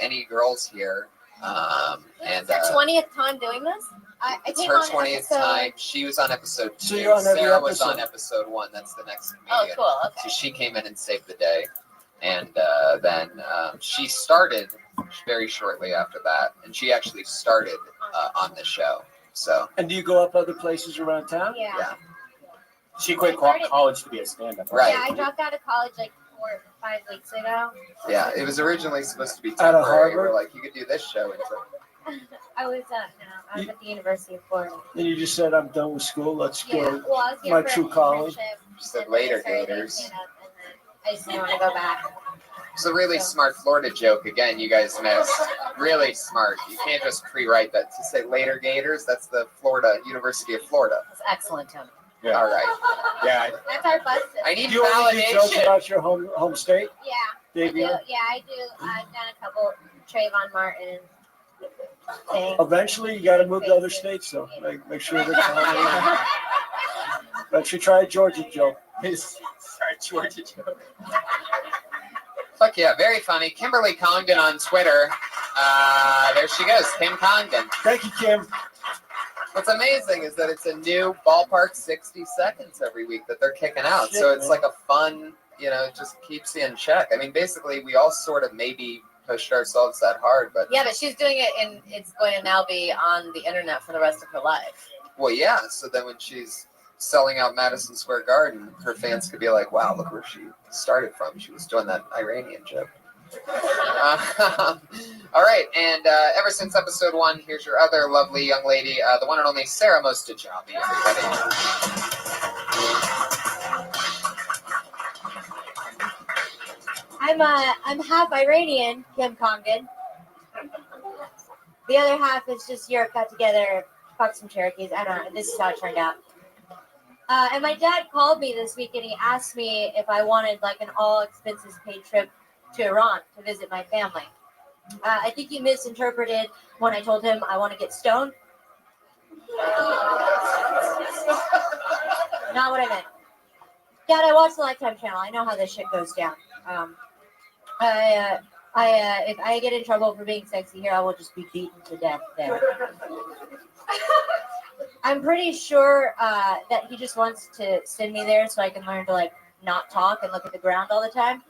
any girls here. It's her 20th time doing this? It's her 20th time. She was on episode 2. So you're on every Sarah episode. was on episode 1. That's the next comedian. Oh, cool. Okay. So she came in and saved the day. And then she started very shortly after that. And she actually started on the show. So. And do you go up other places around town? Yeah. She quit college to be a stand-up. Right. Yeah, I dropped out of college like 4 or 5 weeks ago. Yeah, it was originally supposed to be Out of temporary. Harvard? We're like, you could do this show. I was at the University of Florida. And you just said, I'm done with school. Let's Yeah, go. well, I was here My for true an calling. internship, Just said and then I later started gators. doing stand-up, and then I just didn't want to go back. It's a really smart Florida joke. Again, you guys missed. Really smart. You can't just pre-write that to say later Gators. That's the Florida University of Florida. It's excellent, Tony. Yeah. All right. Yeah. That's our bus system. I need Do you only do jokes validation. about your home state? Yeah, I do. Davey? Yeah, I do. I've done a couple Trayvon Martin things. Eventually, you got to move to other states, though. Make sure that. Make sure you try a Georgia joke. Sorry, Georgia joke. Fuck yeah, very funny. Kimberly Congdon on Twitter. There she goes, Kim Congdon. Thank you, Kim. What's amazing is that it's a new ballpark 60 seconds every week that they're kicking out. Shit, So it's man. like a fun, it just keeps you in check. I mean, basically, we all sort of maybe pushed ourselves that hard, but Yeah, but she's doing it, and it's going to now be on the internet for the rest of her life. well, yeah. So then when she's selling out Madison Square Garden, her fans could be like, wow, look where she started from. She was doing that Iranian joke. All right, and ever since episode 1, here's your other lovely young lady, the one and only Sarah Mostajabi, everybody. I'm half Iranian, Kim Congdon. The other half is just Europe got together, fucked some Cherokees. I don't know. This is how it turned out. And my dad called me this week and he asked me if I wanted like an all expenses paid trip to Iran to visit my family. I think he misinterpreted when I told him I want to get stoned. Not what I meant. Dad, I watch the Lifetime channel. I know how this shit goes down. If I get in trouble for being sexy here, I will just be beaten to death there. I'm pretty sure that he just wants to send me there so I can learn to like not talk and look at the ground all the time.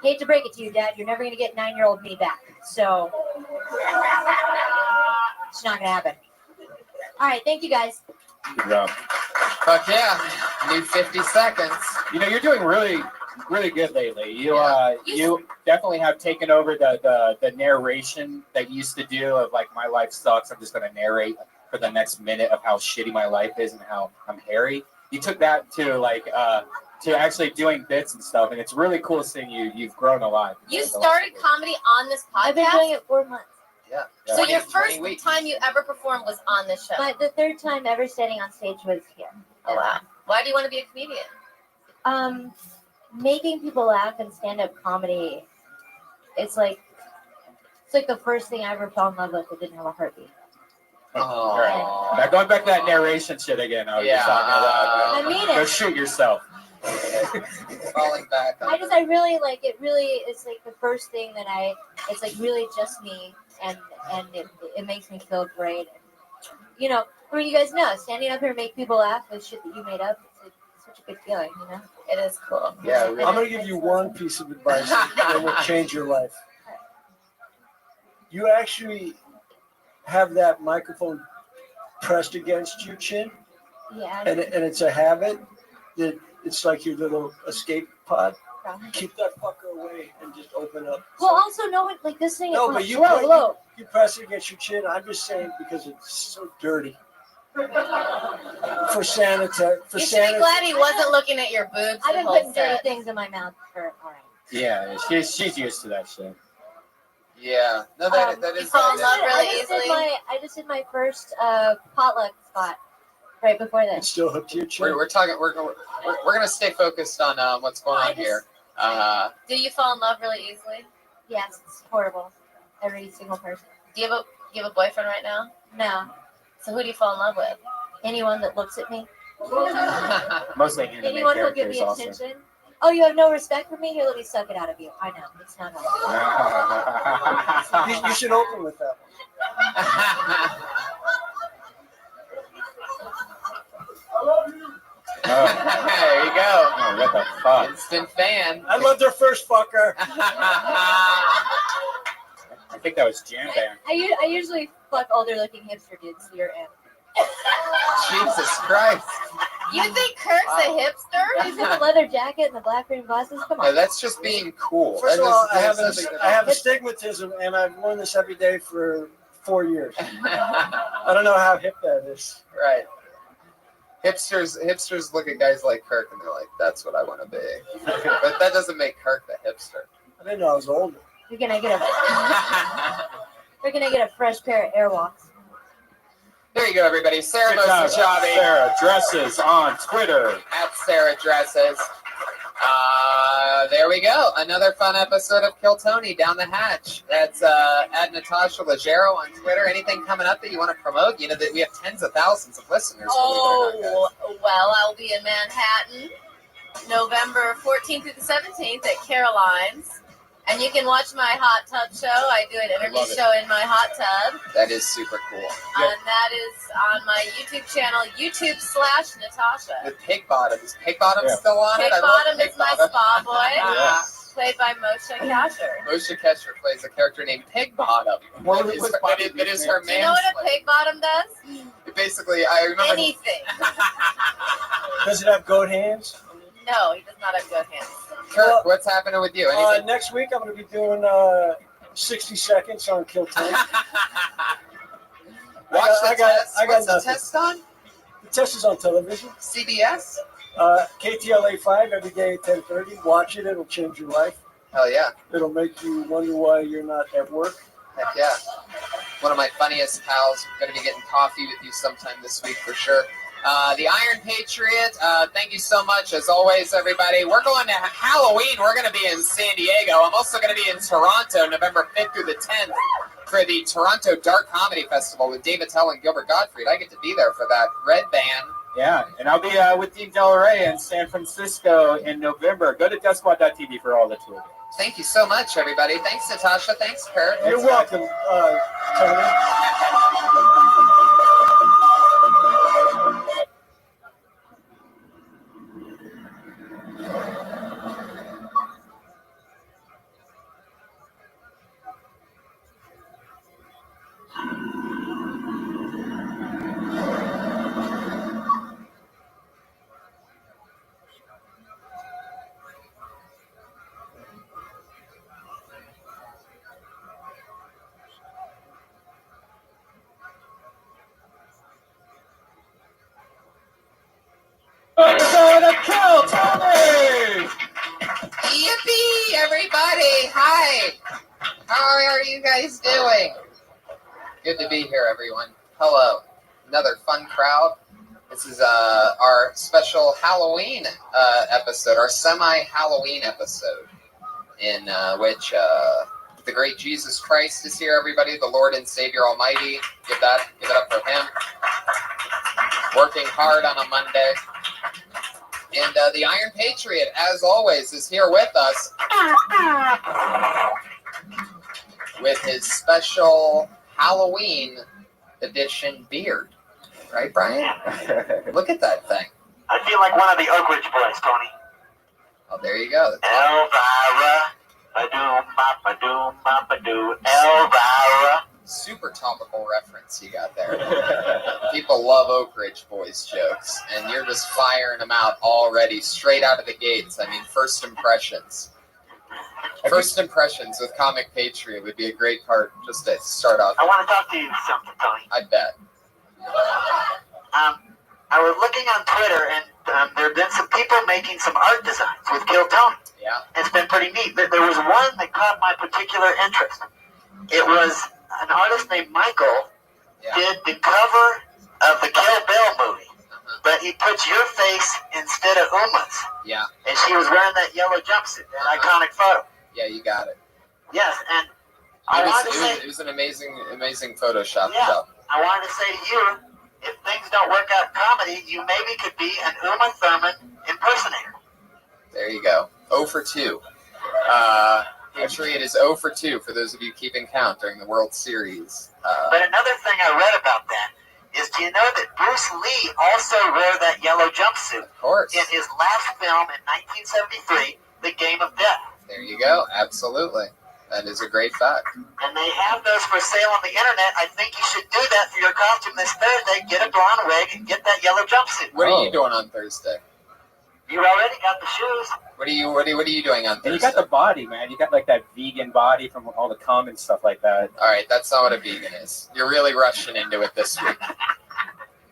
Hate to break it to you, Dad, you're never gonna get 9-year-old me back. So it's not gonna happen. All right, thank you guys. Good job. Fuck yeah, new 50 seconds. You're doing really, really good lately. Yeah. You definitely have taken over the narration that you used to do of like my life sucks. I'm just gonna narrate for the next minute of how shitty my life is and how I'm hairy. You took that to like to actually doing bits and stuff, and it's really cool seeing you've grown a lot. You started comedy on this podcast? I've been doing it 4 months. Yeah. So 20 your first 20 weeks. time you ever performed was on this show? But the third time ever standing on stage was here. Oh, wow. Why do you want to be a comedian? Making people laugh and stand-up comedy, it's like the first thing I ever fell in love with that didn't have a heartbeat. Oh. Right. Now going back to that narration shit again. I was just talking about. I mean Go it. shoot yourself. Falling back on I really like it. Really, it's like the first thing that it's like really just me, and it makes me feel great. You know, I mean, you guys know, standing up here and make people laugh with shit that you made up, it's such a good feeling, you know? It is cool. Yeah, I'm going to give you one piece of advice that will change your life. You actually have that microphone pressed against your chin, Yeah. and it's a habit that it's like your little escape pod. Keep that fucker away and just open up. Well, also, no one, like this thing No, is but you low, low. You press it against your chin. I'm just saying because it's so dirty. For sanitary. You should be glad he wasn't looking at your boobs. I've the been whole putting set. dirty things in my mouth for, all right. Yeah, she's used to that shit. Yeah. No, that You is. fall in love really I easily. just did my first potluck spot right before It's this. still hooked to your chin. We're talking. We're gonna stay focused on what's going on here. Do you fall in love really easily? Yes, it's horrible. Every single person. Do you have a boyfriend right now? No. So who do you fall in love with? Anyone that looks at me. Mostly anime Anyone who'll give characters me also. attention. Oh, you have no respect for me? Here, let me suck it out of you. I know. It's not hard. You should open with that one. I love you. There you go. Oh, what the fuck? Instant fan. I loved her first fucker. I think that was Jam Band. I usually fuck older looking hipster dudes, so you're in. Jesus Christ. You think Kirk's a hipster? He's in the leather jacket and the black rim glasses. Come No, on. that's just being cool. First of That all, is- I have, that's something I have astigmatism, and I've worn this every day for 4 years. that- I don't know how hip that is. Right. Hipsters look at guys like Kirk and they're like, that's what I want to be. But that doesn't make Kirk the hipster. I didn't know I was older. You're gonna get a fresh pair of Airwalks. There you go, everybody. Sarah Good job, Mosajabi Sarah Dresses on Twitter. at Sarah Dresses. There we go. Another fun episode of Kill Tony down the hatch. That's at Natasha Leggero on Twitter. Anything coming up that you want to promote? You know that we have tens of thousands of listeners. believe it or not, guys. Oh, well, I'll be in Manhattan November 14th through the 17th at Caroline's. And you can watch my hot tub show. I do an interview Love it. show in my hot tub. That is super cool. And that is on my YouTube channel, YouTube/Natasha. With Pig Bottom. Is Pig Bottom Yeah. still on Pig it? I love Bottom Pig is my Bottom. spa boy, Yeah. played by Moshe Kasher. Moshe Kesher plays a character named Pig Bottom. What That is, was that is her Do you know what a man's pig bottom does? Basically, I remember. Anything. Does it have goat hands? No, he does not have good hands. Kirk, what's happening with you? Anything? Next week, I'm going to be doing 60 seconds on Kill Tony. Watch I the got- test. I got What's the nothing. test on? The test is on television. CBS? KTLA 5 every day at 10:30. Watch it. It'll change your life. Hell yeah. It'll make you wonder why you're not at work. Heck yeah. One of my funniest pals. Going to be getting coffee with you sometime this week for sure. The Iron Patriot, thank you so much. As always, everybody. We're going to Halloween. We're going to be in San Diego. I'm also going to be in Toronto November 5th through the 10th for the Toronto Dark Comedy Festival with David Tell and Gilbert Gottfried. I get to be there for that. Red Band. Yeah, and I'll be with Dean Del Rey in San Francisco in November. Go to DeathSquad.tv for all the tour dates. Thank you so much, everybody. Thanks, Natasha. Thanks, Kurt. You're welcome, Tony. Episode of Kill Tony! Yippee, everybody! Hi! How are you guys doing? Good to be here, everyone. Hello. Another fun crowd. This is our special Halloween episode, our semi-Halloween episode, in which the great Jesus Christ is here, everybody, the Lord and Savior Almighty. Give it up for him. Working hard on a Monday. And the Iron Patriot, as always, is here with us with his special Halloween edition beard. Right, Brian? Look at that thing. I feel like one of the Oak Ridge boys, Tony. Oh, there you go. Elvira, ba-doom, ba-ba-doo, Elvira. Super topical reference you got there. People love Oak Ridge Boys jokes, and you're just firing them out already, straight out of the gates. I mean, first impressions. First impressions with Comic Patriot would be a great part just to start off. I want to talk to you something, Tony. I bet. I was looking on Twitter, and there have been some people making some art designs with Kill Tony. Yeah. It's been pretty neat. There was one that caught my particular interest. It was an artist named Michael Yeah. did the cover of the Kill Bill movie, Uh-huh. but he puts your face instead of Uma's, Yeah. and she was wearing that yellow jumpsuit, that iconic photo. Yeah, you got it. Yes, and I wanted to say, It was an amazing Photoshop Yeah. job. I wanted to say to you, if things don't work out in comedy, you maybe could be an Uma Thurman impersonator. There you go. 0 for 2. Patriot is 0 for 2 for those of you keeping count during the World Series. But another thing I read about that is, do you know that Bruce Lee also wore that yellow jumpsuit Of course. in his last film in 1973, The Game of Death? There you go. Absolutely. That is a great fact. And they have those for sale on the internet. I think you should do that for your costume this Thursday. Get a blonde wig and get that yellow jumpsuit. What are you doing on Thursday? You already got the shoes. What are you doing on Thursday? And you got the body, man. You got like that vegan body from all the cum and stuff like that. All right, that's not what a vegan is. You're really rushing into it this week.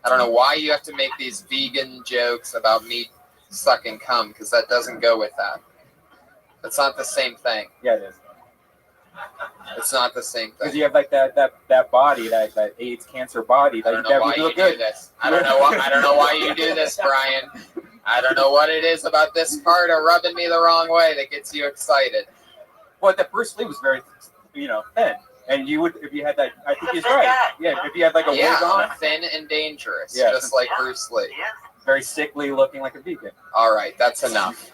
I don't know why you have to make these vegan jokes about meat sucking cum, because that doesn't go with that. That's not the same thing. Yeah, it is. It's not the same Because thing. you have like that body, that AIDS cancer body. I That, don't know that why would you look do good. this. I don't know why you do this, Brian. I don't know what it is about this part of rubbing me the wrong way that gets you excited. Well, that Bruce Lee was very, thin. And you would, if you had that, I think He's he's a big right. guy. Yeah, if you had like a wig Yeah, on, thin and dangerous, Yeah. just like Yeah. Bruce Lee. Yeah. very sickly looking like a vegan. All right, that's enough.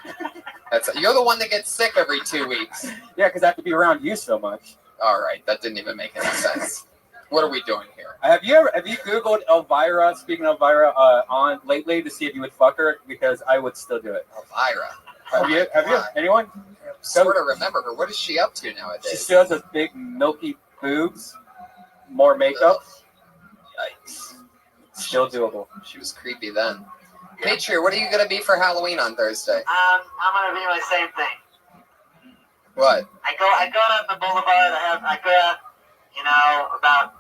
You're the one that gets sick every 2 weeks. Yeah, because I have to be around you so much. All right, that didn't even make any sense. What are we doing here? Have you Googled Elvira, speaking of Elvira, on lately to see if you would fuck her? Because I would still do it. Elvira. Have you? Anyone? Sort of remember her. What is she up to She nowadays? still has those big milky boobs, more makeup, Yikes. still doable. She was creepy then. Patriot, what are you going to be for Halloween on Thursday? I'm gonna be my same thing. What? I go out on the boulevard. I go out, about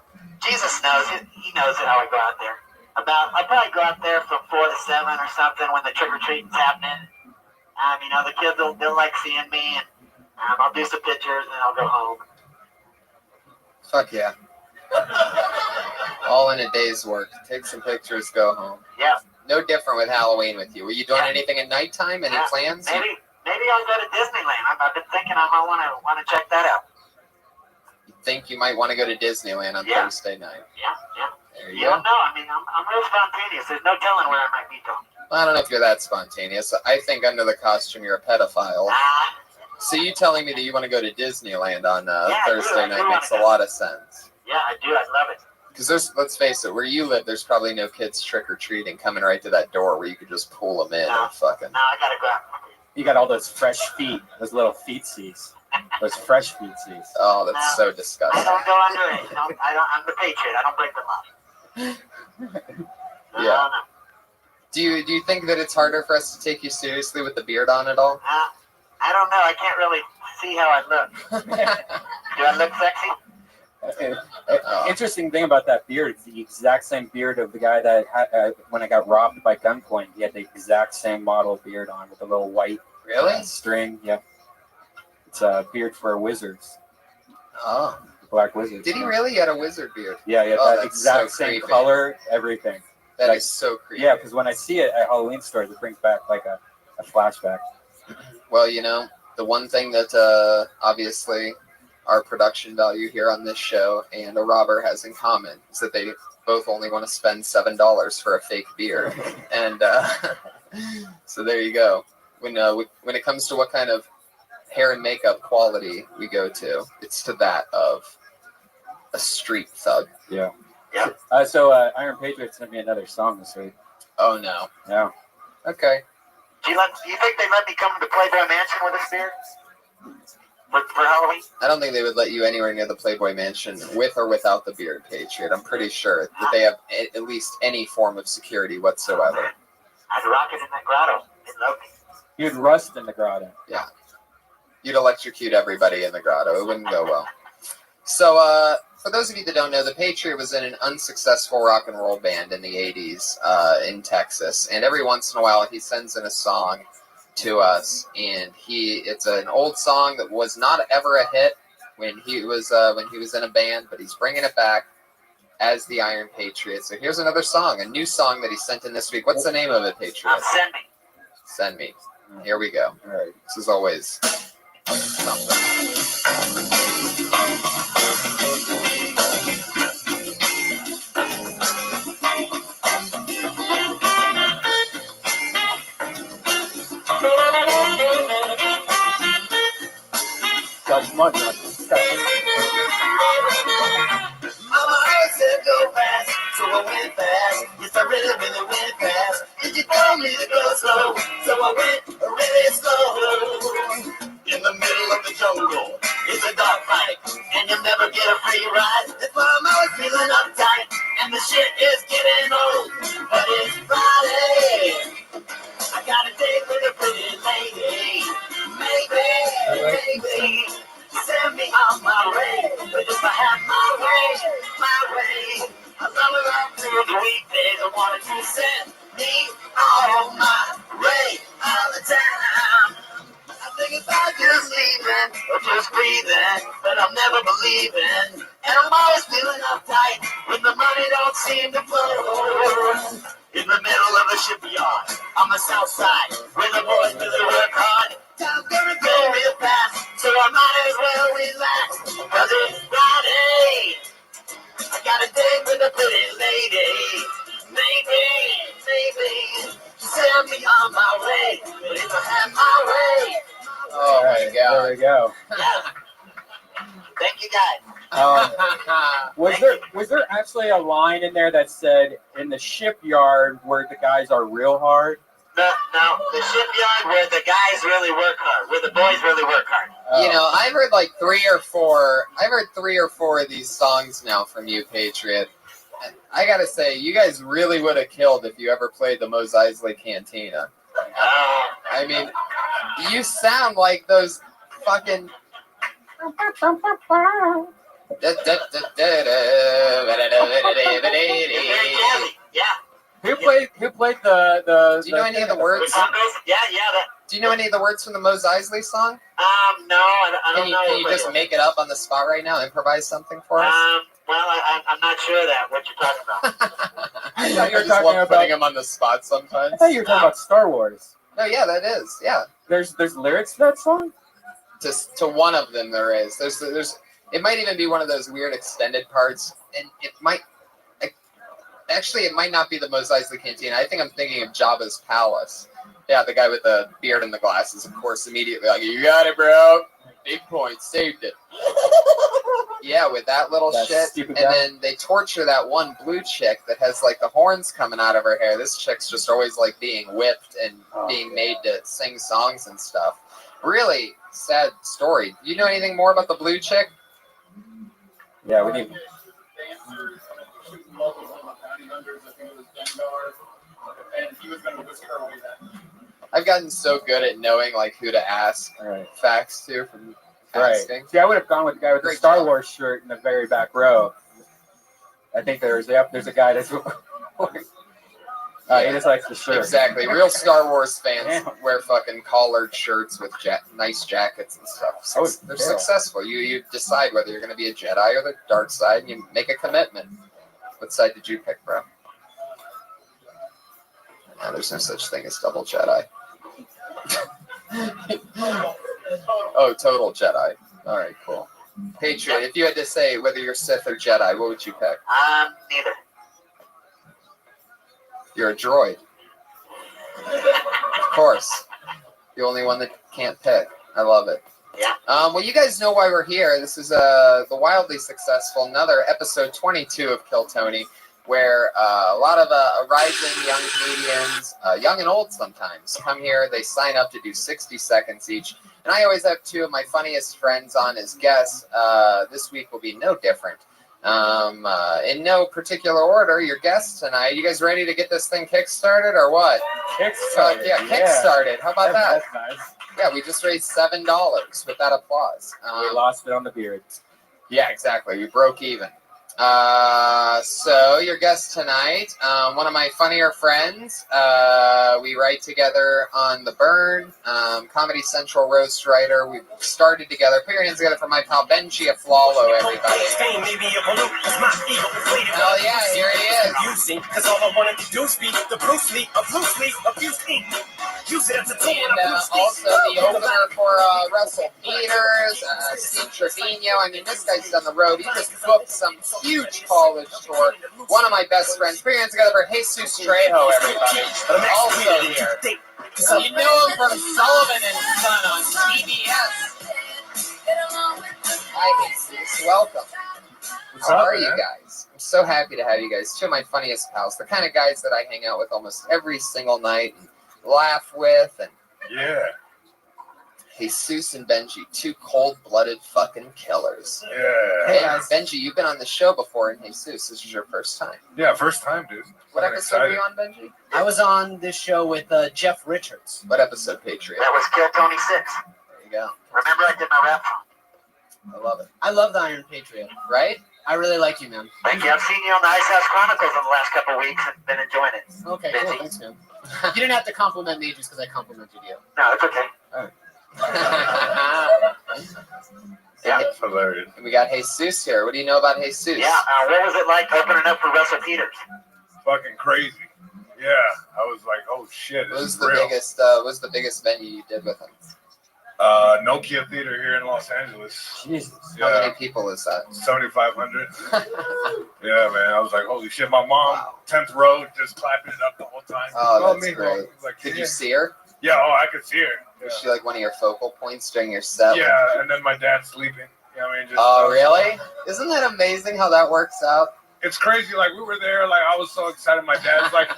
Jesus knows it. He knows it how I go out there. I probably go out there from 4 to 7 or something when the trick or treating's happening. The kids they'll like seeing me, and I'll do some pictures and I'll go home. Fuck yeah. All in a day's work. Take some pictures, go home. Yeah. No different with Halloween with you. Were you doing anything at nighttime? Any Yeah. plans? Maybe I'll go to Disneyland. I've been thinking I might want to check that out. You think you might want to go to Disneyland on Yeah. Thursday night? Yeah. There You you go. don't know. I'm real spontaneous. There's no telling where I might be going. I don't know if you're that spontaneous. I think under the costume you're a pedophile. Ah, So you telling me that you want to go to Disneyland on Yeah, I do. Thursday I do night wanna makes a go. lot of sense. yeah, I do. I love it. Because let's face it, where you live, there's probably no kids trick-or-treating coming right to that door where you could just pull them in No. and fucking... No, I gotta go out. You got all those fresh feet, those little feetsies, those fresh feetsies. Oh, that's so I disgusting. don't go underage. I'm the Patriot. I don't break the law. Yeah. No. Do you think that it's harder for us to take you seriously with the beard on at all? I don't know. I can't really see how I look. Do I look sexy? Interesting thing about that beard, it's the exact same beard of the guy that when I got robbed by gunpoint, he had the exact same model beard on with a little white Really? string. Yeah, it's a beard for wizards, Oh. black wizards. Did he really? He had a wizard beard. Yeah, yeah, Oh, that that's exact so same creepy. color, everything. That Like- is so creepy. Yeah, because when I see it at Halloween stores, it brings back like a flashback. Well, the one thing that obviously our production value here on this show and a robber has in common is that they both only want to spend $7 for a fake beard. And so there you go. When it comes to what kind of hair and makeup quality we go to, it's to that of a street thug. Yeah. Yeah. So Iron Patriot sent me another song this week. Oh no. Yeah. Okay. Do you think they let me come to Playboy Mansion with a beard? For Halloween? I don't think they would let you anywhere near the Playboy Mansion with or without the beard, Patriot. I'm pretty sure that they have at least any form of security whatsoever. I'd rock it in that grotto. They'd love me. You'd rust in the grotto. You'd electrocute everybody in the grotto. It wouldn't go well. So, for those of you that don't know, the Patriot was in an unsuccessful rock and roll band in the 80s in Texas. And every once in a while, he sends in a song to us. And it's an old song that was not ever a hit when he was in a band, but he's bringing it back as the Iron Patriot. So here's another song, a new song that he sent in this week. What's the name of it, Patriot? Send me. Send me. Here we go. All right. This is always something. Got But if I had my way, I love it up through the weekdays. I wanted to send me on my way all the time. I think about just leaving or just breathing, but I'm never believing. And I'm always feeling uptight when the money don't seem to flow. In the middle of a shipyard on the south side, where the boys really work hard. Time's gonna go real fast, so I might as well relax. Cause it's Friday. I got a date with a pretty lady. Maybe, send me on my way. But if I had my way. Oh my There god. we go. Yes. Thank you guys. Was there actually a line in there that said in the shipyard where the guys are real hard? No, the shipyard where the guys really work hard, where the boys really work hard. You know, I've heard like 3 or 4. I've heard 3 or 4 of these songs now from you, Patriot. And I gotta say, you guys really would have killed if you ever played the Mos Eisley Cantina. I mean, you sound like those fucking. Yeah. Who played the Do you know any of the words? Yeah. Do you know any of the words from the Mos Eisley song? No, I don't know. Can you just make it up on the spot right now? Improvise something for us? Well, I'm not sure what you're talking about. I thought you were just talking love about putting them on the spot sometimes. I thought you were talking about Star Wars. No, yeah, that is. Yeah. There's lyrics to that song? To one of them there is. There's it might even be one of those weird extended parts, and it might not be the Mos Eisley Cantina. I think I'm thinking of Jabba's Palace. Yeah, the guy with the beard and the glasses, of course, immediately like, you got it, bro. Big point, saved it. Yeah, with that little shit. And then they torture that one blue chick that has like the horns coming out of her hair. This chick's just always like being whipped and being made to sing songs and stuff. Really sad story. Do you know anything more about the blue chick? Yeah, we need. I've gotten so good at knowing like who to ask facts to from asking. See, I would have gone with the guy with the Star Wars shirt in the very back row. I think there's a guy that's he just likes the shirt. Exactly. Real Star Wars fans wear fucking collared shirts with nice jackets and stuff. So they're successful. You decide whether you're going to be a Jedi or the dark side, and you make a commitment. What side did you pick, bro? No, there's no such thing as double Jedi. Oh, total Jedi. All right, cool. Patriot, if you had to say whether you're Sith or Jedi, what would you pick? Neither. You're a droid. Of course. The only one that can't pick. I love it. Yeah. Well, you guys know why we're here. This is the wildly successful, another episode 22 of Kill Tony, where a lot of rising young comedians, young and old sometimes, come here. They sign up to do 60 seconds each. And I always have 2 of my funniest friends on as guests. This week will be no different. In no particular order, your guests tonight. You guys ready to get this thing kick-started or what? Kickstarted. Kick-started. How about that? That's nice. Yeah, we just raised $7 with that applause. We lost it on the beard. Yeah, exactly. We broke even. So your guest tonight, one of my funnier friends. We write together on The Burn, Comedy Central roast writer. We started together. Put your hands together for my pal Benji Aflalo, everybody. Hell yeah, here he is. Cause all I wanted to do is be the Bruce Lee of Bruce Lee abuse me. Use it as a tool And also the opener for Russell Peters, Steve Trevino. I mean, this guy's on the road. He just booked some huge college tour. One of my best friends. Put your hands together for Jesus Trejo, everybody. Also here. You know him from Sullivan and Son on CBS. Hi, Jesus. Welcome. How are you guys? I'm so happy to have you guys. 2 of my funniest pals. The kind of guys that I hang out with almost every single night and laugh with. And yeah. Jesus and Benji, 2 cold-blooded fucking killers. Yeah. Hey, Benji, you've been on the show before, and Jesus, this is your first time. Yeah, first time, dude. What episode were you on, Benji? I was on this show with Jeff Richards. What episode, Patriot? That was Kill Tony 6. There you go. Remember, I did my rap song. I love it. I love the Iron Patriot. Right? I really like you, man. Thank you. I've seen you on the Ice House Chronicles in the last couple of weeks and been enjoying it. Okay, cool. Thanks, man. You didn't have to compliment me just because I complimented you. No, it's okay. Yeah. That's hilarious. And we got Jesus here. What do you know about Jesus? Yeah, what was it like opening up for Russell Peters? Fucking crazy. Yeah, I was like, oh shit, What this was is the real. biggest? What was the biggest venue you did with him? Nokia Theater here in Los Angeles. Jesus. How Yeah, many people is that? 7,500. Yeah, man. I was like, holy shit. My mom, Wow. 10th row, just clapping it up the whole time. Oh, that's me. great. I was like, Did yeah. you see her? Yeah, oh, I could see her. Yeah. Was she like one of your focal points during your set? Yeah, and then my dad's sleeping. You know what I mean? Just, Oh, really? Isn't that amazing how that works out? It's crazy. Like, we were there. Like, I was so excited. My dad's like,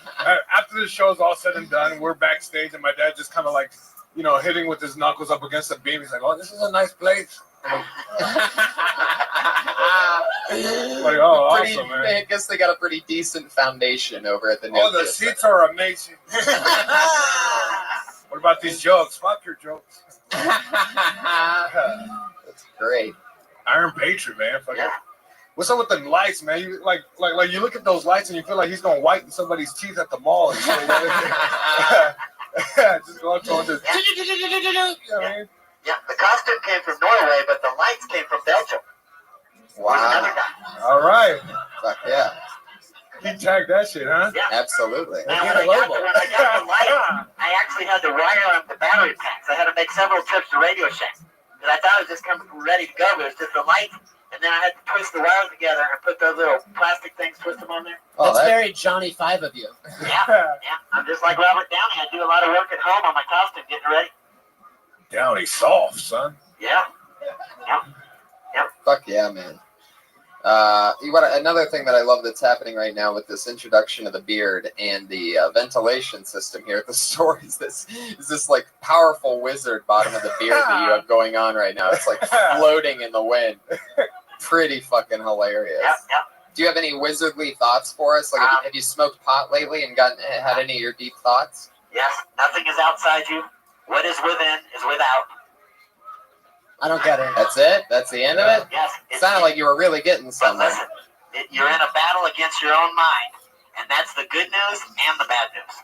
after the show's all said and done, we're backstage, and my dad just kind of like, you know, hitting with his knuckles up against the beam. He's like, oh, this is a nice place. I'm like, oh, Pretty, awesome, man. I guess they got a pretty decent foundation over at the Oh, the Nokia seats are amazing. What about these jokes? Fuck your jokes. That's great. Iron Patriot, man. Fuck Yeah. it. What's up with the lights, man? You like you look at those lights and you feel like he's gonna whiten somebody's teeth at the mall and shit. Just go up to him, just, you know what I mean? Yeah, the costume came from Norway, but the lights came from Belgium. There's another Wow. guy. All right. Fuck yeah. He tagged that shit, huh? Yeah. Absolutely. Now, when I got the light, I actually had to wire up the battery packs. I had to make several trips to Radio Shack. Because I thought it was just coming ready to go, but it was just the light. And then I had to twist the wires together and put those little plastic things, twist them on there. Oh, That's that- very Johnny Five of you. Yeah. I'm just like Robert Downey. I do a lot of work at home on my costume, getting ready. Downey soft, son. Yeah. Fuck yeah, man. Another thing that I love that's happening right now with this introduction of the beard and the ventilation system here at the store is this like powerful wizard bottom of the beard that you have going on right now. It's like floating in the wind. Pretty fucking hilarious. Yeah. Do you have any wizardly thoughts for us? Like, have you smoked pot lately and had any of your deep thoughts? Yes. Nothing is outside you. What is within is without. I don't get it. That's it? That's the end of it? Yes. It sounded like you were really getting But somewhere. listen, you're in a battle against your own mind. And that's the good news and the bad news.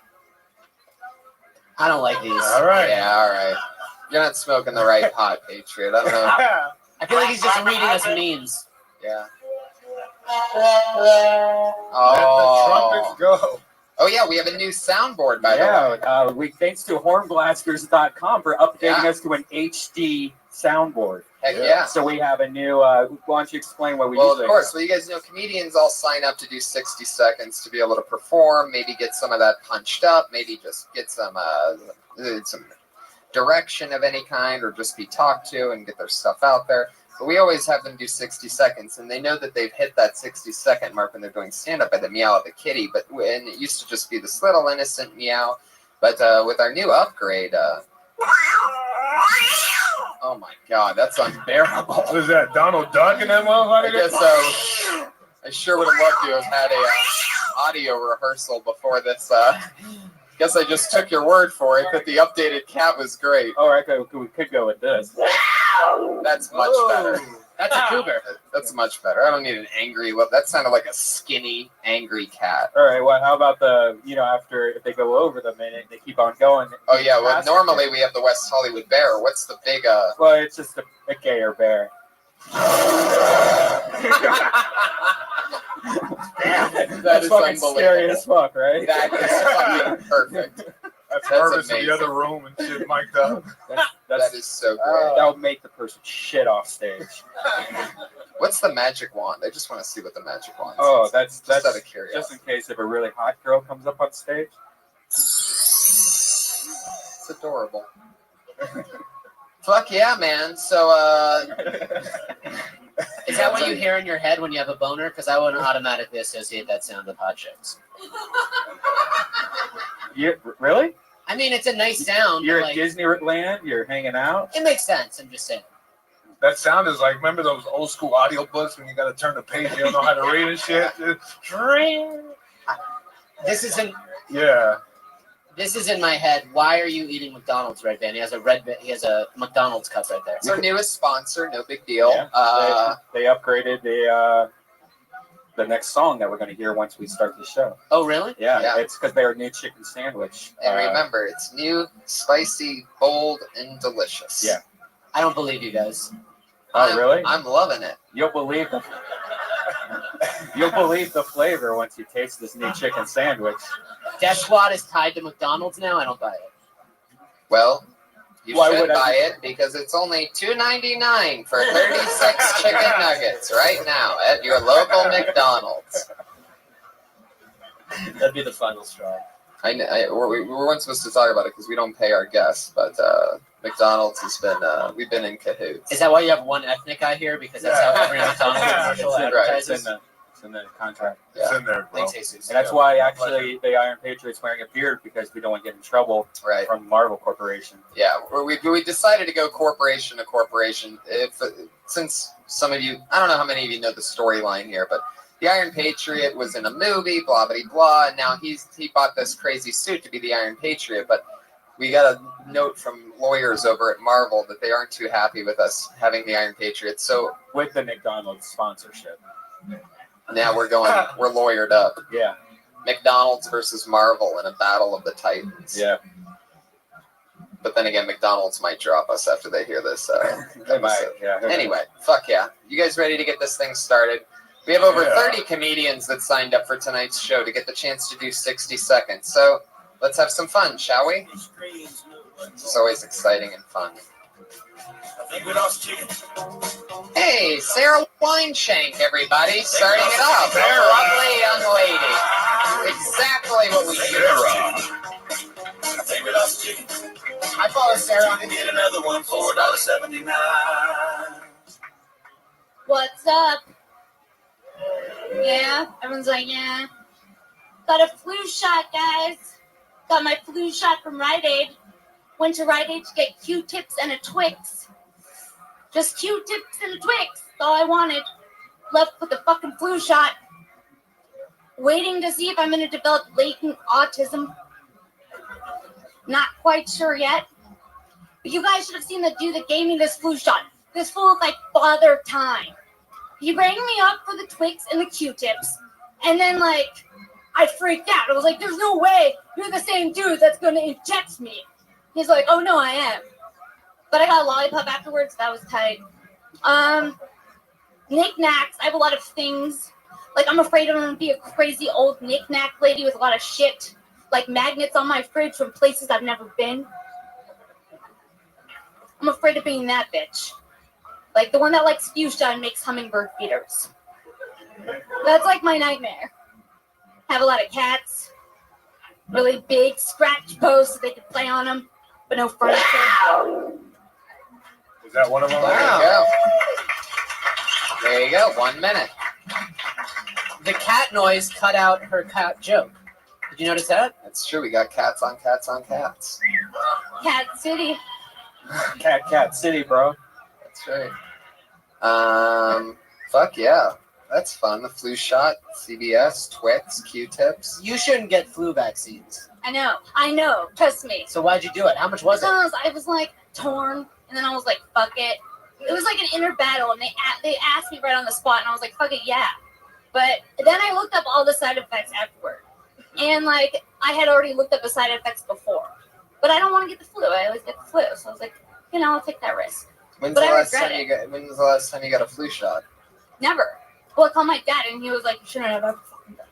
I don't like these. All right. Yeah, all right. You're not smoking the right pot, Patriot. I don't know. I feel like he's just reading us memes. Yeah. Let the Oh. trumpets go. Oh yeah, we have a new soundboard by the way. Yeah, we thanks to hornblasters.com for updating Yeah. us to an HD soundboard. Heck Yeah. yeah. So we have a new. Why don't you explain what we Well, usually of course. Well, you guys know comedians all sign up to do 60 seconds to be able to perform, maybe get some of that punched up, maybe just get some direction of any kind, or just be talked to and get their stuff out there. But we always have them do 60 seconds, and they know that they've hit that 60-second mark when they're doing stand-up by the meow of the kitty. But and it used to just be this little innocent meow. But with our new upgrade, oh my God, that's unbearable. What is that, Donald Duck and that motherfucker? I guess so. I sure would have loved to have had a audio rehearsal before this. Guess I just took your word for it that the updated cat was great. All right, we could go with this. That's much better. That's a cougar. That's much better. I don't need an angry look. That sounded like a skinny, angry cat. All right. Well, how about after if they go over the minute, they keep on going. Oh yeah. Well, normally we have the West Hollywood Bear. What's the big? Well, it's just a gayer bear. That That's is fucking scary unbelievable. as fuck, right? That is fucking perfect. That's That's nervous in amazing. the other room and shit mic'd up. That is so great. That would make the person shit off stage. What's the magic wand? I just want to see what the magic wand is. Oh, that's Just out of just curiosity. in case if a really hot girl comes up on stage. It's adorable. Fuck yeah, man. So, Is that what you hear in your head when you have a boner? Because I wouldn't automatically associate that sound with hot chicks. You really? I mean, it's a nice sound. You're but, at like, Disneyland. You're hanging out. it makes sense. I'm just saying. That sound is like, remember those old school audiobooks when you got to turn the page, you don't know how to read and shit? This isn't. Yeah. This is in my head. Why are you eating McDonald's, Red Band? He has a McDonald's cup right there. It's our newest sponsor. No big deal. Yeah, they upgraded the next song that we're going to hear once we start the show. Oh, really? Yeah. It's because they're a new chicken sandwich. And remember, it's new, spicy, bold, and delicious. Yeah. I don't believe you guys. Oh, really? I'm loving it. You'll believe the flavor once you taste this new chicken sandwich. Death Squad is tied to McDonald's now. I don't buy it. Well, you Why should would I buy be- it because it's only $2.99 for 36 chicken nuggets right now at your local McDonald's. That'd be the final straw. We weren't supposed to talk about it because we don't pay our guests, but McDonald's has been we've been in cahoots. Is that why you have one ethnic guy here? Because that's how every McDonald's commercial Right. advertises. It's in the contract. It's in there, bro. Thanks, Jesus. And that's why actually the Iron Patriot's wearing a beard, because we don't want to get in trouble Right. from Marvel Corporation. Yeah, we decided to go corporation to corporation. Since some of you, I don't know how many of you know the storyline here, but the Iron Patriot was in a movie, blah blah blah. And now he bought this crazy suit to be the Iron Patriot, but we got a note from lawyers over at Marvel that they aren't too happy with us having the Iron Patriot. So With the McDonald's sponsorship. now we're lawyered up. Yeah. McDonald's versus Marvel in a battle of the Titans. Yeah. But then again, McDonald's might drop us after they hear this. They might. episode. Yeah. Anyway, fuck yeah. You guys ready to get this thing started? We have over Yeah. 30 comedians that signed up for tonight's show to get the chance to do 60 seconds. So let's have some fun, shall we? It's always exciting and fun. Hey, Sarah Wineshank, everybody. Starting it off. What a lovely young lady. Exactly what we do. I follow Sarah on get another one, $4.79. What's up? Yeah, everyone's like, yeah. Got a flu shot, guys. Got my flu shot from Rite Aid. Went to Rite Aid to get Q-tips and a Twix. Just Q-tips and a Twix. That's all I wanted. Left with the fucking flu shot. Waiting to see if I'm going to develop latent autism. Not quite sure yet. But you guys should have seen the dude that gave me this flu shot. This fool is like father time. He rang me up for the Twix and the Q-tips. And then, like, I freaked out. I was like, there's no way you're the same dude that's going to inject me. He's like, oh, no, I am. But I got a lollipop afterwards. That was tight. Knickknacks. I have a lot of things. Like, I'm afraid I'm going to be a crazy old knickknack lady with a lot of shit. Like magnets on my fridge from places I've never been. I'm afraid of being that bitch. Like the one that likes fuchsia and makes hummingbird feeders. That's like my nightmare. Have a lot of cats. Really big scratch posts so they can play on them, but no furniture. Is that one of them? Wow. There you go. 1 minute. The cat noise cut out her cat joke. Did you notice that? That's true. We got cats on cats on cats. Cat City. Cat City, bro. That's right. Fuck yeah. That's fun. The flu shot, CBS, Twix, Q-tips. You shouldn't get flu vaccines. I know. Trust me. So why'd you do it? How much was it? Because I was like torn, and then I was like, fuck it. It was like an inner battle, and they asked me right on the spot, and I was like, fuck it, yeah. But then I looked up all the side effects afterward. And, like, I had already looked up the side effects before. But I don't want to get the flu. I always get the flu. So I was like, I'll take that risk. When's But the I last regret time it. you got? When was the last time you got a flu shot? Never. Well, I called my dad, and he was like, you shouldn't have ever fucking done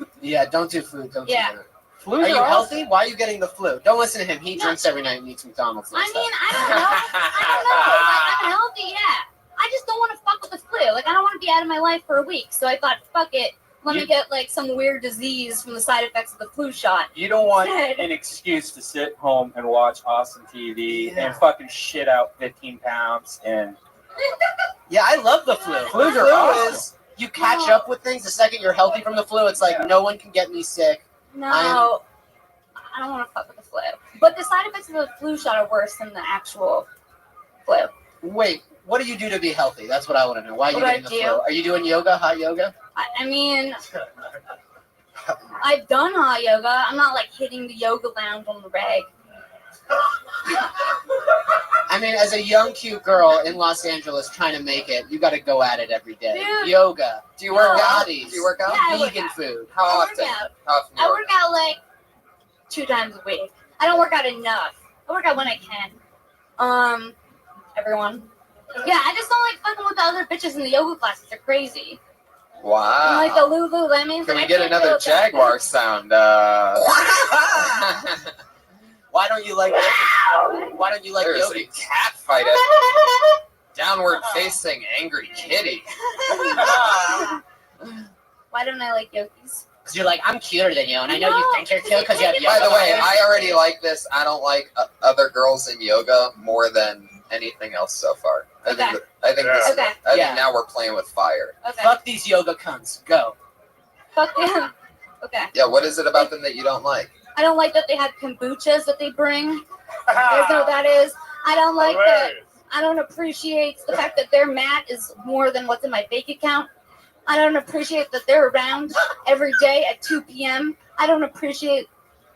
it. Yeah, don't do flu. Don't Yeah. do flu. Are you healthy? Why are you getting the flu? Don't listen to him. He drinks every night and eats McDonald's. I mean, I don't know. Like, I'm healthy, yeah. I just don't want to fuck with the flu. Like, I don't want to be out of my life for a week. So I thought, fuck it. Let me get, like, some weird disease from the side effects of the flu shot. You don't want an excuse to sit home and watch awesome TV and fucking shit out 15 pounds and... Yeah, I love the flu. Flus The are flu awesome. is you catch up with things the second you're healthy from the flu. It's like no one can get me sick. No, I don't want to fuck with the flu. But the side effects of the flu shot are worse than the actual flu. Wait, what do you do to be healthy? That's what I want to know. Why are you What do getting I the do? flu? Are you doing yoga, hot yoga? I mean, I've done hot yoga. I'm not like hitting the yoga lounge on the reg. I mean, as a young, cute girl in Los Angeles trying to make it, you got to go at it every day. Dude. Yoga. Do you work No. out? Do Bodies. you work out? Yeah, I work Vegan out. food. How I work often? out. How often do you I work out like 2 times a week. I don't work out enough. I work out when I can. Everyone. Yeah, I just don't like fucking with the other bitches in the yoga classes. They're crazy. Wow. And like the Lululemons. Can I we get can't another deal with that. Jaguar sound? Why don't you like? Why don't you like There's yoga? a cat fight. Downward facing angry kitty. Why don't I like yogis? Because you're like, I'm cuter than you, and I know you No, think you're cute because you have yoga. By the way, I already like this. I don't like other girls in yoga more than anything else so far. I think. Okay. I think. This, Okay. I Yeah. think now we're playing with fire. Okay. Fuck these yoga cunts. Go. Fuck them. Okay. Yeah. What is it about them that you don't like? I don't like that they have kombuchas that they bring. You guys know what that is? I don't like that. I don't appreciate the fact that their mat is more than what's in my bank account. I don't appreciate that they're around every day at 2 p.m. I don't appreciate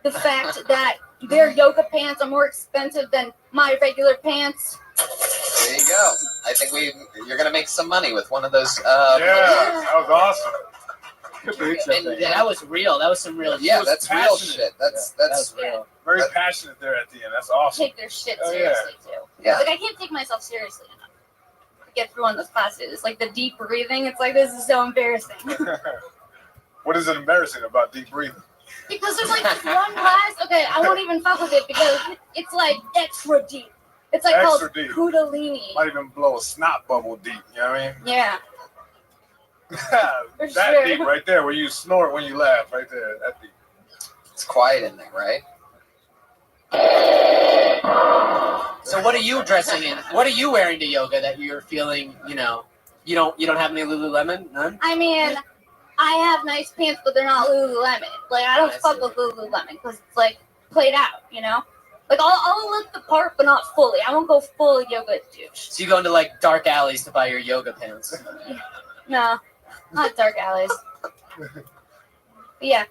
the fact that their yoga pants are more expensive than my regular pants. There you go. I think you're gonna make some money with one of those. Yeah, that was awesome. And that was real. That was some real. Yeah, was that's real passionate. shit. That's that was real. Very passionate there at the end. That's awesome. Take their shit Oh, yeah. seriously too. Yeah. Like I can't take myself seriously enough to get through one of those classes. Like the deep breathing, it's like this is so embarrassing. What is it embarrassing about deep breathing? Because there's like this one class, okay, I won't even fuck with it because it's like extra deep. It's like Extra called deep. Kundalini. Might even blow a snot bubble deep. You know what I mean? Yeah. For That sure. deep right there, where you snort when you laugh, right there. That deep. It's quiet in there, right? So what are you dressing in? What are you wearing to yoga that you're feeling? You don't have any Lululemon? None. I mean, I have nice pants, but they're not Lululemon. Like I don't I fuck see. with Lululemon because it's like played out, you know. Like I'll look the part, but not fully. I won't go full yoga douche. So you go into like dark alleys to buy your yoga pants. No, not dark alleys. But yeah.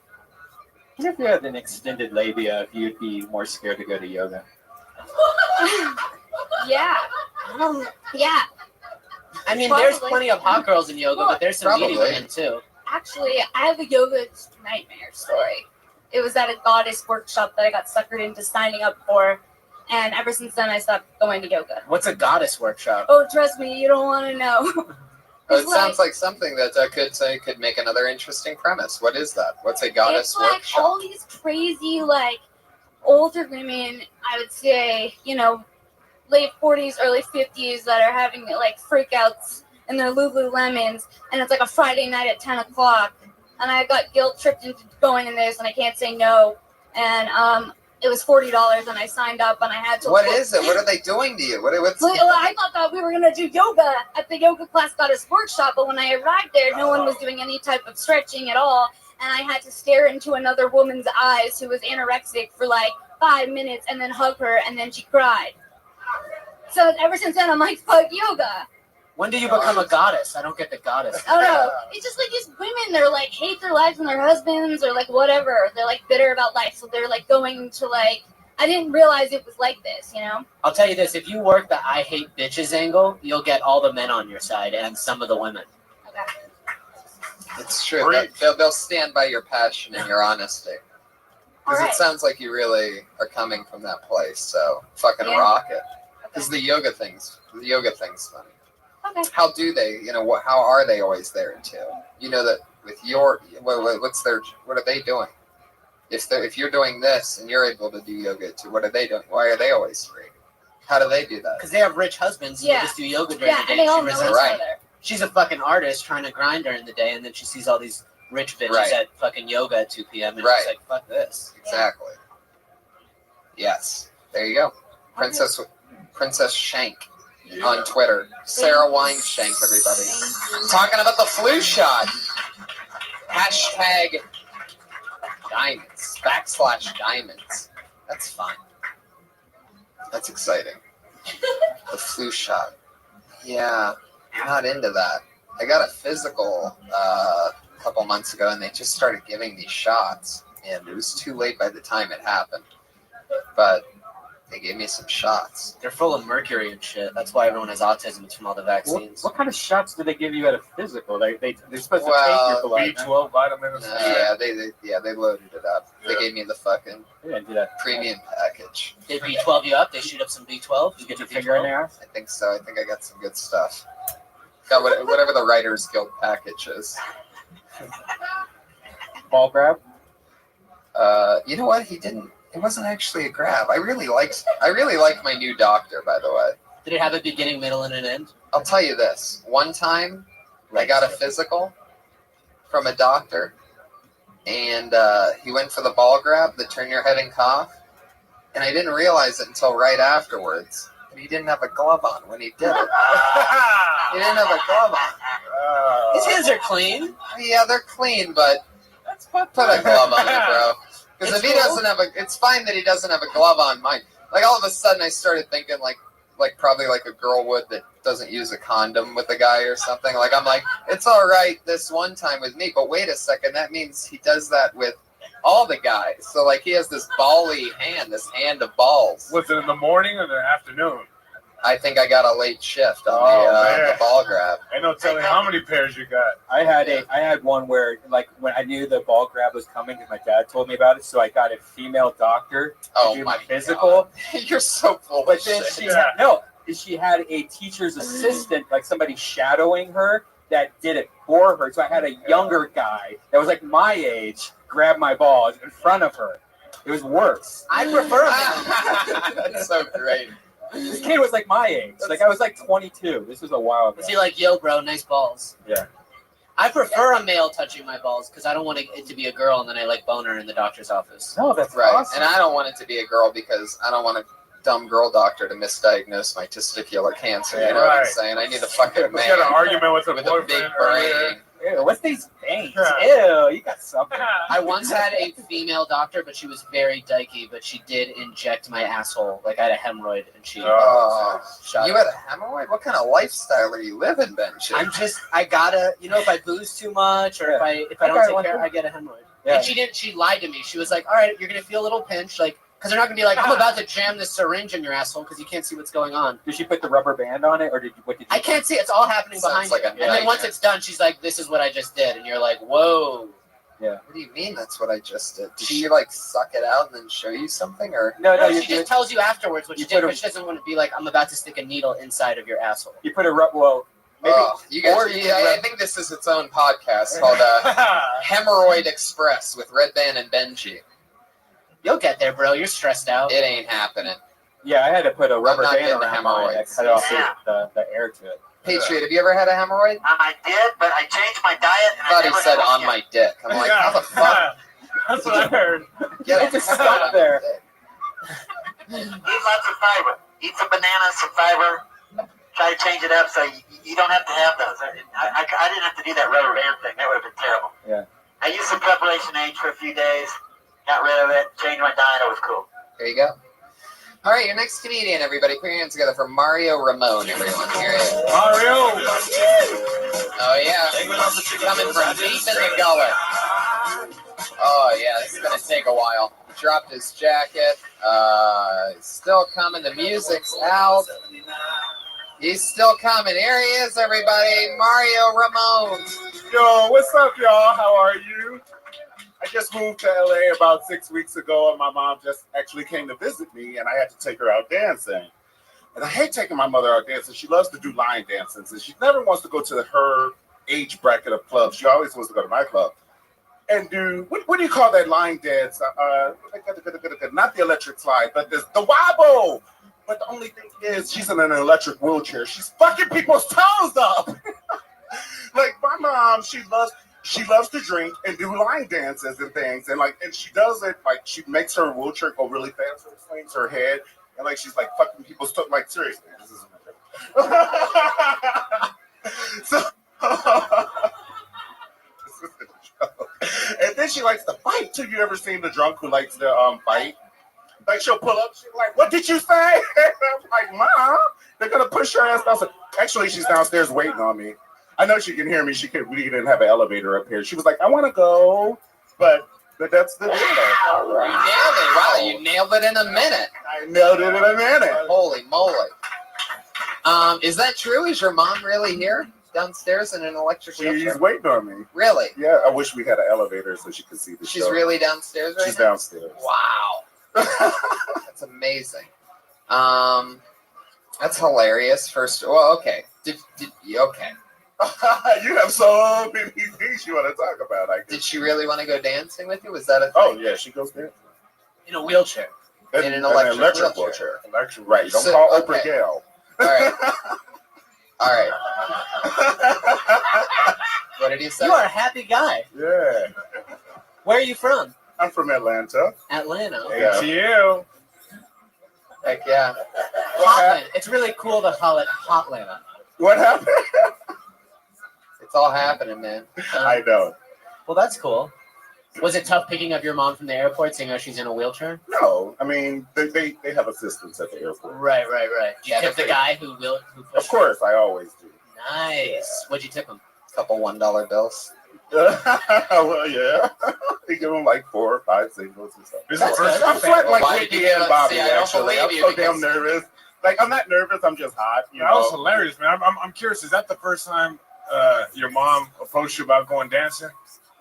What if you had an extended labia, if you'd be more scared to go to yoga? Yeah. Yeah. I mean, there's Probably. plenty of hot girls in yoga, but there's some meaty Probably. women too. Actually, I have a yoga nightmare story. It was at a goddess workshop that I got suckered into signing up for, and ever since then I stopped going to yoga. What's a goddess workshop? Oh, trust me, you don't want to know. Oh, It's it sounds like something that could make another interesting premise. What is that? What's a goddess it's like workshop? all these crazy, like, older women, I would say, you know, late 40s, early 50s that are having, like, freakouts in their Lululemons, and it's like a Friday night at 10 o'clock, and I got guilt-tripped into going in this, and I can't say no, and, it was $40, and I signed up, and I had to. What is it? What are they doing to you? What's Well, I thought that we were gonna do yoga at the yoga class goddess workshop, but when I arrived there, no one was doing any type of stretching at all, and I had to stare into another woman's eyes who was anorexic for like 5 minutes, and then hug her, and then she cried. So ever since then, I'm like, fuck yoga. When do you become a goddess? I don't get the goddess. Oh no, it's just like these women. They're like hate their lives and their husbands, or like whatever. They're like bitter about life, so they're like going to like. I didn't realize it was like this, you know. I'll tell you this: if you work the "I hate bitches" angle, you'll get all the men on your side and some of the women. Okay. It's true. They'll stand by your passion and your honesty. All Because right. it sounds like you really are coming from that place. So fucking Yeah. rock it. Okay. Because the yoga thing's funny. Okay. How do they? How are they always there until? You know that with your what are they doing? If you're doing this and you're able to do yoga too, what are they doing? Why are they always free? How do they do that? Because they have rich husbands and Yeah. they just do yoga during Yeah, the day. and they all She know resents- each Right. other. She's a fucking artist trying to grind during the day, and then she sees all these rich bitches Right. at fucking yoga at 2 p.m. and Right. she's like, fuck this. Exactly. Yes. There you go. Princess Shank on Twitter. Sarah Wineshank, everybody. Talking about the flu shot. Hashtag diamonds. /diamonds. That's fun. That's exciting. The flu shot. Yeah, not into that. I got a physical couple months ago, and they just started giving me shots, and it was too late by the time it happened. But they gave me some shots. They're full of mercury and shit. That's why everyone has autism. It's from all the vaccines. What kind of shots do they give you at a physical? They're supposed to Well, take your blood. B12 vitamins. They loaded it up. Yeah. They gave me the fucking They didn't do that. premium package. They B12 you up. They shoot up some B12. You get your finger in there. I think so. I think I got some good stuff. Got whatever the Writers Guild package is. Ball grab. You know what? He didn't. It wasn't actually a grab. I really like my new doctor, by the way. Did it have a beginning, middle, and an end? I'll tell you this. One time, I got a physical from a doctor, and he went for the ball grab, the turn your head and cough, and I didn't realize it until right afterwards. And he didn't have a glove on when he did it. He didn't have a glove on. His hands are clean. Yeah, they're clean, but put a glove on it, bro. Because if he doesn't have it's fine that he doesn't have a glove on mine. Like all of a sudden, I started thinking like probably like a girl would that doesn't use a condom with a guy or something. Like I'm like, it's all right this one time with me, but wait a second, that means he does that with all the guys. So like he has this bally hand, this hand of balls. Was it in the morning or the afternoon? I think I got a late shift on the ball grab. Ain't no telling how many pairs you got. I had one where like when I knew the ball grab was coming because my dad told me about it, so I got a female doctor to do my physical. God. You're so full But of then shit. she had a teacher's assistant, like somebody shadowing her that did it for her. So I had a younger guy that was like my age grab my balls in front of her. It was worse. I prefer him. That's so great. This kid was like my age. Like I was like 22. This was a while ago. Was he like, yo, bro, nice balls? Yeah. I prefer a male touching my balls because I don't want it to be a girl and then I like boner in the doctor's office. No, that's Right. awesome. And I don't want it to be a girl because I don't want a dumb girl doctor to misdiagnose my testicular cancer. You know what I'm Right. saying? I need a fucking We got an man argument with her with a big boyfriend earlier. brain. Ew, what's these veins? Yeah. Ew, you got something. I once had a female doctor, but she was very dykey, but she did inject my asshole. Like I had a hemorrhoid and she shot You it. had a hemorrhoid? What kind of lifestyle are you living, Ben? I gotta, if I booze too much or if I don't got take one care, too. I get a hemorrhoid. Yeah. And she lied to me. She was like, all right, you're gonna feel a little pinch, like, because they're not gonna be like, I'm about to jam this syringe in your asshole because you can't see what's going on. Did she put the rubber band on it, or what did you? I can't see. It's all happening Sounds behind like you. a And then nightmare. once it's done, she's like, this is what I just did. And you're like, whoa. Yeah. What do you mean that's what I just did? Did she like suck it out and then show you something? Or No, No, you she just tells you afterwards what you she did, put a- but she doesn't want to be like, I'm about to stick a needle inside of your asshole. you put a maybe. You guys, or you I think this is its own podcast called Hemorrhoid Express with Red Band and Benji. You'll get there, bro. You're stressed out. It ain't happening. Yeah, I had to put a rubber not band getting around mine that hemorrhoids. cut off Yeah. the air to it. Patriot, have you ever had a hemorrhoid? I did, but I changed my diet. And I thought he never said had on one my dick. I'm like, how the fuck? That's what I heard. Get Just stop there. yet. Eat lots of fiber. Eat some bananas, some fiber. Try to change it up so you don't have to have those. I didn't have to do that rubber band thing. That would have been terrible. Yeah. I used some preparation H for a few days. Got rid of it. Changed my diet. It was cool. There you go. All right, your next comedian, everybody. Put your hands together for Mario Ramon, everyone. Here he is. Mario. Oh, yeah. Coming from deep in the gullet. Oh, yeah, this is going to take a while. He dropped his jacket. He's still coming. The music's out. He's still coming. Here he is, everybody. Mario Ramon. Yo, what's up, y'all? How are you? I just moved to LA about 6 weeks ago, and my mom just actually came to visit me, and I had to take her out dancing. And I hate taking my mother out dancing. She loves to do line dances, and she never wants to go to her age bracket of clubs. She always wants to go to my club and do, what do you call that line dance? Not the electric slide, but the wobble. But the only thing is, she's in an electric wheelchair. She's fucking people's toes up. Like, my mom, she loves to drink and do line dances and things, and she does it like she makes her wheelchair go really fast and swings her head, and like she's like fucking people's toes. Like, seriously, this is so. And then she likes to fight too. You ever seen the drunk who likes to fight? Like, she'll pull up, she's like, "What did you say?" I'm like, "Mom, they're gonna push her ass down." Actually, she's downstairs waiting on me. I know she can hear me. We didn't have an elevator up here. She was like, I want to go, but that's the deal. You nailed it. Wow, you nailed it in a minute. I nailed it in a minute. Holy moly. Is that true? Is your mom really here downstairs in an electric She's wheelchair? waiting on me. Really? Yeah, I wish we had an elevator so she could see the She's show. really downstairs right She's now? downstairs. Wow. That's amazing. That's hilarious. Well, okay. Okay. You have so many things you want to talk about. I guess. Did she really want to go dancing with you? Was that a thing? Oh yeah, she goes there. In a wheelchair. In an electric wheelchair. Electric. Right. Don't So- call okay. Oprah Gail. All right. All right. What did you say? You are a happy guy. Yeah. Where are you from? I'm from Atlanta. Atlanta. Yeah. ATL. Heck yeah. Hotlanta. It's really cool to call it Hotlanta. What happened? It's all happening, man. I know. Well, that's cool. Was it tough picking up your mom from the airport, seeing how she's in a wheelchair? No, I mean they have assistants at the airport. Right. Did you Yeah, tip the they're guy who pushed? Of course, I always do. Nice. What'd you tip him? Couple $1 bills. Well, yeah. They give them like 4 or 5 singles or something. This is That's the first good. I'm sweating like Why did Whitney you and not Bobby. see? I don't Actually, I'm believe so you damn because- nervous. Like I'm not nervous. I'm just hot. You That was know. hilarious, man. I'm curious. Is that the first time your mom approached you about going dancing?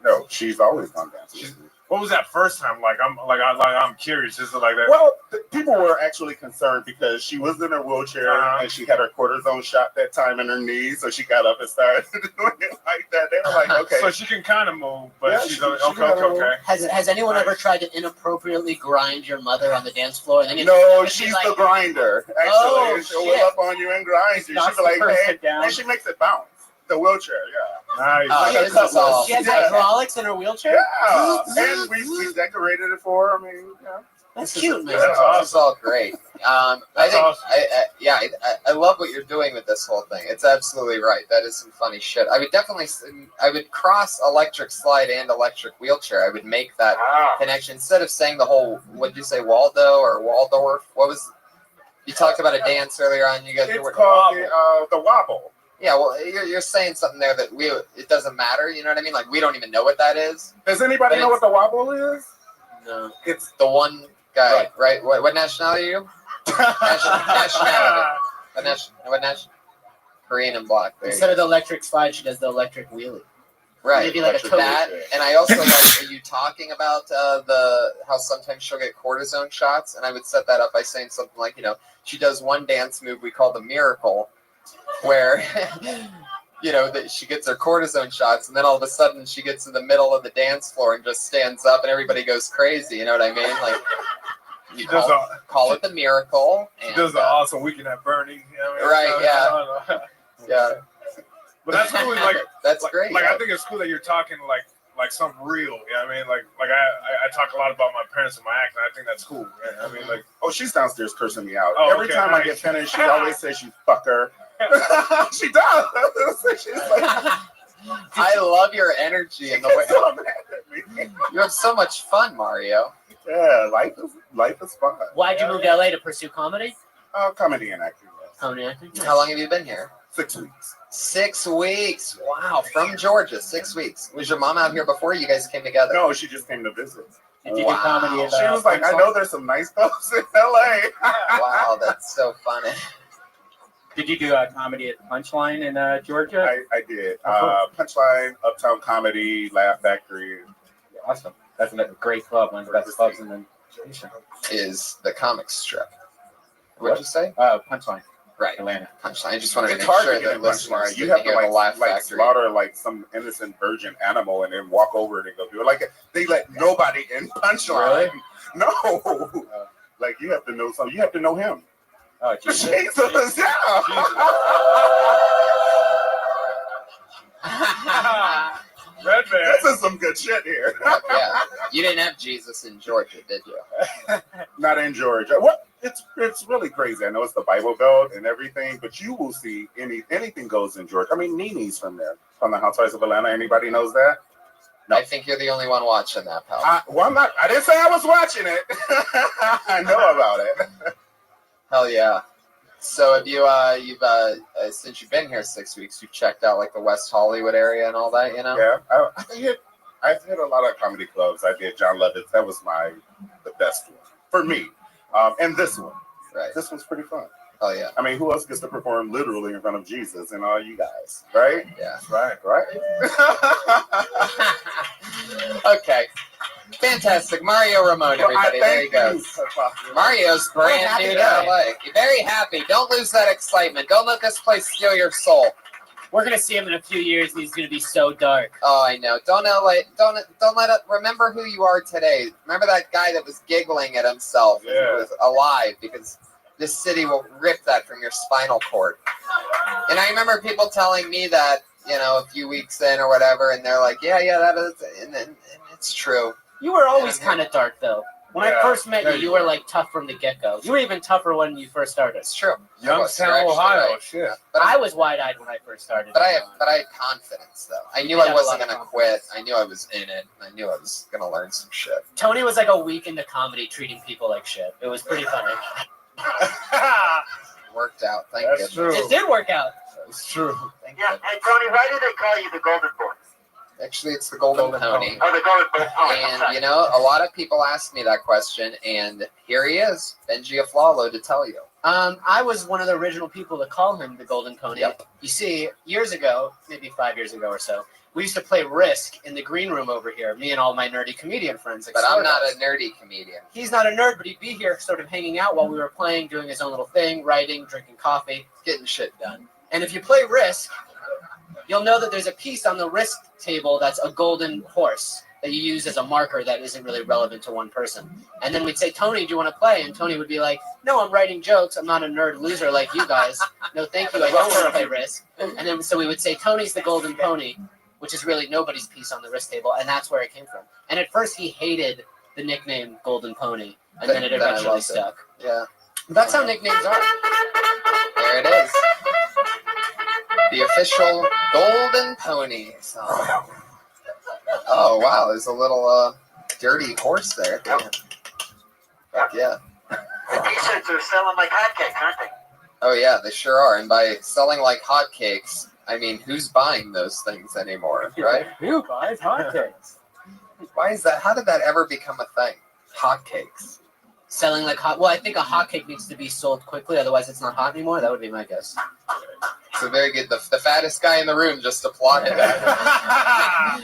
No, she's always gone dancing. What was that first time like? I'm curious. Is it like that? Well, people were actually concerned because she was in her wheelchair and she had her cortisone shot that time in her knee, so she got up and started doing it like that. They were like, okay. So she can kind of move, but Yeah, she's she okay. Has anyone ever tried to inappropriately grind your mother on the dance floor? And then No, she's she's like, the grinder. Actually, Oh, she'll shit. whip up on you and grind you. Knocks She'll be the like, person hey, down. and she makes it bounce. The wheelchair, yeah. Nice. Oh, Like a this is cutlass. all. she has Yeah. hydraulics in her wheelchair? Yeah, and we decorated it for her. I mean, yeah. That's cute, man. That's This is all great. I That's think, awesome. I love what you're doing with this whole thing. It's absolutely right. That is some funny shit. I would cross electric slide and electric wheelchair. I would make that connection instead of saying the whole. What did you say, Waldo or Waldorf? What was? You talked about a dance earlier on. You guys It's were called the wobble. Yeah, well, you're saying something there that it doesn't matter. You know what I mean? Like we don't even know what that is. Does anybody But know what the wobble is? No. It's The one guy, right? What nationality are you? Nationality. What nation? Korean and black. There you Instead go. of the electric slide, she does the electric wheelie. Right. Maybe like a Electric That, wheelchair. and I also like, are you talking about how sometimes she'll get cortisone shots? And I would set that up by saying something like, she does one dance move we call the miracle, where, that she gets her cortisone shots, and then all of a sudden she gets to the middle of the dance floor and just stands up, and everybody goes crazy. You know what I mean? Like, you Does call it the miracle. She And, does an awesome weekend at Bernie. You know what I mean? Right, yeah. yeah, But that's cool. Like, that's great. Like I think it's cool that you're talking like something real. You know what I mean? Like I talk a lot about my parents and my acting. I think that's cool. You know what I mean? Like, oh, she's downstairs cursing me out. Oh, Every okay, time I nice. get finished, she always says, "You fucker." She does. She's like, I love your energy and the way so mad at me. you have so much fun, Mario. Yeah, life is fun. Why'd you move to LA to pursue comedy? Comedy and acting. Yes. Comedy acting? How long have you been here? 6 weeks. 6 weeks. Wow, from Georgia, 6 weeks. Was your mom out here before you guys came together? No, she just came to visit. Did you Wow. do comedy at She was like, "I know there's some nice clubs in LA." Wow, that's so funny. Did you do comedy at the Punchline in Georgia? I did. Punchline, Uptown Comedy, Laugh Factory. Awesome. That's a great club. One of the best clubs in the nation. Is the comic strip. What'd you say? Punchline, Right. Atlanta. Punchline. I just wanted to It's make hard sure to get that in listeners Punchline. You didn't have to hear the Laugh like Factory. slaughter like some innocent virgin animal and then walk over it and go do it. Like they let nobody in Punchline. Really? No. Like you have to know something. You have to know him. Oh, Jesus. Jesus, yeah. Red man. This is some good shit here. Yeah. You didn't have Jesus in Georgia, did you? Not in Georgia. What? It's really crazy. I know it's the Bible Belt and everything, but you will see anything goes in Georgia. I mean, Nene's from there, from the Housewives of Atlanta. Anybody knows that? No. I think you're the only one watching that, pal. I'm not. I didn't say I was watching it. I know about it. Hell yeah. So have you've since you've been here 6 weeks, you've checked out like the West Hollywood area and all that, you know? Yeah, I've hit a lot of comedy clubs. I did John Levitt's. That was the best one for me. And this one. Right. This one's pretty fun. Oh yeah. I mean, who else gets to perform literally in front of Jesus and all you guys, right? Yeah. Right. Okay. Fantastic. Mario Ramon, everybody. There he goes. Mario's brand new to LA. Very happy. Don't lose that excitement. Don't let this place steal your soul. We're gonna see him in a few years, and he's gonna be so dark. Oh, I know. Don't let it. Remember who you are today. Remember that guy that was giggling at himself. Yeah. He was alive, because this city will rip that from your spinal cord. And I remember people telling me that, you know, a few weeks in or whatever, and they're like, yeah, that is, and it's true. You were always kind of dark, though. When I first met Yeah, you were like tough from the get-go. You were even tougher when you first started. It's true. Youngstown, Ohio. Right. Shit. But I was wide-eyed when I first started. But I had confidence, though. I knew I wasn't gonna quit. I knew I was in it. I knew I was gonna learn some shit. Tony was like a week into comedy, treating people like shit. It was pretty funny. Worked out. Thank That's goodness. true. It did work out. It's true. Thank Yeah, goodness. hey Tony, why do they call you the Golden Boy? Actually, it's the Golden Pony. Oh, the Golden Boy. Oh, I'm And, sorry. you know, a lot of people ask me that question, and here he is, Benji Aflalo, to tell you. I was one of the original people to call him the Golden Pony. Yep. You see, years ago, maybe 5 years ago or so, we used to play Risk in the green room over here, me and all my nerdy comedian friends. Like But I'm Starbucks. not a nerdy comedian. He's not a nerd, but he'd be here sort of hanging out while we were playing, doing his own little thing, writing, drinking coffee. Getting shit done. And if you play Risk, you'll know that there's a piece on the Risk table that's a golden horse that you use as a marker that isn't really relevant to one person. And then we'd say, Tony, do you want to play? And Tony would be like, no, I'm writing jokes. I'm not a nerd loser like you guys. No, thank you. I don't want to play Risk. And then so we would say, Tony's the Golden Pony, which is really nobody's piece on the Risk table. And that's where it came from. And at first he hated the nickname Golden Pony. And then it Then I eventually loved it. stuck. Yeah. That's how nicknames are. There it is. The official Golden Pony song. Oh, wow. There's a little dirty horse there. Fuck yeah. The t-shirts are selling like hotcakes, aren't they? Oh, yeah, they sure are. And by selling like hotcakes, I mean, who's buying those things anymore, right? Who buys hotcakes? Why is that? How did that ever become a thing? Hotcakes. Selling like hot. Well, I think a hotcake needs to be sold quickly, otherwise it's not hot anymore. That would be my guess. So very good. The fattest guy in the room just applauded that.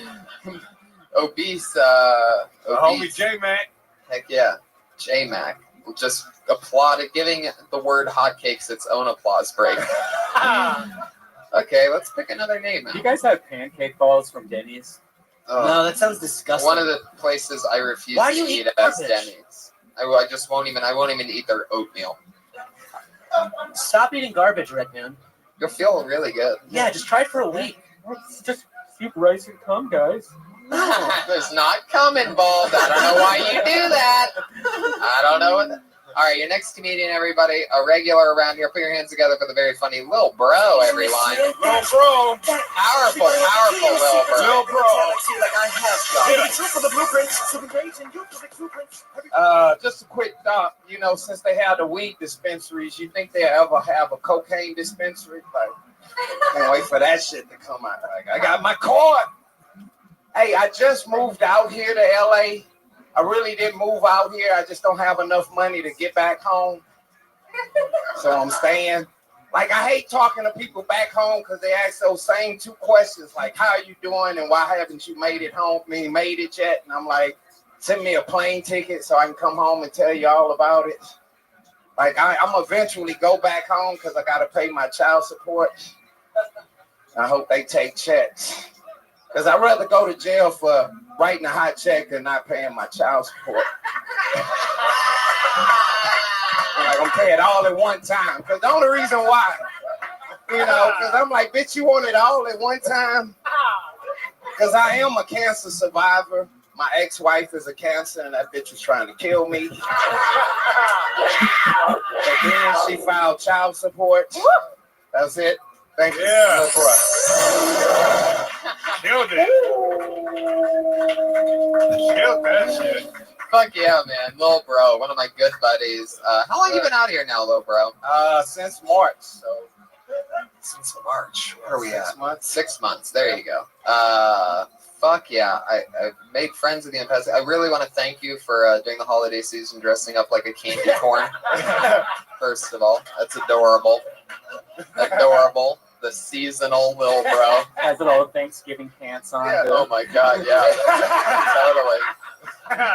Obese. Homie J-Mac. Heck yeah. J-Mac just applauded, giving the word hotcakes its own applause break. Okay, let's pick another name Do you now. guys have pancake balls from Denny's? No, that sounds disgusting. One of the places I refuse Why to do you eat eat as garbage? Denny's. I just won't even. I won't even eat their oatmeal. Stop eating garbage, Red Man. You'll feel really good. Yeah, just try it for a week. It's just soup, rice, and cum, guys. No. There's not cum involved. I don't know why you do that. I don't know what. All right, your next comedian, everybody, a regular around here. Put your hands together for the very funny Lil Bro, everyone. Lil Bro. Powerful, Lil Bro. Lil Bro. Just a quick thought. You know, since they have the weed dispensaries, you think they'll ever have a cocaine dispensary? Like, can't wait for that shit to come out. Like, I got my card. Hey, I just moved out here to LA. I really didn't move out here. I just don't have enough money to get back home. So I'm staying. Like, I hate talking to people back home because they ask those same two questions, like, how are you doing and why haven't you made it home? Made it yet? And I'm like, send me a plane ticket so I can come home and tell you all about it. Like, I'm eventually go back home because I got to pay my child support. I hope they take checks. Because I'd rather go to jail for writing a hot check than not paying my child support. Like, I'm paying it all at one time. Because the only reason why, you know, because I'm like, bitch, you want it all at one time? Because I am a cancer survivor. My ex-wife is a cancer, and that bitch was trying to kill me. But then she filed child support. That's it. Thank you. Yeah. No problem. Killed it. Killed that shit. Fuck yeah, man. Lil Bro, one of my good buddies. How long you been out here now, Lil Bro? Since March. So Since March. What are we 6 at? months. 6 months. There you go. Fuck yeah. I made friends with you in the past. I really want to thank you for during the holiday season dressing up like a candy corn. First of all, that's adorable. Adorable. The seasonal Lil Bro. Has little Thanksgiving pants on. Yeah. Oh my god, yeah. Totally.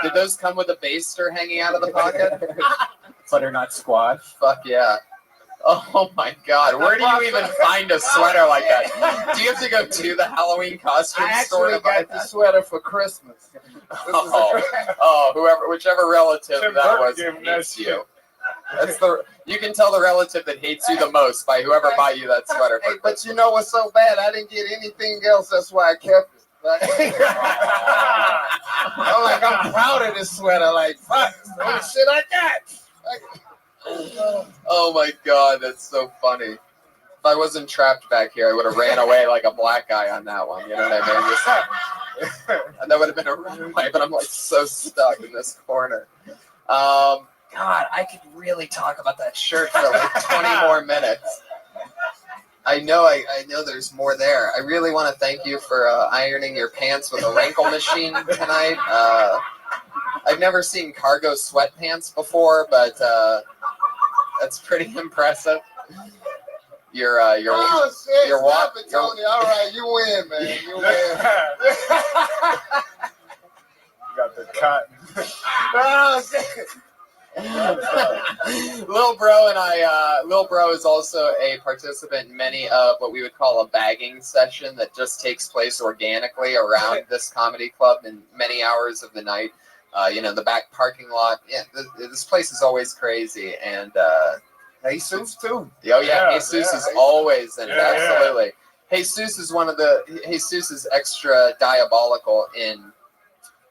Did those come with a baster hanging out of the pocket? Butternut squash. Fuck yeah. Oh my god, where do you even find a sweater like that? Do you have to go to the Halloween costume I store actually to buy got the that? sweater for Christmas. Whichever relative Tim that Burton was gave him that hates shit. you. That's you can tell the relative that hates you the most by whoever bought you that sweater. Hey, but you know what's so bad? I didn't get anything else. That's why I kept it. I'm proud of this sweater. Like, fuck, it's the only shit I got. Oh my god, that's so funny. If I wasn't trapped back here, I would have ran away like a black guy on that one. You know what I mean? And that would have been a runaway, but I'm like so stuck in this corner. God, I could really talk about that shirt for like 20 more minutes. I know there's more there. I really want to thank you for ironing your pants with a wrinkle machine tonight. I've never seen cargo sweatpants before, but that's pretty impressive. You're Oh shit! You're Stop what? it, Tony. All right, you win, man. You win. Got the cotton. Oh shit! Lil Bro is also a participant in many of what we would call a bagging session that just takes place organically around this comedy club in many hours of the night. The back parking lot. Yeah, this place is always crazy, and Jesus too. oh yeah, Jesus is always in it. Yeah, Absolutely. Jesus is Jesus is extra diabolical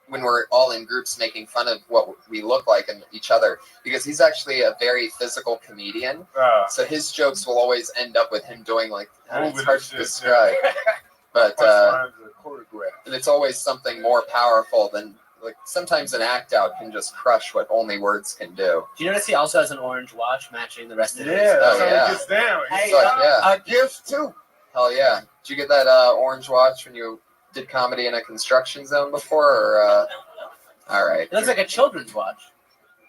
when we're all in groups making fun of what we look like and each other, because he's actually a very physical comedian. So his jokes will always end up with him doing like, it's hard to describe, but and it's always something more powerful than like sometimes an act out can just crush what only words can do. Do you notice he also has an orange watch matching the rest of his? Yeah, that's Oh, how yeah. he gets down. It's like, yeah, Gifts too. hell yeah. Did you get that orange watch when you did comedy in a construction zone before? Or all right. It looks like a children's watch.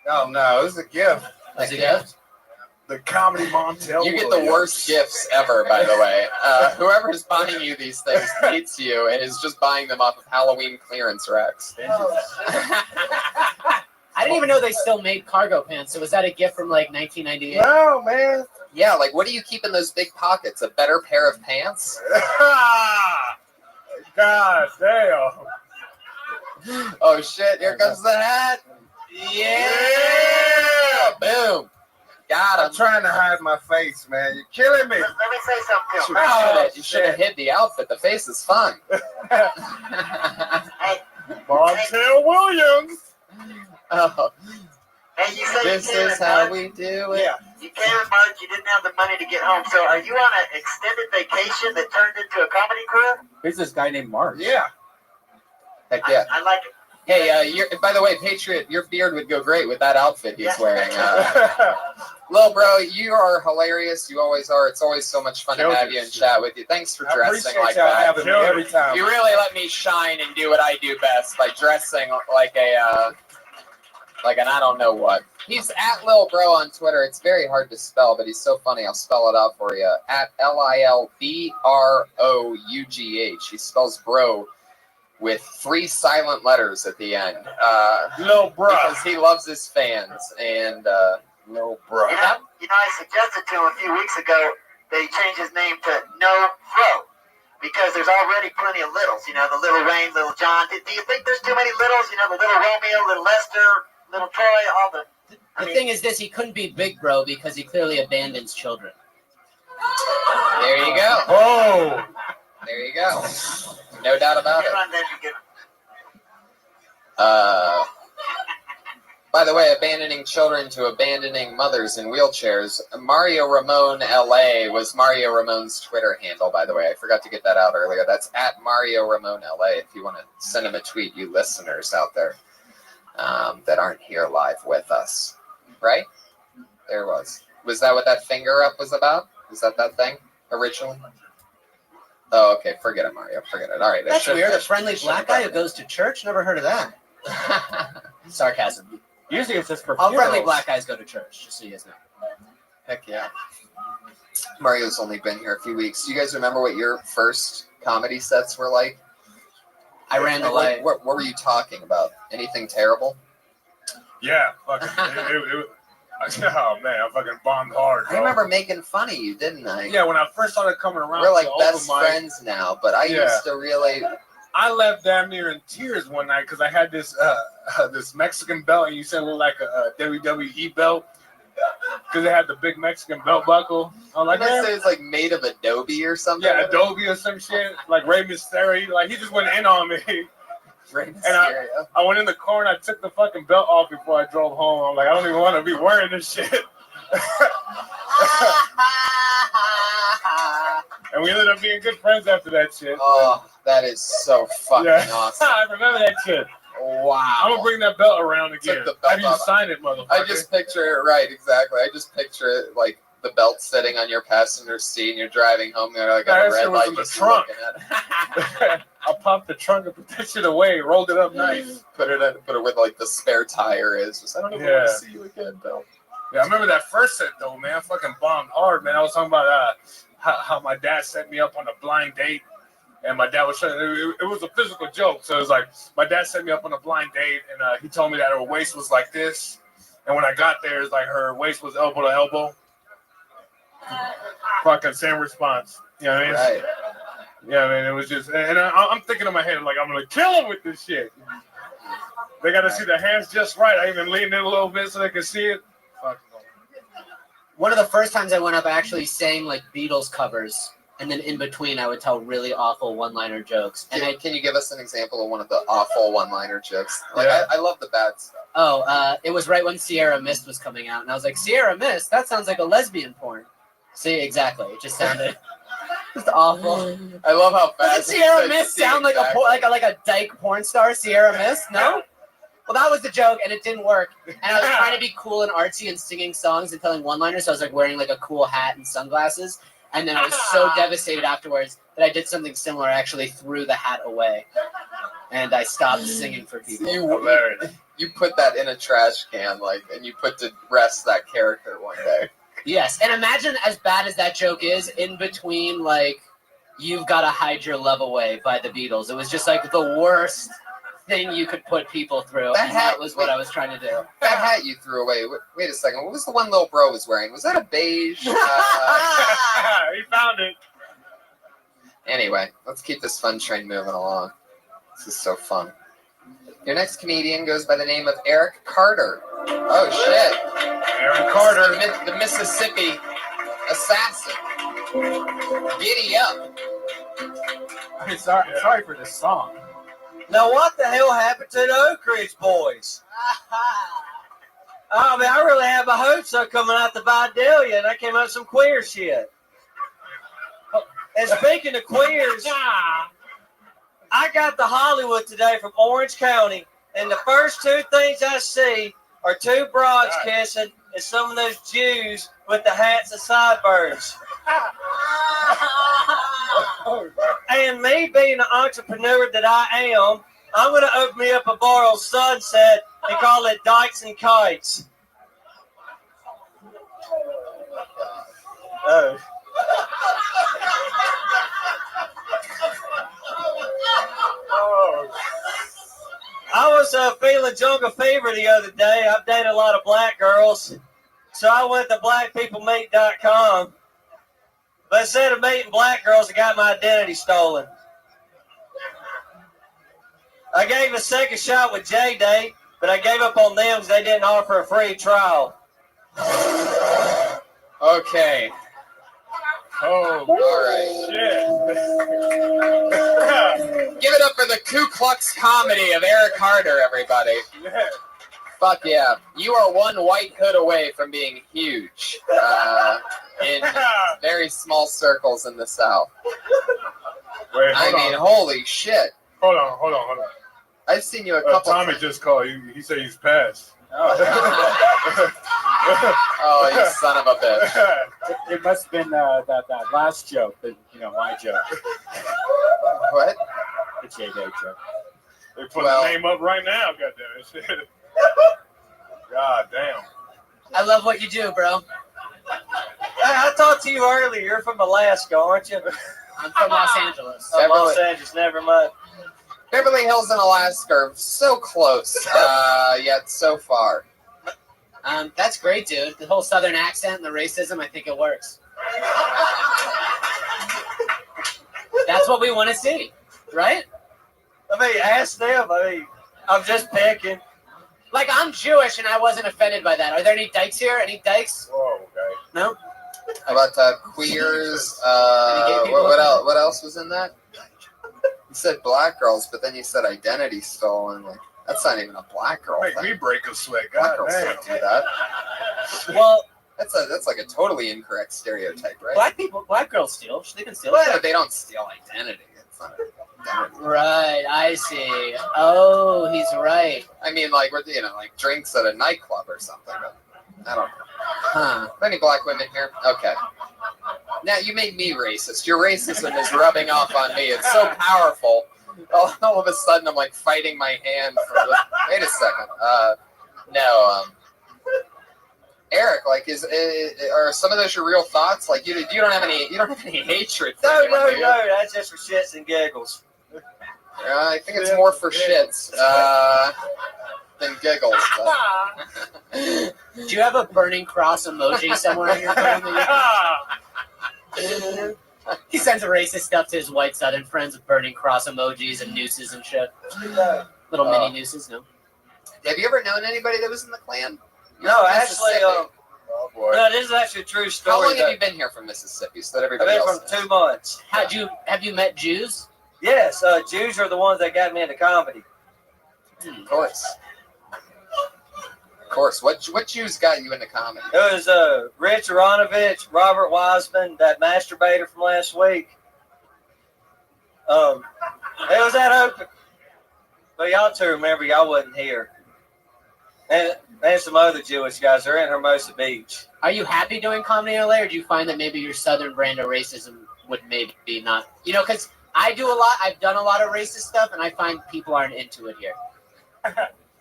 Oh no, it's a gift. Is it good? The comedy Montel. You get the worst gifts ever, by the way. Whoever is buying you these things hates you and is just buying them off of Halloween clearance racks. I didn't even know they still made cargo pants. So was that a gift from like 1998? No, man. Yeah, like what do you keep in those big pockets? A better pair of pants? God damn. Oh shit, here comes the hat. Yeah! Boom. Got I'm him. trying to hide my face, man. You're killing me. Let me say something to him. Oh, you should have hid the outfit. The face is fun. Montel Williams. Oh, Hey, you said this you came is in how March. we do it. Yeah. You came in March. You didn't have the money to get home. So are you on an extended vacation that turned into a comedy career? Who's this guy named Mark? Yeah. Heck yeah. I like it. Hey, by the way, Patriot, your beard would go great with that outfit he's Yeah. wearing. Lil Bro, you are hilarious. You always are. It's always so much fun to have you and chat with you. Thanks for I dressing appreciate like y'all that. having me every time. You really let me shine and do what I do best by dressing like an I don't know what. He's at Lil Bro on Twitter. It's very hard to spell, but he's so funny. I'll spell it out for you. At LILBROUGH. He spells bro with 3 silent letters at the end. Lil Bro. Because he loves his fans. And No, bro. I suggested to him a few weeks ago that he change his name to No Fro. Because there's already plenty of littles. You know, the Little Rain, Little John. Do you think there's too many littles? You know, the Little Romeo, Little Lester, Little Troy, all the... The thing is this, he couldn't be Big Bro because he clearly abandons children. there you go. Oh. There you go. No doubt about it. Everyone then you get... By the way, abandoning children to abandoning mothers in wheelchairs. Mario Ramon LA was Mario Ramon's Twitter handle, by the way. I forgot to get that out earlier. That's at Mario Ramon LA if you want to send him a tweet, you listeners out there. that aren't here live with us, right? There was. Was that what that finger up was about? Was that thing originally? Oh, okay. Forget it, Mario. Forget it. All right. That's weird. A friendly black guy who goes to church? Never heard of that. Sarcasm. Usually it's just for All friendly funerals. black guys go to church, just so you guys know. Heck yeah. Mario's only been here a few weeks. Do you guys remember what your first comedy sets were like? I ran the light. What were you talking about? Anything terrible? Yeah, fucking. Oh man, I fucking bombed hard. I Bro. remember making fun of you, didn't I? Yeah, when I first started coming around, We're like to best open mic, friends now, but I used to really. I left damn near in tears one night because I had this this Mexican belt, and you said it looked like a WWE belt because it had the big Mexican belt buckle. I'm like, Didn't I man, say it's like made of Adobe or something? yeah, Adobe or some shit, like Rey Mysterio. Like he just went in on me. Rey And I went in the car and I took the fucking belt off before I drove home. I'm like, I don't even want to be wearing this shit. And we ended up being good friends after that shit. Oh, that is so fucking awesome. I remember that shit. Wow. I'm gonna bring that belt around again. Took the belt How do you off. sign it, motherfucker? I just picture it right, exactly. I just picture it like the belt sitting on your passenger seat and you're driving home there like That a red shit was light in the just trunk. looking at it. I popped the trunk and put that shit away, rolled it up nice. Put it where like the spare tire is. Just I don't ever want to see you again, Bill. Yeah, I remember that first set though, man. I fucking bombed hard, man. I was talking about how my dad set me up on a blind date, and my dad was trying. It was a physical joke, so it was like my dad set me up on a blind date, and he told me that her waist was like this, and when I got there, it's like her waist was elbow to elbow. Fucking same response. You know what I mean? Right. Yeah, man. It was just, and I'm thinking in my head like I'm gonna kill him with this shit. They got to see the hands just right. I even leaned in a little bit so they could see it. Fuck. One of the first times I went up, I actually sang like Beatles covers, and then in between, I would tell really awful one-liner jokes. And Can you give us an example of one of the awful one-liner jokes? Like Yeah. I love the bad stuff. Oh, it was right when Sierra Mist was coming out, and I was like, Sierra Mist? That sounds like a lesbian porn. See, exactly. It just sounded just awful. I love how fast. Doesn't Sierra Mist sound like like a dyke porn star? Sierra Mist? No. Well, that was the joke, and it didn't work. And I was trying to be cool and artsy and singing songs and telling one-liners, so I was like wearing like a cool hat and sunglasses. And then I was so devastated afterwards that I did something similar. I actually threw the hat away, and I stopped singing for people. You put that in a trash can, like, and you put to rest that character one day. Yes, and imagine as bad as that joke is, in between, like, You've Got to Hide Your Love Away by the Beatles. It was just, like, the worst thing you could put people through, that was what I was trying to do. That hat you threw away, wait a second, what was the one little bro was wearing? Was that a beige? He found it. Anyway, let's keep this fun train moving along. This is so fun. Your next comedian goes by the name of Eric Carter. Oh, shit. Eric Carter. The Mississippi assassin. Giddy up. Sorry for this song. Now, what the hell happened to the Oak Ridge boys? I mean, I really had my hopes up coming out the Vidalia, and I came up with some queer shit. And speaking of queers, I got to Hollywood today from Orange County, and the first two things I see are two broads kissing and some of those Jews with the hats and sideburns. And me being the entrepreneur that I am, I'm going to open me up a bar on Sunset and call it Dykes and Kites. Oh. I was feeling jungle fever the other day. I've dated a lot of black girls, so I went to blackpeoplemeet.com. But instead of meeting black girls, I got my identity stolen. I gave a second shot with J-Day, but I gave up on them because they didn't offer a free trial. Okay. Oh, all right. Give it up for the Ku Klux comedy of Eric Carter, everybody. Yeah. Fuck yeah. You are one white hood away from being huge in very small circles in the South. Wait, I mean, holy shit. Hold on. I've seen you a couple. Tommy just called. He said he's passed. Oh, you son of a bitch! It must have been that last joke, my joke. What? The J-Day joke. They put his name up right now. Goddamn it! God damn. I love what you do, bro. I talked to you earlier. You're from Alaska, aren't you? I'm from Los Angeles. Oh, Los Angeles, never mind. Beverly Hills and Alaska are so close, yet so far. That's great, dude. The whole Southern accent and the racism, I think it works. That's what we want to see, right? I mean, ask them. I mean, I'm just picking. Like, I'm Jewish and I wasn't offended by that. Are there any dykes here? Any dykes? Whoa, okay. No? How about queers? What else was in that? You said black girls, but then you said identity stolen. Like, that's not even a black girl Make thing. me break a sweat. Black God girls damn. don't do that. Well, That's like a totally incorrect stereotype, right? black girls steal. They can steal. But they don't steal identity. It's not identity. Right, I see. Oh, he's right. I mean, like, we're like drinks at a nightclub or something. But I don't know. Huh. Any black women here? Okay. Now you made me racist. Your racism is rubbing off on me. It's so powerful. All of a sudden, I'm like fighting my hand. Wait a second. No. Eric, like, are some of those your real thoughts? Like, you don't have any hatred for anyone, do you? No. That's just for shits and giggles. I think it's more for shits than giggles. But. Do you have a burning cross emoji somewhere in your phone? He sends racist stuff to his white Southern friends with burning cross emojis and nooses and shit. Little mini nooses, no? Have you ever known anybody that was in the Klan? No, actually, Oh boy. no, this is actually a true story. How long have you been here from Mississippi? So that I've everybody been else from knows? 2 months. Have you met Jews? Yes, Jews are the ones that got me into comedy. Of course. Of course. What Jews got you into comedy? It was Rich Aronovich, Robert Wiseman, that masturbator from last week. It was that open. But y'all two remember, y'all wasn't here. And some other Jewish guys are in Hermosa Beach. Are you happy doing comedy in LA, or do you find that maybe your Southern brand of racism would maybe not? Because I do a lot. I've done a lot of racist stuff, and I find people aren't into it here.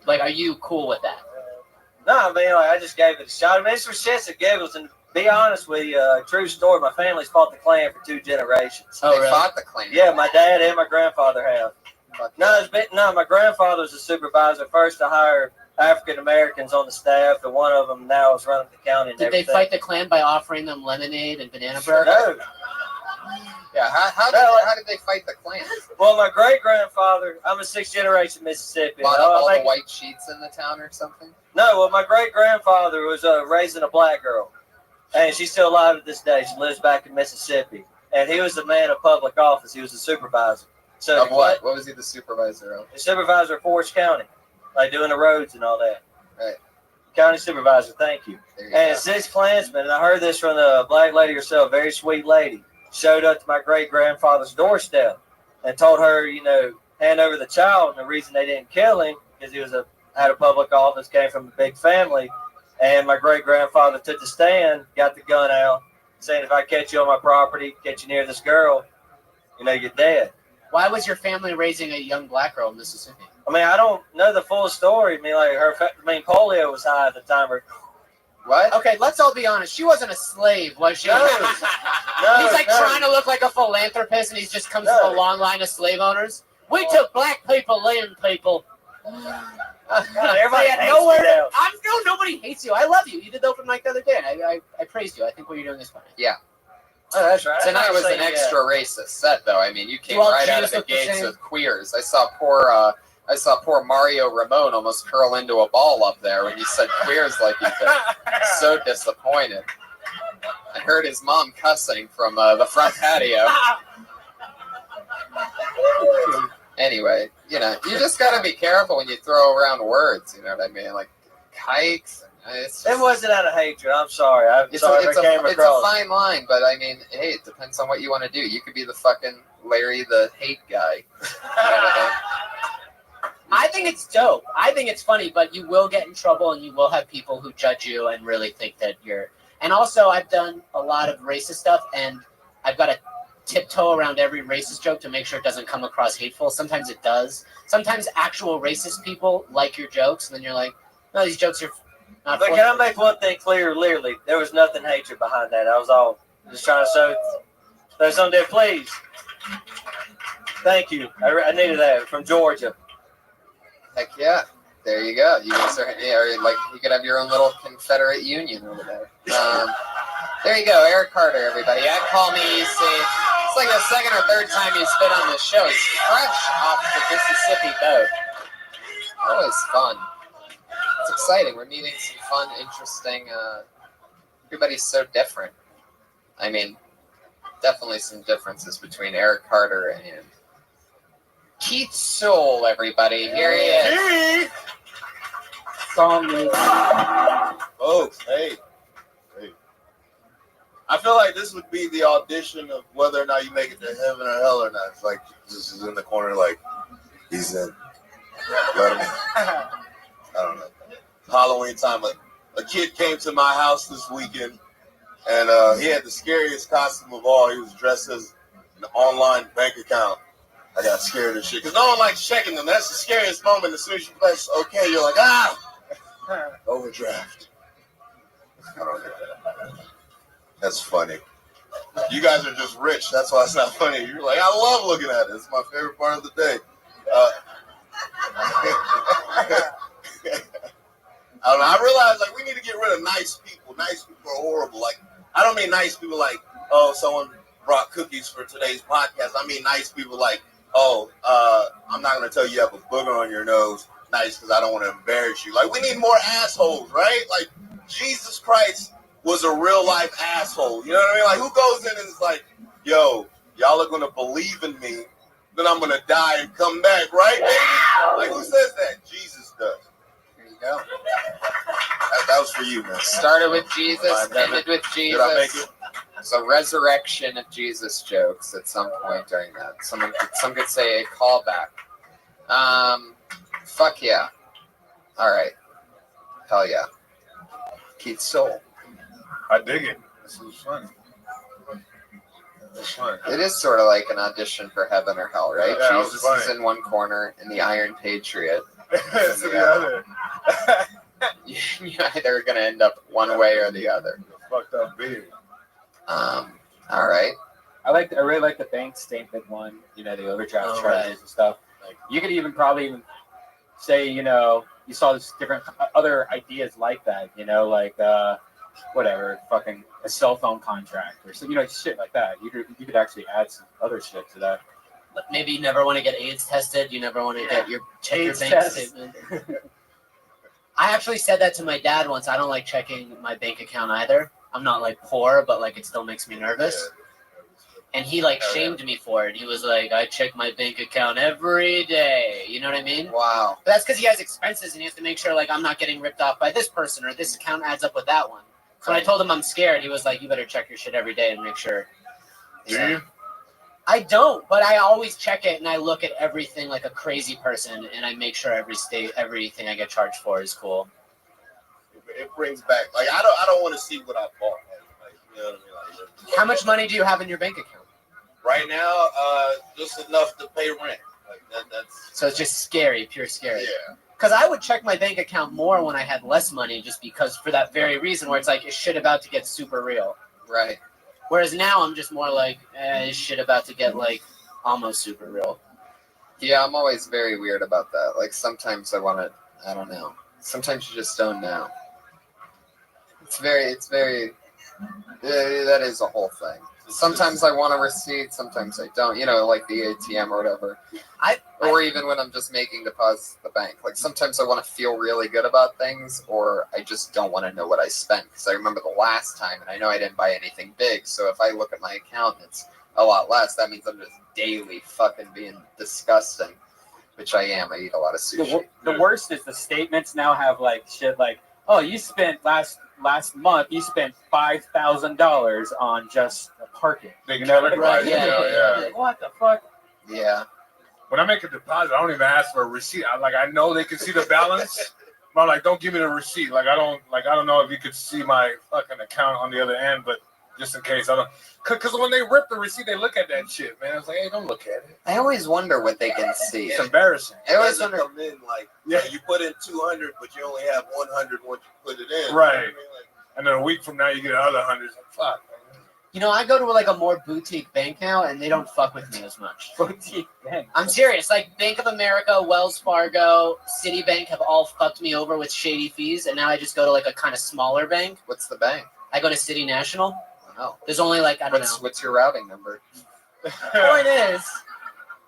Like, are you cool with that? No, I mean, like, I just gave it a shot. I mean, it's for shits and giggles. And to be honest with you, true story, my family's fought the Klan for 2 generations. Oh, they fought the Klan? Yeah, my dad and my grandfather have. No, my grandfather was a supervisor, first to hire African Americans on the staff, and one of them now is running the county. And Did everything. they fight the Klan by offering them lemonade and banana bread? No. Yeah, how did they fight the Klan? Well, my great-grandfather, I'm a 6th generation Mississippi. Bought up all the white sheets in the town or something? No, well, my great-grandfather was raising a black girl, and she's still alive to this day. She lives back in Mississippi, and he was the man of public office. He was a supervisor. So Of what? What was he the supervisor of? The supervisor of Forest County, like doing the roads and all that. Right. County supervisor, thank you. And 6 Klansmen, and I heard this from the black lady herself, very sweet lady, showed up to my great-grandfather's doorstep and told her, hand over the child. And the reason they didn't kill him, because he was had a public office, came from a big family. And my great-grandfather took the stand, got the gun out, saying, if I catch you on my property, catch you near this girl, you're dead. Why was your family raising a young black girl in Mississippi? I mean, I don't know the full story. I mean, polio was high at the time. What? Okay, let's all be honest. She wasn't a slave, was she? No. He's trying to look like a philanthropist, and he just comes from a long line of slave owners. We took black people, land people. Everybody hates me now. Nobody hates you. I love you. You did the open mic the other day, and I praised you. I think what you're doing is funny. Yeah. Oh, that's right. Tonight was an extra racist set, though. I mean, you came right out of the gates with queers. I saw poor Mario Ramon almost curl into a ball up there when you said queers like you did. So disappointed. I heard his mom cussing from the front patio. Anyway, you just got to be careful when you throw around words, you know what I mean? Like kikes. It wasn't out of hatred. I'm sorry. It's a fine line, but I mean, hey, it depends on what you want to do. You could be the fucking Larry the hate guy. You know what I mean? I think it's dope. I think it's funny, but you will get in trouble, and you will have people who judge you and really think that you're. And also, I've done a lot of racist stuff, and I've got to tiptoe around every racist joke to make sure it doesn't come across hateful. Sometimes it does. Sometimes actual racist people like your jokes, and then you're like, no, these jokes are not. But can I make one thing clear? Literally, there was nothing hatred behind that. I was all just trying to show something there, please. Thank you. I needed that from Georgia. Heck yeah. There you go. You guys are, like, you could have your own little Confederate Union over there. There you go, Eric Carter, everybody. At Call Me EC. It's like the second or third time you spit on this show. It's fresh off the Mississippi boat. Always fun. It's exciting. We're meeting some fun, interesting. Everybody's so different. I mean, definitely some differences between Eric Carter and Keith Soul, everybody. Here he is. Folks, hey. I feel like this would be the audition of whether or not you make it to heaven or hell or not. It's like this is in the corner, like he's in. Let him. I don't know. Halloween time, a kid came to my house this weekend, and he had the scariest costume of all. He was dressed as an online bank account. I got scared of shit because no one likes checking them. That's the scariest moment. As soon as you press OK, you're like, overdraft. I don't know. That's funny. You guys are just rich. That's why it's not funny. You're like, I love looking at it. It's my favorite part of the day. I don't know. I realize, like, we need to get rid of nice people. Nice people are horrible. Like, I don't mean nice people like, oh, someone brought cookies for today's podcast. I mean nice people like, oh, I'm not going to tell you have a booger on your nose. Nice, because I don't want to embarrass you. Like, we need more assholes, right? Like, Jesus Christ was a real life asshole. You know what I mean? Like, who goes in and is like, yo, y'all are going to believe in me, then I'm going to die and come back, right, baby? Like, who says that? Jesus does. Here you go. That was for you, man. Started with Jesus, ended with Jesus. Did I make it? It's a resurrection of Jesus jokes at some point during that. Some could say a callback. Fuck yeah. All right. Hell yeah. Keith Soul. I dig it. This is fun. It's fun. It is sort of like an audition for heaven or hell, right? Yeah, Jesus is in one corner and the Iron Patriot. It's the other. You're either going to end up one way or the other. Fucked up beard. All right. I really like the bank statement one. You know, the overdraft charges and stuff. Like, you could probably say, you know, you saw this different other ideas like that. You know, like whatever, fucking a cell phone contract or some, you know, shit like that. You could actually add some other shit to that. Maybe you never want to get AIDS tested. You never want to get check your bank statement. I actually said that to my dad once. I don't like checking my bank account either. I'm not like poor, but like it still makes me nervous. And he like shamed me for it. He was like, I check my bank account every day. You know what I mean? Wow. But that's because he has expenses and he has to make sure like I'm not getting ripped off by this person or this account adds up with that one. So when I told him I'm scared, he was like, you better check your shit every day and make sure. Do you? I don't, but I always check it and I look at everything like a crazy person and I make sure everything I get charged for is cool. It brings back, like, I don't want to see what I bought. Like, you know what I mean? Like, how much money do you have in your bank account? Right now, just enough to pay rent. Like that's. So it's just scary, pure scary. Yeah. Because I would check my bank account more when I had less money, just because for that very reason, where it's like is shit about to get super real. Right. Whereas now I'm just more like is shit about to get like almost super real. Yeah, I'm always very weird about that. Like sometimes I want to. I don't know. Sometimes you just don't know. It's very. That is a whole thing. Sometimes I want a receipt, sometimes I don't. You know, like the ATM or whatever. Or even when I'm just making deposits at the bank. Like sometimes I want to feel really good about things, or I just don't want to know what I spent. Because I remember the last time, and I know I didn't buy anything big. So if I look at my account and it's a lot less, that means I'm just daily fucking being disgusting. Which I am. I eat a lot of sushi. The worst is the statements now have like shit like, oh, you spent last month you spent $5,000 on just parking. You know, right? Yeah. What the fuck? Yeah. when I make a deposit, I don't even ask for a receipt. I know they can see the balance, but I'm like, don't give me the receipt. Like I don't know if you could see my fucking account on the other end, but just in case I don't. Because when they rip the receipt, they look at that shit, man. It's like, hey, don't look at it. I always wonder what they can see. It's embarrassing. I always Doesn't wonder. come in like you put in 200, but you only have 100 once you put it in. Right. You know what I mean? Like, And then a week from now, you get another 100. It's like, fuck. You know, I go to like a more boutique bank now, and they don't fuck with me as much. Boutique bank. I'm serious. Like Bank of America, Wells Fargo, Citibank have all fucked me over with shady fees, and now I just go to like a kind of smaller bank. What's the bank? I go to City National. Oh. There's only like I don't know. What's your routing number?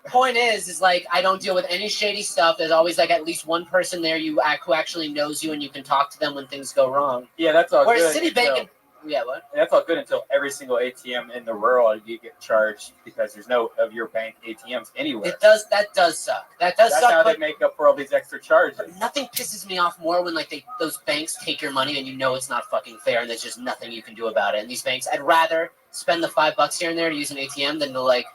Point is like I don't deal with any shady stuff. There's always like at least one person there who actually knows you, and you can talk to them when things go wrong. Yeah, that's all Whereas good. Citibank, yeah, what? That's all good until every single ATM in the world you get charged because there's no of your bank ATMs anywhere. That does suck. That does That's suck. how But they make up for all these extra charges. nothing pisses me off more when like those banks take your money and you know it's not fucking fair and there's just nothing you can do about it. And these banks, I'd rather spend the $5 here and there to use an ATM than to like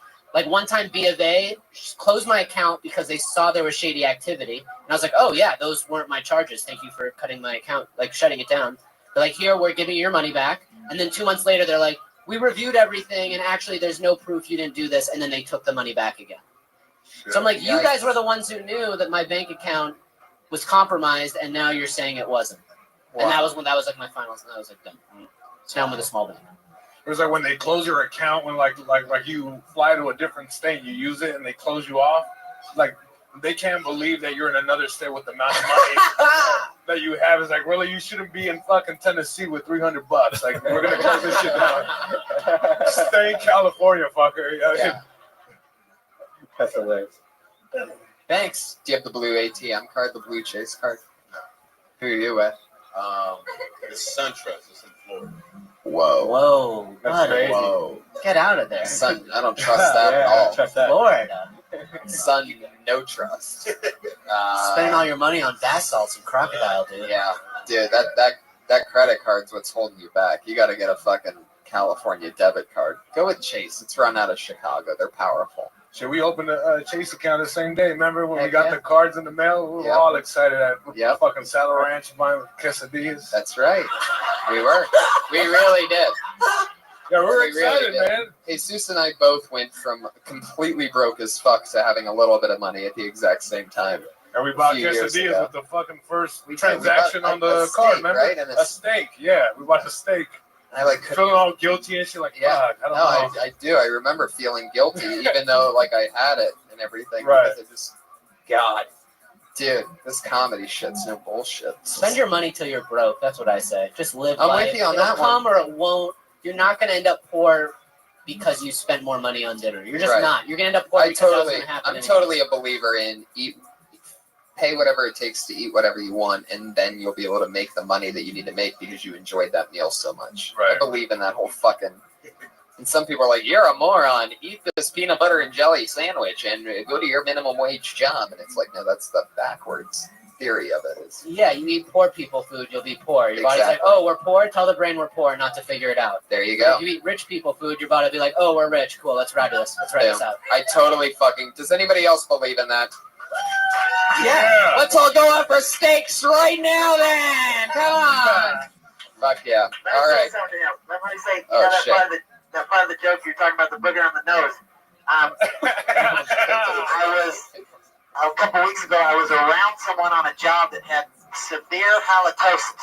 one time B of A closed my account because they saw there was shady activity. And I was like, oh yeah, those weren't my charges. Thank you for cutting my account, like shutting it down. They're like, here, we're giving you your money back. And then 2 months later, they're like, we reviewed everything and actually there's no proof you didn't do this. And then they took the money back again. So I'm like, you guys were the ones who knew that my bank account was compromised, and now you're saying it wasn't. Wow. And that was like my final. I was like, done. So now I'm with a small bank. It was like when they close your account, when like you fly to a different state, you use it, and they close you off. Like they can't believe that you're in another state with the amount of money that you have. It's like, really, you shouldn't be in fucking Tennessee with $300. Like we're gonna close this shit down. Stay in California, fucker. Yeah. That's hilarious. Thanks. Do you have the blue ATM card, the blue Chase card? Who are you with? it's SunTrust. It's in Florida. Whoa. That's buddy. crazy. Whoa. Get out of there. Son, I don't trust that at I all. don't trust that. Florida. Son, no trust. Spending all your money on bath salts and crocodile, dude. Yeah, dude, that credit card's what's holding you back. You got to get a fucking California debit card. Go with Chase. It's run out of Chicago. They're powerful. Should we open a Chase account the same day? Remember when we Heck got yeah. the cards in the mail? We were Yep. all excited at Yep. fucking Saddle Ranch buying quesadillas. That's right. We were. We really did. Yeah, we were We really excited, did. man. Jesus and I both went from completely broke as fuck to having a little bit of money at the exact same time. And we bought few years quesadillas ago. with the fucking first We did. transaction We bought on the a card, steak, remember? right? And A steak, yeah. We bought a steak. I like Feeling all guilty and shit, like, Yeah. fuck, I don't know. I do. I remember feeling guilty, even though like I had it and everything. Right. Because I just, God, dude, this comedy shit's no bullshit. Spend your money till you're broke. That's what I say. Just live I'm life. with you on It'll that come one. or it won't. You're not going to end up poor because you spent more money on dinner. You're just Right. not. You're going to end up poor because that's going to happen. I'm anyway. totally a believer in pay whatever it takes to eat whatever you want, and then you'll be able to make the money that you need to make because you enjoyed that meal so much. Right. I believe in that whole fucking. And some people are like, "You're a moron. Eat this peanut butter and jelly sandwich and go to your minimum wage job." And it's like, no, that's the backwards theory of it. Is Yeah, you eat poor people food, you'll be poor. Your body's like, Exactly. oh, we're poor. Tell the brain we're poor, not to figure it out. there you But go. if you eat rich people food, your body will be like, oh, we're rich. Cool, let's ride this. Let's ride this out. I totally fucking. Does anybody else believe in that? Yeah. Let's all go out for steaks right now, then. Come on. Fuck yeah. Let All me right. say something else. Let me say, Oh, that shit. part of the joke you're talking about, the booger on the nose. I was a couple weeks ago. I was around someone on a job that had severe halitosis.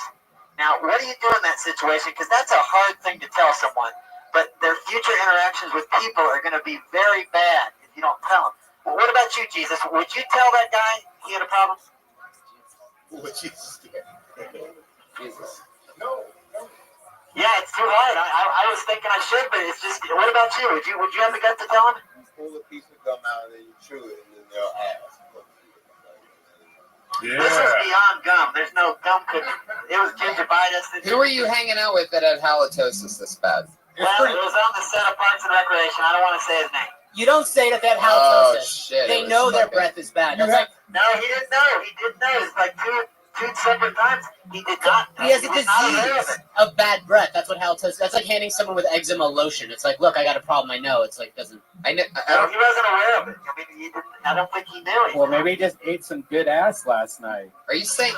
Now, what do you do in that situation? Because that's a hard thing to tell someone. But their future interactions with people are going to be very bad if you don't tell them. Well, what about you, Jesus? Would you tell that guy he had a problem? What Jesus did. Jesus. No. Yeah, it's too hard. I was thinking I should, but it's just. What about you? Would you have the guts to tell him? Pull a piece of gum out and then you chew it and then they'll ask. This is Yeah. beyond gum. There's no gum cooking. It was gingivitis. Who were you hanging out with that had halitosis this bad? Well, it was on the set of Parks and Recreation. I don't want to say his name. You don't say that that Oh halitosis. shit! They it was know their fucking- breath is bad. You That's like, No, he didn't know. He didn't know. It's like 2 separate times. He did not. He has a was not aware of disease it. of bad breath. That's what halitosis. That's like handing someone with eczema lotion. It's like, look, I got a problem. I know. It's like doesn't. I know. No, he wasn't aware of it. I mean, he didn't, I don't think he knew it. Well, maybe he just ate some good ass last night. Are you saying?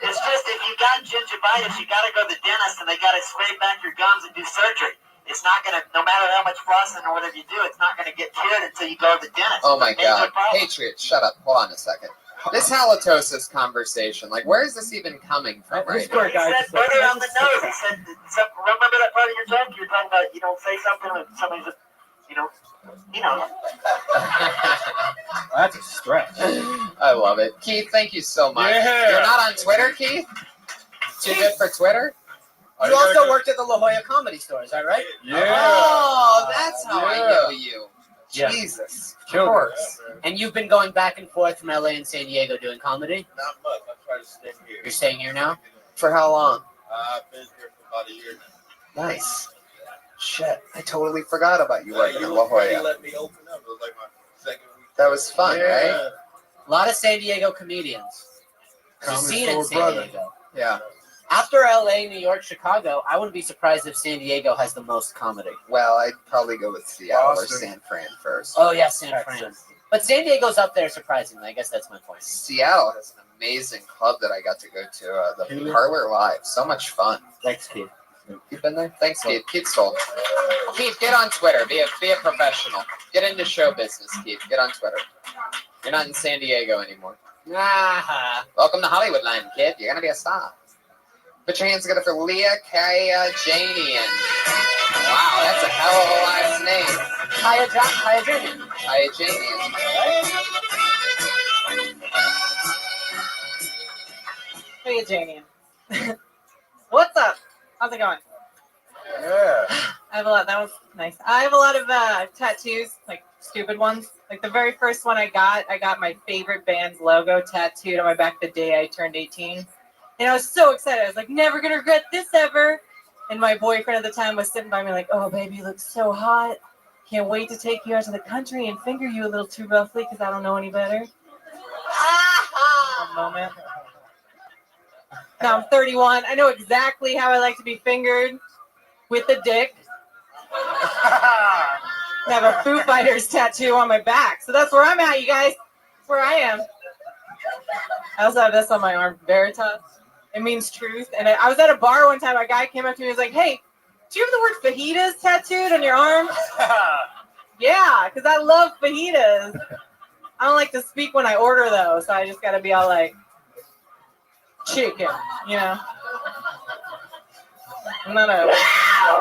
It's just if you got gingivitis, you got to go to the dentist and they got to scrape back your gums and do surgery. It's not going to, no matter how much flossing or whatever you do, it's not going to get cured until you go to the dentist. Oh my It's a major God, problem. Patriot, shut up. Hold on a second. This halitosis conversation, like, where is this even coming from right now? He said butter on the nose. He said, remember that part of your joke? You were talking about you don't say something and somebody just, you know. That's a stretch. I love it. Keith, thank you so much. Yeah. You're not on Twitter, Keith? Too good for Twitter? You also worked at the La Jolla Comedy Store, is that right? Yeah. Oh, that's how I know you. Yeah. Jesus. Of Killed it. course. And you've been going back and forth from LA and San Diego doing comedy? Not much. I try to stay here. You're staying here now? For how long? I've been here for about a year now. Nice. Shit, I totally forgot about you working You in La already Jolla. let me open up. It was like my second week. That was fun, right? A lot of San Diego comedians. I've seen in San Diego. Yeah. After LA, New York, Chicago, I wouldn't be surprised if San Diego has the most comedy. Well, I'd probably go with Seattle or Boston. San Fran first. Oh, yeah, San Fran. But San Diego's up there, surprisingly. I guess that's my point. Seattle has an amazing club that I got to go to, the Parlor Live. So much fun. Thanks, Keith. You've been there? Thanks, Keith. Keith Stoll. Keith, get on Twitter. Be a professional. Get into show business, Keith. Get on Twitter. You're not in San Diego anymore. Welcome to Hollywoodland, kid. You're going to be a star. Put your hands together for Leah Kayajanian. Wow, that's a hell of a last name. Kayajanian. Kayajanian. Hey, what's up? How's it going? Yeah. I have a lot. That was nice. I have a lot of tattoos, like stupid ones. Like the very first one I got my favorite band's logo tattooed on my back the day I turned 18. And I was so excited. I was like, never gonna regret this ever. And my boyfriend at the time was sitting by me like, oh, baby, you look so hot. Can't wait to take you out to the country and finger you a little too roughly because I don't know any better. One moment. Now I'm 31. I know exactly how I like to be fingered with a dick. I have a Foo Fighters tattoo on my back. So that's where I'm at, you guys. That's where I am. I also have this on my arm, Veritas. It means truth. And I was at a bar one time. A guy came up to me and was like, hey, do you have the word fajitas tattooed on your arm? Yeah, because I love fajitas. I don't like to speak when I order, though. So I just got to be all like, chicken, you know? I'm not a...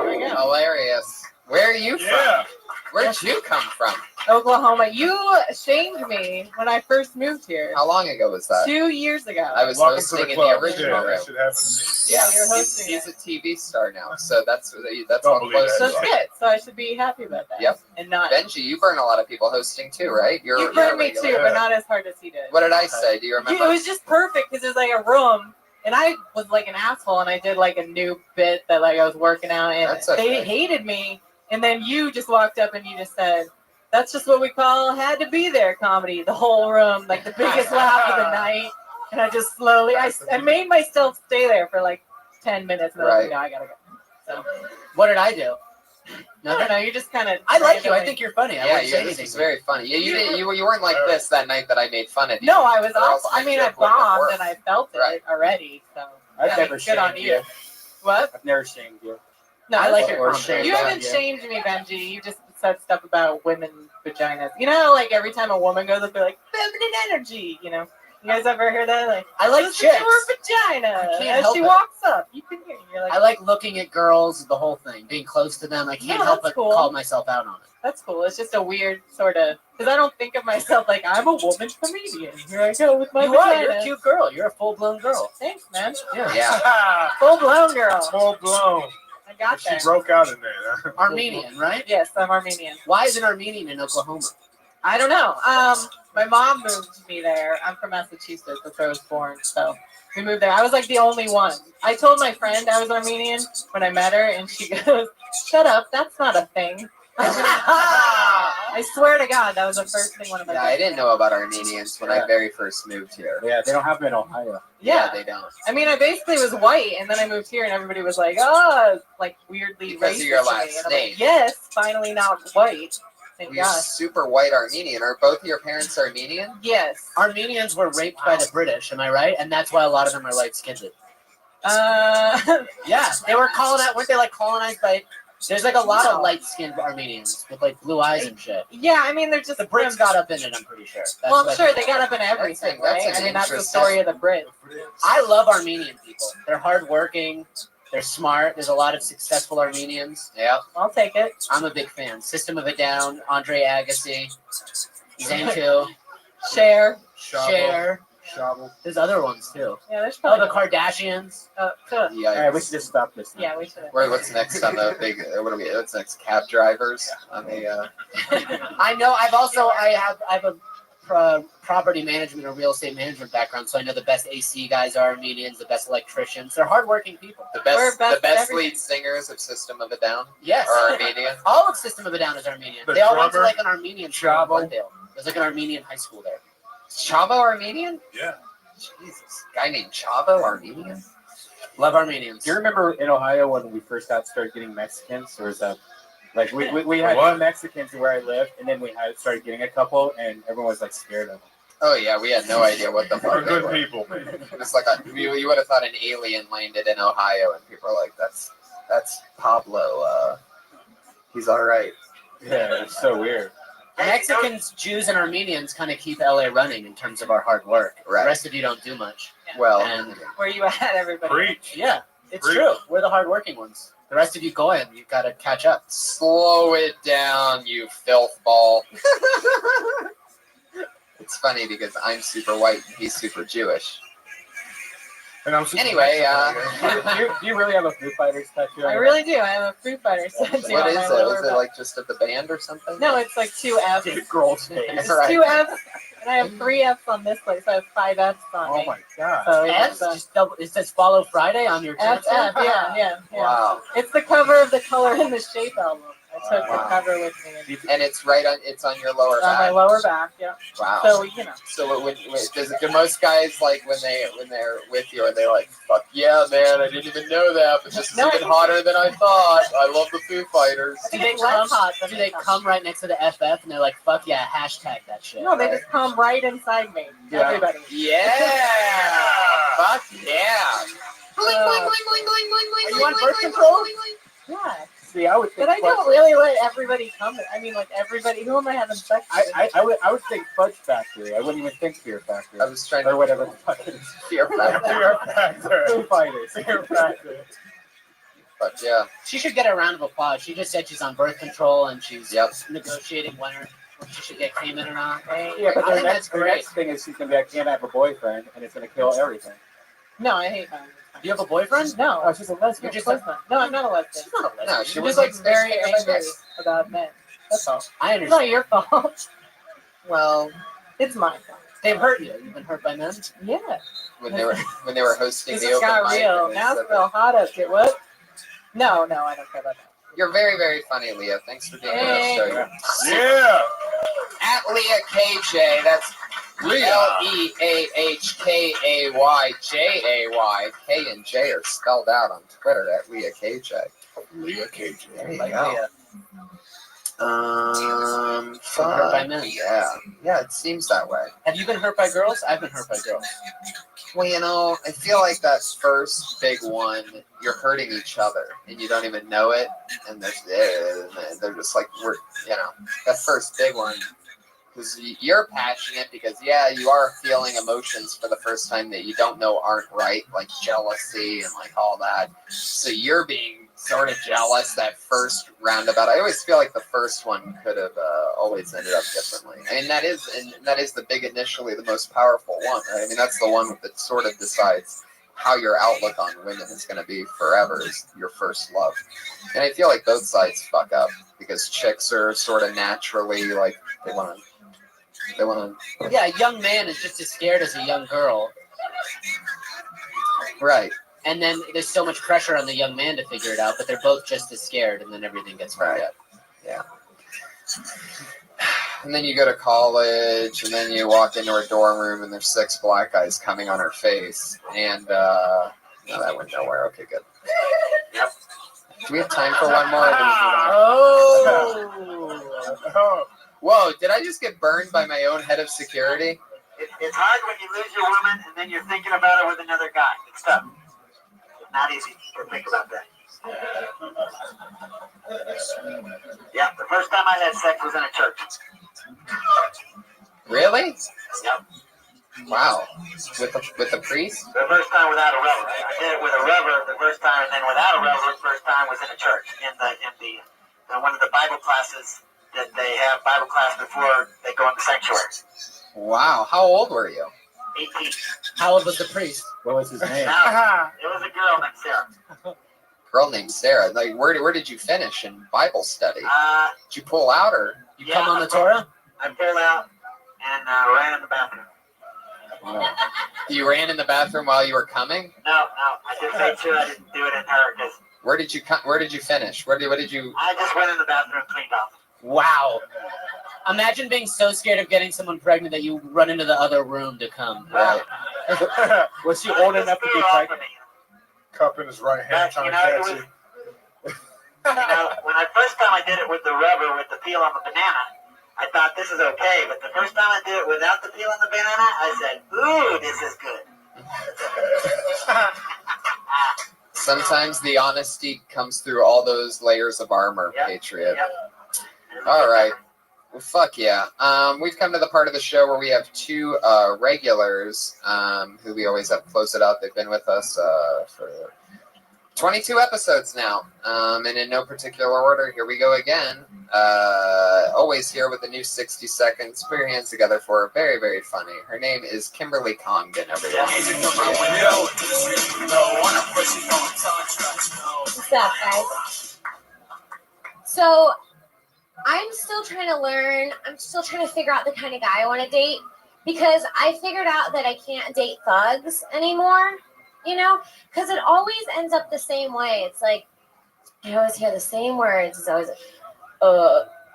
There you go. Hilarious. Where are you from? Yeah. Where'd you come from? Oklahoma. You shamed me when I first moved here. How long ago was that? 2 years ago. I was Welcome to hosting the in the club. original Yeah, room. that should happen to me. Yeah, you're hosting He's a TV star now, so that's Don't how believe close that. you So are. shit. So I should be happy about that. Yep. And not. Benji, you burn a lot of people hosting too, right? You you're burned a me regular. too, but not as hard as he did. What did I say? Do you Dude, remember? it was just perfect because it was like a room, and I was like an asshole, and I did like a new bit that like I was working out, and That's okay. they hated me. And then you just walked up and you just said, "That's just what we call had to be there comedy." The whole room, like the biggest laugh of the night, and I just slowly, I made myself stay there for like 10 minutes, and then I was like, Right. no, I gotta go. So What did I do? I don't know, you just kind of. I like you. I think you're funny. I Yeah, wouldn't say this anything. was very funny. Yeah, you weren't like this that night that I made fun of you. No, I was Or else awful. I my mean, I joke wouldn't have bombed worked. and I felt it Right. already. So I've yeah, never good on shamed you. you. What? I've never shamed you. No, I like that's your Or confidence. shamed You on haven't you. shamed me, Benji. You just said stuff about women vaginas. You know, how, like every time a woman goes up, they're like feminine energy. You know, you guys ever hear that? Like, I like listen to chicks. her vagina I can't as help she it. walks up. You can hear. You're like, I like looking at girls, the whole thing, being close to them. I can't No, help that's but cool. call myself out on it. that's cool. It's just a weird sort of because I don't think of myself like I'm a woman comedian. Here I go with my You are. vagina. You're a cute girl. You're a full-blown girl. Thanks, man. Yeah. Full blown girl. Full blown. I got She that. broke out in there. Armenian, right? Yes, I'm Armenian. Why is an Armenian in Oklahoma? I don't know. My mom moved me there. I'm from Massachusetts, that's where I was born. So we moved there. I was like the only one. I told my friend I was Armenian when I met her, and she goes, "Shut up, that's not a thing." I swear to God, that was the first thing one of my Yeah, I didn't know about Armenians when I very first moved here. Yeah, they don't have them in Ohio. Yeah. They don't. I mean, I basically was white, and then I moved here, and everybody was like, "Oh, like weirdly Because racist." of your to me. last And I'm name. like, yes, finally not white. Thank You're God. super white Armenian. Are both of your parents Armenian? Yes. Armenians were raped by the British, am I right? And that's why a lot of them are light-skinned. Yeah, they were weren't they like colonized by? There's like a lot of light-skinned Armenians with like blue eyes and shit. Yeah, I mean, they're just The Brits got up in it, I'm pretty sure. That's well, I'm what sure I they got up in everything, that's right? an I mean, that's the interesting- story of the Brits. I love Armenian people. They're hardworking. They're smart. There's a lot of successful Armenians. Yeah. I'll take it. I'm a big fan. System of a Down, Andre Agassi, Zaintu, Share. Cher. Shovel. There's other ones too. Yeah, there's Oh, probably. the Kardashians. Cool. Yeah. All right, we should just stop this now. Yeah, we should. What's next on the big? What's next? Cab drivers on the. I know. I have a property management or real estate management background, so I know the best AC guys are Armenians, the best electricians. They're hardworking people. The We're best best at lead singers of System of a Down Yes. are Armenian. All of System of a Down is Armenian. The They all went to drummer, like an Armenian school in Chavo. Glendale. There's like an Armenian high school there. Chavo Armenian? Yeah. Jesus, guy named Chavo Armenian. Love Armenians. Do you remember in Ohio when we first started getting Mexicans? There was a like we had What? one Mexicans where I lived, and then we started getting a couple, and everyone was like scared of them. Oh yeah, we had no idea what the They're fuck they good were. people, man. It's like you would have thought an alien landed in Ohio, and people are like, "That's Pablo. He's all right." Yeah, it's so weird. Mexicans, Jews, and Armenians kind of keep LA running in terms of our hard work. Right. The rest of you don't do much. Well, And Where you at, everybody? Preach. yeah, it's Preach. true. We're the hardworking ones. The rest of you go in. You've got to catch up. slow it down, you filth ball. It's funny because I'm super white and he's super Jewish. And I'm super Anyway, Do you really have a Foo Fighters tattoo? on I your really do. I have a Foo Fighters tattoo what on is my it? lower Is it back. like just of the band or something? No, it's like 2 F's. back? Girl's face. It's Right. 2 F's, and I have 3 F's on this place. I have 5 F's on Oh me. my god. So F, it's just double, it says follow Friday on your F, tattoo. yeah. Wow. It's the cover of the Color in the Shape album. I took the Wow. cover with me. And it's it's on your lower On my back. lower back, yeah. Wow. So, you know. So do most guys like when they're with you, are they like, fuck yeah, man, I didn't even know that, but this is No, even hotter than I thought. I love the Foo Fighters. I Do think they it's less come? hot than Do they this. come right next to the FF and they're like, "Fuck yeah, hashtag that shit"? No, they just come right inside me. Yeah. Everybody. Yeah. Fuck yeah. Are you on birth control? Yeah. See, I would think. But I don't really let everybody come. I mean, like, everybody. Who am I having sex with? I would think Fudge Factory. I wouldn't even think Fear Factory I was trying or to whatever the fuck it is. fear factor. Fear Factory. Foo Fighters. Fear Factory. But yeah. She should get a round of applause. She just said she's on birth control and she's Yep. negotiating when she should get Cayman or not. Yeah, but I the think next, that's great. next thing is she's gonna be, I can't have a boyfriend, and it's gonna kill everything. No, I hate that. Do you have a boyfriend? No. Oh, she's a lesbian. You're just Lesbian. No, I'm not a lesbian. She's not a lesbian. No, she I'm was just like very angry about men. That's all. I It's not understand. your fault. Well, It's my fault. They've hurt you. You've been hurt by men. Yeah. when they were hosting This the has open got mic, real. and they Now said it's real hot up here. What? No, I don't care about that. you're very, very funny, Leah. Thanks for being on the Hey. show. Yeah. At Leah KJ, that's LeahKayJay. K and J are spelled out on Twitter at Leah KJ. Leah KJ. There you Like go. Leah. Fuck, by men. yeah, it seems that way. Have you been hurt by girls? I've been hurt by girls. Well, you know, I feel like that first big one, you're hurting each other, and you don't even know it, and they're just like, that first big one, because you're passionate, because, yeah, you are feeling emotions for the first time that you don't know aren't right, like jealousy and, like, all that. So you're being sort of jealous that first roundabout. I always feel like the first one could have always ended up differently. I mean, that is the big, initially the most powerful one. Right? I mean, that's the one that sort of decides how your outlook on women is going to be forever, is your first love. And I feel like both sides fuck up, because chicks are sort of naturally like they want to. Yeah, a young man is just as scared as a young girl. Right. And then there's so much pressure on the young man to figure it out, but they're both just as scared, and then everything gets fucked Right. up. Yeah. And then you go to college, and then you walk into her dorm room, and there's 6 black guys coming on her face. And, no, that went nowhere. Okay, good. Yep. Do we have time for one more? Or do we move on? Oh. Whoa, did I just get burned by my own head of security? It's hard when you lose your woman and then you're thinking about her with another guy. It's tough. It's not easy to think about that. Yeah, the first time I had sex was in a church. Really? Yep. Wow. With the priest? The first time without a rubber. I did it with a rubber the first time, and then without a rubber the first time was in a church in one of the Bible classes that they have Bible class before they go in the sanctuary. Wow. How old were you? 18. How old was the priest? What was his name? Now, it was a girl named Sarah. Girl named Sarah. Like, where did you finish in Bible study? Did you pull out, or You come on the Torah? I pulled out and ran in the bathroom. you ran in the bathroom while you were coming? No, I did say too. I didn't do it in her because Where did you finish? What did you? I just went in the bathroom, cleaned off. Wow. Imagine being so scared of getting someone pregnant that you run into the other room to come. Right. Was she old enough to be pregnant? Cup in his right hand, trying to catch you. When I first time I did it with the rubber with the peel on the banana, I thought this is okay. But the first time I did it without the peel on the banana, I said, "Ooh, this is good." Sometimes the honesty comes through all those layers of armor, Yep. Patriot. Yep. All right. Well, fuck yeah. We've come to the part of the show where we have 2 regulars who we always have close it out. They've been with us for 22 episodes now. And in no particular order, here we go again. Always here with the new 60 seconds. Put your hands together for her. Very, very funny. Her name is Kimberly Congdon, everyone. What's up, guys? So, I'm still trying to learn. I'm still trying to figure out the kind of guy I want to date because I figured out that I can't date thugs anymore, because it always ends up the same way. It's like, I always hear the same words. It's always,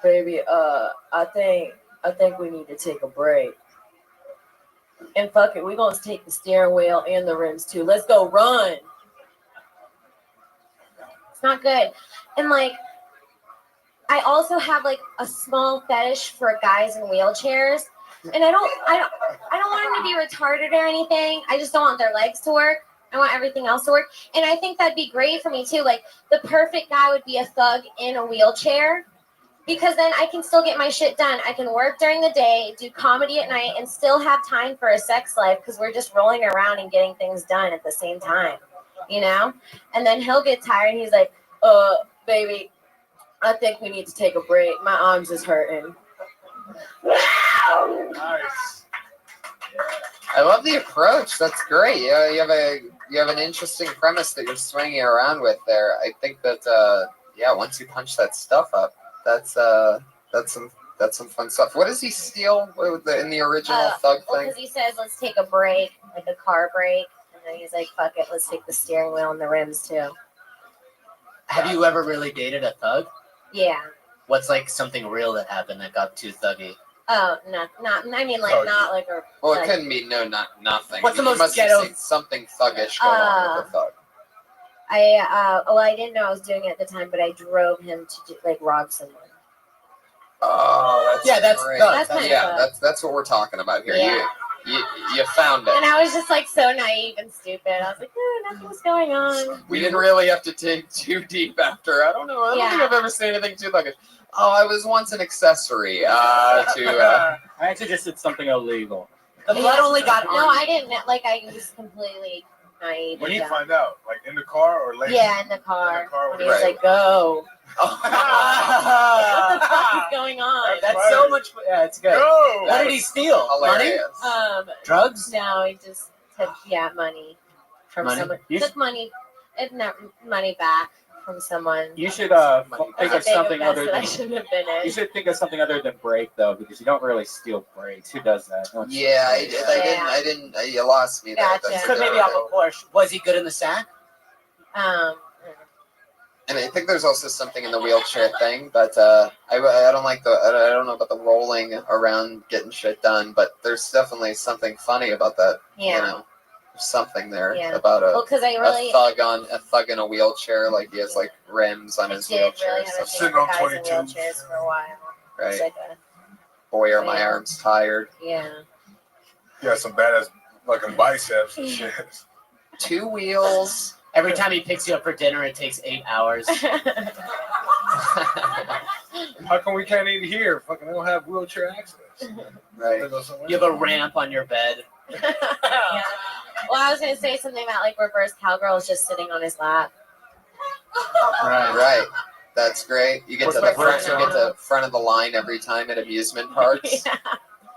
baby, I think we need to take a break. And fuck it, we're going to take the steering wheel and the rims too. Let's go run. It's not good. And I also have a small fetish for guys in wheelchairs, and I don't want them to be retarded or anything. I just don't want their legs to work. I want everything else to work, and I think that'd be great for me too. The perfect guy would be a thug in a wheelchair, because then I can still get my shit done. I can work during the day, do comedy at night, and still have time for a sex life because we're just rolling around and getting things done at the same time, And then he'll get tired, and he's like, baby, I think we need to take a break. My arms is hurting. Nice. I love the approach. That's great. You have an interesting premise that you're swinging around with there. I think that once you punch that stuff up, that's some fun stuff. What does he steal in the original thug thing? Because he says, let's take a break, like a car break. And then he's like, fuck it, let's take the steering wheel and the rims too. Have you ever really dated a thug? Yeah. What's something real that happened that got too thuggy? Oh, not. I mean, not like a. Well, it couldn't be nothing. What's the most must ghetto? have seen something thuggish going on with a thug. I didn't know I was doing it at the time, but I drove him to rob someone. Oh, that's great. That's kind of fun. That's what we're talking about here. Yeah. You found it. And I was just so naive and stupid. I was like, nothing's going on. We didn't really have to dig too deep after. I don't know. I don't think I've ever seen anything too thuggish. Oh, I was once an accessory to. I actually just did something illegal. The blood only got on. No, I didn't. I was completely naive. When you find out, in the car or later? Yeah, in the car. In the car when he was like, go. What the fuck is going on? That's so much. Yeah, it's good. Go. What did he steal? Hilarious. Money? Drugs? No, he just took money from Money? someone. You Took money, money back from someone. You should think That's of a big something offense other that I than. shouldn't have been in. You should think of something other than brake though, because you don't really steal brakes. Who does that? No one Yeah, I steals did. brakes. I didn't. You lost me there. Gotcha. That's Could maybe off a Porsche. Was he good in the sack? And I think there's also something in the wheelchair thing, but I don't like I don't know about the rolling around getting shit done, but there's definitely something funny about that. Yeah. You know, there's something there Yeah. about Well, because I really, a thug in a wheelchair, like he has like rims on I his did wheelchair. really or have a something. thing Sitting for on guys in 22. wheelchairs for a while. It's Right. like Boy, are my Yeah. arms tired. yeah. Yeah, some badass fucking biceps and shit. 2 wheels. Every time he picks you up for dinner, it takes 8 hours. How come we can't eat here? Fucking, we don't have wheelchair access. Right. Gotta go somewhere. You have a ramp on your bed. Yeah. Well, I was gonna say something about like reverse cowgirls just sitting on his lap. Right. That's great. You get What's to the that front. front You get to front of the line every time at amusement parks. Yeah,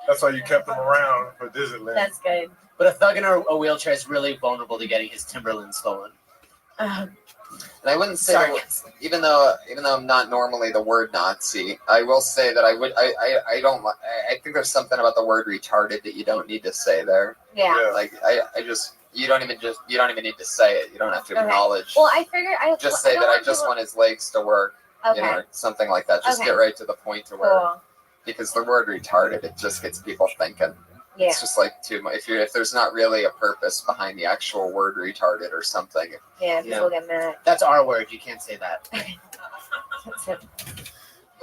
That's why you kept them around for Disneyland. that's good. But a thug in a wheelchair is really vulnerable to getting his Timberland stolen. And I wouldn't say, Sorry. even though I'm not normally the word Nazi, I will say that I don't. I think there's something about the word retarded that you don't need to say there. Yeah. Like I just you don't even need to say it. You don't have to Okay. acknowledge. Well, I figured Just say don't that I want just people- want his legs to work. Okay. You know, or something like that. Just Okay. get right to the point to where, Cool. because the word retarded, it just gets people thinking. Yeah. It's just like too much. If there's not really a purpose behind the actual word retarded or something. Yeah. People Yeah. get mad. That's our word. You can't say that. That's it.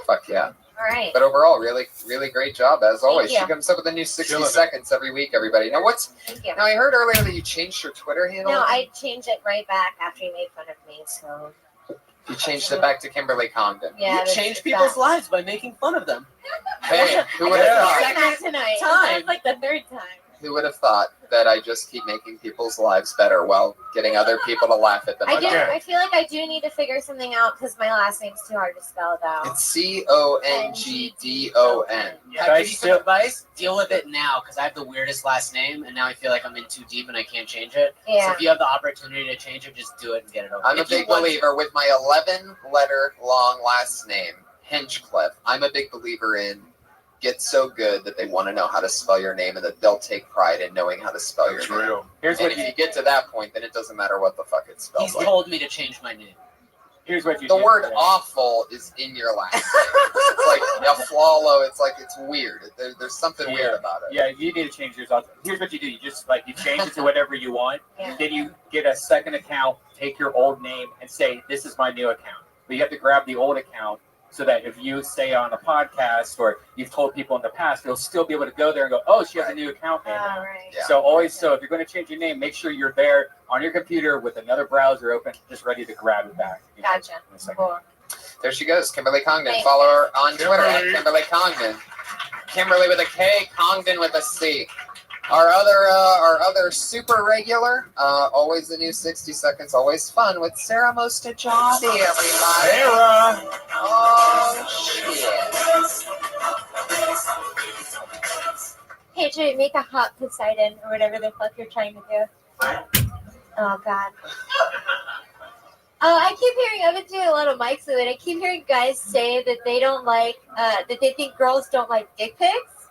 Fuck yeah. All right. But overall, really, really great job as always. you. She comes up with a new 60 Killing it. seconds every week, everybody. Now Thank you. Now I heard earlier that you changed your Twitter handle. No, I changed it right back after you made fun of me. So You changed it back to Kimberly Congdon. yeah. You that's- change it's people's back. lives by making fun of them. Hey, who would I have Yeah. thought? said that tonight. Time. That's like the third time. Who would have thought that I just keep making people's lives better while getting other people to laugh at them? I do. again? I feel like I do need to figure something out because my last name's too hard to spell out. It's CONGDON. Yeah, Guys, give you some advice. Deal with it now, because I have the weirdest last name, and now I feel like I'm in too deep and I can't change it. So Yeah. if you have the opportunity to change it, just do it and get it over. I'm a If you big want- believer with my 11-letter long last name, Hinchcliffe. I'm a big believer in get so good that they want to know how to spell your name and that they'll take pride in knowing how to spell your It's name. real. Here's And what if you you get to that point, then it doesn't matter what the fuck it spells He's like. told me to change my name. here's what you The do. word awful is in your last name. It's like Aflalo. It's like it's weird. There's something weird about it. Yeah, you need to change yours. Here's what you do. You just you change it to whatever you want. Yeah. Then you get a second account, take your old name, and say, this is my new account. But you have to grab the old account so that if you say on a podcast or you've told people in the past, they'll still be able to go there and go, oh, she has a new account name. All right. Yeah. So if you're going to change your name, make sure you're there on your computer with another browser open, just ready to grab it back. Gotcha. In a second. Cool. There she goes, Kimberly Congdon. Thanks. Follow her on Twitter at Kimberly. Kimberly Congdon. Kimberly with a K, Congdon with a C. Our other super regular, always the new 60 seconds, always fun with Sarah Mostajadi, everybody. Sarah. Oh shit! Hey, Jay, make a hot Poseidon or whatever the fuck you're trying to do. Oh God. I keep hearing, I've been doing a lot of mics with it. I keep hearing guys say that they don't like, that they think girls don't like dick pics.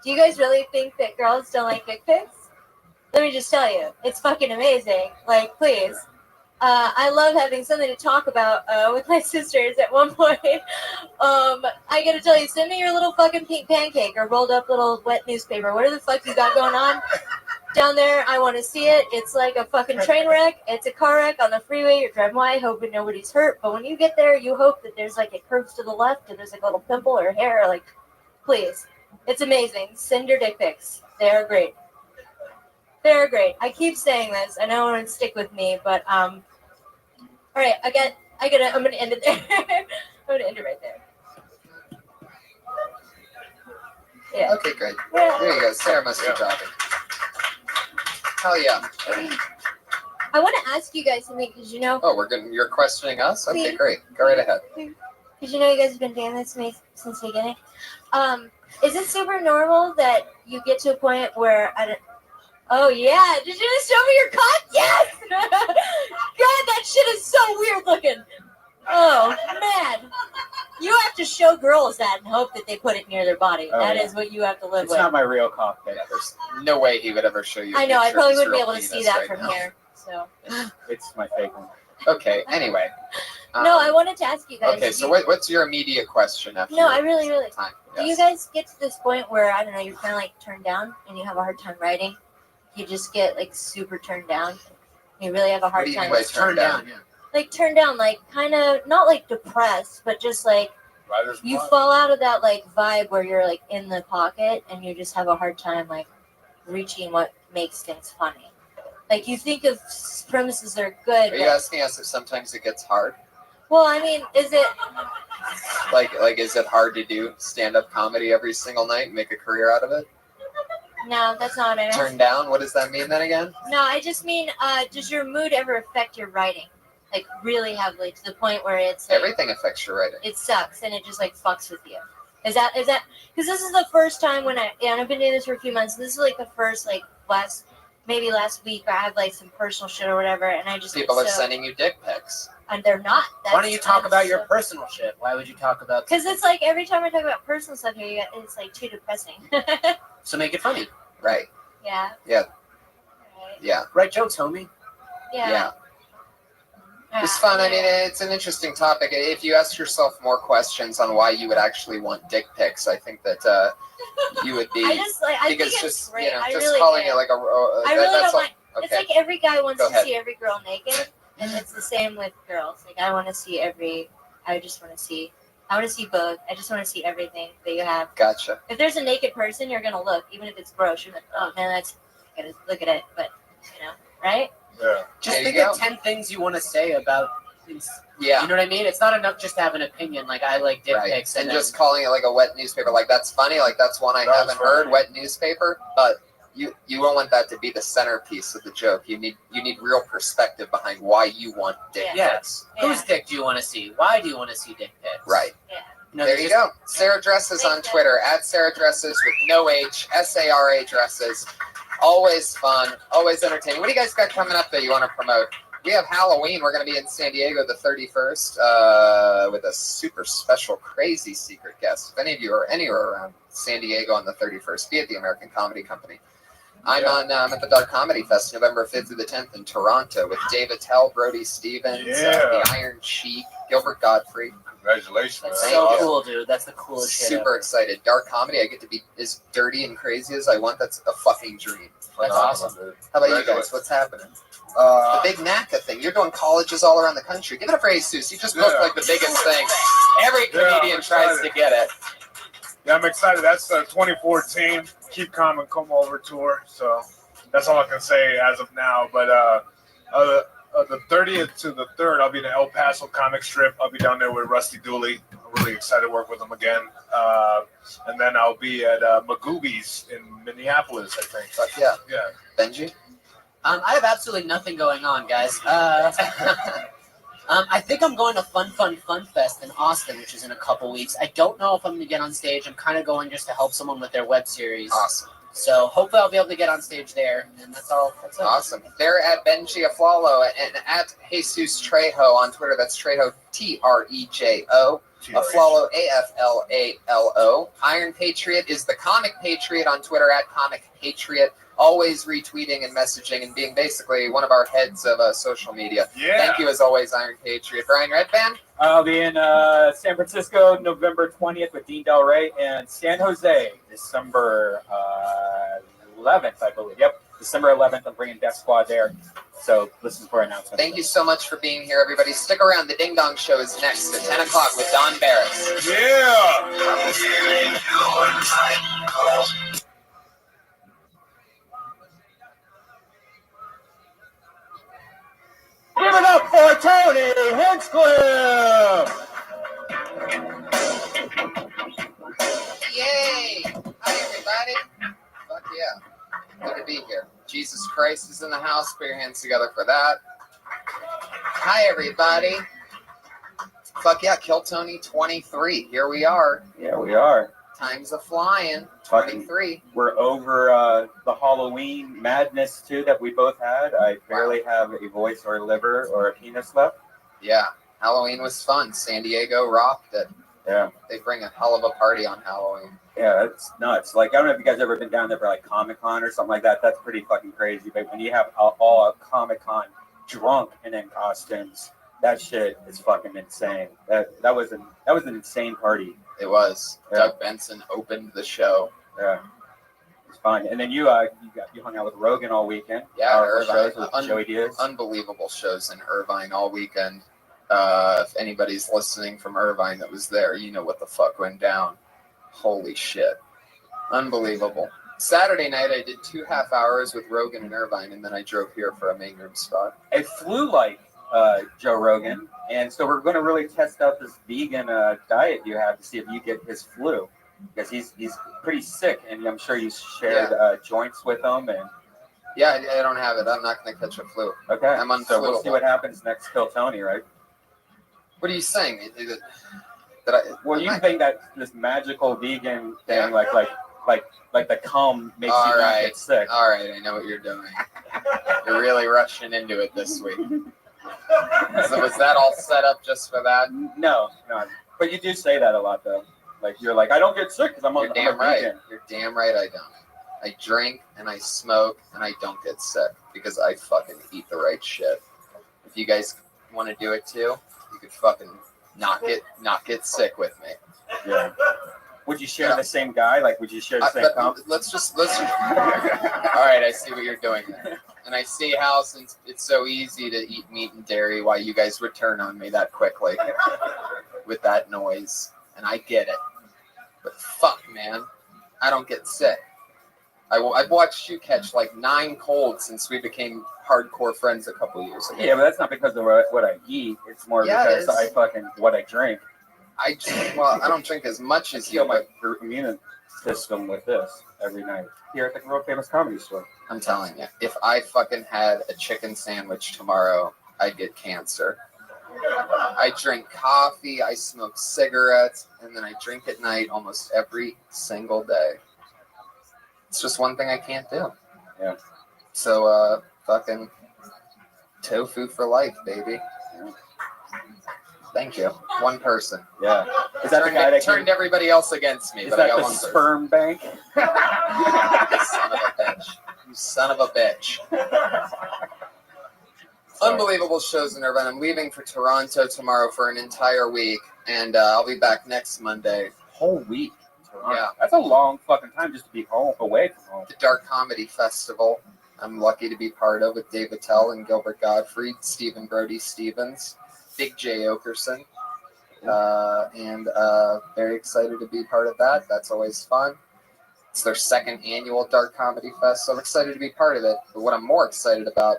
Do you guys really think that girls don't like dick pics? Let me just tell you, it's fucking amazing. Like, please. I love having something to talk about with my sisters. At one point, I gotta tell you, send me your little fucking pink pancake or rolled up little wet newspaper. Whatever the fuck you got going on down there, I want to see it. It's like a fucking train wreck. It's a car wreck on the freeway. You're driving by, hoping nobody's hurt. But when you get there, you hope that there's like it curves to the left and there's like a little pimple or hair. Like, please, it's amazing. Send your dick pics. They are great. They're great. I keep saying this. I know it won't stick with me, but all right. I'm gonna end it there. I'm gonna end it right there. Yeah. Okay, great. There you go, Sarah Mostajadi. Hell yeah! I want to ask you guys something because Oh, you're questioning us? Okay, See? great. Go right ahead. because you guys have been doing this to me since the beginning. Is it super normal that you get to a point where oh yeah, did you just show me your cock? Yes! God, that shit is so weird looking. Oh man, you have to show girls that and hope that they put it near their body. Oh, That yeah. is what you have to live It's with. not my real cockpit. Yeah, there's no way he would ever show you. a I know. I picture of probably his wouldn't be real able to see penis that right from now. here. So It's my fake one. Okay. Anyway, No, I wanted to ask you guys. Okay, so what's your immediate question after? No, I really. Time? Do you guys get to this point where I don't know, you're kind of like turned down and you have a hard time writing? You just get like super turned down. You really have a hard What do you time. mean by turned down? Yeah. Like turned down, like kind of not like depressed, but just like Writer's you block. fall out of that like vibe where you're like in the pocket and you just have a hard time like reaching what makes things funny. Like you think of premises that are good. Are you asking us if sometimes it gets hard? Well, I mean, is it? Like is it hard to do stand-up comedy every single night and make a career out of it? No, that's not what I meant. Turned down? What does that mean then again? No, I just mean, does your mood ever affect your writing? Like really heavily to the point where it's like, Everything affects your writing. it sucks and it just like fucks with you. Is that because this is the first time when I've been doing this for a few months. This is like the first like last week I have like some personal shit or whatever, and I just People are sending you dick pics. and they're not. Why don't you talk about your personal shit? Why would you talk about? Because it's like every time I talk about personal stuff here, it's like too depressing. So make it funny. Right. Yeah. Yeah. Right. Yeah. Write jokes, homie. Yeah. It's fun. I mean, it's an interesting topic. If you ask yourself more questions on why you would actually want dick pics, I think that you would be. I just like. I think because it's just great. you know, I just really calling do. it like a. I really don't mind. Okay. It's like every guy wants Go to ahead. see every girl naked, and it's the same with girls. Like I want to see every. I just want to see. I want to see both. I just want to see everything that you have. Gotcha. If there's a naked person, you're gonna look, even if it's gross. You're like, oh man, that's. Gotta look at it, but you know, right? Yeah. Just There think you of go. 10 things you want to say about. Yeah. You know what I mean? It's not enough just to have an opinion. Like I like dick Right. pics, And then- just calling it like a wet newspaper, like that's funny, like that's one I That's haven't funny. heard, wet newspaper, but you don't want that to be the centerpiece of the joke. You need real perspective behind why you want dick Yeah. pics. Yeah. Whose dick do you want to see? Why do you want to see dick pics? Right. Yeah. No, There there's you just- go. Sarah Dresses on Thanks, Twitter, at Sarah Dresses with no H, SARA Dresses. Always fun, always entertaining. What do you guys got coming up that you want to promote? We have Halloween. We're going to be in San Diego the 31st with a super special, crazy secret guest. If any of you are anywhere around San Diego on the 31st, be at the American Comedy Company. I'm at the Dark Comedy Fest November 5th through the 10th in Toronto with Dave Attell, Brody Stevens, Yeah. the Iron Sheik, Gilbert Godfrey. Congratulations. That's Thank so you. cool, dude. That's the coolest shit. Super ever. excited. Dark comedy. I get to be as dirty and crazy as I want. That's a fucking dream. That's awesome. Dude. How about you guys? What's happening? The big NACA thing. You're doing colleges all around the country. Give it up for Jesus. You just booked Yeah. like the biggest thing. Every Yeah, comedian I'm tries to excited. get it. Yeah, I'm excited. That's the 2014 Keep Calm and Come Over tour. So that's all I can say as of now. But the 30th to the 3rd, I'll be in the El Paso comic strip. I'll be down there with Rusty Dooley. I'm really excited to work with him again. And then I'll be at Magoobies in Minneapolis, I think. Fuck yeah. Yeah. Benji? I have absolutely nothing going on, guys. I think I'm going to Fun Fest in Austin, which is in a couple weeks. I don't know if I'm going to get on stage. I'm kind of going just to help someone with their web series. Awesome. So hopefully I'll be able to get on stage there, and that's all. That's it. Awesome. They're at Benji Aflalo and at Jesus Trejo on Twitter. That's Trejo, Trejo. Aflalo, AFLALO. Iron Patriot is the Comic Patriot on Twitter, at Comic Patriot. Always retweeting and messaging and being basically one of our heads of social media. Yeah. Thank you as always, Iron Patriot. Brian Redband? I'll be in San Francisco November 20th with Dean Del Rey, and San Jose December 11th, I believe. Yep, December 11th. I'm bringing Death Squad there. So listen for announcements. Thank you so much for being here, everybody. Stick around. The Ding Dong Show is next at 10 o'clock with Don Barris. Yeah. Give it up for Tony Hinchcliffe! Yay! Hi, everybody. Fuck yeah. Good to be here. Jesus Christ is in the house. Put your hands together for that. Hi, everybody. Fuck yeah, Kill Tony 23. Here we are. Yeah, we are. Time's a flying. Fucking- 23. We're over the Halloween madness, too, that we both had. I barely have a voice or a liver or a penis left. Yeah. Halloween was fun. San Diego rocked it. Yeah. They bring a hell of a party on Halloween. Yeah, it's nuts. Like, I don't know if you guys ever been down there for, like, Comic-Con or something like that. That's pretty fucking crazy. But when you have all Comic-Con drunk and in costumes, That shit is fucking insane. That was an insane party. It was. Yeah. Doug Benson opened the show. Yeah. It's fun. And then you hung out with Rogan all weekend. Yeah, Powerful Irvine. shows with Joey Diaz. Unbelievable shows in Irvine all weekend. If anybody's listening from Irvine that was there, you know what the fuck went down. Holy shit. Unbelievable. Saturday night, I did 2.5 hours with Rogan in Irvine, and then I drove here for a main room spot. I flew like Joe Rogan, and so we're going to really test out this vegan diet you have to see if you get his flu, because he's pretty sick, and I'm sure you shared joints with him. And yeah, I don't have it. I'm not going to catch a flu. Okay, I'm unfluable. So we'll see what happens next. Kill Tony, right? What are you saying? Well, you think that this magical vegan thing, like the cum makes you not get sick? All right, I know what you're doing. You're really rushing into it this week. So was that all set up just for that? No. But you do say that a lot, though. Like you're like, I don't get sick because I'm a damn right. vegan. You're damn right I don't. I drink and I smoke and I don't get sick because I fucking eat the right shit. If you guys want to do it too, you could fucking not get sick with me. Yeah. Would you share the same guy? Like, would you share the same comp? Let's just. All right, I see what you're doing there. And I see how, since it's so easy to eat meat and dairy, why you guys would turn on me that quickly with that noise. And I get it. But fuck, man. I don't get sick. I've watched you catch like 9 colds since we became hardcore friends a couple years ago. Yeah, but that's not because of what I eat. It's more because I fucking what I drink. I don't drink as much as you. My immune system with this every night here at the World Famous Comedy Store. I'm telling you, if I fucking had a chicken sandwich tomorrow, I'd get cancer. I drink coffee, I smoke cigarettes, and then I drink at night almost every single day. It's just one thing I can't do. Yeah. So, fucking tofu for life, baby. Yeah. Thank you. One person. Yeah. Is that the guy that turned everybody else against me? Is but that I got the one person. sperm bank? You son of a bitch. Unbelievable shows in Irvine. I'm leaving for Toronto tomorrow for an entire week, and I'll be back next Monday. Whole week. Yeah. That's a long fucking time just to be home, away from home. The Dark Comedy Festival, I'm lucky to be part of with Dave Attell and Gilbert Gottfried, Stephen Brody Stevens, Big J Okerson, and very excited to be part of that. That's always fun. It's their 2nd annual Dark Comedy Fest, so I'm excited to be part of it. But what I'm more excited about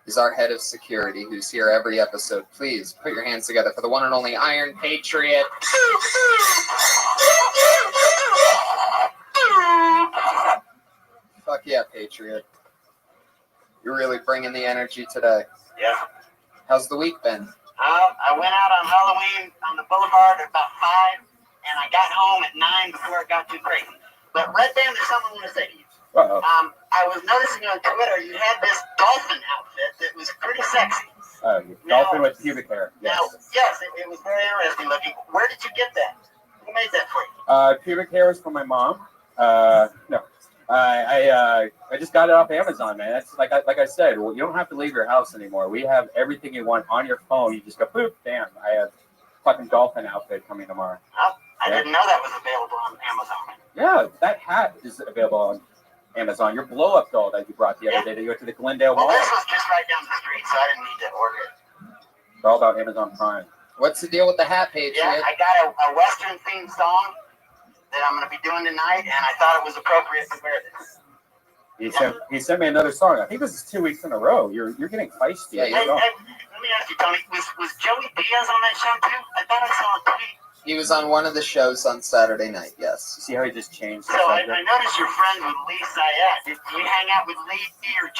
is our head of security, who's here every episode. Please put your hands together for the one and only Iron Patriot. Fuck yeah, Patriot. You're really bringing the energy today. Yeah. How's the week been? I went out on Halloween on the boulevard at about 5, and I got home at 9 before it got too crazy. But Red Band, there's something I want to say to you. Uh-oh. I was noticing on Twitter you had this dolphin outfit that was pretty sexy. Dolphin with pubic hair. Yes. Now, yes, it was very interesting looking. Where did you get that? Who made that for you? Pubic hair was from my mom. No. I just got it off Amazon, man. That's like I said, well, you don't have to leave your house anymore. We have everything you want on your phone. You just go, boop, bam. I have fucking dolphin outfit coming tomorrow. Oh, I didn't know that was available on Amazon. Yeah, that hat is available on Amazon. Your blow-up doll that you brought the other day that you went to the Glendale Mall. Well, this was just right down the street, so I didn't need to order it. It's all about Amazon Prime. What's the deal with the hat, Patriot? Yeah, I got a Western-themed song that I'm going to be doing tonight, and I thought it was appropriate to wear this. He sent me another song. I think this is 2 weeks in a row. You're getting feisty. Yeah, Hey, let me ask you, Tony, was Joey Diaz on that show, too? I thought I saw a tweet. He was on one of the shows on Saturday night, yes. See how he just changed the So I subject? noticed you're friends with Lee Sayat. Did you hang out with Lee or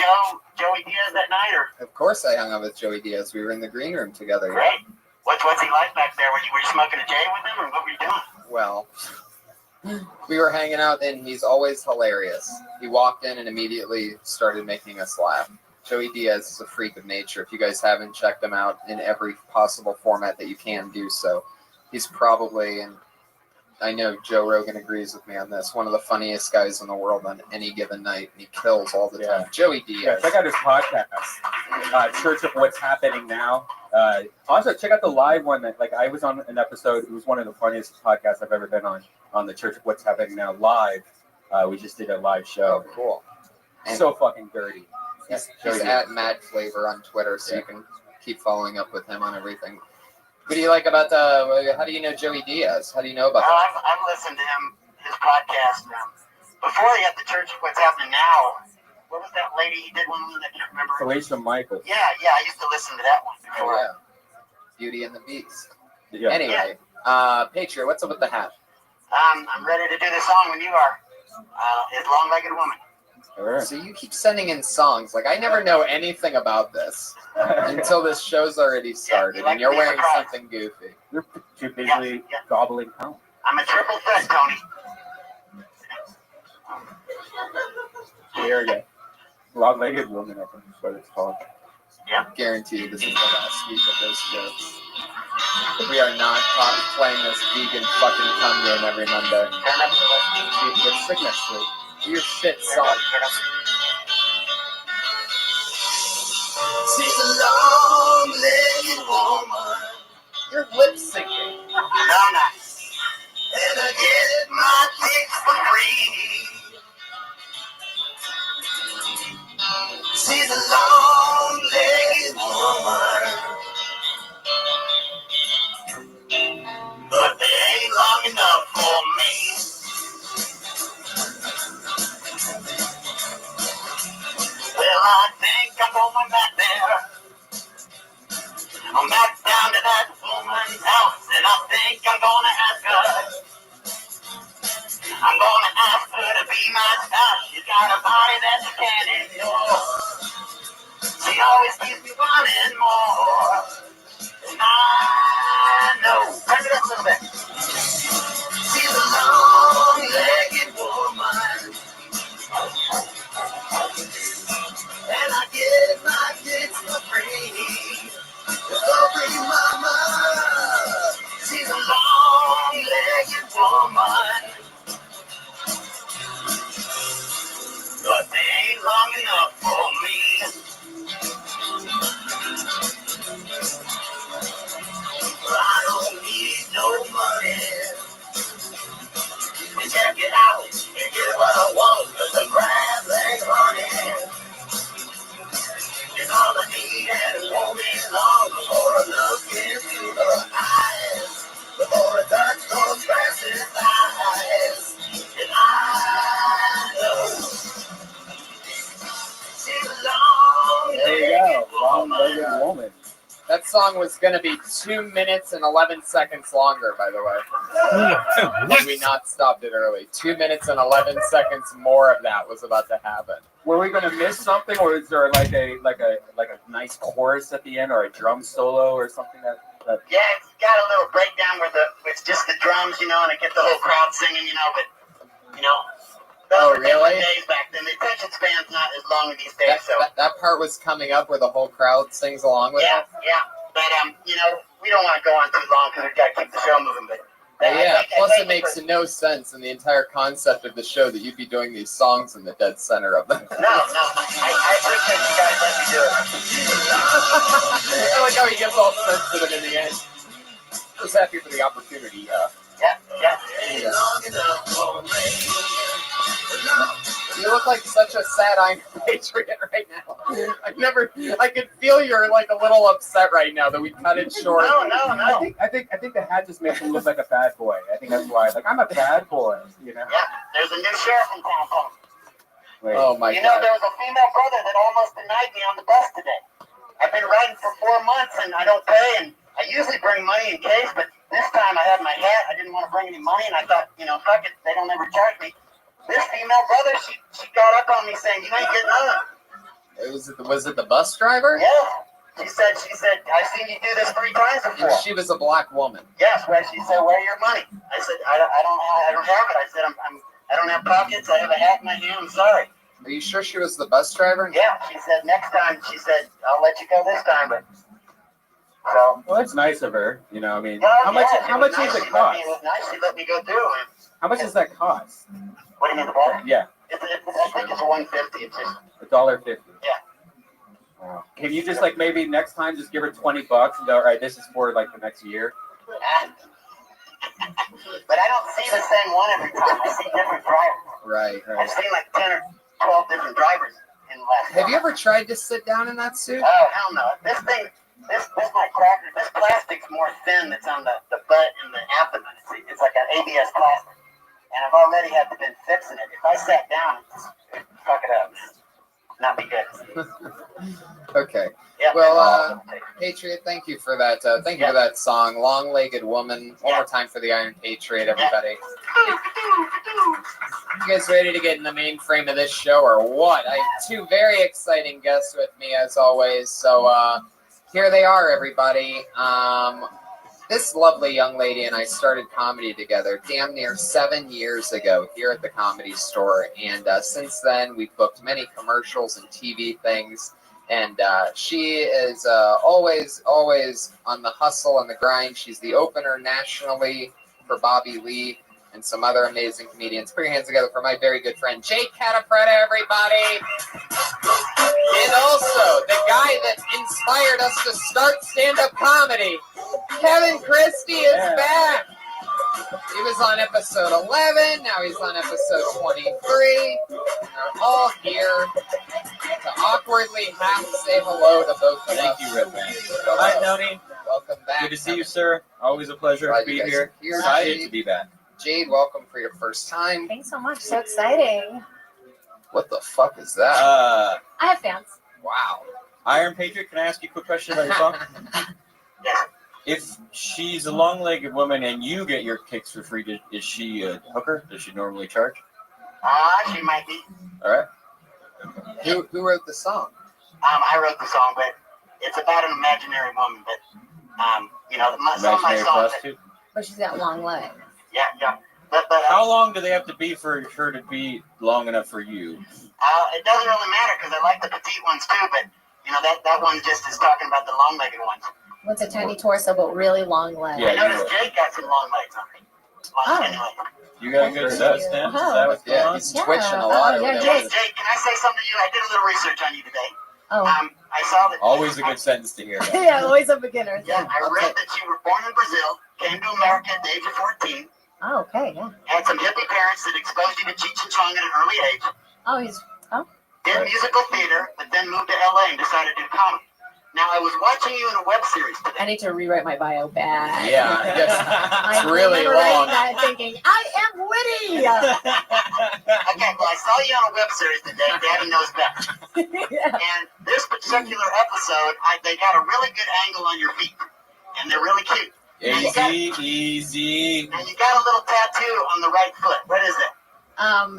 Joey Diaz that night, or? Of course I hung out with Joey Diaz. We were in the green room together. Great. What's he like back there? Were you smoking a J with him, or what were you doing? Well, we were hanging out, and he's always hilarious. He walked in and immediately started making us laugh. Joey Diaz is a freak of nature. If you guys haven't checked him out in every possible format that you can do so, he's probably, and I know Joe Rogan agrees with me on this, one of the funniest guys in the world on any given night, and he kills all the time. Joey Diaz. Yeah, check out his podcast. Church of What's Happening Now. Also, check out the live one that, like, I was on an episode. It was one of the funniest podcasts I've ever been on the Church of What's Happening Now live. We just did a live show. Oh, cool. And so fucking dirty. He's at Mad Flavor on Twitter, so you can keep following up with him on everything. What do you like about how do you know Joey Diaz? How do you know about that? I've listened to his podcast. Before he had the Church of What's Happening Now, what was that lady he did one with? I can't remember. Felicia Michaels. Yeah, I used to listen to that one before. Oh, yeah. Beauty and the Beast. Yeah. Anyway, Patriot, what's up with the hat? I'm ready to do the song when you are. His Long-Legged Woman. Right. So you keep sending in songs. Like, I never know anything about this until this show's already started, and you're wearing something goofy. You're too busy gobbling out. I'm a triple threat, Tony. There you go. Long-legged woman, I think is what it's called. Yeah. Guaranteed this is the last week of those jokes. We are not playing this vegan fucking cum game every Monday. Get sickness sleep. Your shit song. She's a long-legged woman. You're lip syncing. No, I'm not. And I get my kicks for free. She's a long-legged woman. But they ain't long enough for me. Well, I think I'm going back there. I'm back down to that woman's house, and I think I'm gonna ask her. I'm gonna ask her to be my spouse. She's got a body that you can't ignore. She always keeps me wanting more. And I know. Turn it up a little bit. She's a long-legged woman. And I get my kids for free. So free, mama. She's a long-legged woman. But they ain't long enough for me. I don't need no money. And check it out and get what I want. Cause the grass ain't honey. And all I need and won't be long before I look into her eyes. Before I touch those precious eyes. And I know she's a There you long-legged go. Long-legged woman. That song was going to be 2 minutes and 11 seconds longer, by the way. Had we not stopped it early. 2 minutes and 11 seconds more of that was about to happen. Were we gonna miss something, or is there like a nice chorus at the end, or a drum solo, or something that? Yeah, it's got a little breakdown where it's just the drums, and it gets the whole crowd singing, but those were different days back then. The attention span's not as long these days, That part was coming up where the whole crowd sings along with it? Yeah. But, we don't want to go on too long because we've got to keep the show moving, but... Plus it makes no sense in the entire concept of the show that you'd be doing these songs in the dead center of them. No, I appreciate you guys letting me do it. I like how he gets all sensitive in the end. Just happy for the opportunity, Yeah. You look like such a sad-eyed patriot right now. I could feel you're like a little upset right now that we cut it short. No. I think the hat just makes him look like a bad boy. I think that's why. Like, I'm a bad boy, Yeah, there's a new sheriff in town. Wait. Oh my God. God. There was a female brother that almost denied me on the bus today. I've been riding for 4 months and I don't pay, and I usually bring money in case, but this time I had my hat. I didn't want to bring any money, and I thought, fuck it, they don't ever charge me. This female brother, she got up on me saying, "You ain't getting on." Was it the bus driver? Yeah. She said, "I've seen you do this 3 times before." And she was a black woman. Yes. Well, she said, "Where's your money?" I said, "I don't have it." I said, I don't have pockets. I have a hat in my hand. I'm sorry." Are you sure she was the bus driver? Yeah. She said, "Next time," she said, "I'll let you go this time." But so. Well, that's nice of her. I mean, Well, how much does it cost? It was nice. She let me go through. How much does that cost? What do you mean, the water? Yeah. I think it's $150. It's just $1.50. Yeah. Can you just like maybe next time just give her $20 and go, all right, this is for like the next year? But I don't see the same one every time. I see different drivers. Right. I've seen like 10 or 12 different drivers in the last. Have you ever tried to sit down in that suit? Oh, hell no. This thing, this my cracker, this plastic's more thin that's on the butt and the abdomen. It's like an ABS plastic. And I've already had to been fixing it. If I sat down, it'd fuck it up. Not be good. Okay. Yeah, Well, Patriot, thank you for that. Thank you for that song, "Long-Legged Woman." One more time for the Iron Patriot, everybody. You guys ready to get in the main frame of this show, or what? I have two very exciting guests with me, as always. So here they are, everybody. This lovely young lady and I started comedy together damn near 7 years ago here at the Comedy Store. And since then, we've booked many commercials and TV things. And she is always on the hustle and the grind. She's the opener nationally for Bobby Lee and some other amazing comedians. Put your hands together for my very good friend, Jake Catapretta, everybody. And also, the guy that inspired us to start stand-up comedy, Kevin Christie, is back. He was on episode 11, now he's on episode 23. They're all here to awkwardly have to say hello to both of us. Thank you, Red Man. Hi, Tony. Welcome back. Good to see you, sir. Always a pleasure Glad to be you guys here. are here. Excited to be back. Jade, welcome for your first time. Thanks so much. So exciting. What the fuck is that? I have fans. Wow. Iron Patriot, can I ask you a quick question about your song? If she's a long-legged woman and you get your kicks for free, is she a hooker? Does she normally charge? She might be. All right. Who wrote the song? I wrote the song, but it's about an imaginary woman. But you know, some of my Imaginary songs. prostitute? But she's got long legs. Yeah. But How long do they have to be for her to be long enough for you? it doesn't really matter because I like the petite ones too. But you know that one just is talking about the long-legged ones. With a tiny torso but really long legs. Yeah, I noticed Jake got some long legs on me. Long skinny legs. You got a good set, Stan? Is that what's going on? He's twitching a lot. Yeah, over Jake, there. can I say something to you? I did a little research on you today. Oh. I saw that. Always a good sentence to hear. Yeah, always a beginner. Yeah, I read that you were born in Brazil, came to America at the age of 14, Oh, okay, yeah. had some hippie parents that exposed you to Cheech and Chong at an early age, Oh, he's did musical theater, but then moved to LA and decided to do comedy. Now, I was watching you in a web series today. I need to rewrite my bio bad. Yeah, it's I'm really long. that thinking, I am witty. Okay, well, I saw you on a web series today, Daddy Knows Best. And this particular episode, they got a really good angle on your feet, and they're really cute. Easy. And you got a little tattoo on the right foot. What is it?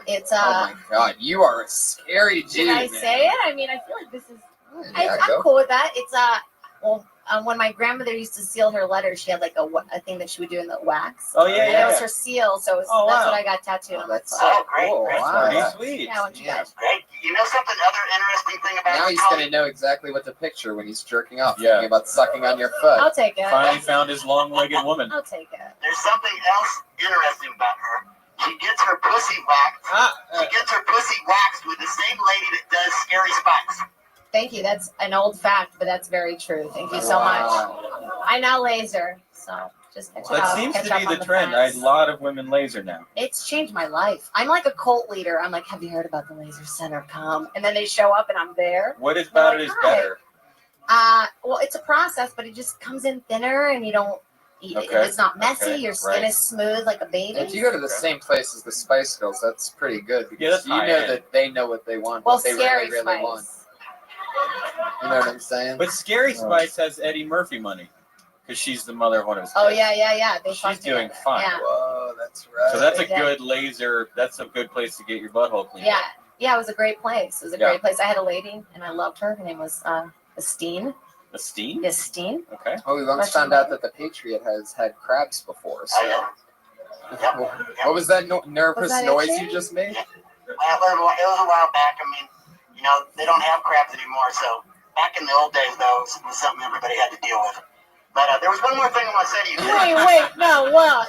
It's Oh my god, you are a scary dude. Should I man. say it? I mean, I feel like this is. Yeah, I'm go. cool with that. It's when my grandmother used to seal her letters, she had like a thing that she would do in the wax. Oh, yeah, And yeah. it was her seal, so that's wow. what I got tattooed on. That's my so foot. great, cool. great. Wow. Pretty sweet. Yeah, I want you guys. Great. You know something other interesting thing about Now you, he's Tony? gonna know exactly what to picture when he's jerking off. Yeah. Thinking about sucking on your foot. I'll take it. Finally found his long-legged woman. I'll take it. There's something else interesting about her. She gets her pussy waxed. She gets her pussy waxed with the same lady that does Scary Spikes. Thank you. That's an old fact, but that's very true. Thank you so much. I now laser, so just catch That up. seems catch to up be on the trend. A facts. lot of women laser now. It's changed my life. I'm like a cult leader. I'm like, have you heard about the Laser Center? Come, and then they show up, and I'm there. What is about They're it like, is "Hi." better? Well, it's a process, but it just comes in thinner, and you don't. Okay. It's not messy. Okay. Your skin Right. is smooth like a baby. If you go to the same place as the Spice Girls, that's pretty good because Yeah, that's you know high-end. that they know what they want, well, what they Scary really Spice. want. You know what I'm saying? But Scary Spice has Eddie Murphy money because she's the mother of one of his kids. Oh yeah. They She's fuck doing together. fine. Yeah. Whoa, that's right. So that's a Yeah. good laser. That's a good place to get your butthole cleaned. Yeah. It was a great place. It was a Yeah. great place. I had a lady, and I loved her. Her name was Estine. Esteem? Estine. Okay. Oh, we once Russian found out that the Patriot has had crabs before. So. Oh, yeah. What was that nervous Was that noise itchy? you just made? Well, it was a while back. I mean, you know, they don't have crabs anymore. So back in the old days, though, it was something everybody had to deal with. But there was one more thing I want to say to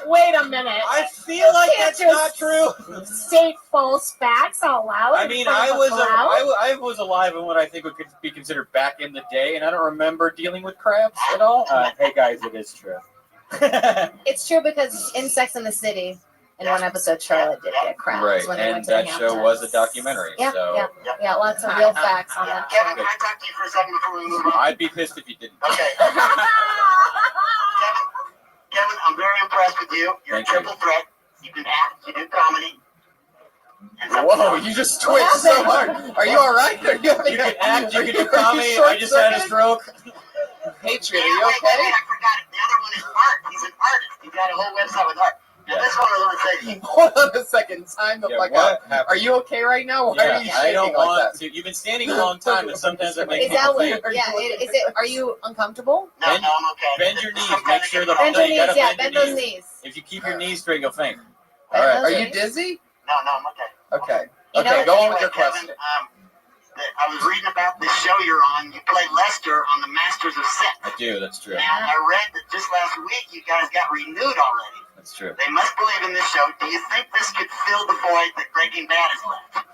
you. Wait a minute. I feel like can't that's not just true. State false facts out loud. I in mean, front I of a was crowd? I was alive in what I think would be considered back in the day, and I don't remember dealing with crabs at all. Hey guys, it is true. It's true because in Sex and the City, in one episode, Charlotte did get crabs Right, when they and went to the that show Hamptons. was a documentary. Yeah, so yeah, lots of real facts on that Kevin, show. can I talk to you for a second before we move on? I'd be pissed if you didn't. Okay. Kevin, I'm very impressed with you. You're Thank a triple threat. You can act, you do comedy. And Whoa, you just twitched so hard. Are you all right? Are you, You can act, you can do are you comedy. I just had a stroke. Patriot, Yeah, are you wait, okay? I forgot it. The other one is art. He's an artist. He's got a whole website with art. Now, this one I want to say to you. Hold on a second. Time the Yeah, fuck what up. happened? Are you okay right now? Why Yeah, are you I shaking don't like want that? to. You've been standing a long time, and sometimes that makes Is that people what? think. Yeah. Is it? Are you uncomfortable? No, Bend- no, I'm okay. Bend your knees. Sometimes Make I sure get the Bend no, your you knees. gotta Yeah, bend bend your those knees. knees. If you keep your knees straight, you'll faint. Bend All right. those Are you knees. dizzy? No, I'm okay. Okay. You know- Okay, go on with Anyway, your question. Kevin, I was reading about this show you're on. You play Lester on the Masters of Sex. I do. That's true. And I read that just last week you guys got renewed already. That's true. They must believe in this show. Do you think this could fill the void that Breaking Bad has left?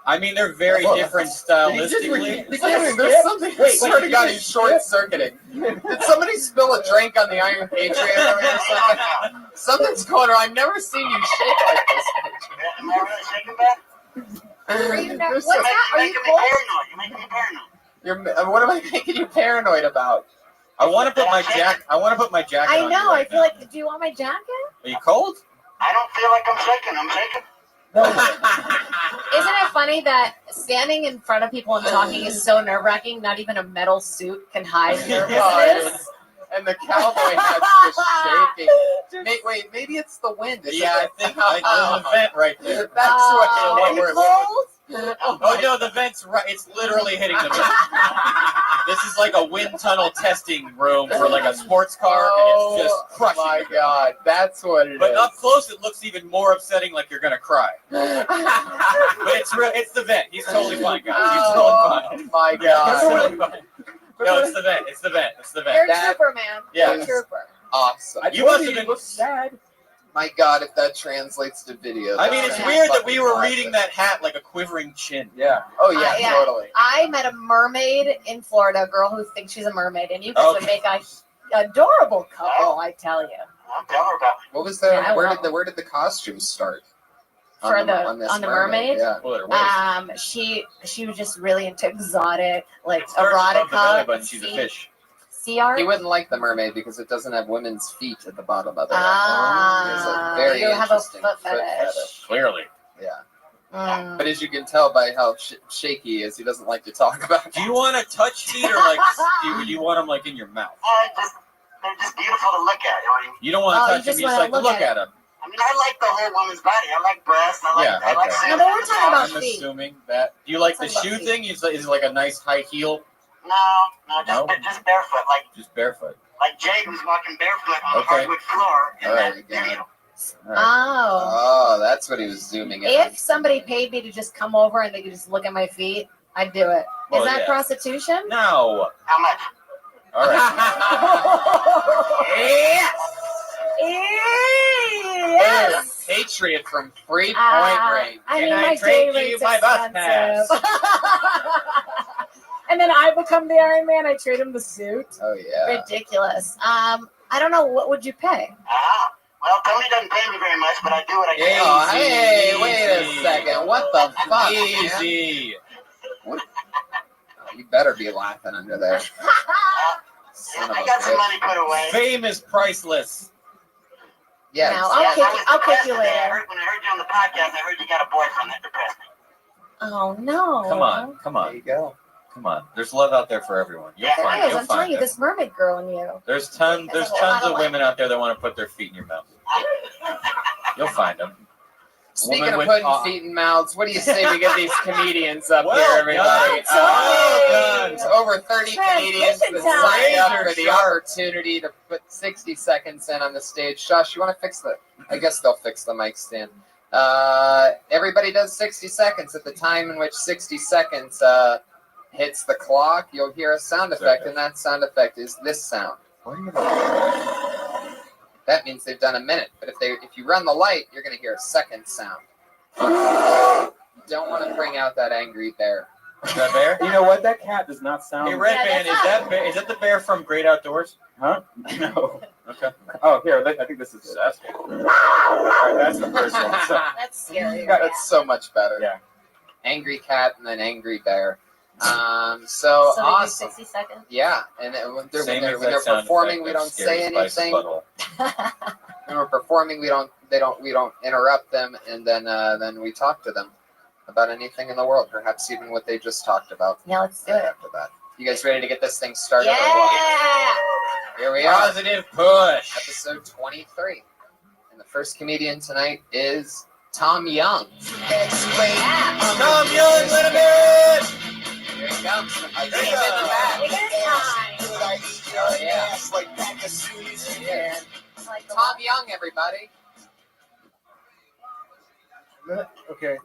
I mean, they're very different stylistically. There's something. I swear to God, he's short circuiting. Did somebody spill a drink on the Iron Patriot over here or something? Something's going on. I've never seen you shake like this. Am I really shaking bad? Are you not- There's what's some- that? Are you making me cold? paranoid. You're making me paranoid. What am I making you paranoid about? I want to put my jacket. I want to put my jacket. I on know. you I right feel now. like. Do you want my jacket? Are you cold? I don't feel like I'm shaking. I'm shaking. Isn't it funny that standing in front of people and talking is so nerve-wracking? Not even a metal suit can hide nervousness. And the cowboy hat's just shaking. Maybe it's the wind. It's Yeah, I think there's a vent right there. That's what Are you cold? Oh no, the vent's right. It's literally hitting the vent. This is like a wind tunnel testing room for like a sports car, and it's just crushing. My the vent. God, that's what it is. But up close, it looks even more upsetting, like you're gonna cry. But it's real. It's the vent. He's totally fine, guys. He's totally fine. My Yeah, he's God, totally fine. No, it's the vent. It's the vent. It's the You're vent. a trooper, man. Yeah. You're a trooper. awesome. You must have been. sad. My God, if that translates to video. I mean, it's that's weird that fucking we were classic. reading that hat like a quivering chin. Yeah. Oh yeah, Yeah. totally. I met a mermaid in Florida, a girl who thinks she's a mermaid, and you guys would Okay. make a adorable couple, I tell you. I'll tell her about it. What was the? Yeah, I where will. did the costumes start? For this on the mermaid? Yeah. Well, there was. She was just really into exotic, like Above the belly erotica, button, she's a fish. sea art. He wouldn't like the mermaid because it doesn't have women's feet at the bottom of it. It's a very you have a interesting foot fetish. Clearly. Yeah. Mm. But as you can tell by how shaky he is, he doesn't like to talk about Do you want to touch feet or like do you want them like in your mouth? They're just beautiful to look at. I mean, You don't want to Oh, you touch them. just You just wanna like to look look at at them. I mean, I like the whole woman's body. I like breasts. I like, Yeah, I like okay. No, but we're talking about I'm feet. assuming that. Do you like the Let's talk shoe about thing? Is it like a nice high heel? No, just barefoot. Just barefoot. Like Jade was walking barefoot on the Okay. hardwood floor in All that right, yeah. video. All right. Oh. Oh, that's what he was zooming in. If somebody paid me to just come over and they could just look at my feet, I'd do it. Well, Is that yeah. prostitution? No. How much? All right. Yes. Yes. Patriot from Free Point Range. I Can mean, I my trade day you rate's my bus pass? expensive. And then I become the Iron Man. I trade him the suit. Oh yeah. Ridiculous. I don't know. What would you pay? Well, Tony doesn't pay me very much, but I do what I can. Oh, hey, Easy. wait a second. What the fuck? man? Easy. What? Oh, you better be laughing under there. Son of I a got some bitch. money put away. Fame is priceless. Yeah. No, exactly. I'll kick I you. was I'll kick depressed you today. later. When I heard you on the podcast, I heard you got a boyfriend that depressed me. Oh no. Come on. Come There on. you go. Come on. There's love out there for everyone. You'll There find There is. You'll I'm telling find you, it. this mermaid girl in you. There's tons There's a lot of of women out there that want to put their feet in your mouth. You'll find them. Speaking Woman of with putting aw- feet in mouths, what do you say we get these comedians up Well here, everybody? done. Well There's over 30 comedians that Transition signed up time. for the opportunity to put 60 seconds in on the stage. Josh, you want to fix the? I guess they'll fix the mic stand. Everybody does 60 seconds. At the time in which 60 seconds hits the clock, you'll hear a sound effect, and that sound effect is this sound. That means they've done a minute. But if you run the light, you're going to hear a second sound. You don't want to bring out that angry bear. Is that bear? You know what? That cat does not sound. Hey, Red Band, is that the bear from Great Outdoors? Huh? No. Okay. Oh, here. I think this is. All right, that's the first one. So, That's scary. That's so much better. yeah. Angry cat and then angry bear. So So they do awesome. 60 seconds. Yeah, and when they're Same when exact they're sound performing, effect we of don't Scary say Spice's anything. butthole. When we're performing, we don't interrupt them, and then we talk to them about anything in the world, perhaps even what they just talked about. Yeah, let's do it. After that, you guys ready to get this thing started? Yeah. Or what? Here we are, Positive push. episode 23, and the first comedian tonight is Tom Young. Tom Young, let him in. Here he comes. I see There him you in the go. back. It is time. Oh yeah. Yeah. Tom Young, everybody. Okay.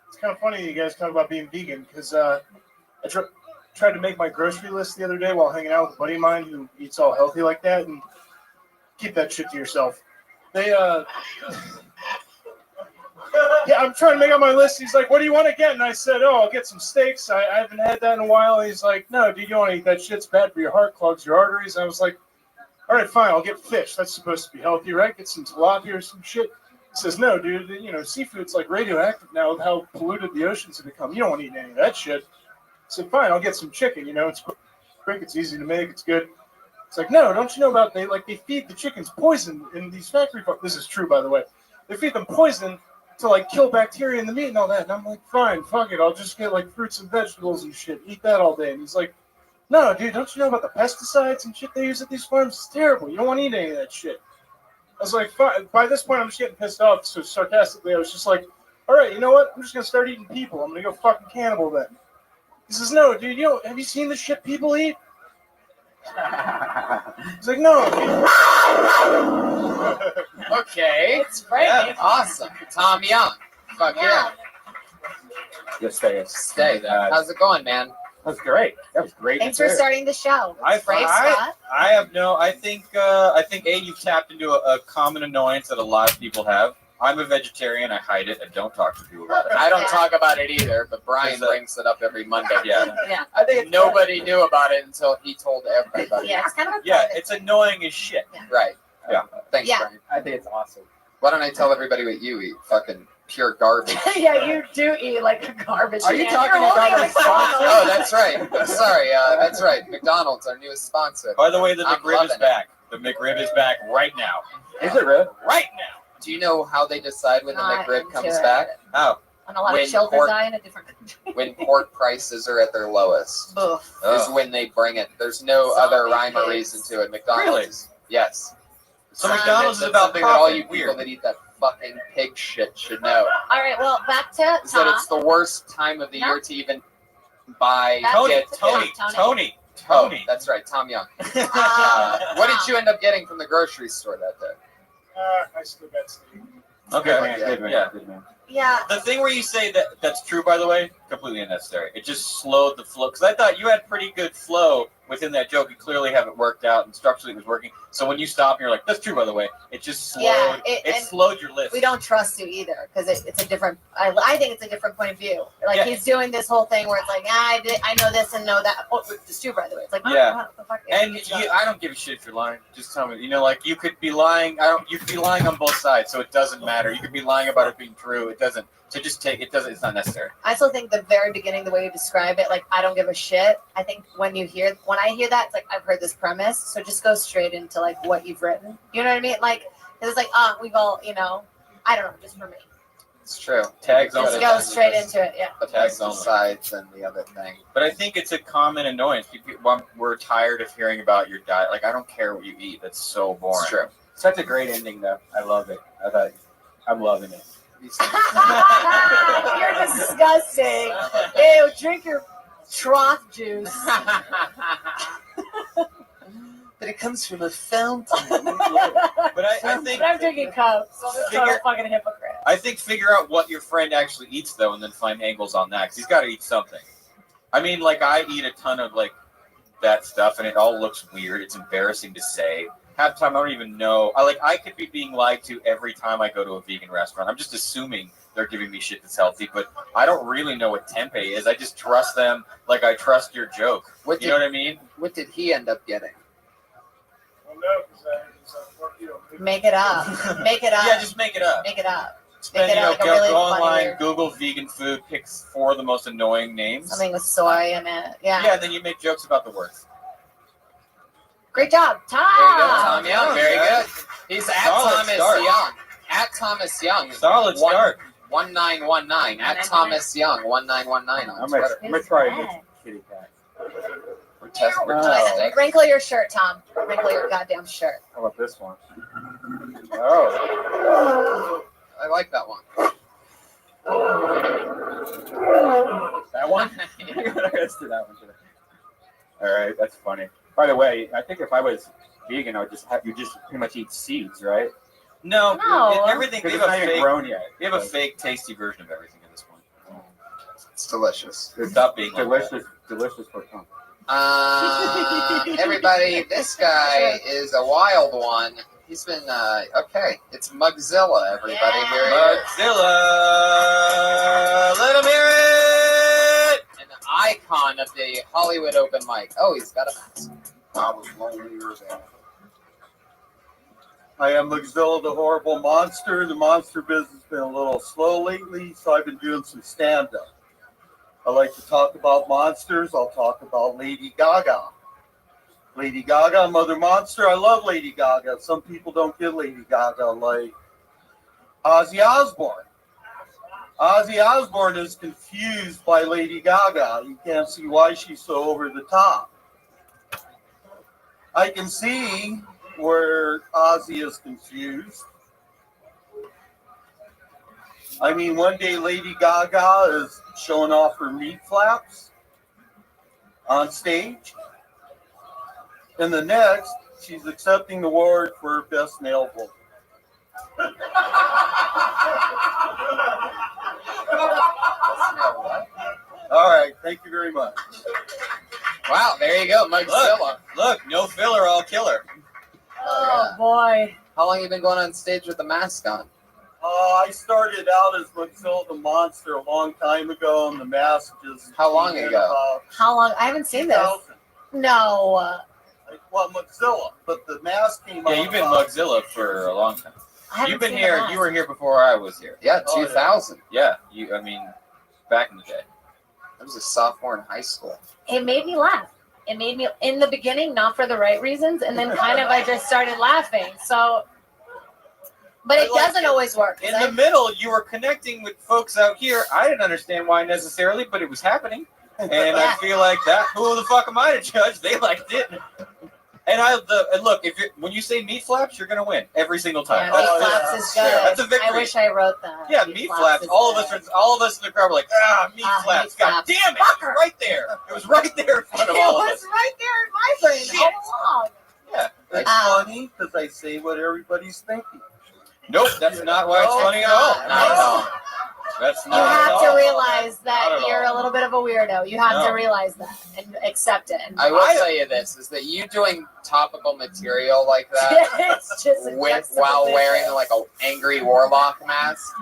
It's kind of funny you guys talk about being vegan because I tried to make my grocery list the other day while hanging out with a buddy of mine who eats all healthy like that, and keep that shit to yourself. They yeah, I'm trying to make out my list. He's like, "What do you want to get?" And I said, "Oh, I'll get some steaks. I haven't had that in a while." He's like, "No, dude, you don't want to eat that shit. It's bad for your heart, clogs your arteries." And I was like, "All right, fine. I'll get fish. That's supposed to be healthy, right? Get some tilapia or some shit." He says, "No, dude. You know, seafood's like radioactive now with how polluted the oceans have become. You don't want to eat any of that shit." I said, "Fine. I'll get some chicken. You know, it's quick. It's easy to make. It's good." It's like, "No, don't you know about they feed the chickens poison in these factory farms." This is true, by the way. They feed them poison to like kill bacteria in the meat and all that. And I'm like, "Fine, fuck it. I'll just get like fruits and vegetables and shit. Eat that all day." And he's like, "No, dude, don't you know about the pesticides and shit they use at these farms? It's terrible. You don't want to eat any of that shit." I was like, fine. By this point, I'm just getting pissed off. So sarcastically, I was just like, "All right, you know what? I'm just gonna start eating people. I'm gonna go fucking cannibal then." He says, "No, dude. Have you seen the shit people eat?" He's like, "No, dude." Okay. It's frightening. Yeah, awesome. Tom Young. Fuck yeah. Just stay. Stay there. How's it going, man? That was great. That was great. Thanks for starting the show. I think A, you've tapped into a common annoyance that a lot of people have. I'm a vegetarian. I hide it. I don't talk to people about it. I don't talk about it either, but Brian brings it up every Monday. Yeah. Yeah. I think nobody knew about it until he told everybody. Yeah, it's kind of a Yeah, it's annoying as shit. Right. Yeah. Thanks, Yeah. Brian. I think it's awesome. Why don't I tell everybody what you eat? Fucking pure garbage. Yeah, you do eat like a garbage. Are you man. talking You're about holding the a McDonald's. Oh, that's right. Sorry, that's right. McDonald's, our newest sponsor. By the way, the I'm McRib is loving it. back. The McRib is back right now. Is it really? Right now. Do you know how they decide when the Not McRib into comes it. back? How? And a lot When of children pork- die in a different country. When pork prices are at their lowest. Ugh. Is when they bring it. There's no other rhyme or reason to it. McDonald's. Really? Yes. So McDonald's is That's about something that all you profit. people Weird. that eat that fucking pig shit should know. All right, well, back to Is that Tom. it's the worst time of the No. year to even buy. That's Tony, it. Tony, Tony. Tony, Oh, Tony. that's right, Tom Young. What did you end up getting from the grocery store that day? I still got steak. Okay. Good man. Good man. Yeah. Good man. Yeah. The thing where you say that's true, by the way, completely unnecessary. It just slowed the flow. Because I thought you had pretty good flow within that joke. You clearly haven't worked out, and structurally it was working. So when you stop and you're like, that's true, by the way, it just slowed. Yeah, It and slowed your list. We don't trust you either because it's a different. I think it's a different point of view. Like Yeah. he's doing this whole thing where it's like, I know this and know that. Oh, it's true, by the way. It's like, Yeah. what the fuck? And I don't give a shit if you're lying. Just tell me. You know, like you could be lying. You could be lying on both sides, so it doesn't matter. You could be lying about it being true. It doesn't. So just take it. Doesn't. It's not necessary. I still think the very beginning, the way you describe it, like I don't give a shit. I think when I hear that, it's like I've heard this premise, so just go straight into like what you've written. You know what I mean? Like it's like, we've all, I don't know, just for me. It's true. Tags Just only. go straight into it. Yeah. The Tags only. pesticides and the other thing. But I think it's a common annoyance. We're tired of hearing about your diet. Like I don't care what you eat. That's so boring. It's true. Such a great ending, though. I love it. I'm loving it. You're disgusting. Ew, drink your trough juice. But it comes from a fountain. But I think But I'm drinking cups, so I'm Figure- a fucking hypocrite. I think figure out what your friend actually eats though, and then find angles on that. Because he's got to eat something. I mean, like I eat a ton of like that stuff, and it all looks weird. It's embarrassing to say. Half the time, I don't even know. I could be being lied to every time I go to a vegan restaurant. I'm just assuming they're giving me shit that's healthy, but I don't really know what tempeh is. I just trust them like I trust your joke. You know what I mean? What did he end up getting? Make it up. Make it up. Yeah, just make it up. Make it up. Spend, Make it you know, like a go really online, funny word. Google vegan food, pick 4 of the most annoying names. Something with soy in it. Yeah. Yeah, and then you make jokes about the worst. Great job, Tom. There you go, Tom Young. Very good. He's at Solid Thomas start. Young. At Thomas Young. Solid start. 1919. At Thomas Young. 1919 on I'm Twitter. gonna try a kitty cat. We're testing. Wrinkle your shirt, Tom. Wrinkle your goddamn shirt. How about this one? Oh. I like that one. That one? Let's do that one today. All right, that's funny. By the way, I think if I was vegan, I would just you just pretty much eat seeds, right? No. Everything. We have it's a not even fake, grown yet. we have a fake, tasty version of everything at this point. It's delicious. Stop being Delicious for Tom. Everybody, this guy is a wild one. He's been, okay. It's Mugzilla, everybody. Yeah. Here he is. Mugzilla! Let him hear it! An icon of the Hollywood open mic. Oh, he's got a mask. I was lonelier than. I am Mugzilla the Horrible Monster. The monster business has been a little slow lately, so I've been doing some stand-up. I like to talk about monsters. I'll talk about Lady Gaga. Lady Gaga, Mother Monster. I love Lady Gaga. Some people don't get Lady Gaga, like Ozzy Osbourne. Ozzy Osbourne is confused by Lady Gaga. You can't see why she's so over the top. I can see where Ozzy is confused. I mean, one day Lady Gaga is showing off her meat flaps on stage. And the next, she's accepting the award for best male vocal. All right, thank you very much. Wow, there you go, Mugzilla. Look, no filler, all killer. Oh, boy. How long have you been going on stage with the mask on? I started out as Mugzilla the Monster a long time ago, and the mask just... How long ago? How long? I haven't seen this. 2000. No. Well, Mugzilla, but the mask came out. Yeah, you've been Mugzilla for a long time. I haven't You've been seen here. the You were here before I was here. Yeah, Oh, yeah. 2000. Yeah, back in the day. I was a sophomore in high school. It made me laugh. It made me, in the beginning, not for the right reasons, and then kind of I just started laughing. So, but it doesn't always work. In the middle, you were connecting with folks out here. I didn't understand why necessarily, but it was happening. And I feel like that. Who the fuck am I to judge? They liked it. And look, when you say meat flaps, you're gonna win every single time. Yeah, meat flaps is good. That's a victory. I wish I wrote that. Yeah, meat flaps. All of us in the crowd were like, meat flaps. Meat God flaps. damn it! It was right there. It was right there in front of all of us. It was right there in my brain Shit. all along. Yeah. It's funny because I say what everybody's thinking. Nope, that's not why it's funny at all. Not at all. That's You not at have all. to realize that Not at you're all. a little bit of a weirdo. You have No. to realize that and accept it. I will tell you this, is that you doing topical material like that It's just a while juxtaposition. wearing like an angry warlock mask,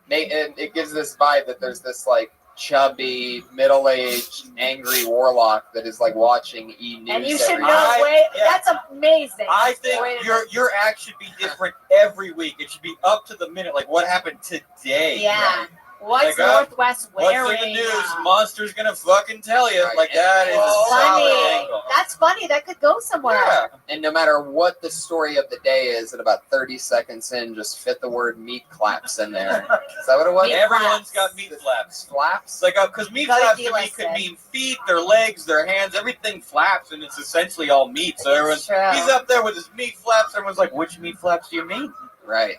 it gives this vibe that there's this like chubby, middle-aged, angry warlock that is like watching E! News. And you should every know. day. That's amazing. I Way think to your act should be different every week. It should be up to the minute, like what happened today. Yeah. What's Like, Northwest What's wearing? in the news? Monster's gonna fucking tell you. Right. Like that is a solid Funny. angle. That's funny. That could go somewhere. Yeah. And no matter what the story of the day is, at about 30 seconds in, just fit the word meat claps in there. Is that what it was? Meat Everyone's flaps. got meat flaps. Flaps? Like, because meat Gotta flaps to me delist could it. mean feet, their legs, their hands, everything flaps, and it's essentially all meat. So It's true. he's up there with his meat flaps. Everyone's like, which meat flaps do you mean? Right.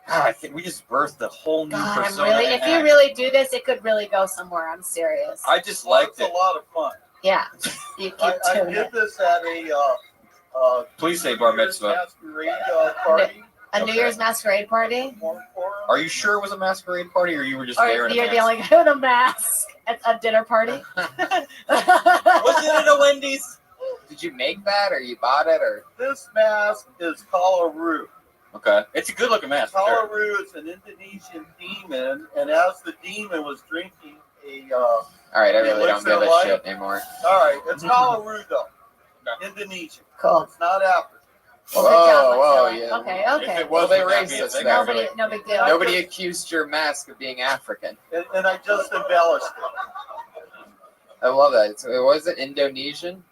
God, I think we just birthed a whole new God, I'm persona. really. in If you act. really do this, it could really go somewhere. I'm serious. I just liked It's it. a lot of fun. Yeah. You keep I doing did it. this at a Please say bar mitzvah. masquerade party. A New Year's masquerade party, Are you sure it was a masquerade party, or you were just or there in a you're the mask? only guy with a mask at a dinner party. Was it at a Wendy's? Did you make that, or you bought it, or? This mask is Kalaru. Okay. It's a good looking mask. For sure. Kalaru is an Indonesian demon, and as the demon was drinking All right, I really don't give a life. shit anymore. All right, it's Kalaru though. Indonesian. Cool. It's not African. Well, good job, Whoa, Mozilla. yeah. Okay, If okay. it Well, was, they would that be a racist thing? now. No big deal. Nobody accused your mask of being African. And I just embellished it. I love that. It wasn't Indonesian.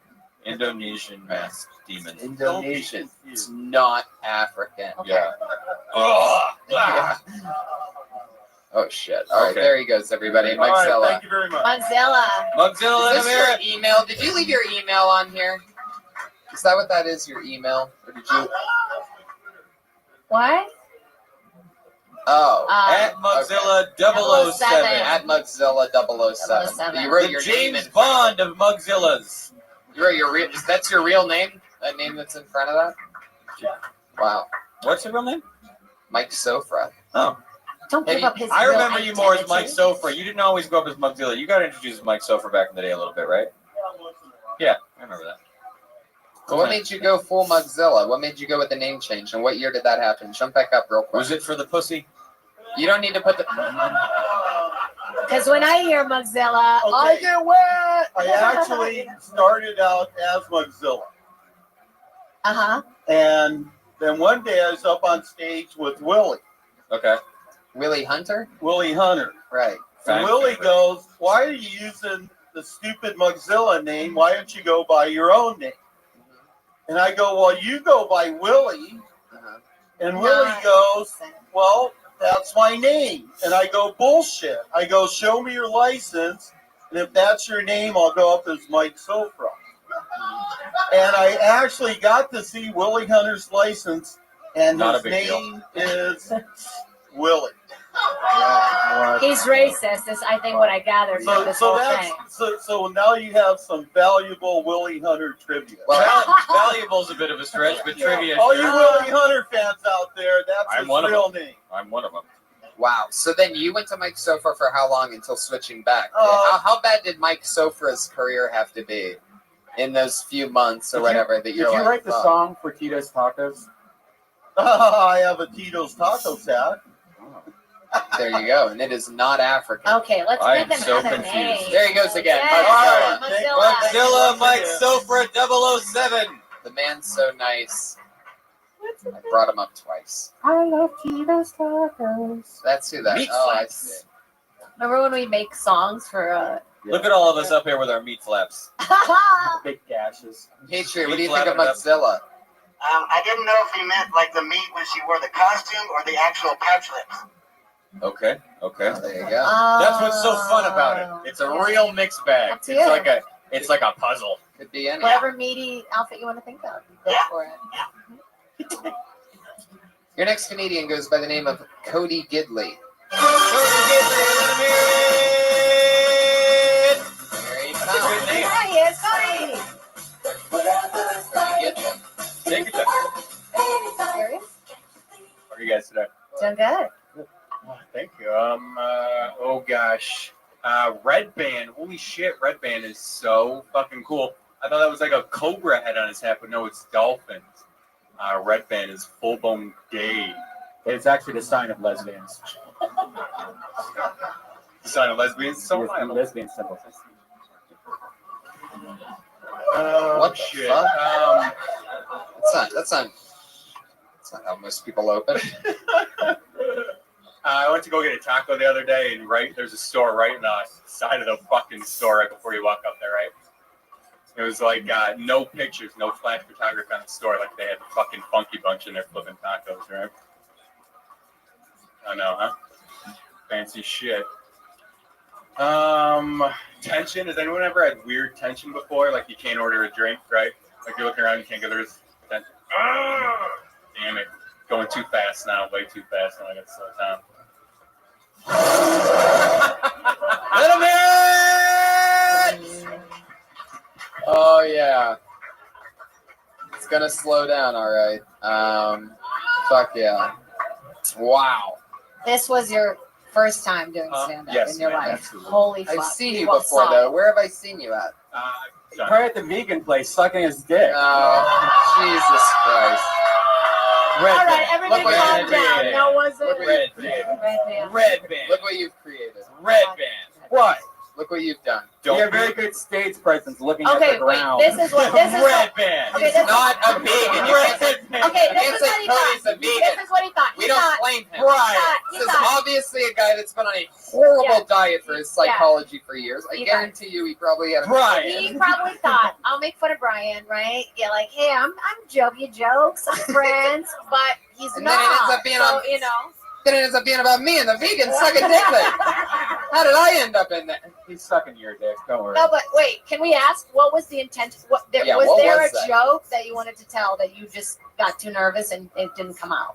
Indonesian mask demon. Indonesian. It's not African. Okay. Yeah. Yeah. Oh shit! All right, Okay. there he goes, everybody. All right, Mugzilla. thank you very much. Mozilla. Mugzilla Is in this your America. email? Did you leave your email on here? Is that what that is? Your email, or did you? What? Oh, At Mugzilla 007. at Mugzilla 007. 007. You wrote The your name James in. Bond of Mugzillas. You wrote your real. That's your real name? That name that's in front of that? Wow, What's your real name? Mike Sofra. Oh. Don't give up his I real remember you more as Mike identity. Sofra. You didn't always go up as Mugzilla. You got introduced as Mike Sofra back in the day a little bit, right? Yeah, I remember that. So what made you go full Mugzilla? What made you go with the name change? And what year did that happen? Jump back up real quick. Was it for the pussy? You don't need to put the. Because when I hear Mugzilla, I Okay. get wet. I actually started out as Mugzilla. Uh-huh. And then one day I was up on stage with Willie Okay. Willie Hunter? Hunter. Right. And Fan Willie favorite. goes, "Why are you using the stupid Mugzilla name? Why don't you go by your own name?" And I go, "Well, you go by Willie." Uh-huh. And Willie goes, "Well, that's my name." And I go, "Bullshit." I go, "Show me your license, and if that's your name, I'll go up as Mike Sofra." And I actually got to see Willie Hunter's license, and Not a his big deal. name is Willie. He's racist, is I think what I gathered from this whole thing. So now you have some valuable Willie Hunter trivia. Valuable's a bit of a stretch, but trivia. All sure. you Willie Hunter fans out there, that's I'm his one of real them. name. I'm one of them. Wow. So then you went to Mike Sofra for how long until switching back? How bad did Mike Sofra's career have to be in those few months or whatever that Did you're you like, write the fuck? song for Tito's Tacos? I have a Tito's Taco hat. There you go. And it is not African. Okay, let's I pick am another so confused. name. There he goes again. Yeah, Mugzilla. Mugzilla. Mugzilla Mike Sofra 007. The man's so nice. I brought him up twice. I love Tito's Tacos. That's who that is. Meat Oh, I flaps. see. Remember when we make songs for Look at all of us up here with our meat flaps. Big gashes. Patriot, what Meat do you think of flapping it up. Mugzilla? I didn't know if he meant like the meat when she wore the costume or the actual pouch lips. Okay. Okay. Oh, there you go. That's what's so fun about it. It's a real mixed bag. That's It's it. like a puzzle. Could be any. whatever meaty outfit you want to think of. Go for it. Your next comedian goes by the name of Cody Gidley. Here he comes. There he is, Cody. Take your time. There he is. How are you guys today? Doing good. Oh, thank you. Oh gosh. Red Band. Holy shit, Red Band is so fucking cool. I thought that was like a cobra head on his hat, but no, it's dolphins. Red Band is full blown gay. It's actually the sign of lesbians. The sign of lesbians. So Yes, violent. lesbian symbol. What the shit. fuck? That's not how most people open. I went to go get a taco the other day, and there's a store right on the side of the fucking store right before you walk up there, right? It was like no pictures, no flash photography on the store. Like they had the fucking Funky Bunch in there flipping tacos, right? I know, huh? Fancy shit. Tension. Has anyone ever had weird tension before? Like you can't order a drink, right? Like you're looking around, you can't get there's tension. Damn it. Going too fast now, way too fast now. I got to slow down. Let him in! Oh yeah. It's gonna slow down, all right. Fuck yeah. Wow. This was your first time doing stand-up yes, in your ma'am, life. absolutely. Holy fuck. I've seen you What before song? though. Where have I seen you at? Probably at the vegan place, sucking his dick. Oh, Jesus Christ. Red All right, band. everybody Look calm what down. you No one's Look what Red you've band. created. Red band. Look what you've created. Red band. What? Look what you've done. You have very good stage presence looking at Okay, the wait. ground. This is what. Red band. Okay, He's this not a vegan. You can't say, Okay, you this can't is say what he Cody's thought. a vegan. This is what he thought. We He don't thought, blame him. He This is thought. obviously a guy that's been on a horrible diet for his psychology for years. I He guarantee you he probably had a He probably thought, I'll make fun of Brian, right? Yeah, like, hey, I'm joking jokes, I'm friends, but he's And not. then it ends up being so, on- you know. Then it ends up being about me and the vegan sucking dick thing. How did I end up in that? He's sucking your dick. Don't worry. No, but wait, can we ask what was the intent? Was there a joke that you wanted to tell that you just got too nervous and it didn't come out?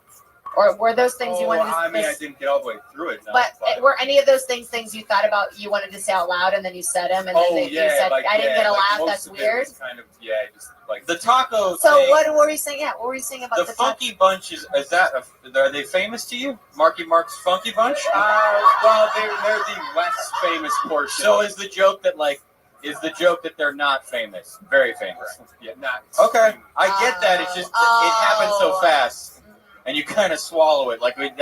Or were those things you wanted to I mean, I didn't get all the way through it. No, but were any of those things you thought about you wanted to say out loud and then you said them and then you said, I didn't get a laugh, that's weird? Kind of, just like The taco. So thing, what were you saying? Yeah, what were you saying about the the Funky Bunch is that? Are they famous to you? Marky Mark's Funky Bunch. well, they're the less famous portion. So is the joke that they're not famous? Very famous. Yeah, not. Okay, I get that. It's just it happened so fast, and you kind of swallow it. Like I had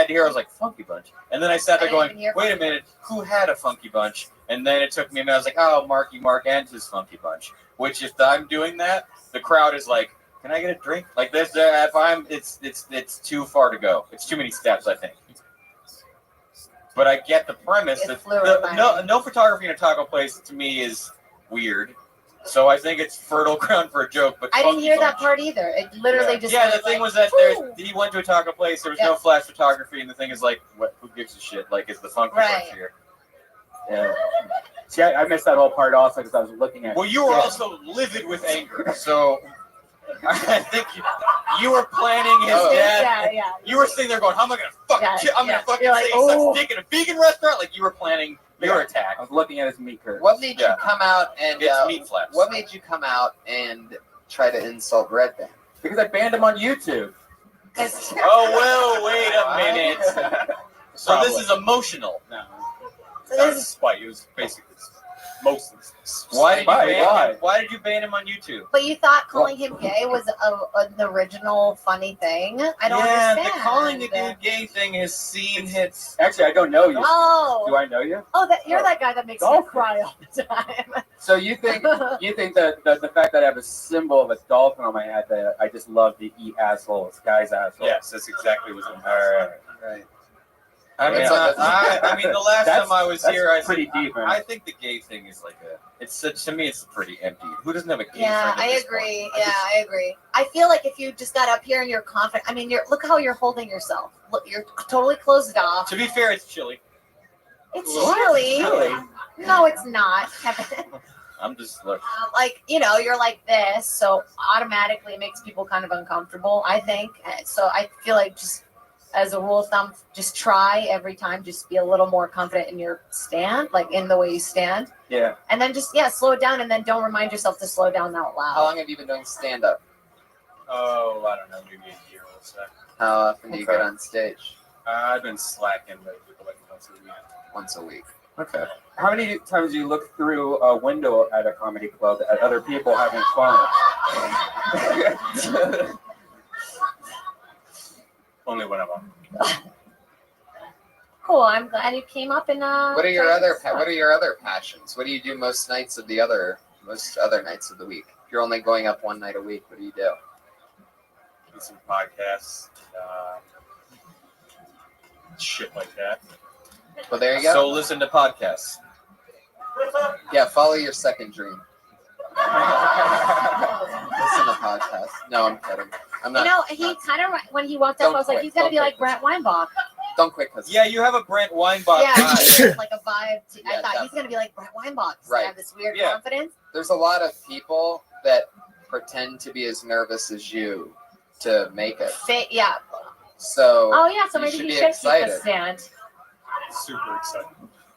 to hear. I was like Funky Bunch, and then I sat there going, "Wait a minute, who had a Funky Bunch?" And then it took me a minute. I was like, "Oh, Marky Mark and his Funky Bunch." Which if I'm doing that, the crowd is like, "Can I get a drink?" Like this. If I'm, it's too far to go. It's too many steps, I think. But I get the premise that no photography in a taco place to me is weird. So I think it's fertile ground for a joke. But I didn't Funky hear Bunch. that part either. It literally just The thing was that he went to a taco place. There was no flash photography, and the thing is like, who gives a shit? Like, is the Funky Bunch here? Yeah. See, I missed that whole part also because I was looking at. Well, you were also livid with anger, so I think you were planning his death. Yeah. You were sitting there going, "How am I gonna fucking? I'm gonna fucking say such dick in a vegan restaurant." Like you were planning your attack. I was looking at his meat curve. What made you come out and It's meat flaps. What made you come out and try to insult Red Band? Because I banned him on YouTube. Oh well, wait a minute. So this is emotional. No. So this is spite. It was basically mostly. Why Why did you ban him on YouTube? But you thought calling him gay was an original funny thing? I don't understand. the calling a dude gay thing has seen hits. Actually, I don't know you. Oh. Do I know you? Oh, you're that guy that makes me cry all the time. So you think that the fact that I have a symbol of a dolphin on my head that I just love to eat assholes, guys' assholes? Yes, that's exactly what's in Right. I mean, the last time I was here, I pretty deep, man. I think the gay thing is like to me, it's pretty empty. Who doesn't have a gay Yeah, friend? At I this agree. point? I agree. I feel like if you just got up here and you're confident, I mean, look how you're holding yourself. Look, you're totally closed off. To be fair, it's chilly. It's chilly. No, it's not, Kevin. I'm just like, you're like this, so automatically it makes people kind of uncomfortable, I think. So I feel like just as a rule of thumb, just try every time, just be a little more confident in your stand, like in the way you stand. Yeah. And then just, slow it down and then don't remind yourself to slow down out loud. How long have you been doing stand-up? oh, I don't know, maybe a year or so. How often do you get on stage? I've been slacking lately, like once a week. Once a week. Okay. How many times do you look through a window at a comedy club at other people having fun? Only when I'm on. Cool. I'm glad you came up and What are your other passions? What do you do most nights of the other nights of the week? If you're only going up one night a week, what do you do? Do some podcasts, shit like that. Well, there you go. So listen to podcasts. Yeah, follow your second dream. Listen to podcasts. No, I'm kidding. I'm not. He kind of, when he walked up, I was like, he's got to be like Brent Weinbach. Don't quit, cause Yeah, you have a Brent Weinbach Yeah, vibe. there's like a vibe. I Yeah, thought he's going to be like Brent Weinbach. He's Right. have this weird Yeah. confidence. there's a lot of people that pretend to be as nervous as you to make it. Yeah. So Oh, yeah, so you maybe should he be should keep excited. the stand. Super excited.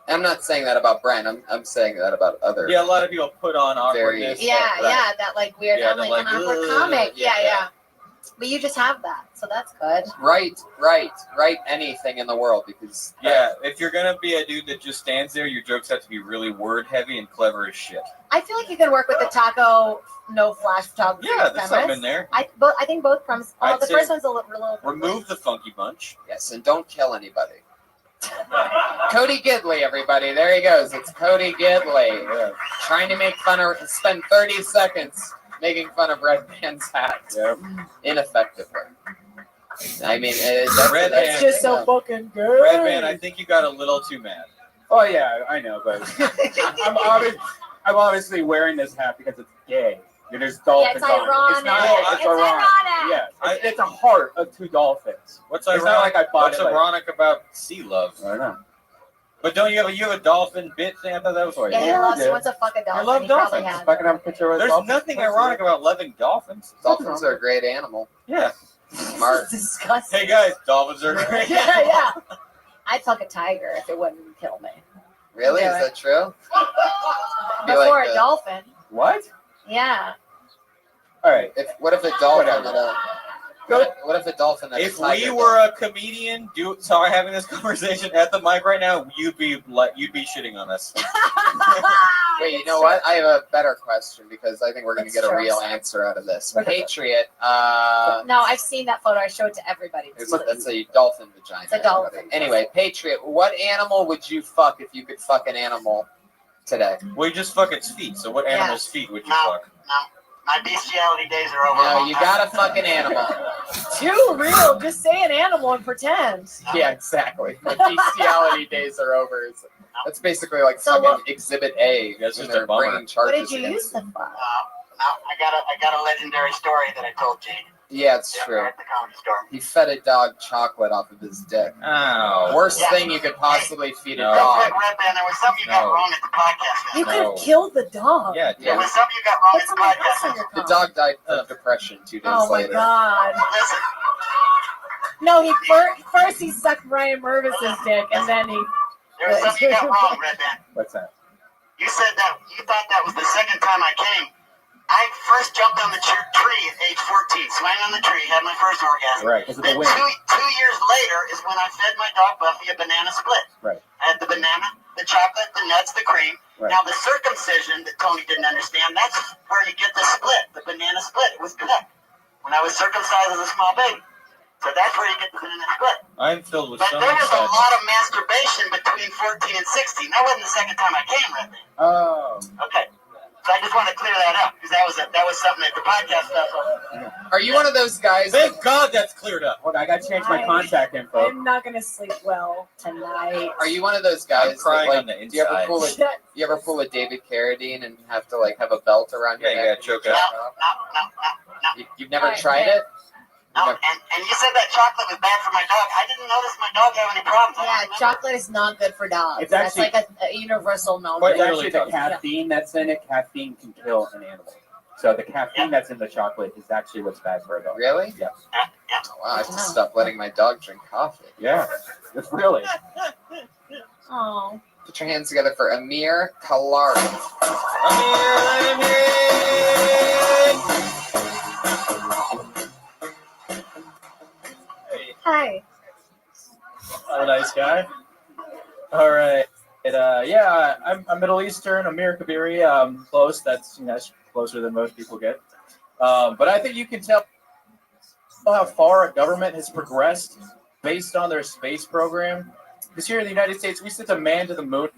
I'm not saying that about Brent. I'm saying that about other. Yeah, a lot of people put on Very- awkwardness. Yeah, Right. that like weird, Yeah, I'm like they're an like, awkward "Ugh," comic. Yeah. But you just have that, so that's good. Write anything in the world because Yeah, if you're gonna be a dude that just stands there, your jokes have to be really word heavy and clever as shit. I feel like you can work with the taco no flash photography. Yeah, there's something premise. in there. I think both premises. I'd The say first one's a little. Remove the funky bunch. Yes, and don't kill anybody. Cody Gidley, everybody. There he goes. It's Cody Gidley. Yeah. Trying to make fun of, spend 30 seconds making fun of Red Band's hat. Yep. Ineffectively. I mean, Red that's Band. Just so fucking good. Red Band, I think you got a little too mad. Oh yeah, I know, but I'm obviously wearing this hat because it's gay. There's dolphins it's on it. It's not. ironic. It's ironic. Yeah, it's a heart of two dolphins. What's It's ironic? not like I bought What's it. ironic about sea love? I don't know. But don't you have a dolphin bit thing? I thought that was what Yeah, he loves. He wants to fuck a dolphin. I love He probably dolphins. has. If I can have a picture of There's dolphins. nothing ironic about loving dolphins. Dolphins are a great animal. Yeah. Smart. Disgusting. Hey guys, dolphins are great. yeah. I'd fuck a tiger if it wouldn't kill me. Really? Do Is it. that true? Be Before like a the- dolphin. What? Yeah. All right. What if a dolphin had a what if a dolphin had a If tiger we were a comedian, having this conversation at the mic right now, you'd be shitting on us. Wait, you know what? I have a better question because I think we're going to That's get a true. real answer out of this. Okay. Patriot. No, I've seen that photo. I show it to everybody. That's a dolphin vagina. It's a dolphin. Anyway, Patriot, what animal would you fuck if you could fuck an animal today? Well, you just fuck its feet. So what Yeah. animal's feet would you No, fuck? no. My bestiality days are over. No, you gotta fuck an animal. Too real. Just say an animal and pretend. Yeah, exactly. The bestiality days are over. That's basically like So fucking what- Exhibit A. That's when just a they're bummer. bringing What charges did you against use to fuck? No, I got a legendary story that I told Jade. Yeah, it's true. At the comedy store. He fed a dog chocolate off of his dick. Oh. Worst Yeah. thing you could possibly feed a No. Real dog. quick, Red Band, there was something you got No. wrong at the podcast. You man. could have killed the dog. Yeah, There Yeah. was something you got wrong Put at the someone else in podcast. your The car. dog died of depression 2 days Oh my later. god. Listen, No, he first he sucked Ryan Mervis's dick, and then he. there was something you got wrong, Red Band. What's that? You said that you thought that was the second time I came. I first jumped on the tree at age 14, swang on the tree, had my first orgasm. Right, because of the Then wind. 2 years later is when I fed my dog Buffy a banana split. Right. I had the banana, the chocolate, the nuts, the cream. Right. Now the circumcision that Tony didn't understand, that's where you get the split, the banana split. It was cut when I was circumcised as a small baby. So that's where you get the banana split. I'm filled with But so there much was a sadness. lot of masturbation between 14 and 16. That wasn't the second time I came, Red Man. Oh. Okay. So I just want to clear that up because that was something that the podcast stuff. Are you one of those guys? Thank God that's cleared up. Hold on, I got to change my contact info. I'm not gonna sleep well tonight. Are you one of those guys? I'm crying that, on the do you ever inside. pull a you ever pull a David Carradine and have to like have a belt around your Yeah, you neck? gotta choke No, out. no. You've never Alright, tried yeah. it? No, and you said that chocolate was bad for my dog. I didn't notice my dog have any problems. I Yeah, don't remember. chocolate is not good for dogs. It's That's actually- like a universal known Quite It's thing. literally actually the tough. caffeine that's in it. Caffeine can kill an animal. So the caffeine that's in the chocolate is actually what's bad for a dog. Really? Yeah. Yeah. Oh, wow, I have to stop letting my dog drink coffee. Yeah. It's really. Oh. Put your hands together for Amir Kalari. Hi. Oh, nice guy. All right. Yeah, I'm Middle Eastern. Amir Kabiri. Close. That's that's closer than most people get. But I think you can tell how far a government has progressed based on their space program. Because here in the United States, we sent a man to the moon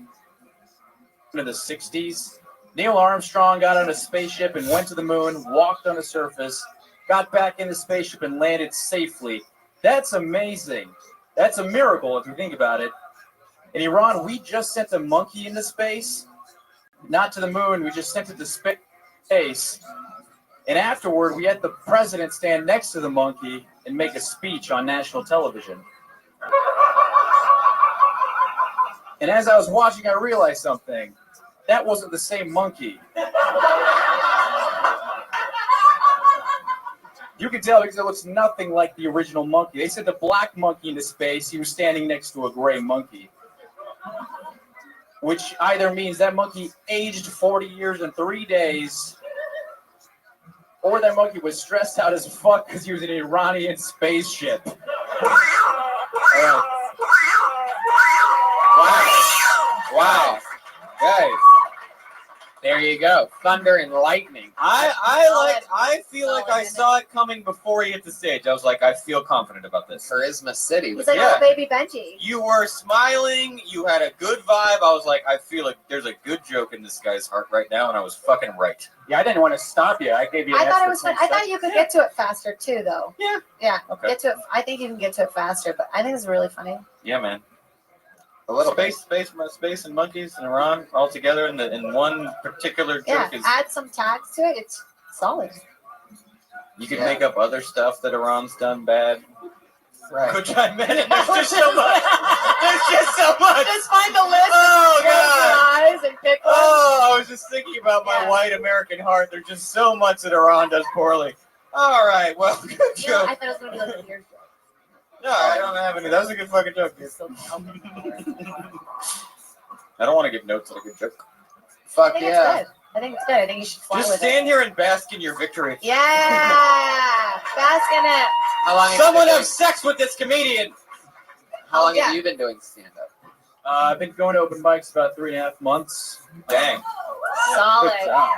in the 60s. Neil Armstrong got on a spaceship and went to the moon, walked on the surface, got back in the spaceship and landed safely. That's amazing. That's a miracle if you think about it. In Iran, we just sent a monkey into space, not to the moon, we just sent it to space. And afterward, we had the president stand next to the monkey and make a speech on national television. And as I was watching, I realized something. That wasn't the same monkey. You can tell because it looks nothing like the original monkey. They sent the black monkey into space. He was standing next to a gray monkey. Which either means that monkey aged 40 years and 3 days, or that monkey was stressed out as fuck because he was in an Iranian spaceship. Wow. Guys, there you go. Thunder and lightning. I feel like I saw it coming before he hit the stage. I was like, I feel confident about this. Charisma City. He's like, oh, baby Benji. You were smiling. You had a good vibe. I was like, I feel like there's a good joke in this guy's heart right now, and I was fucking right. Yeah, I didn't want to stop you. I gave you. I thought it was fun. I thought you could get to it faster too, though. Yeah. Yeah. Okay. Get to it. I think you can get to it faster, but I think it's really funny. Yeah, man. A little space and monkeys and Iran all together in one particular joke. Yeah. Add some tags to it. It's solid. You can make up other stuff that Iran's done bad. Right. Which I meant, and there's just so much. There's just so much. Just find the list. Oh, close God. your eyes and pick one. Oh, I was just thinking about my white American heart. There's just so much that Iran does poorly. All right, well, good joke. I thought it was going to be like a weird joke. No, I don't have any. That was a good fucking joke, dude. I don't want to give notes on a good joke. Fuck I think yeah. it's good. I think it's good. I think you should fly Just with stand it. here and bask in your victory. Yeah. Bask in it. How long? Someone have sex with this comedian. How long have you been doing stand-up? I've been going to open mics about 3.5 months. Dang. Solid. Good job.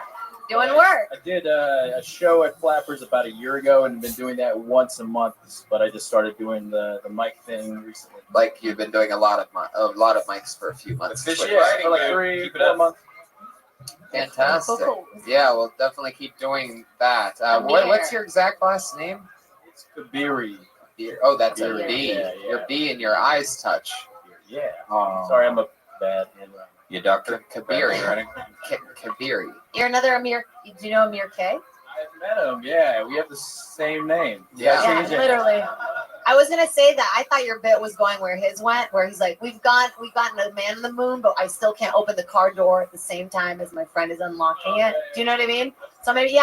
Doing work. I did a show at Flappers about a year ago and been doing that once a month, but I just started doing the mic thing recently. Like you've been doing a lot of mics for a few months. Efficient Yeah, writing, for like dude. 3-4 months. Fantastic. Cool. Yeah, we'll definitely keep doing that. What's your exact last name? It's Kabiri. Oh, that's a Kabiri, B. yeah. Your B and your eyes touch. Yeah. Oh. Sorry, I'm a bad handwriter. You doctor? Kabiri. Kabiri. You're another Amir. Do you know Amir K? I've met him. Yeah, we have the same name. Yeah. Literally. I was gonna say that. I thought your bit was going where his went, where he's like, we've gotten a man in the moon, but I still can't open the car door at the same time as my friend is unlocking it. Do you know what I mean? So maybe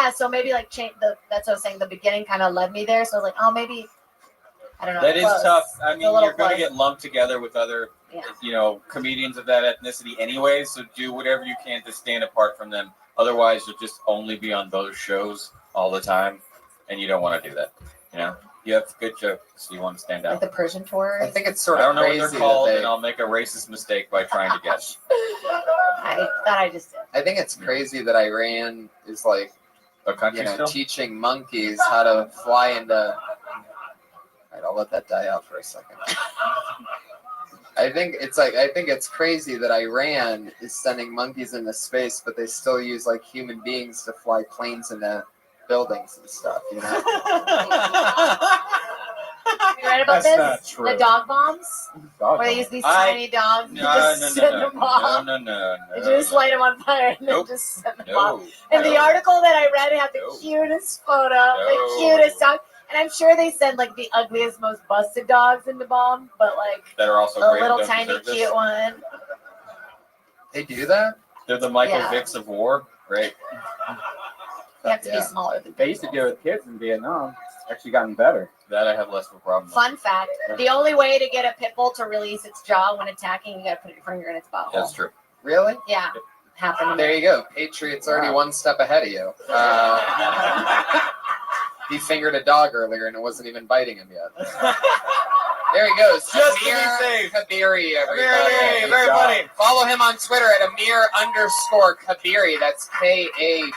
like change the. That's what I was saying. The beginning kind of led me there. So I was like, oh, maybe. I don't know. That is close. tough. I mean, It's a little you're going to close. get lumped together with other, comedians of that ethnicity anyway. So do whatever you can to stand apart from them. Otherwise, you'll just only be on those shows all the time, and you don't want to do that. You know, you have good jokes, so you want to stand Like out. the Persian tour. I think it's sort I of don't know what crazy they're called, that and I'll make a racist mistake by trying to guess. I thought I just did. I think it's crazy that Iran is like, A country still? teaching monkeys how to fly into. All right, I'll let that die out for a second. I think it's crazy that Iran is sending monkeys into space, but they still use like human beings to fly planes into buildings and stuff. You know? You read about That's this? not true. The dog bombs? Where they use these tiny dogs and just send them off. No. They just light them on fire and Nope. then just send them No. off. And the article that I read had the cutest photo, the cutest dog. And I'm sure they send like the ugliest, most busted dogs in the bomb, but like That are also a great little and don't tiny deserve this. cute one. They do that? They're the Michael Yeah. Vicks of war. Great. You have to be Yeah. smaller than They used to do it with kids in Vietnam. It's actually gotten better. That I have less of a problem with. Fun fact: the only way to get a pit bull to release its jaw when attacking, you gotta put it in front of its butthole. That's true. Really? Yeah, happened. There you go. Patriot's already one step ahead of you. He fingered a dog earlier and it wasn't even biting him yet. There he goes. Just to be Amir safe. Kabiri, everybody. Very, very funny. Follow him on Twitter at Amir_Kabiri. That's Kabiri.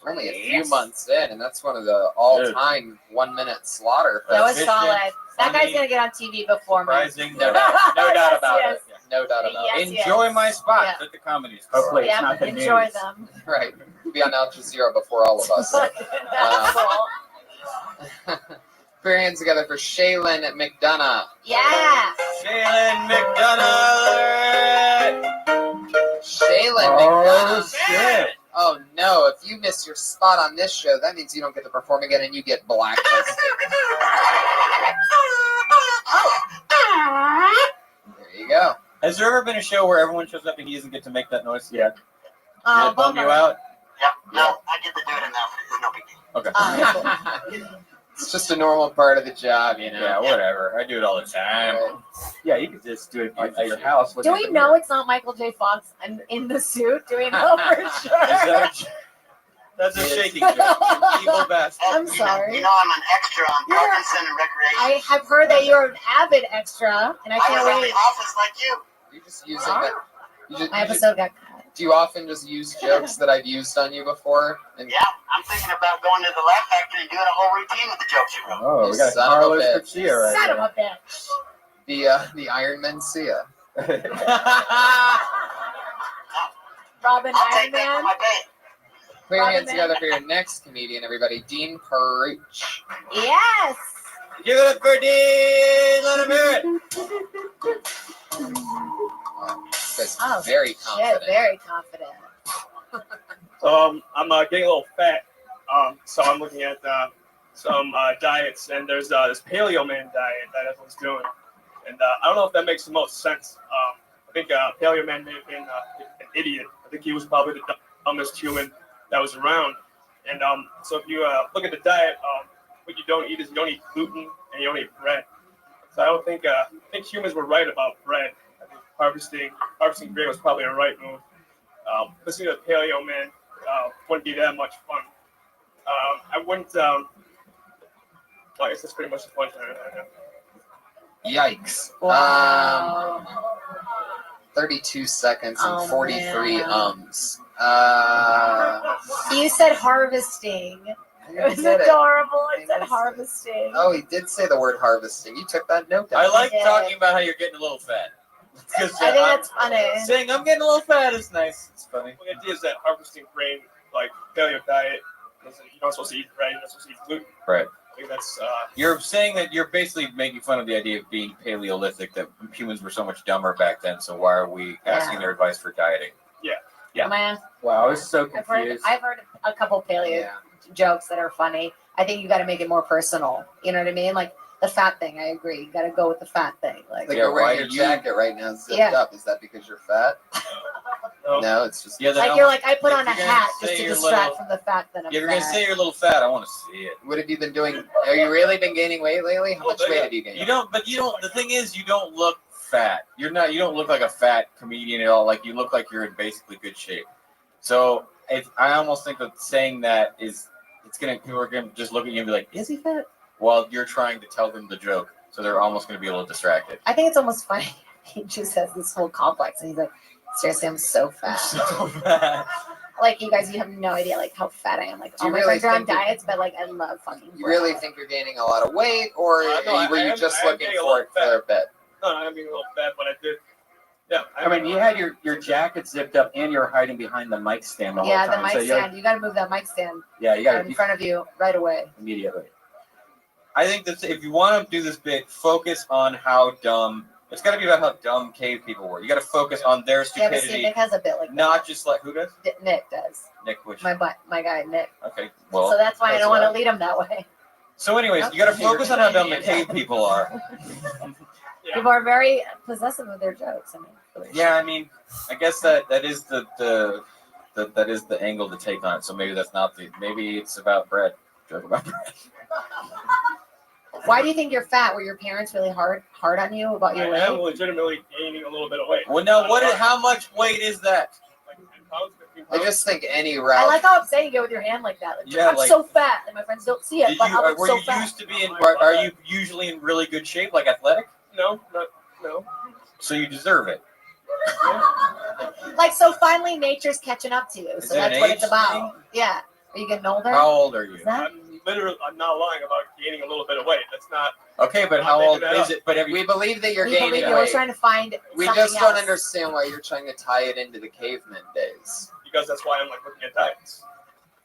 Only a few months in, and that's one of the all-time 1-minute slaughter. That was fests. solid. That guy's funny, gonna get on TV before me. Surprising. No doubt about Yes, it. No doubt about Yes, it. Enjoy my spot Yeah. at the comedy store. Hopefully it's Yeah, not the enjoy news. them. Right. Be on Al Jazeera before all of us. Asshole. Put your hands together for Shaylin McDonough. Yeah. Shaylin McDonough. Shaylin Oh, McDonough. shit. Oh no, if you miss your spot on this show, that means you don't get to perform again and you get blacklisted. There you go. Has there ever been a show where everyone shows up and he doesn't get to make that noise? Yeah. Did it bum you out? Yep. No, I get to do it enough. It's no big deal. Okay. It's just a normal part of the job, you know. Yeah, whatever. I do it all the time. Yeah, you could just do it at your house. Do we know it's not Michael J. Fox in the suit? Do we know for sure? That's a shaking joke. Evil bastard. I'm sorry. You know I'm an extra on Parkinson and Recreation. I have heard that you're an avid extra, and I I can't was in wait. the office like you. You're just using it. My episode got cut. Do you often just use jokes that I've used on you before? And Yeah, I'm thinking about going to the Laugh Factory and doing a whole routine with the jokes you wrote. Oh, we got Son of a Carlos bitch. Garcia right Son of there. a bitch. The Iron Man Sia. Robin I'll Iron take that for Man. my pay. Put your Robin hands Man. together for your next comedian, everybody. Dean Peruch. Yes. Give it up for Dean. Let him hear it. That's Oh, very shit, confident. very confident. I'm getting a little fat, so I'm looking at some diets, and there's this Paleo Man diet that everyone's doing, and I don't know if that makes the most sense. I think Paleo Man may have been an idiot. I think he was probably the dumbest human that was around, and so if you look at the diet, what you don't eat is you don't eat gluten and you don't eat bread. So I think humans were right about bread. I think harvesting grain was probably a right move. Listening to Paleo Man wouldn't be that much fun. I wouldn't. I guess that's pretty much the point. Yikes. Wow. 32 seconds and Oh, 43 man. ums. You said harvesting. It was adorable. I said harvesting. Oh, he did say the word harvesting. You took that note down. I like Yeah. talking about how you're getting a little fat. I think that's funny. Saying I'm getting a little fat is nice. It's funny. The idea is that harvesting grain, like paleo diet, you're not supposed to eat bread. You're not supposed to eat gluten. Right. I think that's. You're saying that you're basically making fun of the idea of being Paleolithic, that humans were so much dumber back then, so why are we asking their advice for dieting? Yeah. Yeah. Am I- Wow, I was so I've heard, confused. I've heard a couple paleo jokes that are funny. I think you got to make it more personal. You know what I mean? Like the fat thing. I agree. You got to go with the fat thing. Like you're why wearing your do you- jacket right now zipped Yeah. up. Is that because you're fat? No, it's just. Yeah, like you're like I put if on a you're gonna hat say just to you're distract little- from the fact that I'm You're fat. gonna say you're a little fat. I want to see it. What have you been doing? Have you really been gaining weight lately? How much weight have you gained? You don't. But you don't. The thing is, you don't look fat. You're not. You don't look like a fat comedian at all. Like you look like you're in basically good shape. So I almost think that saying that is, it's gonna, people are gonna just look at you and be like, is he fat? While you're trying to tell them the joke, so they're almost gonna be a little distracted. I think it's almost funny. He just has this whole complex, and he's like, seriously, I'm so fat. Like you guys, you have no idea like how fat I am. Like Do all you my really friends are on think that- diets, but like I love fucking. You really think you're gaining a lot of weight, or No, were I you am- just I am looking getting a for lot it for a bit? No, I'm being a little fat, but I did. Yeah. I mean, you had your jacket zipped up and you were hiding behind the mic stand the whole Yeah, time. the mic so you stand. You got to move that mic stand yeah, you got right in front of you right away. immediately. I think that if you want to do this bit, focus on how dumb. It's got to be about how dumb cave people were. You got to focus on their Yeah, but see, stupidity, Nick has a bit like that. not just like who does. Nick does. Nick, which My guy Nick. okay, well. So that's why I don't want to what- lead him that way. So, anyways, you got to focus on how dumb the cave people are. People are very possessive of their jokes. I mean, Yeah, I mean, I guess that is the that is the angle to take on it. So maybe that's not the. Maybe it's about bread. Joke about bread. why do you think you're fat? Were your parents really hard on you about I your am weight? legitimately gaining a little bit of weight. Well, now how much weight is that? Like 10 pounds, 15 I pounds. just think any I route. like how upset you get with your hand like that. Like, Yeah, I'm like- so fat, and my friends don't see it, Did but you, I'm were so you fat. used to be in? Are you usually in really good shape, like athletic? No. So you deserve it. Like, so finally nature's catching up to you. Is So it that's an what it's age about. thing? Yeah. Are you getting older? How old are you? Is that? I'm not lying about gaining a little bit of weight. That's not. Okay, but I'm how making old that is up. it? But We believe that you're We gaining believe you. We're weight. trying to find We something just don't else. understand why you're trying to tie it into the caveman days. Because that's why I'm like looking at diets.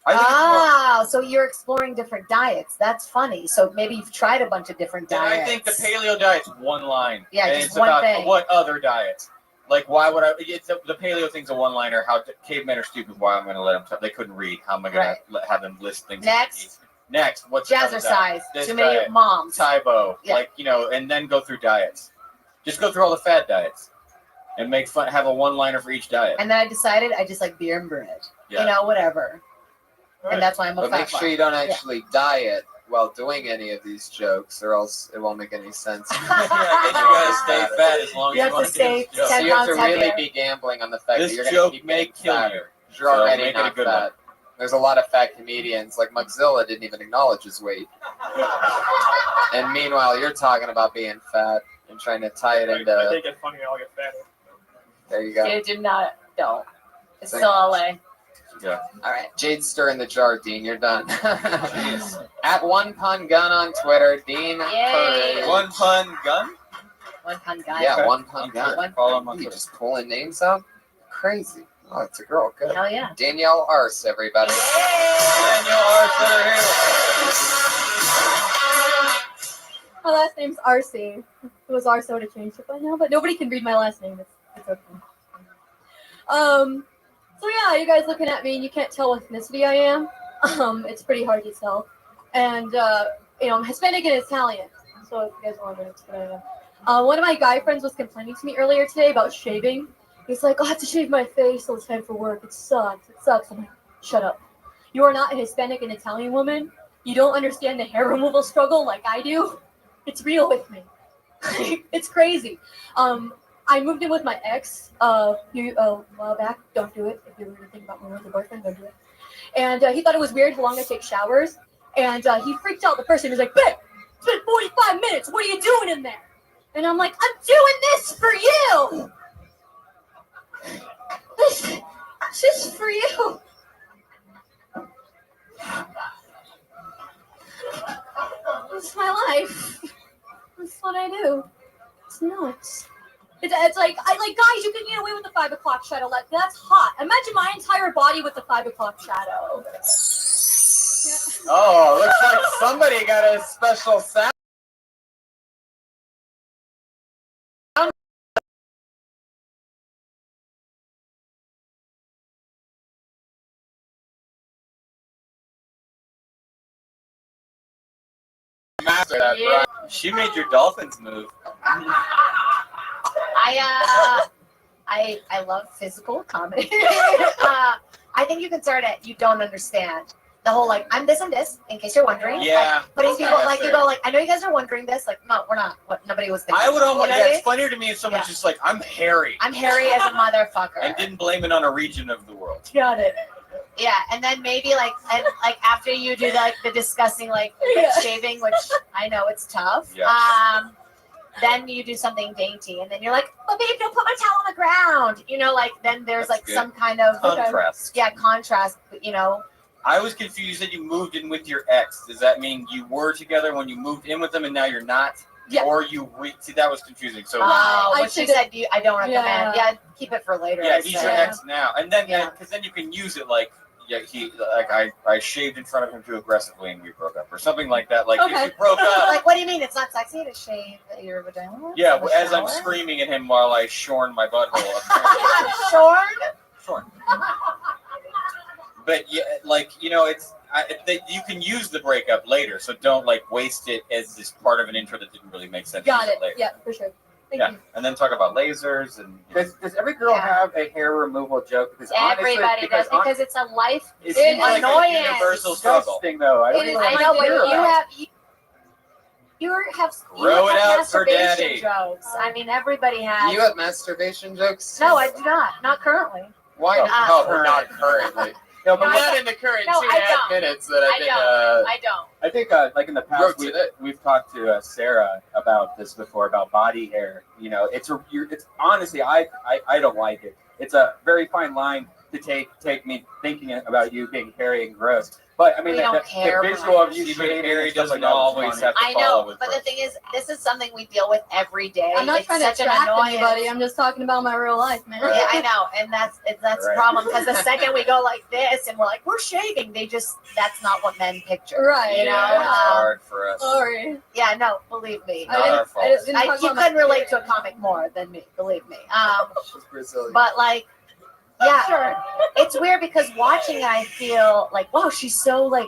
I think Oh, so you're exploring different diets. That's funny. So maybe you've tried a bunch of different and diets. I think the paleo diet's one line. Yeah, and just it's one about thing. what other diets. Like, why would I? It's the paleo thing's a one-liner. How cavemen are stupid. Why I'm going to let them? They couldn't read. How am I going to have them list things? Next. Next, what's the other diet? Jazzercise. This Too many diet. moms. Tybo, Yeah. like and then go through diets. Just go through all the fad diets, and make fun. Have a one-liner for each diet. And then I decided I just like beer and bread. Yeah. You know, whatever. Right. And that's why I'm a But fat make sure fuck. you don't actually diet while doing any of these jokes, or else it won't make any sense. Yeah, I guess you gotta stay fat as long You as have you want to stay do this joke. So you have to pounds really heavier. be gambling on the fact This that you're going joke to keep may getting kill fatter. you. You're So already make it a not good fat. one. There's a lot of fat comedians. Like Mugzilla didn't even acknowledge his weight. And meanwhile, you're talking about being fat and trying to tie it If I into. take it funny, I'll get fatter. There you go. You do not. Don't. It's Thank still LA. Yeah. All right. Jade's stirring the jar, Dean. You're done. At One Pun Gun on Twitter, Dean. Yay. Perez. One pun gun. One pun guy. Yeah, One Pun Gun. One Follow him on You Twitter. just pulling names out? Crazy. Oh, it's a girl. Good. Hell yeah. Danielle Arce, everybody. Daniel Arthur here. My last name's Arcee. If it was Arce, I would have changed it by now, but nobody can read my last name. It's okay. So yeah, you guys looking at me and you can't tell what ethnicity I am. It's pretty hard to tell. And I'm Hispanic and Italian. So if you guys are wondering, that's what I am. One of my guy friends was complaining to me earlier today about shaving. He's like, I have to shave my face all the time for work. It sucks. It sucks. I'm like, shut up. You are not a Hispanic and Italian woman. You don't understand the hair removal struggle like I do. It's real with me. It's crazy. I moved in with my ex a while back. Don't do it. If you were thinking about moving with a boyfriend, don't do it. And he thought it was weird how long I take showers. And he freaked out the first time. He was like, babe, it's been 45 minutes. What are you doing in there? And I'm like, I'm doing this for you. This is for you. It's my life. That's what I do. It's nuts. It's like guys, you can get away with the 5 o'clock shadow. That's hot. Imagine my entire body with the 5 o'clock shadow. Oh, looks like somebody got a special sound. Master that, Yeah. bro. She made your dolphins move. I love physical comedy. I think you can start at you don't understand. The whole like I'm this and this, in case you're wondering. Yeah. Like, putting people Yeah, like fair. you go like I know you guys are wondering this. Like no, we're not. What nobody was thinking. I would almost. You know Yeah, what I it's funnier to me if someone's just like, I'm hairy. I'm hairy as a motherfucker. And didn't blame it on a region of the world. Got it. Yeah, and then maybe like after you do the discussing like shaving, which I know it's tough. Yeah. Then you do something dainty, and then you're like, "But babe, don't put my towel on the ground." You know, like then there's That's like good. some kind of Contrast. Yeah, contrast. You know. I was confused that you moved in with your ex. Does that mean you were together when you moved in with them and now you're not? Yeah. Or you see, that was confusing. So What she said, I don't recommend. Yeah. Yeah, keep it for later. yeah, I'd he's say. your ex now, and then because then you can use it like I shaved in front of him too aggressively and we broke up or something like that. Like if you broke up. Like, what do you mean? It's not sexy to shave your vagina? Yeah, in the as I'm shower? screaming at him while I shorn my butthole. Shorn? Shorn. But yeah, like you can use the breakup later, so don't like waste it as this part of an intro that didn't really make sense. Got Use it. later. Yeah, for sure. Thank Yeah, you. and then talk about lasers and. Does every girl have a hair removal joke? Because Everybody honestly, does because it's a life it seems like a annoyance. universal struggle. Though I don't It is. even I like know, to but hear you about have it. you have Grow it out for masturbation daddy. jokes. I mean, everybody has. You have masturbation jokes? No, I do not. Not currently. Why not? Oh, not currently. No, but not in the current No, I 2.5 don't. minutes that I've been. I don't. I think, like in the past, Wrote we've talked to Sarah about this before about body hair. You know, it's honestly, I don't like it. It's a very fine line to take me thinking about you being hairy and gross. But I mean, We don't care the visual about of you Even shaving Harry and stuff doesn't like that was always funny. have to I follow know, with but the thing is, this is something we deal with every day. I'm not It's trying to such an trap annoyance. anybody. I'm just talking about my real life, man. Yeah, I know, and that's the Right. problem because the second we go like this and we're like we're shaving, that's not what men picture, Right. You know, Yeah, it's hard for us. Sorry. yeah, no, believe me, Not our fault. didn't talk you about my couldn't relate to a period. comic more than me, believe me. She's Brazilian. But like, yeah, it's weird because watching, I feel like wow, she's so like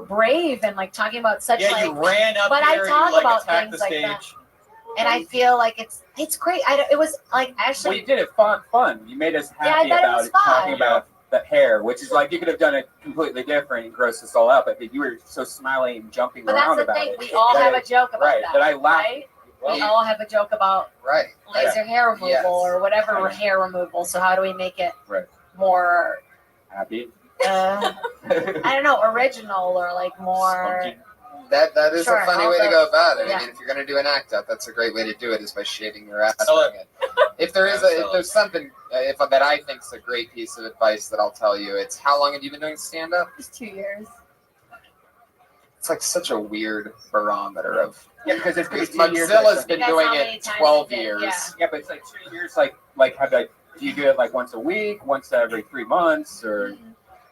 brave and like talking about such Yeah, like. you ran up but I here talk and you about attacked things the like stage. that. And I feel like it's great. It was like Well, actually. you did it fun. You made us Yeah, I happy thought it about was it, fun. talking about the hair, which is like you could have done it completely different and grossed us all out, but you were so smiling and jumping But that's around the about thing. it. We all that have it- a joke about right, that. that I laughed. Right? Well, We all have a joke about Right. laser hair removal Yes. or whatever Right. hair removal. So how do we make it Right. more Happy. I don't know, original or like more. That is Sure, a funny all way to those- go about it. yeah. I mean, if you're going to do an act out, that's a great way to do it, is by shaving your ass. Sell it. If there's something that I think is a great piece of advice that I'll tell you, it's how long have you been doing stand up? Just 2 years. It's like such a weird barometer of. Yeah, because it's been 2 years. Mozilla's been That's doing how many it times 12 you did, years. yeah. Yeah, but it's like 2 years. Like have like, do you do it like once a week, once every 3 months, or?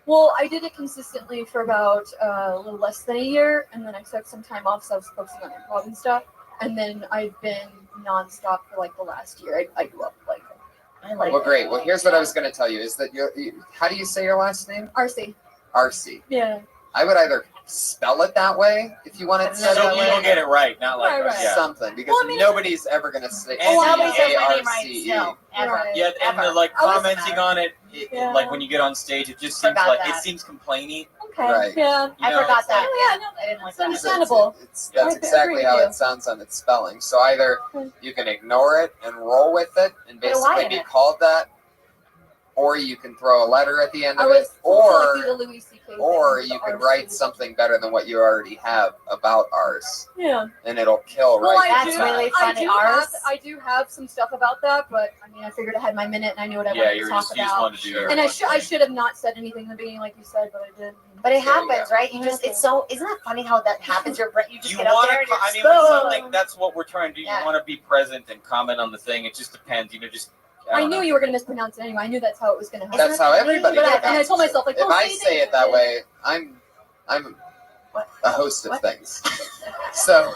Well, I did it consistently for about a little less than a year, and then I took some time off, so I was focusing on improv and stuff. And then I've been nonstop for like the last year. I grew up like. I like Well, great. Well, here's what I was going to tell you: is that how do you say your last name? RC. RC. Yeah. I would either spell it that way if you want it said So that way. people get it right, not like Right, right. yeah. Something, because Well, I mean, nobody's ever going to say Nobody says my name right S-C-A-R-C-E. still, ever. Right. Yeah, and Ever. the like I was- commenting on it, Yeah. like when you get on stage, it just seems Forgot like that. it seems complainy. Okay. Right. Yeah. You I know, forgot it's like- that. Oh, yeah, no, I didn't like it's that. understandable. That's I agree exactly with how you. it sounds on its spelling. So either you can ignore it and roll with it and Put a Y basically in be it. called that, or you can throw a letter at the end I of it, was told to do the Louis C.K. thing or with you the could RC. write something better than what you already have about ours, Yeah. and it'll kill Well, right. That's back. really funny. I do have some stuff about that, but I mean, I figured I had my minute and I knew what I Yeah, wanted you to were talk just you just about. wanted to do your And I one should thing. have not said anything in the beginning, like you said, but I did. But it There you happens, go. right? You just, it's so, isn't it funny how that happens? Your brain, you just You get up want there to, and you're I mean, so- with something, that's what we're trying to do. Yeah. You want to be present and comment on the thing. It just depends, just. I don't knew know. you were going to mispronounce it anyway. I knew that's how it was going to happen. That's how everybody. But I pronounces told myself, like, it. If well, I say say it that way, I'm a host of things. So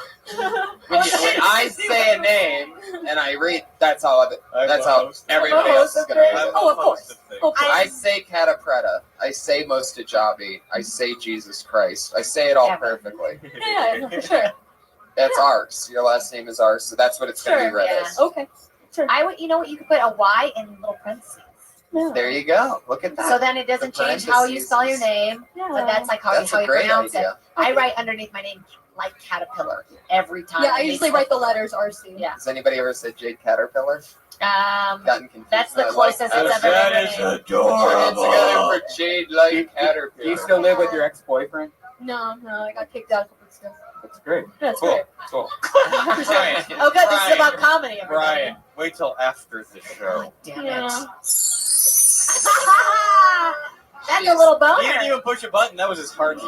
when I say a name and I read, that's how everybody else is going to read it. Oh, of course. I say catapreta. I say Mostajabi. I say Jesus Christ. I say it all Yeah. perfectly. Yeah, no, for sure. That's ours. Your last name is ours, so that's what it's going to be read yeah. as. Okay. I would, you know what? You could put a Y in little parentheses. There you go. Look at that. So then it doesn't The change how you spell your parentheses. name, Yeah. but that's like how That's you a great pronounce idea. it. I write underneath my name like caterpillar every time. Yeah, I And they usually say- write the letters RC. Yeah. Has anybody ever said Jade Caterpillar? That's Gotten confused. the I like closest that. it's ever That been. is to me. adorable. Together for Jade like Caterpillar. Do you still live with your ex-boyfriend? No, I got kicked out a couple weeks ago. That's great. That's Cool. great. Cool. Oh, Brian, good. This is Brian, about comedy. Everybody. Brian, wait till after the show. Damn Yeah. it. That's a little boner. He didn't even push a button. That was his heart.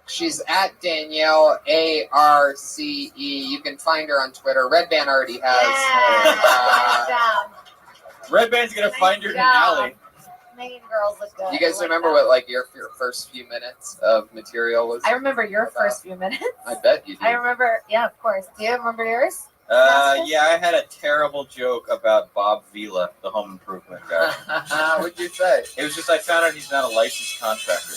She's at Danielle ARCE. You can find her on Twitter. Red Band already has. Yeah. Good job. Red Band's gonna find her in an job. alley. Making girls look good. You guys I like remember that. what like your first few minutes of material was? I remember your first few minutes. I bet you do. I remember, yeah, of course. Do you remember yours? Yeah, I had a terrible joke about Bob Vila, the home improvement guy. What'd you say? It was just I found out he's not a licensed contractor.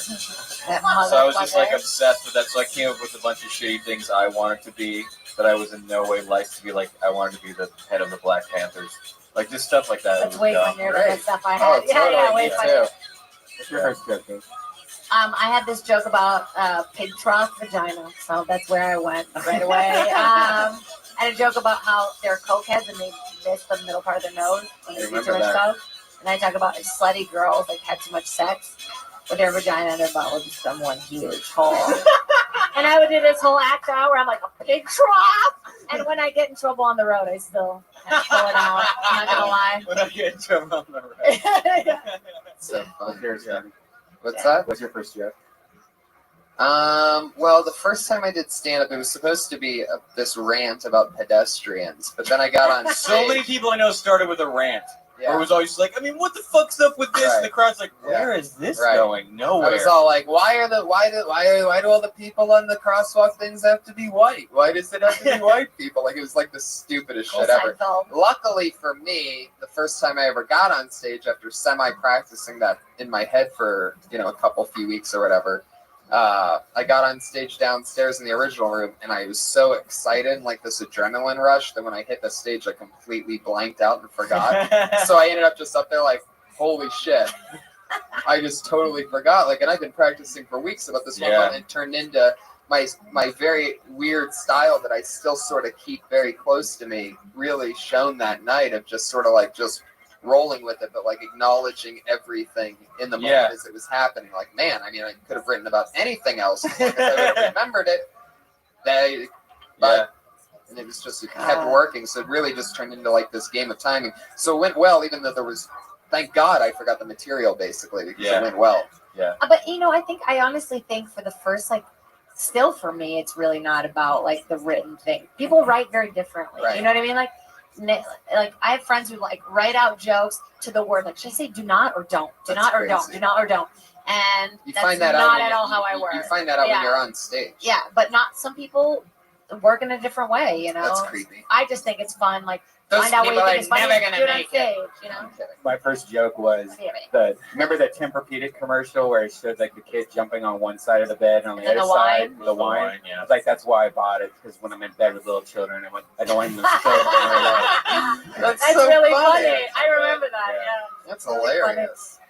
That So I was just like motherfucker. obsessed with that. So I came up with a bunch of shitty things I wanted to be, but I was in no way licensed to be. Like I wanted to be the head of the Black Panthers, like just stuff like that. It That's was way dumb. funnier than the stuff I Oh, had. Yeah, way me funnier. too. What's your first joke, Dave? I had this joke about pig trough vagina, so that's where I went right away. I had a joke about how they're cokeheads and they miss the middle part of their nose when I they see remember too much that. stuff. And I talk about slutty girls that had too much sex with their vagina and their butt was just one huge hole. And I would do this whole act out where I'm like a pig trough. And when I get in trouble on the road, I still have to pull it out. I'm not gonna lie. When I get in trouble on the road. So fun. What's yours, Jeremy? What's that? What's your first joke? Well, the first time I did stand up, it was supposed to be this rant about pedestrians, but then I got on stage. So many people I know started with a rant. Yeah. Or it was always like, I mean, what the fuck's up with this? Right. And the crowd's like, Yeah. where is this Right. going? Nowhere. I was all like, why do all the people on the crosswalk things have to be white? Why does it have to be white people? Like it was like the stupidest shit ever. Luckily for me, the first time I ever got on stage after semi-practicing that in my head for a few weeks or whatever, I got on stage downstairs in the original room and I was so excited, like this adrenaline rush, that when I hit the stage I completely blanked out and forgot. So I ended up just up there like, holy shit. I just totally forgot. Like, and I've been practicing for weeks about this one, Yeah. and it turned into my very weird style that I still sort of keep very close to me. Really shown that night of just sort of like just rolling with it, but like acknowledging everything in the moment as it was happening. Like, man, I mean, I could have written about anything else as long as I would have remembered it. And it was just, it kept working. So it really just turned into like this game of timing. So it went well, even though there was, thank God I forgot the material basically, because it went well. Yeah. But I honestly think for the first, like, still for me, it's really not about like the written thing. People write very differently. Right. You know what I mean? Like I have friends who like write out jokes to the word. Like, should I say do not or don't? Do not or don't? Do not or don't? And You that's find that not out at all how I work. You find that out when you're on stage. Yeah, but not some people work in a different way. You know, That's creepy. I just think it's fun. Like, Those find out what you people think are is funny. never gonna Do it on make stage. You know. My first joke was remember the Tempur-Pedic commercial where it showed like the kid jumping on one side of the bed and on the And other the side wine? the wine. Yeah. It's like that's why I bought it, because when I'm in bed with little children, I don't want them to stroke my leg. That's so really funny. funny. I remember that. Yeah. That's hilarious.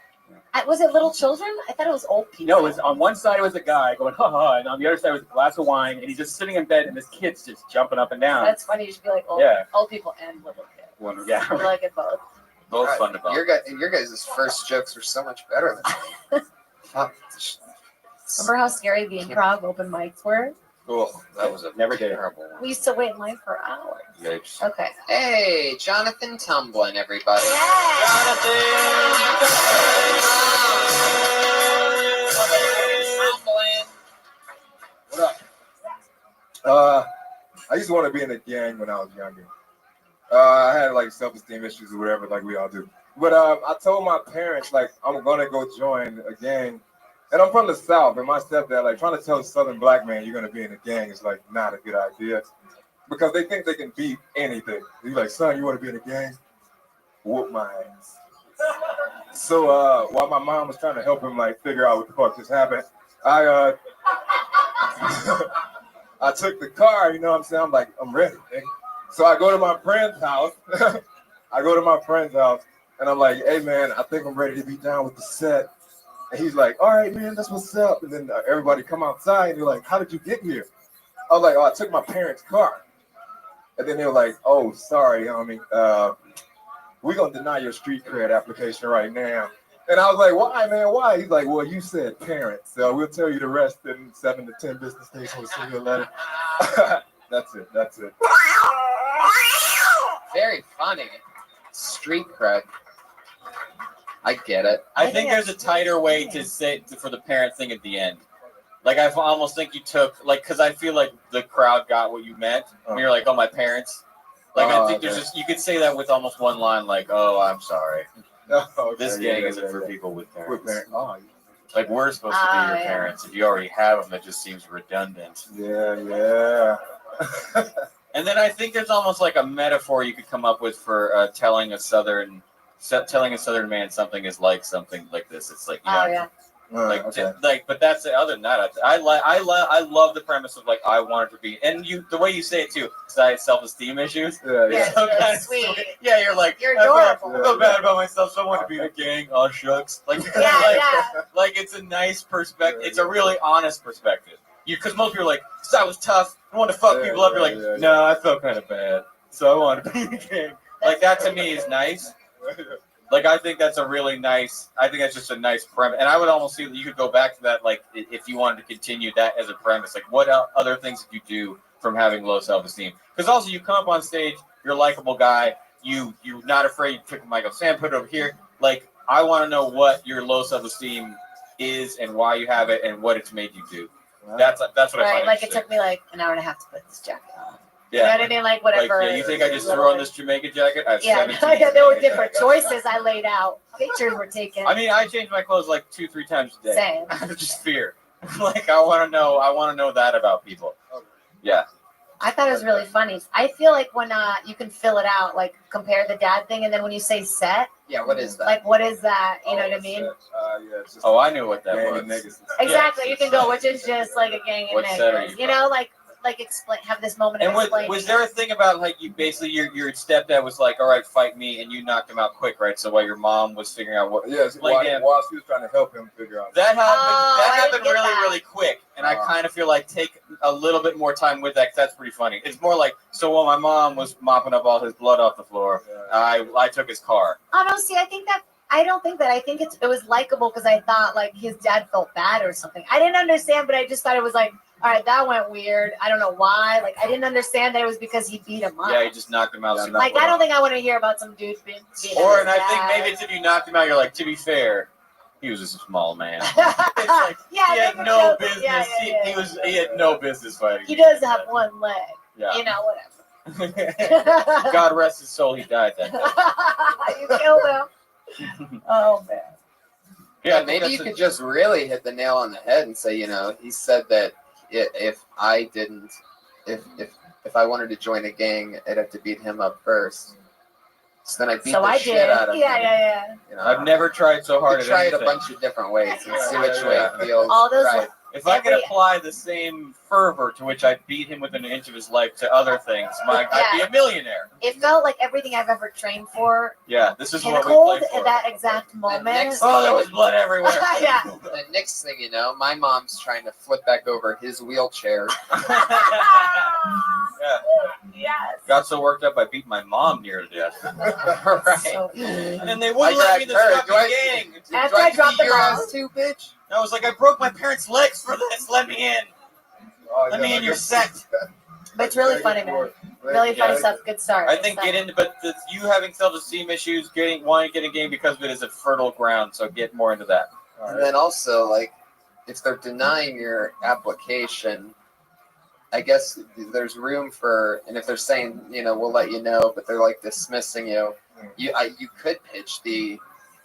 Was it little children? I thought it was old people. No, it was on one side it was a guy going ha ha, and on the other side was a glass of wine, and he's just sitting in bed, and this kid's just jumping up and down. That's funny. You should be like old people and little kids. Yeah. I like it both. Both God, fun to bump. Your guys' first jokes were so much better than mine. Remember how scary the improv open mics were? Oh, that was a never did terrible one. We used to wait in line for hours. Yikes. Okay. Hey, Jonathan Tumblin, everybody. What up? I used to want to be in a gang when I was younger. I had like self-esteem issues or whatever, like we all do. But I told my parents like I'm gonna go join a gang, and I'm from the South. And my stepdad like trying to tell a Southern black man you're gonna be in a gang is like not a good idea, because they think they can beat anything. He's like, son, you want to be in a gang? Whoop my ass. So while my mom was trying to help him like figure out what the fuck just happened, I I took the car, you know what I'm saying? I'm like, I'm ready, nigga. So I go to my friend's house. And I'm like, hey man, I think I'm ready to be down with the set. And he's like, all right, man, that's what's up. And then everybody come outside and they're like, how did you get here? I was like, oh, I took my parents' car. And then they were like, oh, sorry, homie. We're gonna deny your street cred application right now. And I was like, why, man? Why? He's like, well, you said parents. So we'll tell you the rest in 7 to 10 business days. We'll send you a letter. That's it. Very funny. Street cred. I get it. I think there's a tighter way to say for the parent thing at the end. Like I almost think you took because I feel like the crowd got what you meant. And you're like, oh, my parents. Like I think there's just you could say that with almost one line, like, oh, I'm sorry. This gang isn't for people with parents. Like we're supposed to be your parents. If you already have them, it just seems redundant. Yeah. And then I think there's almost like a metaphor you could come up with for telling a southern man something is like something like this. It's like but that's it. Other than that, I love the premise of like I want it to be, and the way you say it too, because I had self-esteem issues. Yeah, sweet. Yeah, you're like you're adorable. I feel bad about myself. So I want to be in a gang. Oh shucks. Like like it's a nice perspective. It's a really honest perspective. Because most people are like, I was tough. I wanted to fuck people up. You're like, no, I felt kind of bad, so I wanted to be in a gang. Like that to me is nice. Like I think that's a really nice. I think that's just a nice premise, and I would almost see that you could go back to that. Like if you wanted to continue that as a premise, like what other things did you do from having low self-esteem? Because also you come up on stage, you're a likable guy. You're not afraid. You pick Michael Sam, put it over here. Like I want to know what your low self-esteem is and why you have it and what it's made you do. That's what I find. Like it took me like an hour and a half to put this jacket on. Yeah. You know what I mean? Like whatever. Like, you think I just threw on this Jamaica jacket? I have 17 there were different choices I laid out. Pictures were taken. I mean, I change my clothes like 2-3 times a day. Same. I have just fear. Like I want to know that about people. Yeah. I thought it was really funny. I feel like when you can fill it out, like compare the dad thing, and then when you say set. Yeah, what is that? Like, what is that? You know what I mean? I knew what that was. Exactly. You can go, which is just like a gang of niggas. You know, like like explain, have this moment And of was, explaining. was there a thing about like you basically your stepdad was like, all right, fight me, and you knocked him out quick, right? So while your mom was figuring out what, Yes, like, while, yeah, while she was trying to help him figure out. that happened. Oh, that I happened didn't get really, that. really quick, and I kind of feel like take a little bit more time with that. 'Cause that's pretty funny. It's more like so while my mom was mopping up all his blood off the floor, I took his car. Oh no, see, I think that I don't think that. I think it was likable because I thought like his dad felt bad or something. I didn't understand, but I just thought it was like, all right, that went weird. I don't know why. Like I didn't understand that it was because he beat him up. Yeah, he just knocked him out. super Like I quick. don't think I want to hear about some dude being Or and I think maybe it's if you knocked him out, you're like, to be fair, he was just a small man. It's like yeah, he had maybe no so. business. Yeah, yeah, yeah. He had no business fighting. He does have one leg. Yeah. You know, whatever. God rest his soul, he died that day. You killed him. Oh man. Yeah, I think maybe that's you a- could just really hit the nail on the head and say, he said that if I didn't, if I wanted to join a gang, I'd have to beat him up first. So then I beat So the I shit did. out of him. Yeah. I've never tried so hard You at try it a anything. bunch of different ways and see which way it feels. All those. right. If I could apply the same fervor to which I beat him within an inch of his life to other things, I'd be a millionaire. It felt like everything I've ever trained for. Yeah, this is what we Pinnacle play for. at that exact moment. Oh, there was blood everywhere. Yeah. The next thing you know, my mom's trying to flip back over his wheelchair. Yeah. Yes. Got so worked up I beat my mom near to death. Right. So, And then they wouldn't let me in the grabbed her. fucking Do gang. After I dropped beat the your ball. ass too, bitch? I was like, I broke my parents' legs for this. Let me in. Oh, Let me in your set. but it's really funny, man. Really funny stuff. Good start. I Good think start. get into, but you having self-esteem issues, wanting to get a game because of it is a fertile ground. So get more into that. And then also, like, if they're denying your application, I guess there's room for, and if they're saying, we'll let you know, but they're like dismissing you, you could pitch the,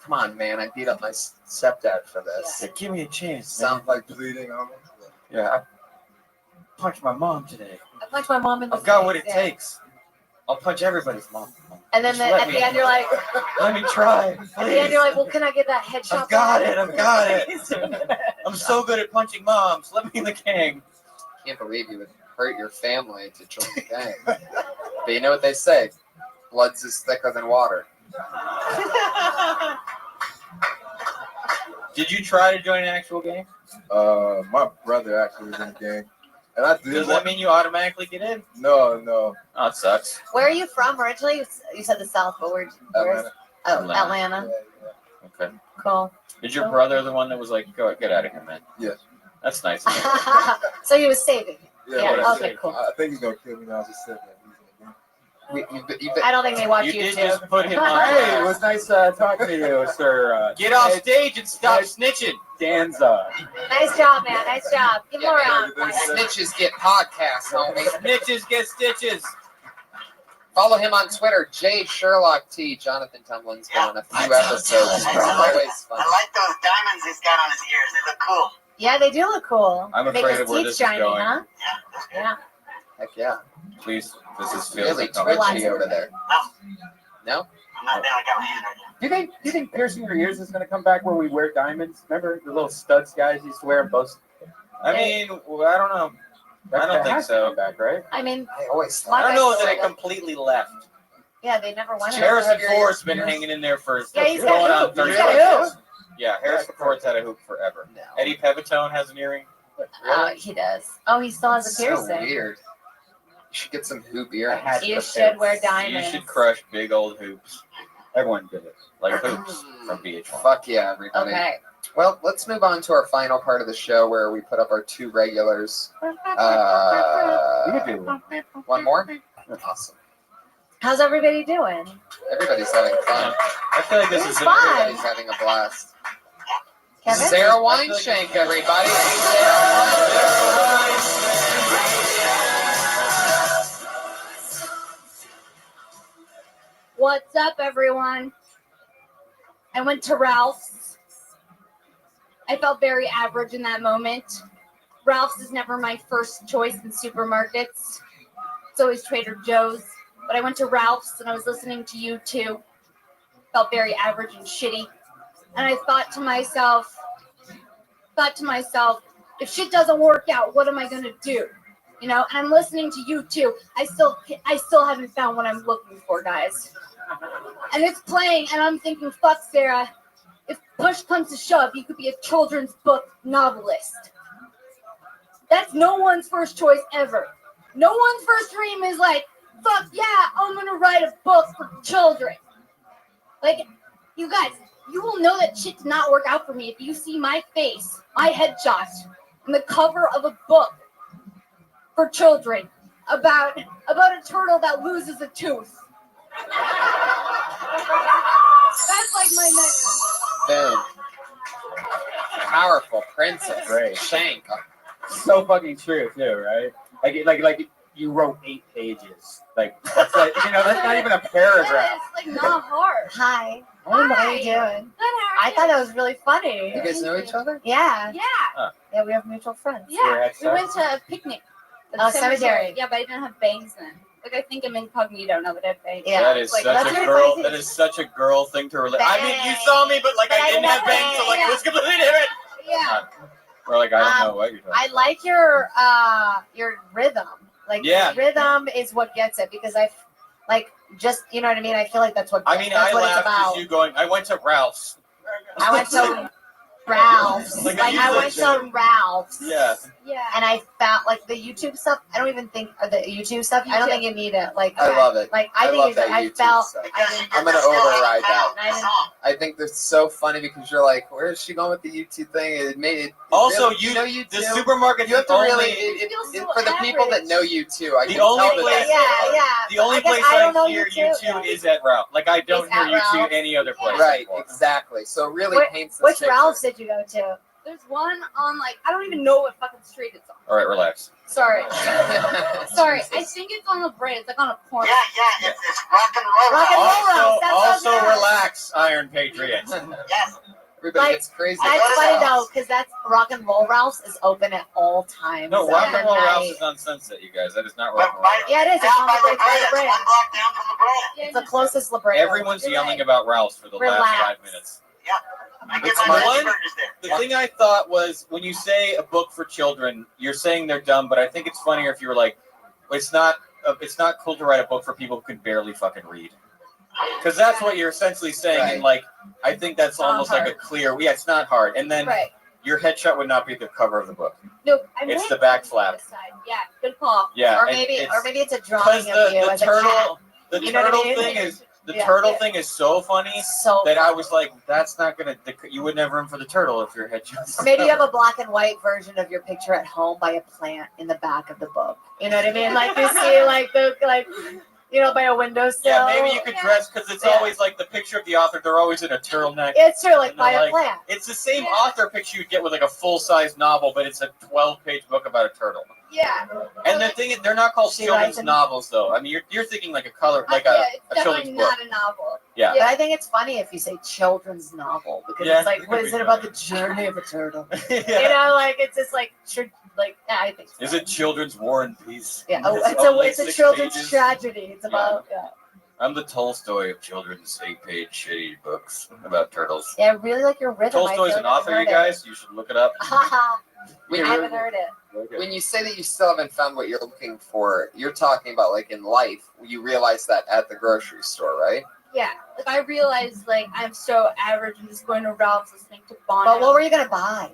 come on, man, I beat up my stepdad for this. Yeah, give me a chance. Sounds like bleeding on him. Yeah, I punched my mom today. I punched my mom in the I've got face, what it yeah. takes. I'll punch everybody's mom. And then Just let at me- the end, you're like, Let me try. at the end, you're like, well, can I get that headshot? I've got back? it. I've got it. I'm so good at punching moms. Let me in the gang. Can't believe you would hurt your family to join the gang. But you know what they say? Blood's is thicker than water. Did you try to join an actual gang? My brother actually was in the gang, and I did. Does that mean you automatically get in? No. Oh, it sucks. Where are you from originally? You said the South, but where's Atlanta. Atlanta. Okay. Cool. Is your brother the one that was like, "Go get out of here, man"? Yes. That's nice. So he was saving. Yeah. Yeah, okay, cool. I think he's gonna kill me now. I just said that. I don't think they watch You YouTube. did just put him on. Hey, it was nice talking to you, sir. Get off stage and stop snitching. Danza. Nice job, man. Nice job. Give more on. Snitches get podcasts, homie. Snitches get stitches. Follow him on Twitter, J Sherlock T. Jonathan Tumlin's been on a few episodes. Always fun. I like those diamonds he's got on his ears. They look cool. Yeah, they do look cool. I'm Make afraid his of where teeth this is shiny, going. huh? Yeah. Heck yeah. Please, this is feels Really like comedy. twitchy over there. No? I'm not there. I got my hand right now. Do you think piercing your ears is going to come back where we wear diamonds? Remember the little studs guys used to wear them both? I mean, I don't know. I don't think so. Back, right? I mean, I always I don't know that it completely left. yeah, they never went. Harrison Ford's been hanging in there for Yeah, he's going got a on hoop. 30 He's got a years. Yeah, Harrison Ford's had a hoop forever. No. Eddie Pepitone has an earring. He does. Oh, he still has a So piercing. weird. You should get some hoop earrings. You should wear diamonds. You should crush big old hoops. Everyone did it. Like hoops from VH1. Fuck yeah, everybody. Okay. Well, let's move on to our final part of the show where we put up our two regulars. You can do it. One more? Awesome. How's everybody doing? Everybody's having fun. I feel like this It's is fun. Everybody's having a blast. Kevin? Sarah Weinshank, everybody. What's up, everyone? I went to Ralph's. I felt very average in that moment. Ralph's is never my first choice in supermarkets. It's always Trader Joe's. But I went to Ralph's and I was listening to you too. Felt very average and shitty. And I thought to myself, if shit doesn't work out, what am I going to do? you know, and I'm listening to you too. I still haven't found what I'm looking for, guys. And it's playing, and I'm thinking, fuck, Sarah. If push comes to shove, you could be a children's book novelist. That's no one's first choice ever. No one's first dream is like, fuck yeah, I'm gonna write a book for children. Like, you guys, you will know that shit did not work out for me if you see my face, my headshot, on the cover of a book for children about a turtle that loses a tooth. That's like my nightmare. Boom. Powerful princess. Great. Shank. So fucking true too, right? Like you wrote 8 pages. Like that's like, you know, that's not even a paragraph. It's like not hard. Hi. Hi. How are you doing? Good, how are I you? thought that was really funny. You guys know each other? Yeah. Yeah. Yeah, we have mutual friends. Yeah. We went to a picnic. at the Oh, cemetery. Yeah, but I didn't have bangs then. Like, I think I'm incognito now that I have bangs. Yeah. That is Like, such that's a really girl. funny. That is such a girl thing to relate. I mean, you saw me, but like But I didn't have bangs, so like it was completely different. Yeah. Or like I don't know what you're talking. I like your rhythm. Like Yeah. rhythm is what gets it because I like just you know what I mean. I feel like that's what I mean, that's I what it's laughed about. as you going. I went to Ralph's. I went to Ralph's. Like Like a I music went show. to Ralph's. Yeah. Yeah. And I found like the YouTube stuff. I don't even think the YouTube stuff. I don't think you need it. Like I love it. Like I think love it's, that I YouTube felt. stuff. I I'm gonna override that. I didn't, I think that's so funny because you're like, where is she going with the YouTube thing? It made it. Also, really, you know you the too. supermarket. You have to only, really for the people that know you too. I The can only tell that place- that's yeah. The only I guess place I don't know hear you you too. two is at Ralph. Like I don't It's hear at you two Ralph's. any other place. right. anymore. Exactly. So it really paints this which picture. Ralph's did you go to? There's one on, like, I don't even know what fucking street it's on. All right, relax. Sorry. Sorry. I think it's on the brain. It's like on a corner. Yeah, it's rock and roll. Rock and roll Also, Ralph's. That's also what it is. relax, Iron Patriot. Yes. Everybody Like, gets crazy. That's funny though, because that's Rock and Roll Ralph's is open at all times. No, of Rock the and Roll Ralph's night. is on Sunset, you guys. That is not Rock and Roll. Ralph's. Yeah, it is. It's on the By it's by the La Brea, it's Brea. one block down from La Brea. It's the closest La Brea. Everyone's yelling about Ralph's for the Relax. last 5 minutes. Yeah. I get It's my one- burgers there. The thing I thought was when you say a book for children, you're saying they're dumb, but I think it's funnier if you were like, it's not cool to write a book for people who can barely fucking read. Because that's what you're essentially saying, and like I think that's almost like a clear. Yeah, it's not hard. And then Right. your headshot would not be the cover of the book. No, I It's might the back be flap. this side. Yeah, good call. Yeah, Or and maybe it's- it's a Because drawing of you the as a turtle, cat. the You know what I turtle mean? thing is the Yeah. turtle thing is so funny So that I was like, that's not gonna. You wouldn't have room for the turtle if your headshot's. Or maybe you have a black and white version of your picture at home by a plant in the back of the book. You know what I mean? Like you see, like you know, by a windowsill. Yeah, maybe you could dress because it's always like the picture of the author. They're always in a turtleneck. It's true, like And they're by a like- plant. It's the same author picture you'd get with like a full-size novel, but it's a 12-page book about a turtle. Yeah. And the thing is, they're not called She children's writes in- novels, though. I mean, you're thinking like a color, like Yeah, a it's children's definitely book. not a novel. Yeah. But I think it's funny if you say children's novel because Yeah, it's like, it what could is be it about the journey of a turtle? Yeah. You know, like it's just like, I think. So. Is it children's War and Peace? Yeah, Only it's a 6 children's pages? tragedy. It's about I'm the Tolstoy of children's 8-page shitty books about turtles. yeah, I really like your rhythm. Tolstoy's an author, you guys. You should look it up. When I you- haven't heard it. When you say that you still haven't found what you're looking for, you're talking about like in life. You realize that at the grocery store, right? Yeah. Like, I realized, like, I'm so average. I'm just going to Ralph's listening to Bono. But what were you gonna buy?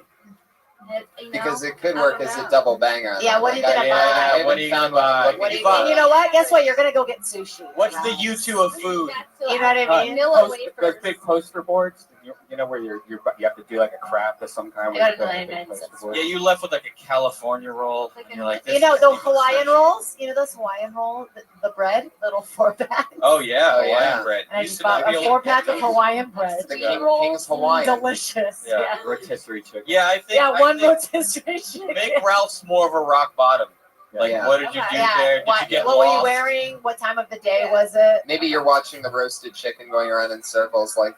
You know? Because it could I work don't as know. a double banger. Yeah, what are you gonna buy? I What are you gonna buy? What do you And you know what? Guess what? You're gonna go get sushi. What's the U2 of food? You know what I mean? Vanilla Those wafers. big poster boards, you know, where you have to do like a craft of some kind. You where gotta you do put a it, big man. poster board. Yeah, you left with like a California roll. And you're like, You this know is the even Hawaiian special. rolls? You know those Hawaiian rolls? The bread? Little 4-pack? Oh yeah, Oh, Hawaiian yeah. bread. And I Used just to not bought be a able to 4-pack get of those. Hawaiian bread. The King's Hawaiian. Delicious. Yeah. Yeah. Rotisserie chicken. Yeah, I think. Yeah, I one think rotisserie chicken. make Ralph's more of a rock bottom. Like, Yeah. what did you do there? Did you get what were you lost? wearing? What time of the day was it? Maybe you're watching the roasted chicken going around in circles, like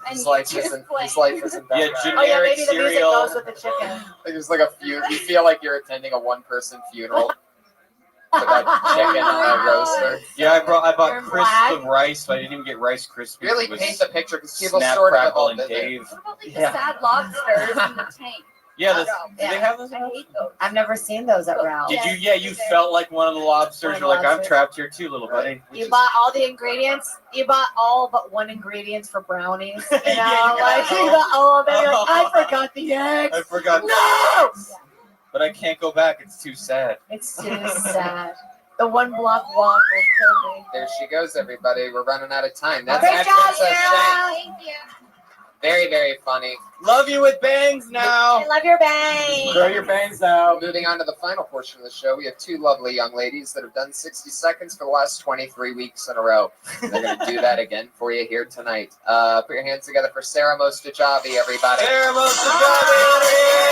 his life isn't that Yeah, bad. Oh yeah, generic maybe the music cereal. goes with the chicken. Like there's like a few. You feel like you're attending a one-person funeral. For that chicken roaster. Yeah, I bought You're crisp black. of rice, but I didn't even get Rice Krispies. Really It was paint the picture because people Snap, sort of have Crackle, all and been there. Dave. What about, like, Yeah. the sad lobsters in the tank? Yeah, Oh, do they have those? I hate those. I've never seen those at Ralph's. Did you? Yeah, you felt like one of the lobsters. You're like, I'm trapped here too, little buddy. You bought all the ingredients. You bought all but one ingredients for brownies. You know, like you got all of them. You're like, I forgot the eggs. I forgot. No. But I can't go back. It's too sad. It's too sad. The 1 block walk will kill me. There she goes, everybody. We're running out of time. That's Great job, Princess Sarah. Shank. Very, very funny. Love you with bangs now. I love your bangs. Throw your bangs out. Moving on to the final portion of the show, we have 2 lovely young ladies that have done 60 seconds for the last 23 weeks in a row. They're going to do that again for you here tonight. Put your hands together for Sarah Mostajabi, everybody. Sarah Mostajabi.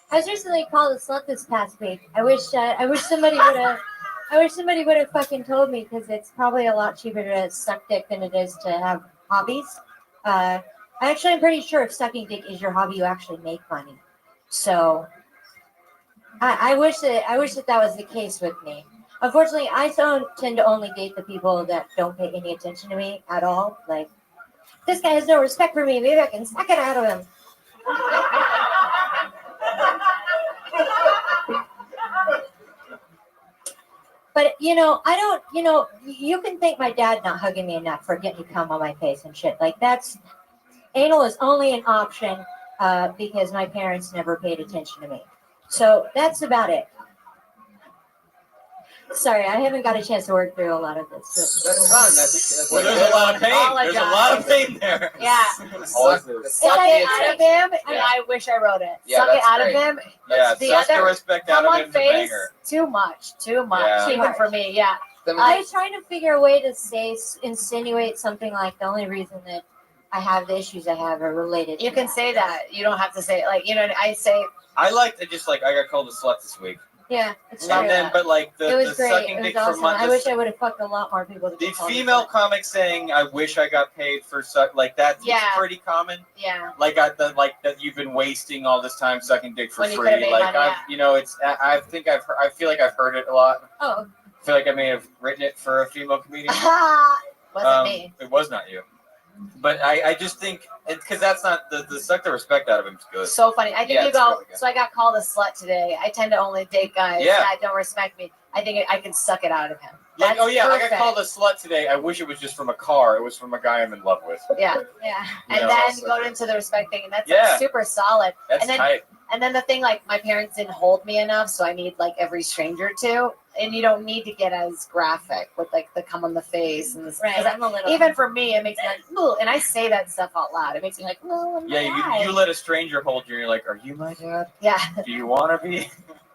I was recently called a slut this past week. I wish somebody would have. I wish somebody would have fucking told me, because it's probably a lot cheaper to suck dick than it is to have hobbies. I'm pretty sure if sucking dick is your hobby, you actually make money. So I wish that was the case with me. Unfortunately, I tend to only date the people that don't pay any attention to me at all. Like, this guy has no respect for me. Maybe I can suck it out of him. But, you can thank my dad not hugging me enough for getting cum on my face and shit. Like, anal is only an option because my parents never paid attention to me. So that's about it. Sorry, I haven't got a chance to work through a lot of this. That's fun. There's a lot of pain. There's a lot of pain there. Yeah. Suck it out of him, and I wish I wrote it. Yeah, suck it out great. of him. Yeah, the suck the other respect out come of on him's a face, banger. too much, Yeah. even for me. Yeah. I was trying to figure a way to insinuate something like the only reason that I have the issues I have are related. You can say that. You don't have to say it. Like, I say. I like to just I got called a slut this week. Yeah, it's true. And then, but it was the great. sucking It was dick awesome. for months. I wish I would have fucked a lot more people. The female comics saying, "I wish I got paid for suck," like that's pretty common. Yeah. Like that you've been wasting all this time sucking dick for When you free. could've made Like money, I feel like I've heard it a lot. Oh. I feel like I may have written it for a female comedian. Wasn't me. It was not you. But I just think, because that's not the suck the respect out of him is good. So funny. I think you it's go. really good. So I got called a slut today. I tend to only date guys that don't respect me. I think I can suck it out of him. Like, That's I perfect. got called a slut today. I wish it was just from a car. It was from a guy I'm in love with. Yeah. And then also go into the respect thing, and that's Yeah. super solid. That's and then, tight. And then the thing, like, my parents didn't hold me enough, so I need every stranger to. And you don't need to get as graphic with the cum on the face and this. Right, I'm a little. Even for me, it makes me like, ooh, and I say that stuff out loud. It makes me like, oh, Yeah, you let a stranger hold you, and you're like, "Are you my dad? Yeah. Do you want to be?"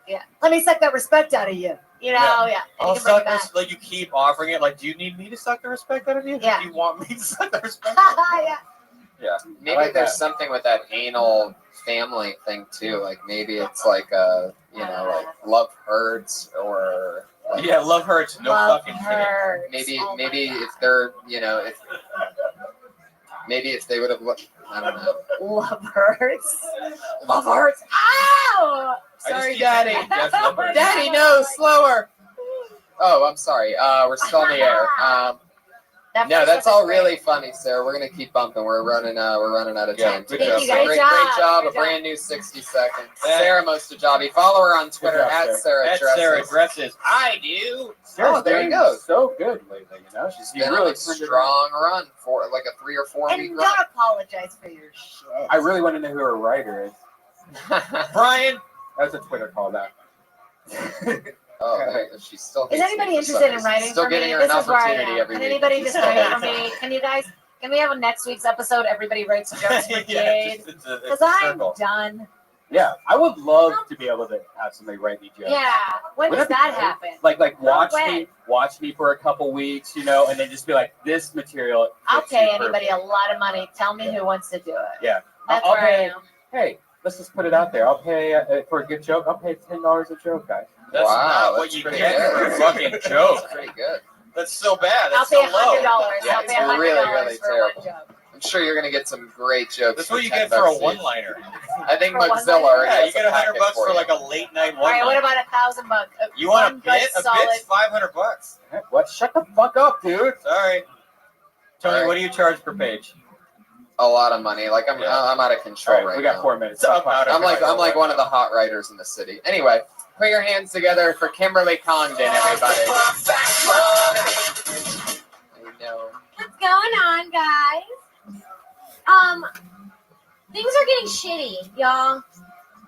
Yeah. Let me suck that respect out of you. And I'll you can bring suck it back. this. Like you keep offering it. Like, do you need me to suck the respect out of you? Yeah. Do you want me to suck the respect? Yeah. Yeah. Maybe I like there's that. something with that anal family thing too. Like maybe it's like love hurts or. Yeah, love hurts. No fucking hurts. Maybe Oh my maybe God. if they're if they would have I don't know. Love hurts. Love hurts. Ow! Sorry, keep Daddy. saying Jeff love hurts. Daddy, no, slower. Oh, I'm sorry. We're still in the air. No, that's all really funny, Sarah. We're gonna keep bumping. We're running out of time. Good Great job. great job. A brand new 60 seconds. Sarah Mostajabi. Follow her on Twitter job, at Sarah At Dresses. Sarah Dresses. I do. Oh, there you go. So good lately, She's Been really on a strong run for like a 3 or 4 week And run. don't apologize for your shit. I really want to know who her writer is. Brian. That's a Twitter call back. Oh, she's still. Is anybody interested in writing Still for me? getting her This an is where I opportunity am. every Can week. anybody She's just still write for getting me? Can you guys? Can we have a next week's episode? Everybody writes jokes brigade. It's a Because I'm circle. done. Yeah, I would love to be able to have somebody write me jokes. Yeah. When Wouldn't does that be that great? happen? Like watch when? me for a couple weeks, and then just be like, this material. I'll fits you pay anybody perfect. a lot of money. Tell me who wants to do it. Yeah, That's I'll where I pay. am. Hey, let's just put it out there. I'll pay for a good joke. I'll pay $10 a joke, guys. That's not what you get for a fucking joke. That's pretty good. That's so bad. I'll That's pay so low. $100. Yeah, I'll it's pay $100 really, really for terrible. one joke. I'm sure you're gonna get some great jokes. That's what you $10 get for a each. one-liner. I think For one Mozilla liner? already Yeah, has you get a $100 packet for you. like a late night All right, what one-liner. about $1,000? You want a One good bit? A solid- bit's $500. What? Shut the fuck up, dude. Sorry. Tony, All right. what do you charge per page? a lot of money. Like I'm out of control right we got now. 4 minutes. I'm like one of the hot writers in the city. Anyway, put your hands together for Kimberly Congdon, everybody. I know. What's going on, guys? Things are getting shitty, y'all.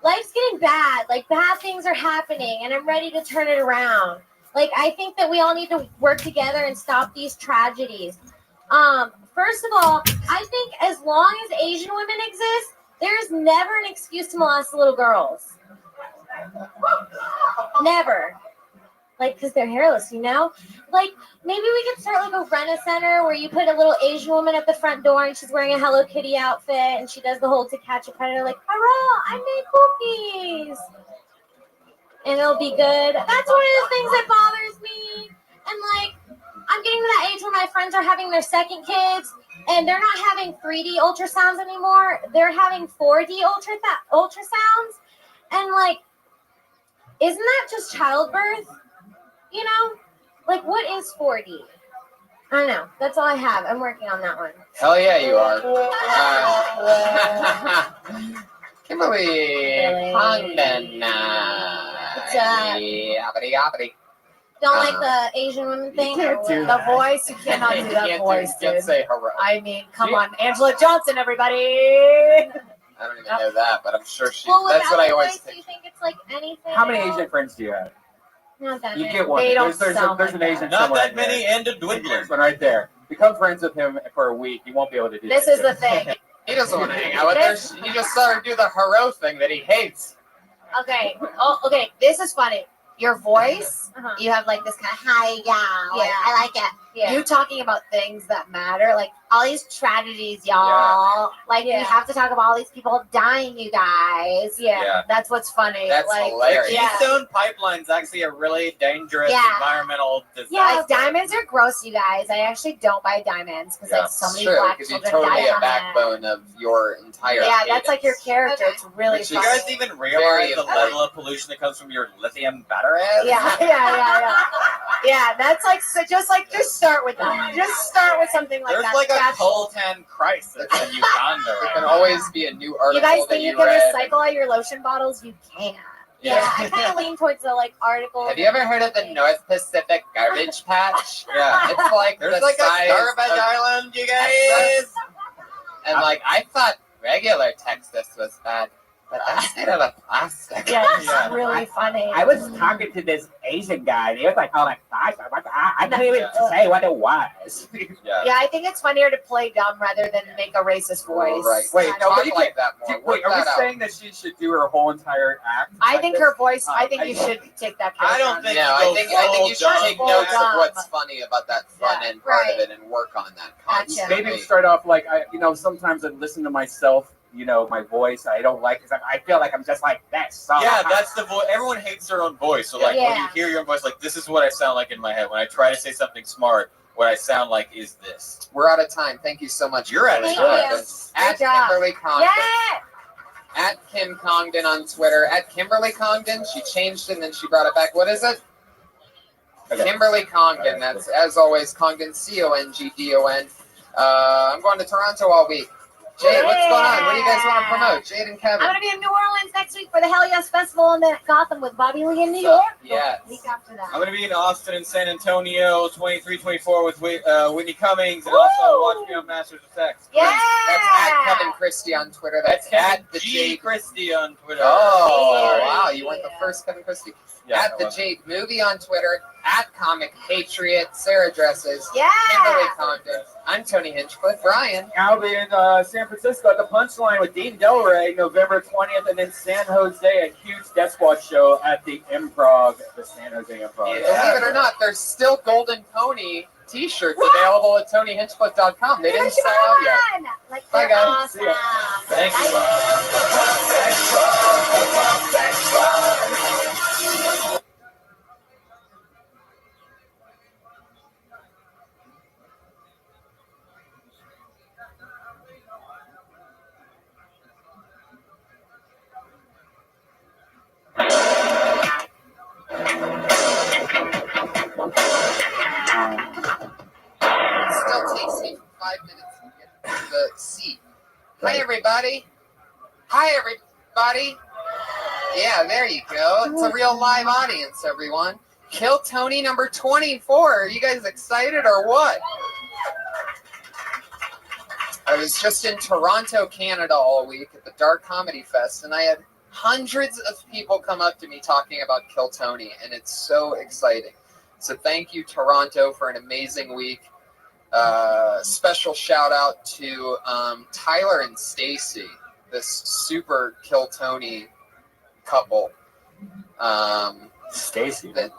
Life's getting bad. Like, bad things are happening, and I'm ready to turn it around. Like, I think that we all need to work together and stop these tragedies. First of all, I think as long as Asian women exist, there's never an excuse to molest little girls. Never. Like, because they're hairless, you know? Like, maybe we could start, like, a rent-a-center where you put a little Asian woman at the front door and she's wearing a Hello Kitty outfit and she does the whole To Catch a Predator, like, hurrah, I made cookies. And it'll be good. That's one of the things that bothers me. And, like, I'm getting to that age where my friends are having their second kids and they're not having 3D ultrasounds anymore. They're having 4D ultrasounds. And, like, isn't that just childbirth? You know, like, what is 4D? I don't know. That's all I have. I'm working on that one. Hell yeah, you are. Kimberly Congdon. Don't like the Asian women thing? The voice, you cannot do that voice, dude. Say hurrah. I mean, come on. Angela Johnson, everybody. I don't even know that, but I'm sure she. Well, that's what I always voice, think. do you think it's like anything? How many Asian friends do you have? Not that You many. get one. They don't There's sound an like Asian Not somewhere that in there. many, and a dwindler. There's one right there. Become friends with him for a week. You won't be able to do This that. is the thing. He doesn't want to hang out with her. He just saw her do the hero thing that he hates. Okay. Oh, okay. This is funny. Your voice, you have like this kind of high, like, I like it. Yeah. You talking about things that matter, like all these tragedies, y'all. Like we have to talk about all these people dying, you guys. Yeah. That's what's funny. That's like, hilarious. Keystone Pipeline's actually a really dangerous environmental disaster. Yeah, like diamonds are gross, you guys. I actually don't buy diamonds because like so It's many true, black because you're children totally die a from it. backbone of your entire Yeah, that's like your character. Okay. It's really Do you funny. guys even realize the level of pollution that comes from your lithium batteries? Yeah, that's like so just start with that. Just start with something like There's that. like a That's- coltan crisis in Uganda. There can always be a new article You guys that think you you can read. recycle all your lotion bottles? You can. Yeah, I kind of lean towards the like article. Have you ever heard of the North Pacific Garbage Patch? Yeah. It's like There's the like a size garbage of- island, you guys. And like I thought regular Texas was bad, but that's made out of plastic. Yeah, it's really funny. I was talking to this Asian guy, and he was like, "Oh, like I couldn't even say what it was." Yeah, I think it's funnier to play dumb rather than make a racist voice. Right. Wait, no, Talk but you like can't. that more. Wait, Work are we that out. saying that she should do her whole entire act? I like think this? her voice. I think you should take that. I don't character think No, you I go think full you should dumb. take Full notes of dumb. what's funny about that front end part of right. it and work on that Gotcha. constantly. Maybe start off like sometimes I listen to myself. My voice I don't like because I feel like I'm just like that. So Yeah, that's the voice. Everyone hates their own voice. So like when you Yeah. hear your own voice, like this is what I sound like in my head. When I try to say something smart, what I sound like is this. We're out of time. Thank you so much. You're out of Thank time. you. At Good job. Kimberly Congdon. Yeah. At Kim Congdon on Twitter. At Kimberly Congdon. She changed it and then she brought it back. What is it? Kimberly Congdon. That's, as always, Congdon, Congdon. I'm going to Toronto all week. Jade, what's going on? What do you guys want to promote? Jade and Kevin. I'm gonna be in New Orleans next week for the Hell Yes Festival, and then at Gotham with Bobby Lee in New York. Yes. The week after that. I'm going to be in Austin and San Antonio, 23-24 with Whitney Cummings, and also watch me on Masters of Sex. Yeah. That's at Kevin Christie on Twitter. That's at the G Jade. Christie on Twitter. Oh, Yeah. wow. You weren't the first Kevin Christie. Yeah, At the Jade Movie on Twitter. At Comic Patriot. Sarah Dresses. Yeah. Kimberly Congdon. I'm Tony Hinchcliffe. Brian. I'll be in San Francisco at the Punchline with Dean Delray, November 20th, and then San Jose, a huge Death Squad show at the Improv, the San Jose Improv. Believe it or not, there's still Golden Pony t-shirts available at TonyHinchcliffe.com. They didn't sell out yet. Like, Bye, they're guys. awesome. See ya. Thank you. It still takes me 5 minutes to get to the seat. Hi, everybody. Hi, everybody. Yeah, there you go. It's a real live audience, everyone. Kill Tony number 24. Are you guys excited or what? I was just in Toronto, Canada all week at the Dark Comedy Fest, and I had hundreds of people come up to me talking about Kill Tony, and it's so exciting. So thank you, Toronto, for an amazing week. Special shout out to Tyler and Stacy, this super Kill Tony couple. Stacy. That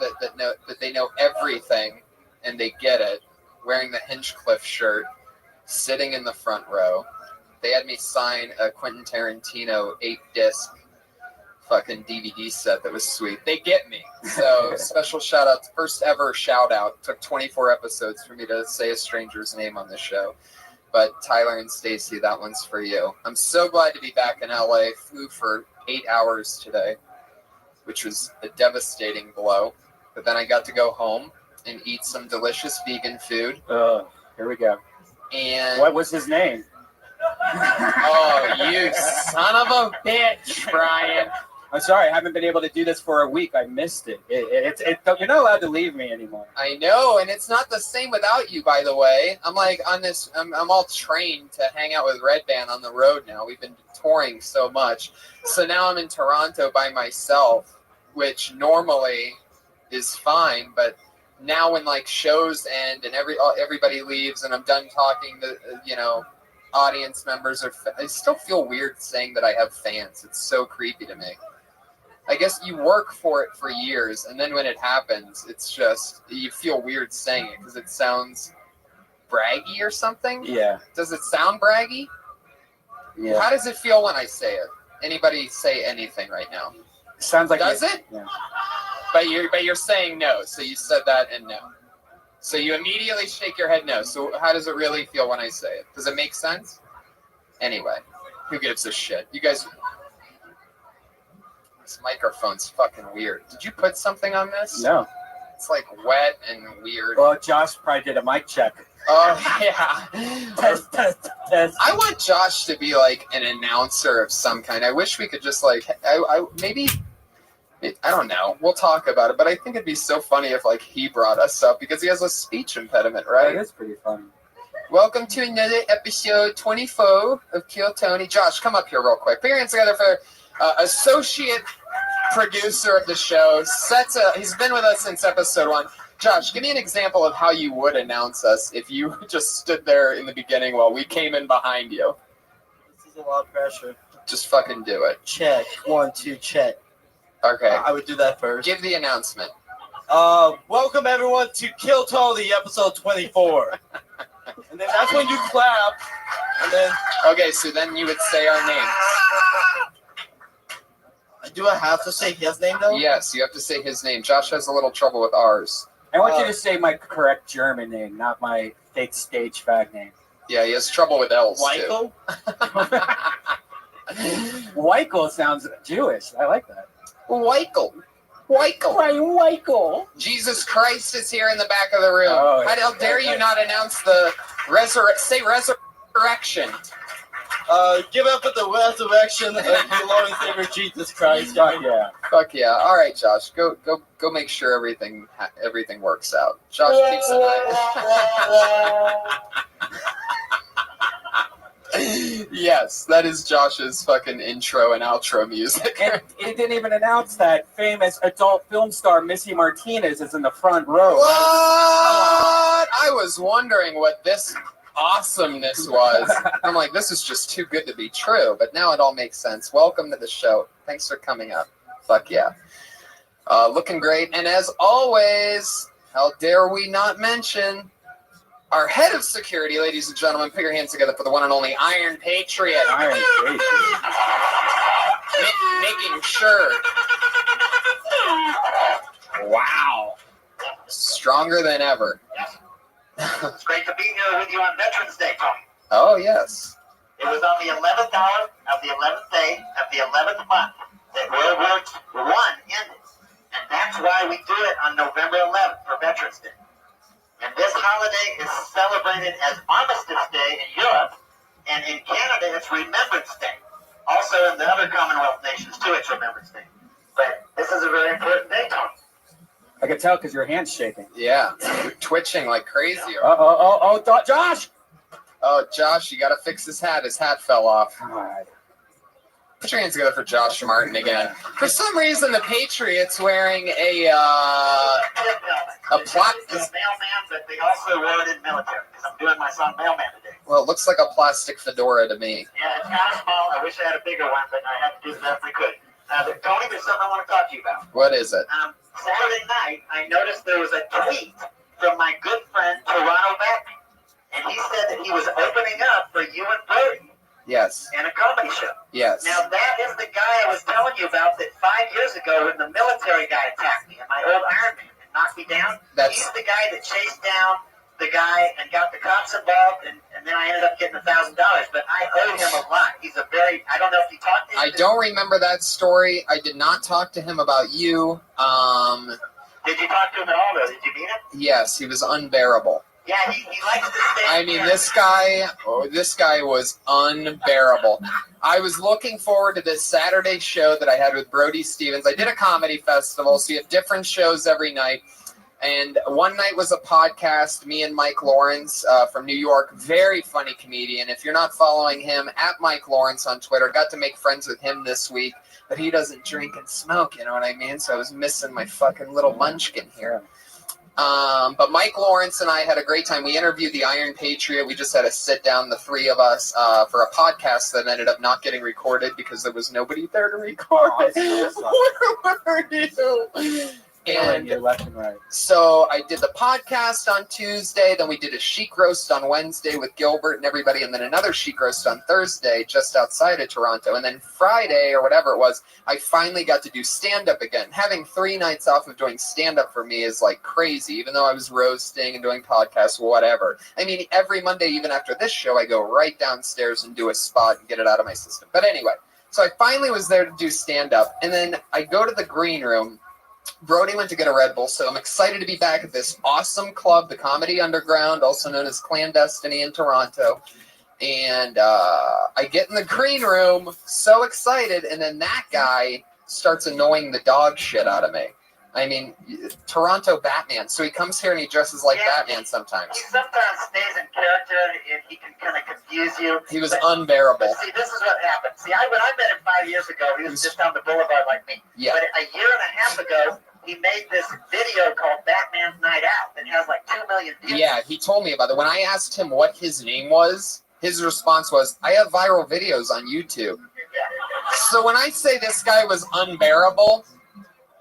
they know everything and they get it. Wearing the Hinchcliffe shirt, sitting in the front row. They had me sign a Quentin Tarantino 8-disc fucking DVD set that was sweet. They get me. So special shout out, first ever shout out. Took 24 episodes for me to say a stranger's name on this show. But Tyler and Stacy, that one's for you. I'm so glad to be back in LA. Flew for 8 hours today, which was a devastating blow. But then I got to go home and eat some delicious vegan food. Here we go. And what was his name? Oh, you son of a bitch, Brian. I'm sorry, I haven't been able to do this for a week. I missed it. You're not allowed to leave me anymore. I know, and it's not the same without you, by the way. I'm like on this, I'm all trained to hang out with Red Band on the road now. We've been touring so much. So now I'm in Toronto by myself, which normally is fine, but now when like shows end and everybody leaves and I'm done talking to, audience members, I still feel weird saying that I have fans. It's so creepy to me. I guess you work for it for years, and then when it happens, it's just, you feel weird saying it because it sounds braggy or something. Yeah. Does it sound braggy? Yeah. How does it feel when I say it? Anybody say anything right now? Sounds like Does it? Yeah. But you're saying no, so you said that and no. So you immediately shake your head no. So how does it really feel when I say it? Does it make sense? Anyway, who gives a shit? You guys... This microphone's fucking weird. Did you put something on this? No. It's like wet and weird. Well, Josh probably did a mic check. Oh, yeah. Test. I want Josh to be like an announcer of some kind. I wish we could just like, I don't know. We'll talk about it, but I think it'd be so funny if like he brought us up because he has a speech impediment, right? That is pretty funny. Welcome to another episode 24 of Kill Tony. Josh, come up here real quick. Put your hands together for associate producer of the show. He's been with us since episode 1. Josh, give me an example of how you would announce us if you just stood there in the beginning while we came in behind you. This is a lot of pressure. Just fucking do it. Check. 1, 2, check. Okay. I would do that first. Give the announcement. Welcome everyone to Kill Tony, episode 24. And then that's when you clap. And then. Okay, so then you would say our names. Do I have to say his name though? Yes, you have to say his name. Josh has a little trouble with ours. I want you to say my correct German name, not my fake stage fag name. Yeah, he has trouble with L's Weichel? Weichel sounds Jewish. I like that. Weichel. Jesus Christ is here in the back of the room. Oh, yeah. How dare you not announce the resurrection? Give up with the resurrection of the Lord and Savior Jesus Christ. Fuck yeah. Fuck yeah. All right, Josh. Go make sure everything works out. Josh keeps an eye. Yes, that is Josh's fucking intro and outro music. And he didn't even announce that famous adult film star Missy Martinez is in the front row. What? I was wondering what this awesomeness was. I'm like, this is just too good to be true, but now it all makes sense. Welcome to the show. Thanks for coming up. Fuck yeah. Looking great. And as always, how dare we not mention our head of security, ladies and gentlemen. Put your hands together for the one and only Iron Patriot. Iron Patriot. Making sure. Wow. Stronger than ever. It's great to be here with you on Veterans Day, Tony. Oh, yes. It was on the 11th hour of the 11th day of the 11th month that World War I ended. And that's why we do it on November 11th for Veterans Day. And this holiday is celebrated as Armistice Day in Europe And in Canada, it's Remembrance Day. Also in the other Commonwealth nations, too, it's Remembrance Day. But this is a very important day, Tony. I can tell because your hand's shaking. Yeah, you're twitching like crazy. Josh! Oh, Josh, you got to fix his hat. His hat fell off. God. Put your hands together for Josh Martin again. For some reason, the Patriots wearing a plot. It's mailman, but they also wore it in military because I'm doing my son mailman today. Well, it looks like a plastic fedora to me. Yeah, it's kind of small. I wish I had a bigger one, but I had to do the best I could. Tony, there's something I want to talk to you about. What is it? Saturday night, I noticed there was a tweet from my good friend Toronto Beck, and he said that he was opening up for you and Brody. Yes. In a comedy show. Yes. Now that is the guy I was telling you about that 5 years ago when the military guy attacked me in my old Iron Man and knocked me down. He's the guy that chased down the guy and got the cops involved, and then I ended up getting $1,000. But I owe him a lot. He's a very, I don't know if you talked to him. I don't remember that story. I did not talk to him about you. Did you talk to him at all, though? Did you meet him? Yes, he was unbearable. Yeah, he likes to stay. I mean, this guy was unbearable. I was looking forward to this Saturday show that I had with Brody Stevens. I did a comedy festival, so you have different shows every night. And one night was a podcast, me and Mike Lawrence from New York, very funny comedian. If you're not following him, at Mike Lawrence on Twitter, got to make friends with him this week. But he doesn't drink and smoke, you know what I mean? So I was missing my fucking little munchkin here. But Mike Lawrence and I had a great time. We interviewed the Iron Patriot. We just had a sit down, the three of us, for a podcast that ended up not getting recorded because there was nobody there to record it. Where were you? And left and right. So I did the podcast on Tuesday, then we did a chic roast on Wednesday with Gilbert and everybody, and then another chic roast on Thursday just outside of Toronto. And then Friday, or whatever it was, I finally got to do stand-up again. Having 3 nights off of doing stand-up for me is like crazy, even though I was roasting and doing podcasts, whatever. I mean, every Monday, even after this show, I go right downstairs and do a spot and get it out of my system. But anyway, so I finally was there to do stand-up, and then I go to the green room. Brody went to get a Red Bull, so I'm excited to be back at this awesome club, the Comedy Underground, also known as Clandestiny in Toronto. And I get in the green room, so excited, and then that guy starts annoying the dog shit out of me. I mean, Toronto Batman. So he comes here and he dresses like Batman sometimes. He sometimes stays in character and he can kind of confuse you. He was unbearable. But see, this is what happened. See, when I met him 5 years ago, he was just on the boulevard like me. Yeah. But a year and a half ago, he made this video called Batman's Night Out that has like 2 million views. Yeah, he told me about it. When I asked him what his name was, his response was, I have viral videos on YouTube. Yeah. So when I say this guy was unbearable,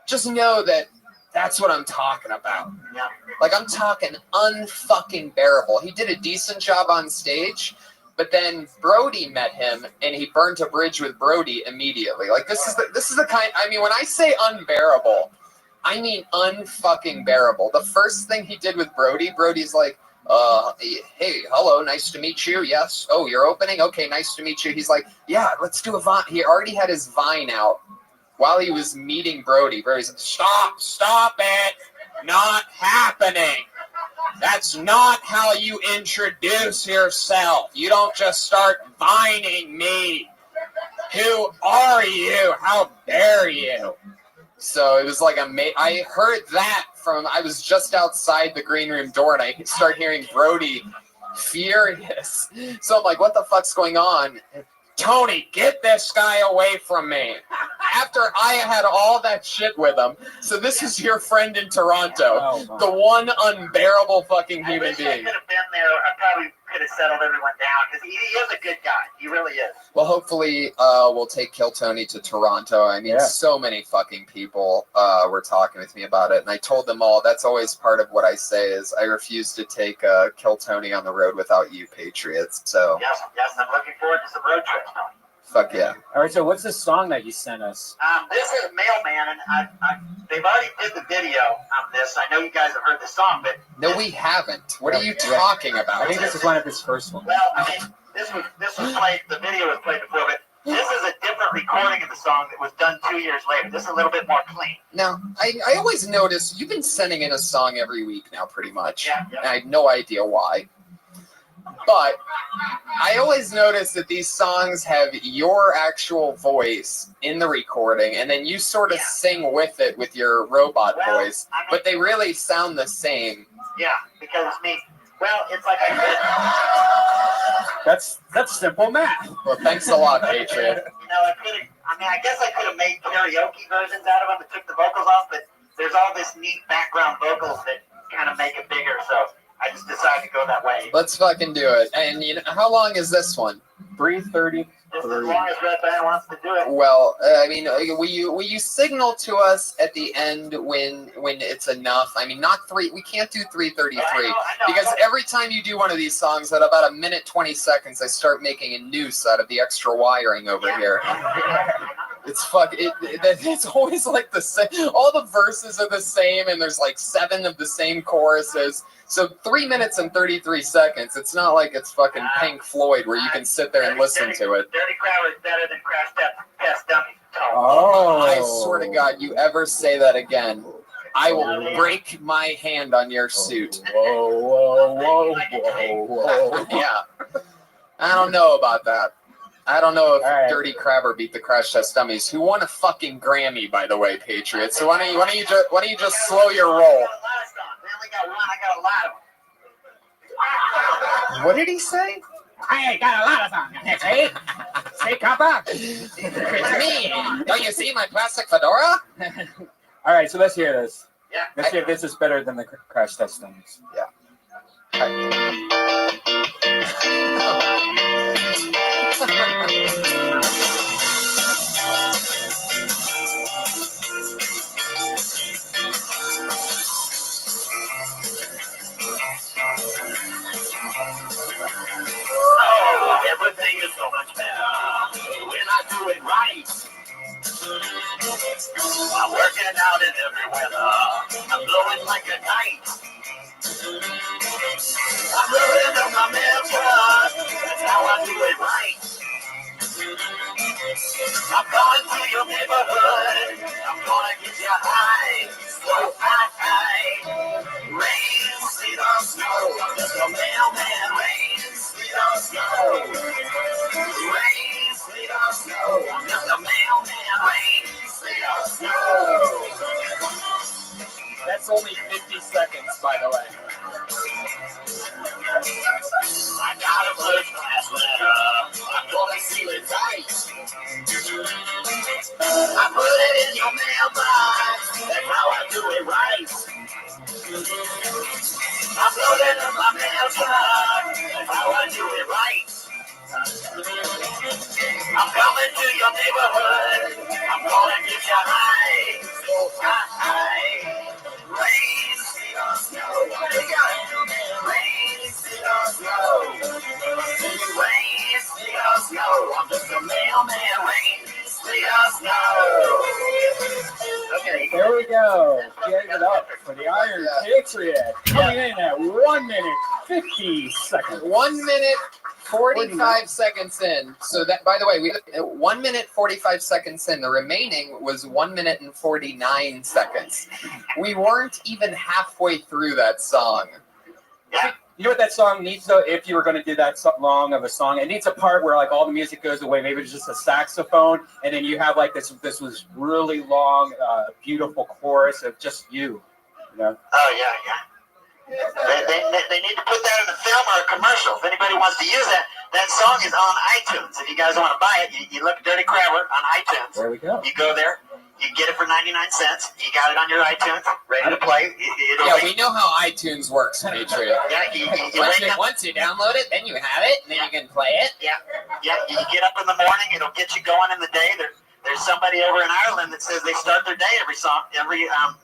just know that that's what I'm talking about. Yeah. Like, I'm talking unfucking bearable. He did a decent job on stage, but then Brody met him, and he burnt a bridge with Brody immediately. Like, this is the kind, I mean, when I say unbearable, I mean unfucking bearable. The first thing he did with Brody, Brody's like, hey, hello, nice to meet you. Yes. Oh, you're opening? Okay, nice to meet you. He's like, yeah, let's do a Vine. He already had his Vine out while he was meeting Brody. Brody's like, stop it. Not happening. That's not how you introduce yourself. You don't just start vining me. Who are you? How dare you? So it was like I heard that from, I was just outside the green room door and I start hearing Brody furious. So I'm like, what the fuck's going on? Tony, get this guy away from me. After I had all that shit with him. So this is your friend in Toronto. The one unbearable fucking human being. I could have been there. I probably could have settled everyone down because he is a good guy. He really is. Well, hopefully we'll take Kill Tony to Toronto. I mean, so many fucking people were talking with me about it. And I told them all, that's always part of what I say is I refuse to take Kill Tony on the road without you, Patriots. So Yes, I'm looking forward to some road trips, Tony. Fuck yeah. All right, so what's the song that you sent us? This is Mailman, and they've already did the video on this. I know you guys have heard the song, but... No, we haven't. What are you talking about? I think this is one of his first ones. Well, I mean, this was played, the video was played before, but this is a different recording of the song that was done 2 years later. This is a little bit more clean. Now, I always notice you've been sending in a song every week now, pretty much. Yeah. And I have no idea why. But I always notice that these songs have your actual voice in the recording, and then you sort of sing with it with your robot voice, but they really sound the same. Yeah, because it's me. Well, it's like I could. That's simple math. Well, thanks a lot, Patriot. You know, I guess I could have made karaoke versions out of them and took the vocals off, but there's all this neat background vocals that kind of make it bigger, so I just decided to go that way. Let's fucking do it. And you know, how long is this one? 3:30. Just as long as Red Band wants to do it. Well, I mean, will you signal to us at the end when it's enough? I mean, not three. We can't do 3:33 because every time you do one of these songs, at about 1:20, I start making a noose out of the extra wiring over here. It's it's always like the same. All the verses are the same, and there's like 7 of the same choruses. So 3 minutes and 33 seconds. It's not like it's fucking Pink Floyd where you can sit there and listen to it. Dirty Crowd is better than Crash Test Dummies. Oh! I swear to God, you ever say that again, I will break my hand on your suit. Whoa. Yeah. I don't know about that. I don't know if Dirty Crabber beat the Crash Test Dummies, who won a fucking Grammy, by the way, Patriot. So why don't you just slow your roll? We only got one. I got a lot of them. What did he say? I ain't got a lot of songs. See? See, Kappa? It's me. Don't you see my plastic fedora? All right, so let's hear this. Yeah. Let's see if this is better than the Crash Test Dummies. Yeah. Oh, everything is so much better when I do it right. I'm working out in every weather. I'm blowing like a kite. I'm rolling up my mail truck. That's how I do it right. I'm going to your neighborhood. I'm gonna get you high. So high. Rain, sleet, or snow. I'm just a mailman. Rain, sleet, or snow. Rain, sleet, or snow. I'm just a mailman. Rain, sleet, or snow. That's only 50 seconds, by the way. I got a first class letter. I'm gonna seal it tight. I put it in your mailbox. That's how I do it right. I'm loading up my mail truck. That's how I do it right. I'm coming to your neighborhood. I'm gonna get you high. So high. Rain, sleet, or snow. Rain, sleet, or snow. Rain, sleet, or snow. I'm just a mailman. Rain, sleet, or snow. Okay. There we go. Get it up for the Iron Patriot. Coming in at 1 minute 50 seconds. 1 minute 45 seconds in. So that, by the way, we 1 minute 45 seconds in. The remaining was 1 minute and 49 seconds. We weren't even halfway through that song. You know what that song needs, though? If you were going to do that long of a song, it needs a part where like all the music goes away. Maybe it's just a saxophone, and then you have like this was really long, beautiful chorus of just you. You know? Oh yeah. They need to put that in a film or a commercial. If anybody wants to use that song is on iTunes. If you guys want to buy it, you look Dirty Crabber on iTunes. There we go. You go there, you get it for 99 cents. You got it on your iTunes, ready to play. We know how iTunes works, Patriot. Yeah, once you download it, then you have it, and then you can play it. Yeah. You get up in the morning, it'll get you going in the day. There's somebody over in Ireland that says they start their day every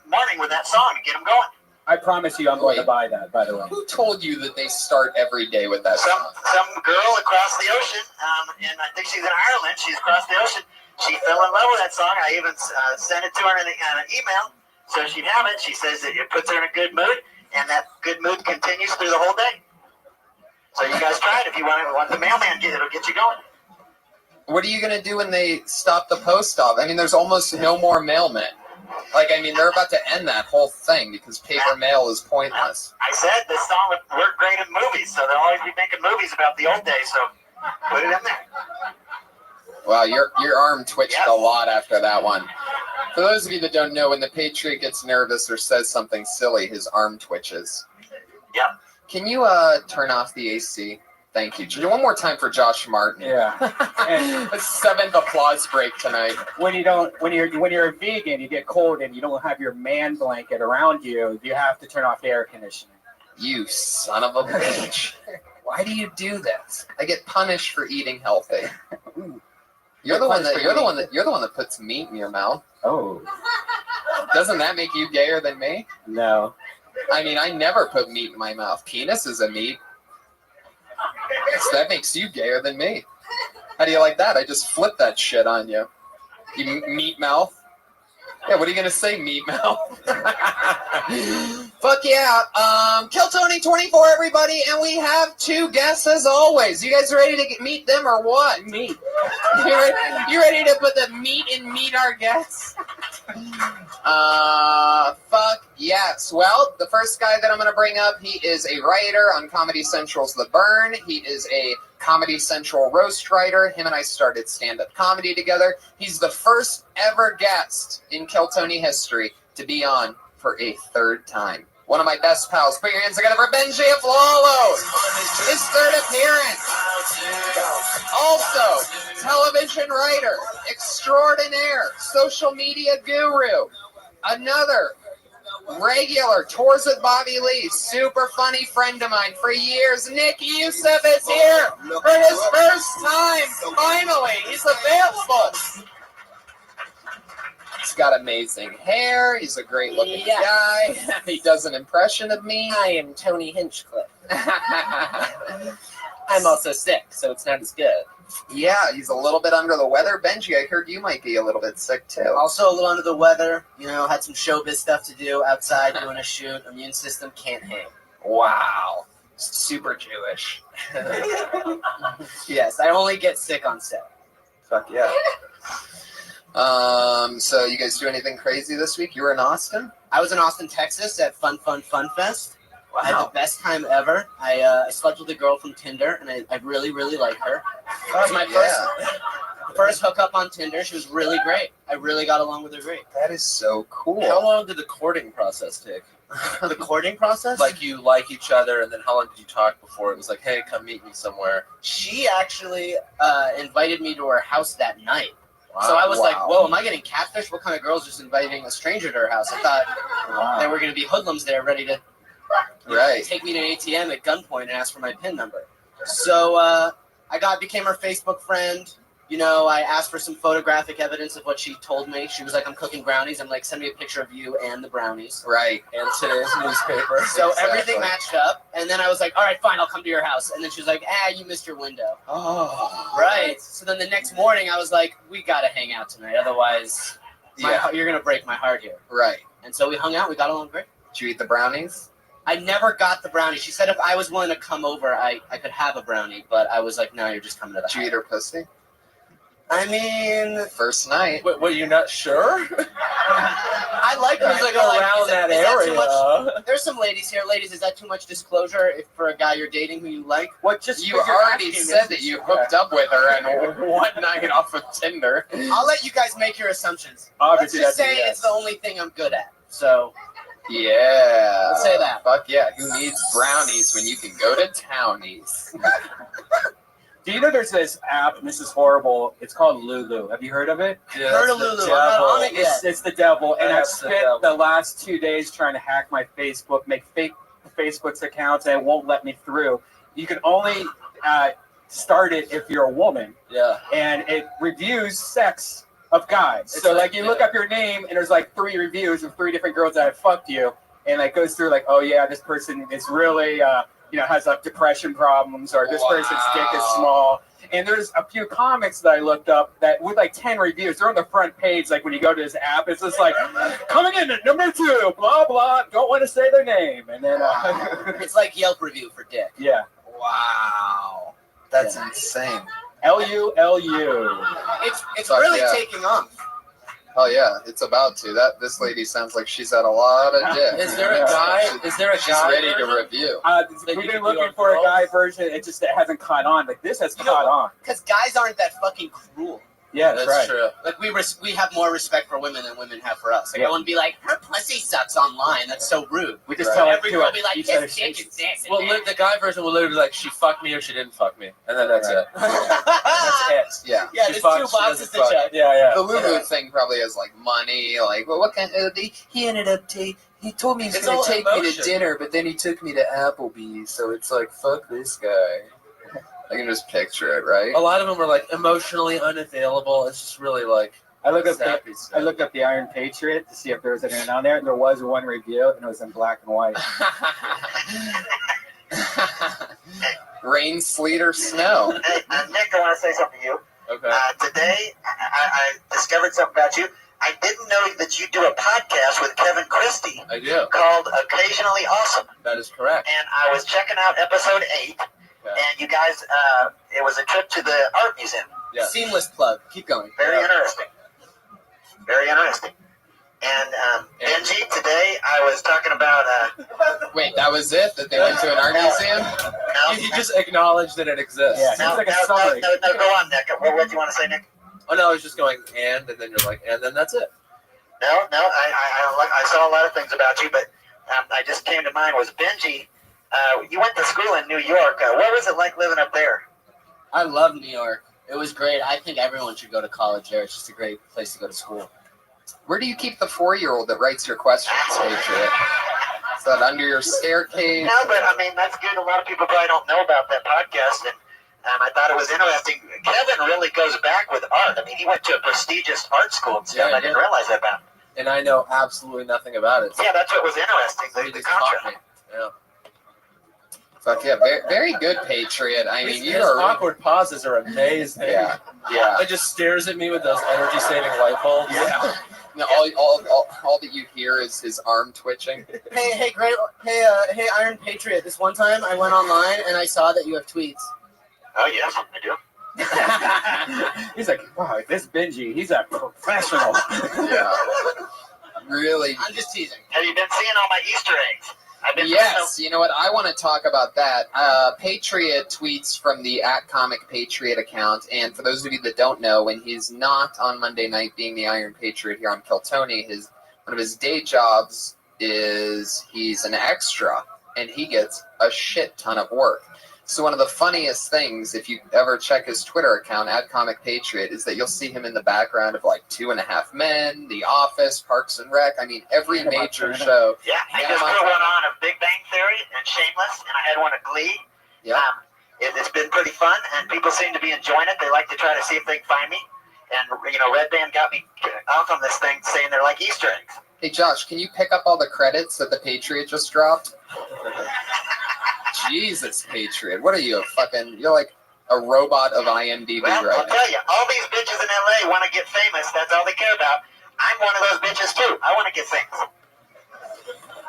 morning with that song to get them going. I promise you I'm going to buy that, by the way. Who told you that they start every day with that song? Some girl across the ocean, and I think she's in Ireland. She's across the ocean. She fell in love with that song. I even sent it to her in an email so she'd have it. She says that it puts her in a good mood, and that good mood continues through the whole day. So you guys try it if you want the mailman. It'll get you going. What are you going to do when they stop the post office? I mean, there's almost no more mailmen. Like, I mean, they're about to end that whole thing because paper mail is pointless. I said this song would work great in movies, so they'll always be making movies about the old days, so put it in there. Wow, your arm twitched a lot after that one. For those of you that don't know, when the Patriot gets nervous or says something silly, his arm twitches. Yep. Can you turn off the AC? Thank you. One more time for Josh Martin. Yeah. And a 7th applause break tonight. when you're a vegan, you get cold and you don't have your man blanket around you, you have to turn off the air conditioning. You son of a bitch. Why do you do this? I get punished for eating healthy. You're the one that puts meat in your mouth. Oh. Doesn't that make you gayer than me? No. I mean, I never put meat in my mouth. Penis is a meat. So that makes you gayer than me. How do you like that? I just flipped that shit on you. You meat mouth. Yeah, what are you gonna say, meat mouth? Fuck yeah. Kill Tony 24, everybody, and we have 2 guests as always. You guys ready to meet them or what? Meat. You ready to put the meat in meet our guests? Fuck yes. Well, the first guy that I'm gonna bring up, he is a writer on Comedy Central's The Burn. He is a Comedy Central roast writer. Him and I started stand-up comedy together. He's the first ever guest in Kill Tony history to be on for a 3rd time. One of my best pals. Put your hands together for Benji Aflalo. His 3rd appearance. Also, television writer, extraordinaire, social media guru, another regular tours with Bobby Lee, super funny friend of mine for years. Nick Youssef is here for his first time. Finally, he's available. He's got amazing hair. He's a great looking guy. He does an impression of me. I am Tony Hinchcliffe. I'm also sick, so it's not as good. Yeah, he's a little bit under the weather. Benji, I heard you might be a little bit sick too. Also a little under the weather. You know, had some showbiz stuff to do outside doing a shoot. Immune system can't hang. Wow. Super Jewish. Yes, I only get sick on set. Fuck yeah. So you guys do anything crazy this week? You were in Austin? I was in Austin, Texas at Fun Fest. Wow. I had the best time ever. I slept with a girl from Tinder, and I really, really like her. It was my first hookup on Tinder. She was really great. I really got along with her great. That is so cool. How long did the courting process take? The courting process? Like you like each other, and then how long did you talk before it was like, hey, come meet me somewhere? She actually invited me to her house that night. Wow. So I was like, whoa, am I getting catfish? What kind of girl's just inviting a stranger to her house? I thought there were going to be hoodlums there ready to take me to an ATM at gunpoint and ask for my PIN number. So I became her Facebook friend. You know, I asked for some photographic evidence of what she told me. She was like, I'm cooking brownies. I'm like, send me a picture of you and the brownies. Right. And today's newspaper. So everything matched up. And then I was like, all right, fine, I'll come to your house. And then she was like, you missed your window. Oh. Right. So then the next morning I was like, we got to hang out tonight. Otherwise, you're going to break my heart here. Right. And so we hung out. We got along great. Did you eat the brownies? I never got the brownie. She said if I was willing to come over, I could have a brownie. But I was like, no, you're just coming to the house. Did you eat her pussy? I mean, first night. Were you not sure? I like when you go around that area. There's some ladies here. Ladies, is that too much disclosure for a guy you're dating who you like? What? Just you already said that you hooked up with her and one night off of Tinder. I'll let you guys make your assumptions. Obviously, let's just say it's the only thing I'm good at. So. Yeah. Let's say that. Fuck yeah. Who needs brownies when you can go to Townies? Do you know there's this app, and this is horrible, it's called Lulu. Have you heard of it? Yeah, heard of Lulu. I'm not on it yet. It's the devil, and I've spent the last 2 days trying to hack my Facebook, make fake Facebook's accounts, and it won't let me through. You can only start it if you're a woman. Yeah. And it reviews sex of guys. So like you look up your name, and there's like 3 reviews of 3 different girls that have fucked you, and it goes through like, oh yeah, this person is really... has like depression problems, or this person's dick is small. And there's a few comics that I looked up that with like 10 reviews, they're on the front page. Like when you go to this app, it's just like, coming in at number 2, blah, blah, don't want to say their name. And then it's like Yelp review for dick. Yeah. Wow. That's insane. LULU. It's really taking off. Oh yeah, it's about to. This lady sounds like she's had a lot of dick. Is there a guy? Is there a She's guy ready to version? review. We've been looking for a guy version. It just hasn't caught on. Like this has caught on. Because guys aren't that fucking cruel. Yeah, that's right. True. Like we have more respect for women than women have for us. Like Yeah. I wouldn't be like, her pussy sucks online. That's so rude. We just tell every girl it be like, each other's this dick is faces. this. Well, the guy version will literally be like, she fucked me or she didn't fuck me, and then that's it. That's it. Yeah. Yeah, She there's fucks, two she boxes doesn't to fuck. check. Yeah. The Lulu thing probably has like money. Like, well, what kind of? He ended up he told me he was It's going all to take me emotion. to dinner, but then he took me to Applebee's. So it's like, fuck this guy. I can just picture it, right? A lot of them are like emotionally unavailable. It's just really like I looked up sappy the stuff. Iron Patriot to see if there was anything on there. There was one review, and it was in black and white. Rain, sleet, or snow. Hey, Nick, I want to say something to you. Okay. Today, I discovered something about you. I didn't know that you do a podcast with Kevin Christie I do. called Occasionally Awesome. That is correct. And I was checking out episode 8, and you guys, it was a trip to the art museum. Yeah. Seamless plug. Keep going. Very interesting. Very interesting. And Benji, today I was talking about. Wait, that was it? That they went to an art museum? No, You just acknowledge that it exists. Yeah, no, it's like a no, summary. no, go on, Nick. What do you want to say, Nick? Oh no, I was just going and then you're like, and then that's it. No, I saw a lot of things about you, but I just came to mind was Benji. You went to school in New York. What was it like living up there? I love New York. It was great. I think everyone should go to college there. It's just a great place to go to school. Where do you keep the 4-year-old that writes your questions, Patriot? Is that under your staircase? No, but I mean that's good. A lot of people probably don't know about that podcast, and I thought it was interesting. Kevin really goes back with art. I mean, he went to a prestigious art school and stuff. Yeah, I didn't realize that about him. And I know absolutely nothing about it. So Yeah, that's what was interesting. he The just taught contrast. me. Yeah. Fuck yeah, very, very good, Patriot. I mean, His you are. awkward pauses are amazing. Yeah. He just stares at me with those energy-saving light bulbs. Yeah. No, all that you hear is his arm twitching. Hey, Iron Patriot. This one time I went online and I saw that you have tweets. Oh yes, I do. He's like, wow, this Benji, he's a professional. Yeah. Really. I'm just teasing. Have you been seeing all my Easter eggs? I've been Yes, you know what? I want to talk about that. Patriot tweets from the @ComicPatriot account, and for those of you that don't know, when he's not on Monday night being the Iron Patriot here on Kill Tony, one of his day jobs is he's an extra, and he gets a shit ton of work. So one of the funniest things, if you ever check his Twitter account @ComicPatriot, is that you'll see him in the background of like 2.5 Men, The Office, Parks and Rec. I mean, every major show. Yeah, I just put one on of Big Bang Theory and Shameless, and I had one of Glee. Yeah. It's been pretty fun, and people seem to be enjoying it. They like to try to see if they can find me. And, Red Band got me off on this thing saying they're like Easter eggs. Hey, Josh, can you pick up all the credits that the Patriot just dropped? Jesus, Patriot. What are you, you're like a robot of IMDb Well, right I'll now. tell you, all these bitches in L.A. want to get famous. That's all they care about. I'm one of those bitches, too. I want to get famous.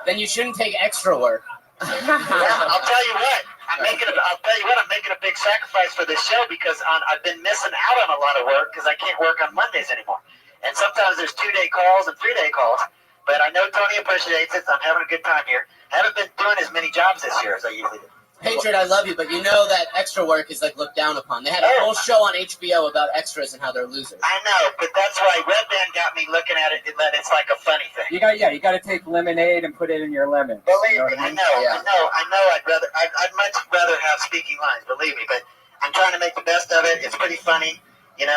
Then you shouldn't take extra work. Well, I'll tell you what. I'm making a big sacrifice for this show because I've been missing out on a lot of work because I can't work on Mondays anymore. And sometimes there's 2-day calls and 3-day calls. But I know Tony appreciates it. So I'm having a good time here. I haven't been doing as many jobs this year as I usually do. Patriot, I love you, but you know that extra work is like looked down upon. They had a whole show on HBO about extras and how they're losers. I know, but that's why Red Band got me looking at it that it's like a funny thing. You got to take lemonade and put it in your lemon. Believe You know me, what I mean? I know. I'd much rather have speaking lines. Believe me, but I'm trying to make the best of it. It's pretty funny, and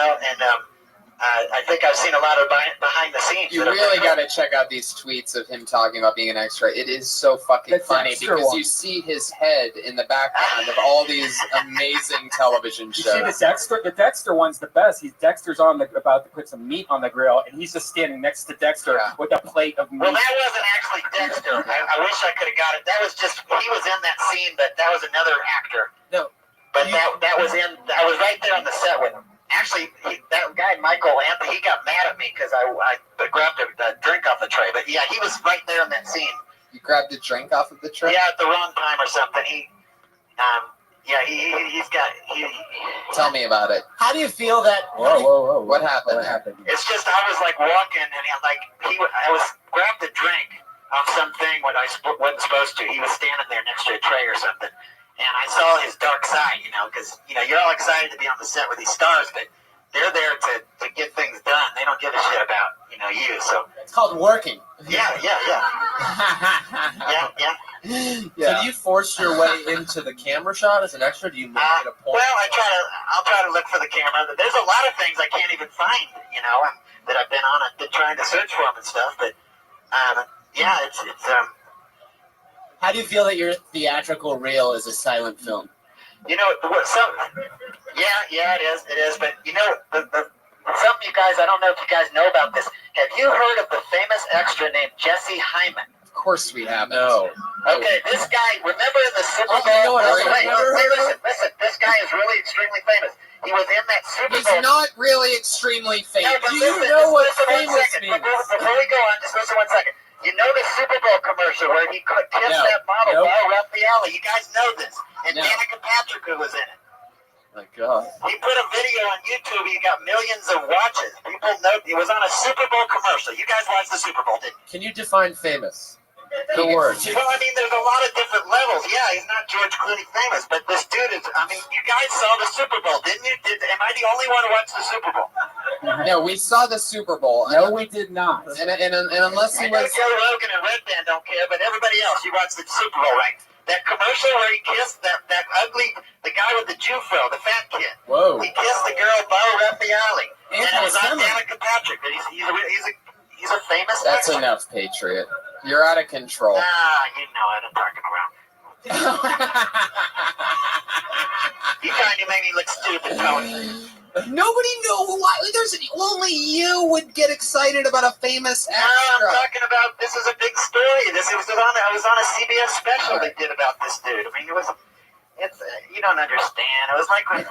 I think I've seen a lot of behind the scenes. You really got to check out these tweets of him talking about being an extra. It is so fucking funny because you see his head in the background of all these amazing television You shows. see the Dexter one's the best. Dexter's about to put some meat on the grill, and he's just standing next to Dexter with a plate of meat. Well, that wasn't actually Dexter. I wish I could have got it. That was just he was in that scene, but that was another actor. No, but that was in. I was right there on the set with him. Actually, that guy Michael Anthony, he got mad at me because I grabbed a drink off the tray. But yeah, he was right there in that scene. You grabbed a drink off of the tray? Yeah, at the wrong time or something. Yeah, he's got. Tell me about it. How do you feel that? Whoa. What happened? It's just I was like walking and I was grabbed a drink off something when I wasn't supposed to. He was standing there next to a tray or something, and I saw his dark side. Because you're all excited to be on the set with these stars, but they're there to get things done. They don't give a shit about you. So it's called working. Yeah. So do you force your way into the camera shot as an extra? Do you make it a point? Well, I'll try to look for the camera. There's a lot of things I can't even find, that I've been on it, trying to search for them and stuff. But yeah, it's How do you feel that your theatrical reel is a silent film? Yeah, it is. But something you guys, I don't know if you guys know about this. Have you heard of the famous extra named Jesse Hyman? Of course we have. No. Okay, this guy, remember in the Super Bowl? Listen, this guy is really extremely famous. He was in that Super Bowl. He's not really extremely famous. No, Do you know what famous means? Before we go on, just listen 1 second. You know the Super Bowl commercial where he kissed that model Bar Raffaele? You guys know this. And Danica Patrick, who was in it. My God. He put a video on YouTube. He got millions of watches. People know it was on a Super Bowl commercial. You guys watched the Super Bowl, didn't you? Can you define famous? The word. Well, I mean, there's a lot of different levels. Yeah, he's not George Clooney famous, but this dude is. I mean, you guys saw the Super Bowl, didn't you? Am I the only one who watched the Super Bowl? No, we saw the Super Bowl. No, we did not. And unless I he know was. Joe Rogan and Red Band don't care, but everybody else, you watched the Super Bowl, right? That commercial where he kissed that ugly, the guy with the Jew fro, the fat kid. Whoa. He kissed the girl Bar Raffaele, and it was on Danica Patrick. And he's a famous. That's actor. enough, Patriot. You're out of control. You know it. I'm talking around. You trying to make me look stupid, Tony? Nobody knew why. Only you would get excited about a famous No, extra. I'm talking about. This is a big story. I was on a CBS special they did about this dude. I mean, it's you don't understand. It was like when.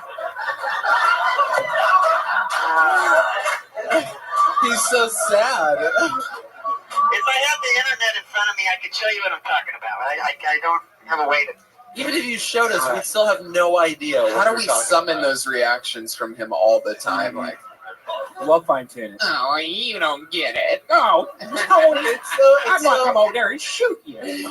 He's so sad. If I had the internet in front of me, I could show you what I'm talking about. I don't have a way to. Even if you showed us, we'd still have no idea. How do we summon those reactions from him all the time? Like, we'll fine tune it. oh, you don't get it. Oh, Tony, I'm not come over there and shoot you. Yeah.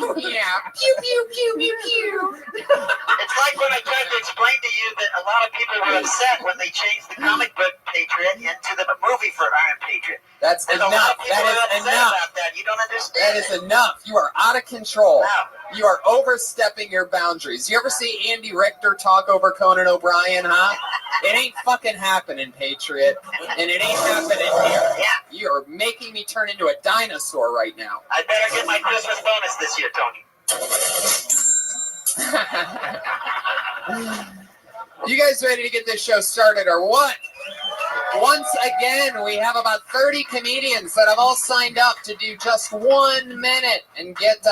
Pew, pew, pew, pew, pew. It's like when I tried to explain to you that a lot of people were upset when they changed the comic book Patriot into the movie for Iron Patriot. That's There's enough. A lot of people That are is upset enough. about that. You don't understand. That is enough. You are out of control. Wow. You are overstepping your boundaries. You ever see Andy Richter talk over Conan O'Brien, huh? It ain't fucking happening, Patriot. And it ain't happening here. Yeah. You are making me turn into a dinosaur right now. I better get my Christmas bonus this year, Tony. You guys ready to get this show started or what? Once again, we have about 30 comedians that have all signed up to do just 1 minute and get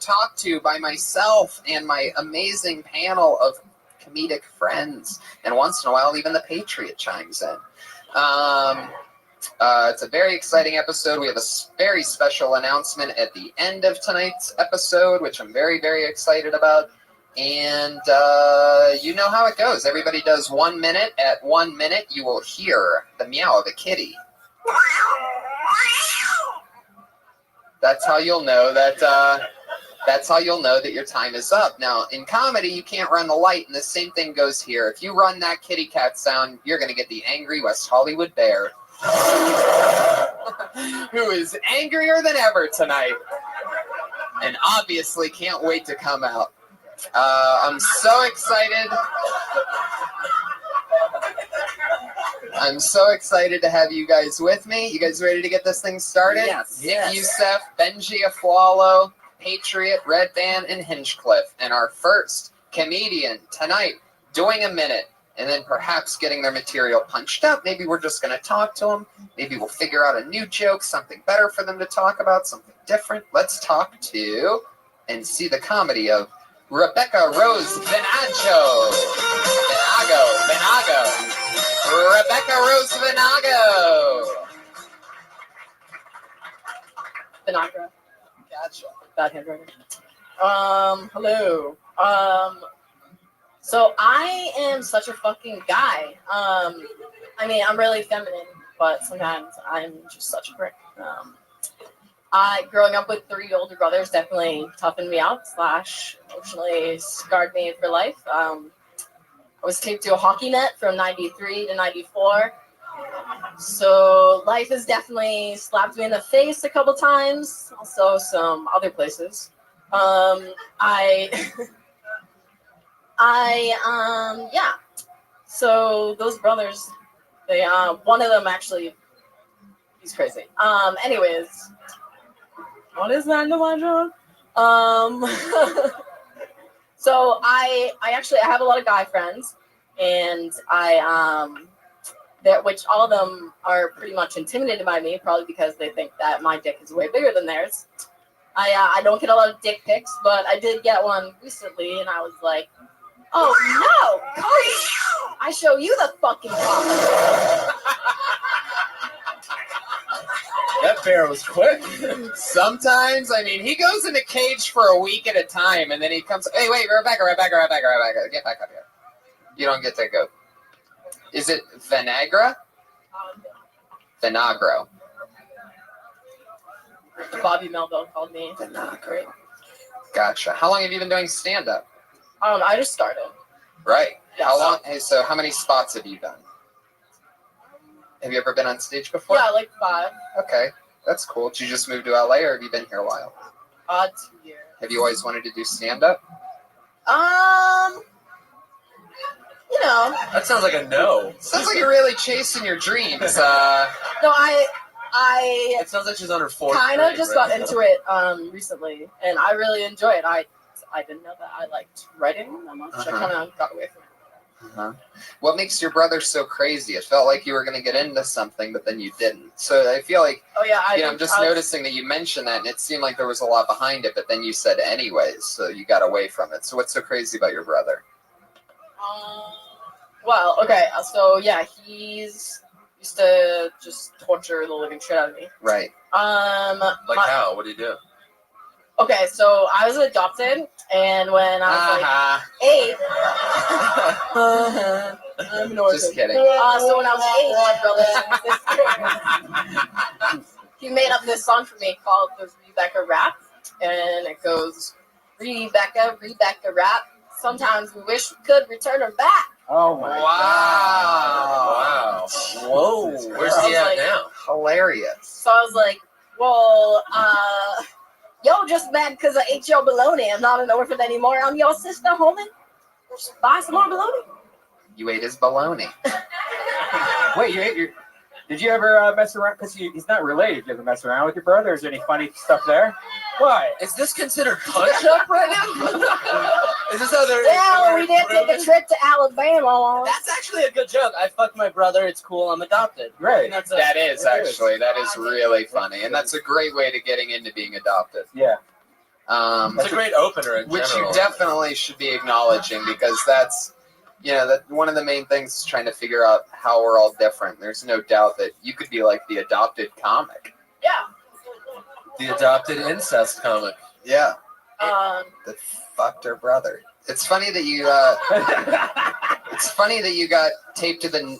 talked to by myself and my amazing panel of comedic friends. And once in a while, even the Patriot chimes in. It's a very exciting episode. We have a very special announcement at the end of tonight's episode, which I'm very, very excited about. And you know how it goes. Everybody does 1 minute. At 1 minute, you will hear the meow of a kitty. That's how you'll know that. That's how you'll know that your time is up. Now, in comedy, you can't run the light, and the same thing goes here. If you run that kitty cat sound, you're going to get the angry West Hollywood bear, who is angrier than ever tonight, and obviously can't wait to come out. I'm so excited. I'm so excited to have you guys with me. You guys ready to get this thing started? Yes. Nick Youssef, Benji Aflalo, Patriot, Red Band, and Hinchcliffe. And our first comedian tonight doing a minute and then perhaps getting their material punched up. Maybe we're just going to talk to them. Maybe we'll figure out a new joke, something better for them to talk about, something different. Let's talk to and see the comedy of Rebecca Rose Venago. Rebecca Rose Venago. Venagra. Gotcha. Bad handwriting. Hello. So I am such a fucking guy. I mean, I'm really feminine, but sometimes I'm just such a prick. Growing up with 3 older brothers definitely toughened me out / emotionally scarred me for life. I was taped to a hockey net from 93 to 94. So life has definitely slapped me in the face a couple times. Also some other places. Yeah. So those brothers, they one of them actually, he's crazy. Anyways, what is that in the John? So I have a lot of guy friends, and which all of them are pretty much intimidated by me, probably because they think that my dick is way bigger than theirs. I don't get a lot of dick pics, but I did get one recently, and I was like, oh no, Cody, I show you the fucking cock. That bear was quick. Sometimes, I mean, he goes in a cage for a week at a time, and then he comes. Hey, wait, Rebecca, get back up here. You don't get to go. Is it Vinagre? Vinagro. Bobby Melville called me. Vinagre. Gotcha. How long have you been doing stand-up? I just started. Right. Yeah, How long? Hey, so how many spots have you done? Have you ever been on stage before? Yeah, like 5. Okay, that's cool. Did you just move to LA, or have you been here a while? 2 years. Have you always wanted to do stand-up? You know. That sounds like a no. Sounds like you're really chasing your dreams. No, It sounds like she's on her 4th kind of grade just right got now. into it recently, and I really enjoy it. I didn't know that I liked writing that much. I kind of got away from it. Uh-huh. What makes your brother so crazy? It felt like you were going to get into something, but then you didn't. So I feel like, I'm just noticing that you mentioned that, and it seemed like there was a lot behind it, but then you said anyways, so you got away from it. So what's so crazy about your brother? Well, okay, so yeah, he's used to just torture the living shit out of me. Right. Like how? What do you do? Okay, so I was adopted, and when I was like 8, I'm an orphan. Just kidding. So when I was 8, my brother, he made up this song for me called the Rebecca Rap, and it goes, Rebecca Rap. Sometimes we wish we could return her back. Oh my Wow. Whoa. Where's he at now? Hilarious. So I was like, well, yo, just mad because I ate your bologna. I'm not an orphan anymore. I'm your sister, homie. Just buy some more bologna. You ate his bologna. Wait, you ate your... Did you ever mess around? Because he's not related. Did you ever mess around with your brother? Is there any funny stuff there? Why? Is this considered punch-up right now? Is this other? Yeah, we did take a trip to Alabama. That's actually a good joke. I fucked my brother. It's cool. I'm adopted. Right. That is really funny, and that's a great way to getting into being adopted. Yeah. It's a great opener in which general. you definitely should be acknowledging, because that's, that one of the main things is trying to figure out how we're all different. There's no doubt that you could be like the adopted comic. Yeah. The adopted incest comic. Yeah. That fucked her brother. It's funny that you. It's funny that you got taped to the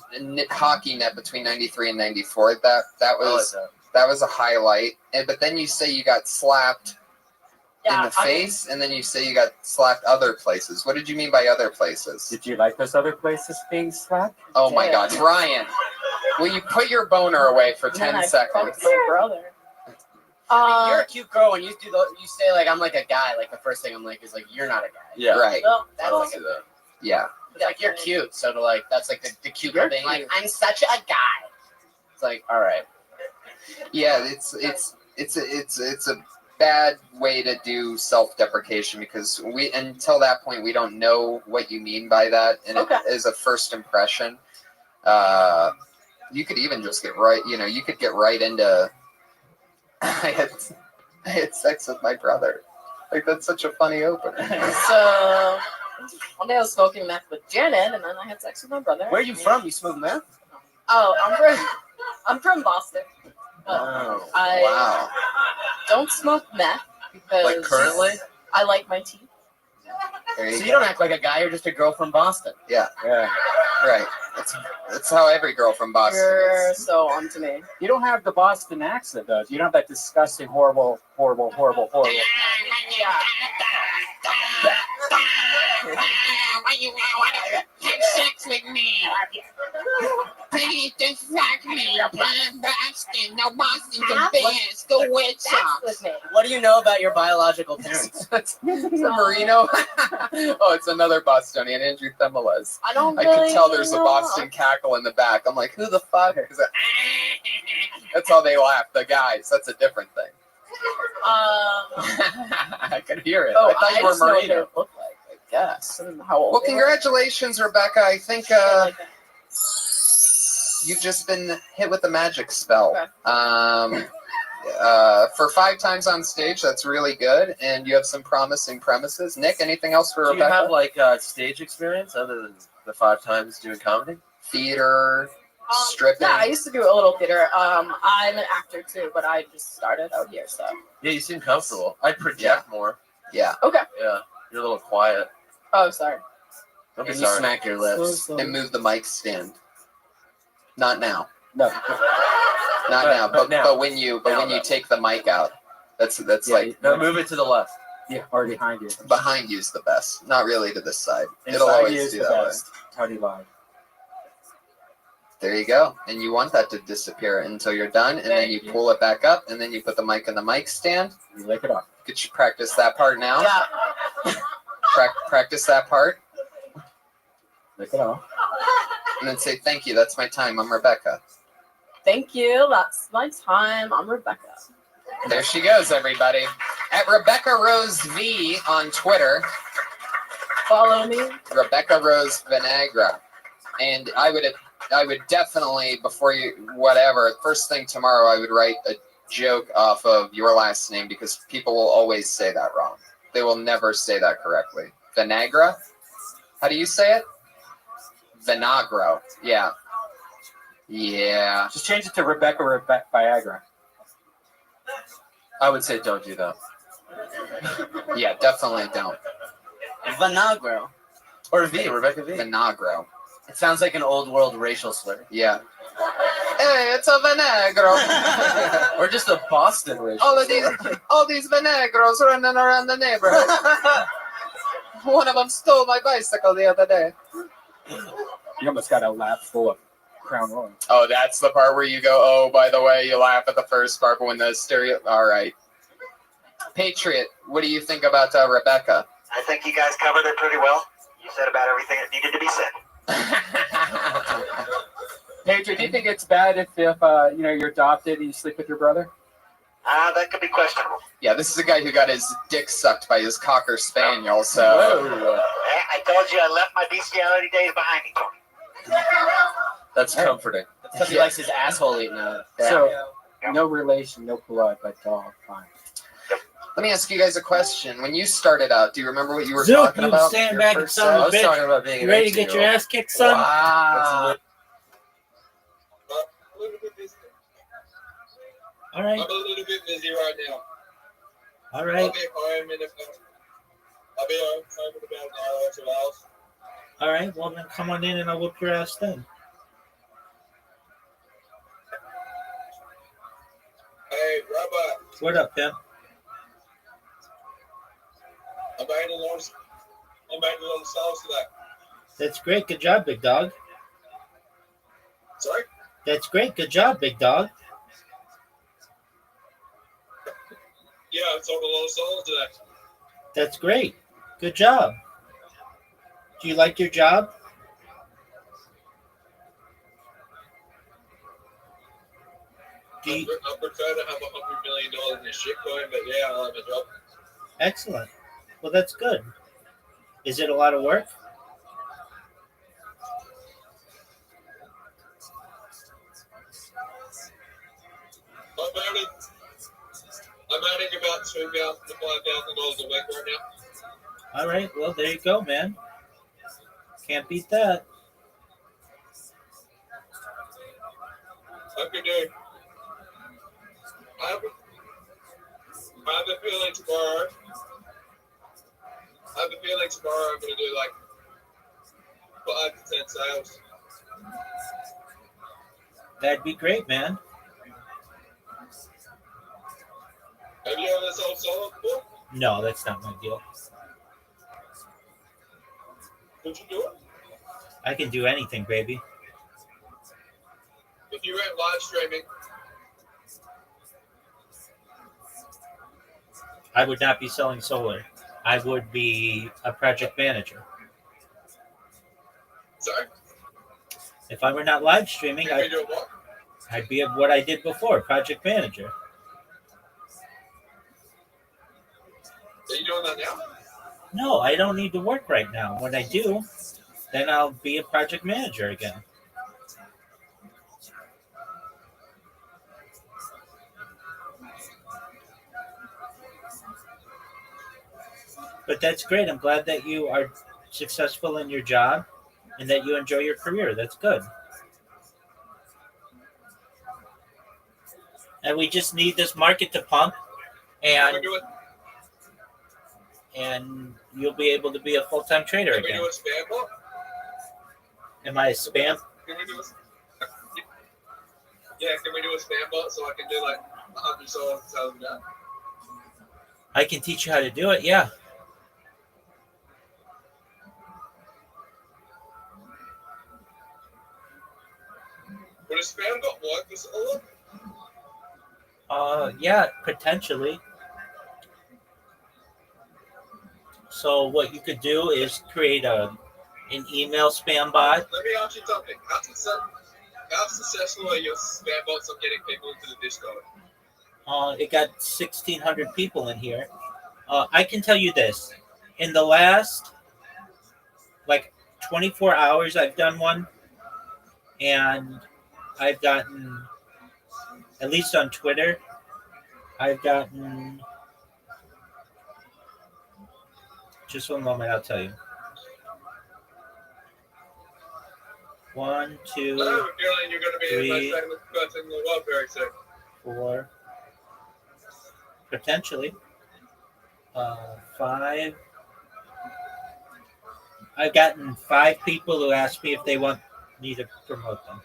hockey net between '93 and '94. That was a highlight. But then you say you got slapped in the face, and then you say you got slapped other places. What did you mean by other places? Did you like those other places being slapped? Oh my God, Ryan! Will you put your boner away for 10 seconds? My brother. You're a cute girl when you say like I'm like a guy. Like the first thing I'm like is like you're not a guy. Yeah. Right. No, That's like a, yeah. Like you're cute, so to like that's like the cute girl being like I'm such a guy. It's like all right. Yeah, it's a bad way to do self-deprecation, because until that point we don't know what you mean by that, and it is a first impression. You could even just get right. You could get right into. I had sex with my brother. Like, that's such a funny opener. So one day I was smoking meth with Janet, and then I had sex with my brother. Where are you from? You smoke meth? Oh, I'm from Boston. I don't smoke meth because like currently I like my teeth. There So you you go. don't act like a guy. You're just a girl from Boston. Yeah. Yeah. Right. That's how every girl from Boston You're is. so on to me. You don't have the Boston accent, though. You don't have that disgusting, horrible. Yeah. Why you want to have sex with me? Please just fuck me. I'm Boston. No, Boston's the best. The West Sox. What do you know about your biological parents? It's a Marino. Oh, it's another Bostonian, Andrew Themeles. I don't I really can tell there's a know. Boston cackle in the back. I'm like, who the fuck is that? That's how they laugh, the guys. That's a different thing. I could hear it. Oh, I thought you were just know what they Marino. look like, I guess. And how old Well, they were. congratulations, Rebecca. I think you've just been hit with the magic spell. Okay. For 5 times on stage, that's really good, and you have some promising premises. Nick, anything else for Do you Rebecca? have like stage experience other than the 5 times doing comedy? Theater, stripping? Yeah, I used to do a little theater. I'm an actor too, but I just started out here, so. Yeah, you seem comfortable. I'd project more. Yeah. Okay. Yeah, you're a little quiet. Oh, sorry. Don't be And you sorry. smack your lips and move the mic stand. Not now. No. Not now. but now. But when you take the mic out, that's like No, move it to the left. Yeah, or behind you. behind you is the best. Not really to this side. It'll Inside always you is do the that way. best. Tony live. There you go. And you want that to disappear until you're done, and then you pull it back up, and then you put the mic in the mic stand. You lick it off. Could you practice that part now? Yeah. Practice that part, Lick it off. and then say, thank you, that's my time, I'm Rebecca. Thank you. That's my time. I'm Rebecca. There she goes, everybody. At Rebecca Rose V on Twitter. Follow me. Rebecca Rose Vinegra. And I would definitely, before you, whatever, first thing tomorrow, I would write a joke off of your last name because people will always say that wrong. They will never say that correctly. Vinegra? How do you say it? Vinagro. Yeah. Yeah. Just change it to Rebecca Viagra. I would say don't do that. Yeah, definitely don't. Vinagro. Or V, Rebecca V. Vinagro. It sounds like an old world racial slur. Yeah. Hey, it's a Vinagro. Or just a Boston racial all these Vinagros running around the neighborhood. One of them stole my bicycle the other day. You almost got a lap full of Crown Royal. Oh, that's the part where you go, oh, by the way, you laugh at the first part, but when the stereo... All right. Patriot, what do you think about Rebecca? I think you guys covered it pretty well. You said about everything that needed to be said. Patriot, do you think it's bad if you're adopted and you sleep with your brother? That could be questionable. Yeah, this is a guy who got his dick sucked by his Cocker Spaniel, so... I told you I left my bestiality days behind me, Tony. That's comforting. That's because he likes his asshole eaten out. So, no relation, no blood, but dog, fine. Let me ask you guys a question. When you started out, do you remember what you were Zook, talking you about? stand Your back and first son of a I was bitch. talking about being You an ready to get your 18-year-old. ass kicked, son? Wow. All right. I'm a little bit busy right now. All right. I'll be home in I'll be home in about an hour or 2 hours. All right. Well, then come on in and I'll whoop your ass then. Hey, Rabbi, What up, Pim? I made a lot of songs today. That's great. Good job, big dog. Sorry? That's great. Good job, big dog. Yeah, I sold a lot of songs today. That's great. Good job. Do you like your job? I prefer to have $100 million in shitcoin, but yeah, I like my job. Excellent. Well, that's good. Is it a lot of work? I'm earning about $2,000 to $5,000 a week right now. All right. Well, there you go, man. Can't beat that. I could do. I have a feeling tomorrow I have a feeling tomorrow I'm going to do like 5 to 10 sales. That'd be great, man. Have you ever sold solo before? No, that's not my deal. Could you do it? I can do anything, baby. If you went live streaming, I would not be selling solar. I would be a project manager. sorry? If I were not live streaming, Can we do what? I'd be what I did before, project manager. Are you doing that now? No, I don't need to work right now. When I do, then I'll be a project manager again. But that's great. I'm glad that you are successful in your job and that you enjoy your career. That's good. And we just need this market to pump, and you'll be able to be a full-time trader Can we again. do a spam bot? Am I a spam? Can we do a... Yeah, can we do a spam bot so I can do like 100 sales a day? I can teach you how to do it, yeah. Would a spam bot work this all? Yeah, potentially. So what you could do is create an email spam bot. Let me ask you something. How successful are your spam bots of getting people into the Discord? It got 1,600 people in here. I can tell you this. In the last, 24 hours, I've done one. And I've gotten, at least on Twitter, I've gotten, just one moment, I'll tell you. 1, 2, I have a feeling you're going to be the 3, most famous person in the world very soon. 4, potentially, 5. I've gotten 5 people who asked me if they want me to promote them.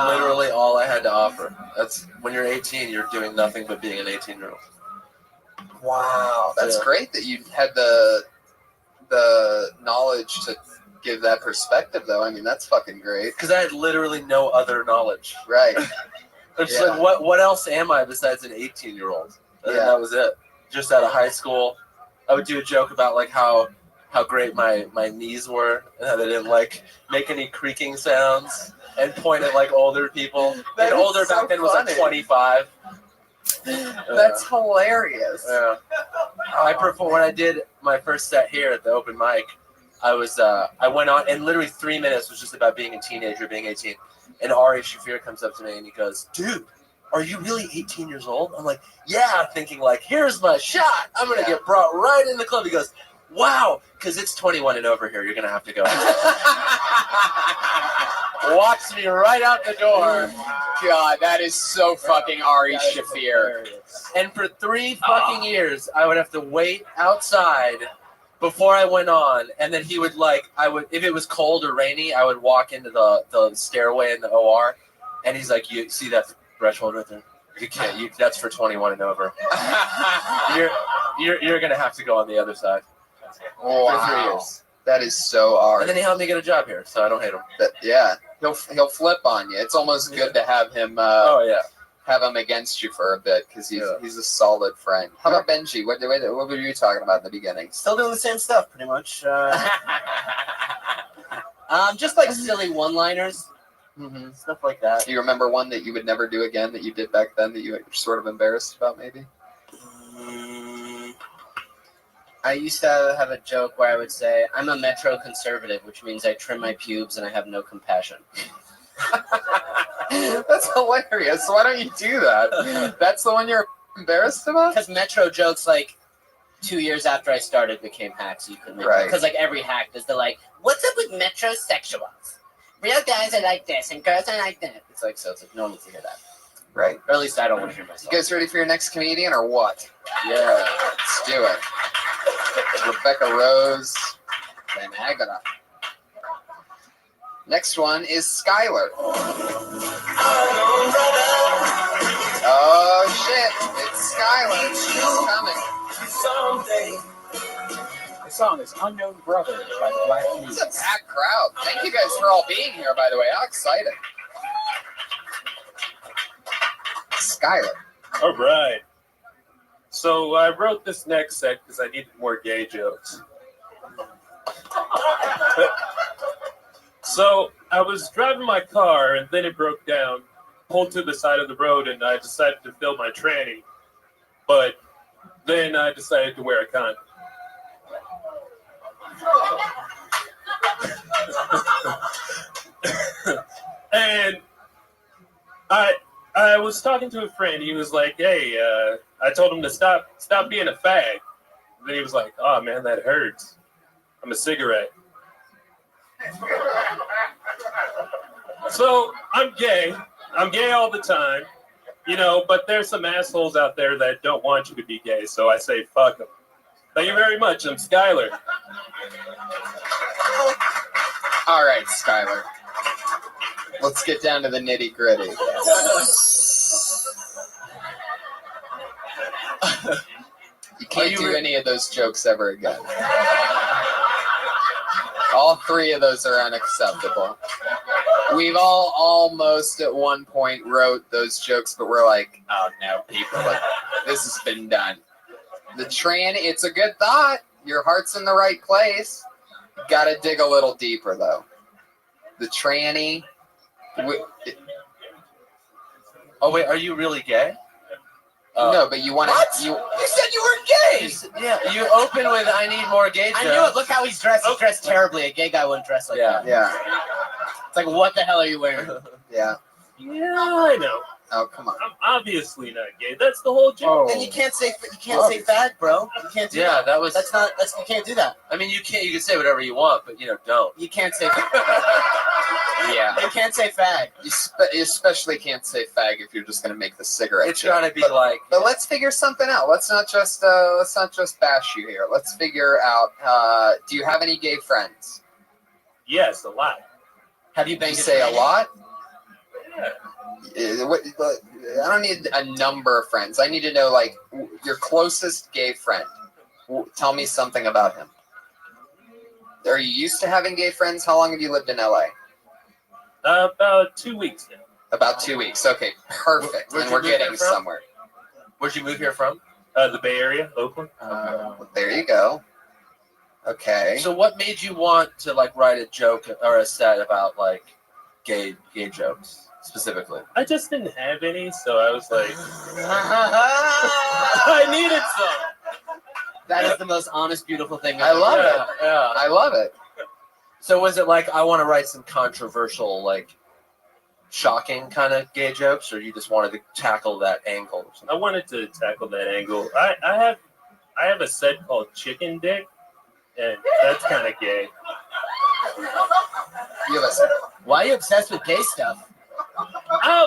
literally all I had to offer. That's when you're 18, you're doing nothing but being an 18-year-old. Wow, that's Yeah. great that you had the knowledge to give that perspective, though. I mean, that's fucking great. Because I had literally no other knowledge. Right. It's Yeah. like, what else am I besides an 18-year-old? And Yeah. that was it. Just out of high school, I would do a joke about like how great my knees were and how they didn't like make any creaking sounds and point at like older people. That And is older so back then was like funny. 25. That's hilarious. Yeah. I performed when I did my first set here at the open mic. I went on, and literally 3 minutes was just about being a teenager, being 18. And Ari Shafir comes up to me and he goes, "Dude, are you really 18 years old?" I'm like, "Yeah," thinking like, "Here's my shot. I'm gonna get brought right in the club." He goes, "Wow, because it's 21 and over here. You're gonna have to go." Walks me right out the door. God, that is so fucking Ari Shafir. And for 3 fucking years, I would have to wait outside before I went on, and then he would if it was cold or rainy, I would walk into the stairway in the OR, and he's like, "You see that threshold right there? You can't. That's for 21 and over. You're gonna have to go on the other side." Wow. For 3 years. That is so Ari. And then he helped me get a job here, so I don't hate him. Yeah, he'll flip on you. It's almost good to have him. Have him against you for a bit because he's a solid friend. How about Benji? What were you talking about in the beginning? Still doing the same stuff, pretty much. Just like silly one-liners, stuff like that. Do you remember one that you would never do again that you did back then that you were sort of embarrassed about, maybe? I used to have a joke where I would say, "I'm a metro conservative," which means I trim my pubes and I have no compassion. That's hilarious. Why don't you do that? That's the one you're embarrassed about? Because metro jokes, like, 2 years after I started, became hacks. You couldn't make Right. Because, like, every hack is like, "What's up with metrosexuals? Real guys are like this and girls are like that." It's like, so it's like, no one needs to hear that. Right. Or at least I don't want to hear You myself. guys ready for your next comedian or what? Yeah. Let's do it. Rebecca Rose, Van Agata. Next one is Skylar. Oh shit! It's Skylar. She's coming. Someday. The song is Unknown Brother by the Black Keys. It's a packed crowd. Thank you guys for all being here, by the way. How exciting. Skylar. All right. So I wrote this next set because I needed more gay jokes. So I was driving my car and then it broke down, pulled to the side of the road, and I decided to fill my tranny. But then I decided to wear a condom. And I was talking to a friend. He was like, "Hey," I told him to stop being a fag. And then he was like, "Oh man, that hurts. I'm a cigarette." So I'm gay. I'm gay all the time, but there's some assholes out there that don't want you to be gay. So I say, fuck them. Thank you very much. I'm Skylar. All right, Skylar. Let's get down to the nitty gritty. You can't do any of those jokes ever again. All 3 of those are unacceptable. We've all almost at one point wrote those jokes, but we're like, oh no, people, this has been done. The it's a good thought. Your heart's in the right place. You gotta dig a little deeper, though. The tranny. Oh wait, are you really gay? No, but you want to. You said you were gay! Yeah, you open with, "I need more gay jokes." I knew it. Look how he's dressed. He's dressed terribly. A gay guy wouldn't dress like that. Yeah. It's like, what the hell are you wearing? Yeah. Yeah, I know. Oh, come on. I'm obviously not gay. That's the whole joke. Then you can't say fag, bro. You can't do that. that was. You can't do that. I mean, you can say whatever you want, but don't. You can't say. Yeah. You can't say fag. You especially can't say fag if you're just gonna make the cigarette. It's gotta be like. But let's figure something out. Let's not just bash you here. Let's figure out. Do you have any gay friends? Yes, a lot. Have you banged? You say a lot? I don't need a number of friends. I need to know, like, your closest gay friend. Tell me something about him. Are you used to having gay friends? How long have you lived in LA? About 2 weeks now. About 2 weeks. Okay, perfect. Where'd And you we're move here getting from? somewhere. Where'd you move here from? The Bay Area, Oakland. There you go. Okay. So what made you want to like write a joke or a set about like gay jokes specifically? I just didn't have any, so I was like, I needed some. That is the most honest, beautiful thing. I love it. Yeah. I love it. So was it like I want to write some controversial, like shocking kind of gay jokes, or you just wanted to tackle that angle? Or something? I wanted to tackle that angle. I have a set called Chicken Dick, and that's kind of gay. Why are you obsessed with gay stuff?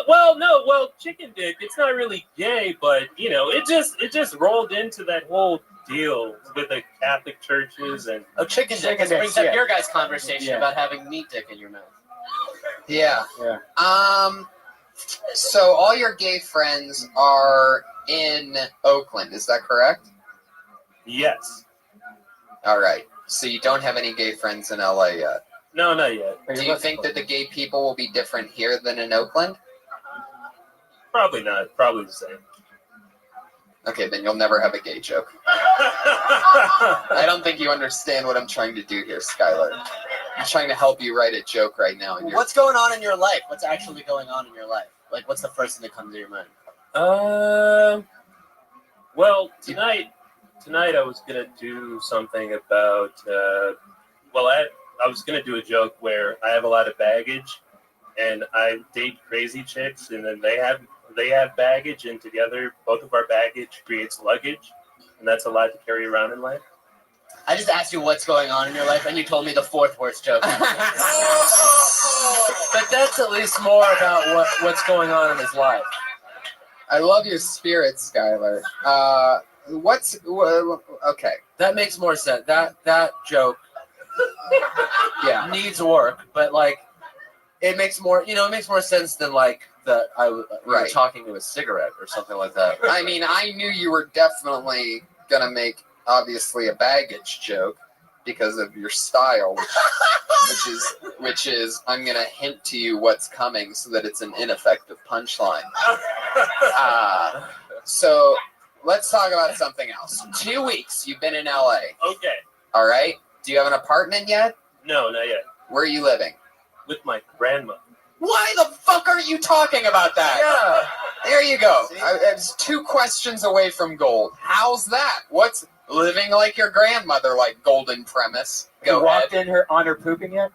Well, Chicken Dick. It's not really gay, but you know, it just rolled into that whole deal with the Catholic churches and Chicken Dick. This brings up your guys' conversation about having meat dick in your mouth. Yeah. So all your gay friends are in Oakland, is that correct? Yes. All right. So you don't have any gay friends in LA yet? No, not yet. Do you think that the gay people will be different here than in Oakland? Probably not. Probably the same. Okay, then you'll never have a gay joke. I don't think you understand what I'm trying to do here, Skylar. I'm trying to help you write a joke right now. And What's going on in your life? What's actually going on in your life? Like, what's the first thing that comes to your mind? Well, tonight I was gonna do something about. I was gonna do a joke where I have a lot of baggage, and I date crazy chicks, and then they have baggage, and together both of our baggage creates luggage, and that's a lot to carry around in life. I just asked you what's going on in your life, and you told me the fourth worst joke. But that's at least more about what's going on in his life. I love your spirit, Skylar. Okay. That makes more sense. That joke needs work, but like it makes more sense than like we were talking to a cigarette or something like that. I mean, I knew you were definitely gonna make obviously a baggage joke because of your style, which is I'm gonna hint to you what's coming so that it's an ineffective punchline. So let's talk about something else. 2 weeks you've been in LA. Okay. All right. Do you have an apartment yet? No, not yet. Where are you living? With my grandma. Why the fuck are you talking about that? Yeah. There you go. I was 2 questions away from gold. How's that? What's living like your grandmother like golden premise? You Go walked ahead. in her on her pooping yet?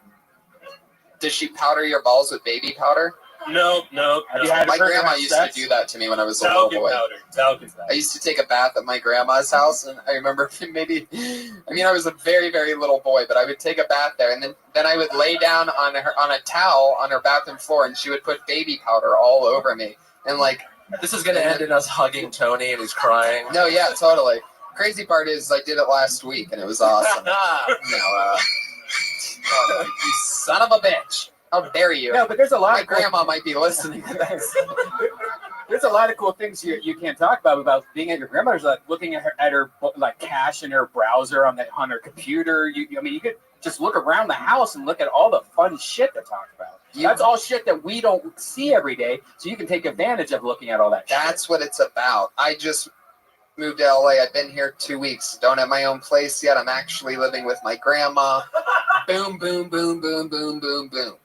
Does she powder your balls with baby powder? No. My grandma used to do that to me when I was a little boy. Talcum powder. I used to take a bath at my grandma's house, and I remember I was a very, very little boy, but I would take a bath there, and then I would lay down on a towel on her bathroom floor, and she would put baby powder all over me, and like. This is gonna end in us hugging Tony and he's crying. No, yeah, totally. Crazy part is I did it last week, and it was awesome. You son of a bitch. How dare you? No, but there's a lot My of cool- grandma might be listening to this. There's a lot of cool things you can't talk about being at your grandmother's, like looking at her like cache in her browser on her computer. You could just look around the house and look at all the fun shit to talk about. That's all shit that we don't see every day, so you can take advantage of looking at all that shit. That's what it's about. I just moved to LA. I've been here 2 weeks. Don't have my own place yet. I'm actually living with my grandma. Boom, boom, boom, boom, boom, boom, boom.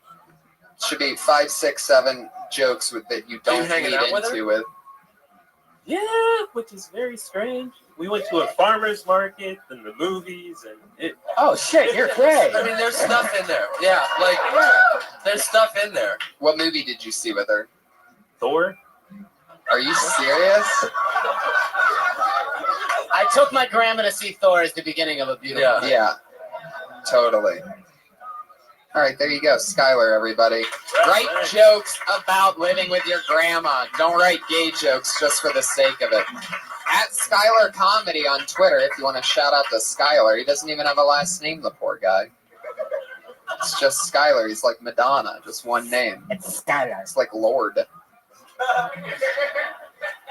Should be 5, 6, 7 jokes that you don't lead into with. Yeah, which is very strange. We went to a farmer's market and the movies and it. Oh shit, you're crazy. I mean, there's stuff in there. Yeah, there's stuff in there. What movie did you see with her? Thor. Are you serious? I took my grandma to see Thor as the beginning of a beautiful. Yeah, totally. All right, there you go, Skylar, everybody. Write jokes about living with your grandma. Don't write gay jokes just for the sake of it. At Skylar Comedy on Twitter, if you want to shout out to Skylar. He doesn't even have a last name, the poor guy. It's just Skylar. He's like Madonna, just one name. It's Skylar. It's like Lord.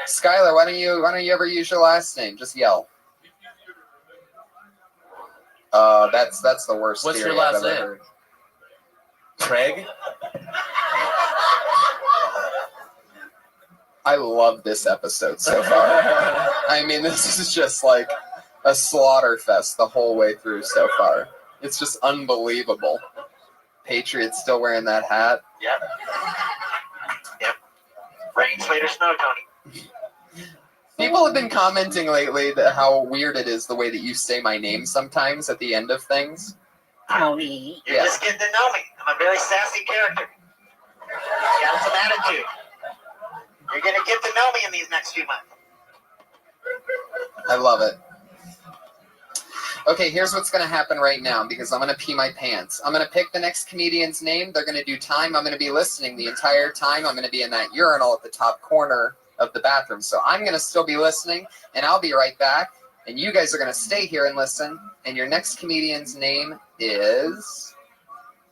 Skylar, why don't you ever use your last name? Just yell. That's the worst. What's theory your last I've ever name? heard. Craig? I love this episode so far. I mean, this is just like a slaughter fest the whole way through so far. It's just unbelievable. Patriot's still wearing that hat. Yep. Yep. Rain, sleet, or snow, Tony. People have been commenting lately that how weird it is the way that you say my name sometimes at the end of things. Tony. You're just getting to know me. I'm a very sassy character. Got some attitude. You're going to get to know me in these next few months. I love it. Okay, here's what's going to happen right now because I'm going to pee my pants. I'm going to pick the next comedian's name. They're going to do time. I'm going to be listening the entire time. I'm going to be in that urinal at the top corner of the bathroom. So I'm going to still be listening, and I'll be right back. And you guys are going to stay here and listen. And your next comedian's name is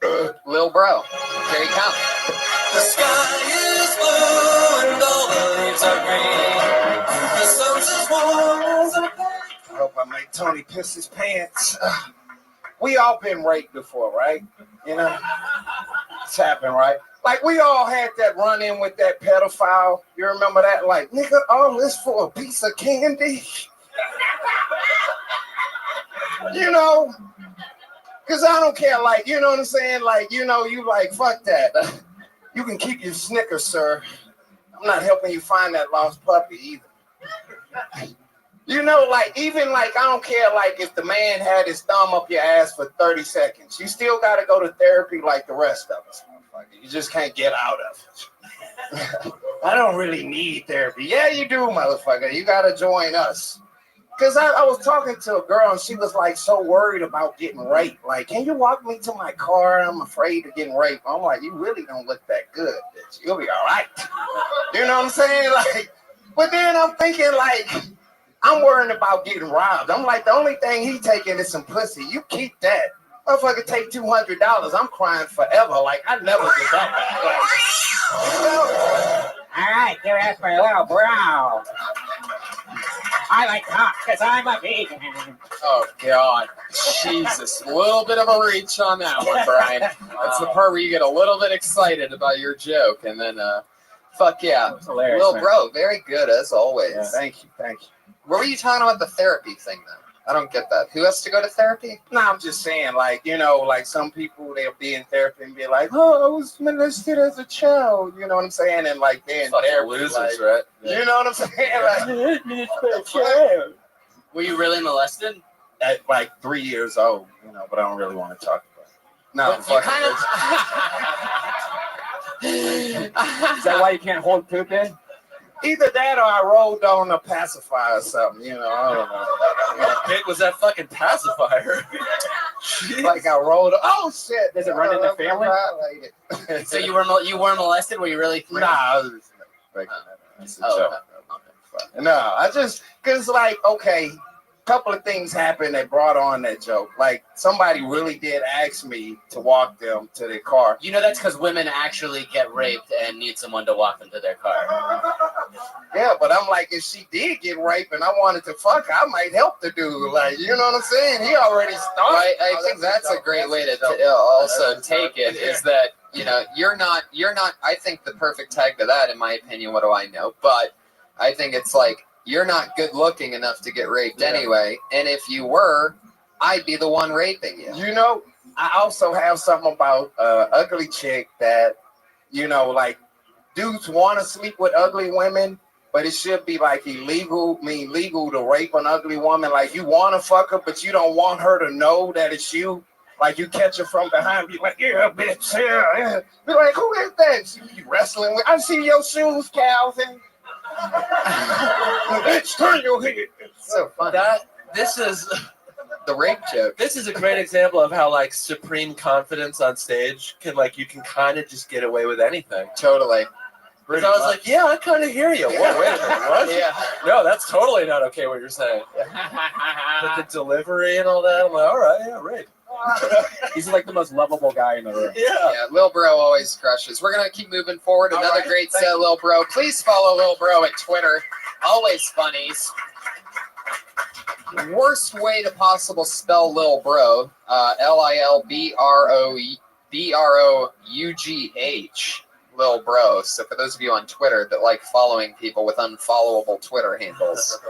Lil Bro. Here he comes. The sky is blue and all the leaves are green. The sun's as warm as a I hope I make Tony piss his pants. We all been raped before, right? You know, it's happened, right? Like we all had that run-in with that pedophile. You remember that? Like, nigga, all this for a piece of candy? You know? Because I don't care, like, you know what I'm saying? Like, you know, you like, fuck that. You can keep your Snickers, sir. I'm not helping you find that lost puppy either. You know, like, even like, I don't care, like, if the man had his thumb up your ass for 30 seconds. You still got to go to therapy like the rest of us, motherfucker. You just can't get out of it. I don't really need therapy. Yeah, you do, motherfucker. You got to join us. Because I was talking to a girl, and she was, like, so worried about getting raped. Like, can you walk me to my car? I'm afraid of getting raped. I'm like, you really don't look that good, bitch. You'll be all right. You know what I'm saying? Like, but then I'm thinking, like, I'm worrying about getting robbed. I'm like, the only thing he taking is some pussy. You keep that. Motherfucker take $200. I'm crying forever. Like, I never get that back. Like, All right, give it up for a little bro. I like cock because I'm a vegan. Oh, God. Jesus. A little bit of a reach on that one, Brian. That's the part where you get a little bit excited about your joke, and then, fuck yeah. Hilarious, Lil man. Bro, very good, as always. yeah, thank you. What were you talking about the therapy thing, then? I don't get that. Who has to go to therapy? No, I'm just saying, like, you know, like some people, they'll be in therapy and be like, oh, I was molested as a child. You know what I'm saying? And, like, they're in Fucking therapy. losers, like, right? You know what I'm saying? Like, Were you really molested? at like 3 years old, you know, but I don't really want to talk about it. No, But you fucking kind of. Is that why you can't hold poop in? either that or I rolled on a pacifier or something, you know, I don't know. How big was that fucking pacifier? Like I rolled. Oh shit! Does it run in the family? So you were molested? Were you really? Nah, I was just making that. It's a joke. No, I just because like okay, couple of things happened that brought on that joke. Like somebody really did ask me to walk them to their car. You know that's because women actually get raped and need someone to walk them to their car. Yeah, but I'm like, if she did get raped and I wanted to fuck her, I might help the dude. Like, you know what I'm saying? He already started. I think that's a great way to also take it is that, you know, you're not, I think the perfect tag to that, in my opinion, what do I know? But I think it's like, you're not good looking enough to get raped anyway. And if you were, I'd be the one raping you. You know, I also have something about ugly chick that, you know, like dudes want to sleep with ugly women, but it should be like legal to rape an ugly woman. Like you want to fuck her, but you don't want her to know that it's you. Like you catch her from behind, be like, yeah, bitch, yeah. Be like, who is that? She be wrestling with. I see your shoes, Calvin. Bitch, turn your head. So funny. This is the rape joke. This is a great example of how like supreme confidence on stage can like you can kind of just get away with anything. Totally. Because I was like, yeah, I kind of hear you. Whoa, wait a minute, what? Yeah. No, that's totally not okay what you're saying. But the delivery and all that, I'm like, all right, yeah, right. He's like the most lovable guy in the room. Yeah, Lil Bro always crushes. We're gonna keep moving forward. Another All right, great thank set, Lil Bro. Please follow Lil Bro at Twitter. Always funnies. Worst way to possible spell Lil Bro. LILBROUGH. Lil Bro. So for those of you on Twitter that like following people with unfollowable Twitter handles,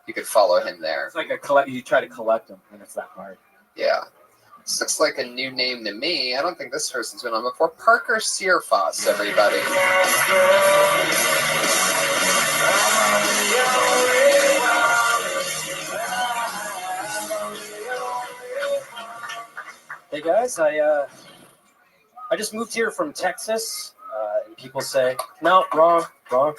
you could follow him there. It's like a collect. You try to collect them, and it's that hard. Yeah. This looks like a new name to me. I don't think this person's been on before. Parker Searfoss, everybody. Hey guys, I just moved here from Texas, and people say, no, wrong answer.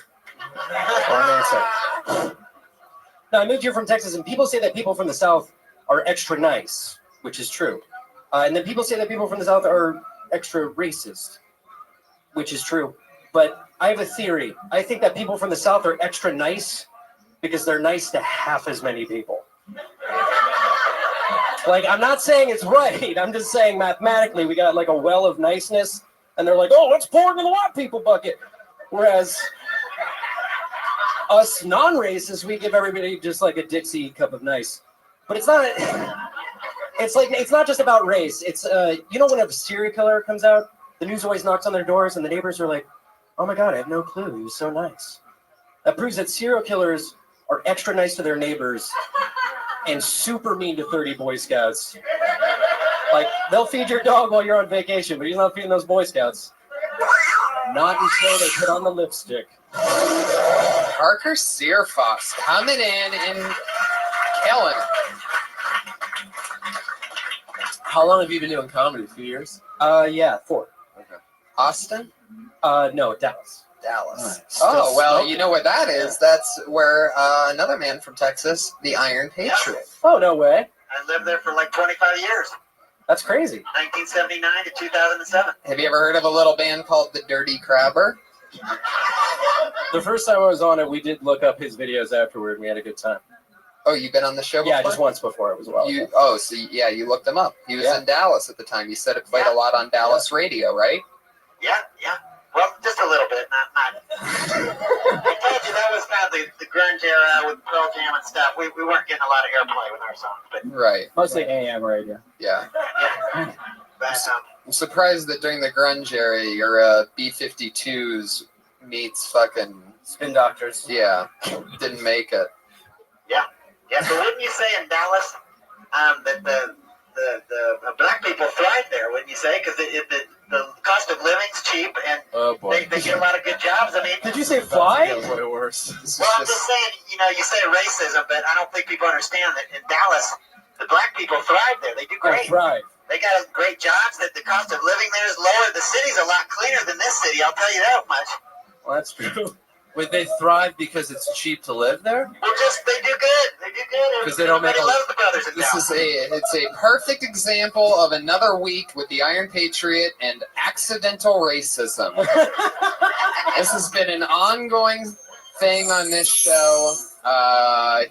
No, I moved here from Texas, and people say that people from the South are extra nice, which is true. And then people say that people from the South are extra racist, which is true. But I have a theory. I think that people from the South are extra nice because they're nice to half as many people. Like, I'm not saying it's right. I'm just saying mathematically we got like a well of niceness, and they're like, oh, let's pour it in the white people bucket. Whereas us non-racists, we give everybody just like a Dixie cup of nice. But it's not. It's not just about race. It's you know, when a serial killer comes out, the news always knocks on their doors, and the neighbors are like, "Oh my God, I had no clue. He was so nice." That proves that serial killers are extra nice to their neighbors and super mean to 30 Boy Scouts. Like, they'll feed your dog while you're on vacation, but he's not feeding those Boy Scouts. Not until they put on the lipstick. Parker Searfoss coming in and killing it. How long have you been doing comedy? A few years? Yeah, 4. Okay. Austin? No, Dallas. Dallas. Oh, well, you know what that is. That's where another man from Texas, the Iron Patriot. Oh, no way. I lived there for like 25 years. That's crazy. 1979 to 2007. Have you ever heard of a little band called the Dirty Crabber? The first time I was on it, we did look up his videos afterward, and we had a good time. Oh, you've been on the show before? Yeah, just once before. It was a while ago. So you looked him up. He was in Dallas at the time. You said it played a lot on Dallas radio, right? Yeah. Well, just a little bit, not. I told you that was kind of the grunge era with Pearl Jam and stuff. We weren't getting a lot of airplay with our songs, but right. Mostly AM radio. Yeah. But, I'm surprised that during the grunge era, your B-52s meets fucking Spin Doctors. Yeah, didn't make it. Yeah, but wouldn't you say in Dallas that the black people thrive there, wouldn't you say? Because the cost of living's cheap, and they get a lot of good jobs. I mean, did you say fly? That's way worse. Well, I'm just saying, you say racism, but I don't think people understand that in Dallas, the black people thrive there. They do great. Thrive. They got great jobs. That the cost of living there is lower. The city's a lot cleaner than this city. I'll tell you that much. Well, that's true. Would they thrive because it's cheap to live there? Well, they do good. They do good. Because they don't make Everybody loves the brothers in Dallas. It's a perfect example of another week with the Iron Patriot and accidental racism. This has been an ongoing thing on this show.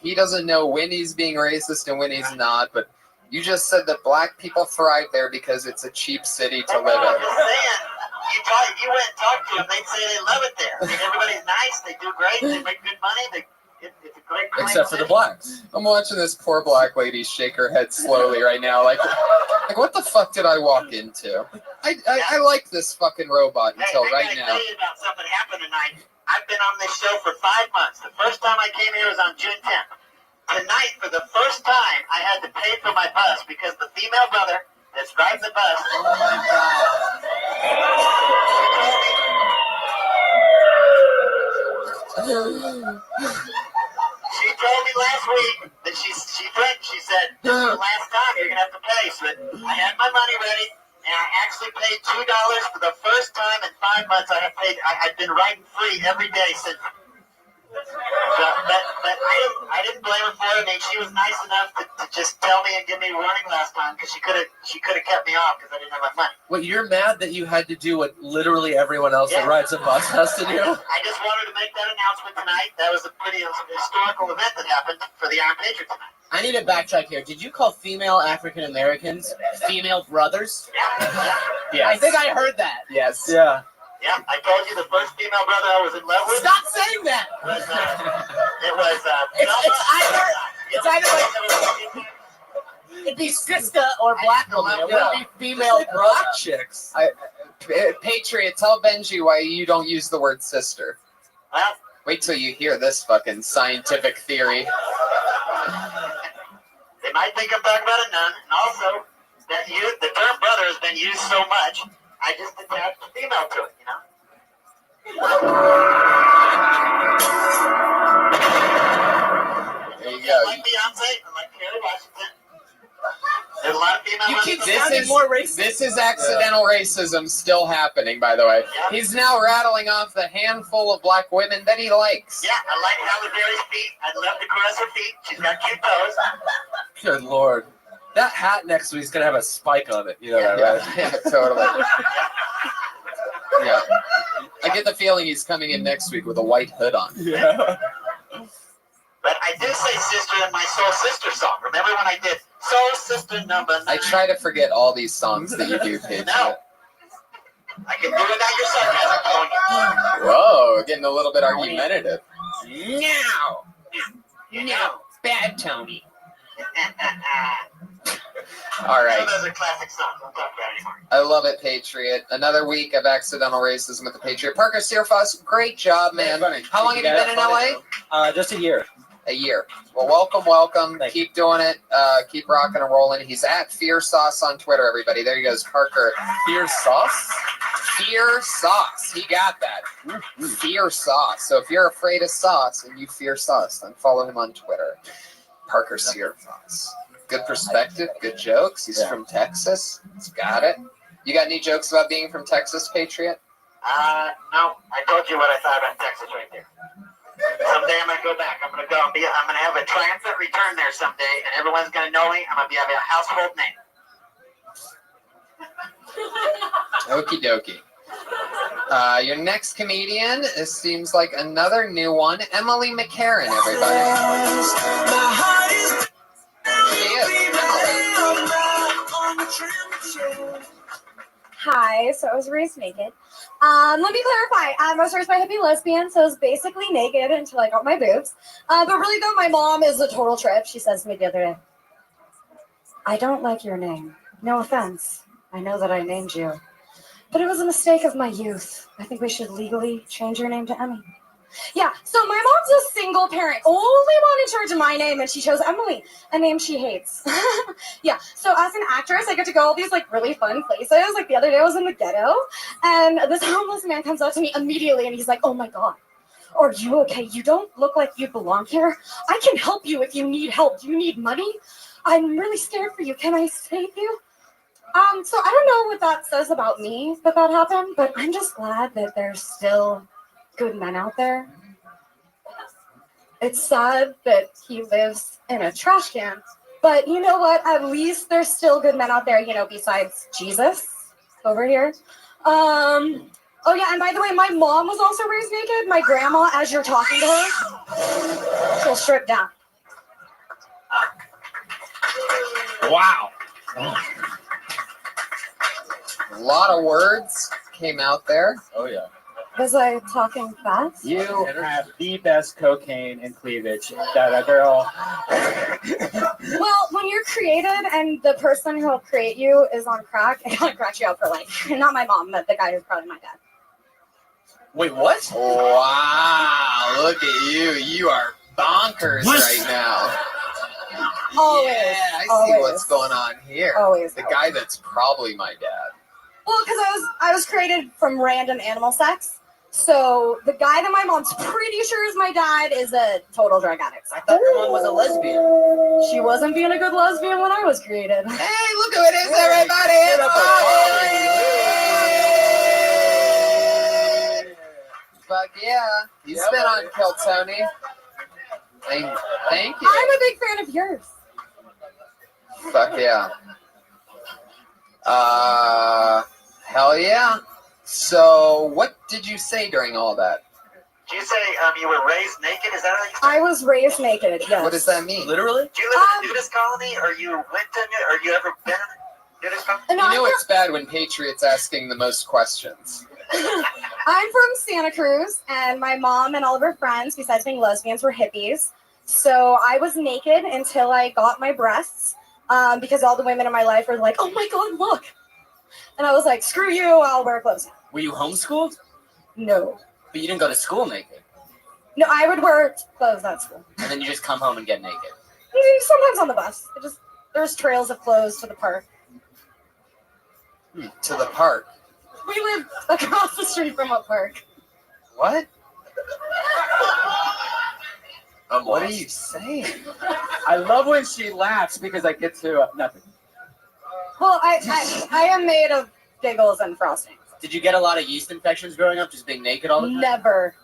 He doesn't know when he's being racist and when he's not, but you just said that black people thrive there because it's a cheap city to live in. I'm just saying. You went and talked to them, they'd say they love it there. I mean, everybody's nice, they do great, they make good money, it's a great place. Except for the blacks. I'm watching this poor black lady shake her head slowly right now, like what the fuck did I walk into? I like this fucking robot until right now. I gotta tell you about something that happened tonight. I've been on this show for 5 months. The first time I came here was on June 10th. Tonight, for the first time, I had to pay for my bus because the female brother that's driving the bus. Oh my God. She told me last week that she said, this is the last time you're going to have to pay. So I had my money ready, and I actually paid $2 for the first time in 5 months. I've been riding free every day since. So, but I didn't blame her for it. I mean, she was nice enough to just tell me and give me a warning last time because she could have kept me off because I didn't have my money. Well, you're mad that you had to do what literally everyone else that rides a bus has to do? I just wanted to make that announcement tonight. That was a pretty historical event that happened for the Iron Patriot tonight. I need to backtrack here. Did you call female African Americans female brothers? Yes. I think I heard that. Yes. Yeah. Yeah, I told you the first female brother I was in love with. Stop saying that. It was It's either like it'd be sister or black woman. It wouldn't be female Like brother. black chicks. Patriot, tell Benji why you don't use the word sister. Wait till you hear this fucking scientific theory. They might think I'm talking about a nun, and also that the term brother has been used so much, I just attached a female to it, you know? There you go. Like Beyonce, like Mary Washington. There's a lot of female This is accidental racism still happening, by the way. Yeah. He's now rattling off the handful of black women that he likes. Yeah, I like Halle Berry's feet. I'd love to caress her feet. She's got cute toes. Good lord. That hat next week's gonna have a spike on it. You know that, right? Yeah, totally. Yeah. I get the feeling he's coming in next week with a white hood on. Yeah. But I do say sister in my Soul Sister song. Remember when I did Soul Sister number 9? I try to forget all these songs that you do, Patriot. No. I can do it without your sarcasm. Whoa, getting a little bit argumentative. No, bad Tony. All right. Those are classic songs. Don't talk about it anymore. I love it, Patriot. Another week of accidental racism with the Patriot. Parker Searfoss, great job, man. How long have you been in LA? Just a year. A year. Well, welcome. Keep doing it. Keep rocking and rolling. He's at Fear Sauce on Twitter, everybody. There he goes, Parker. Fear Sauce? Fear Sauce. He got that. Fear Sauce. So if you're afraid of sauce and you fear sauce, then follow him on Twitter. Parker Searfoss. Good perspective, good jokes. He's from Texas. He's got it. You got any jokes about being from Texas, Patriot? No. I told you what I thought about Texas right there. Someday I'm gonna go back. I'm gonna have a triumphant return there someday, and everyone's gonna know me. I'm gonna have a household name. Okie dokie. Your next comedian seems like another new one, Emily McCarran, everybody. She is. Hi, so I was raised naked. Let me clarify. I was raised by a hippie lesbian, so I was basically naked until I got my boobs. But really, though, my mom is a total trip. She says to me the other day, I don't like your name. No offense. I know that I named you. But it was a mistake of my youth. I think we should legally change your name to Emmy. Yeah, so my mom's a single parent, only one in charge of my name, and she chose Emily, a name she hates. Yeah, so as an actress, I get to go all these like really fun places. Like the other day I was in the ghetto, and this homeless man comes up to me immediately, and he's like, oh my God, are you okay? You don't look like you belong here. I can help you if you need help. Do you need money? I'm really scared for you. Can I save you? So I don't know what that says about me that happened, but I'm just glad that there's still good men out there. It's sad that he lives in a trash can, but you know what? At least there's still good men out there, you know, besides Jesus over here. Oh yeah, and by the way, my mom was also raised naked. My grandma, as you're talking to her, she'll strip down. Wow. A lot of words came out there. Oh yeah. Was I talking fast? You have the best cocaine and cleavage that a girl. Well, when you're created and the person who will create you is on crack, it kind of cracks you out for life. Not my mom, but the guy who's probably my dad. Wait, what? Wow, look at you. You are bonkers right now. Always. Yeah, I see always. what's going on here. Always. The guy that's probably my dad. Well, because I was created from random animal sex. So the guy that my mom's pretty sure is my dad is a total drug addict. I thought your mom was a lesbian. She wasn't being a good lesbian when I was created. Hey, look who it is, everybody! Fuck yeah. He's been on Kill Tony. Thank you. I'm a big fan of yours. Fuck yeah. Hell yeah. So, what did you say during all that? Did you say you were raised naked? Is that how you said? I was raised naked. Yes. What does that mean? Literally? Do you live in a nudist colony, or you went to, or you ever been in a nudist colony? No, You know it's bad when Patriot's asking the most questions. I'm from Santa Cruz, and my mom and all of her friends, besides being lesbians, were hippies. So I was naked until I got my breasts, because all the women in my life were like, "Oh my God, look!" And I was like, "Screw you! I'll wear clothes." Were you homeschooled? No. But you didn't go to school naked. No, I would wear clothes at school. And then you just come home and get naked. Sometimes on the bus. There's trails of clothes to the park. To the park. We live across the street from a park. What? What are you saying? I love when she laughs because I get to nothing. Well, I am made of giggles and frosting. Did you get a lot of yeast infections growing up just being naked all the time? Never.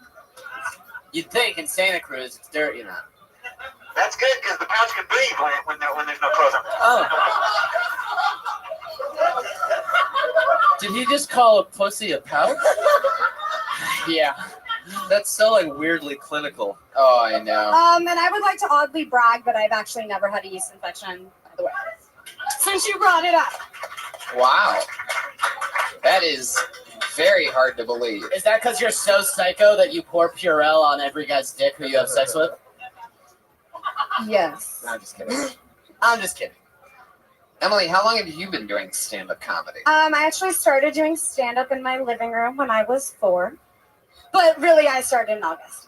You'd think in Santa Cruz it's dirt, you know. That's good, because the pouch can breathe when there's no clothes on. Oh. Did he just call a pussy a pouch? Yeah. That's so like weirdly clinical. Oh, I know. And I would like to oddly brag, but I've actually never had a yeast infection, by the way. Since you brought it up. Wow. That is very hard to believe. Is that because you're so psycho that you pour Purell on every guy's dick who you have sex with? Yes. No, I'm just kidding. I'm just kidding. Emily, how long have you been doing stand-up comedy? I actually started doing stand-up in my living room when I was 4. But really, I started in August.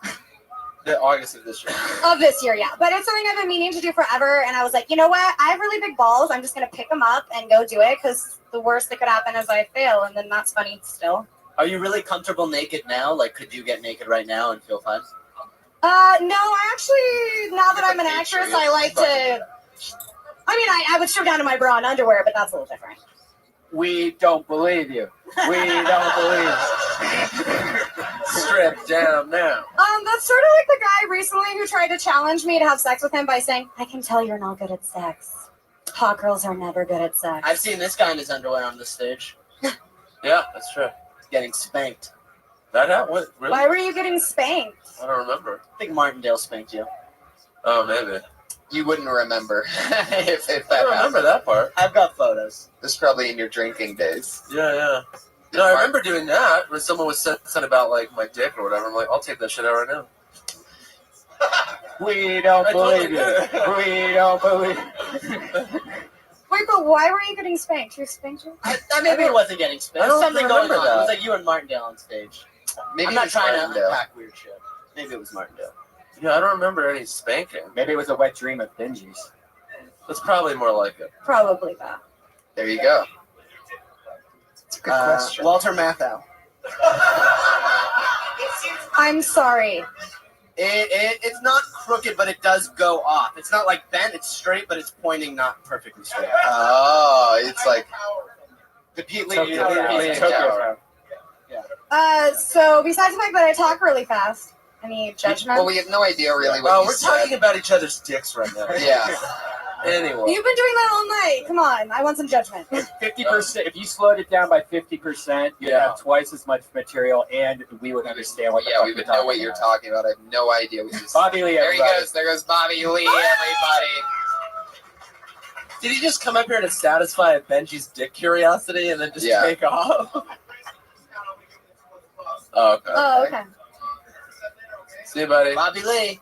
The August of this year. Of this year, yeah. But it's something I've been meaning to do forever, and I was like, you know what? I have really big balls. I'm just going to pick them up and go do it, because the worst that could happen is I fail, and then that's funny still. Are you really comfortable naked now? Like, could you get naked right now and feel fine? No, I actually, now that I'm an actress, I like to... I mean, I would strip down to my bra and underwear, but that's a little different. We don't believe you. We don't believe you. Strip down now. That's sort of like the guy recently who tried to challenge me to have sex with him by saying, I can tell you're not good at sex. Hot girls are never good at sex. I've seen this guy in his underwear on the stage. Yeah, that's true. Getting spanked. That happened? Really? Why were you getting spanked? I don't remember. I think Martindale spanked you. Oh, maybe. You wouldn't remember if that I don't remember that part. I've got photos. This is probably in your drinking days. Yeah. No, I remember doing that when someone was saying something about like my dick or whatever. I'm like, I'll take that shit out right now. We don't believe you. We don't believe. Wait, but why were you getting spanked? You spanked you? Maybe it wasn't getting spanked. I don't Something going remember on. that. It was like you and Martindale on stage. Maybe I'm not it's trying Martindale. to unpack weird shit. Maybe it was Martindale. Yeah, I don't remember any spanking. Maybe it was a wet dream of Benji's. That's probably more like it. Probably that. There you go. It's a good question. Walter Matthau. I'm sorry. It's not crooked, but it does go off. It's not like bent, it's straight, but it's pointing not perfectly straight. Oh, it's like The Pete Tokyo Lee Tower. So besides the fact that I talk really fast, any judgment? Well, we have no idea really what Oh, you we're said. talking about each other's dicks right now. Yeah. Anyway. You've been doing that all night. Come on, I want some judgment. 50%. If you slowed it down by 50%, you'd have twice as much material, and we would understand what. Yeah, we would know what you're talking about. I have no idea what you're saying. Bobby Lee, There he everybody. goes. There goes Bobby Lee, everybody. Did he just come up here to satisfy Benji's dick curiosity and then just Yeah. take off? Oh, okay. Oh, okay. See you, buddy. Bobby Lee.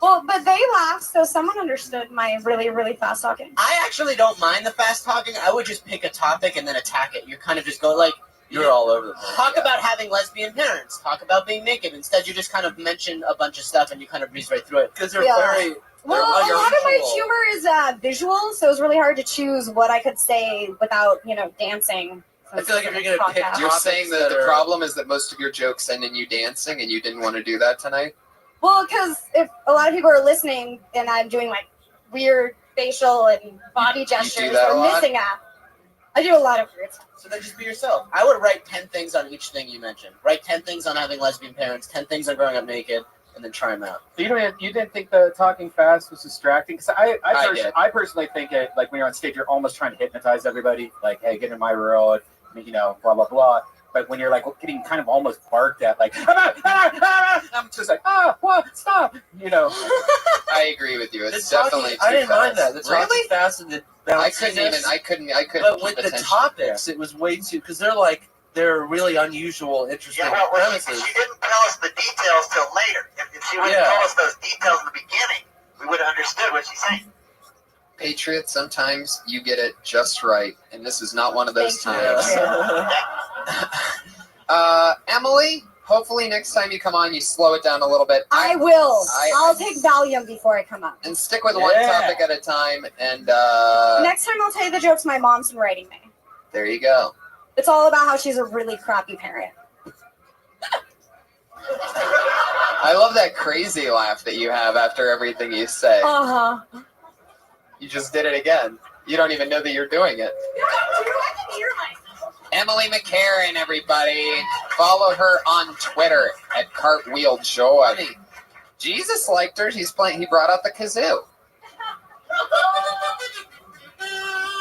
Well, but they laughed, so someone understood my really, really fast talking. I actually don't mind the fast talking. I would just pick a topic and then attack it. You're kind of just going like, You're all over the place. talk about having lesbian parents. Talk about being naked. Instead, you just kind of mention a bunch of stuff and you kind of breeze right through it. Because they're Yeah. very... Well, a lot of my humor is visual, so it's really hard to choose what I could say without, dancing. I feel like if you're going to pick You're topics saying that the are- problem is that most of your jokes end in you dancing, and you didn't want to do that tonight? Well, because if a lot of people are listening and I'm doing like weird facial and body gestures, that a they're lot? missing out. I do a lot of weird stuff. So then just be yourself. I would write 10 things on each thing you mentioned. Write 10 things on having lesbian parents, 10 things on growing up naked, and then try them out. So you didn't think the talking fast was distracting? Because did. I personally think it, like when you're on stage, you're almost trying to hypnotize everybody. Like, hey, get in my world, blah, blah, blah. but when you're like getting kind of almost barked at, like I'm just like what? Stop! You know. I agree with you. It's The talking- definitely. I too didn't mind fast. that. The talking Really? fast and the I couldn't bounciness. even. I couldn't. But keep with the attention. topics, it was way too because they're really unusual, interesting Yeah, well, premises. she didn't tell us the details till later. If she would have told us those details in the beginning, we would have understood what she's saying. Patriot, sometimes you get it just right, and this is not one of those times. Emily, hopefully next time you come on, you slow it down a little bit. I will. I'll take Valium before I come up. And stick with one topic at a time. And Next time I'll tell you the jokes my mom's been writing me. there you go. It's all about how she's a really crappy parent. I love that crazy laugh that you have after everything you say. Uh-huh. You just did it again. You don't even know that you're doing it. Emily McCarran, everybody. Follow her on Twitter at Cartwheel Joy. Jesus liked her. He brought out the kazoo.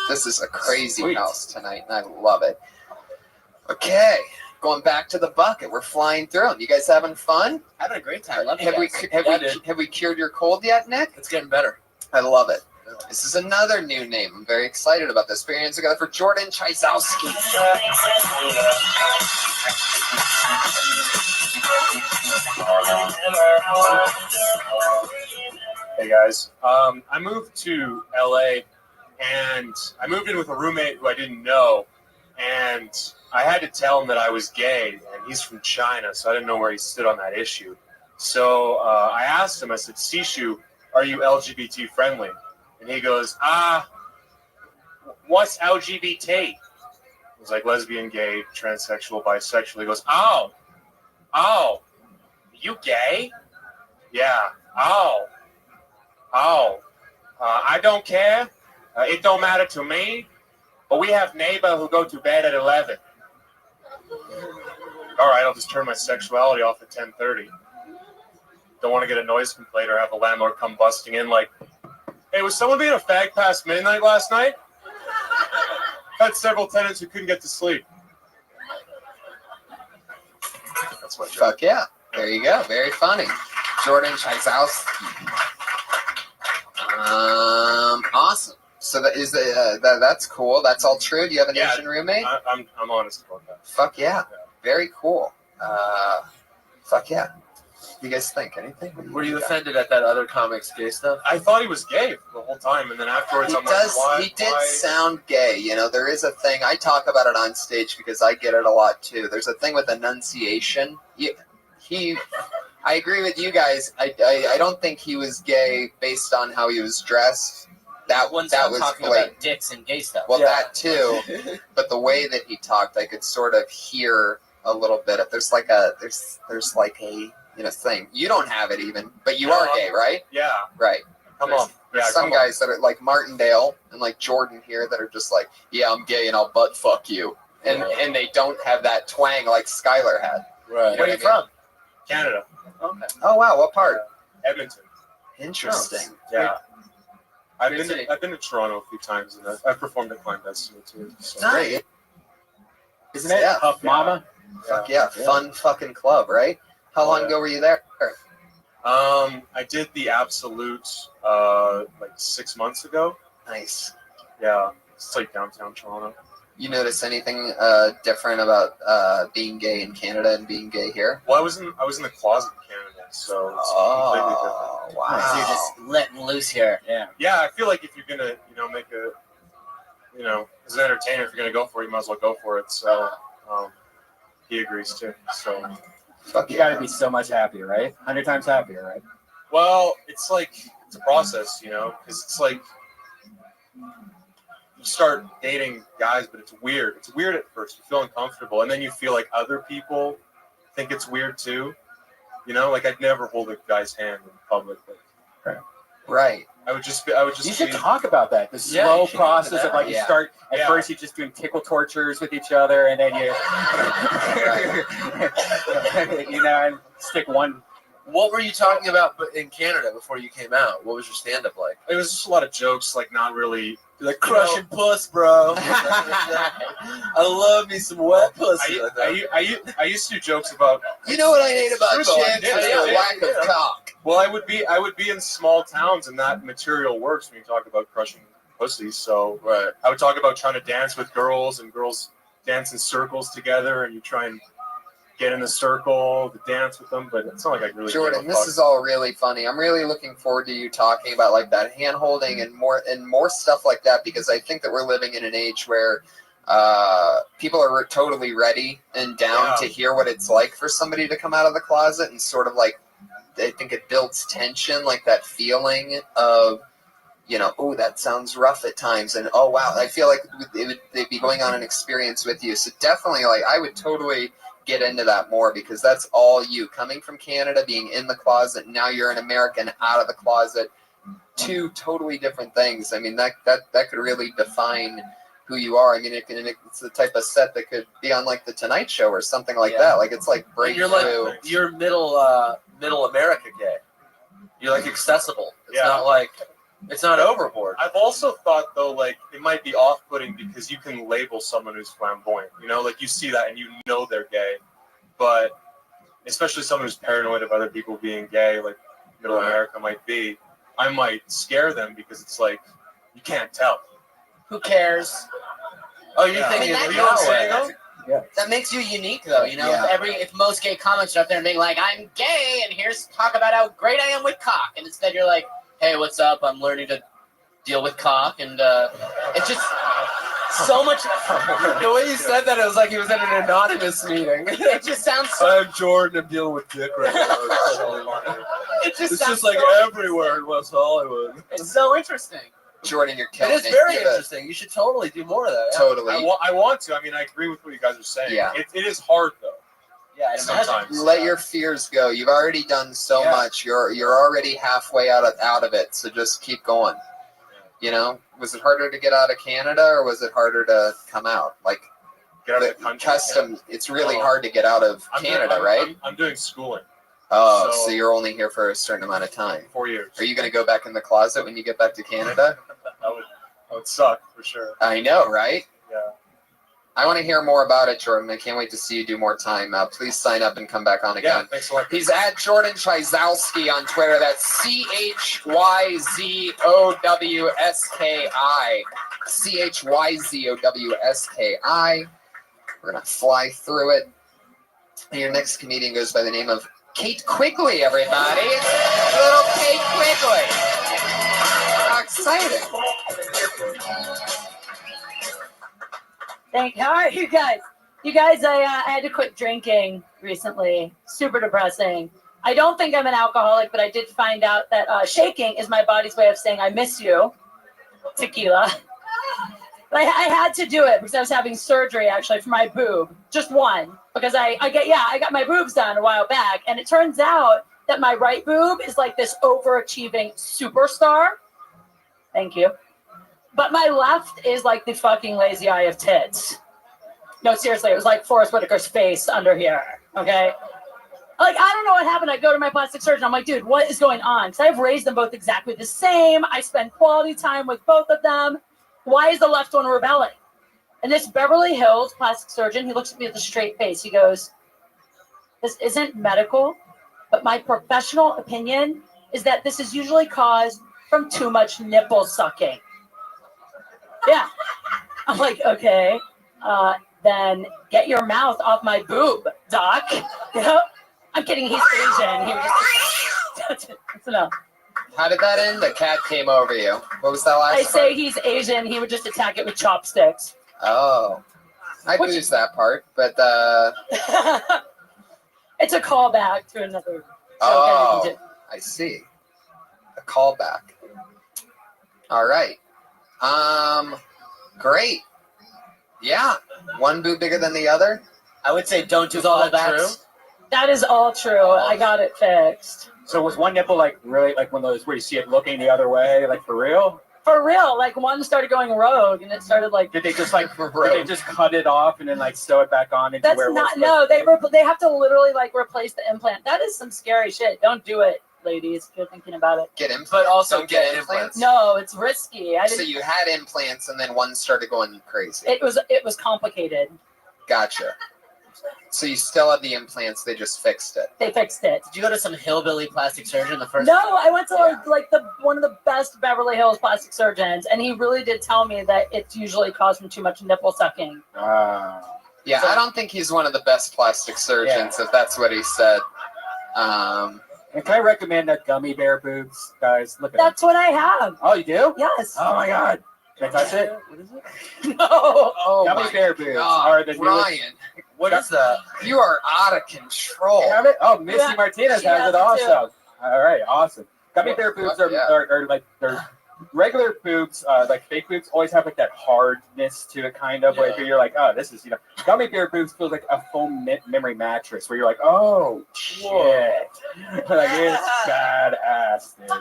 This is a crazy house tonight, and I love it. Okay, going back to the bucket. We're flying through them. You guys having fun? Having a great time. Love Have we cured your cold yet, Nick? It's getting better. I love it. This is another new name. I'm very excited about this. Put your hands together for Jordan Chizowski. Hey guys, I moved to LA and I moved in with a roommate who I didn't know, and I had to tell him that I was gay, and he's from China, so I didn't know where he stood on that issue. So I asked him, I said, Sishu, are you LGBT friendly? And he goes, what's LGBT? I was like, lesbian, gay, transsexual, bisexual. He goes, oh, you gay? Yeah, I don't care. It don't matter to me. But we have neighbor who go to bed at 11. All right, I'll just turn my sexuality off at 10:30. Don't want to get a noise complaint or have a landlord come busting in like, hey, was someone being a fag past midnight last night? Had several tenants who couldn't get to sleep. That's what. Fuck yeah. There you go. Very funny. Jordan Chizowski. Awesome. So that's cool. That's all true. Do you have an Asian roommate? I'm honest about that. Fuck yeah. Very cool. Fuck yeah. You guys think anything? Were you offended at that other comic's gay stuff? I thought he was gay the whole time, and then afterwards I'm like, why? He did sound gay. You know, there is a thing. I talk about it on stage because I get it a lot too. There's a thing with enunciation. I agree with you guys. I don't think he was gay based on how he was dressed. That was talking blatant. about dicks and gay stuff. Well, that too. But the way that he talked, I could sort of hear a little bit of. There's like a thing. You don't have it even, but you are gay, right? Yeah. Right. Come on. There's Yeah, some come on. guys that are like Martindale and like Jordan here that are just like, yeah, I'm gay and I'll butt fuck you, and they don't have that twang like Skylar had. Right. Where are you from? Canada. Okay. Oh wow, what part? Edmonton. Interesting. Yeah. I've been to Toronto a few times, and I've performed at Clandestine too. So. Nice. Isn't it? Yeah. Puff Mama? Fuck yeah. Fun fucking club, right? How long ago were you there? I did the Absolute like 6 months ago. Nice. Yeah, it's like downtown Toronto. You notice anything different about being gay in Canada and being gay here? Well, I was in the closet in Canada, so it's completely different. Wow. So you're just letting loose here. Yeah. Yeah, I feel like if you're gonna, make as an entertainer, if you're gonna go for it, you might as well go for it. So, he agrees too. So, You got to be so much happier, right? 100 times happier, right? well, it's a process, because it's like you start dating guys, but it's weird. It's weird at first. You feel uncomfortable, and then you feel like other people think it's weird too. Like I'd never hold a guy's hand in public. Right. I would just. You should talk about that. The Yeah, slow you should process do of that. like you Yeah. start at Yeah. first you're just doing tickle tortures with each other, and then you, and stick one. What were you talking about in Canada before you came out? What was your stand-up like? It was just a lot of jokes, like not really Like crushing puss, bro. I love me some wet pussy. I used to do jokes about. You know what I hate about True, though, I chicks? did. Is the lack of cock. Well, I would be in small towns, and that material works when you talk about crushing pussies. So I would talk about trying to dance with girls, and girls dance in circles together, and you try and get in the circle to dance with them. But it's not like I really. Jordan, this is all really funny. I'm really looking forward to you talking about like that hand holding and more stuff like that, because I think that we're living in an age where people are totally ready and down to hear what it's like for somebody to come out of the closet, and sort of like I think it builds tension, like that feeling of, you know, oh, that sounds rough at times, and oh wow, I feel like they'd be going on an experience with you. So definitely, like, I would totally get into that more, because that's all you coming from Canada, being in the closet. Now you're an American out of the closet. Two totally different things. I mean, that could really define who you are. I mean, it's the type of set that could be on like the Tonight Show or something like that. Like it's like breakthrough. And you're middle America gay. You're like accessible. It's not like it's not overboard. I've also thought though, like it might be off-putting because you can label someone who's flamboyant. You know, like you see that and you know they're gay, but especially someone who's paranoid of other people being gay, like middle America might be. I might scare them because it's like you can't tell. Who cares? Oh, you think you know that what I'm saying, though? Yeah. That makes you unique, though. You know, if most gay comics are up there and being like, "I'm gay," and here's talk about how great I am with cock, and instead you're like, "Hey, what's up? I'm learning to deal with cock," and it's just so much. The way you said that, it was like he was at an anonymous meeting. It just sounds. I'm Jordan. I'm dealing with dick right now. It's just like everywhere in West Hollywood. It's so interesting. Jordan, you're It killing is very interesting. You should totally do more of that. Yeah. Totally. I want to. I mean, I agree with what you guys are saying. Yeah. It is hard though. Yeah, sometimes. Let your fears go. You've already done so much. You're already halfway out of it. So just keep going. You know, was it harder to get out of Canada, or was it harder to come out? Like, get out of the country. Customs. It's really hard to get out of Canada, right? I'm doing schooling. Oh, so you're only here for a certain amount of time. 4 years. Are you going to go back in the closet when you get back to Canada? That would suck for sure. I know, right? Yeah. I want to hear more about it, Jordan. I can't wait to see you do more time. Please sign up and come back on again. Yeah, thanks a lot. He's at Jordan Chyzowski on Twitter. That's CHYZOWSKI. CHYZOWSKI. We're going to fly through it. And your next comedian goes by the name of Kate Quigley, everybody. Little Kate Quigley. How exciting. Thank you. All right, you guys. I had to quit drinking recently. Super depressing. I don't think I'm an alcoholic, but I did find out that shaking is my body's way of saying I miss you. Tequila. But I had to do it because I was having surgery actually for my boob. Just one. Because I got my boobs done a while back, and it turns out that my right boob is like this overachieving superstar. Thank you. But my left is like the fucking lazy eye of tits. No, seriously, it was like Forrest Whitaker's face under here. Okay? Like, I don't know what happened. I go to my plastic surgeon. I'm like, dude, what is going on? Because I've raised them both exactly the same. I spend quality time with both of them. Why is the left one rebelling? And this Beverly Hills plastic surgeon, he looks at me with a straight face. He goes, this isn't medical, but my professional opinion is that this is usually caused from too much nipple sucking. Yeah. I'm like, okay, then get your mouth off my boob, doc. You know? I'm kidding, he's Asian. He was just, that's enough. How did that end? The cat came over you. What was that last I part? say he's Asian. He would just attack it with chopsticks. Oh. I lose that part, but it's a callback to another. Oh, I see. A callback. All right. Great. Yeah. One boob bigger than the other? I would say don't do all callbacks. That is all true. I got it fixed. So was one nipple like really like one of those where you see it looking the other way, like for real? For real, like one started going rogue, and it started like. Did they just like cut it off and then like sew it back on? Into That's where it not. was No, they have to literally like replace the implant. That is some scary shit. Don't do it. ladies, if you're thinking about it. Get implants, But also don't get implants. No, it's risky. So you had implants, and then one started going crazy. It was complicated. Gotcha. So you still had the implants, they just fixed it. They fixed it. Did you go to some hillbilly plastic surgeon the first? No, I went to like the one of the best Beverly Hills plastic surgeons, and he really did tell me that it's usually caused from too much nipple sucking. Yeah, I don't think he's one of the best plastic surgeons, if that's what he said. And can I recommend that gummy bear boobs, guys? Look at That's what I have. Oh, you do? Yes. Oh my God! Can I touch it? What is it? No. Oh Gummy my bear boobs God, are the newest. Ryan, What is that? you are out of control. You have it? Oh, Missy Yeah, Martinez she has has it it also. All right, awesome. Gummy bear boobs what? Yeah. are like they're regular boobs, like fake boobs, always have like that hardness to it, kind of. Like Yeah. you're like, oh, this is Gummy bear boobs feels like a foam memory mattress, where you're like, oh shit, like it's badass, dude.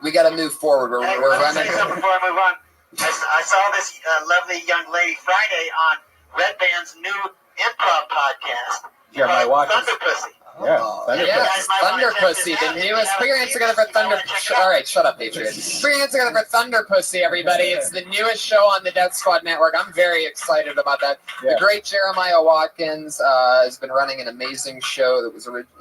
We got to move forward. We're Hey, running. say something before I move on. I saw this lovely young lady Friday on Red Band's new improv podcast. Jeremiah called Watkins. Thunder Pussy. Yeah, Thunder Yes, Pussy. Thunder Pussy, the newest. Put your hands together for Thunder. All right, shut up, Patriot. Put your hands together for Thunder Pussy, everybody. It's the newest show on the Death Squad Network. I'm very excited about that. Yeah. The great Jeremiah Watkins has been running an amazing show.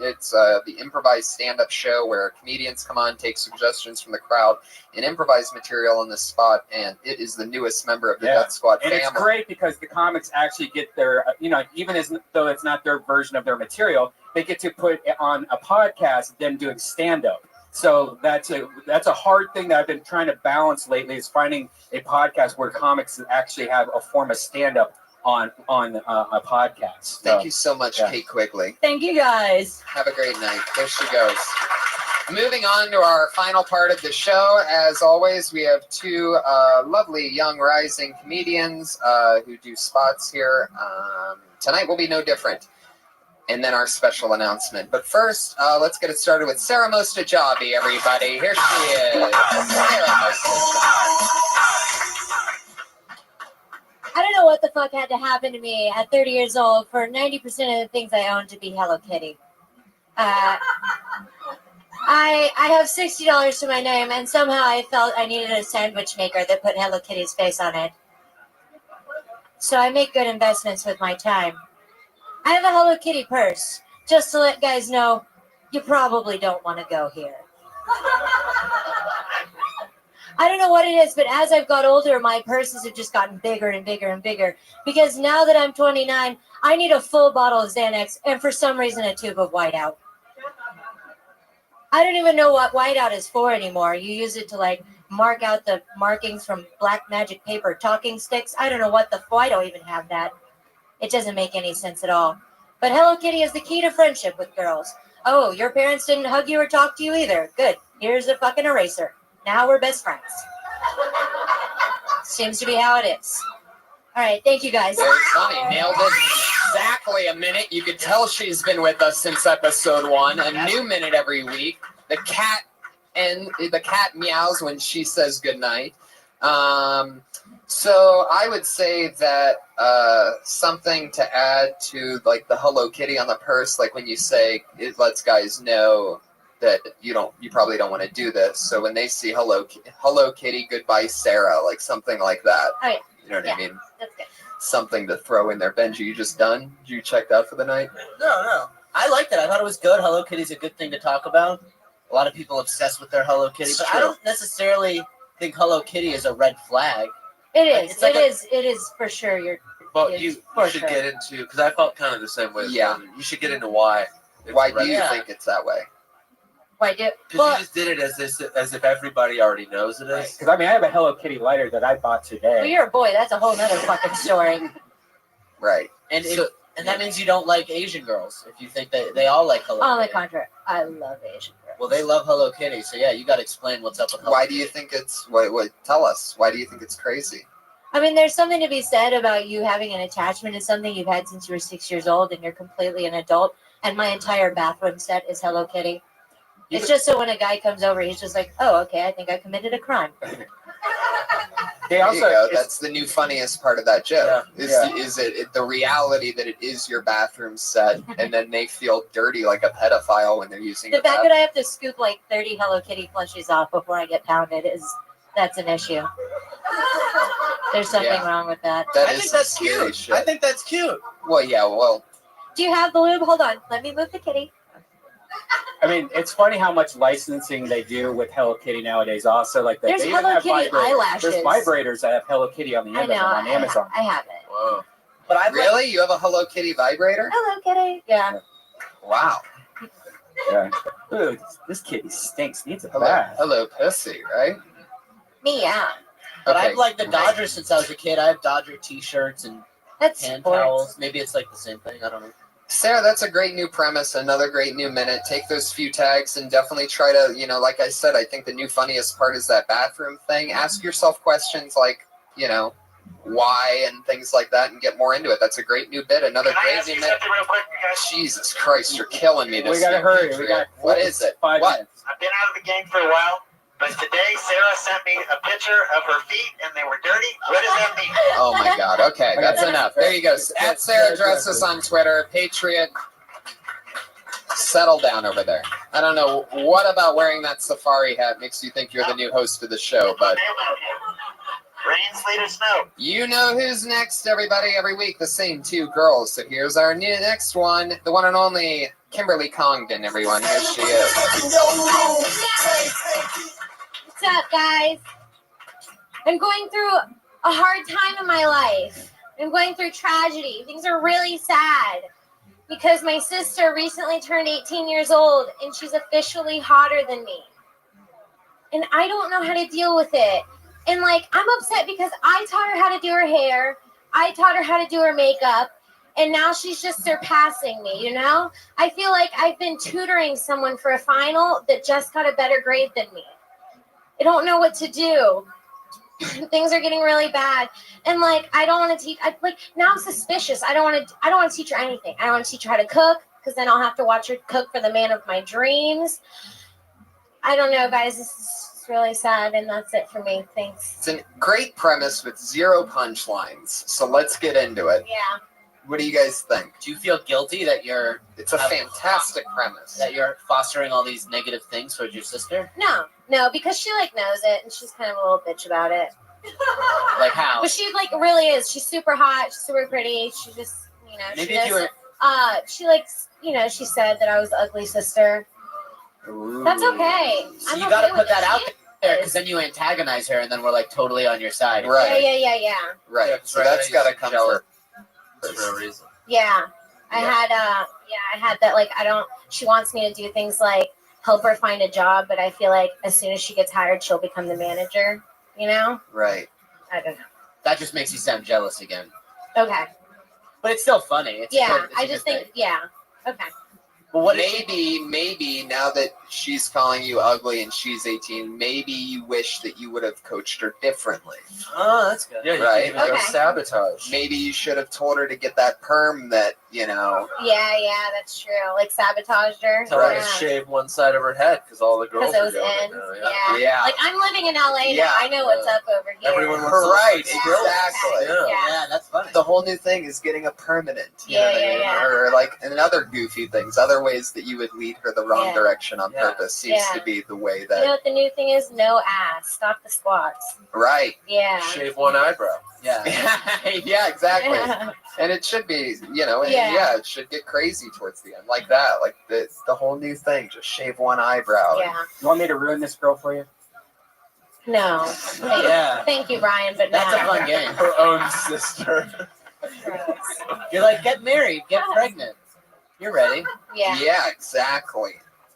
It's the improvised stand-up show where comedians come on, take suggestions from the crowd, and improvise material on the spot. And it is the newest member of the Death Squad And family. it's great because the comics actually get their, even though it's not their version of their material, they get to put it on a podcast, them doing stand-up. So that's a hard thing that I've been trying to balance lately, is finding a podcast where comics actually have a form of stand-up on a podcast. Thank you so much, Kate Quigley. Thank you guys. Have a great night. There she goes. Moving on to our final part of the show. As always, we have two lovely young rising comedians who do spots here. Tonight will be no different. And then our special announcement. But first, let's get it started with Sarah Mostajabi, everybody. Here she is. Sarah Mostajabi. I don't know what the fuck had to happen to me at 30 years old for 90% of the things I own to be Hello Kitty. I have $60 to my name, and somehow I felt I needed a sandwich maker that put Hello Kitty's face on it. So I make good investments with my time. I have a Hello Kitty purse, just to let guys know you probably don't want to go here. I don't know what it is, but as I've got older, my purses have just gotten bigger and bigger and bigger. Because now that I'm 29, I need a full bottle of Xanax and for some reason a tube of Whiteout. I don't even know what Whiteout is for anymore. You use it to mark out the markings from black magic paper talking sticks. I don't know what I don't even have that. It doesn't make any sense at all. But Hello Kitty is the key to friendship with girls. Oh, your parents didn't hug you or talk to you either. Good. Here's a fucking eraser. Now we're best friends. Seems to be how it is. All right, thank you guys. Very funny. Nailed it. Exactly a minute. You could tell she's been with us since episode 1. A new minute every week. The cat meows when she says goodnight. So I would say that something to add to the Hello Kitty on the purse, like when you say it lets guys know that you probably don't want to do this. So when they see Hello Kitty, goodbye Sarah, something like that. Oh, yeah. You know what I mean? That's good. Something to throw in there. Benji, you just done? You checked out for the night? No. I liked it. I thought it was good. Hello Kitty's a good thing to talk about. A lot of people obsessed with their Hello Kitty, but I don't necessarily think Hello Kitty is a red flag. It is. It is for sure. But you should get into, because I felt kind of the same way. Yeah. You should get into why. Why do you think it's that way? Why do? Because you just did it as if everybody already knows it is. Because I have a Hello Kitty lighter that I bought today. Well, you're a boy. That's a whole nother fucking story. Right. And that means you don't like Asian girls. If you think that they all like Hello Kitty. On the contrary, I love Asian girls. Well, they love Hello Kitty, so yeah, you got to explain what's up with Hello Why Kitty. do you think it's? What? Tell us. Why do you think it's crazy? I mean, there's something to be said about you having an attachment to something you've had since you were 6 years old, and you're completely an adult. And my entire bathroom set is Hello Kitty. It's just so when a guy comes over, he's just like, "Oh, okay, I think I committed a crime." They There also you go. it's- That's the new funniest part of that joke. Is it the reality that it is your bathroom set, and then they feel dirty like a pedophile when they're using The the fact bathroom. that I have to scoop like 30 Hello Kitty plushies off before I get pounded that's an issue. There's something Yeah. wrong with that. That I is think some that's scary cute. shit. I think that's cute. Well, yeah, well, Do you have the lube? Hold on. Let me move the kitty. I mean, it's funny how much licensing they do with Hello Kitty nowadays. Also, like There's they even Hello have Kitty vibrators. eyelashes. There's vibrators that have Hello Kitty on the I end of know. them on Amazon. I have it. whoa. But I Really? You have a Hello Kitty vibrator? Hello Kitty. Yeah. Wow. Yeah. Ooh, this kitty stinks. Needs a Hello, bath. hello, pussy, right? Me, yeah. But Okay. I've liked the Dodgers since I was a kid. I have Dodger T-shirts and That's hand sports. towels. Maybe it's like the same thing. I don't know. Sarah, that's a great new premise. Another great new minute. Take those few tags and definitely try to, like I said, I think the new funniest part is that bathroom thing. Ask yourself questions like, why and things like that and get more into it. That's a great new bit. Another Can I great ask new you minute. something real quick, you guys? Jesus Christ, you're killing me this We gotta week, hurry. Patriot. We got What is it? 5 What? minutes. I've been out of the game for a while, but today Sarah sent me a picture of her feet and they were dirty. What does that mean? Oh my God. Okay, that's enough. There you go. At Sarah Dresses on Twitter. Patriot. Settle down over there. I don't know what about wearing that safari hat makes you think you're the new host of the show, but Rain, sleet, or snow. you know who's next, everybody, every week. The same two girls. So here's our new next one, the one and only Kimberly Congdon, everyone. Here she is. What's up, guys? I'm going through a hard time in my life. I'm going through tragedy. Things are really sad because my sister recently turned 18 years old and she's officially hotter than me. And I don't know how to deal with it. And I'm upset because I taught her how to do her hair. I taught her how to do her makeup. And now she's just surpassing me, I feel like I've been tutoring someone for a final that just got a better grade than me. I don't know what to do. Things are getting really bad. And I don't want to teach. Now I'm suspicious. I don't want to teach her anything. I don't want to teach her how to cook because then I'll have to watch her cook for the man of my dreams. I don't know, guys. This is really sad, and that's it for me. Thanks. It's a great premise with zero punchlines. So let's get into it. Yeah. What do you guys think? Do you feel guilty that you're? It's a fantastic premise. That you're fostering all these negative things towards your sister. No, because she knows it, and she's kind of a little bitch about it. Like how? But she really is. She's super hot. She's super pretty. She just, Maybe she if you were. she likes, she said that I was the ugly sister. That's okay. So you I'm got to okay put with that it. out there because then you antagonize her, and then we're totally on your side. Right. Yeah. Right. So that's got to come first. For a reason. Yeah. I had that, she wants me to do things like help her find a job, but I feel like as soon as she gets hired, she'll become the manager, Right. I don't know. That just makes you sound jealous again. Okay. But it's still funny. It's I just think, okay. Well, maybe now that she's calling you ugly and she's 18, maybe you wish that you would have coached her differently. Oh, that's good. Yeah, you Right? can even go sabotage. Maybe you should have told her to get that perm that, Yeah, that's true. Sabotaged her. Tell her to shave one side of her head because all the girls Because are it was doing in. it Yeah. now. Yeah. I'm living in LA Yeah. now. I know what's up over here. Everyone wants to Right, look like exactly. Skrillex. Yeah, that's funny. The whole new thing is getting a permanent. You know what I mean? Yeah. Or and other goofy things, other ways that you would lead her the wrong Yeah. direction on purpose seems Yeah. to be the way You that. know what the new thing is? No ass. Stop the squats. Right. Yeah. Shave one eyebrow. Yeah. Yeah, exactly. Yeah. And it should be, and Yeah. it should get crazy towards the end, like that, like the whole new thing. Just shave one eyebrow. Yeah. You want me to ruin this girl for you? No. Yeah. Thank you, Brian, but That's no. a fun game. Her own sister. You're like, get married, get pregnant. You're ready. Yeah. Yeah, exactly.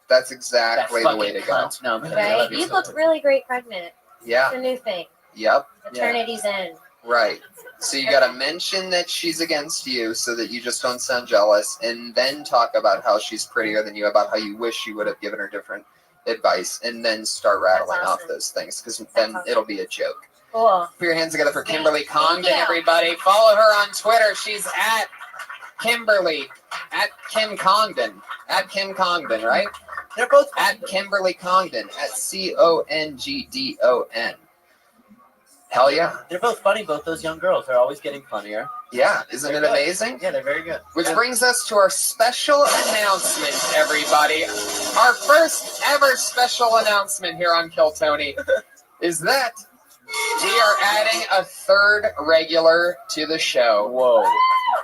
That's exactly That the way to fucking go. cunt. No, I'm kidding. I Right? love you You so look much. really great pregnant. Yeah. It's a new thing. Yep. Maternity's in. Right. So you got to mention that she's against you so that you just don't sound jealous, and then talk about how she's prettier than you, about how you wish you would have given her different advice, and then start rattling off those things because then it'll be a joke. Cool. Put your hands together for Kimberly Congdon, you. everybody. Follow her on Twitter. She's at Kimberly, at Kim Congdon, at Kim Congdon, right? They're both at Kimberly Congdon, at CONGDON. Hell yeah. They're both funny. Both those young girls. They're always getting funnier. Yeah, isn't it amazing? Yeah, they're very good. Which brings us to our special announcement, everybody. Our first ever special announcement here on Kill Tony is that we are adding a third regular to the show. Whoa.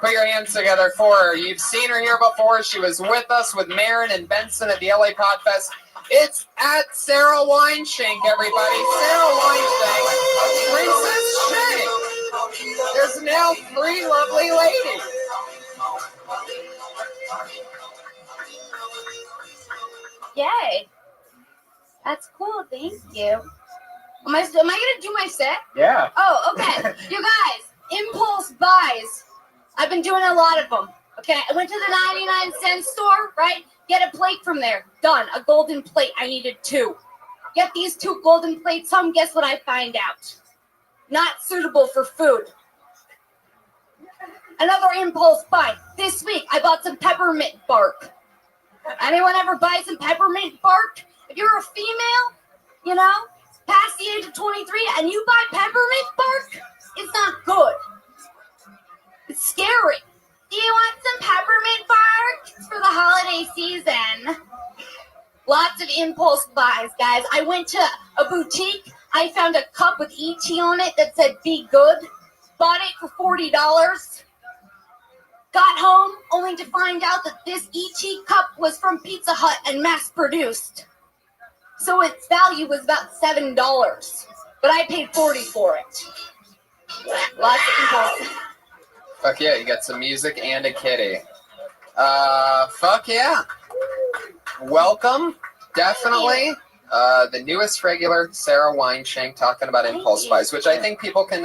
Put your hands together for her. You've seen her here before. She was with us with Marin and Benson at the LA Podfest. It's at Sarah Wineshank, everybody. Sarah Wineshank, Princess Shank. There's now 3 lovely ladies. Yay. That's cool. Thank you. Am I gonna do my set? Yeah. Oh, okay. You guys, impulse buys. I've been doing a lot of them. Okay, I went to the 99-cent store, right? Get a plate from there. Done. A golden plate. I needed 2. Get these 2 golden plates home. Guess what I find out? Not suitable for food. Another impulse buy. This week, I bought some peppermint bark. Anyone ever buy some peppermint bark? If you're a female, you know, past the age of 23, and you buy peppermint bark, it's not good. It's scary. Do you want some peppermint bark? It's for the holiday season. Lots of impulse buys, guys. I went to a boutique. I found a cup with ET on it that said "Be Good." Bought it for $40. Got home only to find out that this ET cup was from Pizza Hut and mass-produced. So its value was about $7. But I paid $40 for it. Lots of impulse. Fuck yeah, you got some music and a kitty. Fuck yeah. Welcome, definitely. The newest regular, Sarah Wineshank, talking about impulse buys, which I think people can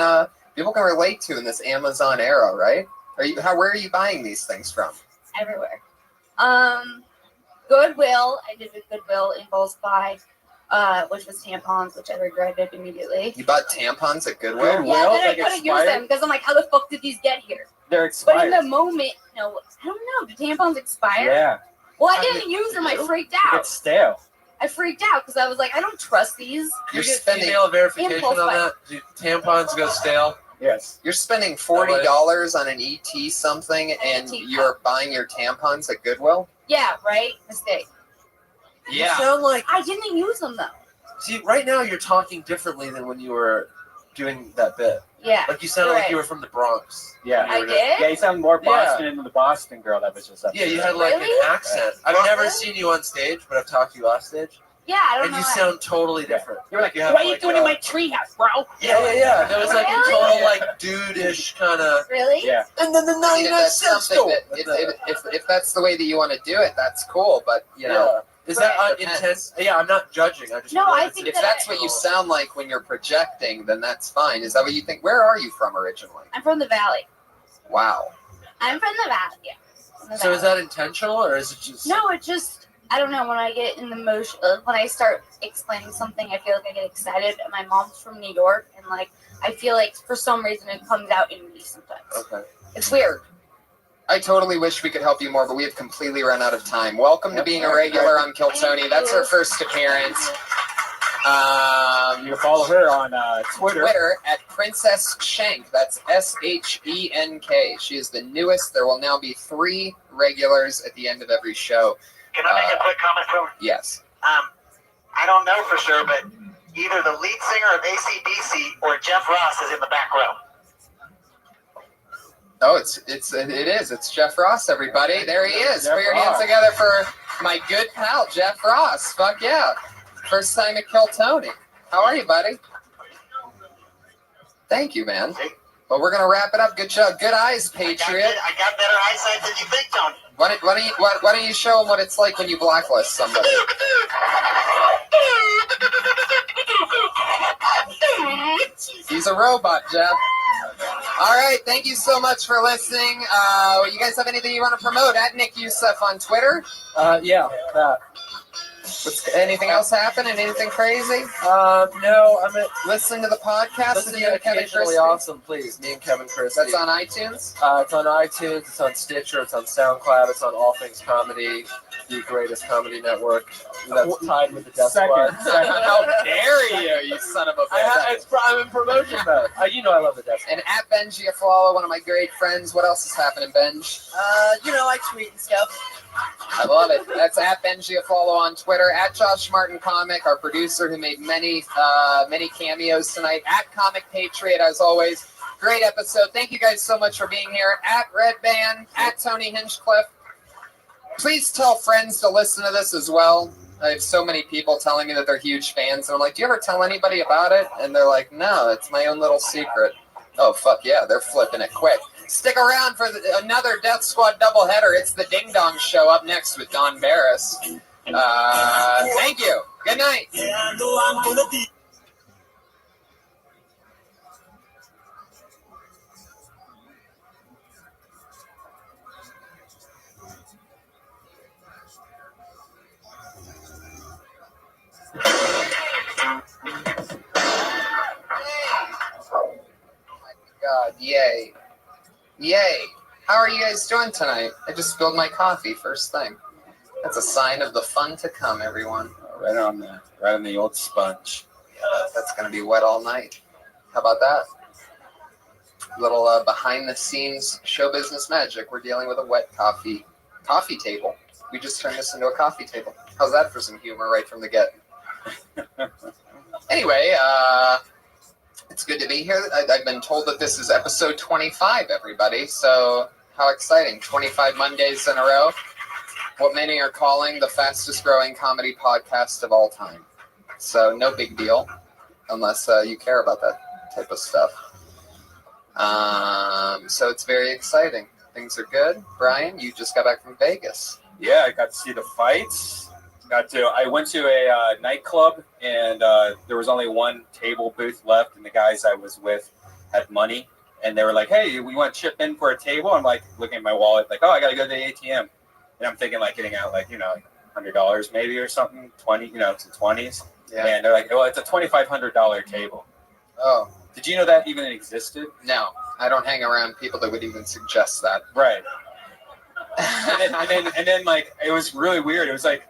relate to in this Amazon era, right? Where are you buying these things from? Everywhere. Goodwill. I did a Goodwill impulse buy, which was tampons, which I regretted immediately. You bought tampons at Goodwill? Yeah, then I couldn't use them because I'm like, how the fuck did these get here? They're expired. But in the moment, no, I don't know. Do tampons expire? Yeah. Well, I didn't use them. I freaked out. It's stale. I freaked out because I was like, I don't trust these. You get email verification on that? Do tampons go stale? Yes. You're spending $40 on an ET something, and you're buying your tampons at Goodwill? Yeah, right? Mistake. You sound like... I didn't use them, though. See, right now you're talking differently than when you were doing that bit. Yeah. Like you sounded like you were from the Bronx. Yeah. I did? Yeah, you sound more Boston than the Boston girl that was just up Yeah, there. you had like an accent. I've never seen you on stage, but I've talked to you off stage. Yeah, I don't and know. you sound totally different. You're like, you have what are you doing in my treehouse, bro? Yeah. There was like a total like dude-ish kind of. Really? Yeah. And then the 99-cent store. If that's the way that you want to do it, that's cool. But you know, is that intense? Yeah, I'm not judging. I just if that's what you sound like when you're projecting, then that's fine. Is that what you think? Where are you from originally? I'm from the Valley. Wow. I'm from the Valley. Yeah. So is that intentional or is it just? No, it just. I don't know, when I get in the motion, when I start explaining something, I feel like I get excited. And my mom's from New York, and like, I feel like for some reason it comes out in me sometimes. Okay. It's weird. I totally wish we could help you more, but we have completely run out of time. Welcome to being a regular on Kill Tony. That's her first appearance. You can follow her on Twitter. Twitter at Princess Shank. That's SHENK. She is the newest. There will now be 3 regulars at the end of every show. Can I make a quick comment from? Yes. I don't know for sure, but either the lead singer of AC/DC or Jeff Ross is in the back row. Oh, it is. It's Jeff Ross, everybody. There he is. Put your hands together for my good pal, Jeff Ross. Fuck yeah. First time at Kill Tony. How are you, buddy? Thank you, man. Well, we're going to wrap it up. Good job. Good eyes, Patriot. I got better eyesight than you think, Tony. Why don't you show them what it's like when you blacklist somebody? He's a robot, Jeff. All right, thank you so much for listening. You guys have anything you want to promote? At Nick Youssef on Twitter. Yeah. Anything else happen? Anything crazy? No. I'm listening to the podcast. Listen with to you and Kevin Occasionally Christie. Awesome, please. Me and Kevin Christie. That's on iTunes. It's on iTunes. It's on Stitcher. It's on SoundCloud. It's on All Things Comedy. the greatest comedy network. That's tied with the Death Second. Squad. How dare you son of a bitch. I'm in promotion mode. You know I love the Death Squad. And at Benji Aflalo, one of my great friends. What else is happening, Benj? I tweet and stuff. I love it. That's at Benji Aflalo on Twitter. At Josh Martin Comic, our producer who made many cameos tonight. At Comic Patriot, as always. Great episode. Thank you guys so much for being here. At Red Band, at Tony Hinchcliffe. Please tell friends to listen to this as well. I have so many people telling me that they're huge fans, and I'm like, do you ever tell anybody about it? And they're like, no, it's my own little secret. Oh, fuck yeah, they're flipping it quick. Stick around for another Death Squad doubleheader. It's the Ding Dong Show up next with Don Barris. Thank you. Good night. God, yay. Yay. How are you guys doing tonight? I just spilled my coffee first thing. That's a sign of the fun to come, everyone. Right on the old sponge. Yeah, that's going to be wet all night. How about that? Little behind the scenes show business magic. We're dealing with a wet coffee table. We just turned this into a coffee table. How's that for some humor right from the get? Anyway, it's good to be here. I've been told that this is episode 25, everybody. So how exciting. 25 Mondays in a row. What many are calling the fastest growing comedy podcast of all time. So no big deal, unless you care about that type of stuff. So it's very exciting. Things are good. Brian, you just got back from Vegas. Yeah, I got to see the fights. I went to a nightclub, and there was only one table booth left, and the guys I was with had money, and they were like, hey, we want to chip in for a table. I'm like looking at my wallet, like, oh, I got to go to the ATM. And I'm thinking like getting out like, $100 maybe or something, 20, some 20s. Yeah. And they're like, well, it's a $2,500 table. Oh. Did you know that even existed? No, I don't hang around people that would even suggest that. Right. and then like, it was really weird. It was like,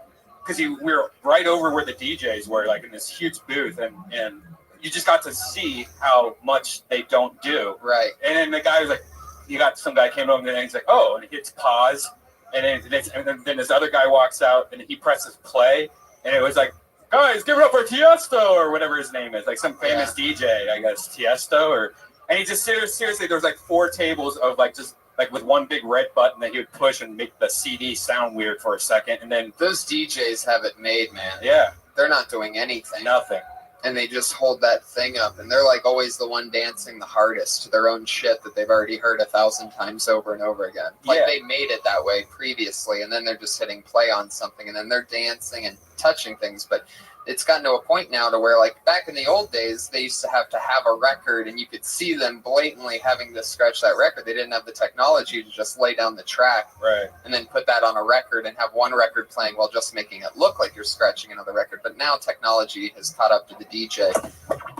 because we were right over where the DJs were, like in this huge booth, and you just got to see how much they don't do. Right. And then the guy was like, some guy came over and he's like, oh, and he hits pause, and then this other guy walks out and he presses play, and it was like, guys, give it up for Tiesto or whatever his name is, like some famous DJ, I guess, Tiesto, and he just seriously, there was like 4 tables of like just like with one big red button that he would push and make the CD sound weird for a second, and then those DJs have it made, man. Yeah, they're not doing anything. Nothing. And they just hold that thing up, and they're like always the one dancing the hardest to their own shit that they've already heard 1,000 times over and over again. Like they made it that way previously, and then they're just hitting play on something, and then they're dancing and touching things. But it's gotten to a point now to where, like back in the old days, they used to have a record, and you could see them blatantly having to scratch that record. They didn't have the technology to just lay down the track, right, and then put that on a record and have one record playing while just making it look like you're scratching another record. But now technology has caught up to the DJ.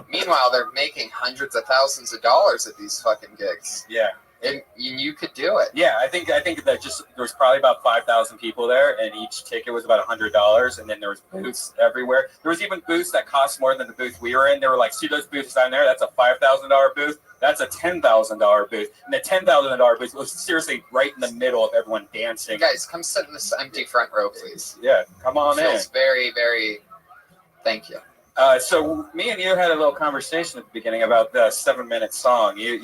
Meanwhile, they're making hundreds of thousands of dollars at these fucking gigs. Yeah. And you could do it. Yeah, I think that just there was probably about 5,000 people there, and each ticket was about $100, and then there was booths everywhere. There was even booths that cost more than the booth we were in. They were like, see those booths down there? That's a $5,000 booth. That's a $10,000 booth. And the $10,000 booth was seriously right in the middle of everyone dancing. Guys, come sit in this empty front row, please. Yeah, come on in. Feels very, very. Thank you. So me and you had a little conversation at the beginning about the 7-minute song. You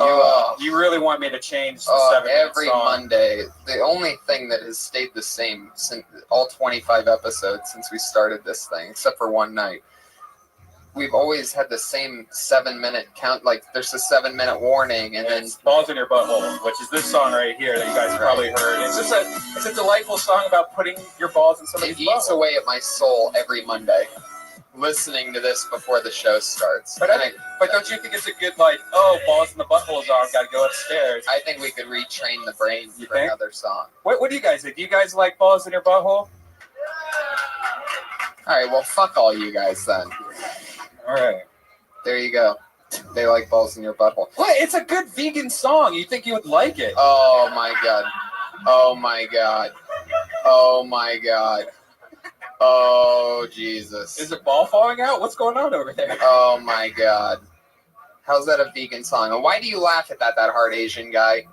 really want me to change the 7-minute every song. Monday. The only thing that has stayed the same since all 25 episodes since we started this thing, except for one night, we've always had the same 7-minute count. Like there's a 7-minute warning, and then Balls in Your Butthole, which is this song right here that you guys probably heard. It's a delightful song about putting your balls in somebody's butthole. It eats away at my soul every Monday. Listening to this before the show starts. But don't you think it's a good, like, oh, balls in the butthole's on, gotta go upstairs? I think we could retrain the brain for another song. What do you guys think? Do you guys like balls in your butthole? Alright, well, fuck all you guys then. Alright. There you go. They like balls in your butthole. What? It's a good vegan song. You think you would like it. Oh, my God. Oh, my God. Oh my God. Oh Jesus. Is a ball falling out? What's going on over there? Oh my God. How's that a vegan song? And why do you laugh at that hard Asian guy?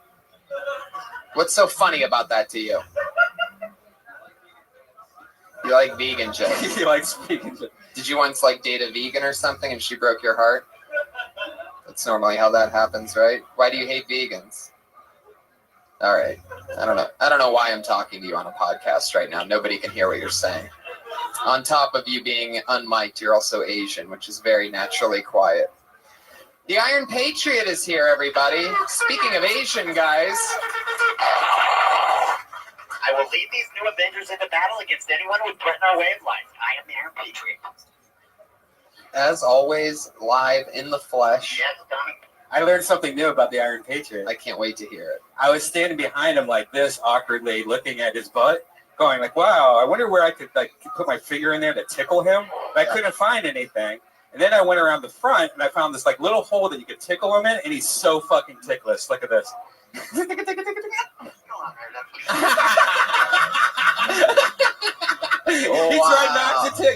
What's so funny about that to you? You like vegan jokes. He likes vegan jokes. Did you once like date a vegan or something and she broke your heart? That's normally how that happens, right? Why do you hate vegans? All right. I don't know why I'm talking to you on a podcast right now. Nobody can hear what you're saying. On top of you being unmiked, you're also Asian, which is very naturally quiet. The Iron Patriot is here, everybody. Speaking of Asian guys. I will lead these new Avengers into battle against anyone who would threaten our way of life. I am the Iron Patriot. As always, live in the flesh. Yes, Tommy. I learned something new about the Iron Patriot. I can't wait to hear it. I was standing behind him like this, awkwardly looking at his butt, going like, wow, I wonder where I could like put my finger in there to tickle him. But I couldn't find anything. And then I went around the front and I found this like little hole that you could tickle him in, and he's so fucking ticklish. Look at this.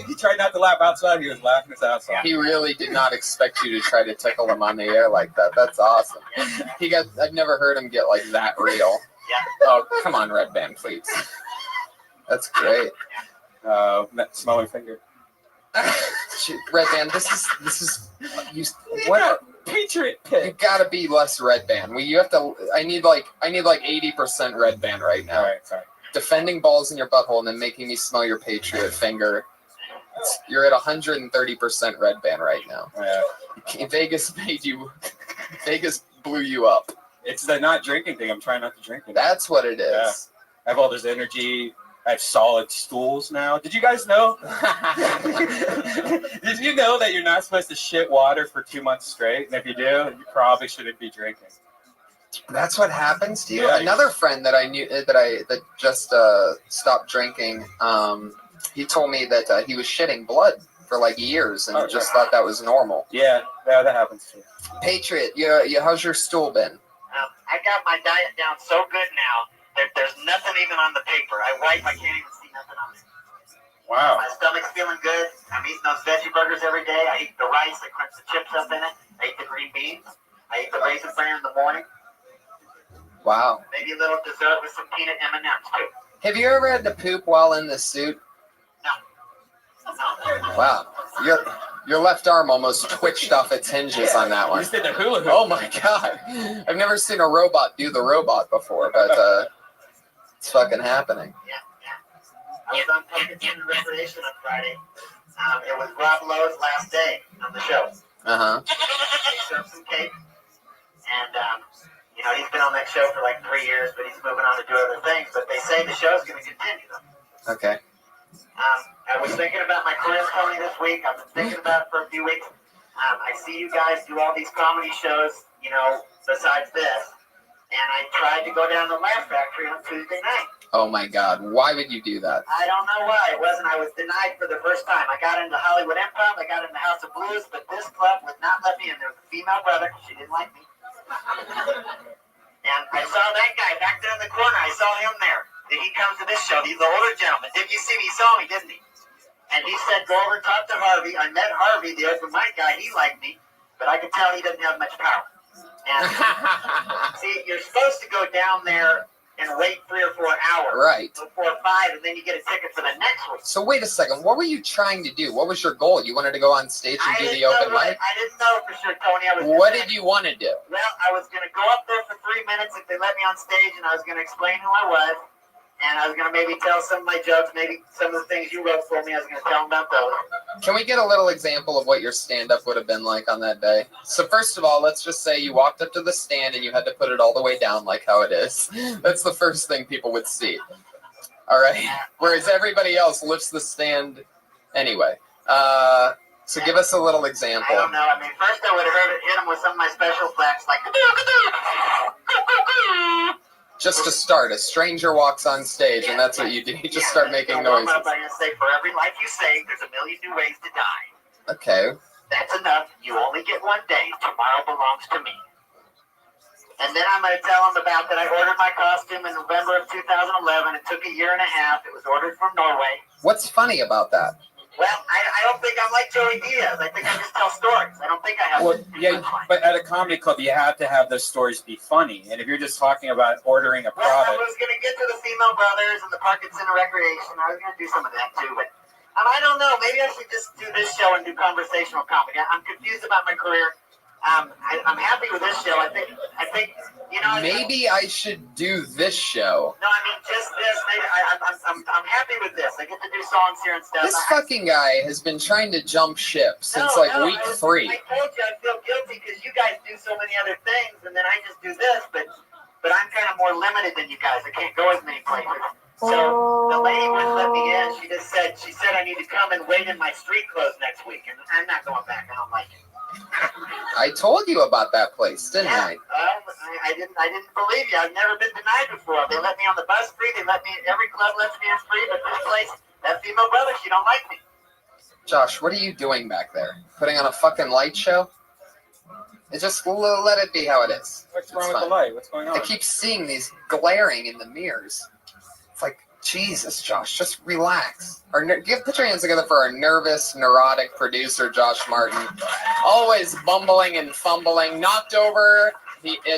He tried not to laugh outside. He was laughing his ass off. He really did not expect you to try to tickle him on the air like that. That's awesome. I've never heard him get like that real. Oh, come on, Red Band, please. That's great. Smelling finger. Red Band, this is you. What? Patriot pit. You gotta be less Red Band. I need like 80% Red Band right now. All right, sorry. Defending balls in your butthole and then making me smell your Patriot finger. You're at 130% Red Band right now. Vegas blew you up. It's the not drinking thing. I'm trying not to drink it. That's what it is. Yeah. I have all this energy. I have solid stools now. Did you guys know? Did you know that you're not supposed to shit water for 2 months straight? And if you do, you probably shouldn't be drinking. That's what happens to you. Yeah, Another friend that I knew that just stopped drinking. He told me that he was shitting blood for like years and just thought that was normal. Yeah, that happens too. Patriot, how's your stool been? I got my diet down so good now that there's nothing even on the paper. I can't even see nothing on it. Wow. My stomach's feeling good. I'm eating those veggie burgers every day. I eat the rice that crunch the chips up in it. I eat the green beans. I eat the raisin bran in the morning. Wow. Maybe a little dessert with some peanut M&Ms too. Have you ever had to poop while in the suit? No. Wow. Your left arm almost twitched off its hinges on that one. You just did the hula hoop. Oh my God. I've never seen a robot do the robot before, but it's fucking happening. Yeah. I was on Pumpkin Recreation on Friday. It was Rob Lowe's last day on the show. He served some cake. And, he's been on that show for like 3 years, but he's moving on to do other things. But they say the show's going to continue, though. Okay. I was thinking about my quiz, Tony, this week. I've been thinking about it for a few weeks. I see you guys do all these comedy shows, besides this. And I tried to go down to Laugh Factory on Tuesday night. Oh my God. Why would you do that? I don't know why. It wasn't. I was denied for the first time. I got into Hollywood Improv. I got into House of Blues, but this club would not let me in. There was a female brother. She didn't like me. And I saw that guy back there in the corner. I saw him there. He comes to this show. He's an older gentleman. Didn't you see me? He saw me, didn't he? And he said, go over and talk to Harvey. I met Harvey, the open mic guy. He liked me, but I could tell he doesn't have much power. And see, you're supposed to go down there and wait 3 or 4 hours. Right. Before 5, and then you get a ticket for the next week. So wait a second. What were you trying to do? What was your goal? You wanted to go on stage and do the open mic? I didn't know for sure, Tony. What did you want to do? Well, I was going to go up there for 3 minutes if they let me on stage, and I was going to explain who I was. And I was going to maybe tell some of my jokes, maybe some of the things you wrote for me. I was going to tell them about those. Can we get a little example of what your stand-up would have been like on that day? So first of all, let's just say you walked up to the stand and you had to put it all the way down like how it is. That's the first thing people would see. All right? Whereas everybody else lifts the stand anyway. So give us a little example. I don't know. I mean, first I would have hit them with some of my special effects, like... Just to start, a stranger walks on stage, and that's what you do. You just start making noises. I'm going to say, for every life you save, there's a million new ways to die. Okay. That's enough. You only get one day. Tomorrow belongs to me. And then I'm going to tell them about that I ordered my costume in November of 2011. It took a year and a half. It was ordered from Norway. What's funny about that? Well, I don't think I'm like Joey Diaz. I think I just tell stories. I don't think I have. Well, yeah, but at a comedy club, you have to have those stories be funny. And if you're just talking about ordering a Well, I product, was going to get to the female brothers and the Parkinson Recreation. I was going to do some of that too, but I don't know. Maybe I should just do this show and do conversational comedy. I'm confused about my career. I'm happy with this show. I think, you know. Maybe I should do this show. No, I mean just this. Maybe I'm happy with this. I get to do songs here and stuff. This fucking guy has been trying to jump ship since week 3. I told you I feel guilty because you guys do so many other things, and then I just do this. But I'm kind of more limited than you guys. I can't go as many places. So the lady wouldn't let me in. She said I need to come and wait in my street clothes next week, and I'm not going back. I don't like it. I told you about that place, didn't I? I didn't believe you. I've never been denied before. They let me on the bus free. They let me. Every club lets me in free, but this place, that female brother, she don't like me. Josh, what are you doing back there? Putting on a fucking light show? Just let it be how it is. What's wrong with the light? What's going on? I keep seeing these glaring in the mirrors. It's like, Jesus, Josh, just relax. Put your hands together for our nervous, neurotic producer, Josh Martin. Always bumbling and fumbling. Knocked over.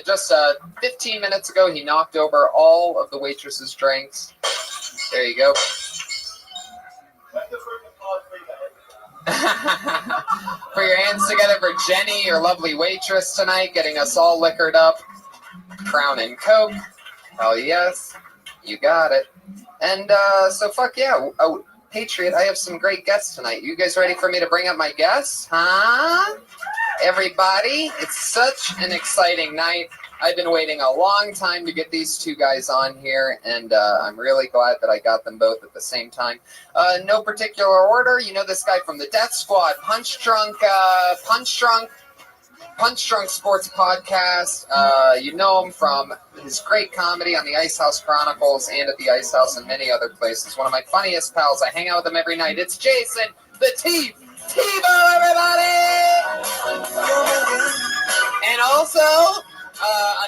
Just 15 minutes ago, he knocked over all of the waitress's drinks. There you go. Put your hands together for Jenny, your lovely waitress tonight, getting us all liquored up. Crown and Coke. Hell yes. You got it. And so fuck yeah. Oh, Patriot, I have some great guests tonight. You guys ready for me to bring up my guests? Huh? Everybody, it's such an exciting night. I've been waiting a long time to get these two guys on here, and I'm really glad that I got them both at the same time. No particular order. You know this guy from the Death Squad, Punch Drunk Sports Podcast. You know him from his great comedy on the Ice House Chronicles and at the Ice House and many other places. One of my funniest pals. I hang out with him every night. It's Jason, the T-Bo, everybody! And also,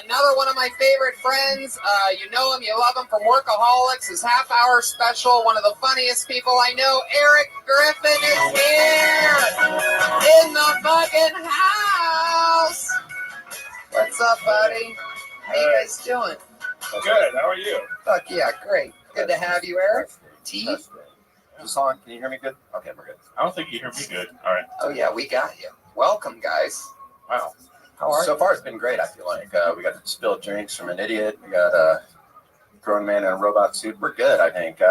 another one of my favorite friends. You know him, you love him from Workaholics, his half-hour special. One of the funniest people I know, Eric Griffin, is here in the fucking house. What's up, buddy? How you guys doing? Good. How are you? Fuck yeah, great. Good to have you, Eric. T. Is this on? Can you hear me good? Okay, we're good. I don't think you hear me good. All right. Oh yeah, we got you. Welcome, guys. Wow. How are So you? far, it's been great. I feel like we got spilled drinks from an idiot. We got a grown man in a robot suit. We're good, I think.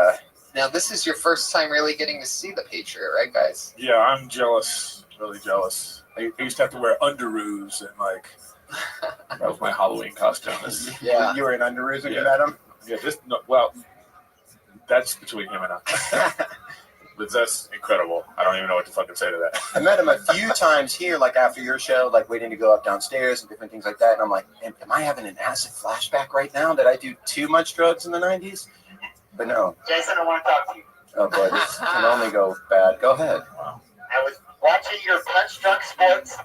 Now, this is your first time really getting to see the Patriot, right, guys? Yeah, I'm jealous. Really jealous. I used to have to wear underoos and that was my Halloween costume. Yeah. You were in underoos when Yeah. you met him? Yeah, that's between him and I. But that's incredible. I don't even know what to fucking say to that. I met him a few times here, like after your show, like waiting to go up downstairs and different things like that. And I'm like, am I having an acid flashback right now? Did I do too much drugs in the 90s? But no. Jason, I want to talk to you. Oh boy, this can only go bad. Go ahead. I was watching your Punch Drunk Sports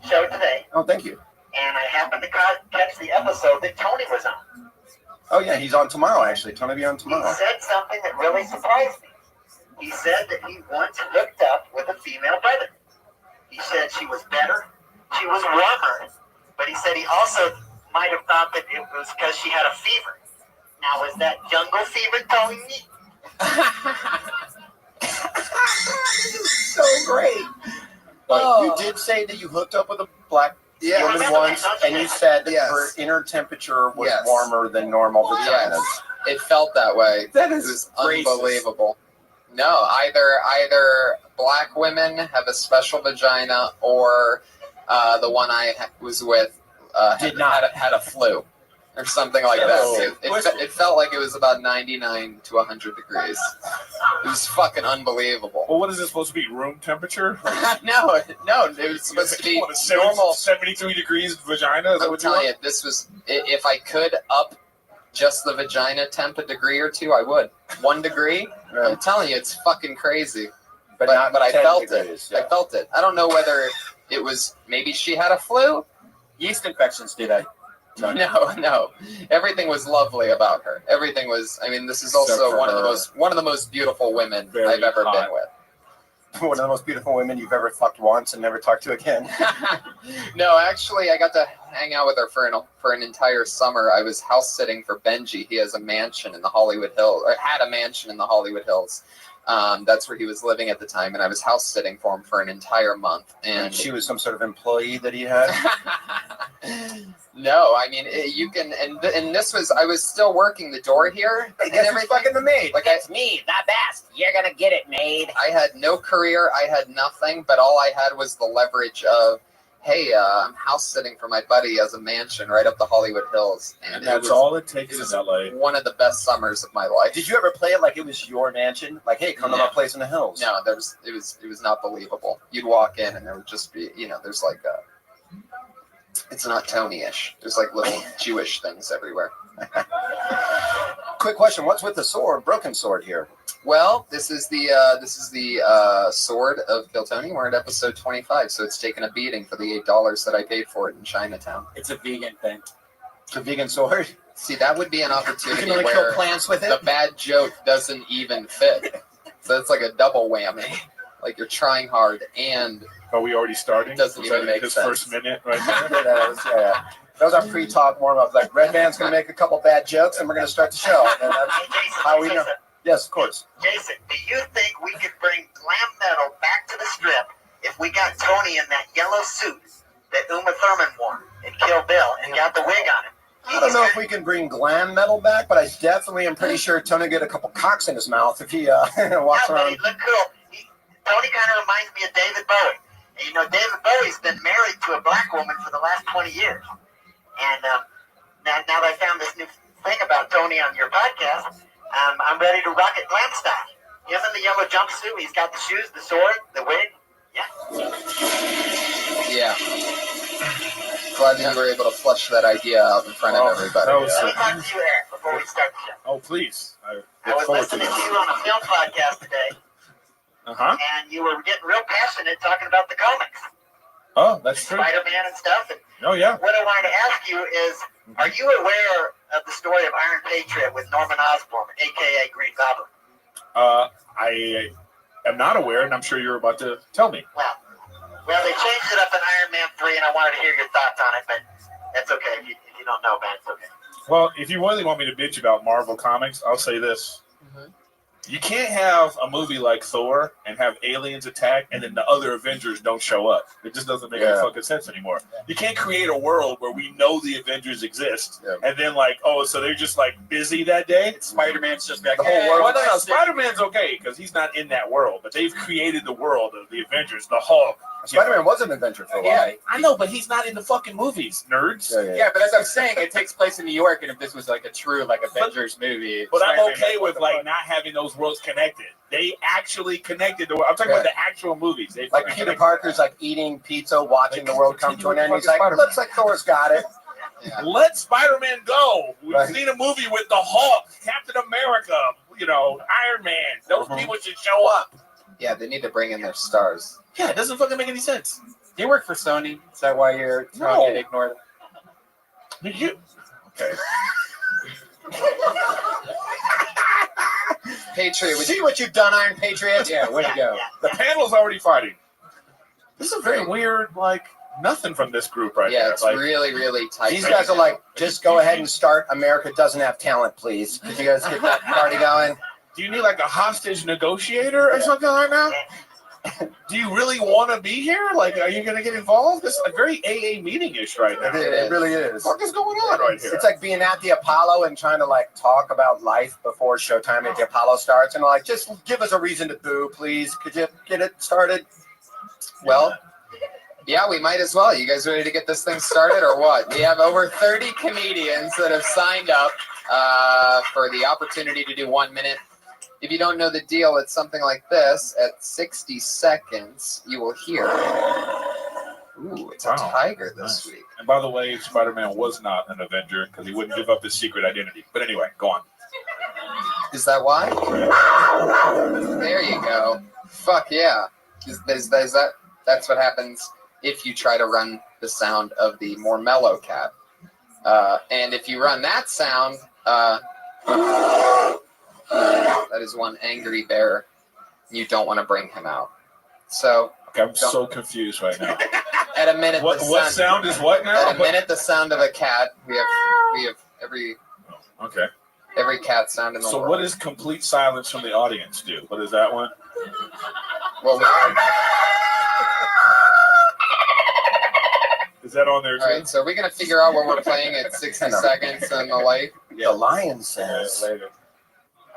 show today, Oh, thank you. and I happened to catch the episode that Tony was on. Oh yeah, he's on tomorrow actually. Tony will be on He tomorrow. said something that really surprised me. He said that he once hooked up with a female brother. He said she was better, she was warmer, but he said he also might have thought that it was because she had a fever. Now, was that jungle fever, Tony? This is so great. But you did say that you hooked up with a black woman once, and you said that her inner temperature was warmer than normal vaginas. Yes. It felt that way. That It is was racist. unbelievable. No, either black women have a special vagina, or the one I was with had a flu, or something like that. It felt like it was about 99 to 100 degrees. It was fucking unbelievable. Well, what is this supposed to be? Room temperature? No, it was supposed to be What, a normal. 73 degrees vagina? Is that I'm what you telling want? you, this was, if I could up just the vagina temp a degree or two, I would. 1 degree? I'm telling you, it's fucking crazy. But I 10 felt degrees, it. I felt it. I don't know whether it was, maybe she had a flu. Yeast infections do that. No. Everything was lovely about her. Everything was. I mean, this is also one of the most beautiful women I've ever been with. One of the most beautiful women you've ever fucked once and never talked to again. No, actually, I got to hang out with her for an entire summer. I was house sitting for Benji. He has a mansion in the Hollywood Hills, or had a mansion in the Hollywood Hills. That's where he was living at the time, and I was house sitting for him for an entire month. And she was some sort of employee that he had. No, I mean you can, and this was I was still working the door here. I guess it's fucking the maid. Like It's me, the best. You're gonna get it, maid. I had no career, I had nothing, but all I had was the leverage of, hey, I'm house sitting for my buddy as a mansion right up the Hollywood Hills, and that's all it takes in LA. One of the best summers of my life. Did you ever play it like it was your mansion? Like, hey, come to my place in the hills. No, it was not believable. You'd walk in and there would just be, there's like a. It's not Tony-ish. There's like little Jewish things everywhere. Quick question: what's with the sword, broken sword here? Well, this is the sword of Kiltony. We're at episode 25, so it's taken a beating for the $8 that I paid for it in Chinatown. It's a vegan thing. It's a vegan sword. See, that would be an opportunity You can only where kill plants with it? the bad joke doesn't even fit. So it's like a double whammy. Like you're trying hard and. Are we already starting? Doesn't even make his sense. First minute right there. That was our pre-talk warm-up. Like, Red Band's going to make a couple bad jokes, and we're going to start the show. And that's how we know. Yes, of course. Jason, do you think we could bring glam metal back to the strip if we got Tony in that yellow suit that Uma Thurman wore in Kill Bill and got the wig on him? I don't know if we can bring glam metal back, but I definitely am pretty sure Tony get a couple cocks in his mouth if he walks around. He look cool. Tony kind of reminds me of David Bowie. And, David Bowie's been married to a black woman for the last 20 years. And now that I found this new thing about Tony on your podcast, I'm ready to rock it glam style. Him in the yellow jumpsuit, he's got the shoes, the sword, the wig. Yeah. Glad that you were able to flush that idea out in front of everybody. Let me talk to you, Eric, before we start the show. Oh, please. I was listening to you on a film podcast today. And you were getting real passionate talking about the comics. Oh, that's true. Spider-Man and stuff. And oh, yeah. what I wanted to ask you is, are you aware of the story of Iron Patriot with Norman Osborn, a.k.a. Green Goblin? I am not aware, and I'm sure you're about to tell me. Well, they changed it up in Iron Man 3, and I wanted to hear your thoughts on it, but that's okay. If you don't know, man, it's okay. Well, if you really want me to bitch about Marvel Comics, I'll say this. You can't have a movie like Thor and have aliens attack and then the other Avengers don't show up. It just doesn't make any fucking sense anymore. You can't create a world where we know the Avengers exist and then so they're just like busy that day. Spider-Man's just like the whole world. Well, no, Spider-Man's okay because he's not in that world, but they've created the world of the Avengers, the Hulk. Spider-Man was an adventure for a while. Yeah, I know, but he's not in the fucking movies, nerds. Yeah, but as I'm saying, it takes place in New York, and if this was like a true Avengers movie, but I'm okay with not having those worlds connected. They actually connected. I'm talking about the actual movies. They like Peter Parker's like eating pizza, watching the world come to an end. He's like, looks like Thor's got it. Let Spider-Man go. We've seen a movie with the Hulk, Captain America, Iron Man. Those people should show up. Yeah, they need to bring in their stars. Yeah, it doesn't fucking make any sense. Do you work for Sony? Is that why you're trying to get ignored? Okay. Patriot, see what you've done, Iron Patriot? Yeah, way to go. The panel's already fighting. This is a very weird, nothing from this group right Yeah, there. it's really, really tight. These guys are like, just go ahead and start America Doesn't Have Talent, please. Could you guys get that party going? Do you need like a hostage negotiator or something like that? Do you really want to be here? Like, are you going to get involved? This is a very AA meeting-ish right now. It really is. What is going on right here? It's like being at the Apollo and trying to talk about life before showtime at the Apollo starts, and just give us a reason to boo, please. Could you get it started? Well, yeah, we might as well. You guys ready to get this thing started or what? We have over 30 comedians that have signed up for the opportunity to do 1 minute. If you don't know the deal, it's something like this. At 60 seconds, you will hear. Ooh, it's a tiger this week. And by the way, Spider-Man was not an Avenger because he wouldn't give up his secret identity. But anyway, go on. Is that why? There you go. Fuck yeah. That's what happens if you try to run the sound of the more mellow cat. And if you run that sound, that is one angry bear. You don't want to bring him out. So I'm so confused right now. At a minute, what sound is what now? At a minute, the sound of a cat. We have every cat sound in the world. So what does complete silence from the audience do? What is that one? Well, is that on there too? All right, so we're gonna figure out what we're playing at 60 seconds and the light. The lion says. Later.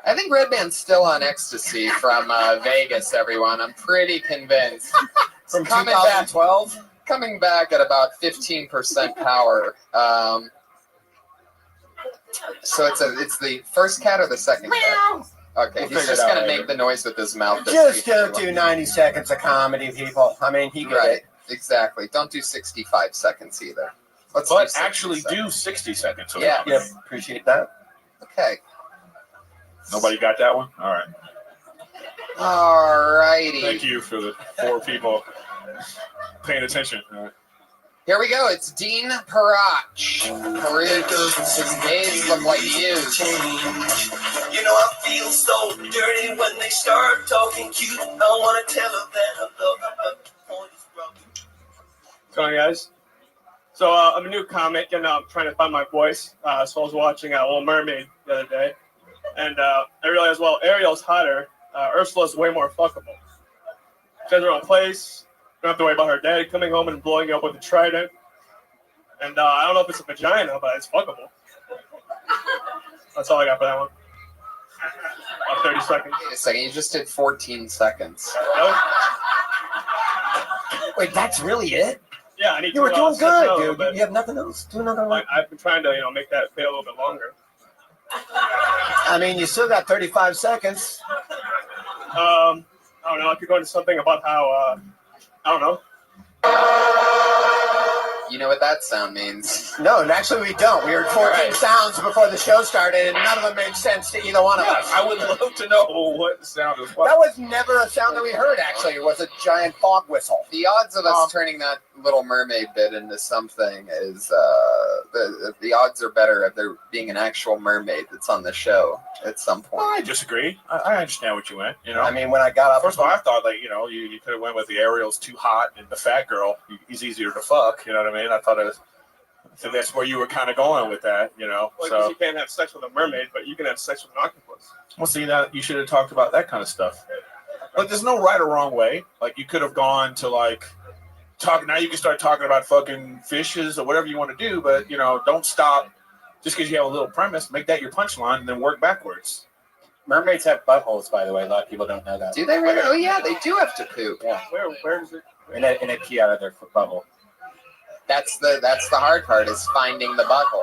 I think Redman's still on ecstasy from Vegas. Everyone, I'm pretty convinced. From 2012. Coming back at about 15% power. So it's the first cat or the second cat? Okay, We'll he's figure just it out gonna later. make the noise with his mouth. Just don't do 90 seconds of comedy, people. I mean, he get Right, it. exactly. Don't do 65 seconds either. Let's But do 60 actually seconds. do 60 seconds. of Yeah. comedy. Yep, appreciate that. Okay. Nobody got that one? All right. Alrighty. Thank you for the 4 people paying attention. All right. Here we go. It's Dean Parach. His days look like used. You know I feel so dirty when they start talking cute. I want to tell them that I love them, but the point is wrong. What's going on, guys? So I'm a new comic, and I'm trying to find my voice. So I was watching Little Mermaid the other day, and I realized, well, Ariel's hotter. Ursula's way more fuckable. She has her own place. Don't have to worry about her dad coming home and blowing you up with a trident. And I don't know if it's a vagina, but it's fuckable. That's all I got for that one. About 30 seconds. Wait a second. You just did 14 seconds. Wait, that's really it? Yeah, I need You were to, doing stretch it out a good, little dude. bit. You have nothing else? Do another one. I've been trying to, make that feel a little bit longer. I mean, you still got 35 seconds. I don't know. I could go into something about how, I don't know. You know what that sound means? No, and actually we don't. We heard 14 sounds before the show started, and none of them made sense to either one of us. I would love to know what sound is what. That was never a sound that we heard, actually. It was a giant fog whistle. The odds of us turning that Little Mermaid bit into something is the odds are better of there being an actual mermaid that's on the show at some point. I disagree. I understand what you meant. You know, I mean, when I got up, first of all, I thought you could have went with the Ariel's too hot and the fat girl. He's easier to fuck. You know what I mean? I thought it was. So that's where you were kind of going with that. Well, So you can't have sex with a mermaid, but you can have sex with an octopus. well, see, now you should have talked about that kind of stuff. But there's no right or wrong way. Like you could have gone to talk. Now you can start talking about fucking fishes or whatever you want to do. But don't stop just because you have a little premise. Make that your punchline and then work backwards. Mermaids have buttholes, by the way. A lot of people don't know that. Do they really? Oh yeah, they do have to poop. Yeah. Where is it? And they pee out of their bubble. That's the hard part is finding the butthole.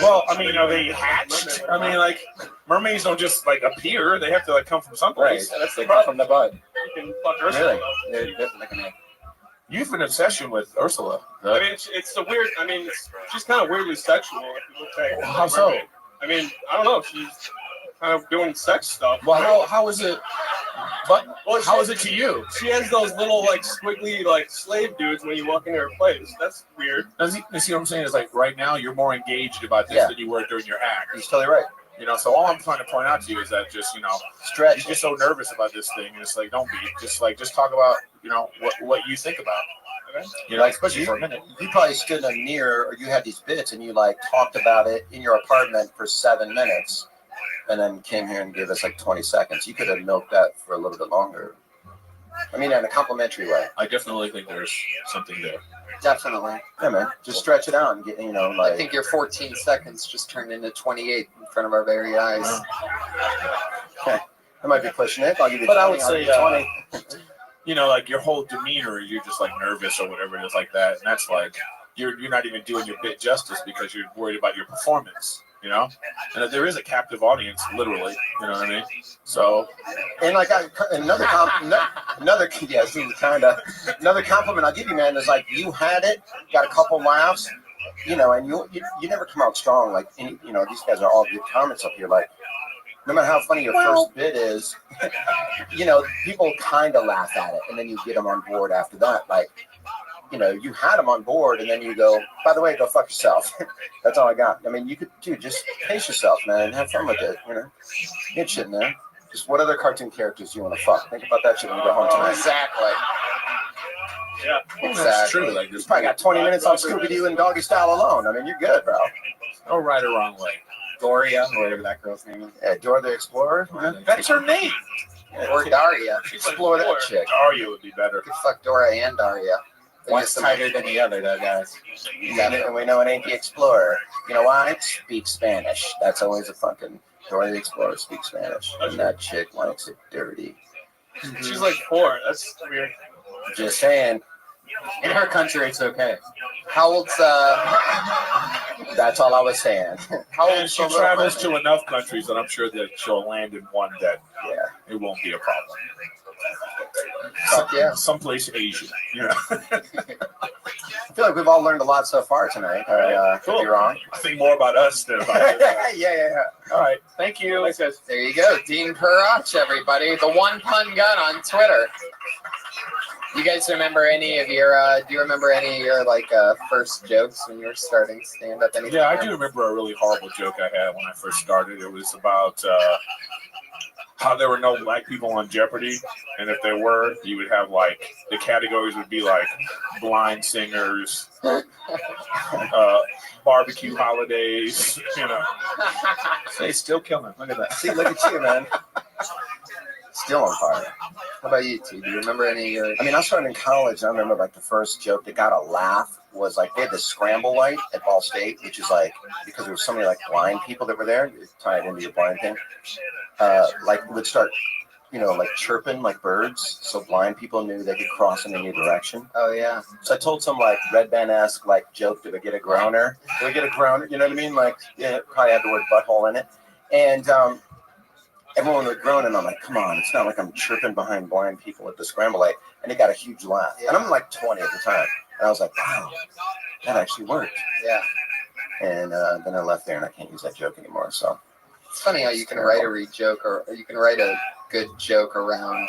Well, I mean, are they hatched? I mean, mermaids don't just appear. They have to come from someplace. Right. They come from the bud. You can fuck Ursula. Really? They're like an egg. You have an obsession with Ursula. I mean, it's a weird. I mean, she's kind of weirdly sexual. If you look at How so? I mean, I don't know. She's kind of doing sex stuff. Well, how is it? But how is it to you? She has those little squiggly slave dudes when you walk into her place. That's weird. You see what I'm saying? Is right now you're more engaged about this than you were during your act. He's totally right. So all I'm trying to point out to you is that just Stretch. you're just so nervous about this thing. And it's don't be just talk about what you think about. Okay? Especially for a minute. You probably stood near, or you had these bits, and you talked about it in your apartment for 7 minutes, and then came here and gave us 20 seconds. You could have milked that for a little bit longer. I mean, in a complimentary way. I definitely think there's something there. Definitely. Yeah, man. Just stretch it out and get, I think your 14 seconds just turned into 28 in front of our very eyes. Okay. I might be pushing it. I'll give you 20. But I would I'll say, give you 20. your whole demeanor, you're just nervous or whatever it is like that. And that's you're not even doing your bit justice because you're worried about your performance, And that there is a captive audience, literally, you know what I mean? So. And another compliment I'll give you, man, is you had it, got a couple laughs, and you never come out strong. These guys are all good comments up here. No matter how funny your first bit is, people kind of laugh at it, and then you get them on board after that. you had them on board, and then you go, by the way, go fuck yourself. That's all I got. I mean, you could, dude, just pace yourself, man. Have fun with it. Get shit in there. Just what other cartoon characters do you want to fuck? Think about that shit when you go home tonight. Exactly. Yeah, Exactly. that's true. Like, You probably got 20 minutes on Scooby-Doo and Doggy Style alone. I mean, you're good, bro. No right or wrong way. Doria, or whatever that girl's name is. Yeah, Dora the Explorer. That's her name. Or Daria. Explore that chick. Daria would be better. Could fuck Dora and Daria. One's tighter than the other, though, guys. And we know it ain't the Explorer. You know why? It speaks Spanish. That's always a fucking Dora the Explorer speaks Spanish. And that chick likes it dirty. She's like 4. That's weird. Just saying. In her country, it's okay. How old's That's all I was saying. How And old's she the little travels mermaid? to enough countries that I'm sure that she'll land in one that it won't be a problem. Fuck yeah. Someplace Asian. I feel like we've all learned a lot so far tonight. Cool. If you're wrong. I think more about us than about you. yeah. All right. Thank you. Thanks, guys. There you go. Dean Perach, everybody. The one pun gun on Twitter. You guys remember any of your, do you remember any of your, first jokes when you were starting stand-up? Yeah, I do remember a really horrible joke I had when I first started. It was about how there were no black people on Jeopardy, and if there were, you would have the categories would be blind singers, barbecue holidays, They still killing. Look at that. See, look at you, man. Still on fire. How about you, T? Do you remember any of your... I mean, I started in college, and I remember the first joke that got a laugh was they had the scramble light at Ball State, which is because there were so many blind people that were there, tied into your blind thing. Would start, chirping like birds, so blind people knew they could cross in any direction. Oh yeah. So I told some Red Band-esque joke. Did we get a groaner? Did we get a groaner? You know what I mean? It probably had the word butthole in it, and everyone was groaning. And I'm like, come on, it's not like I'm chirping behind blind people at the scramble light. And it got a huge laugh. And I'm 20 at the time. And I was like, wow, that actually worked. Yeah. And then I left there and I can't use that joke anymore. So it's funny how you can write a joke or you can write a good joke around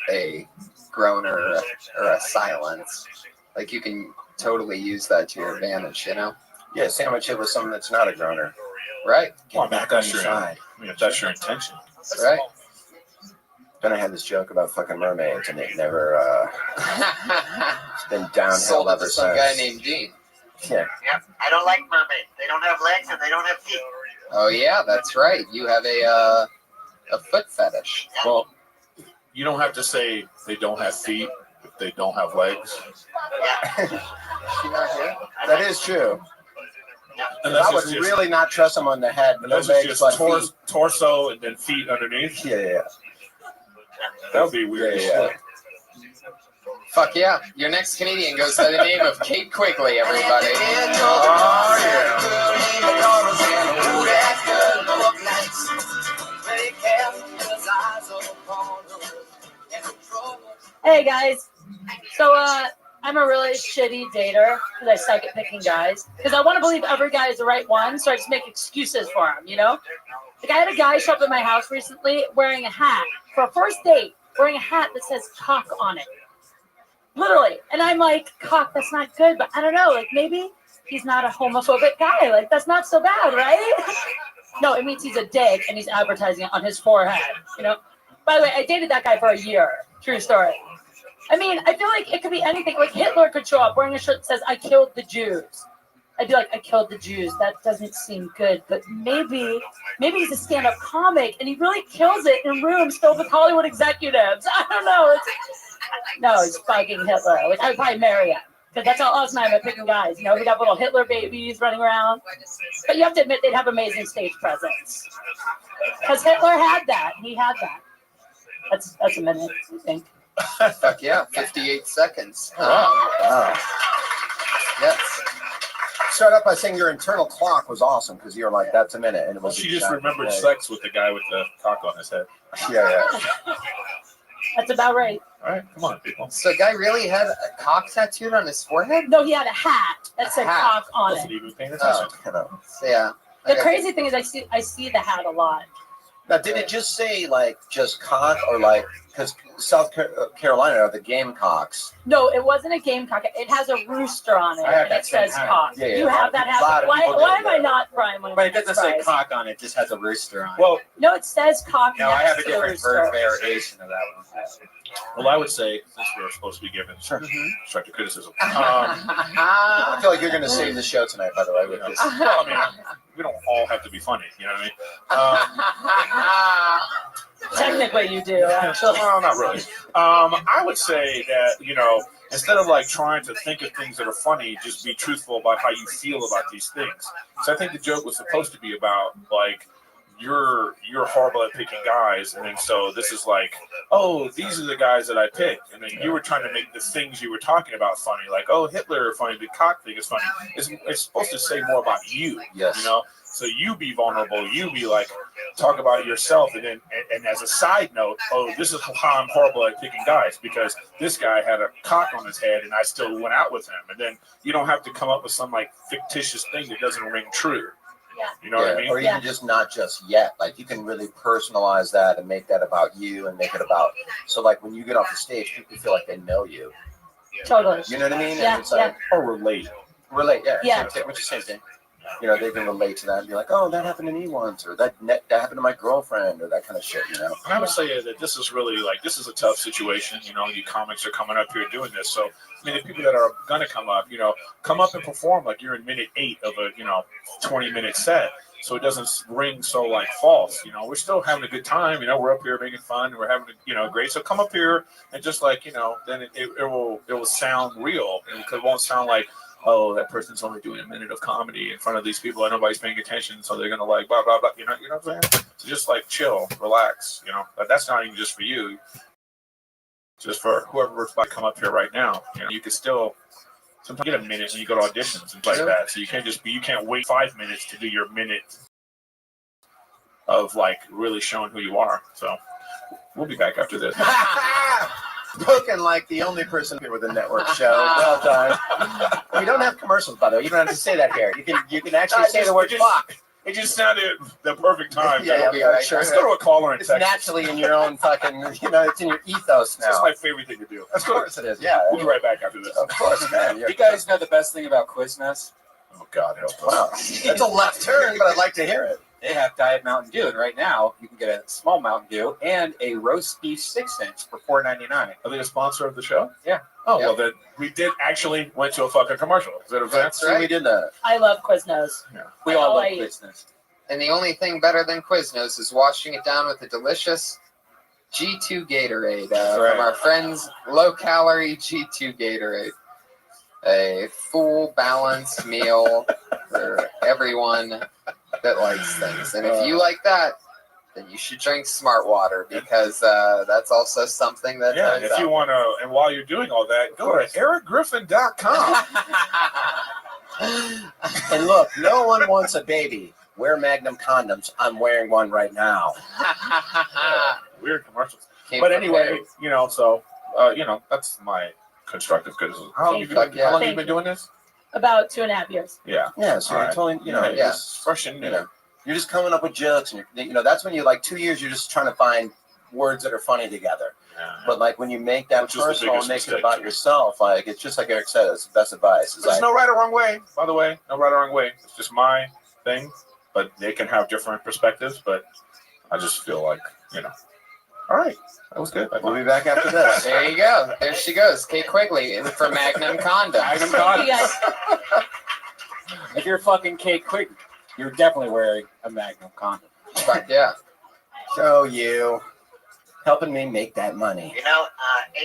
a groaner or a silence. You can totally use that to your advantage, Yeah, sandwich it with something that's not a groaner. Right. Get back on your side. If that's your intention. That's right. Then I had this joke about fucking mermaids, and it never. It's been downhill Sold it ever to some since. guy named Dean. Yeah. Yep. I don't like mermaids. They don't have legs and they don't have feet. Oh yeah, that's right. You have a foot fetish. Well, you don't have to say they don't have feet if they don't have legs. Yeah. She not here? That is true. And I would really not trust them on the head. No Unless legs, it's but just feet. torso and then feet underneath. Yeah. That would be weird. Yeah. Fuck yeah. Your next comedian goes by the name of Kate Quigley, everybody. Hey guys, so I'm a really shitty dater because I suck at picking guys. Because I want to believe every guy is the right one, so I just make excuses for him, I had a guy show up at my house recently wearing a hat for a first date, wearing a hat that says cock on it. Literally. And I'm like, cock, that's not good, but I don't know, maybe he's not a homophobic guy. That's not so bad, right? No, it means he's a dick and he's advertising it on his forehead, By the way, I dated that guy for a year. True story. I mean, I feel like it could be anything. Hitler could show up wearing a shirt that says, I killed the Jews. I'd be like, I killed the Jews. That doesn't seem good. But maybe he's a stand-up comic and he really kills it in rooms filled with Hollywood executives. I don't know. No, he's fucking Hitler. I would probably marry him. Because that's how us and I am at picking guys. We got little Hitler babies running around. But you have to admit they'd have amazing stage presence. Because Hitler had that. He had that. That's a minute, I think. Fuck yeah, 58 seconds. Wow. Yes. Start up by saying your internal clock was awesome because you're like, that's a minute. And it was She just remembered sex with the guy with the cock on his head. Yeah. That's about right. All right, come on, people. So, guy really had a cock tattooed on his forehead? No, he had a hat that said cock on Wasn't it. even paying attention. Yeah. The crazy thing is I see the hat a lot. Now, did it just say just cock or because South Carolina are the Gamecocks. No, it wasn't a gamecock. It has a rooster on it. I have And that it says same hat. cock. Yeah, You have that a hat. lot of Why, people why do, am I yeah. not Brian? But it doesn't say cock on it; just has a rooster on it. Well, No, it says cock. No, I have a next to the different rooster. variation of that one. well, I would say since we're supposed to be given constructive criticism, I feel like you're going to save the show tonight, by the way, with this. well, I mean, we don't all have to be funny. You know what I mean? Technically, you do. Actually. Well, not really. I would say that, you know, instead of like trying to think of things that are funny, just be truthful about how you feel about these things. So I think the joke was supposed to be about like you're horrible at picking guys, and then so this is like, oh, these are the guys that I picked, and then you were trying to make the things you were talking about funny, like, oh, Hitler funny, the cock thing is funny. It's supposed to say more about you, Yes. you know. So you be vulnerable, you be like, talk about yourself, and then and as a side note, oh, this is how I'm horrible at picking guys because this guy had a cock on his head and I still went out with him, and then you don't have to come up with some like fictitious thing that doesn't ring true. Yeah. You know what I mean? Or even just not just yet. Like you can really personalize that and make that about you and make it about. So like when you get off the stage, people feel like they know you. Totally. You know what I mean? Yeah, And it's like, or relate. Relate, yeah. Yeah. Same thing, which is the same thing. You know, they can relate to that and be like, oh, that happened to me once, or that happened to my girlfriend, or that kind of shit, you know? And I would say that this is really like, this is a tough situation. You know, you comics are coming up here doing this. So, I mean, the people that are going to come up, you know, come up and perform like you're in minute 8 of a, 20-minute set. So it doesn't ring so like false. You know, we're still having a good time. You know, we're up here making fun. We're having, great. So come up here and just like, then it will sound real. Because it won't sound like, oh, that person's only doing a minute of comedy in front of these people and nobody's paying attention, so they're gonna like blah blah blah. You know what I'm saying? So just like chill, relax. But that's not even just for you. Just for whoever's about to come up here right now. You could still sometimes get a minute when you go to auditions and like that. So you can't wait 5 minutes to do your minute of like really showing who you are. So we'll be back after this. Spoken like the only person here with a network show. Well done. We don't have commercials, by the way. You don't have to say that here. You can actually say the word fuck. It just sounded the perfect time. Yeah, right. Let's go to a caller in It's Texas. naturally in your own fucking, it's in your ethos now. That's my favorite thing to do. Of course it is, yeah. We'll be right back after this. Of course, man. You guys know the best thing about Quiznos? Oh, God help us. Wow. That's a left turn, but I'd like to hear it. They have Diet Mountain Dew, and right now you can get a small Mountain Dew and a roast beef 6-inch for $4.99. Are they a sponsor of the show? Yeah. Oh, well, then we did actually went to a fucking commercial. Is that what I'm saying? That's right. We did that. I love Quiznos. Yeah. We all love I- Quiznos. And the only thing better than Quiznos is washing it down with a delicious G2 Gatorade from our friends Low Calorie G2 Gatorade. A full balanced meal for everyone that likes things. And if you like that, then you should drink Smart Water because that's also something that. Yeah, if you want to, and while you're doing all that, go to ericgriffin.com. And look, no one wants a baby. Wear Magnum condoms. I'm wearing one right now. Weird commercials. Came But anyway, prepared. that's my constructive criticism. How long Thank have you. you Thank been you. doing this? About 2.5 years. Yeah. Yeah, so All you're right. totally, Yeah. just Fresh and new. you're just coming up with jokes, and that's when you like 2 years. You're just trying to find words that are funny together. Yeah. But like when you make that Which is the personal and biggest make it mistake. about yourself, like it's just like Eric said, it's the best advice. It's There's like, no right or wrong way, by the way. No right or wrong way. It's just my thing, but they can have different perspectives. But I just feel like, all right, that was good. we'll be back after this. There you go. There she goes. Kate Quigley in for Magnum Condom. Magnum Thank Condom. you guys. If you're fucking Kate Quick, you're definitely wearing a Magnum condom. Fuck yeah. So you helping me make that money.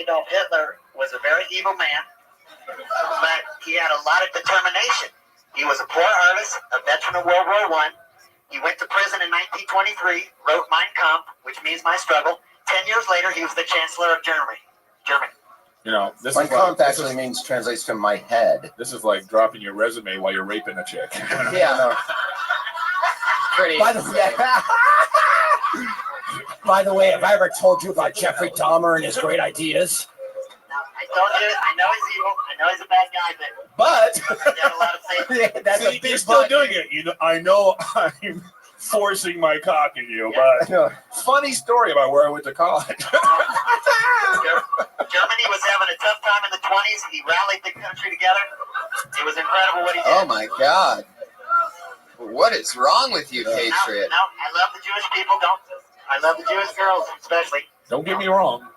Adolf Hitler was a very evil man, but he had a lot of determination. He was a poor artist, a veteran of World War I. He went to prison in 1923, wrote Mein Kampf, which means my struggle. 10 years later, he was the Chancellor of Germany. This My is comp like, actually means translates to my head. this is like dropping your resume while you're raping a chick. Yeah. Pretty. By the way, have I ever told you about Jeffrey Dahmer and his great ideas? I told you, I know he's evil, I know he's a bad guy, but he had a lot of faith. Yeah, that's See, a you're big still but. doing it. I know I'm forcing my cock in you, but funny story about where I went to college. Germany was having a tough time in the 20s. He rallied the country together. It was incredible what he did. Oh my God. What is wrong with you, Patriot? No, I love the Jewish people. I love the Jewish girls, especially. Don't get me wrong.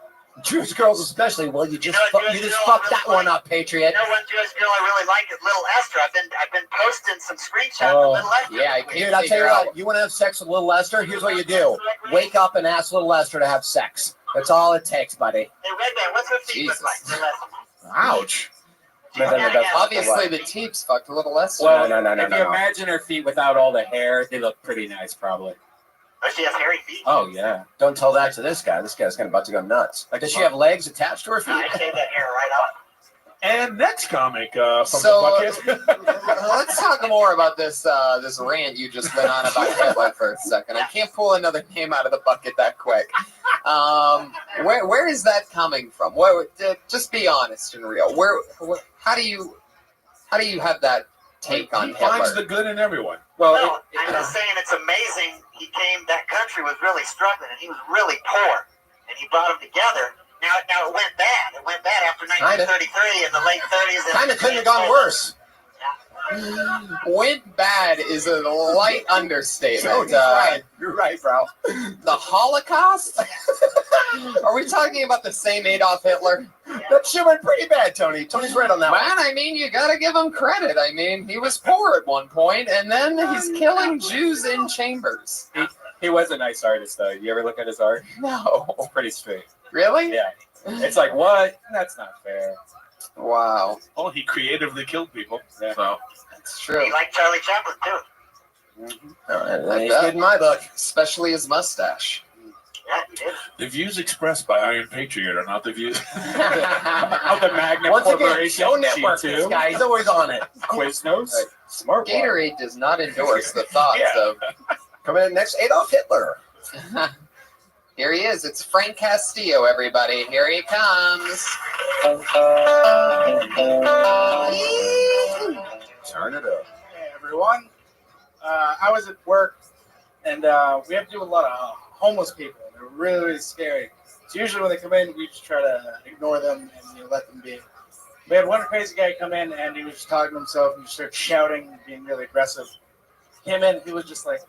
Jewish girls especially. Well, you just fucked that one up, Patriot. You know one Jewish girl I really like is Little Esther. I've been posting some screenshots of Little Esther. Yeah, I Dude, I'll tell you what. You want to have sex with Little Esther? Here's what you do: wake up and ask Little Esther to have sex. That's all it takes, buddy. Hey, Redman, what's her feet look like? Little Esther? Ouch. Obviously, the Teeps fucked a Little Esther. Well, if you imagine her feet without all the hair, they look pretty nice, probably. Oh, she has hairy feet. Oh yeah. Don't tell that to this guy. This guy's kind of about to go nuts. Like, does she have legs attached to her feet? I shaved that hair right off. And next comic from the bucket. Let's talk more about this this rant you just went on about Hitler for a second. I can't pull another name out of the bucket that quick. Where is that coming from? Just be honest and real. How do you have that take on Hitler? Finds the good in everyone. Well, I'm just saying it's amazing. That country was really struggling, and he was really poor, and he brought them together. Now it went bad. It went bad after 1933 in the late 30s. Kind of couldn't have gone worse. Went bad is a light understatement. You're right, bro. The Holocaust? Are we talking about the same Adolf Hitler? That shit went pretty bad, Tony. Tony's right on that one. Man, I mean, you gotta give him credit. I mean, he was poor at one point, and then he's killing Jews in chambers. He was a nice artist, though. You ever look at his art? No. It's pretty straight. Really? Yeah. It's like, what? That's not fair. Wow. Well, he creatively killed people. Yeah. So that's true. He liked Charlie Chaplin too. He's good in my book, especially his mustache. Yeah, he did. The views expressed by Iron Patriot are not the views of the Magnet Once Corporation. again, show network. This guy, he's always on it. Quiznos. Right. Smart. Gatorade does not endorse the thoughts of. Coming in next, Adolf Hitler. Here he is. It's Frank Castillo, everybody. Here he comes. Turn it up. Hey, everyone. I was at work, and we have to do a lot of homeless people. They're really, really scary. So usually when they come in, we just try to ignore them and let them be. We had one crazy guy come in, and he was just talking to himself, and he started shouting and being really aggressive. He came in, he was just like,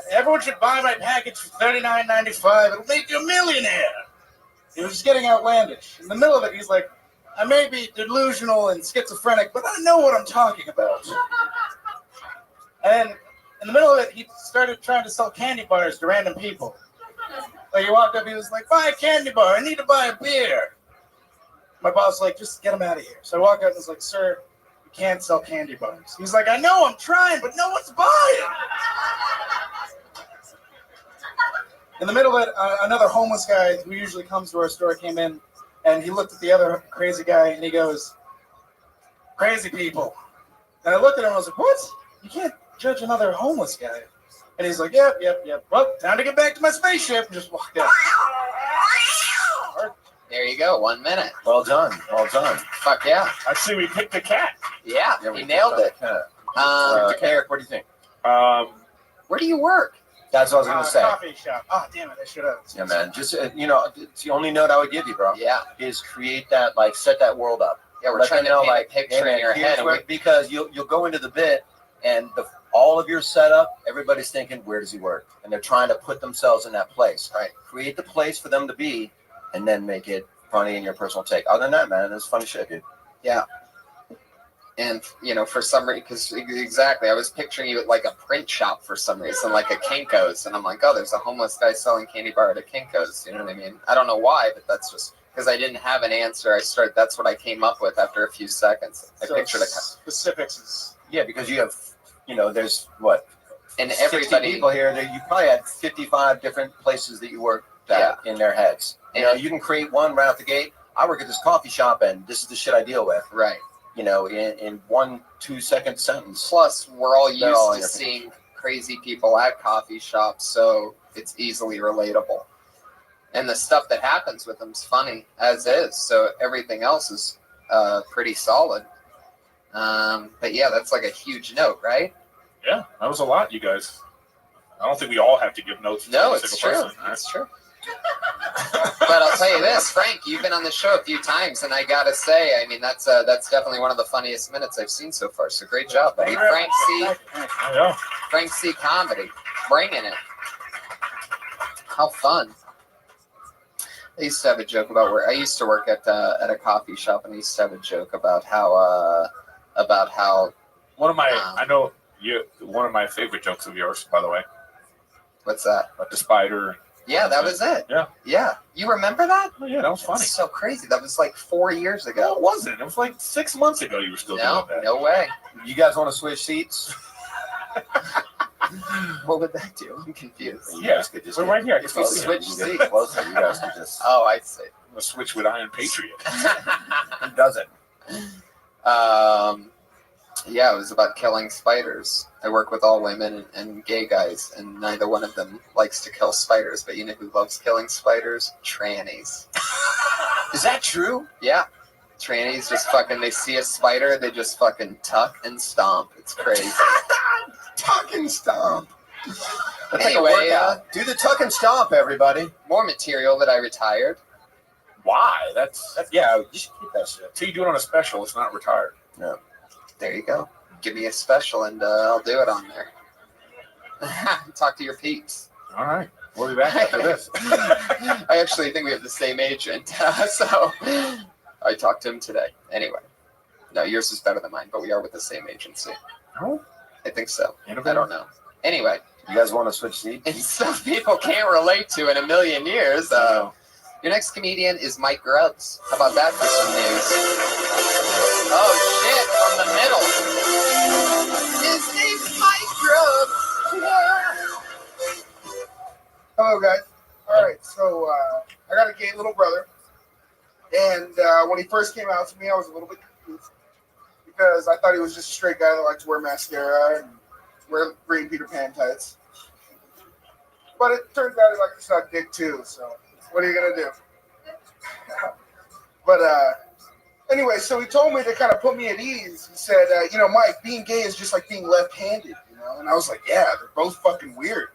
everyone should buy my package for $39.95. It'll make you a millionaire. He was just getting outlandish. In the middle of it, he's like, I may be delusional and schizophrenic, but I know what I'm talking about. And in the middle of it, he started trying to sell candy bars to random people. Like, he walked up, he was like, buy a candy bar. I need to buy a beer. My boss was like, just get him out of here. So I walked out and was like, sir, you can't sell candy bars. He's like, I know, I'm trying, but no one's buying. In the middle of it, another homeless guy who usually comes to our store came in, and he looked at the other crazy guy, and he goes, crazy people. And I looked at him, and I was like, what? You can't judge another homeless guy. And he's like, yep. Well, time to get back to my spaceship, and just walked out. There you go, 1 minute. Well done. Fuck yeah. I see we picked the cat. Yeah, he nailed it. Eric, what do you think? Where do you work? That's what I was going to say. Coffee shop. Oh, damn it, I should have. Yeah, man. Just, it's the only note I would give you, bro. Yeah. Is create that, set that world up. Yeah, we're trying to paint a picture in your head. Because you'll go into the bit, and all of your setup, everybody's thinking, where does he work? And they're trying to put themselves in that place. Right. Create the place for them to be, and then make it funny in your personal take. Other than that, man, it was funny shit, dude. Yeah. And, for some reason, because exactly, I was picturing you at like a print shop for some reason, like a Kinko's. And I'm like, oh, there's a homeless guy selling candy bar at a Kinko's. You know what I mean? I don't know why, but that's just because I didn't have an answer. That's what I came up with after a few seconds. I pictured specifics is. Yeah, because you have, there's what? And 60 everybody. people here, you probably had 55 different places that you worked at in their heads. You can create one right out the gate. I work at this coffee shop, and this is the shit I deal with. Right. In 1-2 second sentence. Plus, we're all used to seeing crazy people at coffee shops, so it's easily relatable. And the stuff that happens with them is funny, as is. So everything else is pretty solid. But yeah, that's like a huge note, right? Yeah, that was a lot, you guys. I don't think we all have to give notes. No, it's true. Person, right? It's true. But tell you this, Frank, you've been on the show a few times, and I gotta say, I mean, that's definitely one of the funniest minutes I've seen so far. So great job, buddy. Frank C comedy, bringing it. How fun. I used to have a joke about where I used to work at a coffee shop, and I used to have a joke about how one of my I know you one of my favorite jokes of yours, by the way. What's that? About the spider. Yeah, that was it. Yeah. Yeah. You remember that? Oh, yeah, that was funny. That's so crazy. That was like 4 years ago. No, it wasn't. It was like 6 months ago you were still doing that. No way. You guys want to switch seats? What would that do? I'm confused. Yeah, we're right here. If we switch seats. Closer, you guys can just. Oh, I see. I'm gonna switch with Iron Patriot. Who doesn't? Yeah, it was about killing spiders. I work with all women and gay guys, and neither one of them likes to kill spiders. But you know who loves killing spiders? Trannies. Is that true? Yeah. Trannies just fucking, they see a spider, they just fucking tuck and stomp. It's crazy. Tuck and stomp. That's Anyway, like a workout. Do the tuck and stomp, everybody. More material that I retired. Why? That's yeah. You should keep that shit. Till you do it on a special, it's not retired. No. There you go. Give me a special and I'll do it on there. Talk to your peeps. All right. We'll be back after this. I actually think we have the same agent. So I talked to him today. Anyway. No, yours is better than mine, but we are with the same agency. Oh? I think so. I don't know. Anyway. You guys want to switch seats? It's stuff people can't relate to in a million years. Your next comedian is Mike Grubbs. How about that for some news? Oh, shit, from the middle. His name's Mike Grubbs. Hello, guys. All right, so I got a gay little brother, and when he first came out to me, I was a little bit confused because I thought he was just a straight guy that liked to wear mascara and wear green Peter Pan tights. But it turns out he liked to suck dick too, so what are you gonna do? But anyway, so he told me to kind of put me at ease. He said, Mike, being gay is just like being left-handed, And I was like, yeah, they're both fucking weird.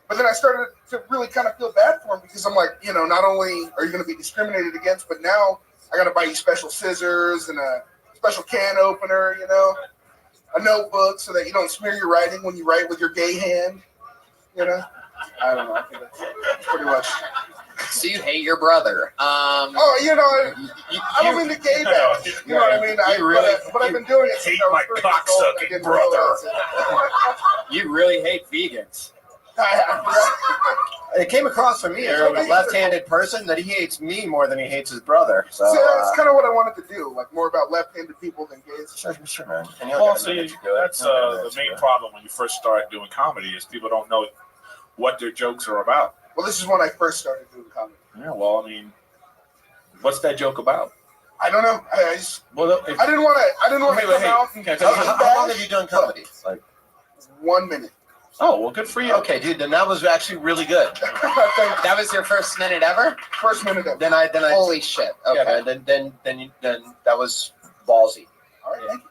But then I started to really kind of feel bad for him because I'm like, not only are you going to be discriminated against, but now I got to buy you special scissors and a special can opener, a notebook so that you don't smear your writing when you write with your gay hand, I don't know. I think that's pretty much. So you hate your brother. I don't mean the gay bad. You know what I mean? But I've been doing it since I was 3 years old. You really hate vegans. It came across for me as a left-handed person that he hates me more than he hates his brother. So that's kind of what I wanted to do, like more about left-handed people than gays. Sure, man. Well, see, that's the main problem when you first start doing comedy is people don't know what their jokes are about. Well, this is when I first started doing comedy. Yeah, well, I mean, what's that joke about? I don't know. I didn't want to come out. How long have you done comedy? Like 1 minute. Oh, well, good for you. Okay, dude, then that was actually really good. That was your first minute ever? First minute ever. Then I holy shit. Okay. Yeah, then that was ballsy. All right, thank you.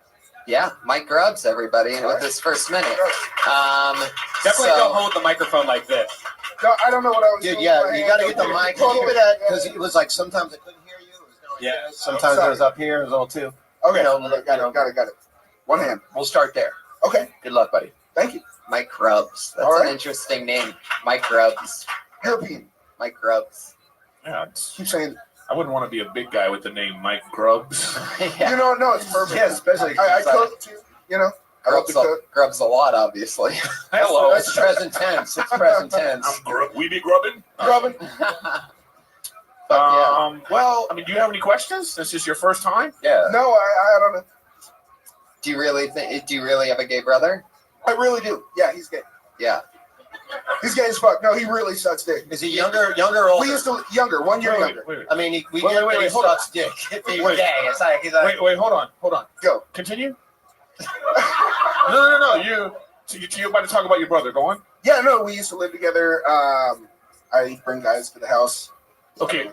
Yeah, Mike Grubbs, everybody, and with his first minute. Definitely don't hold the microphone like this. No, I don't know what I was doing. Dude, yeah, you got to get the mic. Keep it at, because it was like sometimes I couldn't hear you. Yeah. Sometimes it was up here as well, too. Okay, got it. One hand. We'll start there. Okay. Good luck, buddy. Thank you. Mike Grubbs. That's an interesting name. Mike Grubbs. European. Mike Grubbs. Yeah, keep saying. I wouldn't want to be a big guy with the name Mike Grubbs. Yeah. No, it's perfect. Yeah, especially. I cook too. I love to cook. Grubs a lot, obviously. Hello. That's present tense. It's present tense. We be grubbing? Grubbing. Well, I mean, do you have any questions? This is your first time? Yeah. No, I don't know. Do you really have a gay brother? I really do. Yeah, he's gay. Yeah. He's gay as fuck. No, he really sucks dick. Is he younger or older? We used to 1 year younger. Wait. I mean, he hold sucks dick. If he's Wait. gay, it's like he's like. Wait, hold on. Go. Continue. No. You about to talk about your brother? Go on. Yeah, no, we used to live together. I bring guys to the house. Okay.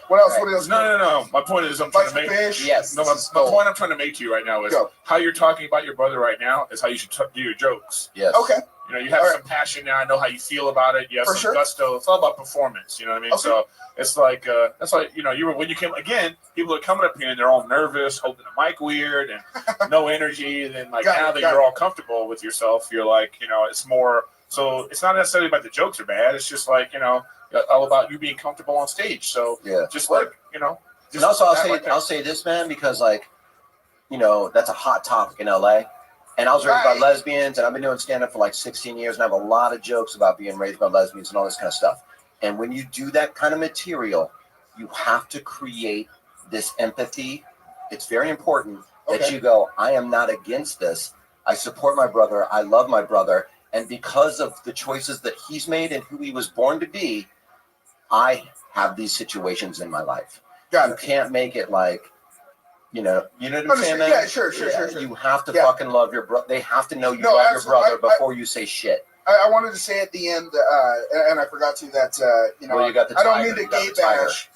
What else? Right. What else? No. My point is, I'm trying to Like make. fish. Yes. No, my point I'm trying to make to you right now is how you're talking about your brother right now is how you should do your jokes. Yes. Okay. You know, you have some passion now. I know how you feel about it. You have some gusto. It's all about performance. You know what I mean? Okay. So it's like that's like you were when you came again. People are coming up here and they're all nervous, holding the mic weird, and no energy. And then now that you're all comfortable with yourself, you're like it's more. So it's not necessarily about the jokes are bad. It's just like all about you being comfortable on stage. So just like And also, I'll say this, man, because that's a hot topic in LA. And I was raised by lesbians, and I've been doing stand-up for like 16 years, and I have a lot of jokes about being raised by lesbians and all this kind of stuff. And when you do that kind of material, you have to create this empathy. It's very important that you go, I am not against this. I support my brother. I love my brother. And because of the choices that he's made and who he was born to be, I have these situations in my life. You can't make it like, you know what I'm saying, man? Yeah, sure. You have to fucking love your brother. They have to know you love your brother before you say shit. I wanted to say at the end, and I forgot to, that, Well, you got the I don't tiger, mean to you got gay the tiger. bash,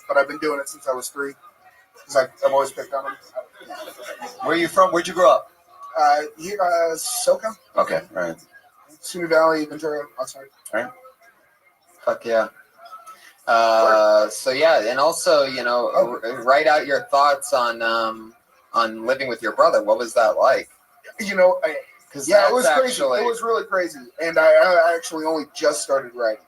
but I've been doing it since I was 3. Because I've always picked on them. Where are you from? Where'd you grow up? Here, SoCal. Okay, all right. Simi Valley, Ventura, outside. All right. Fuck yeah. So yeah, and also write out your thoughts on living with your brother. What was that like? It was crazy. It was really crazy, and I actually only just started writing.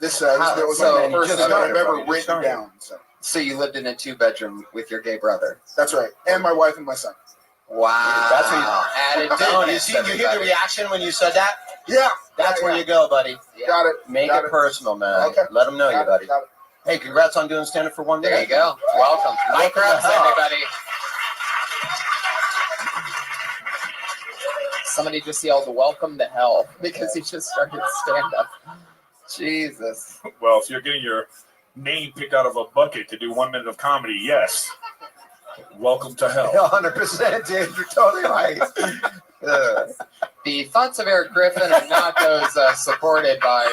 This was the first thing I've ever written down. So you lived in a 2-bedroom with your gay brother. That's right, and my wife and my son. Wow, that's what added bonus. you hear the reaction when you said that? Yeah, that's where you go, buddy. Yeah. Got it. Make it personal, man. Okay. Let them know you, buddy. Got it. Hey, congrats on doing stand-up for one day. There you go. Welcome. Mike Rubs, everybody. Somebody just yelled "Welcome to hell" because he just started stand-up. Jesus. Well, if you're getting your name picked out of a bucket to do 1 minute of comedy, yes. Welcome to hell. 100%, dude. You're totally right. The thoughts of Eric Griffin are not those supported by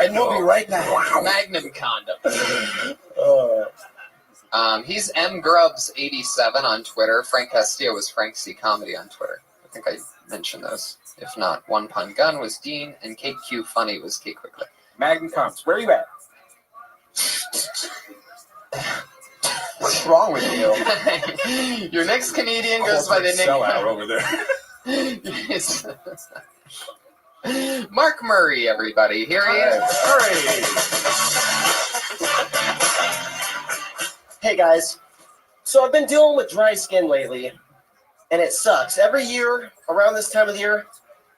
And we'll be right back. Magnum condoms. He's mgrubs87 on Twitter. Frank Castillo was Frank C Comedy on Twitter. I think I mentioned those. If not, One Pun Gun was Dean, and Kate Q Funny was Kate Quickly. Magnum Coms, where are you at? What's wrong with you? Your next comedian goes by the name. Sellout over there. Yes. Mark Murray, everybody. Here he is. Hey guys, so I've been dealing with dry skin lately, and it sucks. Every year, around this time of the year,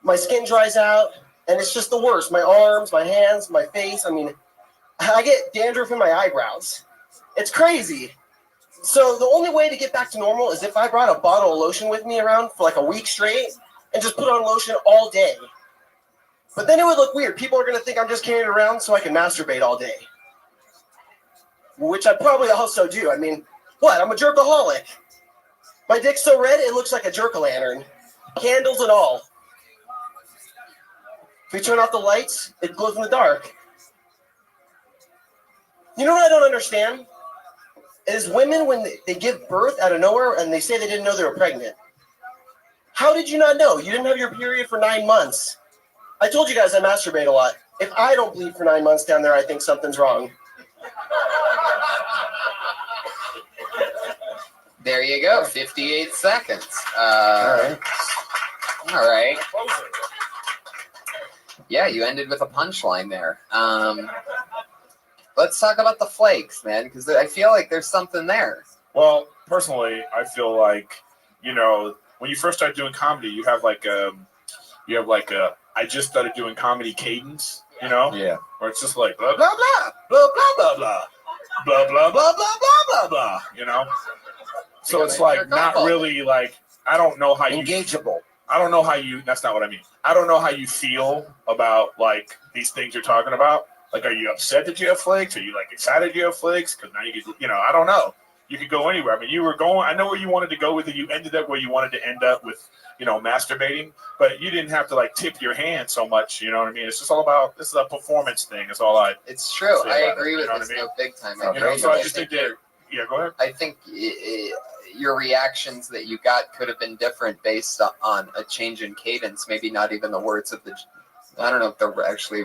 my skin dries out, and it's just the worst. My arms, my hands, my face. I mean, I get dandruff in my eyebrows. It's crazy. So the only way to get back to normal is if I brought a bottle of lotion with me around for like a week straight and just put on lotion all day. But then it would look weird. People are going to think I'm just carrying it around so I can masturbate all day. Which I probably also do. I mean, what? I'm a jerkaholic. My dick's so red, it looks like a jerk-o'-lantern. Candles and all. If we turn off the lights, it glows in the dark. You know what I don't understand? Is women, when they give birth out of nowhere and they say they didn't know they were pregnant. How did you not know? You didn't have your period for 9 months. I told you guys I masturbate a lot. If I don't bleed for 9 months down there, I think something's wrong. There you go. 58 seconds. All right. Yeah, you ended with a punchline there. Let's talk about the flakes, man, because I feel like there's something there. Well, personally, I feel like, when you first start doing comedy, you have like I just started doing comedy cadence, Yeah. where it's just like blah, blah, blah, blah, blah, blah, blah, blah, blah, blah, blah, blah, blah, blah, So it's like not really like, I don't know how you... Engageable. I don't know how you... That's not what I mean. I don't know how you feel about, like, these things you're talking about. Like, are you upset that you have flakes? Are you, like, excited you have flakes? Because now you get, I don't know. you could go anywhere. I mean, you were going. I know where you wanted to go with it. You ended up where you wanted to end up with, masturbating. But you didn't have to like tip your hand so much. You know what I mean? It's just all about. This is a performance thing. It's all I. It's true. I agree with you know this what I mean? big time. So I just think that. Yeah, go ahead. I think your reactions that you got could have been different based on a change in cadence. Maybe not even the words of the. I don't know if there actually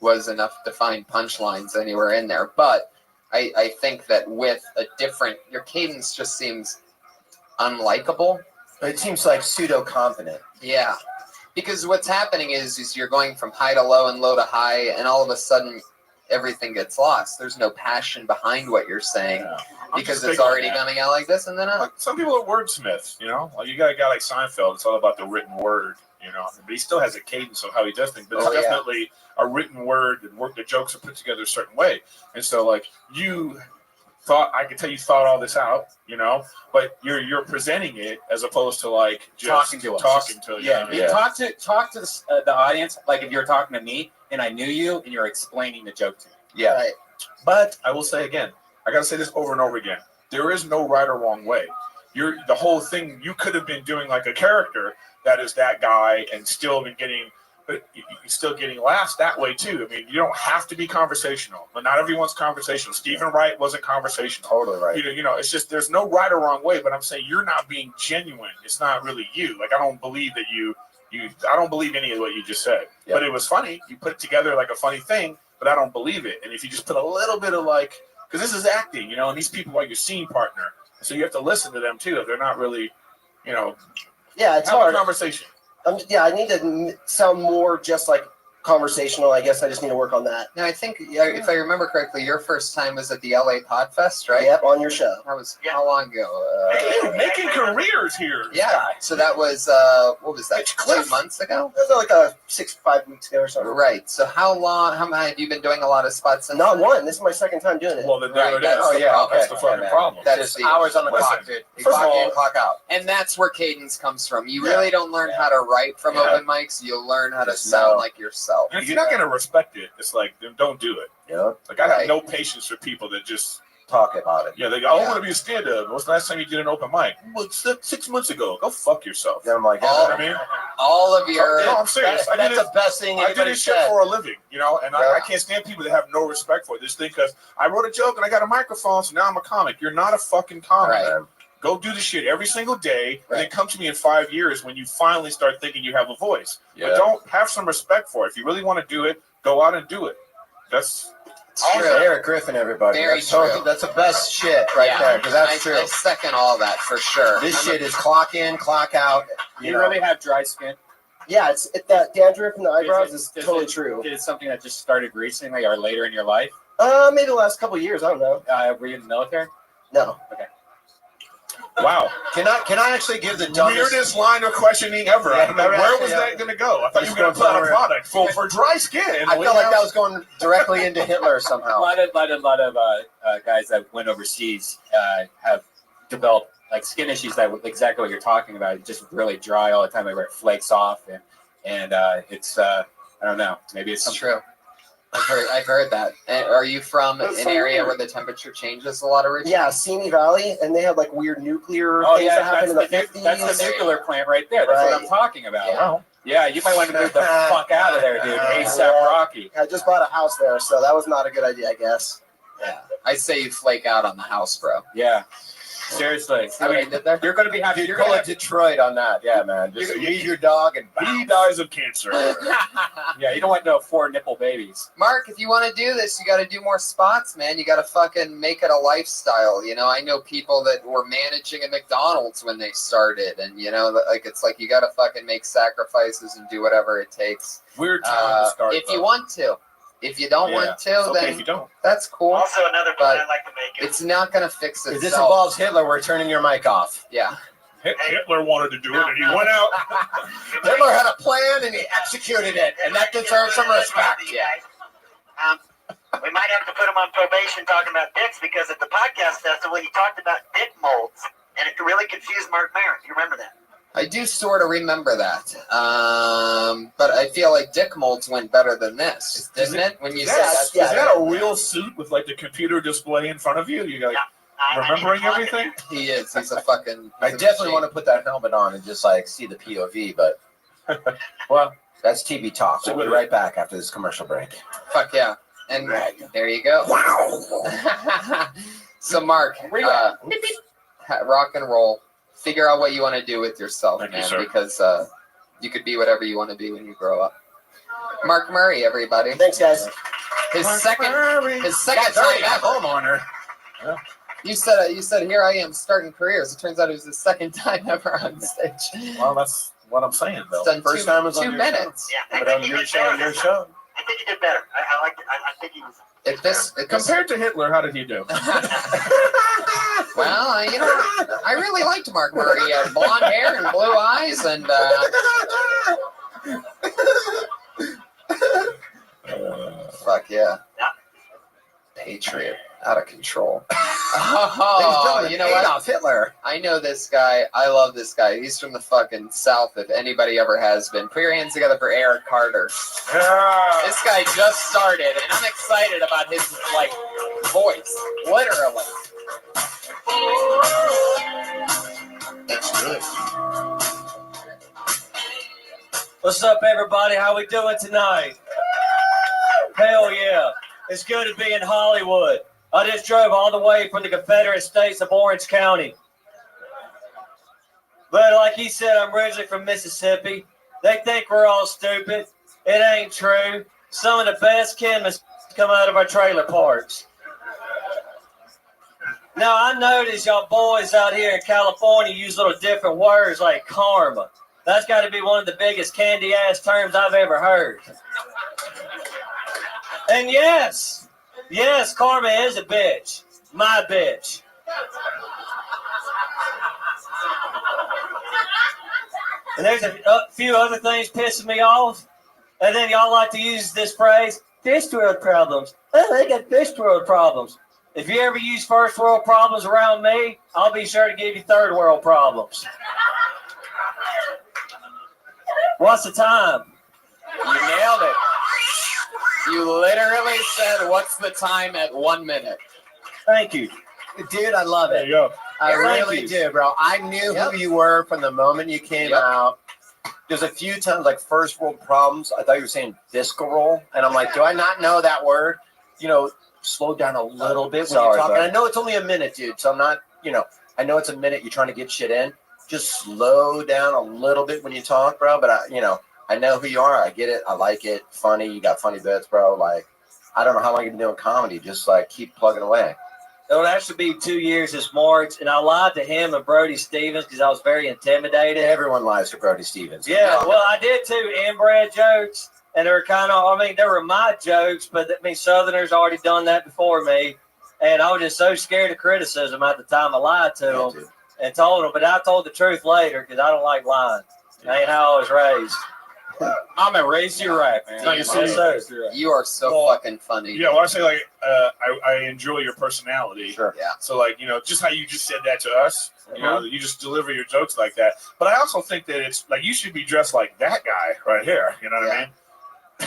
was enough defined punchlines anywhere in there, but I think that with a different, your cadence just seems unlikable. It seems like pseudo confident. Yeah, because what's happening is you're going from high to low and low to high, and all of a sudden everything gets lost. There's no passion behind what you're saying because it's already coming out like this, and then like some people are wordsmiths. Like you got a guy like Seinfeld. It's all about the written word. But he still has a cadence of how he does things. But it's definitely a written word, and the jokes are put together a certain way. And so, like, you thought, I could tell you thought all this out, but you're presenting it as opposed to like just talking to us. Yeah. Talk to the audience like if you were talking to me and I knew you and you're explaining the joke to me. Yeah. Right. But I will say again, I gotta say this over and over again. There is no right or wrong way. The whole thing. You could have been doing like a character that is that guy and still been getting, but you're still getting laughs that way too. I mean, you don't have to be conversational, but not everyone's conversational. Stephen Wright wasn't conversational. Totally right. It's just there's no right or wrong way. But I'm saying you're not being genuine. It's not really you. Like I don't believe that I don't believe any of what you just said. Yep. But it was funny. You put it together like a funny thing, but I don't believe it. And if you just put a little bit of like, because this is acting, and these people are your scene partner, so you have to listen to them too. If they're not really, Yeah, it's have hard. a conversation. I need to sound more just like conversational. I guess I just need to work on that. Now, I think, if I remember correctly, your first time was at the LA Podfest, right? Yep, on your show. That was how long ago? Hey, making careers here. Yeah, so that was, what was that, 2 months ago? It was like 5 weeks ago or something. Right, so how many have you been doing a lot of spots? Since Not one. This is my second time doing it. Well, then there it is. That's the fucking problem. That's the hours on the clock, dude. You clock in, clock out. And that's where cadence comes from. You really don't learn how to write from open mics. You'll learn how to sound like yourself. And if you're not going to respect it, it's like, then don't do it. Yeah. Like, I have no patience for people that just talk about it. Yeah, they go, I want to be a stand-up. What's the last time you did an open mic? Well, 6 months ago. Go fuck yourself. Yeah, I'm like, all of your... No, I'm serious. That's the best thing I did this shit for a living, and I can't stand people that have no respect for this thing because I wrote a joke and I got a microphone, so now I'm a comic. You're not a fucking comic. Right. Go do this shit every single day, and then come to me in 5 years when you finally start thinking you have a voice. Yeah. But don't have some respect for it. If you really want to do it, go out and do it. That's true. Eric Griffin, everybody. Very true. That's the best shit there, because that's true. I second all that for sure. This shit is clock in, clock out. You really have dry skin? Yeah, that dandruff in the eyebrows is totally true. Is it something that just started recently or later in your life? Maybe the last couple of years. I don't know. Were you in the military? No. Okay. Wow. Can I actually give the dumbest... weirdest line of questioning ever? Yeah, where was that going to go? I thought you were going to put out a product for dry skin. I felt like that was going directly into Hitler somehow. A lot of guys that went overseas have developed like skin issues that exactly what you're talking about. It's just really dry all the time. Where it flakes off, and it's I don't know. Maybe it's true. I've heard that. Are you from an area where the temperature changes a lot originally? Yeah, Simi Valley, and they had like weird nuclear things that happened in the 50s. That's the nuclear plant right there. That's what I'm talking about. Yeah, you might want to move the fuck out of there, dude. ASAP Rocky. I just bought a house there, so that was not a good idea, I guess. Yeah. I say you flake out on the house, bro. Yeah. Seriously. I mean, you're going to be happy. You're going to Detroit on that. Yeah, man. Just leave your dog and he dies of cancer. Yeah, you don't want no 4 nipple babies. Mark, if you want to do this, you got to do more spots, man. You got to fucking make it a lifestyle. I know people that were managing at McDonald's when they started, and it's like you got to fucking make sacrifices and do whatever it takes. Weird time to start. If you want to. If you don't want to, then if you don't. That's cool. Also, another point I'd like to make it's not going to fix itself. If this involves Hitler, we're turning your mic off. Yeah. Hitler wanted to do it, and he went out. Hitler had a plan, and he executed it, and that deserves some respect. Yeah. We might have to put him on probation talking about dicks because at the podcast festival he talked about dick molds, and it really confused Mark Maron. You remember that? I do sort of remember that, but I feel like dick molds went better than this, didn't it? When you said is that a real suit with like the computer display in front of you? You got. remembering everything. He is. He's a fucking. I definitely want to put that helmet on and just like see the POV, but well, that's TV talk. We'll be right back after this commercial break. Fuck yeah. And there you go. Wow. So Mark, rock and roll. Figure out what you want to do with yourself, Thank you, man, sir. because you could be whatever you want to be when you grow up. Mark Murray, everybody. Thanks, guys. His second Guy's time already a ever. homeowner. You said here I am starting careers. It turns out it was his second time ever on stage. Well, that's what I'm saying, though. It's done First time was on 2 your minutes. Yeah, But on your show, I think he did better. I liked it. I think he was. If this Compared to Hitler, how did he do? well, you know, I really liked Mark Murray. He had blonde hair and blue eyes, and fuck yeah. Patriot, out of control. Oh, you know what? Adolf Hitler. I know this guy. I love this guy. He's from the fucking South, if anybody ever has been. Put your hands together for Eric Carter. Yeah. This guy just started, and I'm excited about his, like, voice. Literally. That's good. What's up, everybody? How we doing tonight? Hell yeah. It's good to be in Hollywood. I just drove all the way from the Confederate States of Orange County. But like he said, I'm originally from Mississippi. They think we're all stupid. It ain't true. Some of the best chemists come out of our trailer parks. Now, I notice y'all boys out here in California use little different words like karma. That's got to be one of the biggest candy-ass terms I've ever heard. And yes, karma is a bitch. My bitch. And there's a few other things pissing me off. And then y'all like to use this phrase, first world problems. Oh, they got first world problems. If you ever use first world problems around me, I'll be sure to give you third world problems. What's the time? You nailed it. You literally said, what's the time at 1 minute? Thank you. Dude, I love There it. you go. I Thank really you. do, bro. I knew who you were from the moment you came out. There's a few times, like first world problems, I thought you were saying visceral. And I'm like, do I not know that word? You know, slow down a little bit when you're talking. I know it's only a minute, dude. So I'm not, I know it's a minute. You're trying to get shit in. Just slow down a little bit when you talk, bro. But, I know who you are. I get it. I like it. Funny. You got funny bits, bro. Like, I don't know how long you've been doing comedy. Just, like, keep plugging away. It'll actually be 2 years this March, and I lied to him and Brody Stevens because I was very intimidated. Everyone lies to Brody Stevens. Yeah, well, I did too. Inbred jokes, and they were they were my jokes, but Southerners already done that before me, and I was just so scared of criticism at the time I lied to them and told them, but I told the truth later because I don't like lying. That ain't how I was raised. I'm a raised you right, man. No, you see, You are so fucking funny. Yeah, well, I say like I enjoy your personality. Sure. Yeah. So like just how you just said that to us, you just deliver your jokes like that. But I also think that it's like you should be dressed like that guy right here. You know what I mean?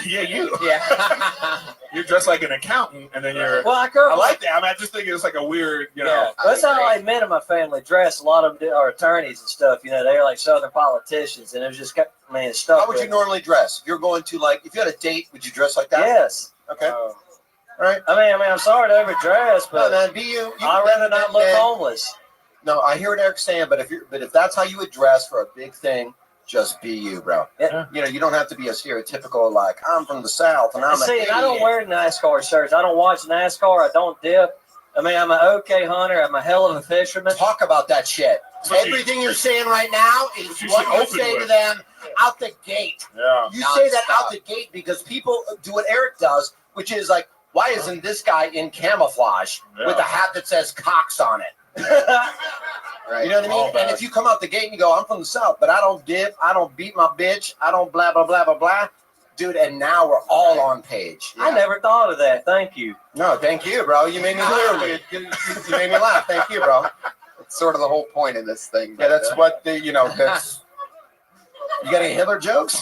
Yeah, you. Yeah. You're dressed like an accountant, and then you're. Well, I like that. I just think it's like a weird, Yeah, that's how like men in my family dress. A lot of them are attorneys and stuff. They're like Southern politicians, and it was just stuff. How would you normally dress? If you're going to if you had a date, would you dress like that? Yes. Okay. All right. I mean, I'm sorry to overdress, but no, man, be you. I'd rather not look homeless. No, I hear what Eric's saying, but if that's how you would dress for a big thing, just be you, bro. Yeah. You don't have to be a stereotypical like I'm from the South and I'm and I don't wear NASCAR shirts. I don't watch NASCAR. I don't dip. I mean, I'm an okay hunter. I'm a hell of a fisherman. Talk about that shit. Everything you're saying right now is what you say to them out the gate. Yeah. You say that out the gate because people do what Eric does, which is like, why isn't this guy in camouflage with a hat that says Cox on it? Right. You know what I mean? And if you come out the gate and you go, I'm from the South, but I don't dip, I don't beat my bitch, I don't blah, blah, blah, blah, blah. Dude, and now we're all on page. I never thought of that. Thank you. No, thank you, bro. You made me laugh. You made me laugh. Thank you, bro. It's sort of the whole point of this thing. Yeah, that's what that's. You got any Hitler jokes?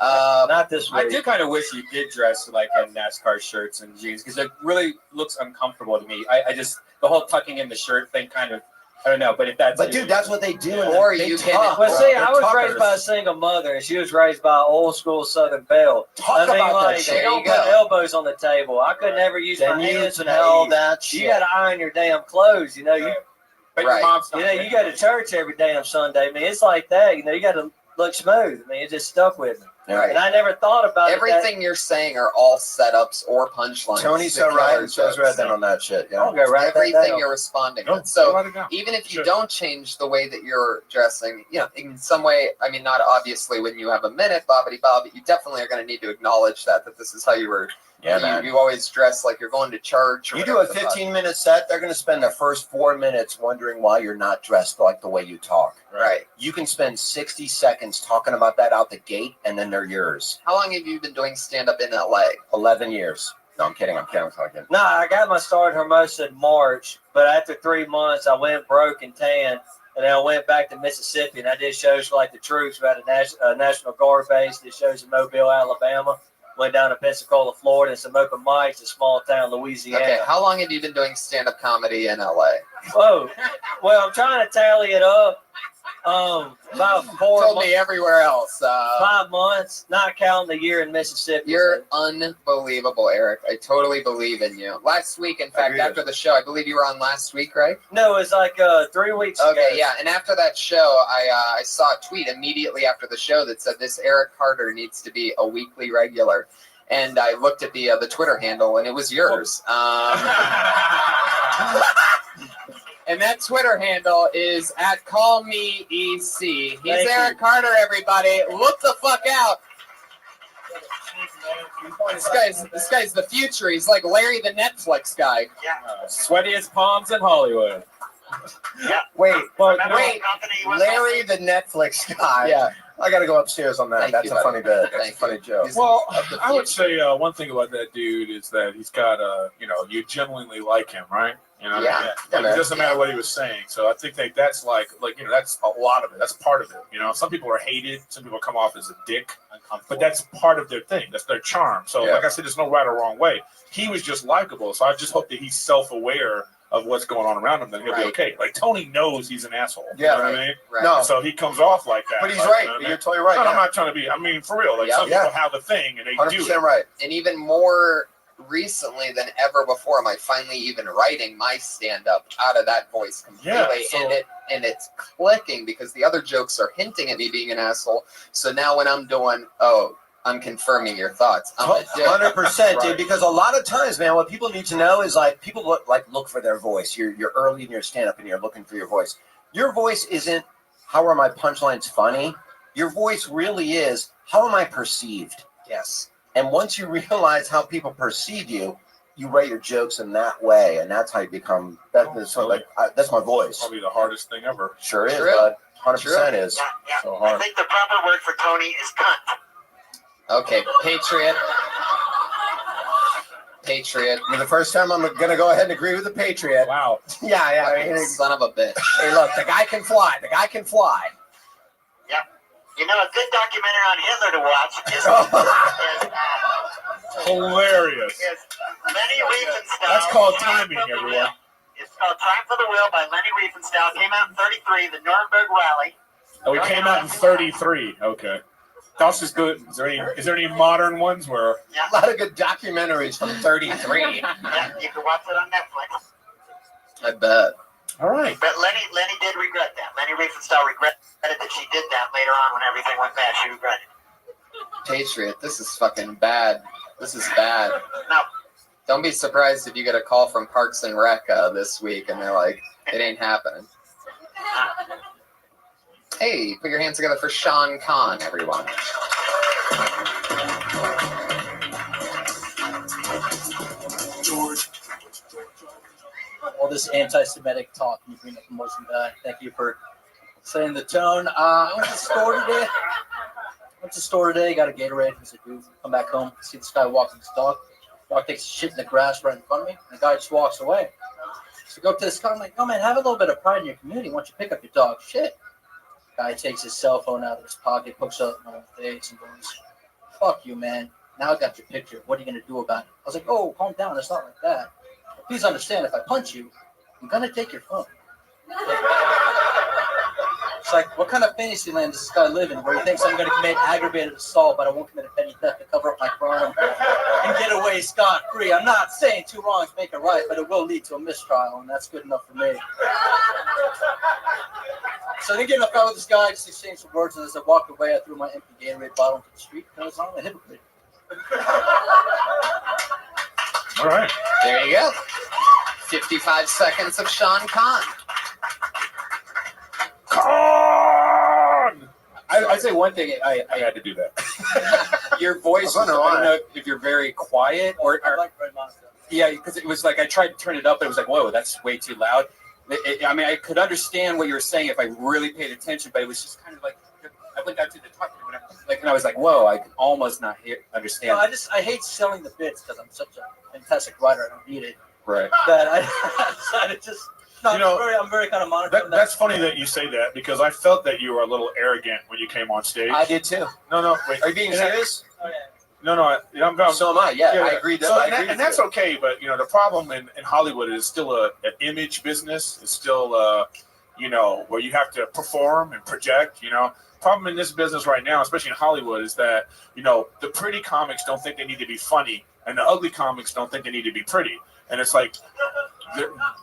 Not this I week. do kind of wish you did dress like in NASCAR shirts and jeans because it really looks uncomfortable to me. I just the whole tucking in the shirt thing kind of I don't know. But if that's But dude, that's what they do. Or you can. Well, see, They're I was talkers. raised by a single mother, and she was raised by an old school Southern belle. Talk about that shit. They don't put elbows on the table. I could never use my hands when tell that shit. You got to iron your damn clothes. You know, you Right. you go to church every damn Sunday. I mean, it's like that. You know, you got to look smooth. I mean, it just stuck with me. Right. And I never thought about Everything you're saying are all setups or punchlines. Tony's so right and so's right then on that shit. Yeah. I'll go right Everything you're responding with. So write it down. even if you don't change the way that you're dressing, you know, in some way, I mean, not obviously when you have a minute, bobbity bob, but you definitely are going to need to acknowledge that this is how you were. Yeah, man. You always dress like you're going to church. Or You do a whatever the fuck. 15-minute set, they're going to spend the first 4 minutes wondering why you're not dressed like the way you talk. Right. You can spend 60 seconds talking about that out the gate, and then they're yours. How long have you been doing stand-up in LA? 11 years. No, I'm kidding. I'm kidding. No, I got my start in Hermosa in March, but after 3 months, I went broke and tan, and then I went back to Mississippi, and I did shows for like the troops. We had a National Guard base, did shows in Mobile, Alabama. Went down to Pensacola, Florida, and some open mics in small town Louisiana. Okay, how long have you been doing stand-up comedy in LA? Whoa. Well, I'm trying to tally it up. About 4 Told me everywhere else. 5 months, not counting the year in Mississippi. You're unbelievable, Eric. I totally believe in you. Last week, in fact, after the show, I believe you were on last week, right? No, it was like 3 weeks ago. Okay, yeah. And after that show, I saw a tweet immediately after the show that said, this Eric Carter needs to be a weekly regular. And I looked at the Twitter handle, and it was yours. And that Twitter handle is @CallMeEC. He's Thank Eric Carter, everybody. Look the fuck out. This guy's the future. He's like Larry the Netflix guy. Sweatiest palms in Hollywood. Wait, Company was Larry the Netflix guy. Yeah. I got to go upstairs on that. Thank That's you, a buddy. funny bit. That's Thank a funny joke. Well, I would say one thing about that dude is that he's got you genuinely like him, right? You know, Yeah. Like, it doesn't matter what he was saying. So I think that's that's a lot of it. That's part of it. You know, some people are hated. Some people come off as a dick, but that's part of their thing. That's their charm. So, like I said, there's no right or wrong way. He was just likable. So I just hope that he's self-aware of what's going on around him, then he'll be okay. Like Tony knows he's an asshole. Yeah, you know what I mean? Right. No. So he comes off like that. But he's like, right. you know what I mean? You're totally right. No, Yeah. I'm not trying to be. I mean, for real. Like some people have a thing and they do 100% it. right. And even more recently than ever before, am I finally even writing my stand-up out of that voice completely. Yeah, and it's clicking because the other jokes are hinting at me being an asshole. So now when I'm doing, I'm confirming your thoughts. I'm a dick. 100%, dude. Because a lot of times, man, what people need to know is like people look for their voice. You're early in your stand-up and you're looking for your voice. Your voice isn't how are my punchlines funny. Your voice really is how am I perceived. Yes. And once you realize how people perceive you, you write your jokes in that way, and that's how you become. That's my voice. Probably the hardest thing ever. Sure is, bud. 100% is. Yeah. So I hard. think the proper word for Tony is cunt. Okay, Patriot. Patriot. I mean, the first time I'm going to go ahead and agree with the Patriot. Wow. Yeah. I mean, Son of a bitch. hey, look, the guy can fly. The guy can fly. Yep. You know, a good documentary on Hitler to watch is Hilarious. Lenny Riefenstahl. That's called timing, everyone. It's called Time for the Will by Lenny Riefenstahl. Came out in 33, the Nuremberg Rally. Oh, it came out in 33. Okay. That's just good. Is there any modern ones where? A lot of good documentaries from 33. Yeah, you can watch it on Netflix. I bet. All right. But Lenny did regret that. Lenny Riefenstahl regretted that she did that later on when everything went bad. She regretted it. Patriot, this is fucking bad. This is bad. No. Don't be surprised if you get a call from Parks and Rec this week and they're like, it ain't happening. Hey, put your hands together for Sean Conn, everyone. George. All this anti-Semitic talk you bring up the Muslim guy. Thank you for setting the tone. I went to the store today. Got a Gatorade. As I do, come back home, see this guy walking his dog. Dog takes a shit in the grass right in front of me. And the guy just walks away. So I go up to this guy. I'm like, oh man, have a little bit of pride in your community. Why don't you pick up your dog? Shit. Guy takes his cell phone out of his pocket, hooks up on the face and goes, fuck you, man. Now I got your picture. What are you going to do about it? I was like, oh, calm down. It's not like that. Please understand, if I punch you, I'm going to take your phone. It's like, what kind of fantasy land does this guy live in where he thinks I'm going to commit aggravated assault, but I won't commit a petty theft to cover up my crime and get away scot-free? I'm not saying 2 wrongs make a right, but it will lead to a mistrial, and that's good enough for me. So I didn't get enough out with this guy, just exchanged some words, and as I walked away, I threw my empty Gatorade bottle into the street because I'm a hypocrite. All right. There you go. 55 seconds of Sean Conn. I'd say one thing. I had to do that. Your voice. I don't know if you're very quiet or yeah, because it was like I tried to turn it up, but it was like, whoa, that's way too loud. I mean, I could understand what you were saying if I really paid attention, but it was just kind of like I went down to the top, and I was like, whoa, I could almost not understand. No, I hate selling the bits because I'm such a fantastic writer. I don't need it. Right. That I decided just. No, I'm very kind of monitoring. That's funny that you say that because I felt that you were a little arrogant when you came on stage. I did too. No, wait. Are you being serious? Oh, yeah. No, So am I. Yeah, I agree. So, and that's okay, but the problem in Hollywood is still an image business. It's still where you have to perform and project. Problem in this business right now, especially in Hollywood, is that the pretty comics don't think they need to be funny, and the ugly comics don't think they need to be pretty, and it's like.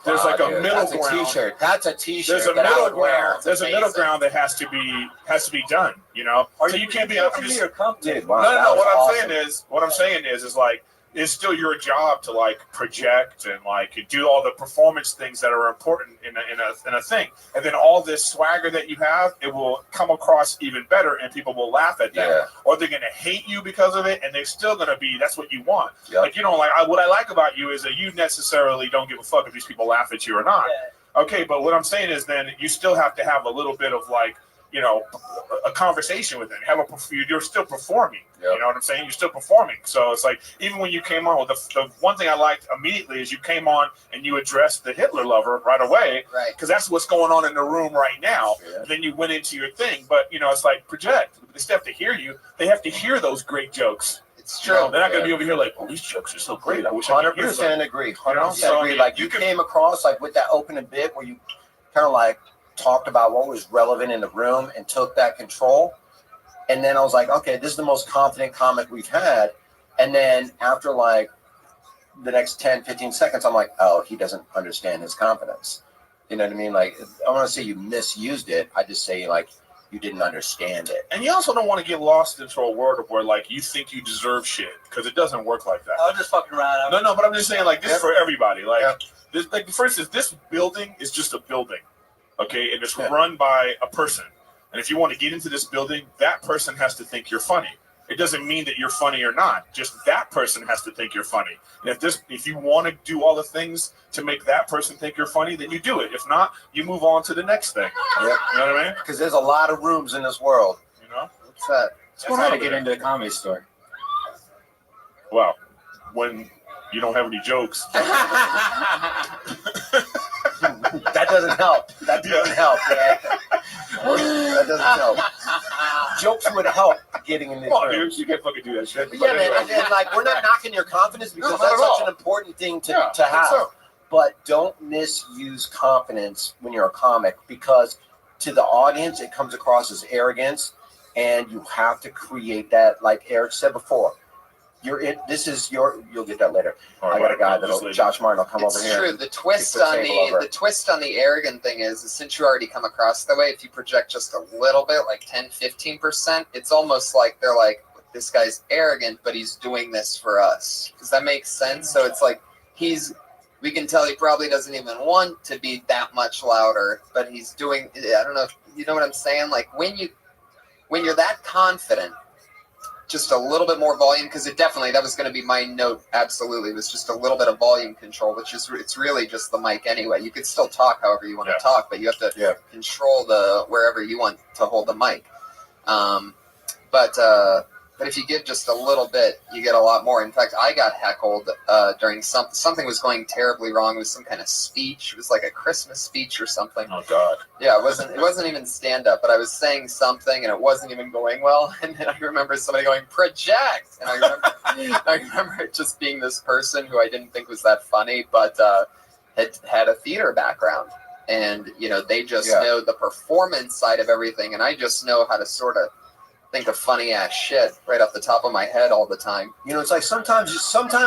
There's like a middle ground. T-shirt. That's a T-shirt. There's a middle ground. There's a middle ground that has to be done. So you can't be up just. Dude, No. What I'm saying is like it's still your job to like project and like do all the performance things that are important in a thing, and then all this swagger that you have, it will come across even better, and people will laugh at that, or they're gonna hate you because of it, and they're still gonna be. That's what you want. Yep. Like what I like about you is that you necessarily don't give a fuck if these people laugh at you or not. Yeah. Okay, but what I'm saying is then you still have to have a little bit of like. A conversation with it. You're still performing. Yep. You know what I'm saying? You're still performing. So it's like, even when you came on, the one thing I liked immediately is you came on and you addressed the Hitler lover right away. Right. Because that's what's going on in the room right now. Yeah. And then you went into your thing. But, it's like, project. They still have to hear you. They have to hear those great jokes. It's true. They're not going to be over here like, oh, these jokes are so great. I wish I could hear them. 100% agree. 100% So, agree. Like you came across like with that opening bit where you kind of like talked about what was relevant in the room and took that control. And then I was like, okay, this is the most confident comic we've had. And then after like the next 10, 15 seconds, I'm like, oh, he doesn't understand his confidence. You know what I mean? Like, I want to say you misused it. I just say like you didn't understand it. And you also don't want to get lost into a world of where like you think you deserve shit because it doesn't work like that. I was just fucking around. No, but I'm just saying like this is for everybody. Like, this, like for instance, this building is just a building. Okay, and it's run by a person. And if you want to get into this building, that person has to think you're funny. It doesn't mean that you're funny or not. Just that person has to think you're funny. And if you want to do all the things to make that person think you're funny, then you do it. If not, you move on to the next thing. Yep. You know what I mean? Because there's a lot of rooms in this world. What's that? That's how to get into a comedy store. Well, when you don't have any jokes. That doesn't help. That doesn't help. Man. That doesn't help. Jokes would help getting in this room. You can't fucking do that shit. Yeah, man. And like, we're not knocking your confidence because No, not that's at all. such an important thing to have. So. But don't misuse confidence when you're a comic because to the audience, it comes across as arrogance, and you have to create that. Like Eric said before, you'll get that later. I got a guy that'll Josh Martin will come over here. It's true. The twist on the arrogant thing is since you already come across that way, if you project just a little bit, like 10, 15%, it's almost like they're like, this guy's arrogant, but he's doing this for us. Does that make sense? So it's like we can tell he probably doesn't even want to be that much louder, but he's doing, I don't know if you know what I'm saying? Like when you're that confident, just a little bit more volume, because that was going to be my note, absolutely. It was just a little bit of volume control, which is, it's really just the mic anyway. You could still talk however you want to talk, but you have to control wherever you want to hold the mic. But But if you give just a little bit, you get a lot more. In fact, I got heckled during something was going terribly wrong with some kind of speech. It was like a Christmas speech or something. Oh God. Yeah, it wasn't even stand up, but I was saying something and it wasn't even going well. And then I remember somebody going project, and I remember it just being this person who I didn't think was that funny, but had a theater background, and they just know the performance side of everything, and I just know how to sort of think of funny ass shit right off the top of my head all the time. It's like sometimes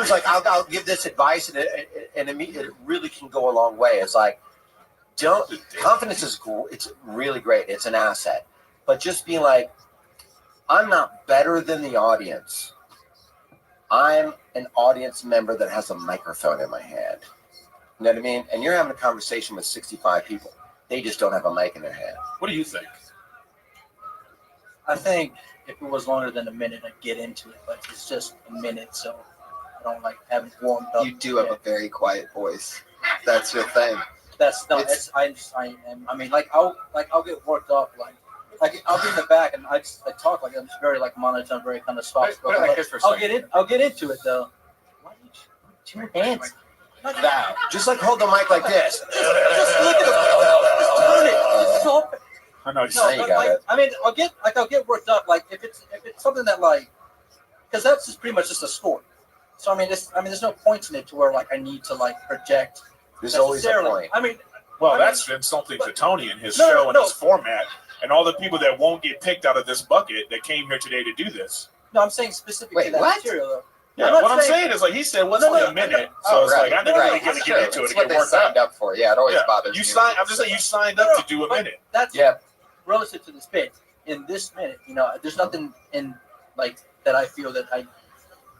like I'll give this advice and it really can go a long way. It's like, confidence is it's really great. It's an asset, but just being like, I'm not better than the audience. I'm an audience member that has a microphone in my hand. You know what I mean? And you're having a conversation with 65 people. They just don't have a mic in their hand. What do you think? I think if it was longer than a minute, I'd get into it, but it's just a minute, so I don't like having warmed up. You do have a very quiet voice. That's your thing. I'll get worked up, like I'll be in the back and I talk like I'm very like monotone, very kind of soft. I'll get into it though. Why do you two hands? Like that. Just like hold the mic like this. Just look at it. Just turn it. Just stop it. I know. I'll get worked up like if it's something that because that's just pretty much just a score. So there's no points in it to where like I need to project. There's always a point. That's insulting to Tony and his show and his format, and all the people that won't get picked out of this bucket that came here today to do this. No, I'm saying specifically to that material though. Yeah, what I'm saying is he said, "What's only a minute?" So it's like I never really get to get into it to get worked signed up for. Yeah, it always bothers me. I'm just saying you signed up to do a minute. That's relative to this bit. In this minute, there's nothing in that I feel that I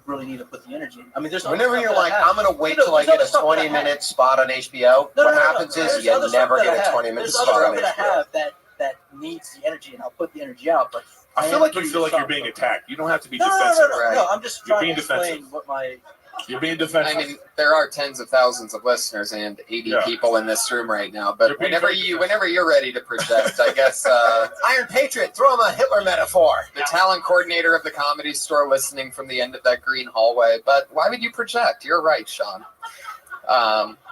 really need to put the energy in. There's whenever you're like, I'm gonna wait till I get a 20-minute spot on HBO. What happens is you never get a 20-minute spot on HBO. I have that needs the energy, and I'll put the energy out. But I feel like you're being attacked. You don't have to be defensive. No, I'm just trying to explain what my. You're being defensive. There are tens of thousands of listeners and 80 people in this room right now. But whenever you're ready to project, I guess Iron Patriot, throw him a Hitler metaphor. The talent coordinator of the Comedy Store listening from the end of that green hallway. But why would you project? You're right, Sean.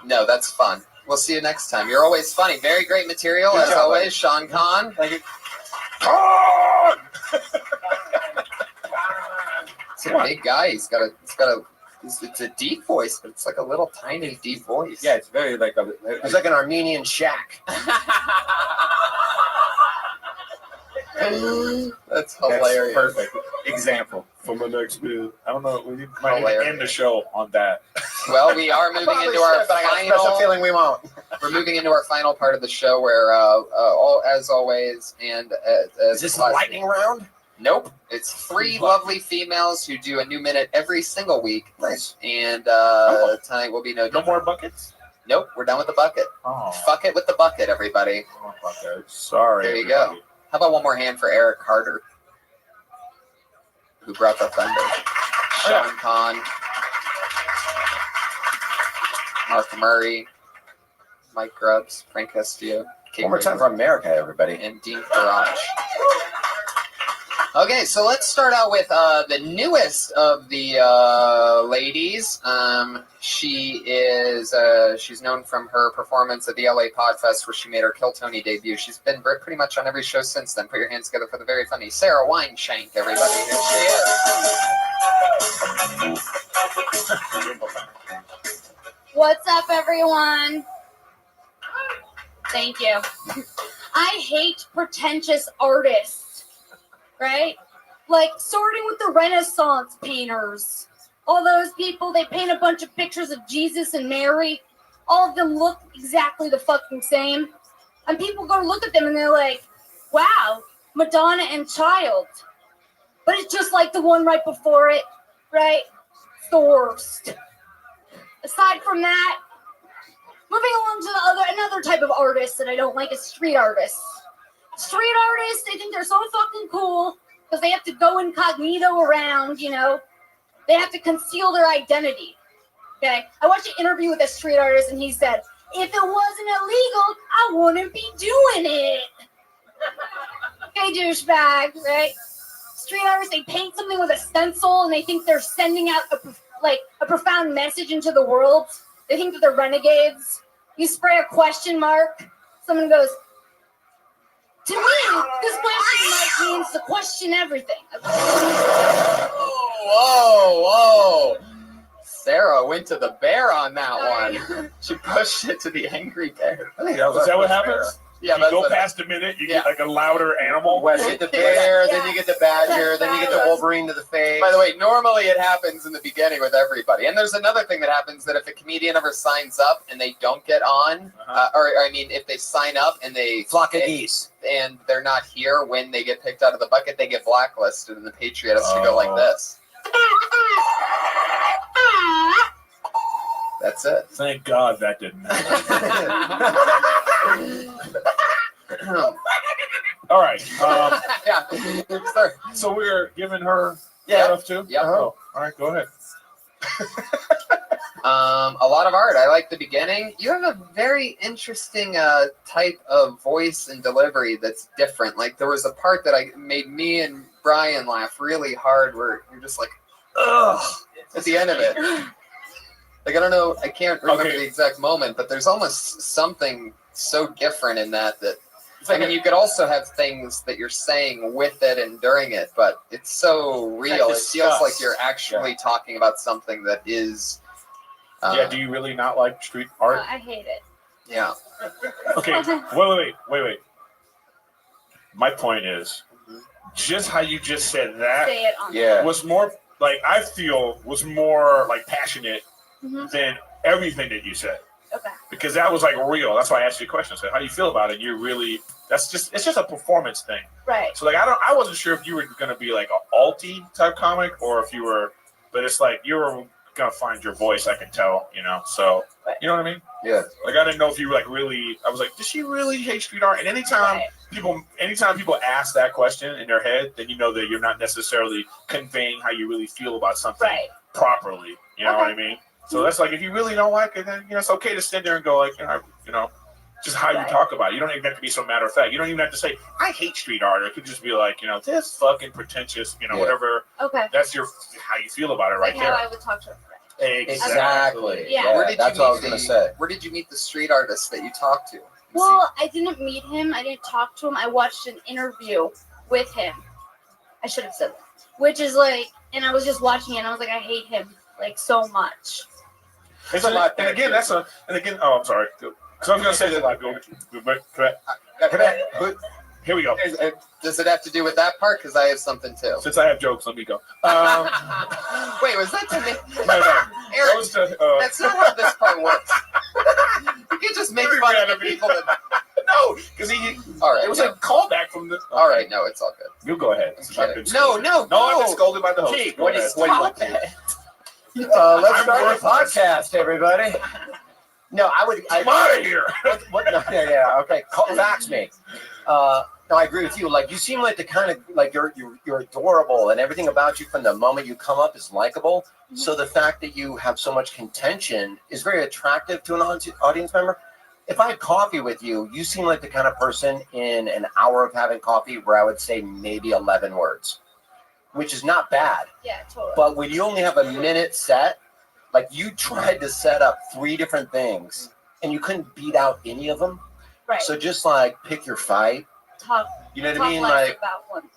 No, that's fun. We'll see you next time. You're always funny. Very great material as always, Sean Kahn. Thank you. He's a big guy. It's a deep voice, but it's like a little tiny deep voice. Yeah, it's very it's like an Armenian shack. That's hilarious. Perfect example for my next bit. I don't know. We might need to end the show on that. Well, we are moving into our but I got a special feeling we won't. We're moving into our final part of the show, where as always, and is this a lightning round? Nope. It's three lovely females who do a new minute every single week. Nice. And tonight will be no different. No more buckets? Nope. We're done with the bucket. Oh. Fuck it with the bucket, everybody. Oh, bucket. Sorry. There you go. How about one more hand for Eric Carter, who brought the thunder? Sean Kahn, Mark Murray, Mike Grubbs, Frank Castillo. One more time for America, everybody. And Dean Farage. Okay, so let's start out with the newest of the ladies. She's known from her performance at the LA Podfest, where she made her Kill Tony debut. She's been pretty much on every show since then. Put your hands together for the very funny Sarah Wineshank, everybody. Here she is. What's up, everyone? Thank you. I hate pretentious artists. Right? Like sorting with the Renaissance painters. All those people, they paint a bunch of pictures of Jesus and Mary. All of them look exactly the fucking same. And people go to look at them and they're like, wow, Madonna and Child. But it's just like the one right before it, right? It's the worst. Aside from that, moving along to another type of artist that I don't like is street artists. Street artists, they think they're so fucking cool because they have to go incognito around, They have to conceal their identity. Okay? I watched an interview with a street artist and he said, if it wasn't illegal, I wouldn't be doing it. Okay, douchebag, right? street artists, they paint something with a stencil and they think they're sending out a profound message into the world. They think that they're renegades. You spray a question mark, someone goes, to me, this question mark means to question everything. Whoa. Sarah went to the bear on that one. She pushed it to the angry bear. Is that what happens? Yeah, you go past a minute, you get like a louder animal. You get the bear, then you get the badger, then you get the Wolverine to the face. By the way, normally it happens in the beginning with everybody. And there's another thing that happens that if a comedian ever signs up and they don't get on, if they sign up and they flock of geese and they're not here when they get picked out of the bucket, they get blacklisted, and the Patriot has to go like this. That's it. Thank God that didn't happen. All right. So we're giving her stuff too? Yeah. Oh, all right, go ahead. A lot of art. I like the beginning. You have a very interesting type of voice and delivery that's different. Like there was a part that made me and Brian laugh really hard where you're just like, ugh, at the end of it. Like, I don't know, I can't remember the exact moment, but there's almost something so different in that I mean, you could also have things that you're saying with it and during it, but it's so real. It feels like you're actually talking about something that is... do you really not like street art? I hate it. Yeah. Okay, wait. My point is, just how you just said that Say it on was more, like, I feel was more, like, passionate than everything that you said. Okay. Because that was like real. That's why I asked you a question. So how do you feel about it? You're really it's just a performance thing. Right. So like I wasn't sure if you were gonna be like an alty type comic or if you were, but it's like you were gonna find your voice, I can tell, So you know what I mean? Yeah. Like I didn't know if you were like really I was like, does she really hate street art? And anytime people ask that question in their head, then you know that you're not necessarily conveying how you really feel about something properly. You know what I mean? So that's like, if you really don't like it, then it's okay to sit there and go like, just how you talk about it. You don't even have to be so matter of fact. You don't even have to say, I hate street art. It could just be like, this fucking pretentious, whatever. Okay. That's how you feel about it right like there. how I would talk to a friend. Exactly. Yeah. That's what I was gonna say. Where did you meet the street artist that you talked to? Well, I didn't meet him. I didn't talk to him. I watched an interview with him. I should have said that. Which is like, and I was just watching it and I was like, I hate him like so much. It's a lot. And again, oh, I'm sorry. Because I was going to say that, like, here we go. Does it have to do with that part? Because I have something too. Since I have jokes, let me go. Wait, was that to me? No. Eric, that's not how this part works. You can just make fun of the people that... No, because it was a callback from the... All right, no, it's all good. You go ahead. No. I've been scolded by the host. Gee, what do you want? Let's start the podcast, everybody. No, I'm out of here. Okay. Fax me. No, I agree with you. Like, you seem like the kind of, like, you're adorable, and everything about you from the moment you come up is likable. Mm-hmm. So the fact that you have so much contention is very attractive to an audience member. If I had coffee with you, you seem like the kind of person in an hour of having coffee where I would say maybe 11 words, which is not bad. Yeah, totally. But when you only have a minute set, like you tried to set up 3 different things and you couldn't beat out any of them. Right. So just like pick your fight. Talk. You know what I mean? Like,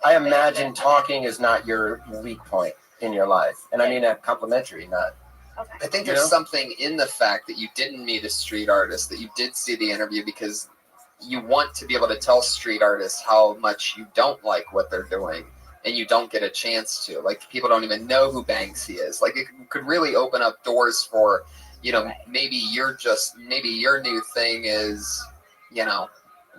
I imagine talking is not your weak point in your life. And I mean that complimentary, not. Okay. I think there's something in the fact that you didn't meet a street artist, that you did see the interview because you want to be able to tell street artists how much you don't like what they're doing. And you don't get a chance to. Like, people don't even know who Banksy is. Like, it could really open up doors for, maybe your new thing is,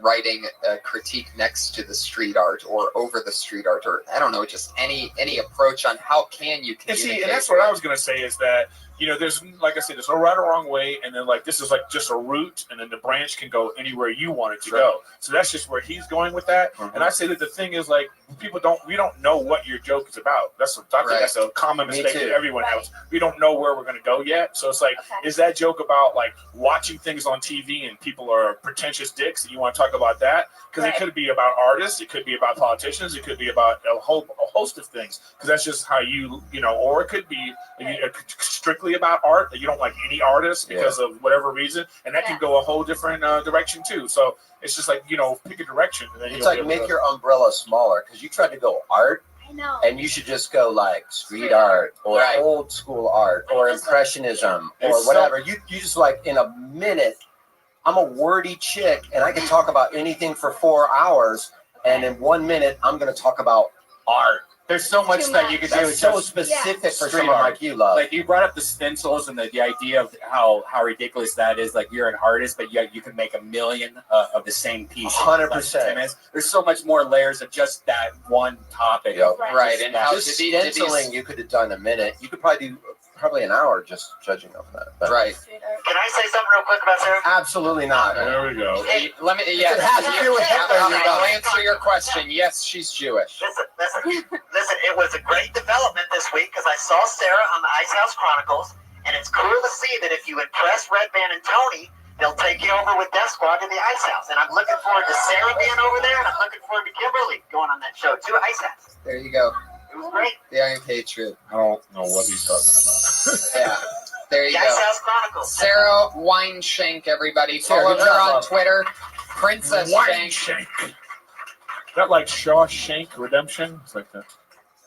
writing a critique next to the street art or over the street art, or I don't know, just any approach on how can you communicate. And that's what I was going to say is that, there's, like I said, there's no right or wrong way, and then like this is like just a route, and then the branch can go anywhere you want it to go. So that's just where he's going with that. And I say that the thing is like we don't know what your joke is about. I think that's a common mistake that everyone has. We don't know where we're going to go yet. So it's like, is that joke about like watching things on TV and people are pretentious dicks, and you want to talk about that? Because it could be about artists, it could be about politicians, it could be about a host of things. Because that's just how or it could be strictly about art, that you don't like any artist because of whatever reason, and that can go a whole different direction too. So it's just like, pick a direction. And then it's like make your umbrella smaller, because you tried to go art, I know. and you should just go like street art or old school art or impressionism or whatever. You just like in a minute, I'm a wordy chick and I can talk about anything for 4 hours, and in 1 minute I'm going to talk about art. There's so much that you could do. It's so specific for someone like you, love. Like you brought up the stencils and the idea of how ridiculous that is. Like you're an artist, but yet you can make 1 million of the same piece. 100%. There's so much more layers of just that one topic. Right. And how stenciling you could have done a minute. You could probably do an hour just judging off that. But Can I say something real quick about Sarah? Absolutely not. There we go. Let me. Yeah, it has to do with Hitler. I'll answer your question. Yes, she's Jewish. Listen, it was a great development this week because I saw Sarah on the Ice House Chronicles, and it's cool to see that if you impress Red Band and Tony, they'll take you over with Death Squad to the Ice House. And I'm looking forward to Sarah being over there, and I'm looking forward to Kimberly going on that show too, Ice House. There you go. It was great. The Iron Patriot. I don't know what he's talking about. There you The go. Ice House Chronicles. Sarah Wineshank, everybody. Follow her on Twitter. Princess Shank. Is that like Shawshank Redemption? It's like that.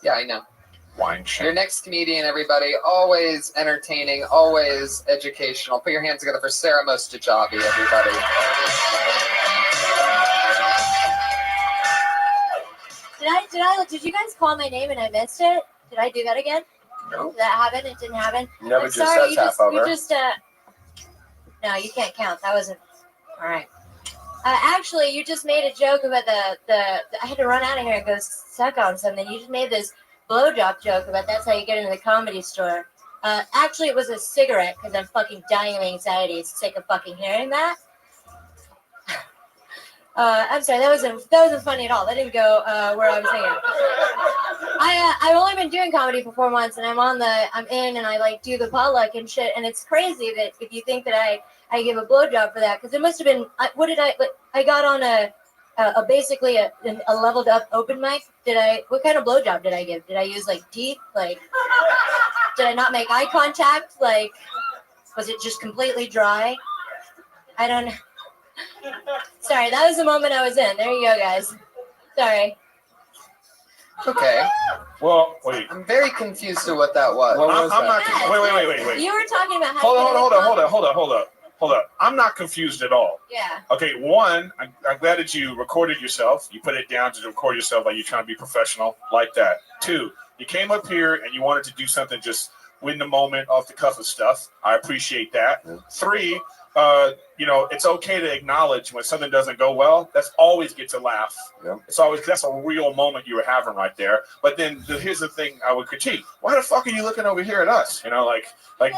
Yeah, I know. Wineshank. Your next comedian, everybody. Always entertaining, always educational. Put your hands together for Sarah Mostajabi, everybody. Did you guys call my name and I missed it? Did I do that again? No. Did that happen? It didn't happen? Never I'm just sorry, said half over. No, you can't count. That wasn't, all right. Actually, you just made a joke about I had to run out of here and go suck on something. You just made this blowjob joke about that's how you get into the Comedy Store. Actually, it was a cigarette because I'm fucking dying of anxiety. Sick of fucking hearing that. I'm sorry, that wasn't funny at all. That didn't go where I was thinking. I've only been doing comedy for 4 months, and I'm in, and I like do the potluck and shit. And it's crazy that if you think that I give a blowjob for that, because it must have been. I got on a basically a leveled up open mic. What kind of blowjob did I give? Did I use like teeth? Like, did I not make eye contact? Like, was it just completely dry? I don't know. Sorry, that was the moment I was in. There you go, guys. Sorry. Okay. Well, wait. I'm very confused to what that was. I'm not. Wait. You were talking about Hold up. I'm not confused at all. Yeah. Okay, one, I'm glad that you recorded yourself. You put it down to record yourself like you're trying to be professional, like that. 2, you came up here and you wanted to do something just win the moment, off the cuff of stuff. I appreciate that. 3, it's okay to acknowledge when something doesn't go well. That's always gets a laugh. Yeah. That's a real moment you were having right there. But then here's the thing I would critique. Why the fuck are you looking over here at us?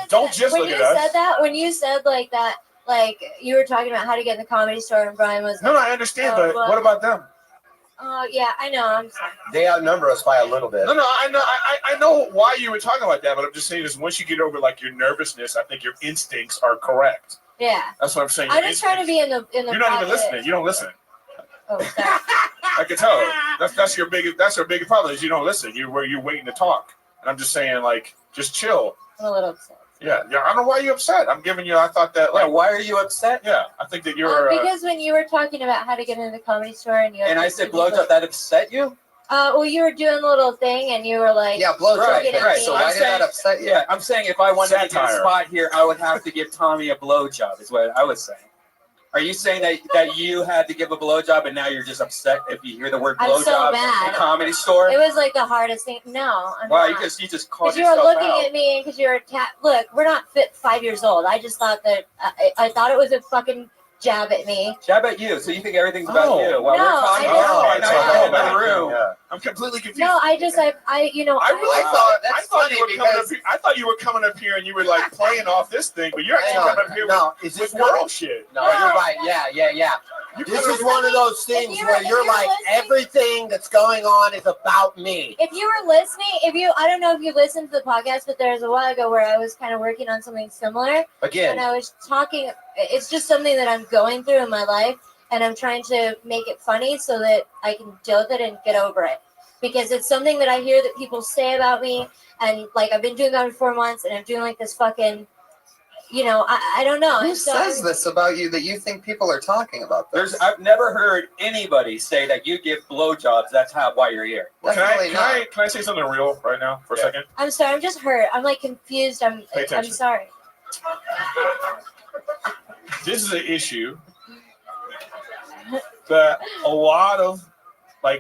Don't just look at us. When you said like that, like you were talking about how to get in the Comedy Store, and Brian was. No, I understand, but what about them? Oh yeah, I know. I'm sorry. They outnumber us by a little bit. No, I know why you were talking about that, but I'm just saying is once you get over like your nervousness, I think your instincts are correct. Yeah. That's what I'm saying. I'm just trying to be in the. You're not even listening. You don't listen. Oh, sorry. I can tell. That's your biggest problem is you don't listen. You're waiting to talk. And I'm just saying like just chill. I'm a little upset. Yeah. I don't know why you're upset. I'm giving you. I thought that. Like, why are you upset? Yeah, I think that you're. Because when you were talking about how to get into the Comedy Store, and I said blowjob, that upset you? Well, you were doing a little thing, and you were like, blowjob. Right. So why did that upset you? Yeah, I'm saying if I wanted to get a spot here, I would have to give Tommy a blowjob. Is what I was saying. Are you saying that you had to give a blowjob and now you're just upset if you hear the word I'm so blowjob mad. in the Comedy Store? It was like the hardest thing. No, I'm Wow, not. you just called Because you were yourself looking out. at me, because you're look, we're not 5 years old. I just thought that I thought it was a fucking jab at me. Jab at you. So you think everything's about Oh. you? While No, we're talking I about just- in the room. I'm completely confused. No, I you know, I really thought you were coming because- up here. I thought you were coming up here and you were like playing off this thing, but you're actually Hang on. coming up here No, with, is this with one- girl shit. No, you're right. Yeah. This is one of those things where you're like, everything that's going on is about me. if you were listening, I don't know if you listened to the podcast, but there was a while ago where I was kind of working on something similar. Again. And I was talking, it's just something that I'm going through in my life, and I'm trying to make it funny so that I can deal with it and get over it. Because it's something that I hear that people say about me, and like I've been doing that for 4 months, and I'm doing like this fucking, I don't know. Who And so says this about you that you think people are talking about this? I've never heard anybody say that you give blowjobs. That's why you're here. Can I say something real right now for a second? I'm sorry, I'm just hurt. I'm like confused. Pay I'm attention. sorry. This is an issue that a lot of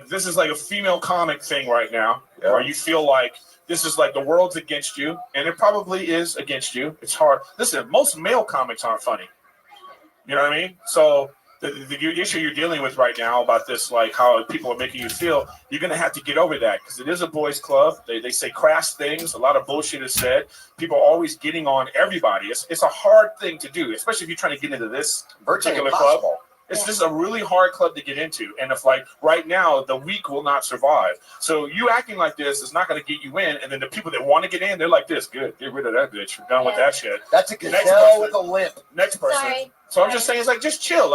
this is like a female comic thing right now, where you feel like this is like the world's against you, and it probably is against you. It's hard. Listen, most male comics aren't funny. You know what I mean? So the issue you're dealing with right now about this, like how people are making you feel, you're gonna have to get over that, because it is a boys' club. They say crass things. A lot of bullshit is said. People are always getting on everybody. It's a hard thing to do, especially if you're trying to get into this particular club. It's just a really hard club to get into. And if right now, the weak will not survive. So you acting like this is not going to get you in. And then the people that want to get in, they're like this. Good. Get rid of that bitch. We're done with that shit. That's a gazelle with a limp. Next person. Sorry. So I'm just saying, it's like, just chill.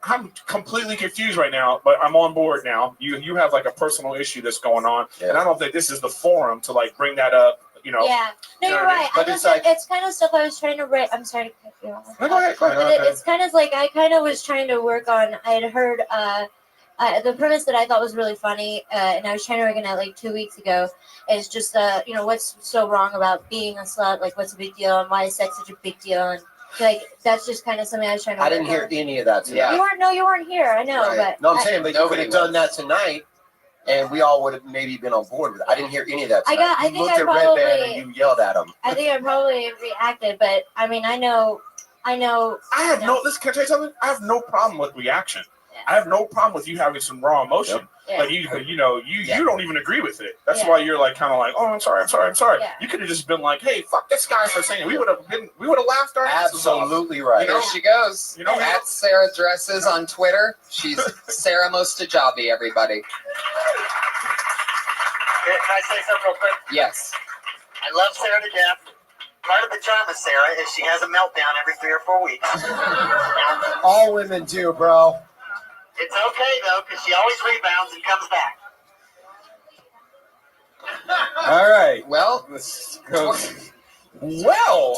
I'm completely confused right now, but I'm on board now. You have like a personal issue that's going on. Yeah. And I don't think this is the forum to bring that up. Yeah. No, you're right. But It's kind of stuff I was trying to write. I'm sorry to cut you off. No, go ahead. It's kind of like I kind of was trying to work on. I had heard the premise that I thought was really funny, and I was trying to work on it like 2 weeks ago. Is just what's so wrong about being a slut? Like, what's a big deal, and why is sex such a big deal? And that's just kind of something I was trying to. I didn't hear any of that tonight. You weren't here. I know, but No, I'm saying, but you could have done that tonight, and we all would have maybe been on board with it. I didn't hear any of that tonight. I You think looked I at probably- Red Band and you yelled at him. I think I probably reacted. But I mean, I know. I have listen, can I tell you something? I have no problem with reaction. I have no problem with you having some raw emotion. Yeah. Like you don't even agree with it. That's why you're kind of like, oh, I'm sorry. Yeah. You could have just been like, hey, fuck this guy for saying it. We would have laughed our asses off. Absolutely right. Here she goes. At Sarah Dresses on Twitter. She's Sarah Mostajabi, everybody. Can I say something real quick? Yes. I love Sarah to death. Part of the charm of Sarah is she has a meltdown every 3 or 4 weeks. All women do, bro. It's okay, though, because she always rebounds and comes back. All right. Well, let's go.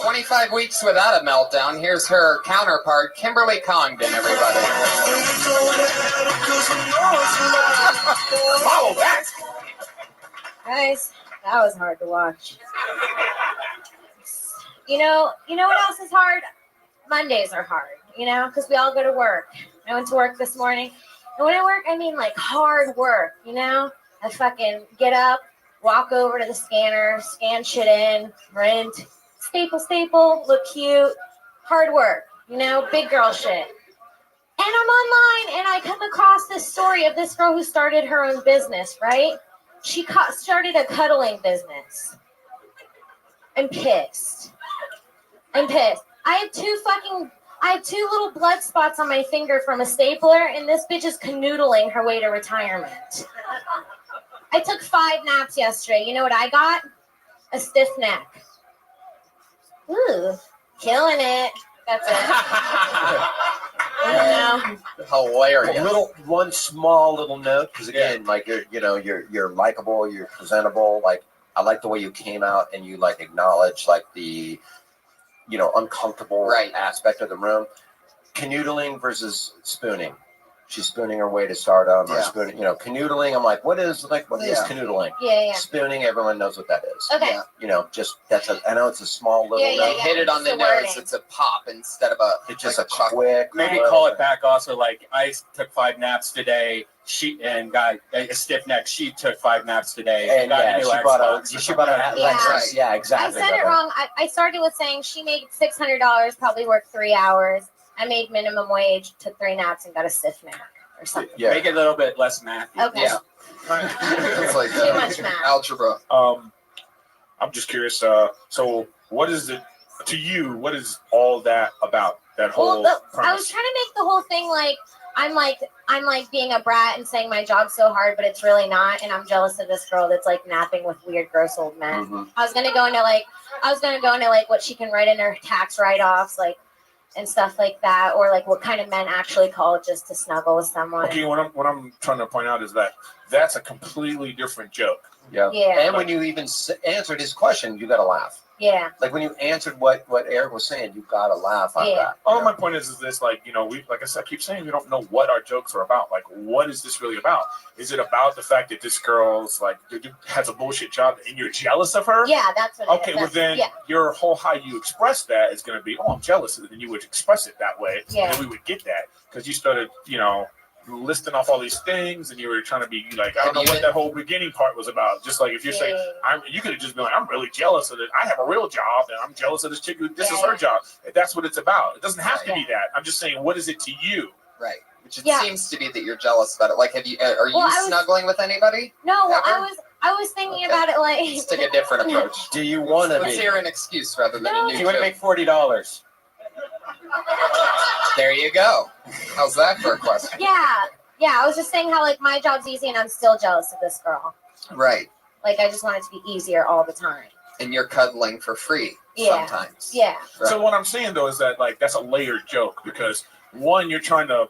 25 weeks without a meltdown. Here's her counterpart, Kimberly Congdon, everybody. Follow that. Guys, that was hard to watch. You know what else is hard? Mondays are hard, because we all go to work. I went to work this morning. And when I work, I mean like hard work, I fucking get up, walk over to the scanner, scan shit in, print, staple, look cute, hard work, big girl shit. And I'm online and I come across this story of this girl who started her own business, right? She started a cuddling business. I'm pissed. I have two little blood spots on my finger from a stapler, and this bitch is canoodling her way to retirement. I took 5 naps yesterday. You know what I got? A stiff neck. Ooh, killing it. That's it. I don't know. Hilarious. One small little note, because again, you're likable, you're presentable. Like, I like the way you came out and you acknowledge the uncomfortable aspect of the room. Canoodling versus spooning. She's spooning her way to stardom, or spooning, canoodling. I'm like, what is canoodling? Yeah. Spooning, everyone knows what that is. Okay. I know it's a small little note. You hit it on the nose. It's a pop instead of it's just a chuck. quick. Maybe call it back also. Like, I took 5 naps today. she and got a stiff neck. She took 5 naps today. And got yeah, a new she bought Xbox. a Lexus. Yeah, I exactly. said it wrong. I started with saying she made $600, probably worked 3 hours. I made minimum wage, took 3 naps, and got a stiff neck or something. Yeah. Make it a little bit less mathy. Okay. Yeah. It's like Too much math. algebra. I'm just curious. So what is it to you? What is all that about? That whole. Well, I premise? was trying to make the whole thing like I'm like being a brat and saying my job's so hard, but it's really not, and I'm jealous of this girl that's like napping with weird, gross old men. Mm-hmm. I was gonna go into like what she can write in her tax write-offs, like and stuff like that, or like what kind of men actually call just to snuggle with someone. Okay, what I'm trying to point out is that that's a completely different joke. Yeah. Yeah. And when you even answered his question, you got to laugh. Yeah. Like when you answered what Eric was saying, you got to laugh on that. All my point is this, like, we, like I said, I keep saying we don't know what our jokes are about. Like, what is this really about? Is it about the fact that this girl's like has a bullshit job and you're jealous of her? Yeah, that's what. Okay, well then your whole how you express that is going to be, oh, I'm jealous, and then you would express it that way, Yeah. and we would get that because you started, listing off all these things, and you were trying to be like, I don't know what that whole beginning part was about. Just like if you're saying, you could have just been like, I'm really jealous of it. I have a real job, and I'm jealous of this chick who this is her job. That's what it's about. It doesn't have to be that. I'm just saying, what is it to you? Right. Which it seems to be that you're jealous about it. Like, are you snuggling with anybody? No, well, ever? I was thinking about it like. Let's take a different approach. Do you want to? Let's hear an excuse rather than a new You want to joke. make $40. There you go. How's that for a question? Yeah, I was just saying how like my job's easy and I'm still jealous of this girl. Right. Like I just want it to be easier all the time. And you're cuddling for free sometimes. Yeah. Right. So what I'm saying though is that like that's a layered joke because one, you're trying to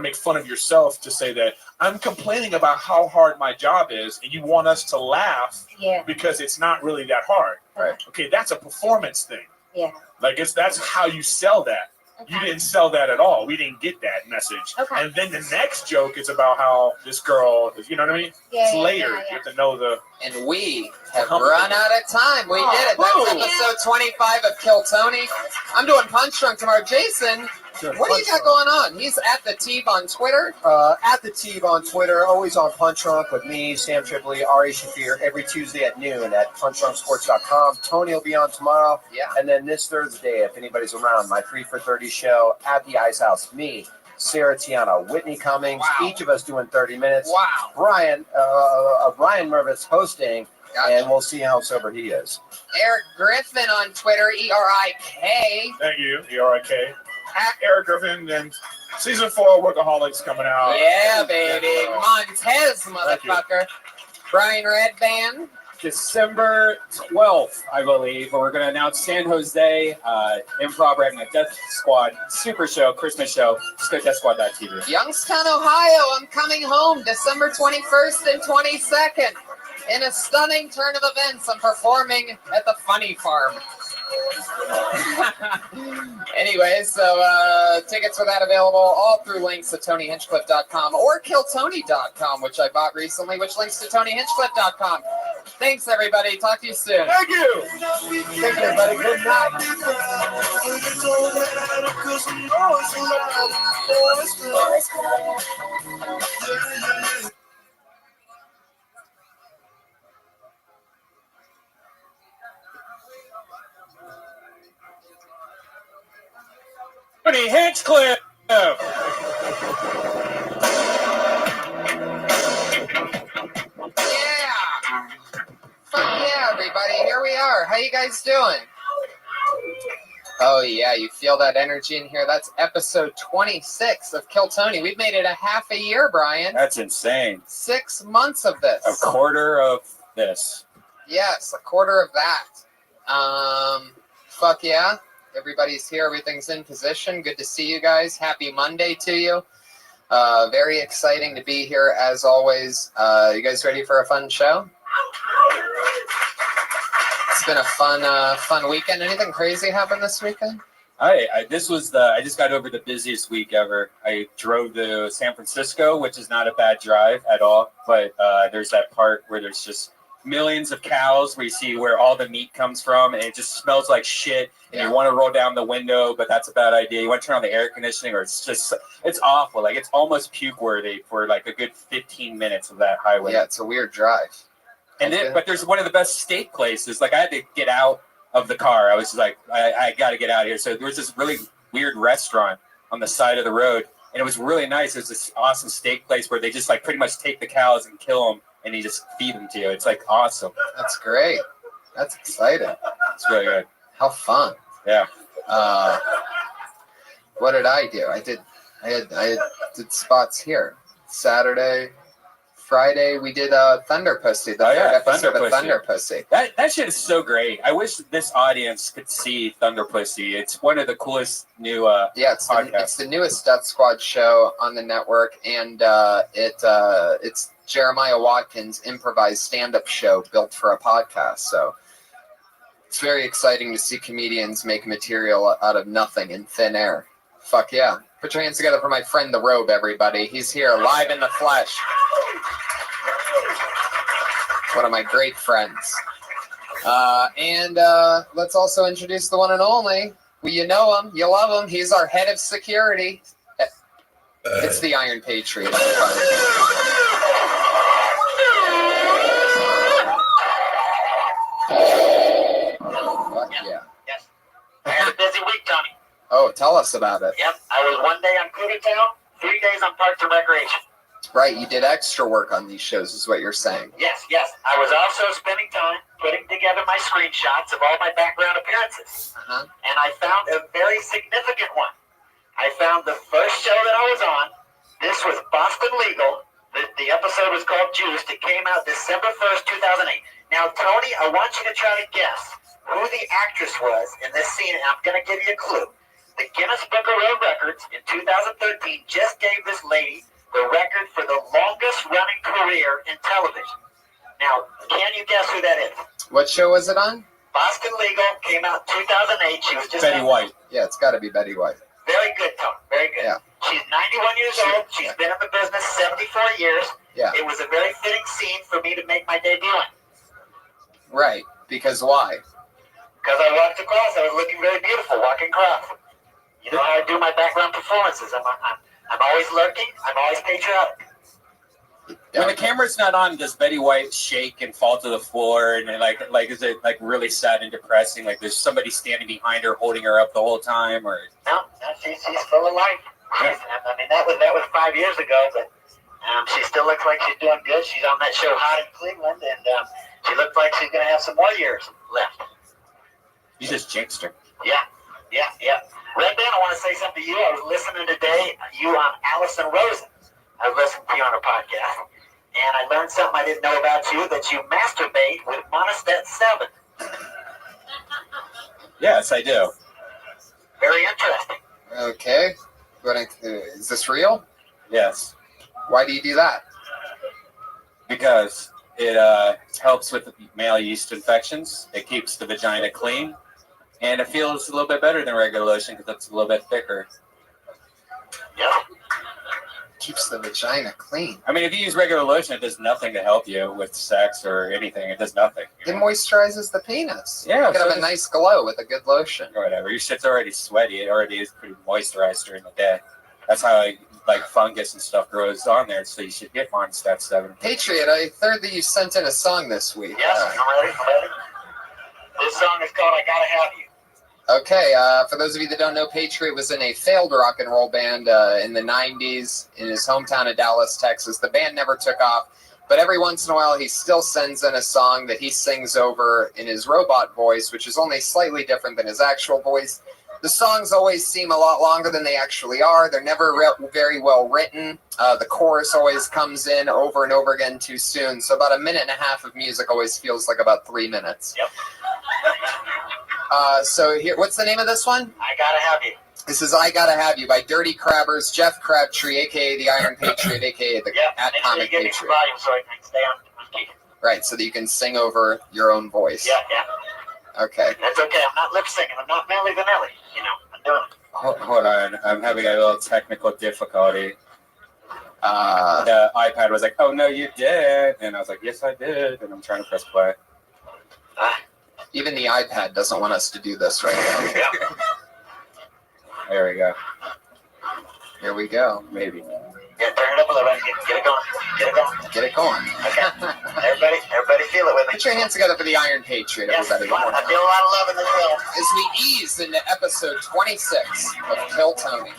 make fun of yourself to say that I'm complaining about how hard my job is, and you want us to laugh because it's not really that hard. Right. Okay, that's a performance thing. Yeah. Like that's how you sell that. Okay. You didn't sell that at all. We didn't get that message. Okay. And then the next joke is about how this girl is, you know what I mean? It's layered. You have to know the. And we have run out of time. We did it. That's episode 25 of Kill Tony. I'm doing Punch Drunk tomorrow. Jason, what do you got going on? He's at the Teeb on Twitter. At the Teeb on Twitter, always on Punch Drunk with me, Sam Tripoli, Ari Shafir, every Tuesday at noon at punchdrunksports.com. Tony will be on tomorrow. Yeah. And then this Thursday, if anybody's around, my 3 for 30 show at the Ice House. Me, Sarah Tiana, Whitney Cummings, each of us doing 30 minutes. Wow. Brian Mervis hosting, and we'll see how sober he is. Eric Griffin on Twitter, ERIK. Thank you, ERIK. At Eric Griffin, and season 4 Workaholics coming out. Yeah, baby. Montez, motherfucker. Brian Redband. December 12th, I believe, we're going to announce San Jose Improv writing a Death Squad super show, Christmas show. Just go to deathsquad.tv. Youngstown, Ohio. I'm coming home December 21st and 22nd. In a stunning turn of events, I'm performing at the Funny Farm. Anyway, so tickets for that available all through links to TonyHinchcliffe.com or KillTony.com, which I bought recently, which links to TonyHinchcliffe.com. Thanks, everybody. Talk to you soon. Thank you. Take care, buddy. Good night. Tony Hinchcliffe! Fuck yeah, everybody. Here we are. How you guys doing? Oh, yeah. You feel that energy in here? That's episode 26 of Kill Tony. We've made it a half a year, Brian. That's insane. 6 months of this. A quarter of this. Yes, a quarter of that. Fuck yeah. Everybody's here. Everything's in position. Good to see you guys. Happy Monday to you. Very exciting to be here as always. You guys ready for a fun show? It's been a fun weekend. Anything crazy happened this weekend? I just got over the busiest week ever. I drove to San Francisco, which is not a bad drive at all, but there's that part where there's just millions of cows where you see where all the meat comes from, and it just smells like shit. And you want to roll down the window, but that's a bad idea. You want to turn on the air conditioning, or it's awful. Like it's almost puke worthy for like a good 15 minutes of that highway. Yeah, it's a weird drive. And then, but there's one of the best steak places. Like I had to get out of the car. I was like, I got to get out of here. So there was this really weird restaurant on the side of the road, and it was really nice. It was this awesome steak place where they just like pretty much take the cows and kill them, and you just feed them to you. It's like awesome. That's great. That's exciting. It's really good. How fun. Yeah. What did I do? I did spots here. Saturday, Friday, we did Thunder Pussy, the third episode of Thunder Pussy. That shit is so great. I wish this audience could see Thunder Pussy. It's one of the coolest new podcasts. It's the newest Death Squad show on the network, and it's Jeremiah Watkins' improvised stand-up show built for a podcast. So it's very exciting to see comedians make material out of nothing in thin air. Fuck yeah. Put your hands together for my friend The Robe, everybody. He's here live in the flesh. One of my great friends. And let's also introduce the one and only. Well, you know him. You love him. He's our head of security. It's the Iron Patriot. Fuck yeah. Yes. I had a busy week, Tony. Oh, tell us about it. Yep. I was 1 day on Cougar Town, 3 days on Parks and Recreation. Right, you did extra work on these shows, is what you're saying. Yes. I was also spending time putting together my screenshots of all my background appearances. And I found a very significant one. I found the first show that I was on. This was Boston Legal. The episode was called Juiced. It came out December 1st, 2008. Now, Tony, I want you to try to guess who the actress was in this scene, and I'm going to give you a clue. The Guinness Book of World Records in 2013 just gave this lady the record for the longest running career in television. Now, can you guess who that is? What show was it on? Boston Legal came out in 2008. She was just Betty White. Yeah, it's got to be Betty White. Very good, Tony. Very good. Yeah. She's 91 years old. She's been in the business 74 years. Yeah. It was a very fitting scene for me to make my debut in. Right. Because why? Because I walked across. I was looking very beautiful walking across. You know how I do my background performances. I'm always lurking. I'm always patriotic. When the camera's not on, does Betty White shake and fall to the floor? And like is it like really sad and depressing? Like there's somebody standing behind her holding her up the whole time, or No, she's full of life. I mean, that was 5 years ago, but she still looks like she's doing good. She's on that show Hot in Cleveland, and she looks like she's going to have some more years left. you just jinxed her. Yeah. Rabbi, I want to say something to you. I was listening today, you on Allison Rosen. I was listening to you on a podcast, and I learned something I didn't know about you, that you masturbate with Monistat 7. Yes, I do. Very interesting. Okay. Is this real? Yes. Why do you do that? Because it helps with male yeast infections. It keeps the vagina clean. And it feels a little bit better than regular lotion because it's a little bit thicker. Yeah. Keeps the vagina clean. I mean, if you use regular lotion, it does nothing to help you with sex or anything. It does nothing. It moisturizes the penis. Yeah. You can have a nice glow with a good lotion. Or whatever. Your shit's already sweaty. It already is pretty moisturized during the day. That's how like fungus and stuff grows on there. So you should get Monistat 7. Patriot, I heard that you sent in a song this week. Yes, I'm ready. This song is called I Gotta Have You. Okay, for those of you that don't know, Patriot was in a failed rock and roll band in the 90s in his hometown of Dallas, Texas. The band never took off, but every once in a while he still sends in a song that he sings over in his robot voice, which is only slightly different than his actual voice. The songs always seem a lot longer than they actually are. They're never very well written. The chorus always comes in over and over again too soon. So about a minute and a half of music always feels like about 3 minutes. Yep. So here, what's the name of this one? I Gotta Have You. This is I Gotta Have You by Dirty Crabbers, Jeff Crabtree, a.k.a. the Iron Patriot, a.k.a. the Comic Give me Patriot. some volume so I can stay on key. Right, so that you can sing over your own voice. Yeah. Okay. That's okay. I'm not lip singing. I'm not Milli Vanilli. You know, I'm doing it. Hold on. I'm having a little technical difficulty. The iPad was like, "Oh no, you did," and I was like, "Yes, I did," and I'm trying to press play. Even the iPad doesn't want us to do this right now. There we go. Here we go. Maybe. Yeah, turn it up a little bit. Get it going. Get it going. Get it going. Okay. Everybody feel it with me. Put your hands together for the Iron Patriot, Yes, everybody. I feel a lot of love in this film. As we ease into episode 26 of Kill Tony.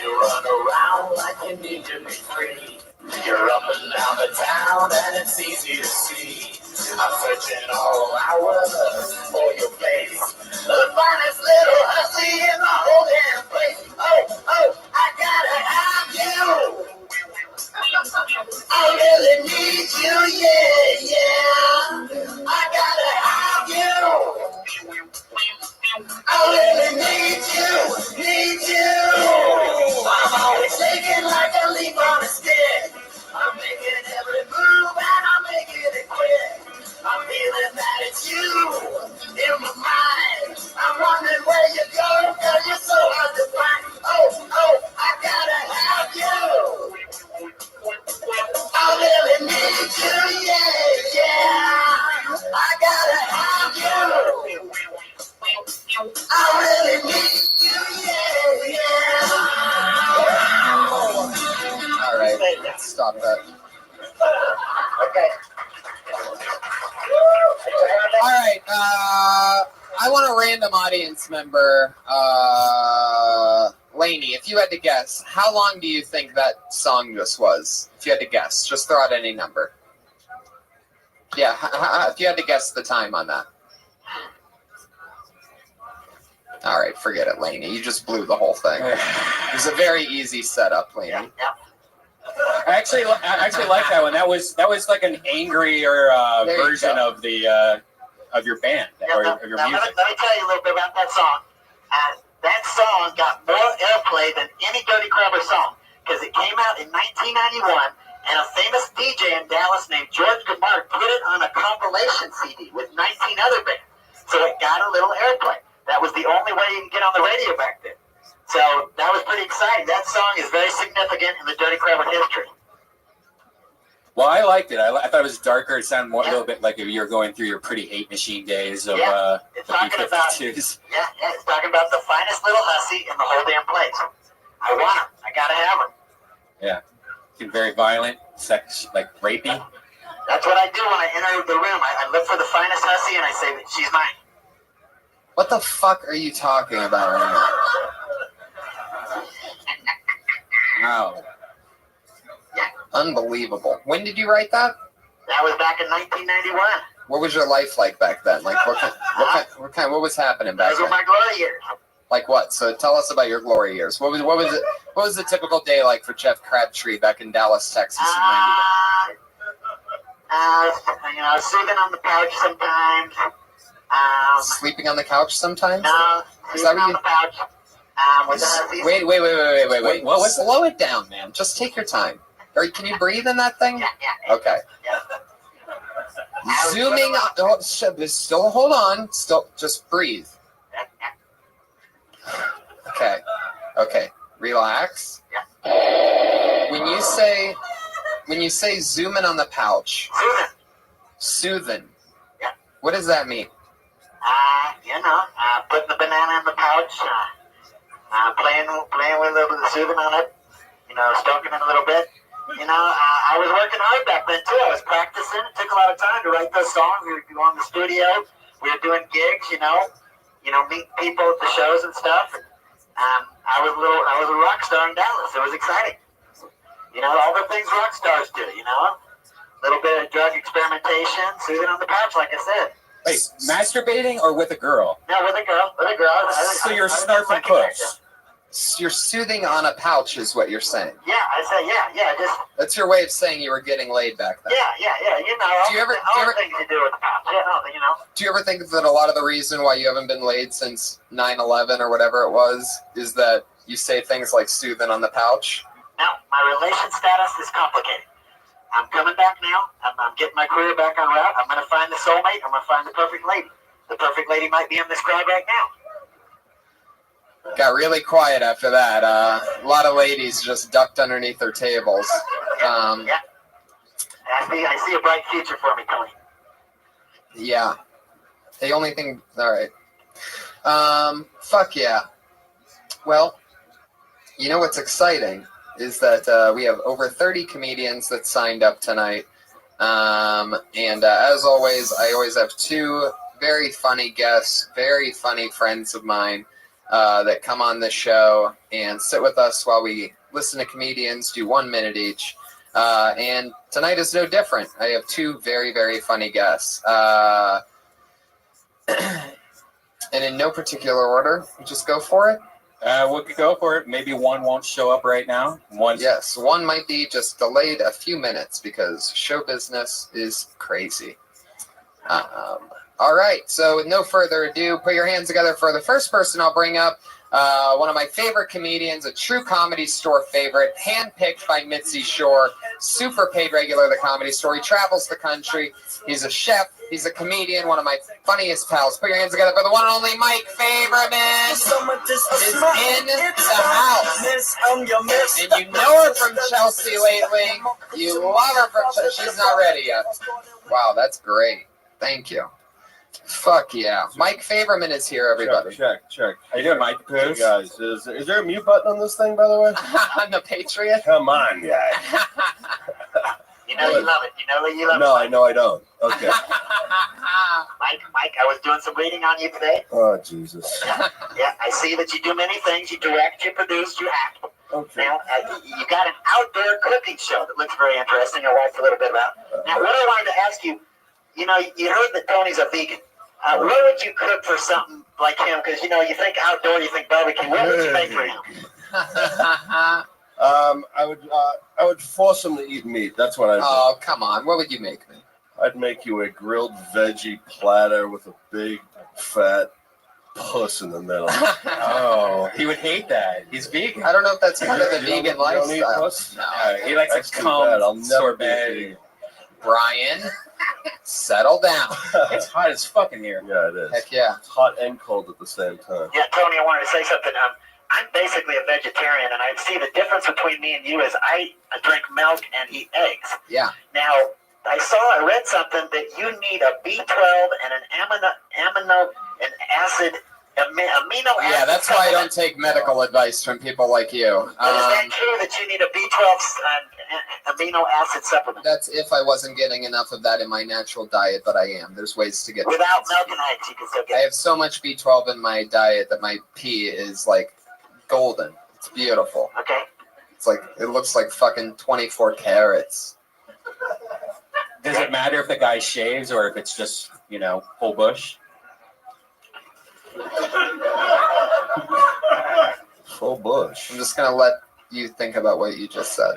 You run around like you need to be free. You're up and down the town and it's easy to see. I'm searching all hours for your face. The finest little hussy in the whole damn place. Oh, I gotta have you. I really need you, yeah. I gotta have you. I really need you. I'm always shaking like a leaf on a stick. I'm making every move and I'm making it quick. I'm feeling that it's you in my mind. I'm wondering where you go, cause you're so hard to find. Oh, I gotta have you. I really need you, yeah. I gotta have you. I really need you, yeah. All right, let's stop that. Okay. All right, I want a random audience member, Lainey, if you had to guess, how long do you think that song just was? If you had to guess, just throw out any number. Yeah, if you had to guess the time on that. All right, forget it, Lainey. You just blew the whole thing. It was a very easy setup, Lainey. I actually like that one. That was like an angrier version of the of your band or of your music. Let me tell you a little bit about that song. That song got more airplay than any Dirty Crabber song because it came out in 1991, and a famous DJ in Dallas named George Gamard put it on a compilation CD with 19 other bands. So it got a little airplay. That was the only way you could get on the radio back then. So that was pretty exciting. That song is very significant in the Dirty Crabber history. Well, I liked it. I thought it was darker. It sounded more a little bit like if you were going through your Pretty Hate Machine days of It's talking about B-52s. it's talking about the finest little hussy in the whole damn place. I want her. I gotta have her. Yeah, very violent, sex, like rapey. That's what I do when I enter the room. I look for the finest hussy and I say that she's mine. What the fuck are you talking about right now? Wow. Unbelievable. When did you write that? That was back in 1991. What was your life like back then? Like what was happening back Those were then? my glory years. Like what? So tell us about your glory years. What was the typical day like for Jeff Crabtree back in Dallas, Texas in '91? Sleeping on the couch sometimes. Sleeping on the couch sometimes? No, Is that sleeping on what the couch. Wait. What was? Slow it down, man. Just take your time. Or can you breathe in that thing? Yeah. Okay. Zooming on. Oh, still hold on. Still, just breathe. Okay. Relax. When you say zooming on the pouch. Soothing. What does that mean? Putting the banana in the pouch, playing with the soothing on it, stroking it a little bit. I was working hard back then too. I was practicing. It took a lot of time to write those songs. We were going to the studio. We were doing gigs, meet people at the shows and stuff. And, I was a rock star in Dallas. It was exciting. All the things rock stars do. A little bit of drug experimentation, soothing on the pouch, like I said. Wait, masturbating or with a girl? No, with a girl. So you're snarfing puss. You're soothing on a pouch, is what you're saying. Yeah, I say yeah. Just That's your way of saying you were getting laid back then. yeah. You know, Do you ever- all the things you do with the pouch. Yeah, you know. Do you ever think that a lot of the reason why you haven't been laid since 9/11 or whatever it was is that you say things like soothing on the pouch? Now, my relation status is complicated. I'm coming back now. I'm getting my career back on route. I'm going to find the soulmate. I'm going to find the perfect lady. The perfect lady might be in this crowd right now. Got really quiet after that. A lot of ladies just ducked underneath their tables. Yeah. I see a bright future for me, Tony. Yeah. The only thing. All right. Fuck yeah. Well, you know what's exciting is that we have over 30 comedians that signed up tonight. And as always, I always have two very funny guests, very funny friends of mine that come on this show and sit with us while we listen to comedians do 1 minute each. And tonight is no different. I have two very, very funny guests. And in no particular order, just go for it. We could go for it. Maybe one won't show up right now. Yes, one might be just delayed a few minutes because show business is crazy. All right, so with no further ado, put your hands together for the first person I'll bring up. One of my favorite comedians, a true Comedy Store favorite, handpicked by Mitzi Shore, super paid regular at the Comedy Store. He travels the country. He's a chef. He's a comedian, one of my funniest pals. Put your hands together for the one and only Mike Favorman is in the house. And you know her from Chelsea lately. You love her from Chelsea. She's not ready yet. Wow, that's great. Thank you. Fuck yeah. Mike Favorman is here, everybody. Check. How you doing, Mike? Hey guys, is there a mute button on this thing, by the way? I'm the Patriot? Come on, guys. You know you love it. You know you love it. No, I know I don't. Okay. Mike, I was doing some reading on you today. Oh, Jesus. Yeah, I see that you do many things. You direct, you produce, you act. Okay. Now, you got an outdoor cooking show that looks very interesting. I watched a little bit about. Now, what I wanted to ask you, you know, you heard that Tony's a vegan. What would you cook for something like him? Because, you know, you think outdoor, you think barbecue. What would you make for him? I would force him to eat meat. That's what I'd do. Oh, come on. What would you make me? I'd make you a grilled veggie platter with a big, fat puss in the middle. Oh, he would hate that. He's vegan. I don't know if that's part of the You vegan don't eat lifestyle. puss? No. He likes That's a too bad. I'll cum never be a sorbet. vegan. Brian, settle down. It's hot as fuck in here. Yeah, it is. Heck yeah. It's hot and cold at the same time. Yeah, Tony, I wanted to say something. I'm basically a vegetarian, and I see the difference between me and you is I drink milk and eat eggs. Yeah. Now, I read something that you need a B12 and an amino acid. Yeah, that's why I don't take medical advice from people like you. Is that true that you need a B12 amino acid supplement? That's if I wasn't getting enough of that in my natural diet, but I am. There's ways to get Without milk and eggs, you can still I get it. have so much B12 in my diet that my pee is like golden. It's beautiful. Okay. It's like, it looks like fucking 24 carats. Does it matter if the guy shaves or if it's just, you know, full bush? Full bush. I'm just gonna let you think about what you just said.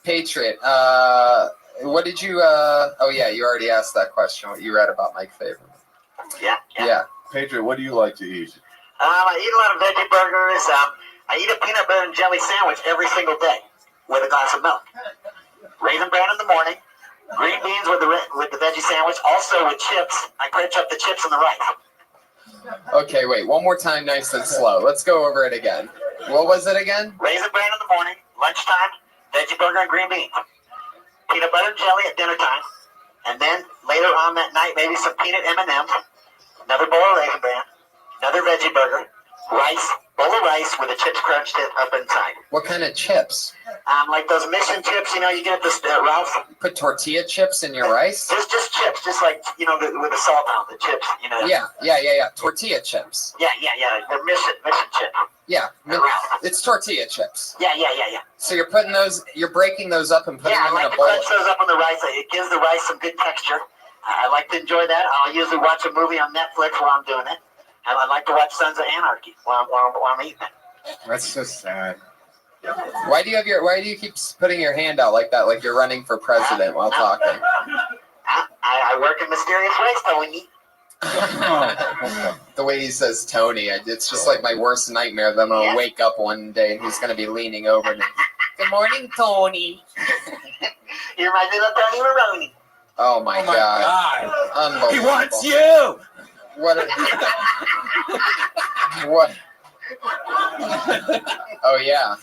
Patriot, what did you, oh yeah, you already asked that question, what you read about Mike Favorman. Yeah. Patriot, what do you like to eat? I eat a lot of veggie burgers. I eat a peanut butter and jelly sandwich every single day with a glass of milk. Raisin bran in the morning. Green beans with the veggie sandwich. Also with chips. I crunch up the chips and the rice. Okay, wait, one more time, nice and slow. Let's go over it again. What was it again? Raisin bran in the morning. Lunchtime, veggie burger and green beans. Peanut butter and jelly at dinner time. And then later on that night, maybe some peanut M&Ms. Another bowl of raisin bran. Another veggie burger. Rice. Bowl of rice with the chips crunched up inside. What kind of chips? Like those mission chips, you know, you get at the Ralph's. Put tortilla chips in your rice? Just chips, just like, you know, with the salt on the chips, you know. Yeah. Tortilla chips. Yeah. The mission chip. Yeah, it's tortilla chips. Yeah. So you're breaking those up and putting Yeah, I them in like a to bowl. crunch those up on the rice. It gives the rice some good texture. I like to enjoy that. I'll usually watch a movie on Netflix while I'm doing it. I like to watch Sons of Anarchy while I'm eating it. That's so sad. Why do you keep putting your hand out like that, like you're running for president while talking? I work in mysterious ways, Tony. The way he says Tony, it's just like my worst nightmare that I'm going to wake up one day and he's going to be leaning over me. Good morning, Tony. You're my little Tony Maroney. Oh my God. Unbelievable. He wants you! What? What? Oh, yeah.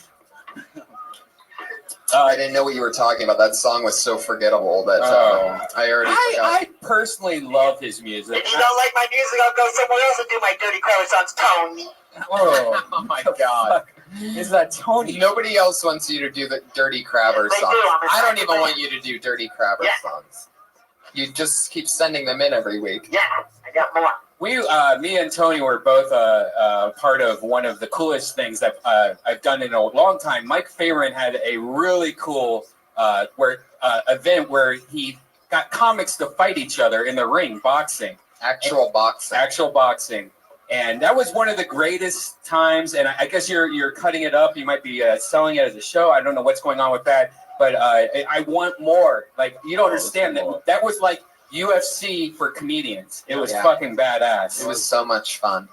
I didn't know what you were talking about. That song was so forgettable that I already forgot. I personally love his music. If you don't like my music, I'll go somewhere else and do my dirty Carly songs, Tony. Oh my God. Is that Tony? Nobody else wants you to do the Dirty Crabber They do, songs. I'm I don't excited. even want you to do Dirty Crabber songs. You just keep sending them in every week. Yeah, I got more. Me and Tony were both part of one of the coolest things that I've done in a long time. Mike Favorite had a really cool event where he got comics to fight each other in the ring, boxing. Actual boxing. And that was one of the greatest times. And I guess you're cutting it up. You might be selling it as a show. I don't know what's going on with that. But I want more. Like, you don't understand that. That was like UFC for comedians. It was fucking badass. It was so much fun.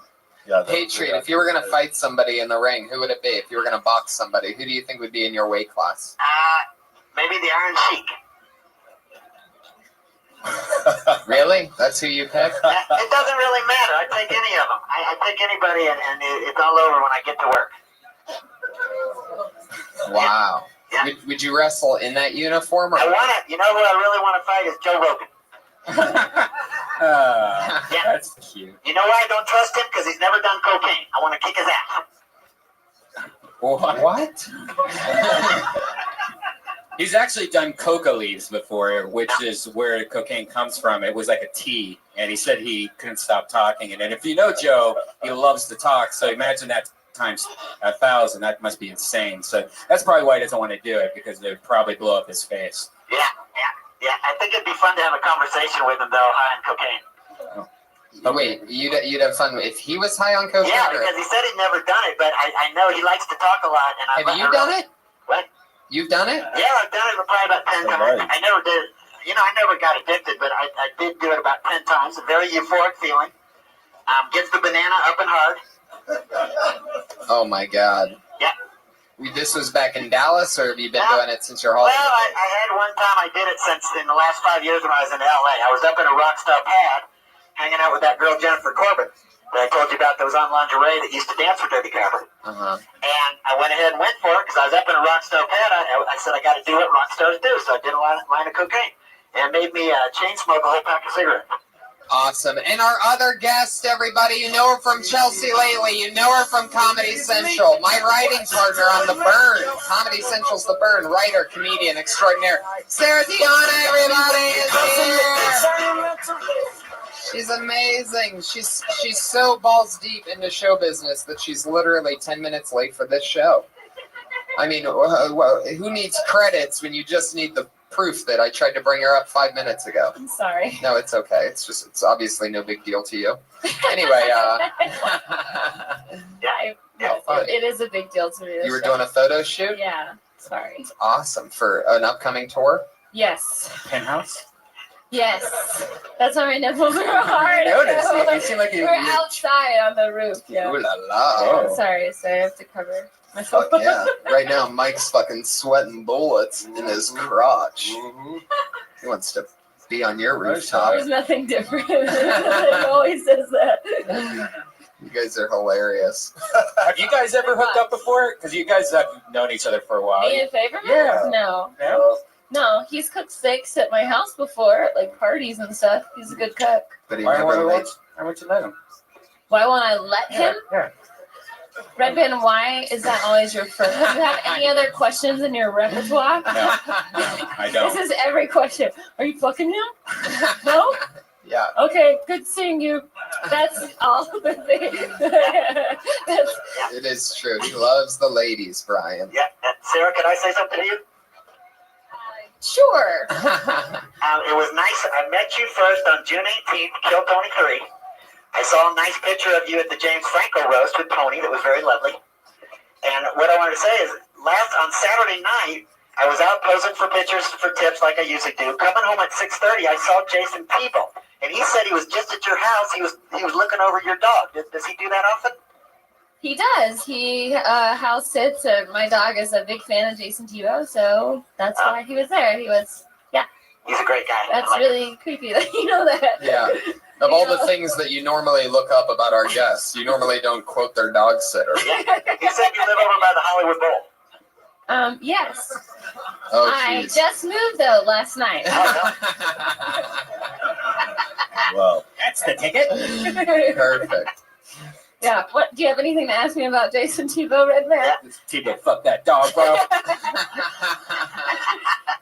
Yeah, Patriot, if you were going to fight somebody in the ring, who would it be? If you were going to box somebody, who do you think would be in your weight class? Maybe the Iron Sheik. Really? That's who you pick? It doesn't really matter. I take any of them. I take anybody, and it's all over when I get to work. Wow. Yeah. Would you wrestle in that uniform? Or I want it. You know who I really want to fight is Joe Rogan. That's cute. You know why I don't trust him? Because he's never done cocaine. I want to kick his ass. What? He's actually done coca leaves before, which is where cocaine comes from. It was like a tea, and he said he couldn't stop talking. And if you know Joe, he loves to talk. So imagine that times 1,000. That must be insane. So that's probably why he doesn't want to do it, because they would probably blow up his face. Yeah. I think it'd be fun to have a conversation with him, though, high on cocaine. Oh, wait, you'd have fun if he was high on cocaine? Yeah, because he said he'd never done it, but I know he likes to talk a lot. And have you done it? What? You've done it? Yeah, I've done it probably about 10 times. I never did. I never got addicted, but I did do it about 10 times. A very euphoric feeling. Gets the banana up and hard. Oh my God. Yeah. This was back in Dallas, or have you been doing it since your Hollywood? Well, I had one time I did it since in the last 5 years when I was in LA. I was up in a Rothschild pad, hanging out with that girl Jennifer Corbett that I told you about that was on lingerie that used to dance for Dirty Crabber. And I went ahead and went for it because I was up in a Rothschild pad. I said I got to do what rock stars do, so I did a line of cocaine. And it made me chain smoke a whole pack of cigarettes. Awesome. And our other guest, everybody, you know her from Chelsea Lately. You know her from Comedy Central. My writing partner on The Burn. Comedy Central's The Burn. Writer, comedian extraordinaire. Sarah Tiana, everybody, is here. She's amazing. She's so balls deep into show business that she's literally 10 minutes late for this show. I mean, who needs credits when you just need the proof that I tried to bring her up 5 minutes ago? I'm sorry. No, it's okay. It's obviously no big deal to you. Anyway, It is a big deal to me. You were doing a photo shoot? Yeah. Sorry. It's awesome. For an upcoming tour? Yes. Penthouse? Yes. That's why my nipples are hard. I noticed. You seem like we're outside on the roof. Yeah. Ooh la la. I'm sorry, so I have to cover myself. Fuck yeah. Right now, Mike's fucking sweating bullets in his crotch. He wants to be on your rooftop. There's nothing different. He always says that. You guys are hilarious. Have you guys ever hooked up before? Because you guys have known each other for a while. Me and Favorman? Yeah. No. No, he's cooked steaks at my house before, at like parties and stuff. He's a good cook. But he Why never won't you let him? Why won't I let him? Yeah. Redban, why is that always your first? Do you have any other questions in your repertoire? No, I don't. This is every question. Are you fucking him? No? Yeah. Okay, good seeing you. That's all the things. It is true. He loves the ladies, Brian. Yeah. Sarah, can I say something to you? Sure. It was nice. I met you first on June 18th, Kill Tony Curry. I saw a nice picture of you at the James Franco roast with Tony that was very lovely. And what I wanted to say is, on Saturday night, I was out posing for pictures for tips like I usually do. Coming home at 6:30, I saw Jason Tebow, and he said he was just at your house. He was looking over your dog. Does he do that often? He does. He house sits. My dog is a big fan of Jason Tebow, so that's why he was there. He's a great guy. That's really creepy that you know that. Yeah. Of all the things that you normally look up about our guests, you normally don't quote their dog sitter. He said you live over by the Hollywood Bowl. Yes. Oh, I jeez. just moved though last night. Wow. That's the ticket. Perfect. Yeah. What? Do you have anything to ask me about Jason Tebow, Red Man? Tebow, fuck that dog, bro.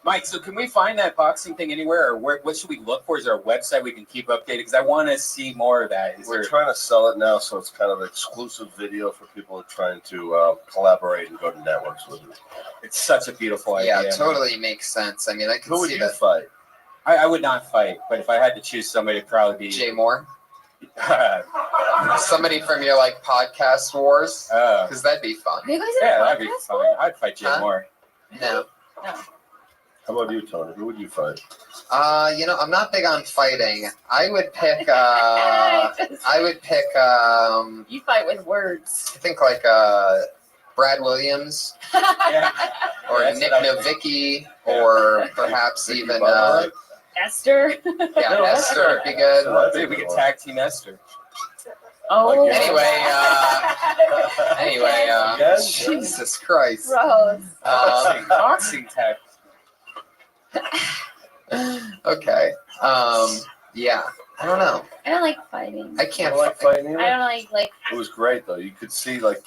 Mike, so can we find that boxing thing anywhere, or what should we look for? Is there a website we can keep updated? Because I want to see more of that. We're trying to sell it now, so it's kind of exclusive video for people who are trying to collaborate and go to networks with it. It's such a beautiful idea. Yeah, totally makes sense. I mean, I can Who would see you that. fight? I would not fight, but if I had to choose somebody, it'd probably be Jay Moore. Somebody from your like podcast wars, because that'd be fun. Are you guys yeah, that'd be fun. I'd fight Jay Moore. No. How about you, Tony? Who would you fight? I'm not big on fighting. I would pick. You fight with words. I think like Brad Williams or Nick Novicki, or perhaps even Esther. yeah, Esther would be good. Dude, we could tag team Esther. Oh. Anyway, Jesus Christ. Gross. Boxing tag. Okay. Yeah. I don't know. I don't like fighting. I can't like fighting either? I don't like. It was great though. You could see like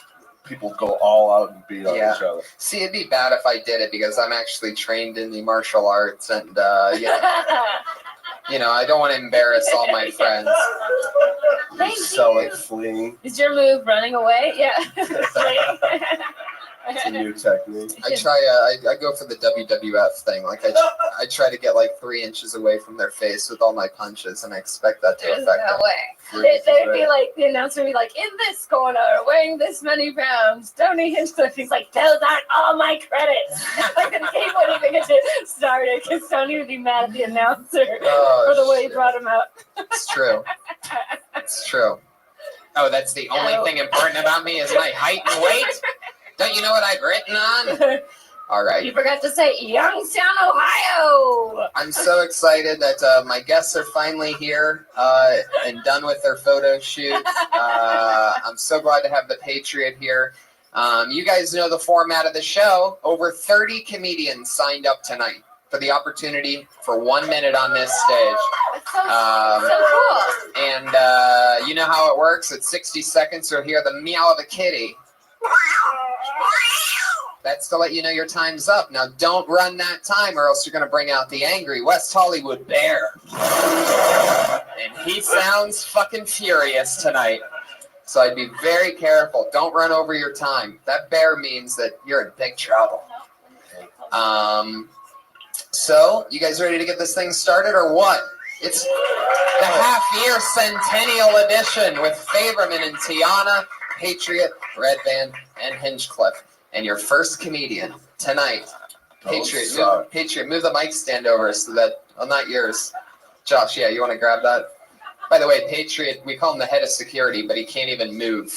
people go all out and beat on Yeah. each other. See, it'd be bad if I did it because I'm actually trained in the martial arts, and I don't want to embarrass all my friends. Thank So you. like fleeing. Is your move running away? Yeah. It's a new technique. I try. I go for the WWF thing. Like I try to get like 3 inches away from their face with all my punches, and I expect that to There's affect no them. way. They'd be like, the announcer would be like, in this corner, weighing this many pounds, Tony Hinchcliffe. He's like, those aren't all my credits. Like, the game wouldn't even get started because Tony would be mad at the announcer for the way he brought him out. It's true. It's true. Oh, that's the only thing important about me is my height and weight? Don't you know what I've written on? All right. You forgot to say Youngstown, Ohio. I'm so excited that my guests are finally here and done with their photo shoots. I'm so glad to have the Patriot here. You guys know the format of the show. Over 30 comedians signed up tonight for the opportunity for 1 minute on this stage. That's so cool. And you know how it works. At 60 seconds, you'll hear the meow of a kitty. That's to let you know your time's up. Now, don't run that time or else you're going to bring out the angry West Hollywood bear. And he sounds fucking furious tonight. So I'd be very careful. Don't run over your time. That bear means that you're in big trouble. So, you guys ready to get this thing started or what? It's the half-year centennial edition with Favorman and Tiana, Patriot, Red Band, and Hinchcliffe. And your first comedian tonight, Patriot, move the mic stand over so that, well, not yours. Josh, yeah, you want to grab that? By the way, Patriot, we call him the head of security, but he can't even move.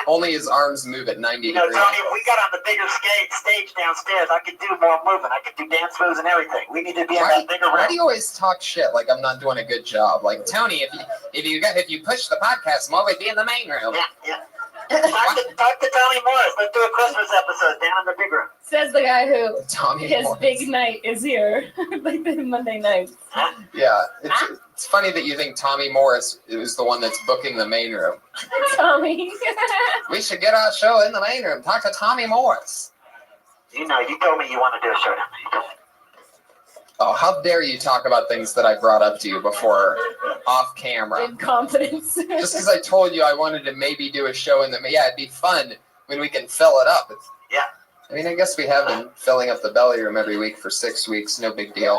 Only his arms move at 90 You know, degrees. Tony, if we got on the bigger stage downstairs, I could do more moving. I could do dance moves and everything. We need to be in that bigger Why room. do you always talk shit like I'm not doing a good job? Like, Tony, if you push the podcast more, we'd be in the main room. Yeah. Talk to Tony Morris. Let's do a Christmas episode down in the big room. Says the guy who his Morris. big night is here, like the Monday night. Yeah, it's funny that you think Tommy Morris is the one that's booking the main room. Tommy. We should get our show in the main room. Talk to Tommy Morris. You know, you told me you want to do a show down there. Oh, how dare you talk about things that I brought up to you before off camera? In confidence. Just because I told you I wanted to maybe do a show in the... Yeah, it'd be fun when we can fill it up. Yeah. I mean, I guess we have been filling up the belly room every week for 6 weeks. No big deal.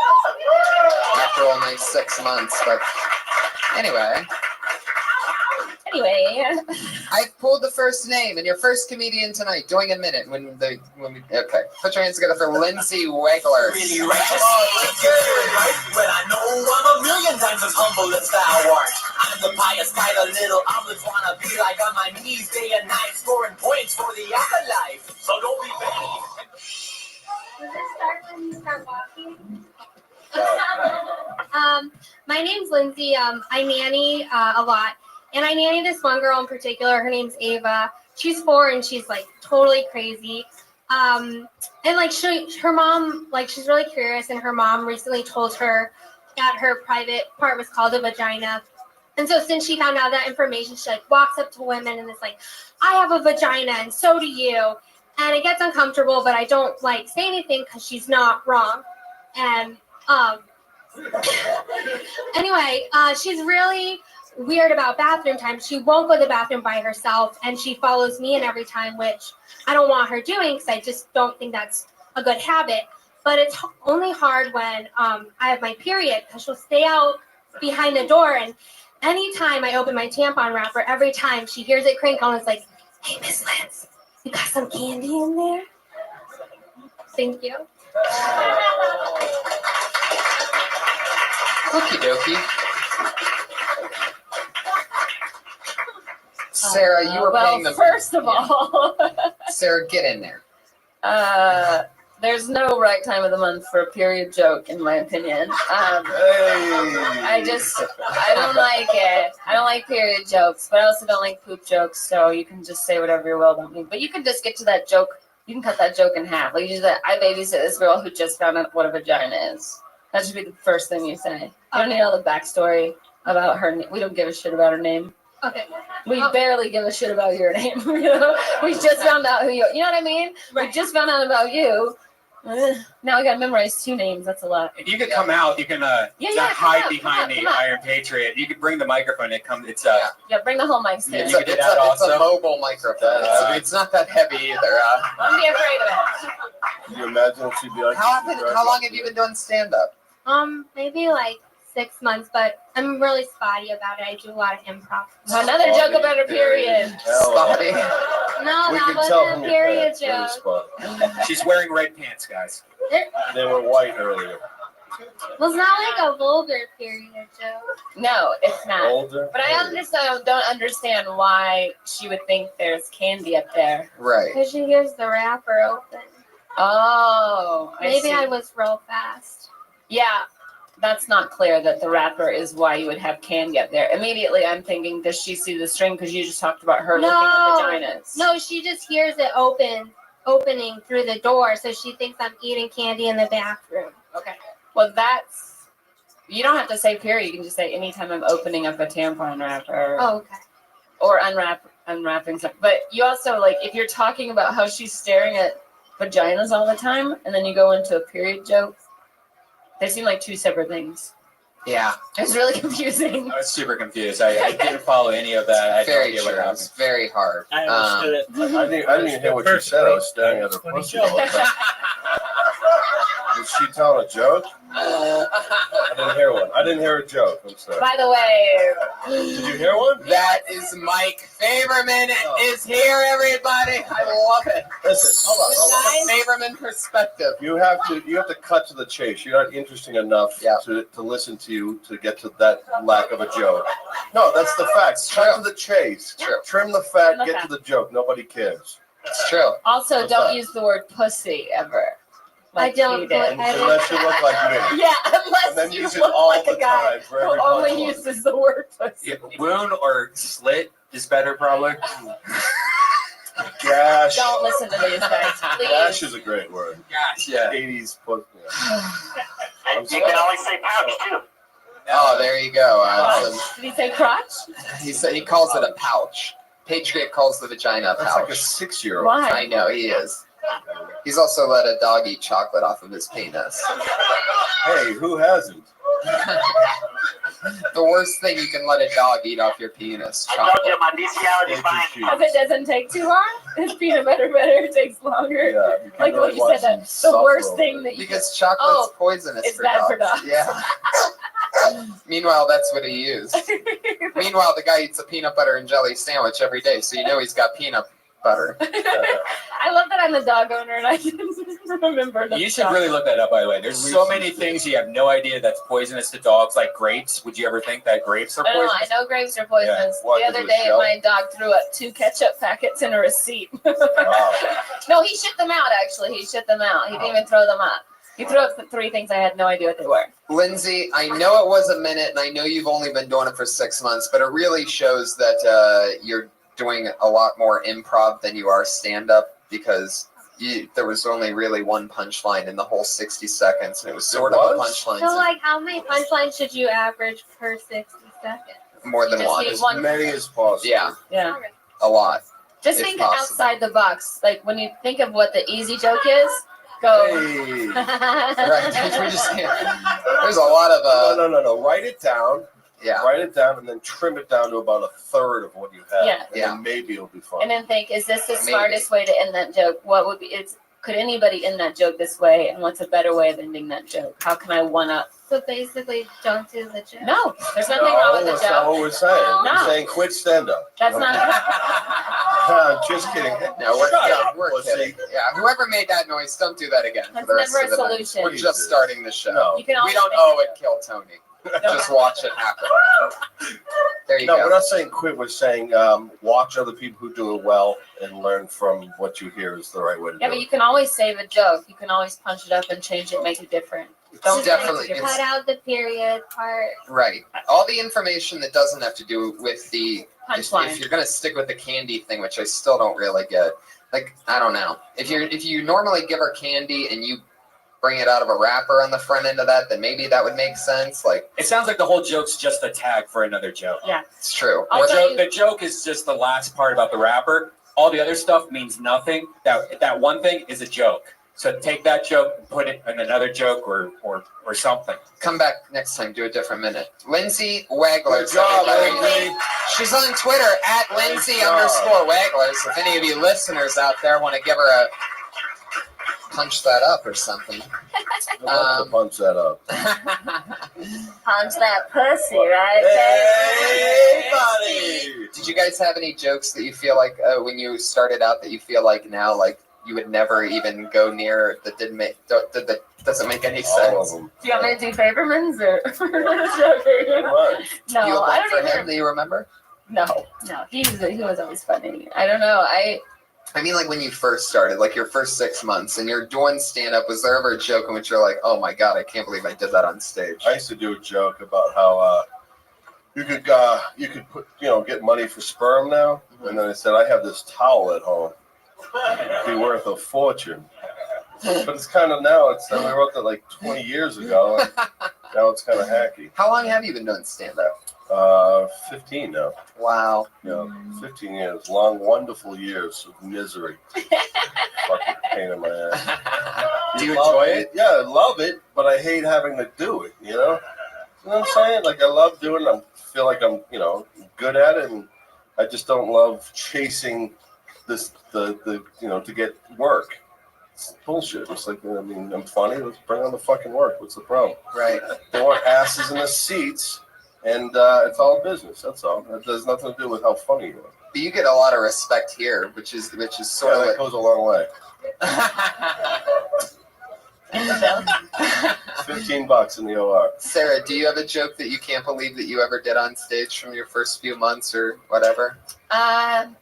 After only 6 months. But anyway, Anyway, I pulled the first name and your first comedian tonight. Doing a minute when we okay. Put your hands together for Lindsay Wegler. Really righteous. When I know I'm a million times as humble as thou art. I'm the pious guy, the little omelets wanna be like on my knees day and night, scoring points for the afterlife. So don't be vain. Does it start when you start walking? My name's Lindsay. I nanny a lot, and I nanny this one girl in particular. Her name's Ava. She's 4 and she's like totally crazy. And like her mom, like she's really curious, and her mom recently told her that her private part was called a vagina. And so since she found out that information, she like walks up to women and is like, "I have a vagina, and so do you." And it gets uncomfortable, but I don't like say anything because she's not wrong. And anyway, she's really weird about bathroom time. She won't go to the bathroom by herself, and she follows me in every time, which I don't want her doing because I just don't think that's a good habit. But it's only hard when I have my period because she'll stay out behind the door, and anytime I open my tampon wrapper, every time she hears it crinkle and it's like, "Hey, Miss Liz, you got some candy in there?" Thank you. Okie dokie. Sarah, you were paying the. First of all, Sarah, get in there. there's no right time of the month for a period joke, in my opinion. I don't like it. I don't like period jokes, but I also don't like poop jokes. So you can just say whatever you will about me. But you can just get to that joke. You can cut that joke in half. Like you just, I babysit this girl who just found out what a vagina is. That should be the first thing you say. You don't need all the backstory about her. We don't give a shit about her name. Okay. We barely give a shit about your name. You know? We just found out who you are. You know what I mean? Right. We just found out about you. Now we gotta memorize 2 names. That's a lot. And you can come out. You can hide behind the Iron Patriot. You can bring the microphone. It's bring the whole mic stand. It's a mobile microphone. It's not that heavy either. Don't be afraid of it. Can you imagine if she'd be like? How long have you been doing stand up? Maybe like 6 months, but I'm really spotty about it. I do a lot of improv. Another joke about a period. Spotty. No, that wasn't a period joke. She's wearing red pants, guys. They were white earlier. Well, it's not like a vulgar period joke. No, it's not. Older. But I don't understand why she would think there's candy up there. Right. Because she hears the wrapper open. Oh, Maybe I was real fast. Yeah, that's not clear that the wrapper is why you would have candy up there. Immediately, I'm thinking, does she see the string? Because you just talked about her looking at vaginas. No, she just hears it opening through the door, so she thinks I'm eating candy in the bathroom. Okay. Well, you don't have to say period. You can just say anytime I'm opening up a tampon wrapper. Oh, okay. Or unwrapping stuff. But you also, like, if you're talking about how she's staring at vaginas all the time, and then you go into a period joke, they seem like 2 separate things. Yeah. It's really confusing. I was super confused. I didn't follow any of that. I had no Very idea true. what It happened. was very hard. I understood it. I didn't even hear what you said. I was staring at her pussy. Was she telling a joke? I didn't hear one. I didn't hear a joke. I'm sorry. By the way, did you hear one? That is Mike Favorman is here, everybody. I love it. Listen, hold on. Favorman perspective. You have to cut to the chase. You're not interesting enough to listen to you to get to that lack of a joke. No, that's the fact. Cut to the chase. True. Trim the fat. Get to the joke. Nobody cares. It's true. Also, don't use the word pussy ever. I don't. Unless you look like me. Yeah, unless And then you use it look all like the a guy time for who every only punchline. uses the word pussy. Yeah, wound or slit is better, probably. Gash. Don't listen to these guys, please. Gash is a great word. Gosh, yeah. 80s pussy. And you can always say pouch too. Oh, there you go. Did he say crotch? He calls it a pouch. Patriot calls the vagina a pouch. That's like a 6-year-old. Why? I know, he is. He's also let a dog eat chocolate off of his penis. Hey, who hasn't? The worst thing you can let a dog eat off your penis. I told you my bestiality is fine. If it doesn't take too long, his peanut butter takes longer. Yeah, Like what you said, that the worst thing that you Because chocolate's poisonous it's for bad dogs. for dogs. Yeah. Meanwhile, that's what he used. Meanwhile, the guy eats a peanut butter and jelly sandwich every day, so you know he's got peanut butter. I love that I'm the dog owner and I can remember. You should really look that up, by the way. There's so many things you have no idea that's poisonous to dogs, like grapes. Would you ever think that grapes are I poisonous? know grapes are poisonous. What, The other is it day, shell? my dog threw up 2 ketchup packets in a receipt. No, he shit them out, actually. He shit them out. He didn't even throw them up. He threw up 3 things I had no idea what they were. Lindsay, I know it was a minute, and I know you've only been doing it for 6 months, but it really shows that you're doing a lot more improv than you are stand-up, because there was only really one punchline in the whole 60 seconds, and it was sort of a punchline. So, like, how many punchlines should you average per 60 seconds? More than You just one. need As one. many as possible. Yeah, Yeah. a lot. Just if think possible. outside the box. Like, when you think of what the easy joke is, go. Hey. Right, we're just, there's a lot of No. Write it down. Yeah. Write it down and then trim it down to about a third of what you have. Yeah. And then maybe it'll be fun. And then think, is this the Maybe. smartest way to end that joke? What would be, could anybody end that joke this way? And what's a better way of ending that joke? How can I one up? So basically, don't do the joke. No, there's nothing wrong with the that's not joke. what we're saying. No. We're saying quit stand up. That's not. Just kidding. No, we're Shut kidding. up, We're pussy. kidding. Yeah, whoever made that noise, don't do that again. That's for the rest never of a the night. solution. We're just starting the show. No. You can We always don't make owe it. it. Kill Tony. Just watch it happen. There you No, go. we're not saying quit. We're saying watch other people who do it well and learn from what you hear is the right way to Yeah, do but it. you can always save a joke. You can always punch it up and change it, make it different. Don't It's definitely- make it Cut different. out the period part. Right. All the information that doesn't have to do with the Punchline. if you're gonna stick with the candy thing, which I still don't really get. Like, I don't know. If you normally give her candy and you bring it out of a wrapper on the front end of that, then maybe that would make sense. Like, It sounds like the whole joke's just a tag for another joke. Yeah. it's true. I'll tell you- The joke is just the last part about the wrapper. All the other stuff means nothing. That one thing is a joke. So take that joke and put it in another joke or something. Come back next time, do a different minute. Lindsay Wagler. Good job, Lindsay. She's on Twitter at Lindsay_Wagglers. If any of you listeners out there want to give her a punch that up or something. I'll have to punch that up. Punch that pussy, right? Hey, buddy. Did you guys have any jokes that you feel like when you started out that you feel like now like you would never even go near that didn't make that doesn't make any All of sense? them. Do you want me to do Faberman's or? Right. No, Do you have I one for don't him even. that you remember? No, he was always funny. I don't know. I mean, like when you first started, like your first 6 months, and you're doing stand up. Was there ever a joke in which you're like, "Oh my god, I can't believe I did that on stage"? I used to do a joke about how you could put get money for sperm now, and then I said I have this towel at home, it'd be worth a fortune. But it's kind of now. We wrote that like 20 years ago, and now it's kind of hacky. How long have you been doing stand up? 15 now. Wow. 15 years. Long, wonderful years of misery. Fucking pain in my ass. Do you enjoy it? Yeah, I love it, but I hate having to do it, you know? You know what I'm saying? Like, I love doing it. I feel like I'm, good at it, and I just don't love chasing to get work. It's bullshit. It's like, I'm funny. Let's bring on the fucking work. What's the problem? Right. They want asses in the seats. And it's all business. That's all. It has nothing to do with how funny you are. But you get a lot of respect here, which is sort of that like, goes a long way. $15 in the OR. Sarah, do you have a joke that you can't believe that you ever did on stage from your first few months or whatever?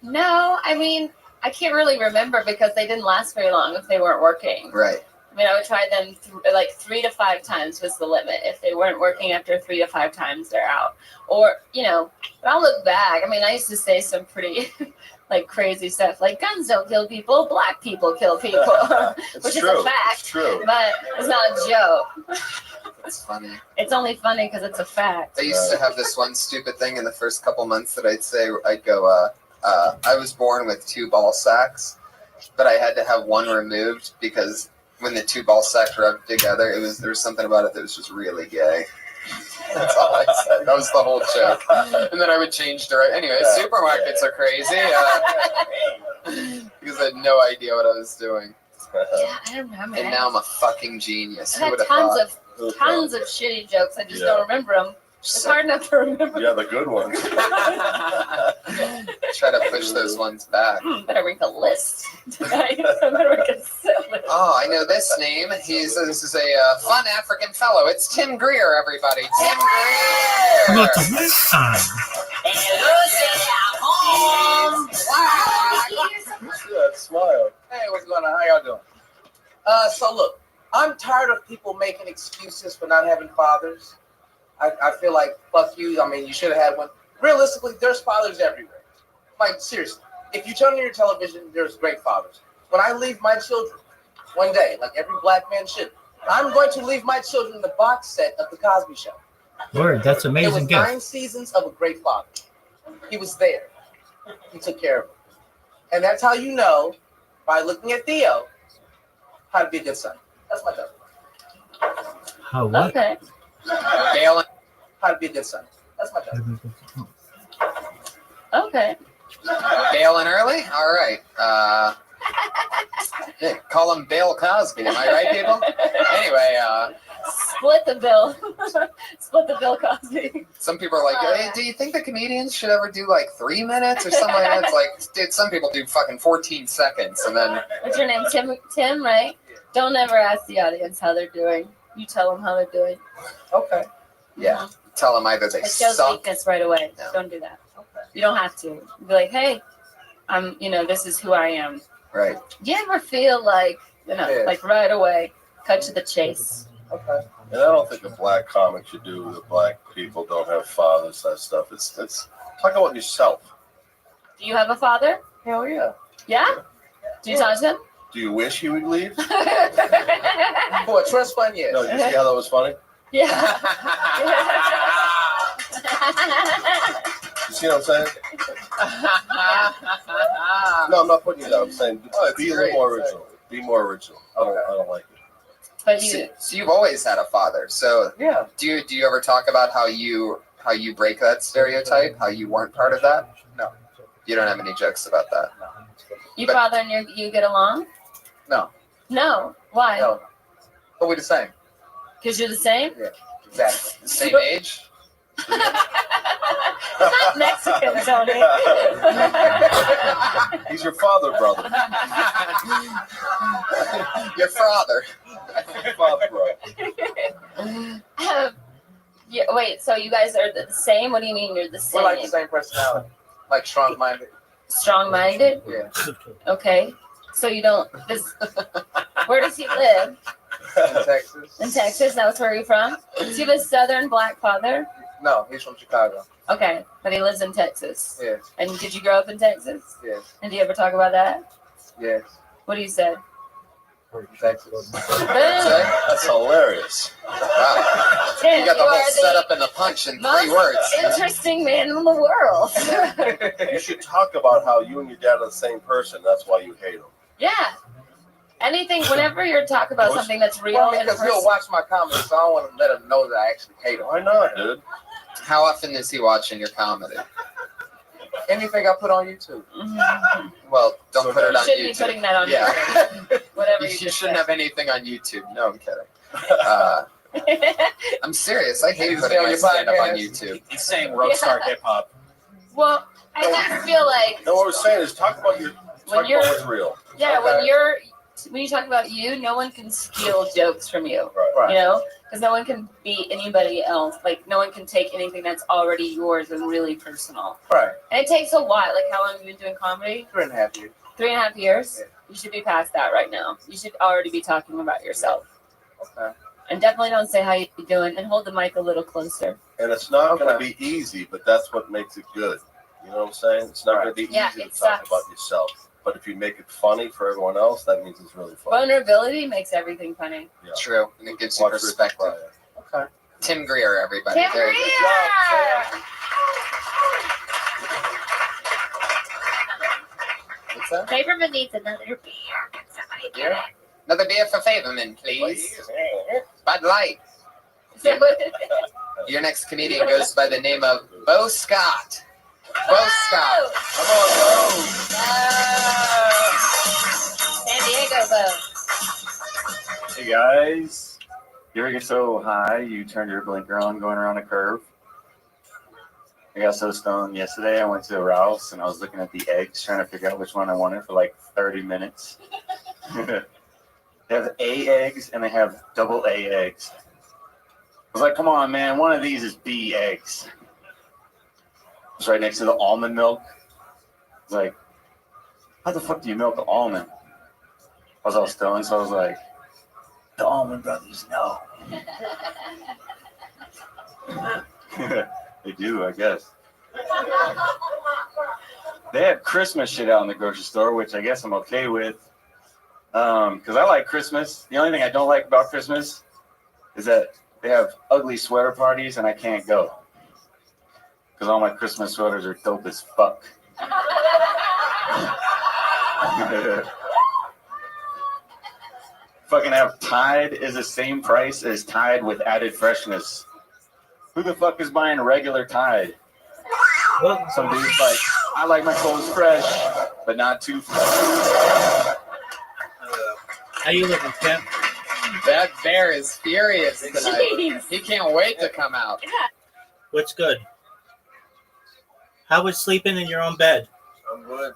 No. I mean, I can't really remember because they didn't last very long if they weren't working. Right. I mean, I would try them like 3 to 5 times was the limit. If they weren't working after 3 to 5 times, they're out. Or, but I'll look back. I mean, I used to say some pretty like crazy stuff, like guns don't kill people, black people kill people, which is a fact. It's true. But it's not a joke. That's funny. It's only funny because it's a fact. I used to have this one stupid thing in the first couple months that I'd go, I was born with 2 ball sacks, but I had to have one removed because when the 2 ball sacks rubbed together, there was something about it that was just really gay. That's all I said. That was the whole joke. And then I would change Anyway, supermarkets are crazy because I had no idea what I was doing. Yeah, I don't remember. And now I'm a fucking genius. Who I've would had have tons thought? of tons of shitty jokes. I just don't remember them. It's hard enough to remember. Yeah, the good ones. Try to push those ones back. Better make a list tonight. I better make a silly list. Oh, I know this name. This is a fun African fellow. It's Tim Greer, everybody. Tim Greer. Look at this time. Yeah, smile. Hey, what's going on? How y'all doing? So look, I'm tired of people making excuses for not having fathers. I feel like, fuck you. I mean, you should have had one. Realistically, there's fathers everywhere. Like, seriously. If you turn on your television, there's great fathers. When I leave my children, one day, like every black man should, I'm going to leave my children the box set of The Cosby Show. Word, that's It amazing was gift. 9 seasons of a great father. He was there. He took care of him. And that's how you know, by looking at Theo, how to be a good son. That's my job. How what? Okay. Bailing. How to be a good son. That's my job. Okay. Bailing early? All right. Yeah, call him Bill Cosby. Am I right, people? Anyway, Split the bill. Split the bill, Cosby. some people are like, hey, do you think the comedians should ever do like 3 minutes or something like that? It's like, dude, some people do fucking 14 seconds and then. What's your name? Tim, right? Don't ever ask the audience how they're doing. You tell them how they're doing. Okay. Yeah. Tell them either they It shows suck. weakness right away. No. Don't do that. You don't have to. Be like, hey, this is who I am. Right. Do you ever feel like, like right away, cut to the chase? Okay. And I don't think a black comic should do that black people don't have fathers, that stuff. It's talk about yourself. Do you have a father? Hell yeah. Yeah? Do you talk to him? Do you wish he would leave? For a trust fund, yes. No, you see how that was funny? Yeah. You see what I'm saying? No, I'm not putting you down. I'm saying be a little more original. Be more original. I don't like it. But So you've always had a father. So yeah. Do you ever talk about how you break that stereotype? How you weren't part of that? No. You don't have any jokes about that. Your father and you get along? No. No. Why? No. But we're the same. Because you're the same? Yeah. Exactly. The same age? Not Mexican, Tony. He's your father, brother. Your father. Father, brother. Yeah, wait, so you guys are the same? What do you mean you're the same? We're like the same personality. Like strong-minded. Strong-minded? Yeah. Okay. So you don't. Where does he live? In Texas. In Texas? That's where you're from? Does he have a southern black father? No, he's from Chicago. Okay, but he lives in Texas. Yes. And did you grow up in Texas? Yes. And do you ever talk about that? Yes. What do you say? Texas. That's hilarious. Wow. Tim, You got the you whole are the setup and the punch in 3 most words. interesting man in the world. You should talk about how you and your dad are the same person. That's why you hate him. Yeah. Anything, whenever you're talking about something that's real Well, and because he'll watch my comedy, so I don't want to let him know that I actually hate him. Why not, dude? How often is he watching your comedy? Anything I put on YouTube. Mm-hmm. Well, don't put it You on shouldn't be YouTube. putting that on Yeah. YouTube. Whatever You you just shouldn't said. have anything on YouTube. No, I'm kidding. I'm serious. I hate He's putting on my your stand-up on podcast. YouTube. He's saying roadstar hip hop. Well, I just feel like No, what we're saying is talk about you're- what's real. yeah, Okay. when you talk about you, no one can steal jokes from you. Right. You know, because no one can be anybody else. Like no one can take anything that's already yours and really personal. Right. And it takes a while. Like how long have you been doing comedy? 3.5 years. 3.5 years. Yeah. You should be past that right now. You should already be talking about yourself. Okay. And definitely don't say how you're doing, and hold the mic a little closer. And it's not going to Okay. be easy, but that's what makes it good. You know what I'm saying? It's not going to be Yeah, easy to it talk sucks. about yourself. But if you make it funny for everyone else, that means it's really fun. Vulnerability makes everything funny. Yeah. True, and it gives you Watch this perspective. cry. Okay. Tim Greer, everybody. Tim There you go. Greer! What's that? Favorman needs another beer. Can somebody get it? Another beer for Favorman, please. Bud Light. So, Your next comedian goes by the name of Bo Scott. Bo Scott. Come on, Bo. San Diego, Bo. Hey guys. You ever get so high you turn your blinker on going around a curve? I got so stoned yesterday. I went to Ralph's and I was looking at the eggs, trying to figure out which one I wanted for like 30 minutes. They have A eggs and they have double A eggs. I was like, come on, man, one of these is B eggs. It's right next to the almond milk. I was like, how the fuck do you milk an almond? I was all stoned, so I was like, the Almond Brothers know. They do, I guess. They had Christmas shit out in the grocery store, which I guess I'm okay with. Because I like Christmas. The only thing I don't like about Christmas is that they have ugly sweater parties and I can't go. Because all my Christmas sweaters are dope as fuck. Fucking have Tide is the same price as Tide with added freshness. Who the fuck is buying regular Tide? Some dude's like, I like my clothes fresh, but not too fresh. How you living, Tim? That bear is furious tonight. Jeez. He can't wait to come out. What's good? How was sleeping in your own bed? I'm good.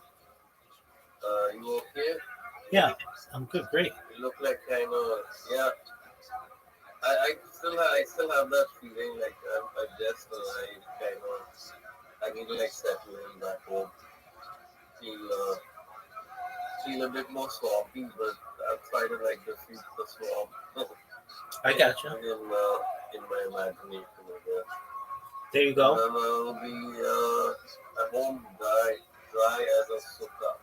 You okay? Yeah, I'm good. Great. You look like kind of, yeah. I still have that feeling like I'm just alive, kind of. I need to like settle in back home. Feel a bit more swampy, but I'm trying to like defeat the swamp. I gotcha. In my imagination, I guess. There you go. And then I'll be at home dry as a sukkah.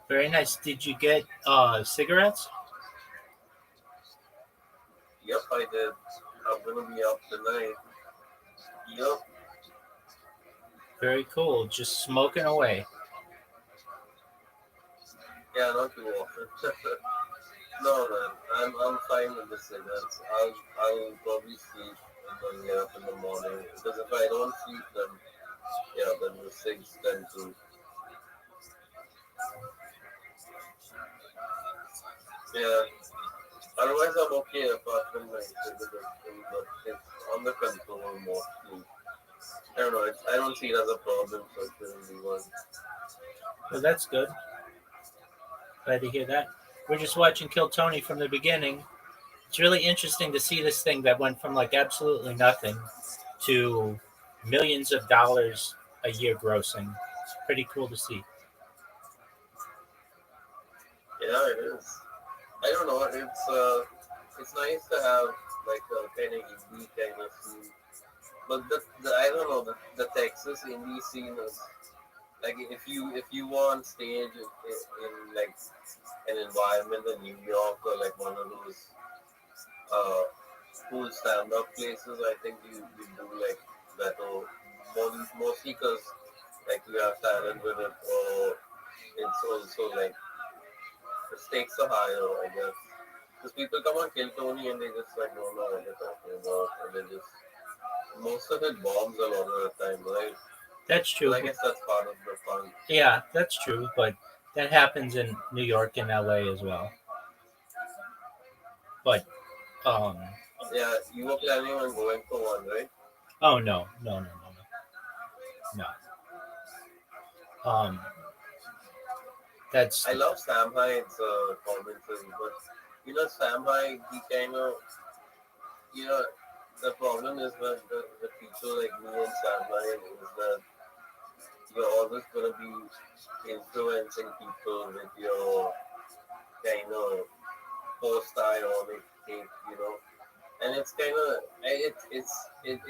Very nice. Did you get cigarettes? Yep, I did. I'm gonna be up tonight. Yep. Very cool. Just smoking away. Yeah, not too often. No, man. I'm fine with the cigarettes. I'll probably sleep and then get up in the morning. Because if I don't sleep, then the cigs tend to. Yeah. Otherwise, I'm okay apart from my cigarette addiction, but it's under control mostly. I don't know. I don't see it as a problem, so it shouldn't be one. Well, that's good. Glad to hear that. We're just watching Kill Tony from the beginning. It's really interesting to see this thing that went from like absolutely nothing to millions of dollars a year grossing. It's pretty cool to see. Yeah, it is. I don't know. It's nice to have like a kind of indie kind of scene, but I don't know the Texas indie scene is like if you want stage in like an environment in New York or like one of those cool stand-up places, I think you do like better mostly because like you have talent with it, or it's also like the stakes are higher, I guess. Because people come on Kill Tony and they just like don't know what they're talking about, and they just most of it bombs a lot of the time, right? That's true. But I guess that's part of the fun. Yeah, that's true, but that happens in New York and LA as well. But yeah, you were planning on going for one, right? Oh no. That's I love Sam Hyde's commentary, but you know Sam Hyde, he kind of the problem is that the people like me and Sam Hyde is that you're always gonna be influencing people with your kind of post-ironic take, and it's kind of it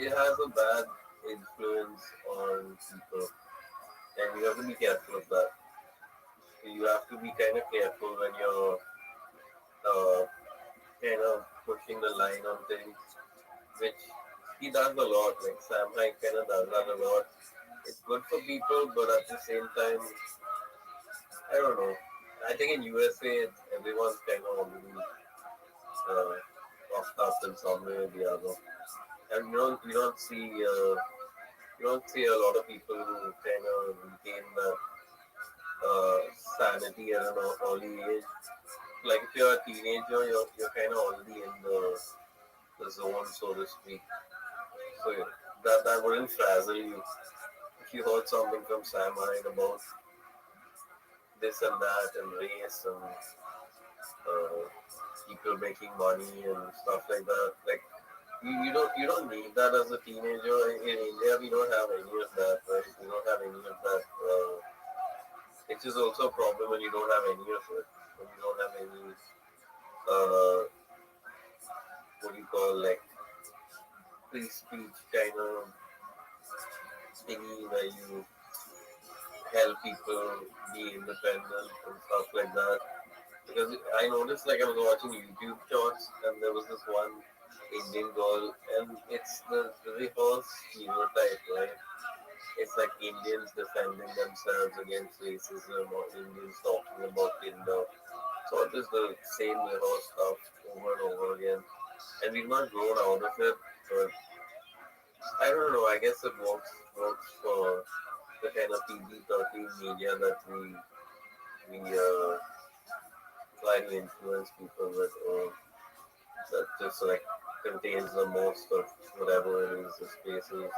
has a bad influence on people, and you have to be careful of that. You have to be kind of careful when you're kind of pushing the line on things, which he does a lot. Like Sam Hyde kind of does that a lot. It's good for people, but at the same time, I don't know. I think in USA, everyone's kind of already fucked up in some way or the other, and you don't see a lot of people who kind of retain that sanity at an early age. Like if you're a teenager, you're kind of already in the the zone, so to speak. So that wouldn't frazzle you. If you heard something from Sam Hyde about this and that and race and people making money and stuff like that, like you don't need that as a teenager. In India, we don't have any of that, right? We don't have any of that. It is also a problem when you don't have any of it. When you don't have any, what do you call, like free speech kind of thingy where you help people be independent and stuff like that. Because I noticed, like, I was watching YouTube shorts and there was this one Indian girl, and it's the reverse stereotype, right? It's like Indians defending themselves against racism or Indians talking about Tinder. So it is the same reverse stuff over and over again. And we've not grown out of it, but I don't know, I guess it works for the kind of PG-13 media that we try to influence people with, or that just like contains the most of whatever it is the space is.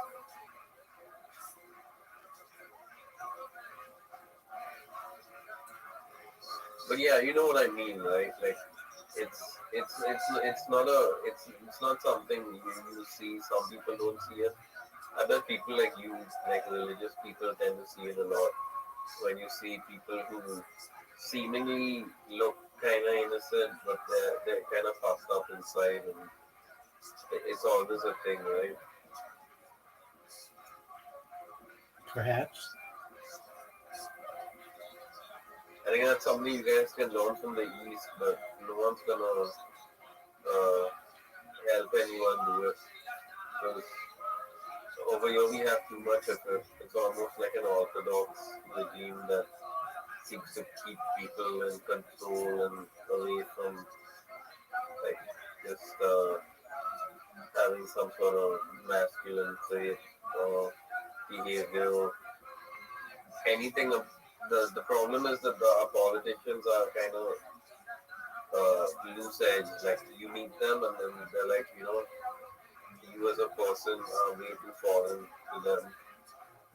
But yeah, you know what I mean, right? Like it's not something you see. Some people don't see it. I bet people like you, like religious people, tend to see it a lot. When you see people who seemingly look kind of innocent, but they're kind of fucked up inside, and it's always a thing, right? Perhaps. I think that's something you guys can learn from the East, but no one's gonna help anyone do it. Because over here we have too much of it. It's almost like an orthodox regime that seems to keep people in control and away from like just having some sort of masculine trait or behavior. Anything of the problem is that the politicians are kind of loose edge. Like you meet them and then they're like, you as a person are way too foreign to them,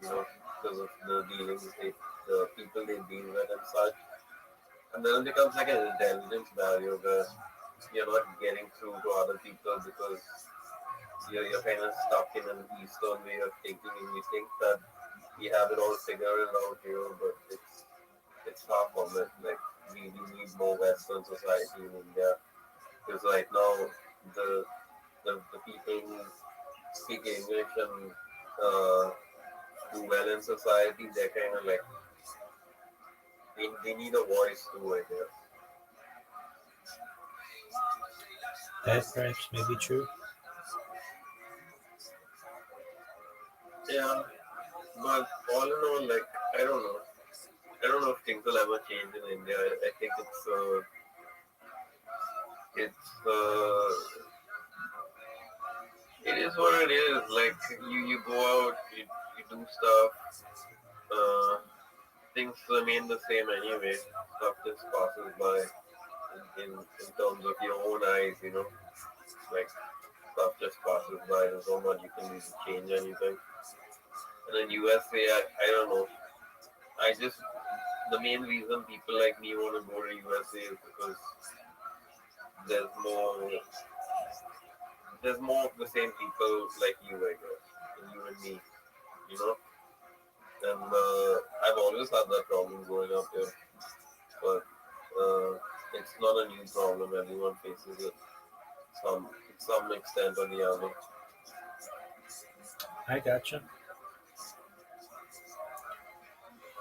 because of the dealings the people they deal with and such. And then it becomes like an intelligence barrier where you're not getting through to other people because you're kind of stuck in an Eastern way of thinking, and you think that we have it all figured out here, but it's far from it. Like we need more Western society in India, because right now the people who speak English and do well in society, they're kind of like they need a voice too, I guess. That perhaps may be true. Yeah, but all in all, like I don't know. I don't know if things will ever change in India. I think it is what it is. Like you go out, you do stuff. Things remain the same anyway. Stuff just passes by in terms of your own eyes. Like stuff just passes by. There's not much you can do to change anything. And in USA, I don't know. The main reason people like me want to go to USA is because there's more of the same people like you, I guess, and you and me, you know. And I've always had that problem growing up here, but it's not a new problem. Everyone faces it to some extent or the other. I gotcha.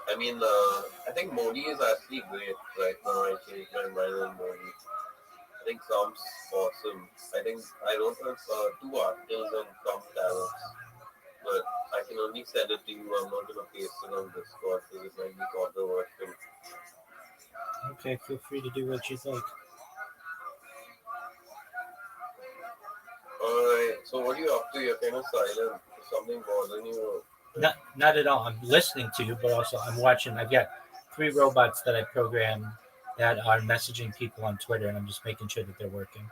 I mean, I think Modi is actually great right now. I changed my mind on Modi. I think Trump's awesome. I don't have 2 articles on Trump tariffs, but I can only send it to you. I'm not going to paste it on Discord because it might be controversial. Okay, feel free to do what you think. Alright, so what are you up to? You're kind of silent. Is something bothering you? Not at all. I'm listening to you, but also I'm watching. I've got 3 robots that I programmed that are messaging people on Twitter, and I'm just making sure that they're working.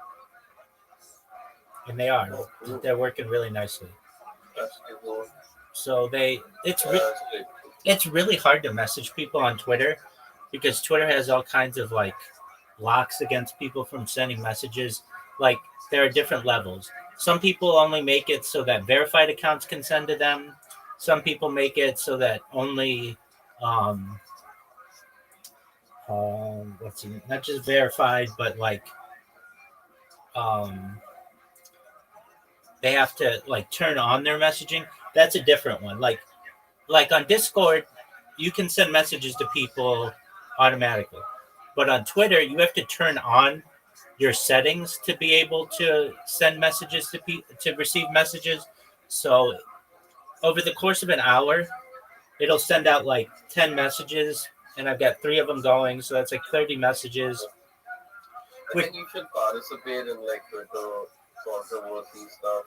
and they are. They're working really nicely. So it's really hard to message people on Twitter because Twitter has all kinds of like locks against people from sending messages. Like there are different levels. Some people only make it so that verified accounts can send to them. Some people make it so that only let's see, not just verified, but like they have to like turn on their messaging. That's a different one. Like on Discord, you can send messages to people automatically. But on Twitter, you have to turn on your settings to be able to send messages to receive messages. So over the course of an hour, it'll send out like 10 messages, and I've got 3 of them going, so that's like 30 messages. I think you should participate in like Twitter controversy stuff.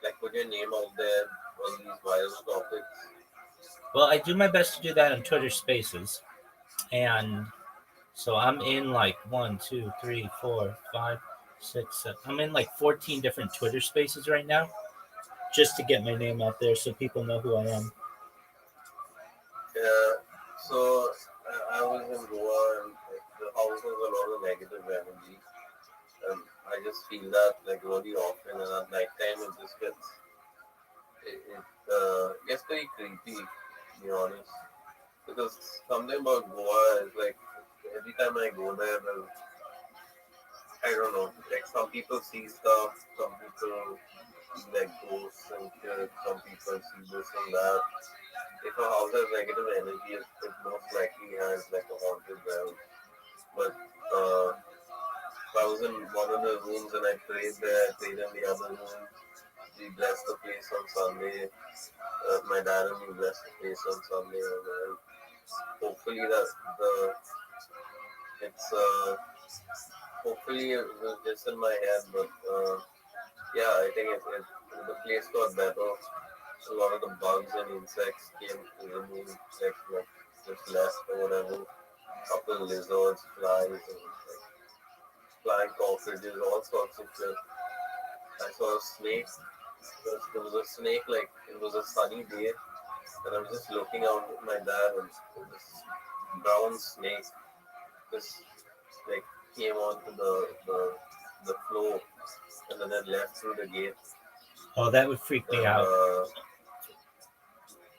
Like put your name out there on these viral topics. Well, I do my best to do that on Twitter Spaces, and so I'm in like 1, 2, 3, 4, 5, 6, 7. I'm in like 14 different Twitter Spaces right now, just to get my name out there so people know who I am. Yeah. So I was in Goa and like, the house has a lot of negative energy, and I just feel that like really often, and at night time it just gets very creepy, to be honest. Because something about Goa is like every time I go there, I don't know, like some people see stuff, some people see like ghosts and shit, some people see this and that. If a house has negative energy, it most likely has like a haunted well. But I was in one of the rooms and I prayed there, I prayed in the other room. We blessed the place on Sunday. My dad and me blessed the place on Sunday, and hopefully it's hopefully it was just in my head, but yeah, I think the place got better. A lot of the bugs and insects came removed, like just left or whatever. Couple lizards, flies, and like flying cockroaches, all sorts of shit. I saw a snake. There was a snake, like it was a sunny day, and I was just looking out with my dad, and this brown snake just like came onto the floor, and then it left through the gate. Oh, that would freak me out.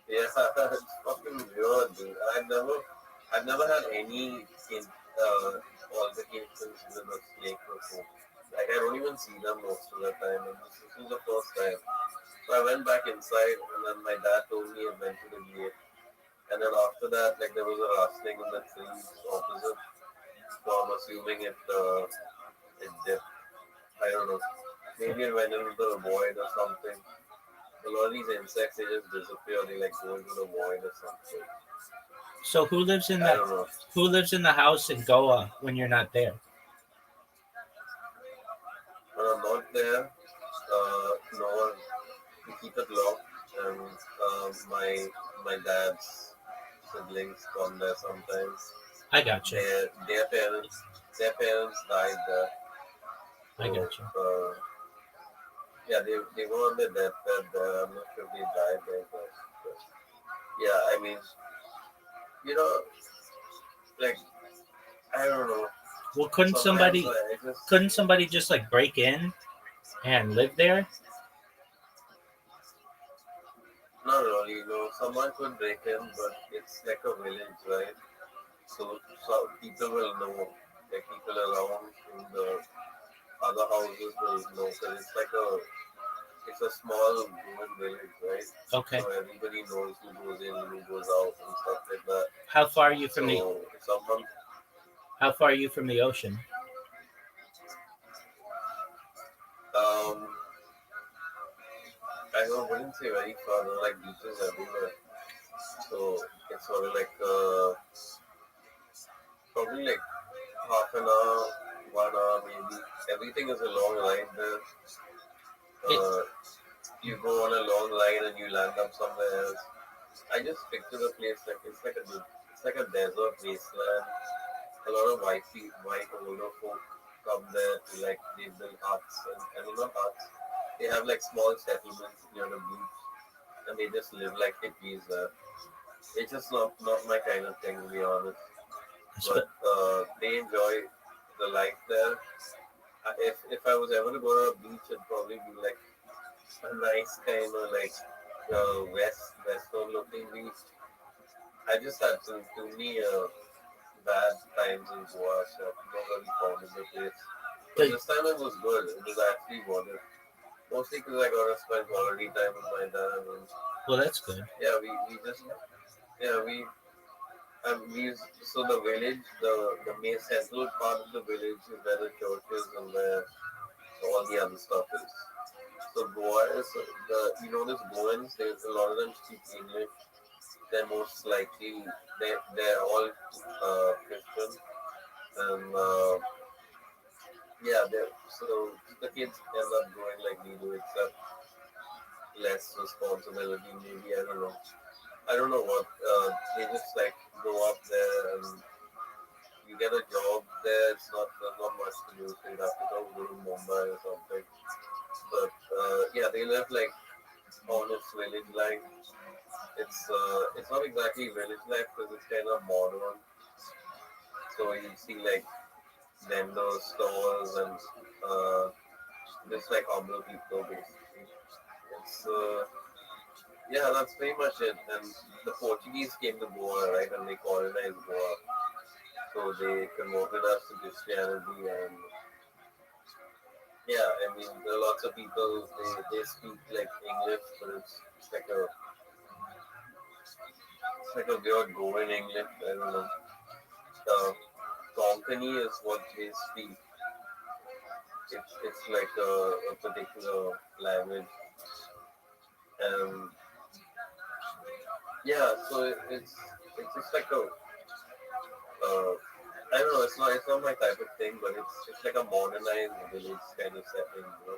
Yeah, it's fucking weird, dude. I've never had any altercations with a snake before. Like I don't even see them most of the time, and this was the first time. So I went back inside, and then my dad told me it went to the gate. And then after that, like there was a rustling in the trees opposite. So I'm assuming it dipped. I don't know. Maybe it went into the void or something. A lot of these insects, they just disappear. They like go into the void or something. So who lives in the house in Goa when you're not there? When I'm not there, no one. We keep it locked, and my dad's siblings come there sometimes. I got you. Their parents died there. I got you. Yeah, they were on their deathbed there. I'm not sure if they died there, but yeah, I mean, like I don't know. Well, couldn't somebody just like break in and live there? Not really, someone could break in, but it's like a village, right? So people will know, like people around in the other houses will know, because it's a small growing village, right? Okay. So everybody knows who goes in, who goes out, and stuff like that. How far are you from How far are you from the ocean? I wouldn't say very far. There are like beaches everywhere. So it's sort of like probably like half an hour, 1 hour maybe. Everything is a long line there. You go on a long line and you land up somewhere else. I just picture the place like it's like a desert wasteland. A lot of white older folk. come there to like they build huts and not huts. They have like small settlements near the beach, and they just live like hippies there. It's just not my kind of thing, to be honest. But they enjoy the life there. If I was ever to go to a beach, it'd probably be like a nice kind of like western looking beach. I just had too many bad times in Goa, so I'm not really fond of the place. But this time it was good. It was actually worth it. Mostly because I got to spend quality time with my dad. And, Well, that's good. yeah, we just yeah we so the village, the main central part of the village is where the church is and where all the other stuff is. So Goa is this Goans. There's a lot of them speak English. They're most likely they're all Christian and yeah, so the kids end up going like we do, except less responsibility. Maybe I don't know. I don't know what they just like go up there and you get a job there. It's not much to do. So you have to go to Mumbai or something. But yeah, they live like honest village life. It's not exactly village life because it's kind of modern. So you see like vendor stores and just like humble people basically. It's yeah, that's pretty much it. And the Portuguese came to Goa, right, and they colonized Goa. So they converted us to Christianity, and yeah, I mean, there are lots of people they speak like English, but it's like a weird Goan English. I don't know. Konkani is what they speak. It's like a particular language, and yeah, so it's just like a I don't know. It's not my type of thing, but it's like a modernized village kind of setting. You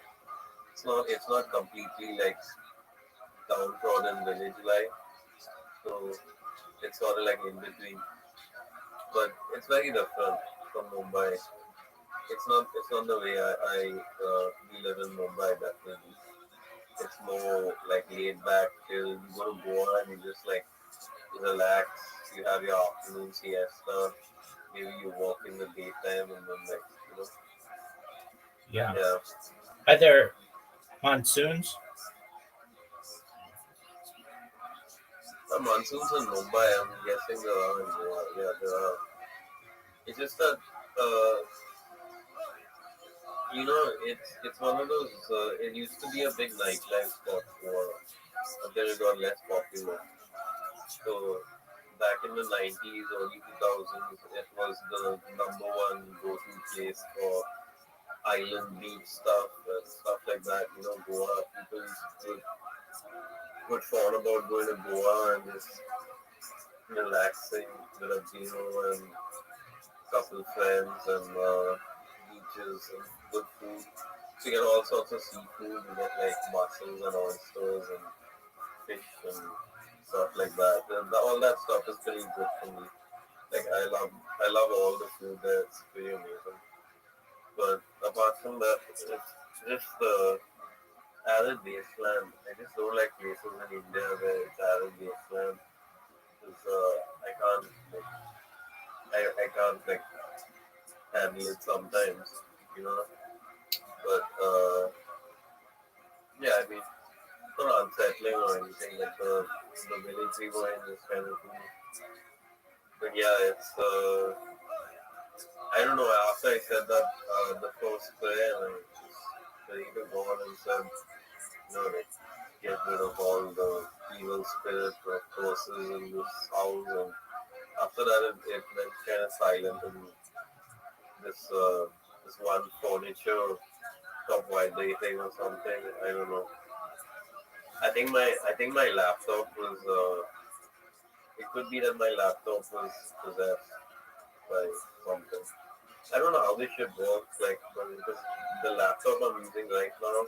know? It's not completely like downtrodden village life. So it's sort of like in between, but it's very different from Mumbai. It's not the way we live in Mumbai. Definitely, it's more like laid back. Till you go to Goa and you just like relax. You have your afternoon siesta. Maybe you walk in the daytime and then like Yeah. yeah. Are there monsoons? Monsoons in Mumbai, I'm guessing there are in Goa. Yeah, there are. It's just that it's one of those. It used to be a big nightlife spot but then it got less popular. So back in the 90s, early 2000s, it was the number one go-to place for island beach stuff and stuff like that. Goa people would fawn about going to Goa and just relaxing with a beer and couple friends and beaches and good food. So you get all sorts of seafood. You get like mussels and oysters and fish and stuff like that. And all that stuff is pretty good for me. Like I love all the food there. It's pretty amazing. But apart from that, it's just the arid wasteland. I just don't like places in India where it's arid wasteland. Because I can't like I can't like handle it sometimes, you know. But yeah, I mean, not unsettling or anything. Like the village we go in is kind of cool. But yeah, it's I don't know. After I said that the first prayer, I just prayed to God and said, like get rid of all the evil spirit or forces in this house. And after that, it went kind of silent and this one furniture stop vibrating or something. I don't know. I think my laptop was it could be that my laptop was possessed by something. I don't know how this shit works, like, but because the laptop I'm using right now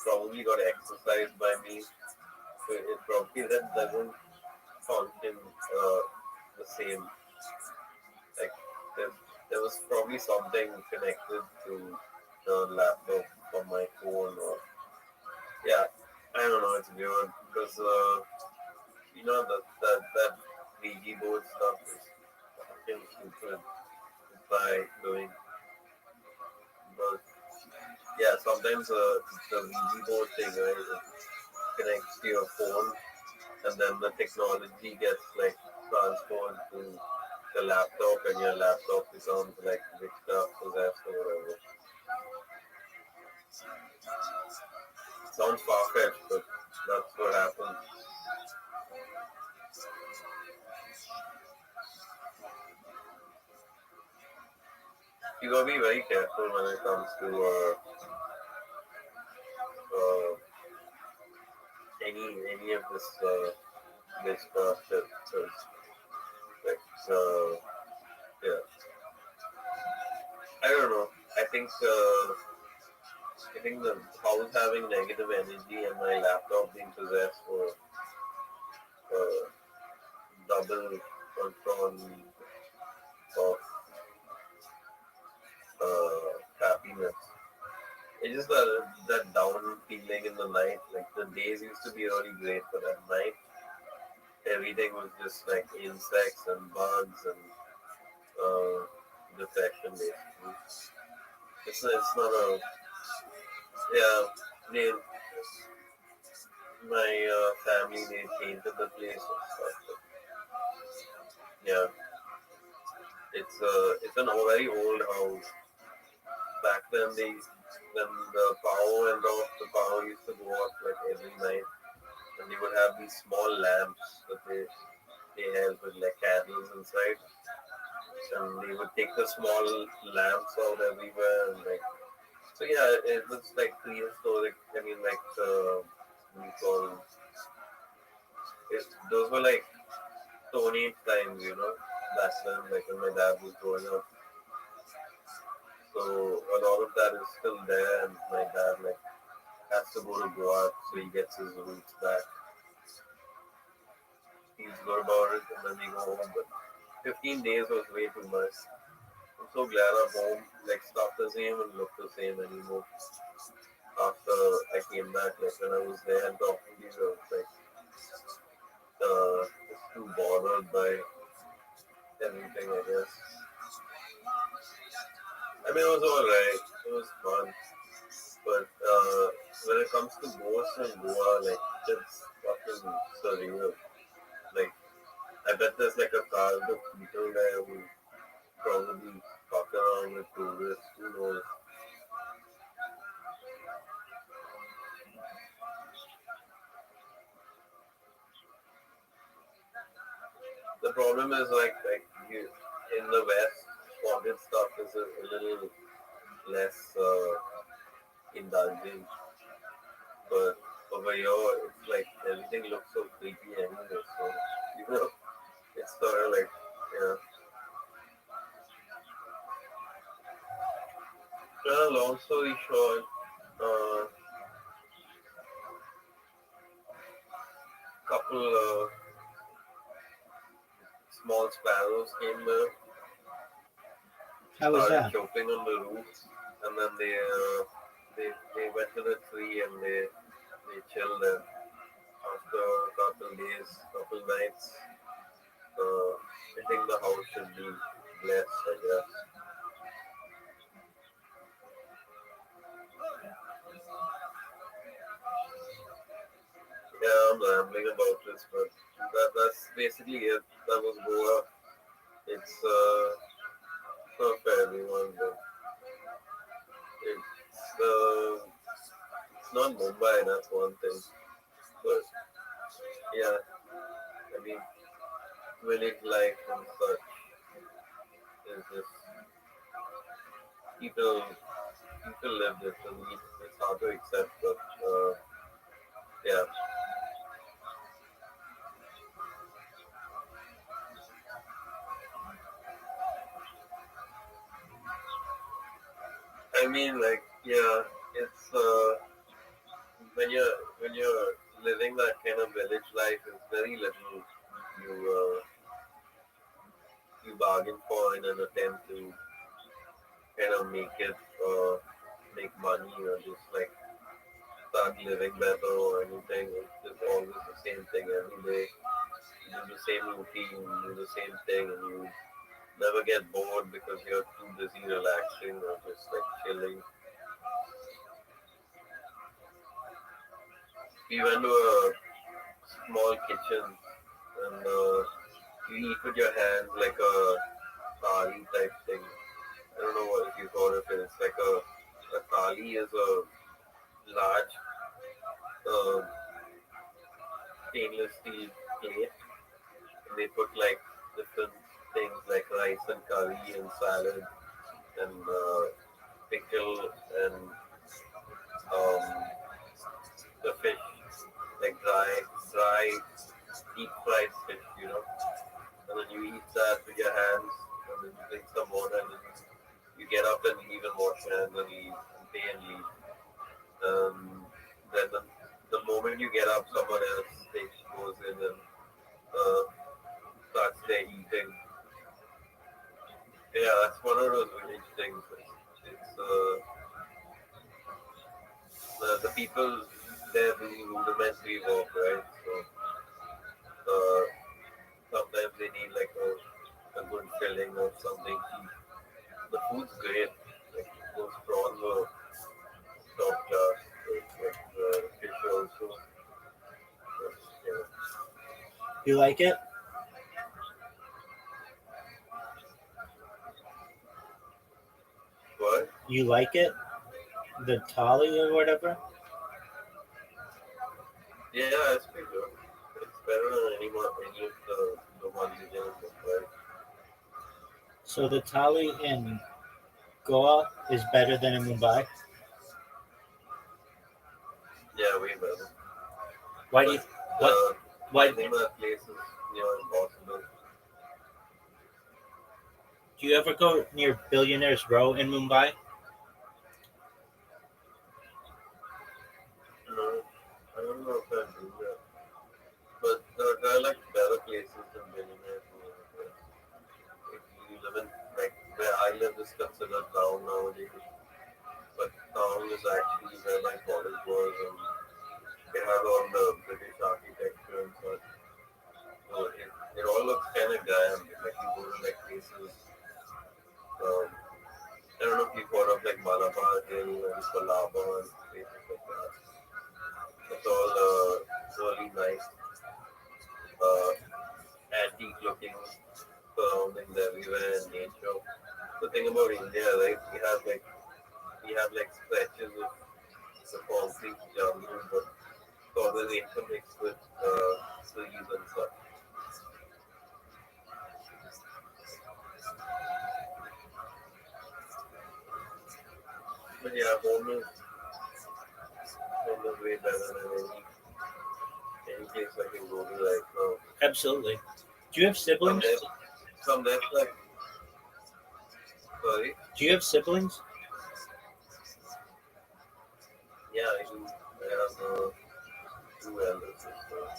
probably got exercised by me, so it probably that doesn't function the same. Like, there's there was probably something connected to the laptop from my phone, or yeah, I don't know. It's weird because you know that Ouija board stuff is fucking stupid by doing. But yeah, sometimes the Ouija board thing, right, it connects to your phone, and then the technology gets like transferred to the laptop, and your laptop becomes like mixed up, possessed, or whatever. Sounds far-fetched, but that's what happens. You gotta be very careful when it comes to any of this stuff that like yeah. I don't know. I think the house having negative energy and my laptop being possessed for double control of happiness. It's just that down feeling in the night. Like the days used to be really great, but at night everything was just like insects and bugs and depression basically. It's not a yeah. They, my family they painted the place and stuff. But yeah, it's an very old house. Back then when the power went off, the power used to go off like every night, and they would have these small lamps that they had with like candles inside, and they would take the small lamps out everywhere, and like so yeah, it was like prehistoric. I mean like what do you call it? Those were like Stone Age times, you know, back then, like when my dad was growing up. So a lot of that is still there, and my dad like has to go to Goa so he gets his roots back. He's good about it, and then we go home. But 15 days was way too much. I'm so glad I'm home. Like stuff doesn't even look the same anymore. After I came back, like when I was there and talking to you, I was like just too bothered by everything, I guess. I mean, it was alright. It was fun. But when it comes to ghosts and Goa, like, it's fucking surreal. Like, I bet there's like a crowd of people there who probably fuck around with tourists. Who knows? The problem is like you in the West, haunted stuff is a little less indulgent. But over here, it's like everything looks so creepy anyway. So you know, it's sort of like yeah. Long story short, couple small sparrows came there. How was Started that? chopping on the roof, and then they went to the tree and they chilled there. After a couple days, couple nights, I think the house should be blessed, I guess. Yeah, I'm rambling about this, but that's basically it. That was Goa. It's not for everyone, but it's not Mumbai, that's one thing. But yeah, I mean, village life and such is just people live differently. It's hard to accept, but yeah. I mean, like, yeah, it's when you're living that kind of village life, it's very little you you bargain for in an attempt to kind of make it make money or just like start living better or anything. It's just always the same thing every day. You do the same routine, you do the same thing, and you never get bored because you're too busy relaxing or just like chilling. We went to a small kitchen and you eat with your hands like a thali type thing. I don't know what if you've heard of it. It's like a thali is a large uh, stainless steel plate and they put like different things like rice and curry and salad and pickle and um, the fish, like dry, deep fried fish, and then you eat that with your hands, and then you drink some water, and then you get up and leave and wash your hands and leave, and pay and leave. Then the moment you get up, someone else goes in and uh, starts their eating. Yeah, that's one of those village things. It's the people there do rudimentary work, right? So sometimes they need like a good filling or something cheap. The food's great. Like those prawns were top class. Fish also. Yeah. You like it? What? You like it? The tali or whatever? Yeah, it's pretty good. It's better than any of the ones you get in Mumbai. So the tali in Goa is better than in Mumbai? Yeah, way better. Why do you, why Finding that place is impossible. do you ever go near Billionaires Row in Mumbai? No, I don't know if I do that. But there are like better places than Billionaire. If you live in, like, where I live is considered town nowadays. But town is actually where my college was and it had all the British architecture and such. So it all looks kind of grand. Like you go to like places. I don't know if you've heard of like Malabar Hill and Colaba and places like that. It's all really nice, antique looking surroundings everywhere and nature. The thing about India, right? We have like stretches of the concrete jungle, but it's always intermixed with trees and such. But yeah, home is way better than any place I can go to right now. Absolutely. Do you have siblings? Some that's like, sorry? Do you have siblings? Yeah, I do. I have two elder sisters.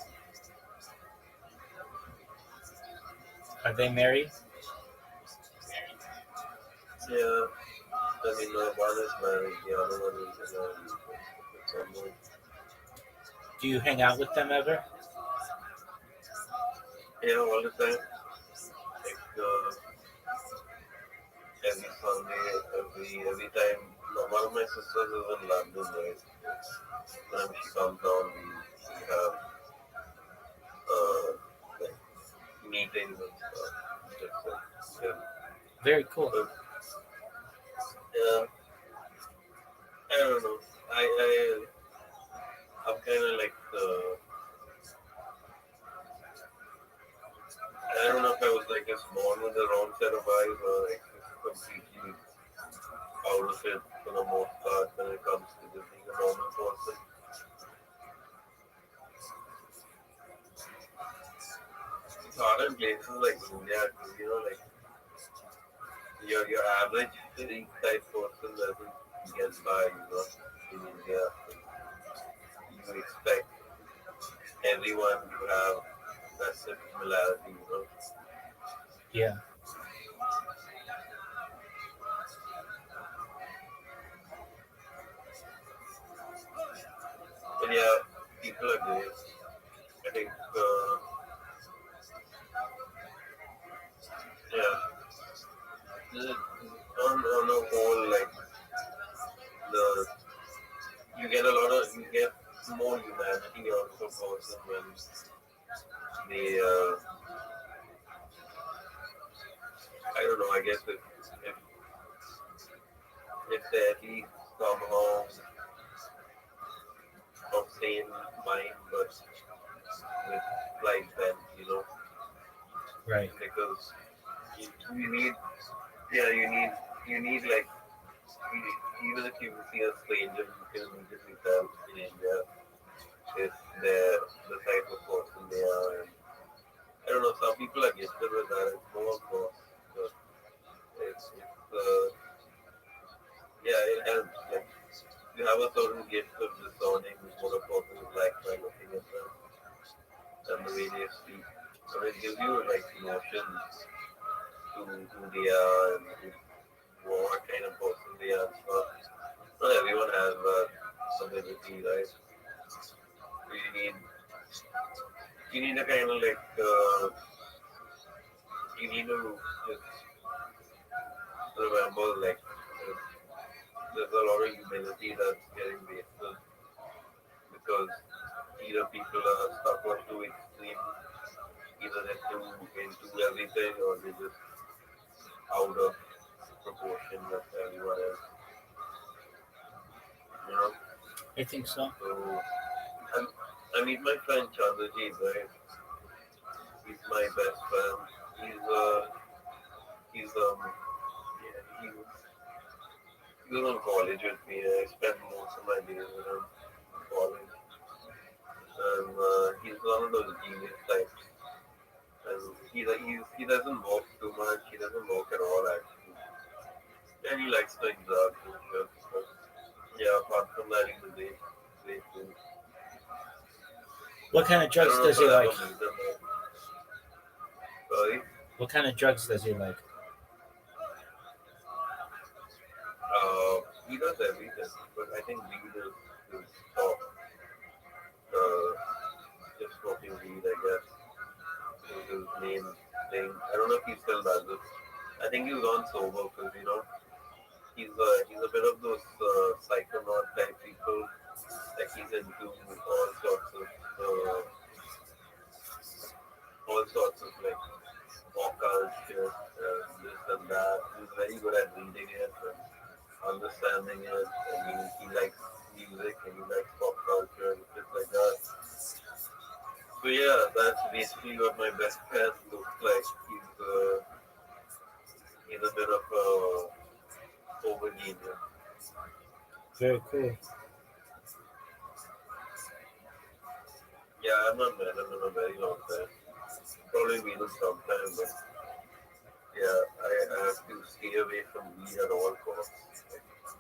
Are they married? Yeah, I mean, one is married, the other one is married. Do you hang out with them ever? Yeah, all the time. Like, every Sunday, every time. No, one of my sisters is in London, right? Whenever she comes down, we have like meetings and stuff. Yeah. Very cool. But, yeah, I don't know. I'm kind of like I don't know if I was like just born with the wrong set of eyes or like just completely out of it for the most part when it comes to just being a normal person. It's hard in places like India because like your average city type person doesn't get by, in India. You expect everyone to have that similarity. Yeah. yeah, people are great. I think, yeah, on a whole, like the you get more humanity out of a person when they, I don't know. I guess if they at least somehow of same mind, but with slight bent, Right. because you need, yeah, you need like, even if you see a stranger, you can immediately tell in India if they're the type of person they are. And I don't know, some people are gifted with that. It's more of course, but yeah, it helps. Like, you have a certain gift of discerning what a person is like by looking at them and the way they speak. So it gives you like notions to who they are and what kind of person they are. So not everyone has that ability, right? So you need a kind of like you need to just remember like there's a lot of humility that's getting wasted because either people are stuck on two extremes, either they're too into everything or they're just out of proportion with everyone else. I think so. So I meet my friend Chandrajit, right? He's my best friend. He was in college with me. I spent most of my days with him in college. And he's one of those genius types. And he doesn't walk too much. He doesn't walk at all, actually. And he likes doing drugs and shit. But yeah, apart from that, he's a great dude. What kind of drugs does he like? Sorry? What kind of drugs does he like? He does everything, but I think weed is top. Just smoking weed, I guess, is his main thing. I don't know if he still does it. I think he was on sober because, he's a bit of those psychonaut type people. Like he's into all sorts of like occult shit, this and that. He's very good at reading it and understanding it. I mean, he likes music and he likes pop culture and shit like that. So yeah, that's basically what my best friend looks like. He's a bit of a over genius. Very cool. Yeah, I'm not met him in a very long time. Probably meet him sometime, but yeah, I have to stay away from weed at all costs.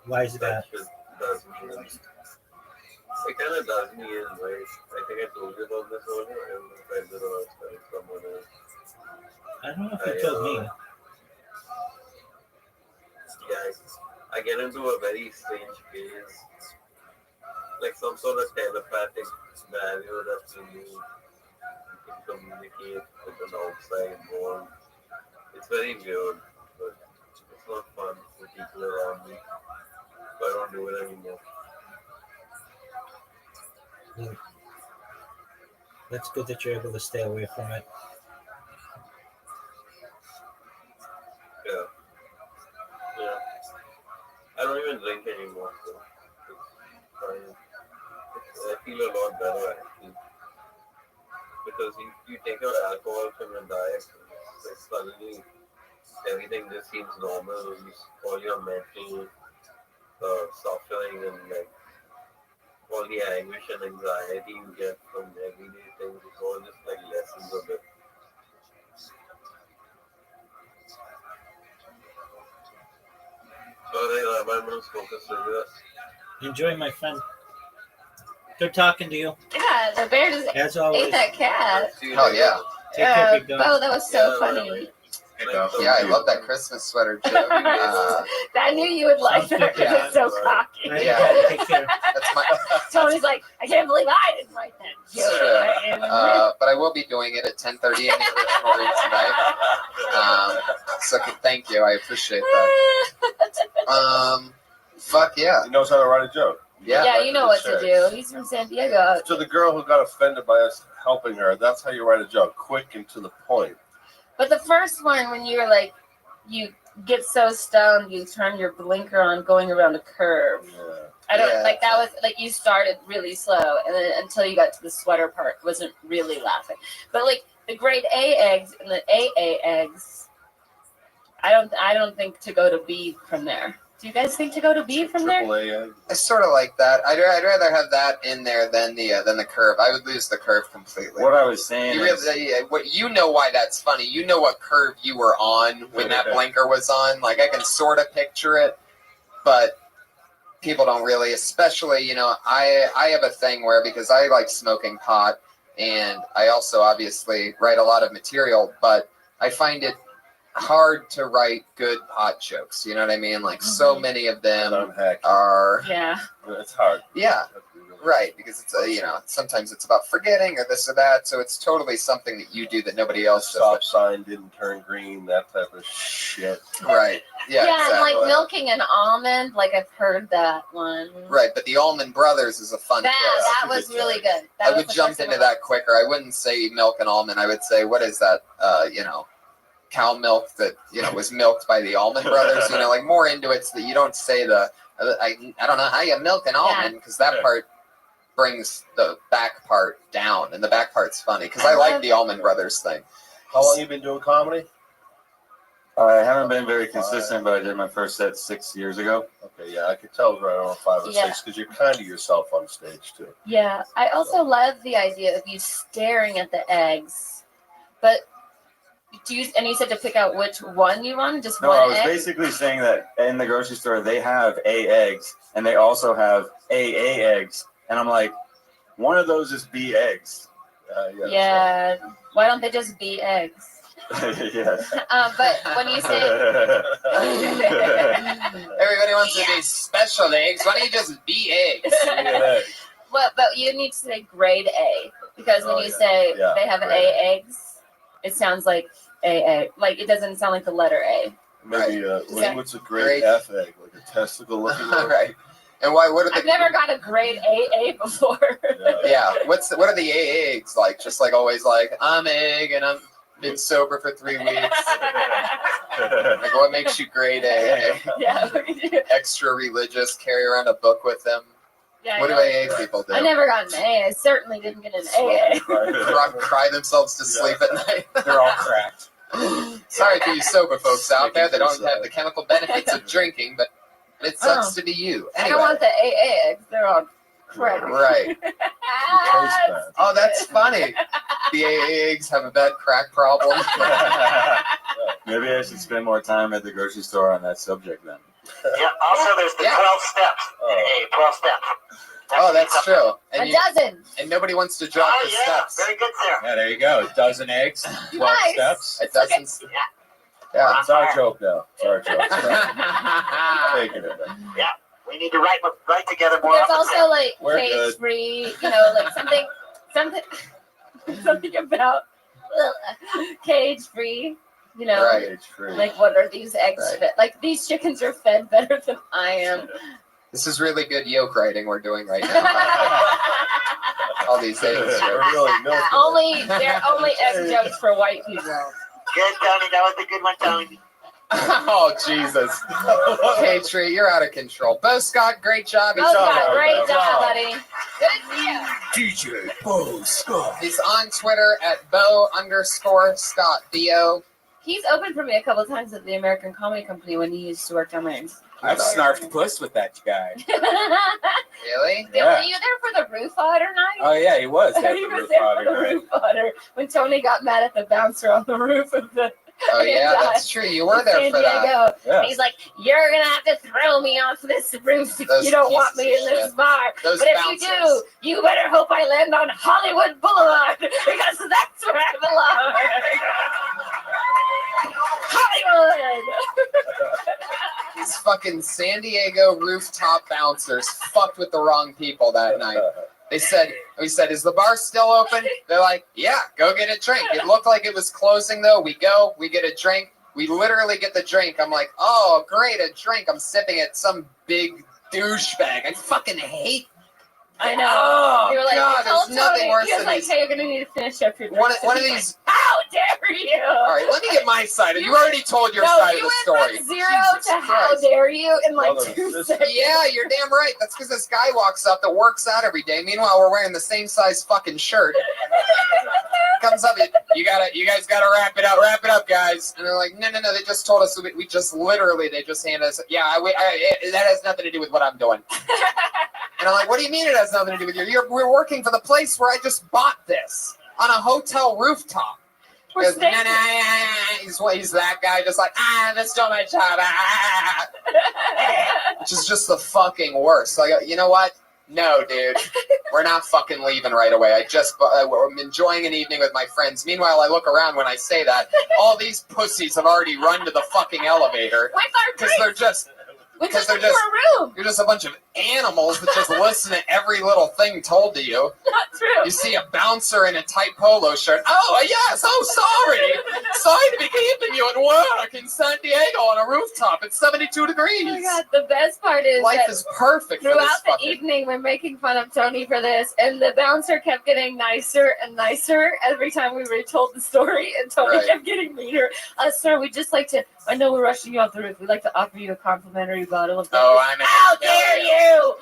Why is that? Shit does me in. It kind of does me in, right? I think I told you about this earlier. I don't know if I did or telling someone else. I don't know if you told me. Yeah, I get into a very strange phase. Like some sort of telepathic barrier that's removed. You can communicate with an outside world. It's very weird, but it's not fun for people around me. So I don't do it anymore. That's good that you're able to stay away from it. Yeah. I don't even drink anymore, so it's fine. I feel a lot better actually. Because you take out alcohol from your diet, like suddenly everything just seems normal. All your mental suffering and like all the anguish and anxiety you get from everyday things, it's all just like lessons of it. Sorry, Rabbi, I'm going to focus on this. Enjoy, my friend. Good talking to you. Yeah, the bear just As always. ate that cat. Hell yeah. Take care, big dog. Oh, that was so funny. Yeah, I love that Christmas sweater joke. I knew you would like that because it's so cocky. Yeah, that's my. Tony's like, I can't believe I didn't write that joke. But I will be doing it at 10:30 in the original room tonight. So thank you, I appreciate that. Fuck yeah. He knows how to write a joke. Yeah, you know what to do. He's from San Diego. To the girl who got offended by us helping her, that's how you write a joke, quick and to the point. But the first one, when you were like, you get so stoned, you turn your blinker on going around a curve. Yeah. I don't like that was like you started really slow, and then until you got to the sweater part, wasn't really laughing. But like the grade A eggs and the AA eggs, I don't think to go to B from there. Do you guys think to go to B from there? I sort of like that. I'd rather have that in there than the curve. I would lose the curve completely. What I was saying you know why that's funny. You know what curve you were on when that blinker was on. Like I can sort of picture it, but people don't really. Especially, I have a thing where because I like smoking pot, and I also obviously write a lot of material, but I find it hard to write good pot jokes. You know what I mean? Like so many of them are. Yeah. It's hard. Yeah. Right, because it's sometimes it's about forgetting or this or that, so it's totally something that you do that nobody else does. Stop sign didn't turn green, that type of shit. Right. Yeah. Yeah, exactly. and like milking an almond, like I've heard that one. Right, but the Almond Brothers is a fun. That was really good. I would jump into that quicker. I wouldn't say milk an almond. I would say, what is that? Cow milk that was milked by the Almond Brothers. Like more into it so that you don't say I don't know how you milk an almond because that part brings the back part down, and the back part's funny because I like the Almond Brothers thing. How long you been doing comedy? I haven't been very consistent, but I did my first set 6 years ago. Okay, yeah, I could tell right around 5 or 6 because you're kind of yourself on stage too. Yeah, I also love the idea of you staring at the eggs, but you said to pick out which one you want, just No, one I was egg? basically saying that in the grocery store they have A eggs and they also have AA eggs, and I'm like, one of those is B eggs. Yeah. Why don't they just be eggs? Yes. But when you say everybody wants to be special eggs, why don't you just be eggs? well, but you need to say grade A because when you say they have A eggs, it sounds like AA. Like it doesn't sound like the letter A. Maybe what's a grade F egg? Like a testicle looking one? Right. And why? What are I've never got a grade AA before. Yeah. What are the AA eggs like? Just like always, like I'm egg and I'm been sober for 3 weeks. Like what makes you grade AA? Yeah. Extra religious, carry around a book with them. Yeah, what do AA people do? I never got an A. I certainly didn't get an AA. Cry themselves to sleep at night. They're all cracked. Sorry to you sober folks out there that don't have the chemical benefits of drinking, but it sucks to be you. Anyway. I don't want the AA eggs. They're all cracked. Right. Oh, that's funny. The AA eggs have a bad crack problem. Maybe I should spend more time at the grocery store on that subject then. Yeah. Also, there's the 12 steps. 12 steps. That's true. And A dozen. And nobody wants to drop the steps. Very good, Sarah. Yeah, there you go. A dozen eggs, 12 steps. A dozen. Yeah, it's our joke now. It's our joke. Taking it. Yeah. We need to write together more. There's also like We're cage good. free, like something about cage free. Right. Like what are these eggs fed? Like these chickens are fed better than I am. This is really good yolk writing we're doing right now. All these eggs are Only they're only egg jokes for white people. Good, Tony. That was a good one, Tony. Oh, Jesus. Hey, Tree, you're out of control. Bo Scott, great job. Bo Scott, great job, buddy. Good DJ Bo Scott. He's on Twitter at Bo_Scott Theo. He's opened for me a couple times at the American Comedy Company when he used to work down there. I've snarfed puss with that guy. Really? Yeah. Were you there for the roof otter night? Oh, yeah, he was. He was there for the roof otter when Tony got mad at the bouncer on the roof of the. Oh, yeah, that's true. You were there for that. Yeah. He's like, you're going to have to throw me off this roof if you don't want me in this bar. But if you do, you better hope I land on Hollywood Boulevard because that's where I belong. fucking San Diego rooftop bouncers fucked with the wrong people that night. We said, is the bar still open? They're like, yeah, go get a drink. It looked like it was closing though. We go, we get a drink. We literally get the drink. I'm like, oh, great, a drink. I'm sipping it. Some big douchebag. I fucking hate. I know. Oh, you were like, God, there's nothing worse he was than like, these. hey, you're gonna need to finish up your One drinks. of And he's these. like, how dare you? All right, let me get my side. You already told your No, side you of the went story. from 0 Jesus to how Christ. dare you in like Brother, 2 this- seconds. Yeah, you're damn right. That's because this guy walks up that works out every day. Meanwhile, we're wearing the same size fucking shirt. Comes up, you guys gotta wrap it up, guys. And they're like, no. They just told us we just literally they just handed us. Yeah, that has nothing to do with what I'm doing. And I'm like, what do you mean it has nothing to do with you? We're working for the place where I just bought this on a hotel rooftop. He goes, he's that guy, just like, that's not my job. Which is just the fucking worst. So I go, you know what? No, dude, we're not fucking leaving right away. I'm enjoying an evening with my friends. Meanwhile, I look around when I say that. All these pussies have already run to the fucking elevator With our because they're just. Because they're just, you're just a bunch of animals that just listen to every little thing told to you. Not true. You see a bouncer in a tight polo shirt. Oh, yes, sorry. Sorry to be keeping you at work in San Diego on a rooftop. It's 72 degrees. Oh my God, the best part is Life that is perfect for this throughout the fucking... evening, we're making fun of Tony for this, and the bouncer kept getting nicer and nicer every time we retold the story, and Tony Right. kept getting meaner. Sir, we'd just like to, I know we're rushing you off the roof, we'd like to offer you a complimentary bottle of Oh, I know. How dare you!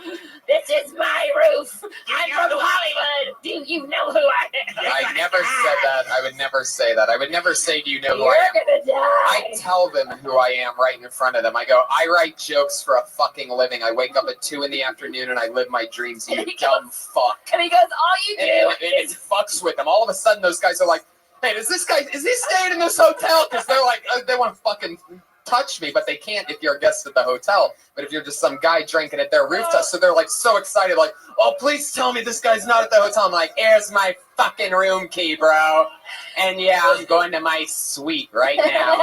This is my roof! I'm from Hollywood! Do you know who I am? I never said that. I would never say that. I would never say, do you know who You're I am? gonna die! I tell them who I am right in front of them. I go, I write jokes for a fucking living. I wake up at 2 in the afternoon and I live my dreams, you dumb fuck. And he goes, all you do And it fucks with them. All of a sudden, those guys are like, hey, is he staying in this hotel? Because they're like, they want to fucking touch me, but they can't if you're a guest at the hotel. But if you're just some guy drinking at their rooftop, so they're like so excited, like, oh, please tell me this guy's not at the hotel. I'm like, here's my fucking room key, bro. And yeah, I'm going to my suite right now.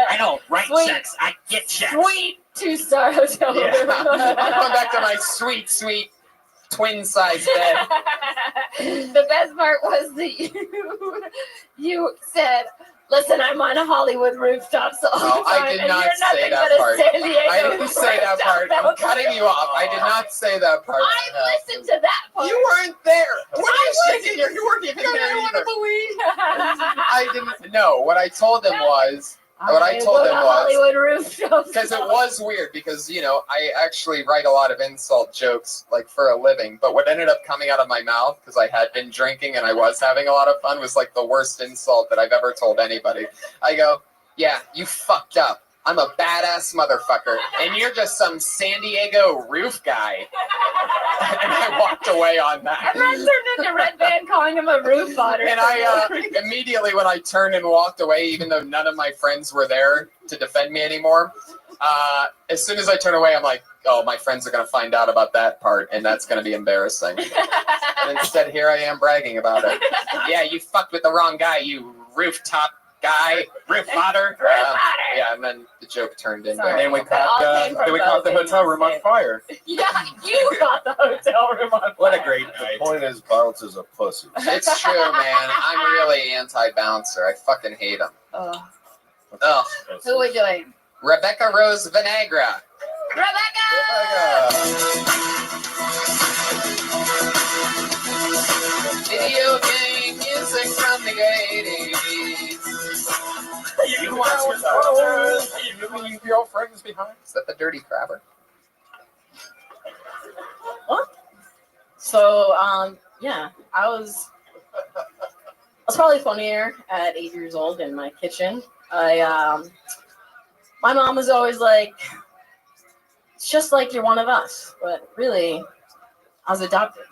I don't write checks, I get checks. Sweet 2-star hotel room. Yeah. I'm going back to my sweet twin size bed. The best part was that you said, listen, I'm on a Hollywood rooftop, so I did not say that part. I didn't say that part. I'm cutting you off. I did not say that part. I listened to that part. You weren't there. You weren't even there I want to either. believe. I didn't. No, what I told them was. Hollywood rooftops. Because it was weird because, I actually write a lot of insult jokes, like, for a living. But what ended up coming out of my mouth, because I had been drinking and I was having a lot of fun, was, like, the worst insult that I've ever told anybody. I go, yeah, you fucked up. I'm a badass motherfucker. And you're just some San Diego roof guy. And I walked away on that. Everyone turned into Red Band calling him a roof otter. And I immediately, when I turned and walked away, even though none of my friends were there to defend me anymore, as soon as I turn away, I'm like, oh, my friends are going to find out about that part, and that's going to be embarrassing. And instead, here I am bragging about it. Yeah, you fucked with the wrong guy, you rooftop guy, roof otter. Yeah, and then the joke turned into. And then we caught the hotel room on fire. Yeah, you got the hotel room on fire. What a great The point is, Bounce is a pussy. It's true, man. I'm really anti-bouncer. I fucking hate him. Ugh. Who are we doing? Rebecca Rose Vinegra. Video game music from the 80s. You want to leave your friends behind? Is that the Dirty Crabber? So, yeah, I was probably funnier at 8 years old in my kitchen. My mom was always like, it's just like you're one of us, but really, I was adopted.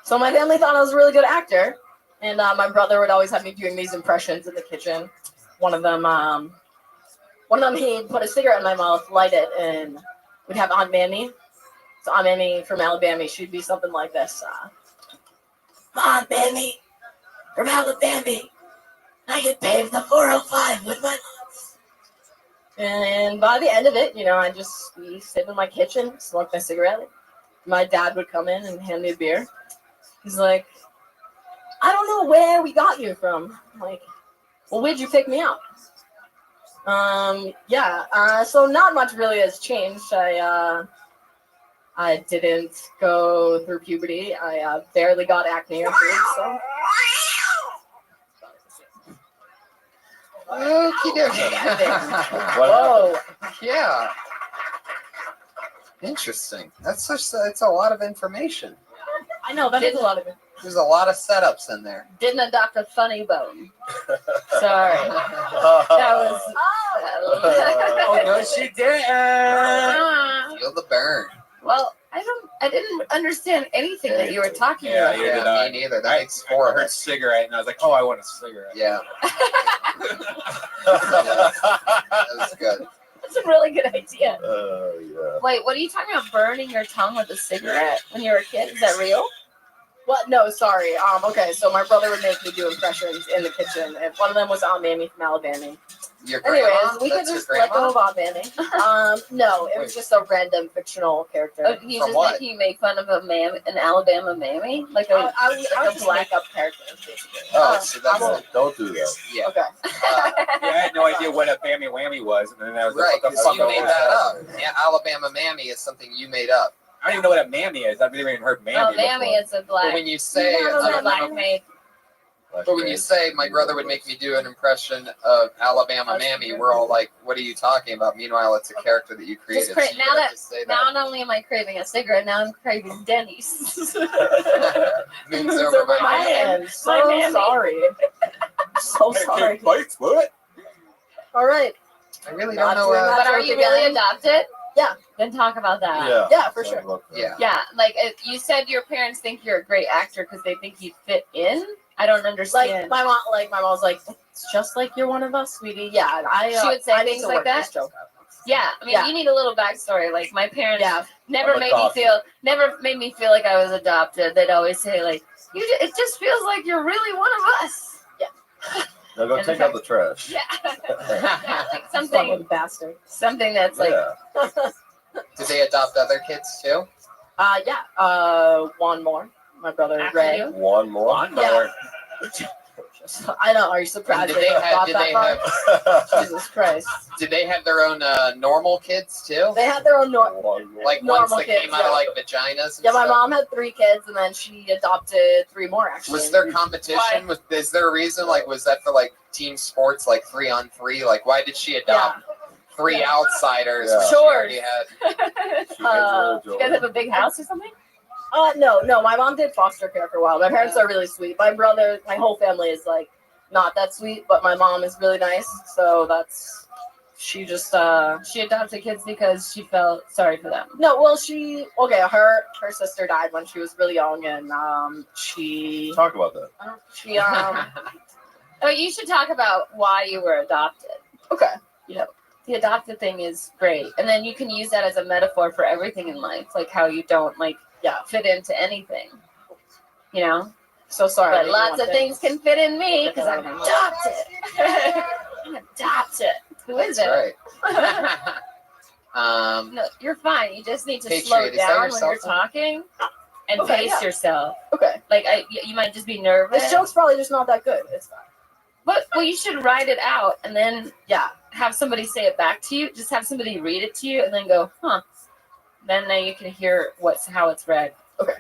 So my family thought I was a really good actor, and my brother would always have me doing these impressions in the kitchen. One of them, he'd put a cigarette in my mouth, light it, and we'd have Aunt Mammy. So Aunt Mammy from Alabama, she'd be something like this. Aunt Mammy from Alabama, I could pave the 405 with my lungs. And by the end of it, I just be sitting in my kitchen, smoke my cigarette. My dad would come in and hand me a beer. He's like, I don't know where we got you from. I'm like, well, where'd you pick me up? So not much really has changed. I didn't go through puberty. I barely got acne or food, so. Okie dokie. Whoa. Yeah. Interesting. That's a lot of information. I know, that is a lot of it. There's a lot of setups in there. Didn't adopt a funny bone. Sorry. That was. Oh no, she didn't. Feel the burn. Well, I didn't understand anything that you were talking Yeah, about. you did not. Me neither. That makes I heard cigarette, and I was like, oh, I want a cigarette. Yeah. That was good. That's a really good idea. Yeah. Wait, what are you talking about? Burning your tongue with a cigarette when you were a kid? Is that real? What? No, sorry. Okay, so my brother would make me do impressions in the kitchen. And one of them was Aunt Mammy from Alabama. Your Anyways, grandma? we could That's your just let go grandma? of Aunt Mammy. No, it was just a random fictional character. Oh, he's just making you make fun of an Alabama mammy, like a I was black up character, basically. Oh, so that's Don't do that. yeah. Okay. Yeah, I had no idea what a family whammy was, and then I was Right, like, what the because fuck you is made that up. Yeah, Alabama mammy is something you made up. I don't even know what a mammy is. I've never even heard mammy Oh, before. mammy is a black. But when you say, a black maid. but when you say my brother would make me do an impression of Alabama mammy, we're all like, what are you talking about? Meanwhile, it's a character that you created. Just so you now have that to say that. not only am I craving a cigarette, now I'm craving Denny's. Moon's over my head. I'm so mammy. sorry. So sorry. Bites, what? All right. I really Not don't know. doing that But are joke you again. really adopted? Yeah. Then talk about that. Yeah. Yeah, for sure. Yeah. Yeah, like you said, your parents think you're a great actor because they think you fit in. I don't Like understand. my mom was like, it's just like you're one of us, sweetie. Yeah, and I She would say I need things to like work that? this joke out. Yeah, I mean, Yeah. you need a little backstory. Like my parents Yeah. never I'm made me adopted. never made me feel like I was adopted. They'd always say like, it just feels like you're really one of us. Now go take out the trash. Yeah, like Son of a something bastard. that's like. Yeah. Did they adopt other kids too? One more. My brother After Ray. you? One more. Lawnmower. I know. Are you And surprised did they have? Did they have? Jesus Christ. Did they have their own normal kids too? They had their own One more. Like normal ones that kids, came out of yeah. like vaginas. And Yeah, my stuff? mom had 3 kids, and then she adopted 3 more. Actually, Was there competition? Is there a reason? Like, was that for like team sports, like 3-on-3? Like, why did she adopt 3 outsiders? Yeah. when she Sure. already had? You guys have a big house or something? No. My mom did foster care for a while. My parents are really sweet. My brother, my whole family is like not that sweet, but my mom is really nice. So that's she just She adopted kids because she felt sorry for them. no. Well, her sister died when she was really young, and she Talk about that. she Oh, you should talk about why you were adopted. okay. The adopted thing is great, and then you can use that as a metaphor for everything in life, like how you don't fit into anything. You know. So sorry. But lots of things can fit in me because I'm adopted. I'm adopted. Who is That's it? right. No, you're fine. You just need to Patriot, slow is that down your when cell you're phone? talking and Okay, pace yeah. yourself. Okay. Like you might just be nervous. This joke's probably just not that good. It's fine. But you should write it out and then have somebody say it back to you. Just have somebody read it to you and then go, huh. Then you can hear how it's read. Okay.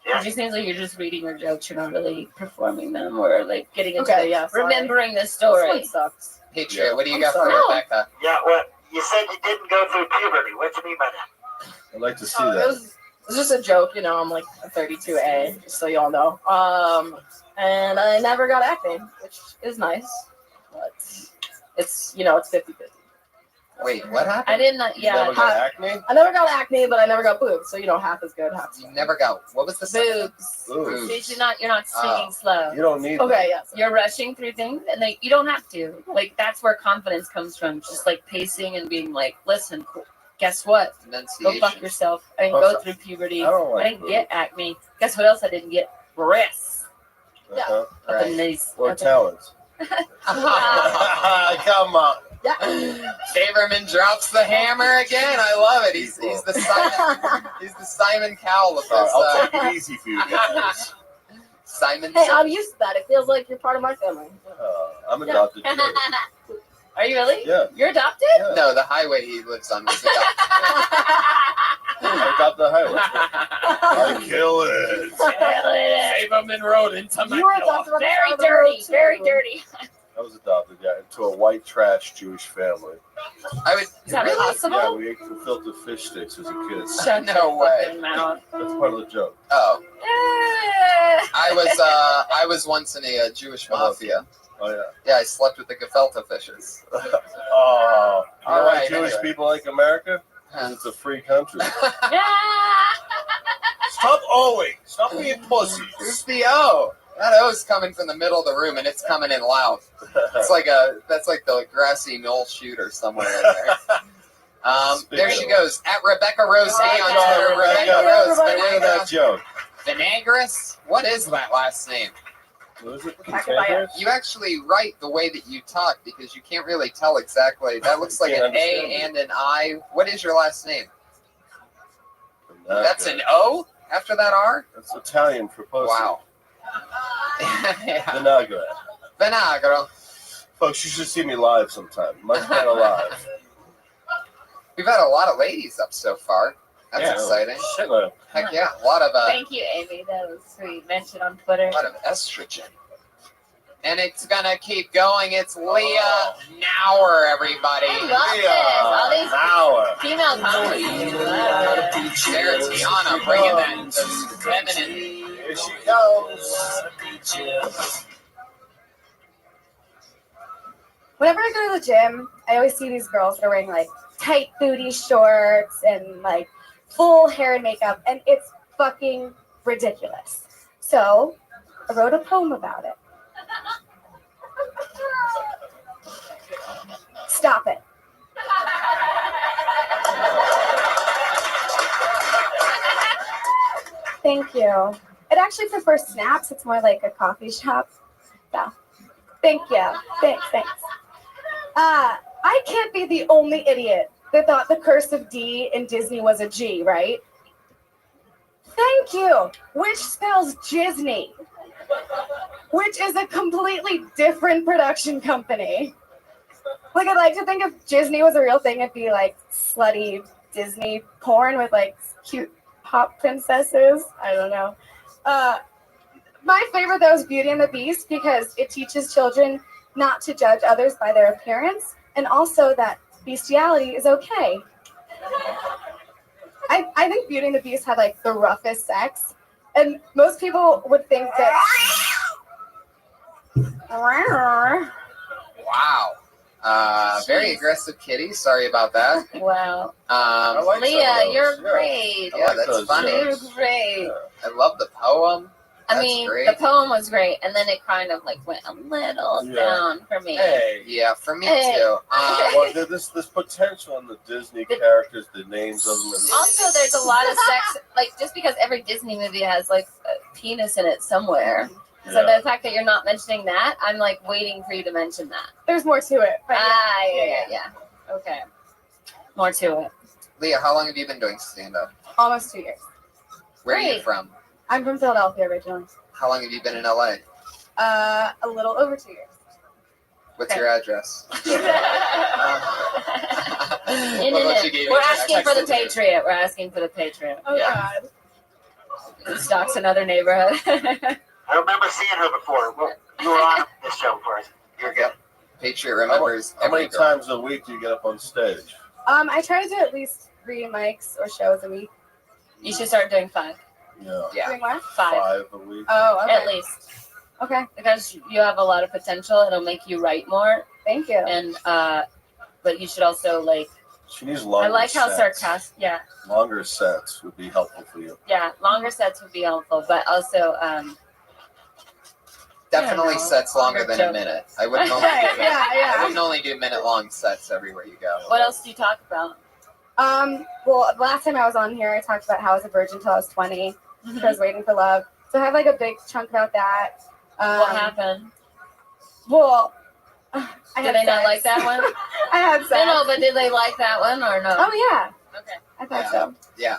It just seems like you're just reading your jokes. You're not really performing them or like getting into Okay, yeah, sorry. remembering the story. This one sucks. Patriot, what do you I'm got sorry. for Rebecca? Yeah, well, you said you didn't go through puberty. What do you mean by that? I'd like to see It that. was just a joke, I'm like a 32A, just so y'all know. And I never got acne, which is nice, but it's 50-50. Wait, what happened? I didn't. Never got acne? I never got acne, but I never got boobs, so half is good, half is You never got. What was the second? Boobs. Boobs. See, you're not speaking Oh. slow. You don't need okay. Yes. You're rushing through things, and you don't have to. Like that's where confidence comes from. Just like pacing and being like, listen, guess what? Go Enunciation. fuck yourself. I didn't Oh, go so- through puberty. I don't like I didn't get acne. Guess what else I didn't get? Breasts. Uh-huh. Up in these. Or up in- talents. Come on. Yeah. Saberman drops the hammer again. I love it. He's the Simon Cowell of this. I'll take it easy for you guys. Simon. Hey, I'm used to that. It feels like you're part of my family. I'm adopted too. Are you really? Yeah. You're adopted? Yeah. No, the highway he lives on was adopted. I adopt the highway. I kill it. Saberman Road in You were adopted on the side of the road, too. Very dirty. I was adopted, into a white trash Jewish family. I would. Is that possible? Yeah, we ate filter fish sticks as a kid. Shut No way. mouth. That's part of the joke. Oh. I was once in a Jewish mafia. Oh yeah. Yeah, I slept with the gefilte fishes. Oh. You know All why right, Jewish anyway. people like America? Because it's a free country. Yeah. Stop owing. Stop being pussies. Who's the O? That O's coming from the middle of the room, and it's coming in loud. That's like the grassy knoll shooter somewhere in there. There she goes at Rebecca Rose A on Twitter. Rebecca Rose. That joke. Vinagris? What is that last name? What is it? You actually write the way that you talk because you can't really tell exactly. That looks like an A and an I. What is your last name? That's an O after that R? That's Italian for pussy. Wow. Vinagre. Vinagre. Folks, you should see me live sometime. Much better live. We've had a lot of ladies up so far. That's exciting. Shitload. Heck yeah. A lot of Thank you, Amy. That was sweet. Mentioned on Twitter. a lot of estrogen. And it's gonna keep going. It's Leah Nauer, everybody. I love this. All these female comics. There's Tiana bringing that feminine. Here she goes. Whenever I go to the gym, I always see these girls that are wearing like tight booty shorts and like full hair and makeup, and it's fucking ridiculous. So I wrote a poem about it. Stop it. Thank you. It actually prefers snaps. It's more like a coffee shop. So, thank you. Thanks. I can't be the only idiot that thought the curse of D in Disney was a G, right? Thank you. Which spells Disney, which is a completely different production company. Like, I'd like to think if Disney was a real thing, it'd be like slutty Disney porn with like cute pop princesses. I don't know. My favorite, though, is Beauty and the Beast because it teaches children not to judge others by their appearance and also that bestiality is okay. I think Beauty and the Beast had like the roughest sex, and most people would think that. Wow. Very aggressive kitty. Sorry about that. Wow. Like Leah, you're great. Yeah, that's funny. You're great. I love the poem. I mean, the poem was great, and then it kind of like went a little down for me. Hey. Yeah, for me Hey. too. Well, there's this potential in the Disney characters, the names of them. And Also, there's a lot of sex, like just because every Disney movie has like a penis in it somewhere. So the fact that you're not mentioning that, I'm like waiting for you to mention that. There's more to it. But yeah. Okay. More to it. Leah, how long have you been doing stand-up? Almost 2 years. Where are you from? I'm from Philadelphia originally. How long have you been in LA? A little over 2 years. What's your address? We're asking for the Patriot. We're asking for the Patriot. Oh, God. Stocks another neighborhood. I remember seeing her before. Well, you were on this show before. You're good. Patriot remembers. How many times a week do you get up on stage? I try to do at least 3 mics or shows a week. You should start doing 5. Yeah. Doing what? 5 a week. Oh, okay. At least. Okay. Because you have a lot of potential. It'll make you write more. Thank you. And but you should also like. She needs longer. I like how sets. sarcastic. Yeah. Longer sets would be helpful for you. Yeah. Longer sets would be helpful, but also. Definitely sets longer than a minute. I wouldn't only Yeah. I wouldn't only do minute-long sets everywhere you go. What else do you talk about? Well, last time I was on here, I talked about how I was a virgin until I was 20. I was waiting for love. So I have like a big chunk about that. What happened? Well, Did they not like that one? I had sex. No, but did they like that one or no? Oh yeah. Okay. I thought so. Yeah.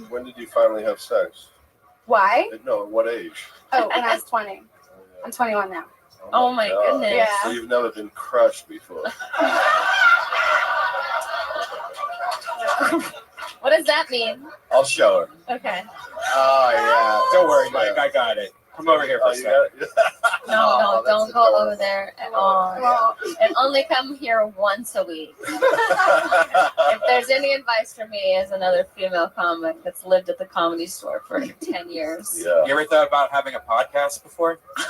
When did you finally have sex? Why? No, at what age? Oh, when I was 20. I'm 21 now. Oh my goodness. Yeah. So you've never been crushed before. What does that mean? I'll show her. Okay. Oh yeah. Don't worry, Mike. I got it. Come over here for a second. No, don't go over there at all. And only come here once a week. If there's any advice for me as another female comic that's lived at the Comedy Store for 10 years. Yeah. You ever thought about having a podcast before? Yeah.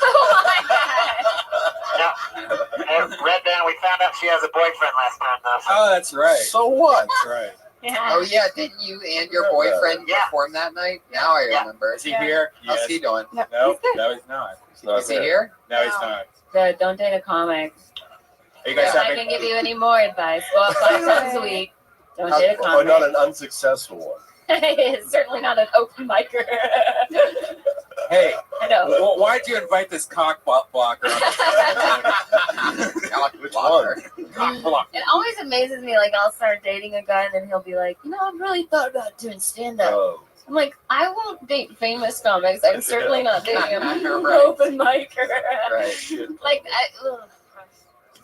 Hey, Red Band, we found out she has a boyfriend last time, though. Oh, that's right. So what? That's right. Yeah. Oh yeah, didn't you and your boyfriend perform that night? Now I remember. Is he here? How's he doing? No, no, he's not. Is he here? No, he's not. Good. Don't date a comic. Are you guys If I having? can give you any more advice, go out 5 times a week. Don't date a Or comic. not an unsuccessful one. It's certainly not an open micer. Hey, I know. why'd you invite this cock blocker? Which one? Cock blocker. It always amazes me. Like, I'll start dating a guy, and then he'll be like, I've really thought about doing stand-up. Oh. I'm like, I won't date famous comics. I'm certainly not dating an Right. open micer. Right. Like,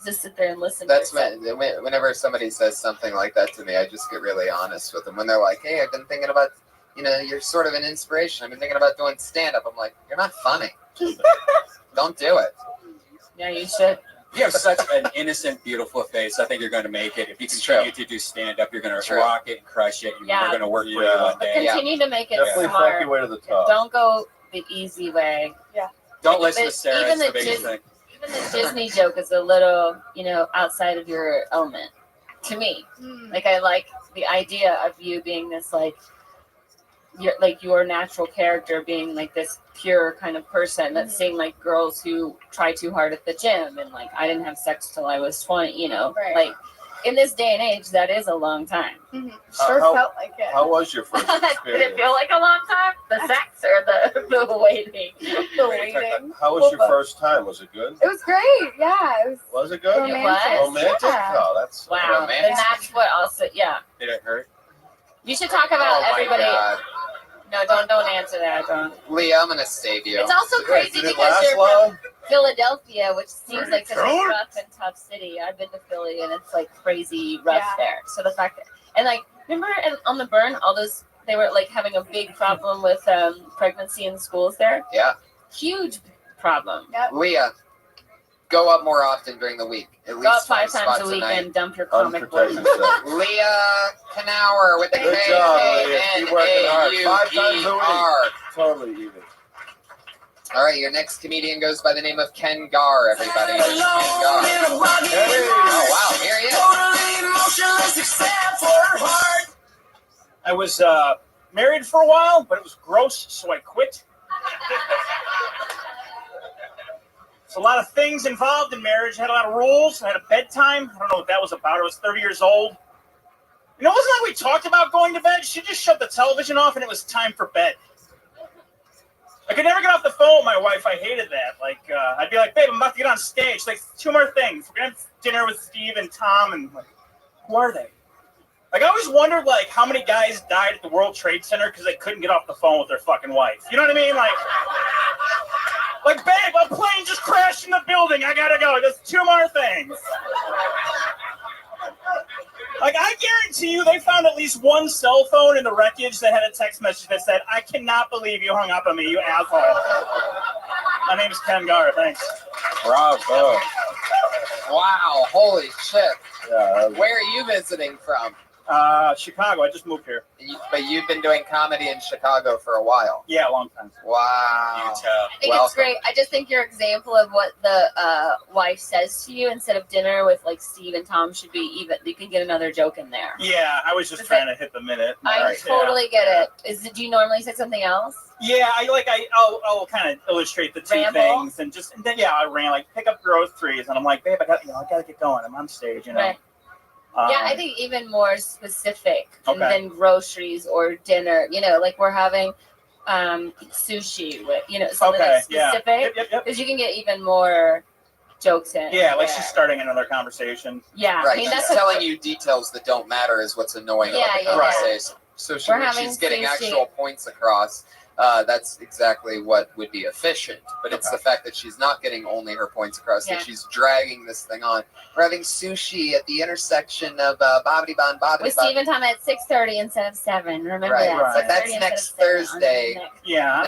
just sit there and listen. That's to whenever somebody says something like that to me, I just get really honest with them. When they're like, "Hey, I've been thinking about, you're sort of an inspiration. I've been thinking about doing stand-up." I'm like, "You're not funny. Don't do it." Yeah, you should. You have such an innocent, beautiful face. I think you're going to make it. If you continue to do stand-up, you're going to rock it and crush it. And Yeah. we're going to work for you one day. Continue to make it Definitely smart. funky way to the top. Don't go the easy way. Yeah. Don't listen to But Sarah. even It's the the biggest thing. Even the Disney joke is a little, outside of your element. To me, like I like the idea of you being this your natural character being like this pure kind of person that's seeing like girls who try too hard at the gym and like I didn't have sex till I was 20. Right. Like in this day and age, that is a long time. Sure How- felt like it. How was your first Did it experience? feel like a long time? The sex or the waiting? The waiting. How was your first time? Was it good? It was great. Yeah. It was Was it good? romantic. Romantic? Yeah. Oh, that's Wow. Romantic. And that's what also, yeah. Did it hurt? You should talk about Oh my everybody. God. No, don't answer that. Don't. Leah, I'm gonna save you. It's also crazy Did it because last you're long? from Philadelphia, which seems like such a Sure. rough and tough city. I've been to Philly and it's like crazy rough Yeah. there. So the fact that, and like, remember on the Burn, all those, they were like having a big problem with pregnancy in schools there. Yeah. Huge problem. Leah, go up more often during the week. At Go up least 5 times spots a week night. and dump your comic book. Unprotected sex. Leah Knauer with the Good job, Leah. Keep working hard. 5 times a K-N-A-U-E-R. week. Totally even. All right, your next comedian goes by the name of Ken Gar, everybody. Ken Gar. Hey. Oh, wow, here he is. I was married for a while, but it was gross, so I quit. There's a lot of things involved in marriage. I had a lot of rules. I had a bedtime. I don't know what that was about. I was 30 years old. It wasn't like we talked about going to bed. She just shut the television off, and it was time for bed. I could never get off the phone with my wife. I hated that. I'd be like, babe, I'm about to get on stage. Like, 2 more things. We're going to have dinner with Steve and Tom, and like, who are they? Like, I always wondered, like, how many guys died at the World Trade Center because they couldn't get off the phone with their fucking wife. You know what I mean? Like, babe, a plane just crashed in the building. I gotta go. There's 2 more things. Like, I guarantee you they found at least one cell phone in the wreckage that had a text message that said, I cannot believe you hung up on me, you asshole. My name is Ken Gar. Thanks. Bravo. Wow, holy shit. Yeah, Where are you visiting from? Chicago. I just moved here. But you've been doing comedy in Chicago for a while. Yeah, a long time. Wow. I think it's great. I just think your example of what the wife says to you instead of dinner with like Steve and Tom should be even. You can get another joke in there. Yeah, I was just trying to hit the minute. I totally get it. Do you normally say something else? Yeah, I'll kind of illustrate the 2 Ramble? things and then I ran like pick up groceries and I'm like, babe, I gotta get going. I'm on stage, Right. Yeah, I think even more specific than groceries or dinner. Like we're having sushi with something that's specific. Yep. Because you can get even more jokes in. Yeah, like she's starting another conversation. Yeah, Right. I mean, She's that's telling you details that don't matter is what's annoying about the Yeah, yeah. conversation. So We're when having she's getting sushi. actual points across, that's exactly what would be efficient. But it's the fact that she's not getting only her points across, Yeah. that she's dragging this thing on. We're having sushi at the intersection of Bobbity Bon Bobbity With Bon. Steven time at 6:30 instead of 7. Remember Right, that? right. But 6:30 that's instead next of 7 on Thursday. next- Yeah.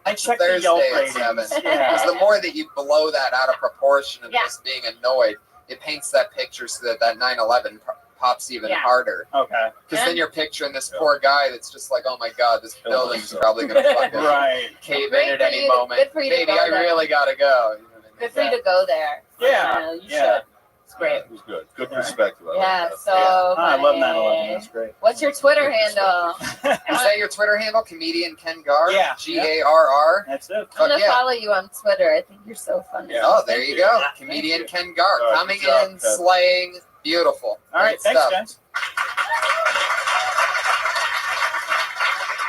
I checked the Thursday Yelp at ratings. 7. Yeah. Because the more that you blow that out of proportion of Yeah. just being annoyed, it paints that picture so that that 9/11 pops even Yeah. harder. Okay. Because then you're picturing this poor guy that's just like, oh my god, this building's probably going to fucking Right. cave Great in at for any you- moment. good for you to Baby, go I there. really got to go. You know what I mean? Good for you to go there. Yeah. You Yeah. should. It's great. It was good. Good perspective. I like Yeah, that. so I love funny. 9/11. That's great. What's your Twitter handle? Is that your Twitter handle? Comedian Ken Gar? Yeah. G-A-R-R? That's it. I'm Fuck gonna yeah. follow you on Twitter. I think you're so funny. Yeah. Oh, there you go. Yeah, Comedian thank Ken Gar. All right, Coming good job, in, Ken. slaying, beautiful. All right. Great Thanks, stuff. guys.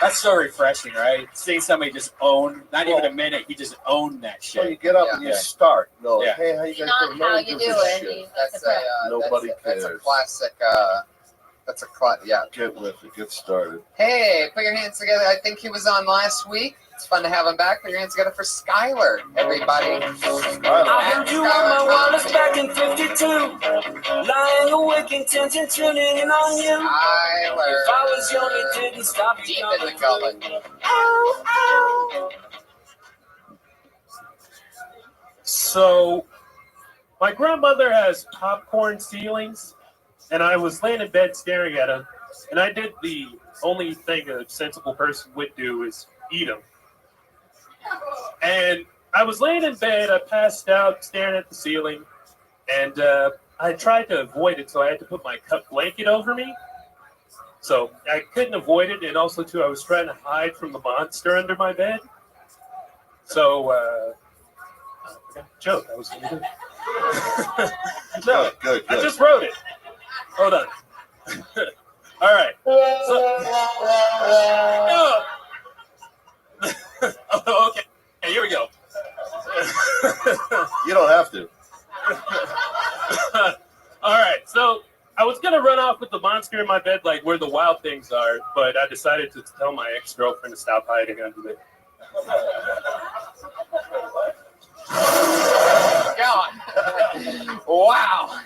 That's so refreshing, right? Seeing somebody just own, not even a minute, he just owned that So you shit. get up Yeah. and you start. No, like, Yeah. hey, how you guys Not doing? No how one you gives do a it. shit. That's a Nobody that's a cares. classic. Yeah. Get with it. Get started. Hey, put your hands together. I think he was on last week. It's fun to have him back. Put your hands together for Skylar, everybody. I heard you on my wireless back in 52. Lying awake, intent and tuning in on you. Skylar. If I was young, it didn't stop you. Deep in the gullet. Ow, ow. So, my grandmother has popcorn ceilings, and I was laying in bed staring at them, and I did the only thing a sensible person would do is eat them. And I was laying in bed, I passed out staring at the ceiling, and I tried to avoid it, so I had to put my cup blanket over me. So I couldn't avoid it, and also, too, I was trying to hide from the monster under my bed. So, I forgot the joke I was going to do. No, Good. I just wrote it. Hold on. All right. Oh, okay. Hey, here we go. You don't have to. All right. So I was gonna run off with the monster in my bed, like where the wild things are, but I decided to tell my ex-girlfriend to stop hiding under it. God. Wow.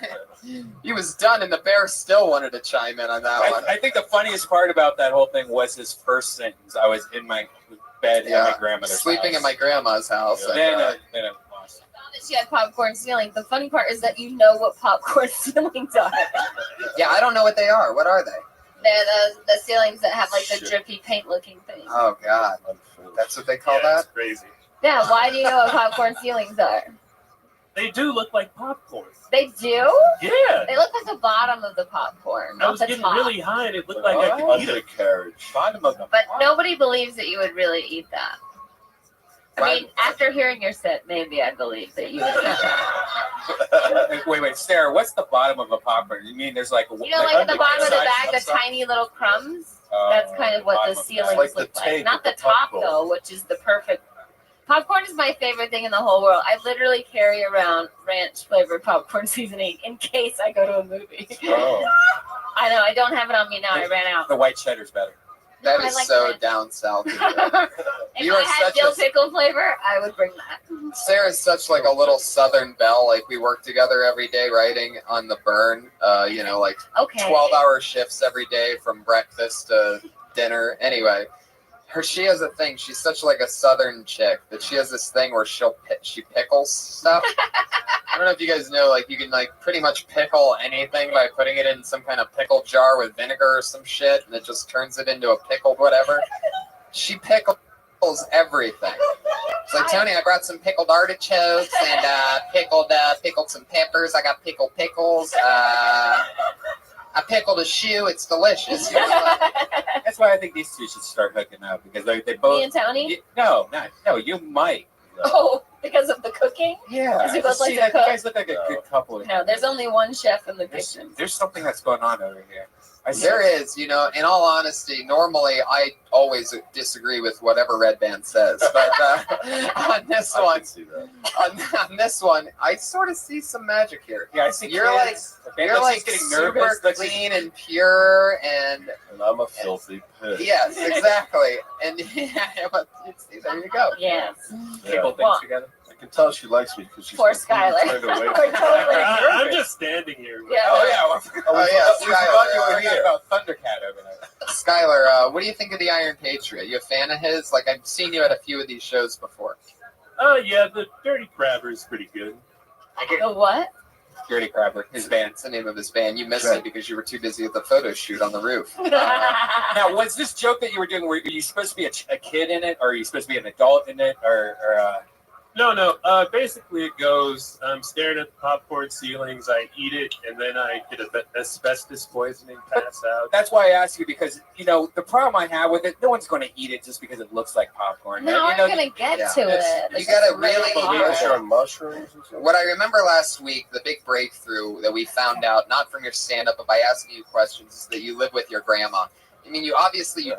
He was done, and the bear still wanted to chime in on that one. I think the funniest part about that whole thing was his first sentence. I was in my bed at my grandmother's sleeping house. at my grandma's house. Then, And, then I lost. She had popcorn ceilings. The funny part is that you know what popcorn ceilings are. yeah, I don't know what they are. What are they? They're the ceilings that have like the drippy paint looking thing. Oh God, that's what they call that. Crazy. Yeah, why do you know what popcorn ceilings are? They do look like popcorn. They do? Yeah. They look like the bottom of the popcorn, I not was the getting top. really high, and it looked like I could eat it. Carriage. Bottom of the But nobody believes that you would really eat that. I mean, after hearing your set, maybe I believe that you would eat that. Wait, Sarah, what's the bottom of a popcorn? You mean there's like a You know, like at the bottom of the side- bag, the tiny little crumbs? Oh, That's kind of what the bottom of ceilings Like the look like. tank Not of the the top, popcorn. though, which is the perfect. Popcorn is my favorite thing in the whole world. I literally carry around ranch flavored popcorn seasoning in case I go to a movie. Oh. I know, I don't have it on me now. I ran out. The white cheddar's better. That I is like so ranch. down south. If You I are had such dill a pickle flavor, I would bring that. Sarah's such like a little Southern belle. Like we work together every day writing on the burn. You know, like Okay. 12-hour shifts every day from breakfast to dinner. Anyway, she has a thing. She's such like a Southern chick that she has this thing where she pickles stuff. I don't know if you guys know, like you can like pretty much pickle anything by putting it in some kind of pickle jar with vinegar or some shit, and it just turns it into a pickled whatever. She pickles everything. It's like, Tony, I brought some pickled artichokes and pickled some peppers. I got pickled pickles. I pickled a shoe. It's delicious. That's why I think these two should start hooking up because they both. Me and Tony? No, you might. Oh, because of the cooking? Yeah. Because we both like See, to you cook. guys look like a good couple. No, there's only one chef in the kitchen. There's something that's going on over here. There is, you know, in all honesty, normally I always disagree with whatever Red Band says, but on this one, on this one, I sort of see some magic here. Yeah, I see you're kids. you're like getting super nervous. clean and pure, and I'm a filthy pig. yes, exactly, and but see, there you go. Yes. Yeah. Well, together. I can tell she likes me because she's Poor completely Skylar. turned away We're from me. totally I'm nervous. just standing here. Yeah. Oh yeah, we forgot you were Skylar. here. About Thundercat over there. Skylar, what do you think of the Iron Patriot? You a fan of his? Like I've seen you at a few of these shows before. Oh yeah, the Dirty Crabber is pretty good. The what? Dirty Crabber, his band. That's the name of his band. You missed Right. it because you were too busy at the photo shoot on the roof. Now, was this joke that you were doing? Were you supposed to be a kid in it, or are you supposed to be an adult in it, or No. Basically, it goes. I'm staring at the popcorn ceilings. I eat it, and then I get asbestos poisoning, pass out. That's why I asked you, because you know the problem I have with it. No one's going to eat it just because it looks like popcorn. No, you I'm know, gonna get yeah. to it. You It's gotta just really hard. Unless you're on mushrooms or something. What I remember last week, the big breakthrough that we found out, not from your stand-up, but by asking you questions, is that you live with your grandma. I mean, you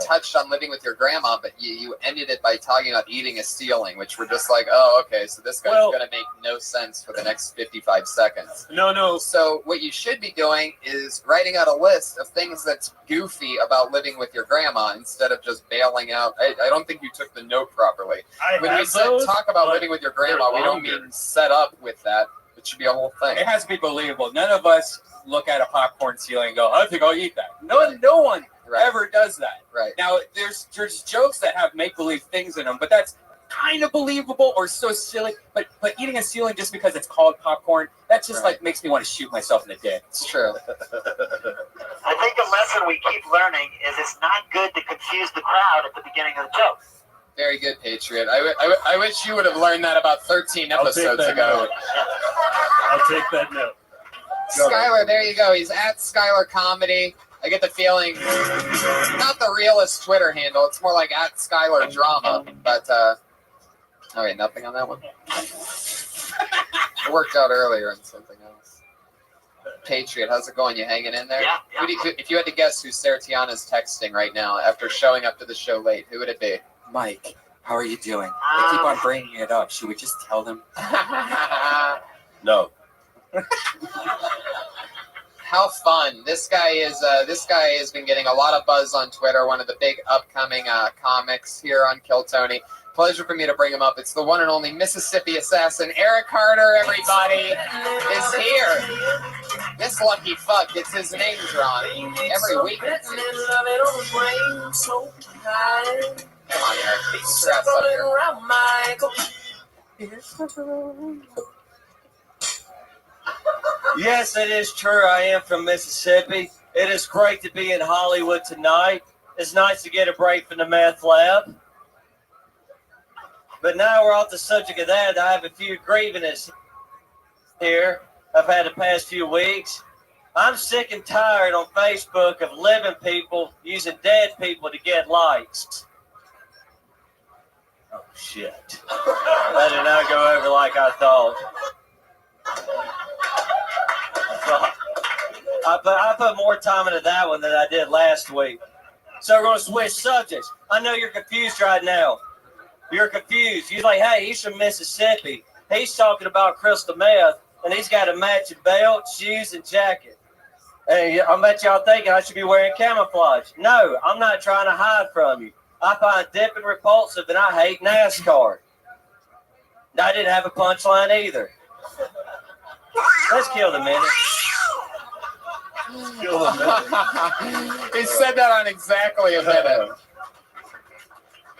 touched on living with your grandma, but you ended it by talking about eating a ceiling, which we're just like, oh, okay, so this guy's going to make no sense for the next 55 seconds. No. So what you should be doing is writing out a list of things that's goofy about living with your grandma instead of just bailing out. I don't think you took the note properly. When we said talk about living with your grandma, we don't mean set up with that. It should be a whole thing. it has to be believable. None of us look at a popcorn ceiling and go, "I think I'll eat that." No one ever does that. Right. Now, there's jokes that have make believe things in them, but that's kind of believable or so silly. But eating a ceiling just because it's called popcorn, that just like makes me want to shoot myself in the dick. It's true. I think a lesson we keep learning is it's not good to confuse the crowd at the beginning of the joke. Very good, Patriot. I wish you would have learned that about 13 episodes ago. I'll take that note. Skylar, there you go. He's at Skylar Comedy. I get the feeling, not the realest Twitter handle. It's more like at Skylar Drama. But, okay, nothing on that one. It worked out earlier on something else. Patriot, how's it going? You hanging in there? Yeah. If you had to guess who Sarah Tiana's texting right now after showing up to the show late, who would it be? Mike, how are you doing? They keep on bringing it up. Should we just tell them? No. How fun! This guy has been getting a lot of buzz on Twitter. One of the big upcoming comics here on Kill Tony. Pleasure for me to bring him up. It's the one and only Mississippi assassin Eric Carter. Everybody is here. This lucky fuck gets his name drawn every week. Come on, Eric. Be strapped up here. Yes, it is true. I am from Mississippi. It is great to be in Hollywood tonight. It's nice to get a break from the meth lab. But now we're off the subject of that. I have a few grievances here I've had the past few weeks. I'm sick and tired on Facebook of living people using dead people to get likes. Oh, shit. That did not go over like I thought. I put more time into that one than I did last week. So we're going to switch subjects. I know you're confused right now. You're confused. You're like, hey, he's from Mississippi. He's talking about crystal meth, and he's got a matching belt, shoes, and jacket. Hey, I bet y'all thinking I should be wearing camouflage. No, I'm not trying to hide from you. I find dipping repulsive, and I hate NASCAR. I didn't have a punchline either. Let's kill the minute. He said that on exactly a minute.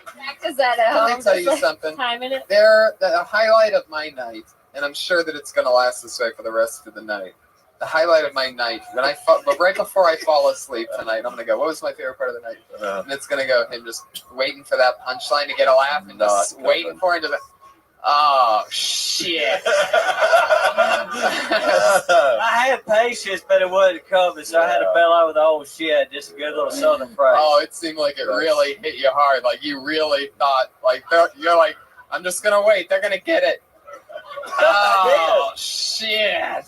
Practice that at home. Let me tell you Just, like, something. timing it. They're the highlight of my night, and I'm sure that it's going to last this way for the rest of the night. The highlight of my night, but right before I fall asleep tonight, I'm going to go, what was my favorite part of the night? And it's going to go him just waiting for that punchline to get a laugh and just waiting for him to oh, shit. I had patience, but it wasn't coming, so I had to bail out with the old shit. Just a good little southern phrase. Oh, it seemed like it really hit you hard. Like you really thought, like you're like, I'm just gonna wait. They're gonna get it. Oh shit!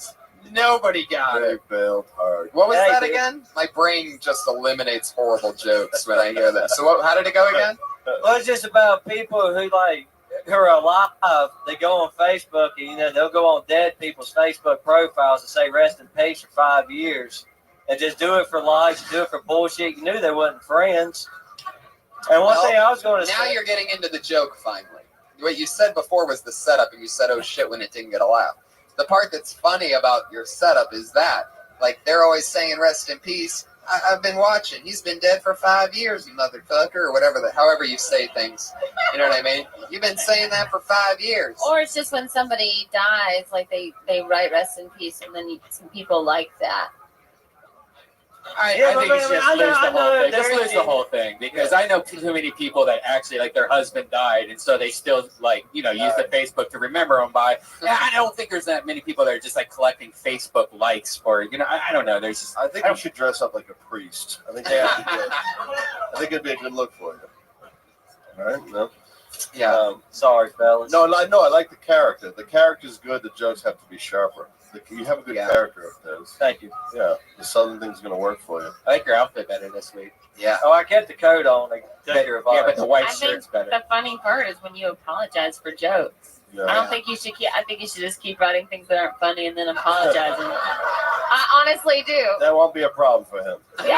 Nobody got They it. bailed hard. What was Yeah, that dude. again? My brain just eliminates horrible jokes when I hear that. So how did it go again? Well, it's just about people who are alive. They go on Facebook and they'll go on dead people's Facebook profiles and say rest in peace for 5 years, and just do it for likes, do it for bullshit. You knew they wasn't friends. And one thing I was going to Now say, you're getting into the joke finally. What you said before was the setup, and you said, "Oh shit," when it didn't get a laugh. The part that's funny about your setup is that, like, they're always saying "rest in peace." I've been watching. He's been dead for 5 years, you motherfucker, or whatever however you say things. You know what I mean? You've been saying that for 5 years. Or it's just when somebody dies, like they write rest in peace, and then some people like that. I think you should just lose the whole thing. Just lose the whole thing, because I know too many people that actually, like, their husband died, and so they still, like, use the Facebook to remember them by. And I don't think there's that many people that are just, like, collecting Facebook likes for, I don't know. There's just, I think you should dress up like a priest. I think that'd be good. I think it'd be a good look for you. All right? No? Yeah. Sorry, fellas. No, I like the character. The character's good. The jokes have to be sharper. You have a good character up there. Thank you. Yeah, the southern thing's going to work for you. I like your outfit better this week. Yeah. Oh, I kept the coat on. I took your advice. Yeah, but the white I think shirt's better. the funny part is when you apologize for jokes. Yeah. I don't think you should I think you should just keep writing things that aren't funny and then apologizing. I honestly do. That won't be a problem for him. Yeah.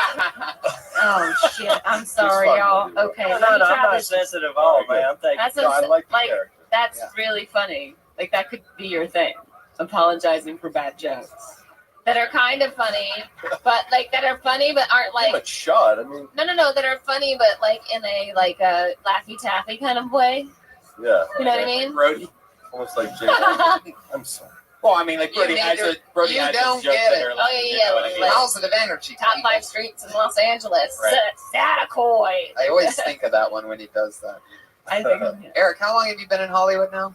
Oh shit! I'm sorry, fine, y'all. really. Okay, No, let me I'm try not this. sensitive at all, man. I'm thinking. That's No, I like the like character. that's Yeah. really funny. Like that could be your thing. Apologizing for bad jokes that are kind of funny, but like that are funny but aren't Give him like a shot. I mean, no that are funny but like in a like a Laffy Taffy kind of way. yeah. You know what I mean? Brody. Almost like Jay. I'm sorry. Well, I mean, like, Brody has you has don't his jokes get that it. are, like, Oh, yeah, you yeah, know what I mean? like- Positive energy. Top people. 5 streets in Los Angeles. Right. Satacoy. I always think of that one when he does that. I think. Eric, how long have you been in Hollywood now?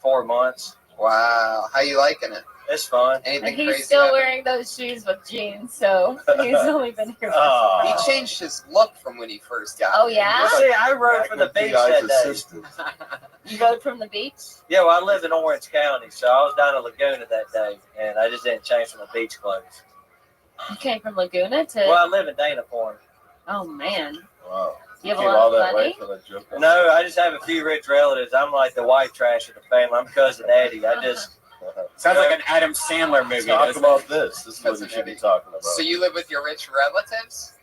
4 months. Wow. How you liking it? It's fun. Anything And he's crazy? still happen? wearing those shoes with jeans, so he's only been here. Oh. He changed his look from when he first got. Oh here. yeah, See, I rode from the beach that day. you rode from the beach. Yeah, well, I live in Orange County, so I was down in Laguna that day, and I just didn't change from the beach clothes. You came from Laguna to. Well, I live in Dana Point. Oh man, Wow. you have a Came lot all of that way money. for that joke. No, I just have a few rich relatives. I'm like the white trash of the family. I'm cousin Eddie. I just Sounds like an Adam Sandler movie. Talk doesn't about it? this. This is what you should be talking about. So you live with your rich relatives?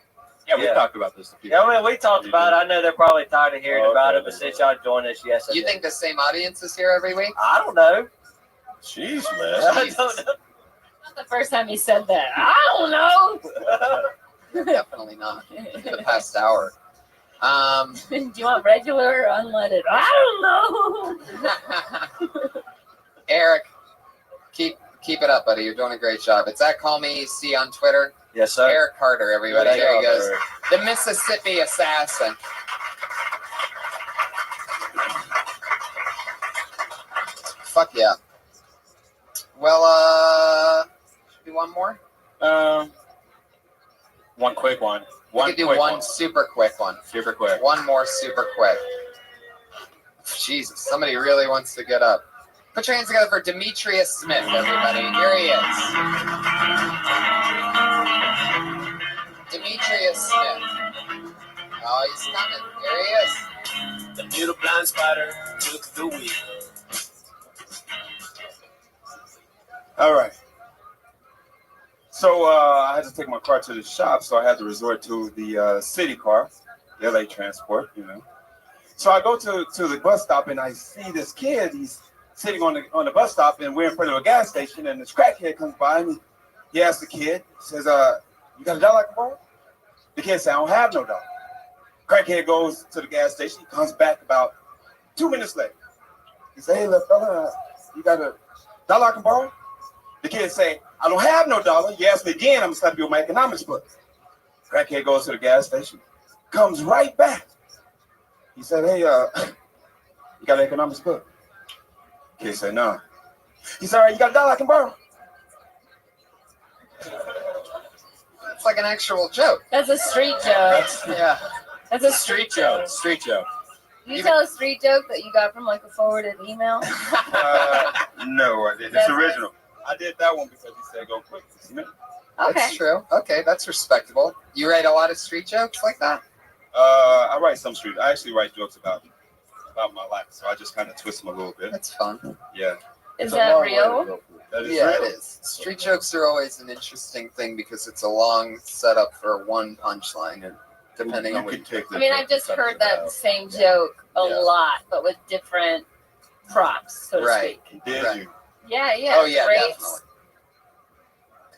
Yeah, we Yeah. talked about this a few Yeah, I mean, we talked about it. I know they're probably tired of hearing Oh, about okay. it, but since y'all joined us, yes, I You did. think the same audience is here every week? I don't know. Jeez, I man. don't know. Not the first time you said that. I don't know. Definitely not. The past hour. Do you want regular or unleaded? I don't know. Eric, keep it up, buddy. You're doing a great job. It's at Call Me EC on Twitter. Yes, sir. Eric Carter, everybody. Good There he job, goes. Eric. The Mississippi Assassin. Fuck yeah. Well, should we do one more? One quick one. We could do quick one super quick one. Super quick. One more super quick. Jesus, somebody really wants to get up. Put your hands together for Demetrius Smith, everybody. Here he is. Demetrius Smith. Oh, he's coming. Here he is. The little blind spider took the wheel. All right. So I had to take my car to the shop, so I had to resort to the city car, the LA transport, So I go to the bus stop and I see this kid. He's sitting on the bus stop, and we're in front of a gas station. And this crackhead comes by and he asks the kid, says, "You got $1 I can borrow?" The kid said, "I don't have no dollar." Crackhead goes to the gas station. He comes back about 2 minutes later. He said, "Hey, little fella, you got $1 I can borrow?" The kid say, "I don't have no dollar. You ask me again, I'm gonna slap you with my economics book." Crackhead goes to the gas station, comes right back. He said, "Hey, you got an economics book?" Kid said, "No." He said, "All right, you got $1 I can borrow?" It's like an actual joke. That's a street joke. Yeah. That's a Street joke. Street joke. You tell a street joke that you got from like a forwarded email. No, it's That's- original. I did that one because he said go quick. That's true. Okay, that's respectable. You write a lot of street jokes like that? I write some street. I actually write jokes about my life, so I just kind of twist them a little bit. That's fun. Yeah. Is that real? That is Yeah, real. it is. Street jokes are always an interesting thing because it's a long setup for one punchline, and depending on what you take. I mean, I've just heard that same joke a lot, but with different props, so to speak. Did you? Yeah, yeah. Oh, yeah, grapes. definitely.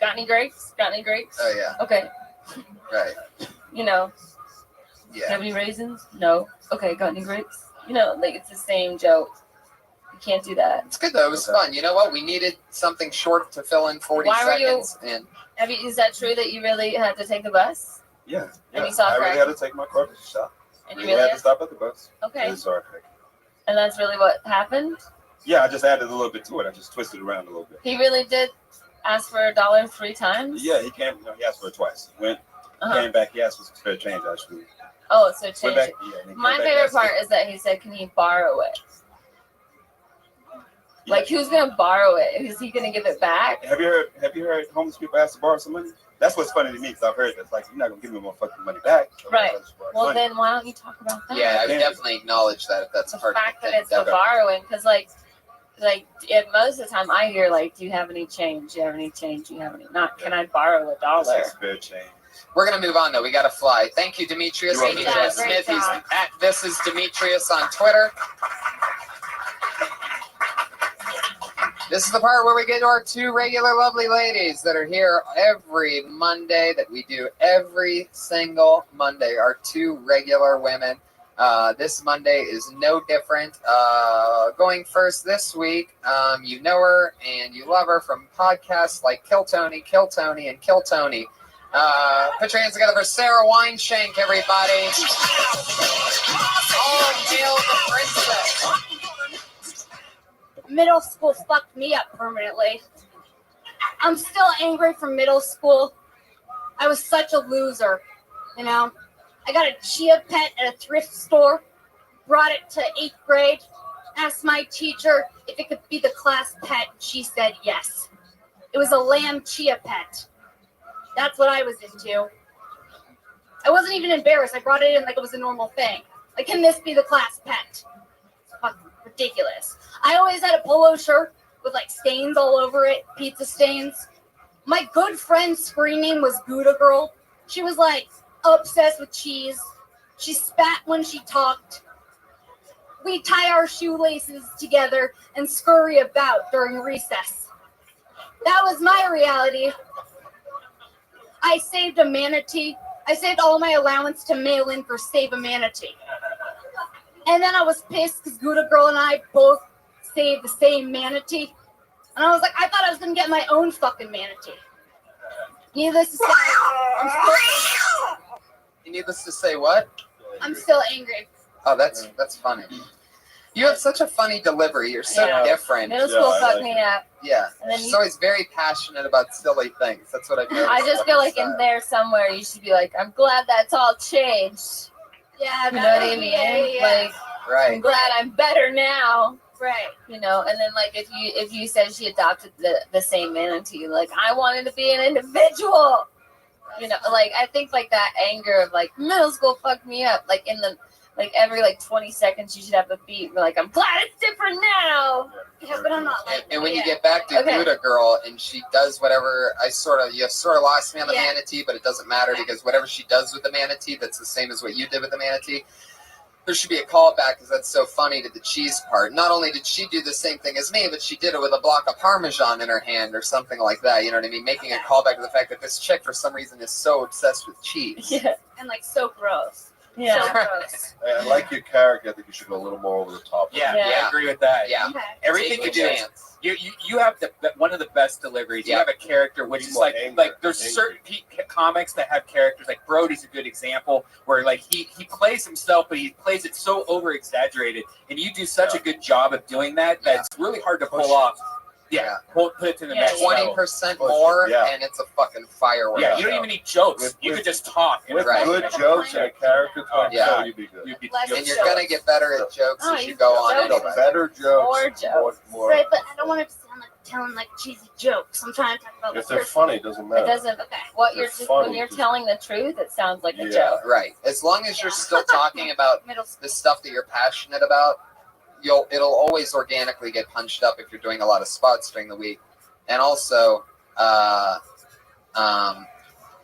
Got any grapes? Got any grapes? Oh, yeah. Okay. Right. You know. Yeah. Have any raisins? No. Okay, got any grapes? You know, like it's the same joke. You can't do that. It's good though. It was fun. You know what? We needed something short to fill in 40 Why were you- seconds. And Is that true that you really had to take the bus? Yeah. And you saw I really crack? had to take my car to the shop. And you really really had to stop at the bus. Okay. And saw crack. And that's really what happened? Yeah, I just added a little bit to it. I just twisted it around a little bit. He really did ask for $1 3 times? Yeah, he came. He asked for it twice. Went, came back. He asked for some spare change actually. Oh, so Went change back, it. yeah, and he came My back, favorite asked part it. is that he said, can he borrow it? Like, who's going to borrow it? Is he going to give it back? Have you heard homeless people ask to borrow some money? That's what's funny to me because I've heard that's like you're not gonna give me my fucking money back. So Right. I'll just borrow Well, money. then why don't you talk about that? yeah, I would definitely acknowledge that if that's The part fact of that it's the borrowing, because like if most of the time I hear like, do you have any change? Do you have any change? Do you have any? Not, can I borrow $1? Spare change. We're gonna move on though. We gotta fly. Thank you, Demetrius. You're Thank you, welcome. Jeff Great Smith. He's job. at This Is Demetrius on Twitter. This is the part where we get to our 2 regular lovely ladies that are here every Monday, that we do every single Monday. Our 2 regular women. This Monday is no different. Going first this week, you know her and you love her from podcasts like Kill Tony, and Kill Tony. Put your hands together for Sarah Weinshank, everybody. Oh, hail the princess. Middle school fucked me up permanently. I'm still angry from middle school. I was such a loser, you know. I got a chia pet at a thrift store, brought it to 8th grade, asked my teacher if it could be the class pet. She said yes. It was a lamb chia pet. That's what I was into. I wasn't even embarrassed. I brought it in like it was a normal thing. Like, can this be the class pet? It's fucking ridiculous. I always had a polo shirt with like stains all over it, pizza stains. My good friend's screen name was Gouda Girl. She was like obsessed with cheese. She spat when she talked. We tie our shoelaces together and scurry about during recess. That was my reality. I saved a manatee. I saved all my allowance to mail in for Save a Manatee. And then I was pissed because Gouda Girl and I both saved the same manatee. And I was like, I thought I was going to get my own fucking manatee. Needless to say, Needless to say, what? I'm still angry. Oh, that's funny. You have such a funny delivery. You're so Yeah. different. Middle school fucked me up. Yeah. And then She's you- always very passionate about silly things. That's what I've noticed. I just feel like in there somewhere you should be like, I'm glad that's all changed. Yeah, You know what I mean? Like, I'm glad I'm better now. Right. You know, and then like if you said she adopted the same manatee, like I wanted to be an individual. You know, like I think like that anger of like middle school fucked me up. Like in the like every like 20 seconds you should have a beat. We're like, I'm glad it's different now. Yeah, but I'm not like And when you get back to Okay. Gouda Girl and she does whatever, you sort of lost me on the Yeah. manatee, but it doesn't matter because whatever she does with the manatee, that's the same as what you did with the manatee. There should be a callback because that's so funny to the cheese part. Not only did she do the same thing as me, but she did it with a block of Parmesan in her hand or something like that. You know what I mean? Making a callback to the fact that this chick, for some reason, is so obsessed with cheese. Yeah. And like so gross. Yeah. So gross. I like your character. I think you should go a little more over the top. Yeah, Yeah. I agree with that. Yeah. Okay. Everything you Take a do, chance. you have one of the best deliveries. You Yeah. have a character which Be is more like angry. there's Angry. certain comics that have characters like Brody's a good example where like he plays himself but he plays it so over exaggerated and you do such a good job of doing that that's really hard to Push pull it. off. Yeah, put it to the Yeah, next level. 20% Push it, more, yeah. and it's a fucking firework. Yeah, you don't even need jokes. With- you with- could just talk. and With Right. good jokes and a character to Yeah. show, you'd be good. You'd be Less you'll And be you're jokes. going to get better at jokes Oh, as you you go feel on so anyway. good. Better jokes. More jokes. More Right, but I don't want to sound like a telling like cheesy jokes. I'm trying to talk about If the they're person. funny, it doesn't matter. It doesn't. Okay. What They're you're just, funny. when you're telling the truth, it sounds like a Yeah. joke. Right. As long as you're still talking about the stuff that you're passionate about, it'll always organically get punched up if you're doing a lot of spots during the week, and also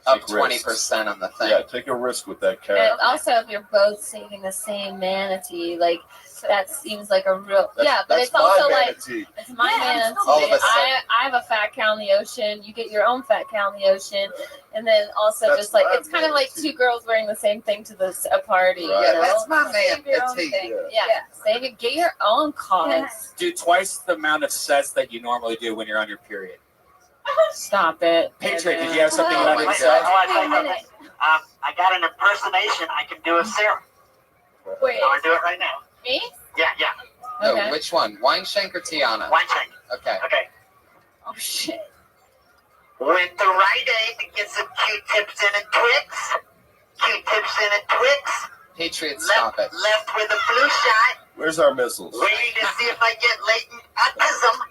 up 20% on the thing. Yeah, take a risk with that And character. also, if you're both saving the same manatee, like that seems like a real but That's it's also my like manatee. it's my manatee. All of a sudden. I have a fat cow in the ocean. You get your own fat cow in the ocean, and then also That's just like my it's kind of like two girls wearing the same thing to a party. Right. You Yeah, know? that's my Save your own manatee. thing. Yeah. Save it. Get your own cause. Do twice the amount of sets that you normally do when you're on your period. Stop it. Patriot, did you have something you wanted to say? I got an impersonation I can do of Sarah. Wait. I want to do it right now. Me? Yeah. No, Okay. which one? Wine Shank or Tiana? Wine check. Okay. Okay. Oh shit. With the right aid to get some Q-tips in and Twix. Q-tips in and Twix. Patriot, stop it. Left with a flu shot. Where's our missiles? Waiting to see if I get latent autism.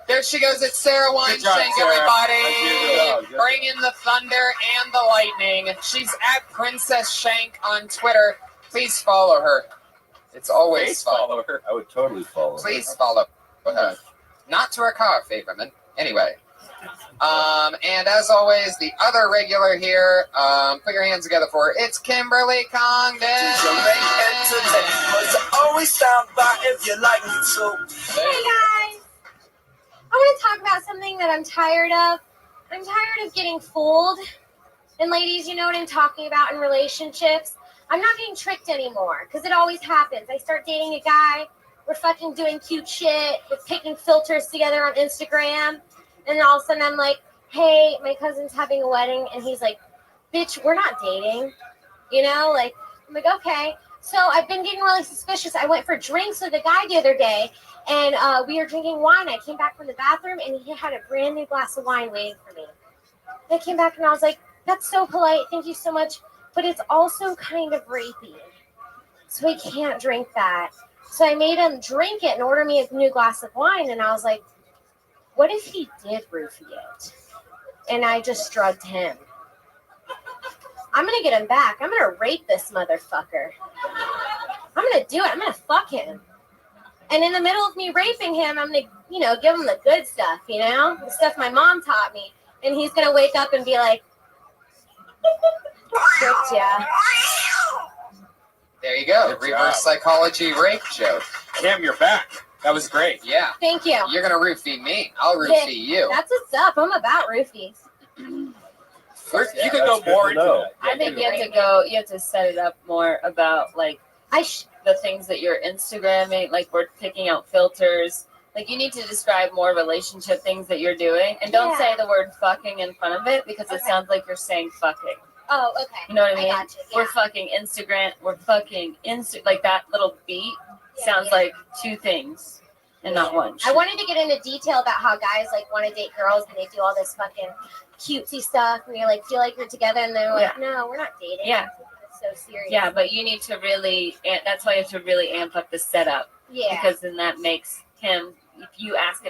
There she goes. It's Sarah Good Wine job, Shank, Sarah. everybody. Good job. Bring in the thunder and the lightning. She's at Princess Shank on Twitter. Please follow her. It's always Please fun. follow her. I would totally follow. Please follow her. Not to her car, Favorman. Anyway. And as always, the other regular here, put your hands together for her. It's Kimberly Congdon. Always stop by if you like me to. Hey guys, I want to talk about something that I'm tired of. I'm tired of getting fooled. And ladies, you know what I'm talking about in relationships. I'm not getting tricked anymore because it always happens. I start dating a guy. We're fucking doing cute shit. We're picking filters together on Instagram. And then all of a sudden I'm like, hey, my cousin's having a wedding. And he's like, bitch, we're not dating. You know, like, I'm like, okay. So I've been getting really suspicious. I went for drinks with a guy the other day, and we were drinking wine. I came back from the bathroom, and he had a brand new glass of wine waiting for me. I came back, and I was like, that's so polite. Thank you so much. But it's also kind of rapey. So he can't drink that. So I made him drink it and order me a new glass of wine, and I was like, what if he did roofie it? And I just drugged him. I'm going to get him back. I'm going to rape this motherfucker. I'm going to do it. I'm going to fuck him. And in the middle of me raping him, I'm going to, give him the good stuff, the stuff my mom taught me. And he's going to wake up and be like, tricked ya. There you go. Good Reverse job. psychology rape joke. Kim, you're back. That was great. Yeah. Thank you. You're going to roofie me. I'll roofie you. That's what's up. I'm about roofies. You could go more into that. I think you have to set it up more about like the things that you're Instagramming, like we're picking out filters. Like you need to describe more relationship things that you're doing, and don't say the word fucking in front of it because it sounds like you're saying fucking. Oh, okay. You know what I mean? Got you. Yeah. We're fucking Instagram. We're fucking like that little beat sounds like two things and not one. I wanted to get into detail about how guys like want to date girls and they do all this fucking cutesy stuff and you like feel like you're together and they're like, no, we're not dating. Yeah. It's so serious. Yeah, but you need to really. That's why you have to really amp up the setup. Yeah. Because then that makes him. If you ask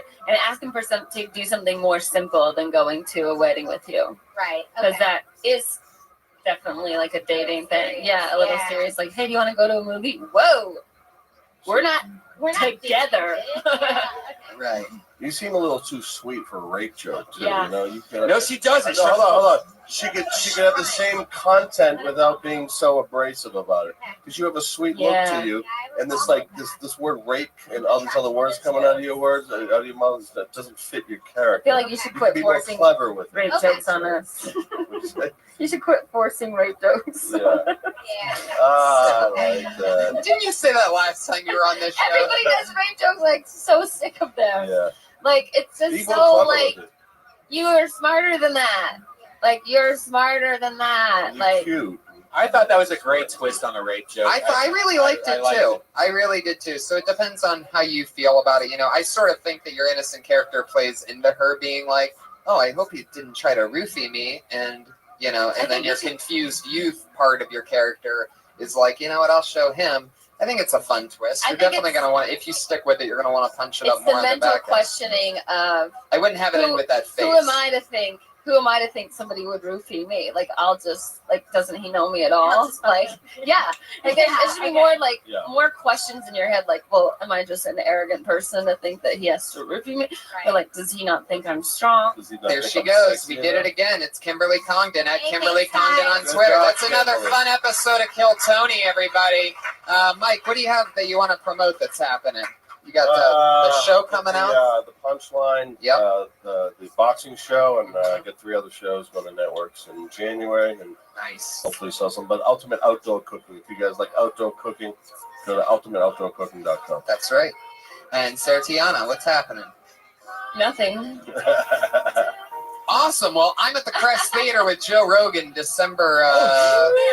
him for to do something more simple than going to a wedding with you, right? Because that is definitely like a dating thing. Yeah, a little serious. Like, hey, do you want to go to a movie? Whoa, we're not together. Right. You seem a little too sweet for a rape joke, too. Yeah. You know, you No, she doesn't. No, hold on. She could have the same content without being so abrasive about it. Because you have a sweet look to you, and this word rape and all these other words coming out of your words, out of your mouth, that doesn't fit your character. I feel like you should quit be more forcing clever with it. rape jokes on us. You should quit forcing rape jokes. Yeah. I like that. Didn't you say that last time you were on this show? Everybody does rape jokes. Like, so sick of them. Yeah. Like, it's just Be more so clever like with it. you are smarter than that. Like, you're smarter than that. Like, Cute. I thought that was a great twist on a rape joke. I really liked it too. I really did too. So it depends on how you feel about it. I sort of think that your innocent character plays into her being like, oh, I hope he didn't try to roofie me. And, and then your confused youth part of your character is like, you know what, I'll show him. I think it's a fun twist. I You're think definitely it's- going to want, if you stick with it, you're going to want to punch it It's up more the on the mental back end. questioning of I wouldn't have it in with that face. Who am I to think? Who am I to think somebody would roofie me? Like I'll just like, doesn't he know me at all? Like, yeah, like it should be more like more questions in your head. Like, well, am I just an arrogant person to think that he has to roofie me? Or like, does he not think I'm strong? There she goes. We did it again. It's Kimberly Congdon at Kimberly Congdon on Twitter. That's another fun episode of Kill Tony, everybody. Mike, what do you have that you want to promote that's happening? You got the show coming out? The Punchline, Yep. the boxing show, and I got 3 other shows on the networks in January, and nice. Hopefully sell some. But Ultimate Outdoor Cooking. If you guys like outdoor cooking, go to ultimateoutdoorcooking.com. That's right. And Sarah Tiana, what's happening? Nothing. Awesome. Well, I'm at the Crest Theater with Joe Rogan December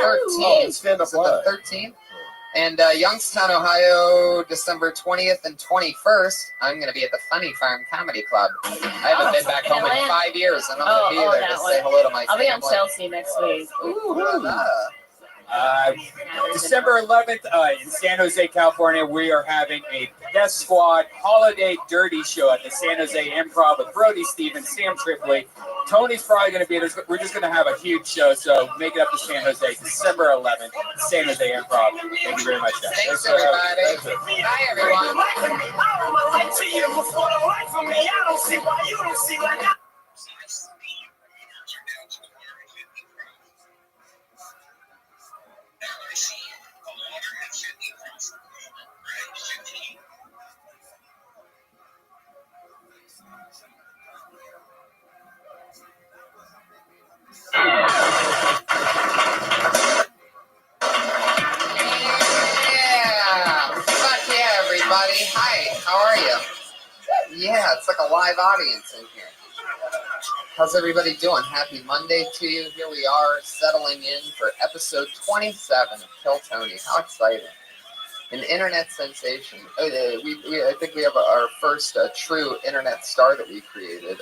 13th. Stand-up Is it the 13th? And Youngstown, Ohio, December 20th and 21st, I'm going to be at the Funny Farm Comedy Club. I haven't been back home in 5 years, and I'm going to be there to say hello to my I'll family. be on Chelsea next week. December 11th in San Jose, California, we are having a Death Squad Holiday Dirty Show at the San Jose Improv with Brody Stevens, Sam Tripoli. Tony's probably going to be there. We're just going to have a huge show, so make it up to San Jose, December 11th, San Jose Improv. Thank you very much, guys. Thanks, everybody. Bye, everyone. Fuck yeah, everybody. Hi, how are you? Yeah, it's like a live audience in here. How's everybody doing? Happy Monday to you. Here we are settling in for episode 27 of Kill Tony. How exciting. An internet sensation. I think we have our first true internet star that we created,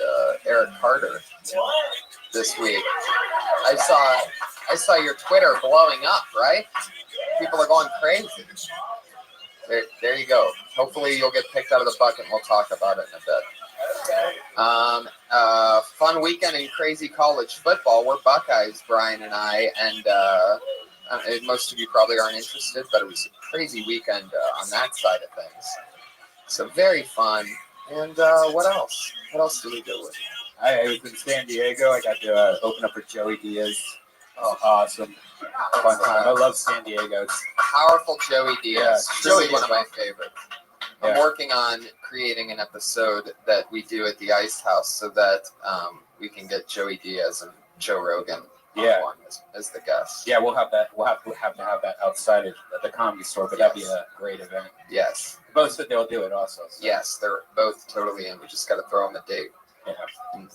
Eric Carter, this week. I saw your Twitter blowing up, right? People are going crazy. There you go. Hopefully you'll get picked out of the bucket and we'll talk about it in a bit. Fun weekend in crazy college football. We're Buckeyes, Brian and I, and most of you probably aren't interested, but it was a crazy weekend on that side of things. So very fun. And what else? What else do we do with? I was in San Diego. I got to open up for Joey Diaz. Oh, awesome. Fun time. I love San Diego. It's powerful Joey Diaz. Yeah, Truly Joey one of my Diaz. favorites. I'm working on creating an episode that we do at the Ice House so that we can get Joey Diaz and Joe Rogan on as the guests. Yeah, we'll have that. We'll have to have that outside of the Comedy Store, but that'd be a great event. Yes. Both said they'll do it also. So. Yes, they're both totally in. We just got to throw them a date. Yeah. And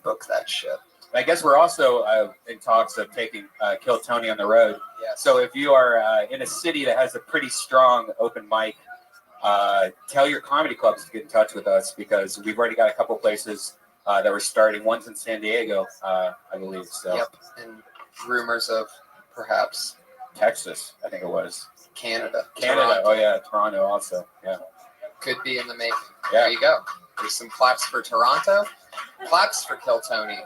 book that shit. I guess we're also in talks of taking Kill Tony on the road. Yes. So if you are in a city that has a pretty strong open mic, tell your comedy clubs to get in touch with us because we've already got a couple places that we're starting. One's in San Diego, I believe. So. Yep. And rumors of perhaps Texas, I think it was. Canada. Toronto. Oh yeah, Toronto also. Yeah. Could be in the making. Yeah. There you go. There's some claps for Toronto. Claps for Kill Tony.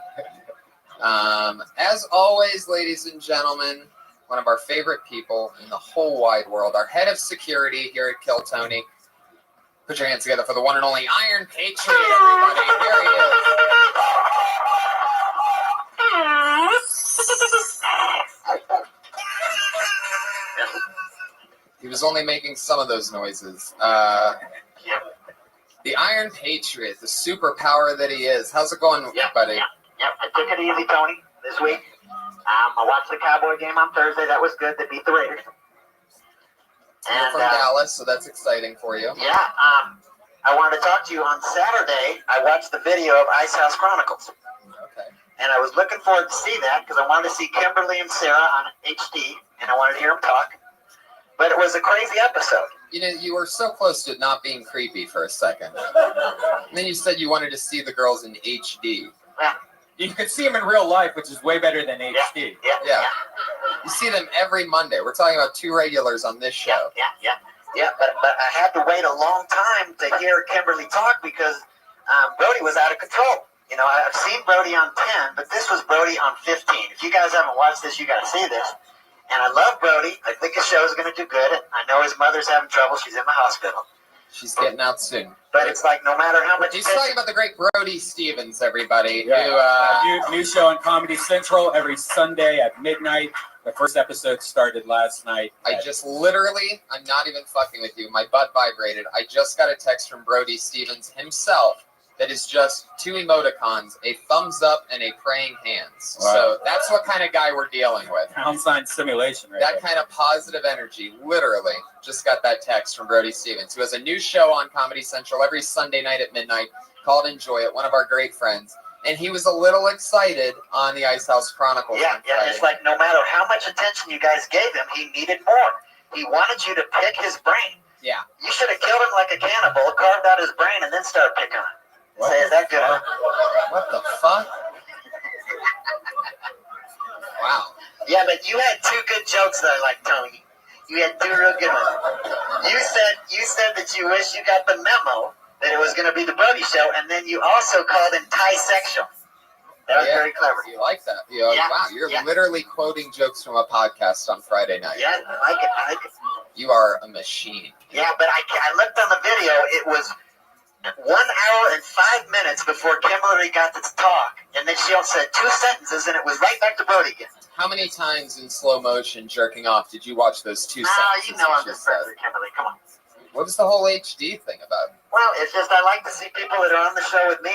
As always, ladies and gentlemen, one of our favorite people in the whole wide world, our head of security here at Kill Tony. Put your hands together for the one and only Iron Patriot, everybody. Here he is. He was only making some of those noises. The Iron Patriot, the superpower that he is. How's it going, buddy? Yep, I took it easy, Tony, this week. I watched the Cowboy game on Thursday. That was good. They beat the Raiders. You're from Dallas, so that's exciting for you. Yeah, I wanted to talk to you on Saturday. I watched the video of Ice House Chronicles. Okay. And I was looking forward to see that because I wanted to see Kimberly and Sarah on HD, and I wanted to hear them talk. But it was a crazy episode. You know, you were so close to not being creepy for a second. And then you said you wanted to see the girls in HD. Yeah. You could see them in real life, which is way better than HD. Yeah. You see them every Monday. We're talking about 2 regulars on this show. Yeah, but I had to wait a long time to hear Kimberly talk because Brody was out of control. You know, I've seen Brody on 10, but this was Brody on 15. If you guys haven't watched this, you got to see this. And I love Brody. I think his show is going to do good. I know his mother's having trouble. She's in the hospital. She's getting out soon. But it's like no matter how much... He's talking about the great Brody Stevens, everybody. Yeah. New show on Comedy Central every Sunday at midnight. The first episode started last night. I just literally, I'm not even fucking with you. My butt vibrated. I just got a text from Brody Stevens himself that is just 2 emoticons, a thumbs up and a praying hands. Wow. So that's what kind of guy we're dealing with. Pound sign simulation, right? That kind of positive energy, literally, just got that text from Brody Stevens, who has a new show on Comedy Central every Sunday night at midnight called Enjoy It, one of our great friends. And he was a little excited on the Ice House Chronicles. Yeah, it's like no matter how much attention you guys gave him, he needed more. He wanted you to pick his brain. Yeah. You should have killed him like a cannibal, carved out his brain, and then start picking on him. Say, is that good? What the fuck? Wow. Yeah, but you had 2 good jokes that I like, Tony. You had 2 real good ones. You said that you wish you got the memo that it was going to be the Brody show, and then you also called him Thai-sexual. That was very clever. You like that? Wow, you're literally quoting jokes from a podcast on Friday night. Yeah, I like it. You are a machine. Yeah, but I looked on the video. It was 1 hour and 5 minutes before Kimberly got to talk, and then she said 2 sentences, and it was right back to Brody again. How many times in slow motion jerking off did you watch those 2 sentences? You know I'm just friends with Kimberly. Come on. What was the whole HD thing about? Well, it's just I like to see people that are on the show with me.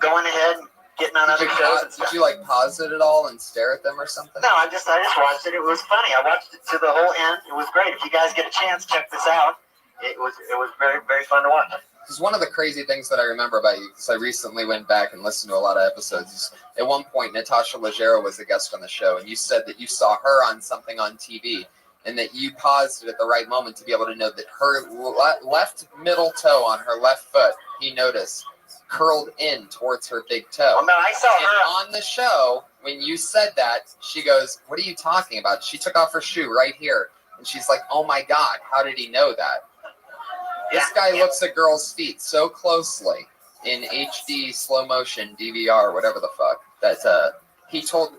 Going ahead and getting on other shows and stuff. Did you pause it at all and stare at them or something? No, I just watched it. It was funny. I watched it to the whole end. It was great. If you guys get a chance, check this out. It was very, very fun to watch. This is one of the crazy things that I remember about you, because I recently went back and listened to a lot of episodes. At one point, Natasha Leggero was a guest on the show, and you said that you saw her on something on TV, and that you paused it at the right moment to be able to know that her left middle toe on her left foot, he noticed, curled in towards her big toe. Well, no, I saw her on the show. When you said that, she goes, "What are you talking about?" She took off her shoe right here, and she's like, "Oh my God, how did he know that?" This guy looks at girls' feet so closely in HD, slow motion, DVR, whatever the fuck, that he told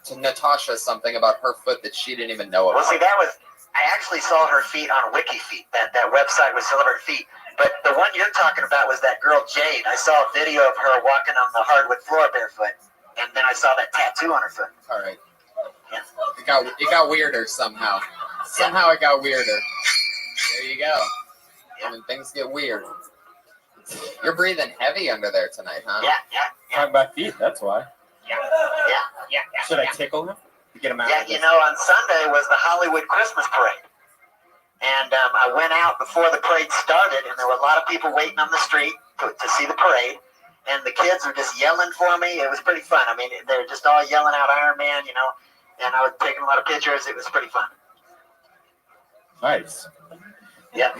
to Natasha something about her foot that she didn't even know about. Well, see, I actually saw her feet on WikiFeet, that website with Celebrity Feet. But the one you're talking about was that girl Jade. I saw a video of her walking on the hardwood floor barefoot, and then I saw that tattoo on her foot. All right. Yeah. It got weirder somehow. Somehow it got weirder. There you go. I mean, things get weird. You're breathing heavy under there tonight, huh? Yeah. Talking about feet, that's why. Yeah. Should I tickle him to get him out? Yeah, on Sunday was the Hollywood Christmas parade. And I went out before the parade started, and there were a lot of people waiting on the street to see the parade. And the kids were just yelling for me. It was pretty fun. I mean, they were just all yelling out Iron Man, and I was taking a lot of pictures. It was pretty fun. Nice. Yeah.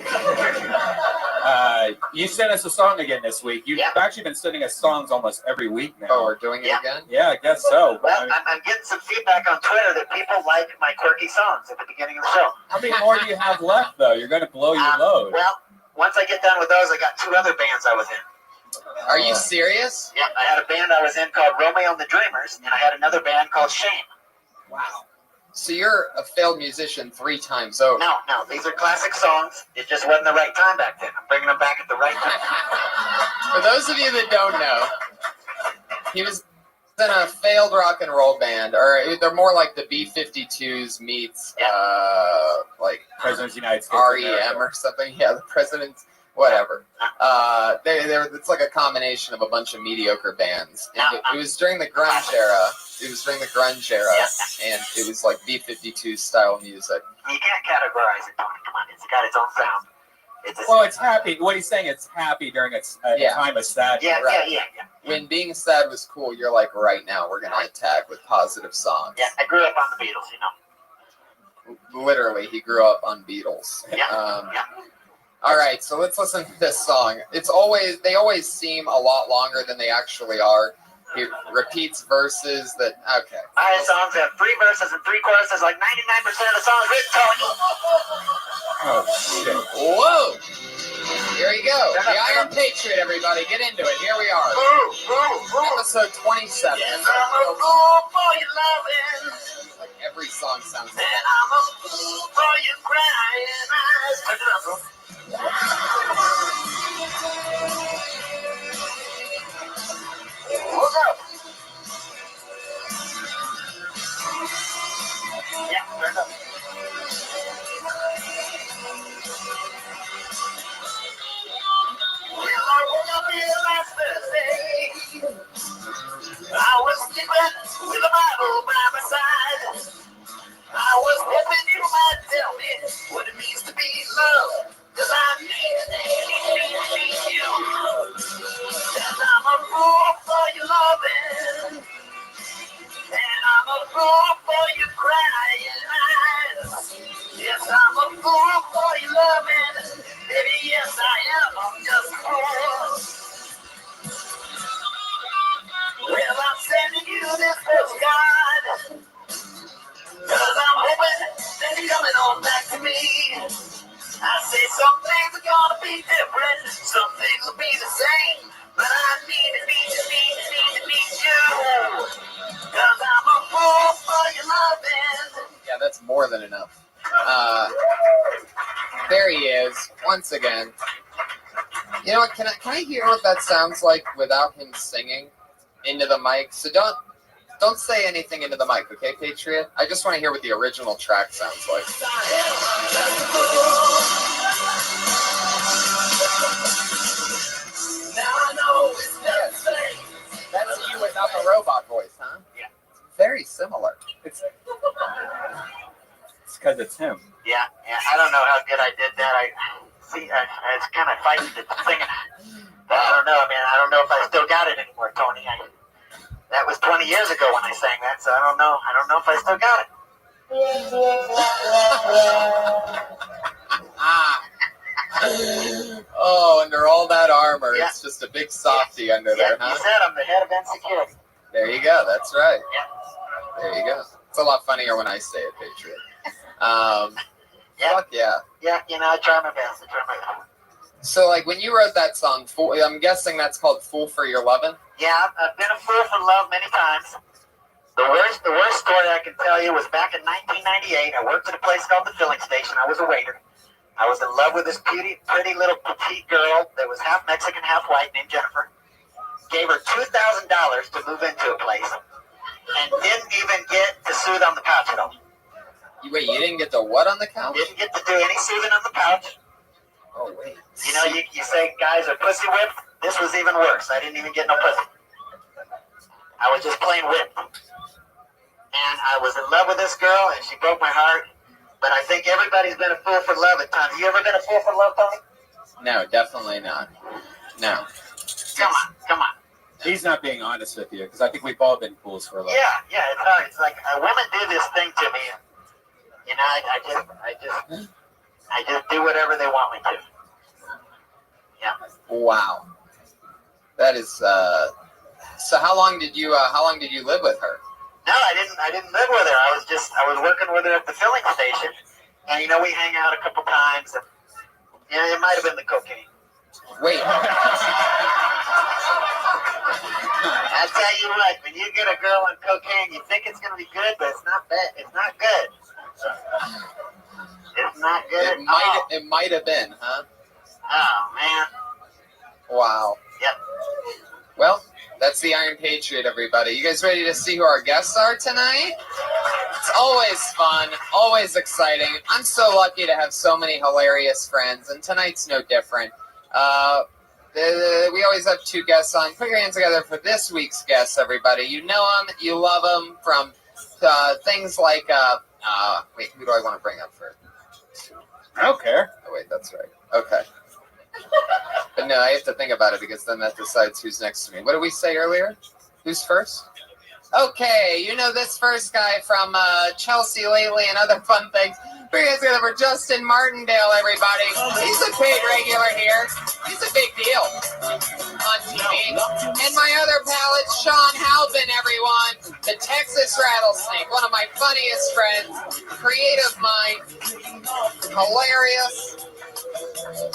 You sent us a song again this week. You've actually been sending us songs almost every week now. Oh, we're doing it again? Yeah, I guess so. Well, I'm getting some feedback on Twitter that people like my quirky songs at the beginning of the show. How many more do you have left, though? You're going to blow your load. Well, once I get done with those, I got 2 other bands I was in. Are you serious? Yeah, I had a band I was in called Romeo and the Dreamers, and I had another band called Shame. Wow. So you're a failed musician 3 times over. No, these are classic songs. It just wasn't the right time back then. I'm bringing them back at the right time. For those of you that don't know, he was in a failed rock and roll band, or they're more like the B-52s meets like President's United States REM or something. Yeah, the President's, whatever. It's like a combination of a bunch of mediocre bands. And it was during the grunge era. And it was like B-52 style music. You can't categorize it, Tony. Come on, it's got its own sound. It's happy. What he's saying, it's happy during a time of sadness. Yeah. When being sad was cool, you're like, right now we're gonna attack with positive songs. Yeah, I grew up on the Beatles, Literally, he grew up on Beatles. All right, so let's listen to this song. They always seem a lot longer than they actually are. He repeats verses that, okay. My songs have 3 verses and 3 choruses, like 99% of the songs written, Tony. Oh, shit. Whoa! Here we go. The Iron Patriot, everybody. Get into it. Here we are. Episode 27. Yes, I'm a fool for your loving. Like every song sounds like And I'm a fool for your crying eyes. Turn it up, bro. What's up? Yeah, turn it up. Well, I woke up here last Thursday. I was sleeping with a Bible by my side. I was hoping you might tell me what it means to be loved. 'Cause I need you. 'Cause I'm a fool for your loving. And I'm a fool for your crying eyes. Yes, I'm a fool for your loving. Baby, yes, I am. I'm just a fool. Well, I'm sending you this postcard. 'Cause I'm hoping that you're coming on back to me. I say some things are gonna be different. Some things will be the same. But I need you. 'Cause I'm a fool for your loving. Yeah, that's more than enough. There he is, once again. You know what, can I hear what that sounds like without him singing into the mic? So don't say anything into the mic, okay, Patriot? I just want to hear what the original track sounds like. Now I know it's not the same. That's you without the robot voice, huh? Yeah. Very similar. It's because it's him. Yeah, I don't know how good I did that. It's kind of fighting the thing. I don't know, man. I don't know if I still got it anymore, Tony. That was 20 years ago when I sang that, so I don't know. I don't know if I still got it. Oh, under all that armor, it's just a big softy under there, huh? You said I'm the head of insecurity. There you go. That's right. Yeah. There you go. It's a lot funnier when I say it, Patriot. Fuck yeah. Yeah, I try my best. So, like, when you wrote that song, I'm guessing that's called "Fool for Your Lovin'." Yeah, I've been a fool for love many times. The worst story I can tell you was back in 1998. I worked at a place called the Filling Station. I was a waiter. I was in love with this pretty little petite girl that was half Mexican, half white, named Jennifer. Gave her $2,000 to move into a place, and didn't even get to soothe on the couch at all. Wait, you didn't get the what on the couch? Didn't get to do any soothing on the couch. Oh, wait. You say guys are pussy whipped. This was even worse. I didn't even get no pussy. I was just plain whipped. And I was in love with this girl, and she broke my heart. But I think everybody's been a fool for love at times. You ever been a fool for love, Tony? No, definitely not. No. Come on. He's not being honest with you, because I think we've all been fools for love. Yeah, it's hard. It's like women do this thing to me. I just do whatever they want me to. Yeah. Wow. That is. So how long did you live with her? No, I didn't live with her. I was working with her at the filling station, and we hang out a couple times. And it might have been the cocaine. Wait. I tell you what, when you get a girl on cocaine, you think it's gonna be good, but it's not bad. It's not good. It's not good. It might have been, huh? Oh man. Wow. Yep. Well, that's the Iron Patriot, everybody. You guys ready to see who our guests are tonight? It's always fun, always exciting. I'm so lucky to have so many hilarious friends, and tonight's no different. We always have 2 guests on. Put your hands together for this week's guests, everybody. You know them, you love them from things like, wait, who do I want to bring up first? I don't care. Oh, wait, that's right. Okay. But no, I have to think about it because then that decides who's next to me. What did we say earlier? Who's first? Okay, you know this first guy from Chelsea lately and other fun things. Bring us together for Justin Martindale, everybody. He's a paid regular here. He's a big deal on TV. And my other pal is Sean The Texas Rattlesnake, one of my funniest friends, creative mind, hilarious.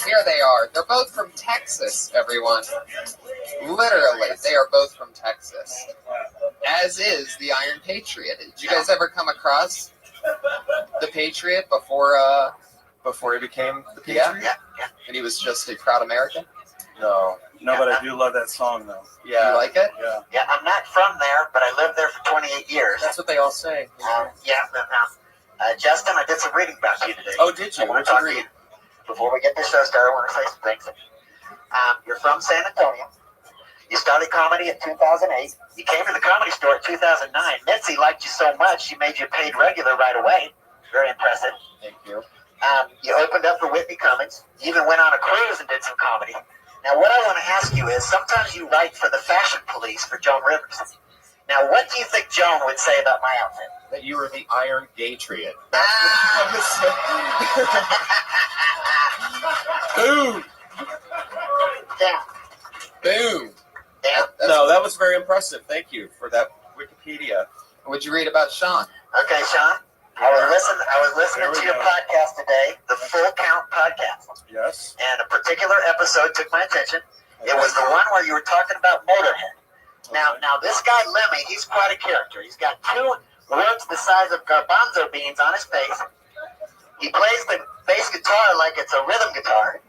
Here they are. They're both from Texas, everyone. Literally, they are both from Texas. As is the Iron Patriot. Did you guys ever come across the Patriot before he became the Patriot? Yeah. And he was just a proud American? No. No, but I do love that song, though. Yeah. You like it? Yeah. Yeah, I'm not from there, but I lived there for 28 years. That's what they all say. Justin, I did some reading about you today. Oh, did you? I want to talk to you. Before we get the show started, I want to say some things. You're from San Antonio. You started comedy in 2008. You came to the Comedy Store in 2009. Mitzi liked you so much, she made you paid regular right away. Very impressive. Thank you. You opened up for Whitney Cummings. You even went on a cruise and did some comedy. Now, what I want to ask you is, sometimes you write for the Fashion Police for Joan Rivers. Now, what do you think Joan would say about my outfit? That you were the Iron Patriot. Boom! Yeah. Boom! Yeah. No, that was very impressive. Thank you for that Wikipedia. What'd you read about Sean? Okay, Sean. I was listening to your podcast today, the Full Count podcast. Yes. And a particular episode took my attention. It was the one where you were talking about Motorhead. Now this guy Lemmy, he's quite a character. He's got two words the size of garbanzo beans on his face. He plays the bass guitar like it's a rhythm guitar.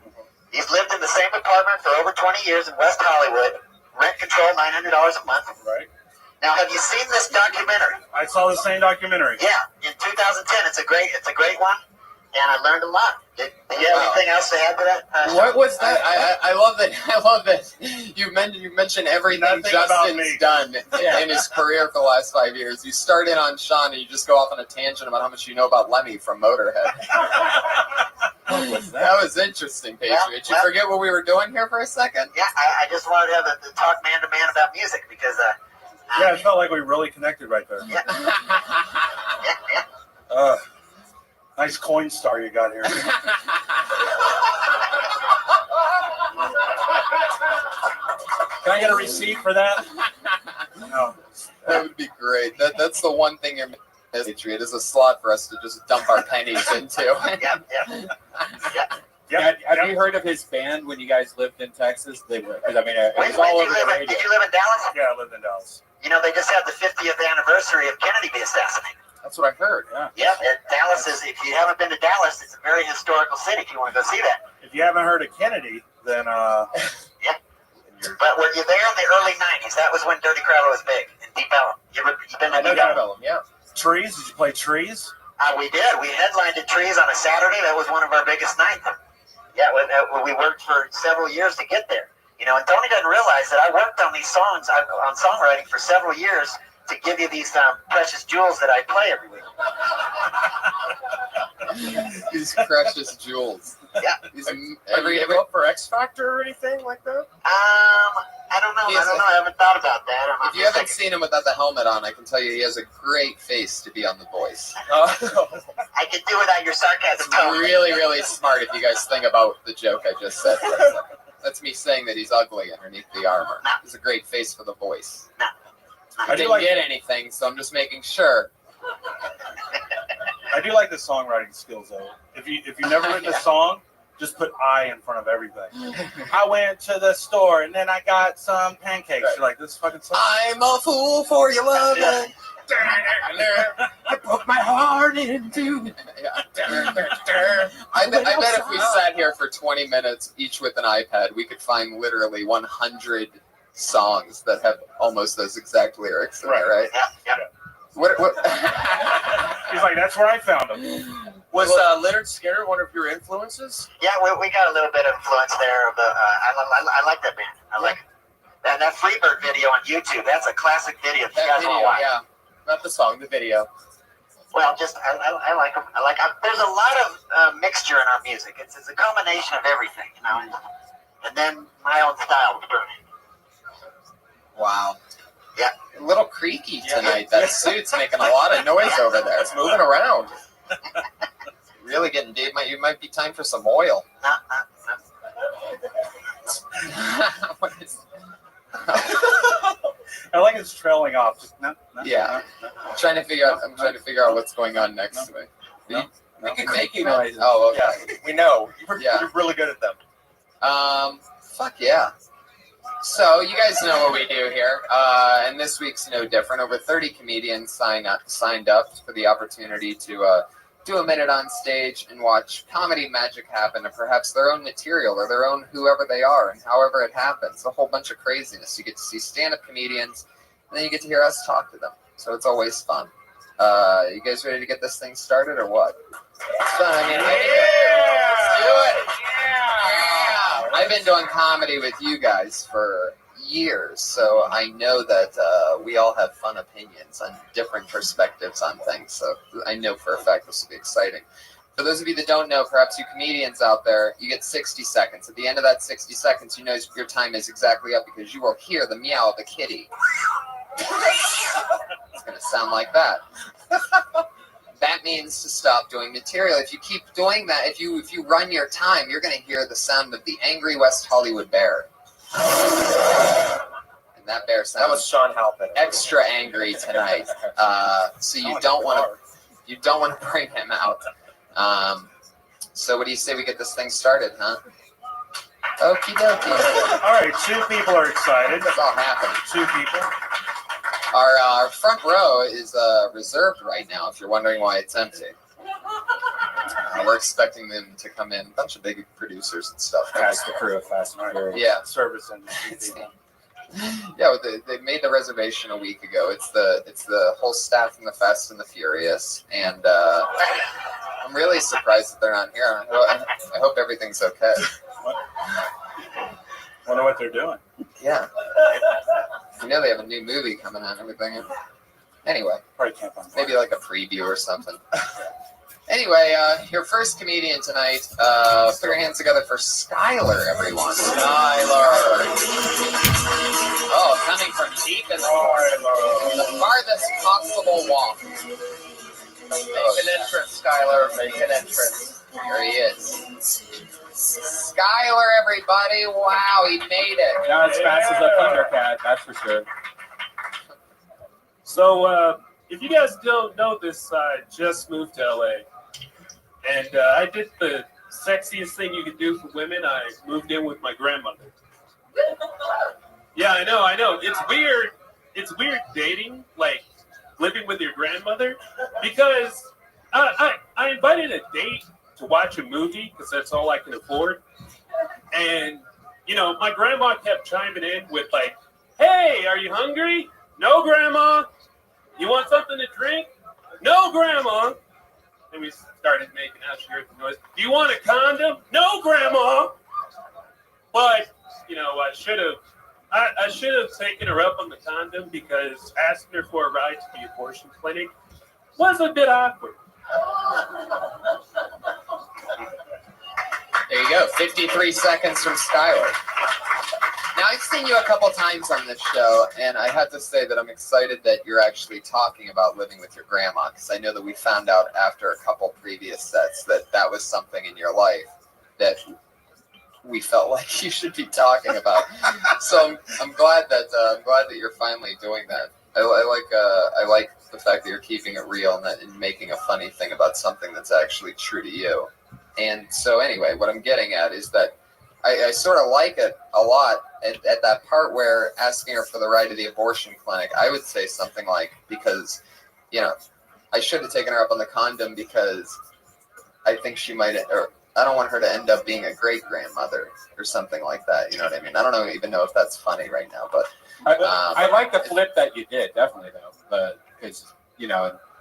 He's lived in the same apartment for over 20 years in West Hollywood. Rent control, $900 a month. Right. Now, have you seen this documentary? I saw the same documentary. Yeah, in 2010. It's a great one, and I learned a lot. Do you have anything else to add to that? What was that? I love that. I love that you mentioned everything Nothing about me. Justin's done in his career for the last 5 years. You start in on Sean and you just go off on a tangent about how much you know about Lemmy from Motorhead. What was that? That was interesting, Patriot. Did you forget what we were doing here for a second? Yeah, I just wanted to have the talk man to man about music because. Yeah, it felt like we really connected right there. Yeah. Nice coin star you got here. Can I get a receipt for that? No. That would be great. That's the one thing you're missing, Patriot, is a slot for us to just dump our pennies into. Have you heard of his band when you guys lived in Texas? It was all over the radio. Did you live in Dallas? Yeah, I lived in Dallas. You know, they just had the 50th anniversary of Kennedy being assassinated. That's what I heard. Yeah, Dallas is, if you haven't been to Dallas, it's a very historical city if you want to go see that. If you haven't heard of Kennedy, then Yeah. But were you there in the early 90s? That was when Dirty Crowder was big in Deep Ellum. You've been to Deep Ellum? Yeah. Trees? Did you play Trees? We did. We headlined at Trees on a Saturday. That was one of our biggest nights. Yeah, we worked for several years to get there. You know, and Tony doesn't realize that I worked on these songs, on songwriting for several years to give you these precious jewels that I play every week. These precious jewels. Yeah. Every up for X Factor or anything like that? I don't know. I haven't thought about that. If you haven't seen him without the helmet on, I can tell you he has a great face to be on The Voice. I can do without your sarcasm. It's really, really smart if you guys think about the joke I just said. That's me saying that he's ugly underneath the armor. He's a great face for The Voice. I didn't get anything, so I'm just making sure. I do like the songwriting skills, though. If you've never written a song, just put I in front of everything. I went to the store and then I got some pancakes. You're like, this fucking song. I'm a fool for your loving. I broke my heart in two. I bet if we sat here for 20 minutes, each with an iPad, we could find literally 100 songs that have almost those exact lyrics in there, right? Yeah. What? He's like, that's where I found him. Was Leonard Skinner one of your influences? Yeah, we got a little bit of influence there. I like that band. I like it. And that Freebird video on YouTube, that's a classic video. If you guys want to watch. Yeah. Not the song, the video. Well, just I like them. There's a lot of mixture in our music. It's a combination of everything, you know. And then my own style was burning. Wow. Yeah. A little creaky tonight. That suit's making a lot of noise over there. It's moving around. Really getting deep. You might be time for some oil. No. What is... I like it's trailing off. Just Yeah. I'm trying to figure out what's going on next to me. Making creaky noises. Oh, okay. Yeah, we know. You're Yeah. really good at them. Fuck yeah. So you guys know what we do here, and this week's no different. Over 30 comedians signed up for the opportunity to do a minute on stage and watch comedy magic happen, and perhaps their own material or their own whoever they are, and however it happens. A whole bunch of craziness. You get to see stand-up comedians, and then you get to hear us talk to them. So it's always fun. You guys ready to get this thing started or what? It's fun. I mean, let's do it. I've been doing comedy with you guys for years, so I know that we all have fun opinions and different perspectives on things. So I know for a fact this will be exciting. For those of you that don't know, perhaps you comedians out there, you get 60 seconds. At the end of that 60 seconds, you know your time is exactly up because you will hear the meow of a kitty. It's going to sound like that. That means to stop doing material. If you keep doing that, if you run your time, you're going to hear the sound of the angry West Hollywood bear. And that bear sounds That was Sean Halpin. extra angry tonight. So you don't want to bring him out. So what do you say we get this thing started, huh? Okie dokie. All right, 2 people are excited. It's all happening. 2 people. Our front row is reserved right now, if you're wondering why it's empty. We're expecting them to come in. A bunch of big producers and stuff. Cast the crew of Fast and Furious. Yeah. Service industry. Yeah, they made the reservation a week ago. It's the whole staff from the Fast and the Furious, and I'm really surprised that they're not here. I hope everything's okay. Wonder what they're doing. Yeah. You know they have a new movie coming out and everything. Anyway, maybe like a preview or something. Anyway, your first comedian tonight, put your hands together for Skylar, everyone. Skylar. Oh, coming from deep in the farthest possible walk. Make an entrance, Skylar. Make an entrance. Here he is. Skylar, everybody. Wow, he made it. Not as fast as a Thundercat, that's for sure. So, if you guys don't know this, I just moved to LA. And I did the sexiest thing you could do for women. I moved in with my grandmother. Yeah, I know. It's weird. It's weird dating, like living with your grandmother, because I invited a date to watch a movie because that's all I can afford. And, my grandma kept chiming in with like, hey, are you hungry? No, Grandma. You want something to drink? No, Grandma. And we started making out. She heard the noise. Do you want a condom? No, Grandma. But, I should have taken her up on the condom because asking her for a ride to the abortion clinic was a bit awkward. There you go. 53 seconds from Skylar. Now, I've seen you a couple times on this show, and I have to say that I'm excited that you're actually talking about living with your grandma, because I know that we found out after a couple previous sets that was something in your life that we felt like you should be talking about. So I'm glad that you're finally doing that. I like the fact that you're keeping it real and making a funny thing about something that's actually true to you. And so anyway, what I'm getting at is that I sort of like it a lot at that part where asking her for the ride to the abortion clinic. I would say something like, because, I should have taken her up on the condom because I think she might, or I don't want her to end up being a great grandmother or something like that. You know what I mean? I don't even know if that's funny right now, but I like the flip that you did, definitely though, because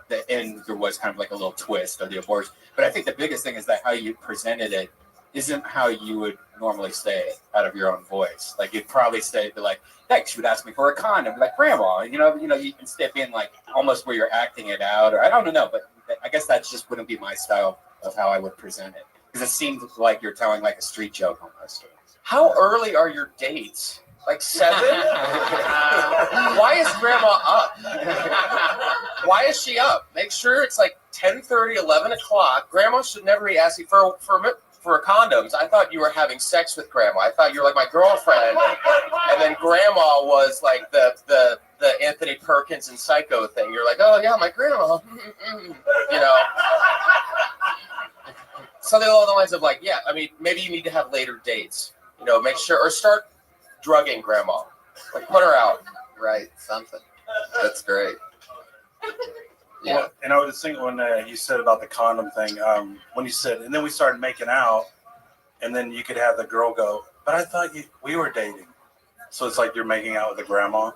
the end there was kind of like a little twist of the abortion. But I think the biggest thing is that how you presented it isn't how you would normally say it out of your own voice. Like you'd probably say, like, "Hey, she would ask me for a condom," like Grandma. You instead of being like almost where you're acting it out, or I don't know, but I guess that just wouldn't be my style of how I would present it, because it seems like you're telling like a street joke almost. How early are your dates? Like 7? Why is Grandma up? Why is she up? Make sure it's like 10:30, 11 o'clock. Grandma should never be asking for for condoms. I thought you were having sex with grandma. I thought you were like my girlfriend, and then grandma was like the Anthony Perkins and Psycho thing. You're like, oh yeah, my grandma, you know. Something along the lines of like, yeah, I mean, maybe you need to have later dates, you know, make sure, or start drugging grandma, like put her out. Right, something. That's great. Yeah. Well, and I was thinking when you said about the condom thing, when you said, and then we started making out, and then you could have the girl go, but I thought we were dating. So it's like you're making out with the grandma.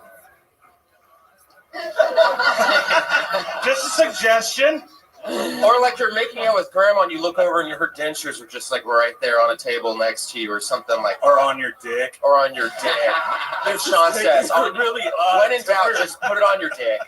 Just a suggestion. Or like you're making out with grandma and you look over and her dentures are just like right there on a table next to you or something like or on your dick. Or on your dick. As Sean says, really when in doubt, just put it on your dick.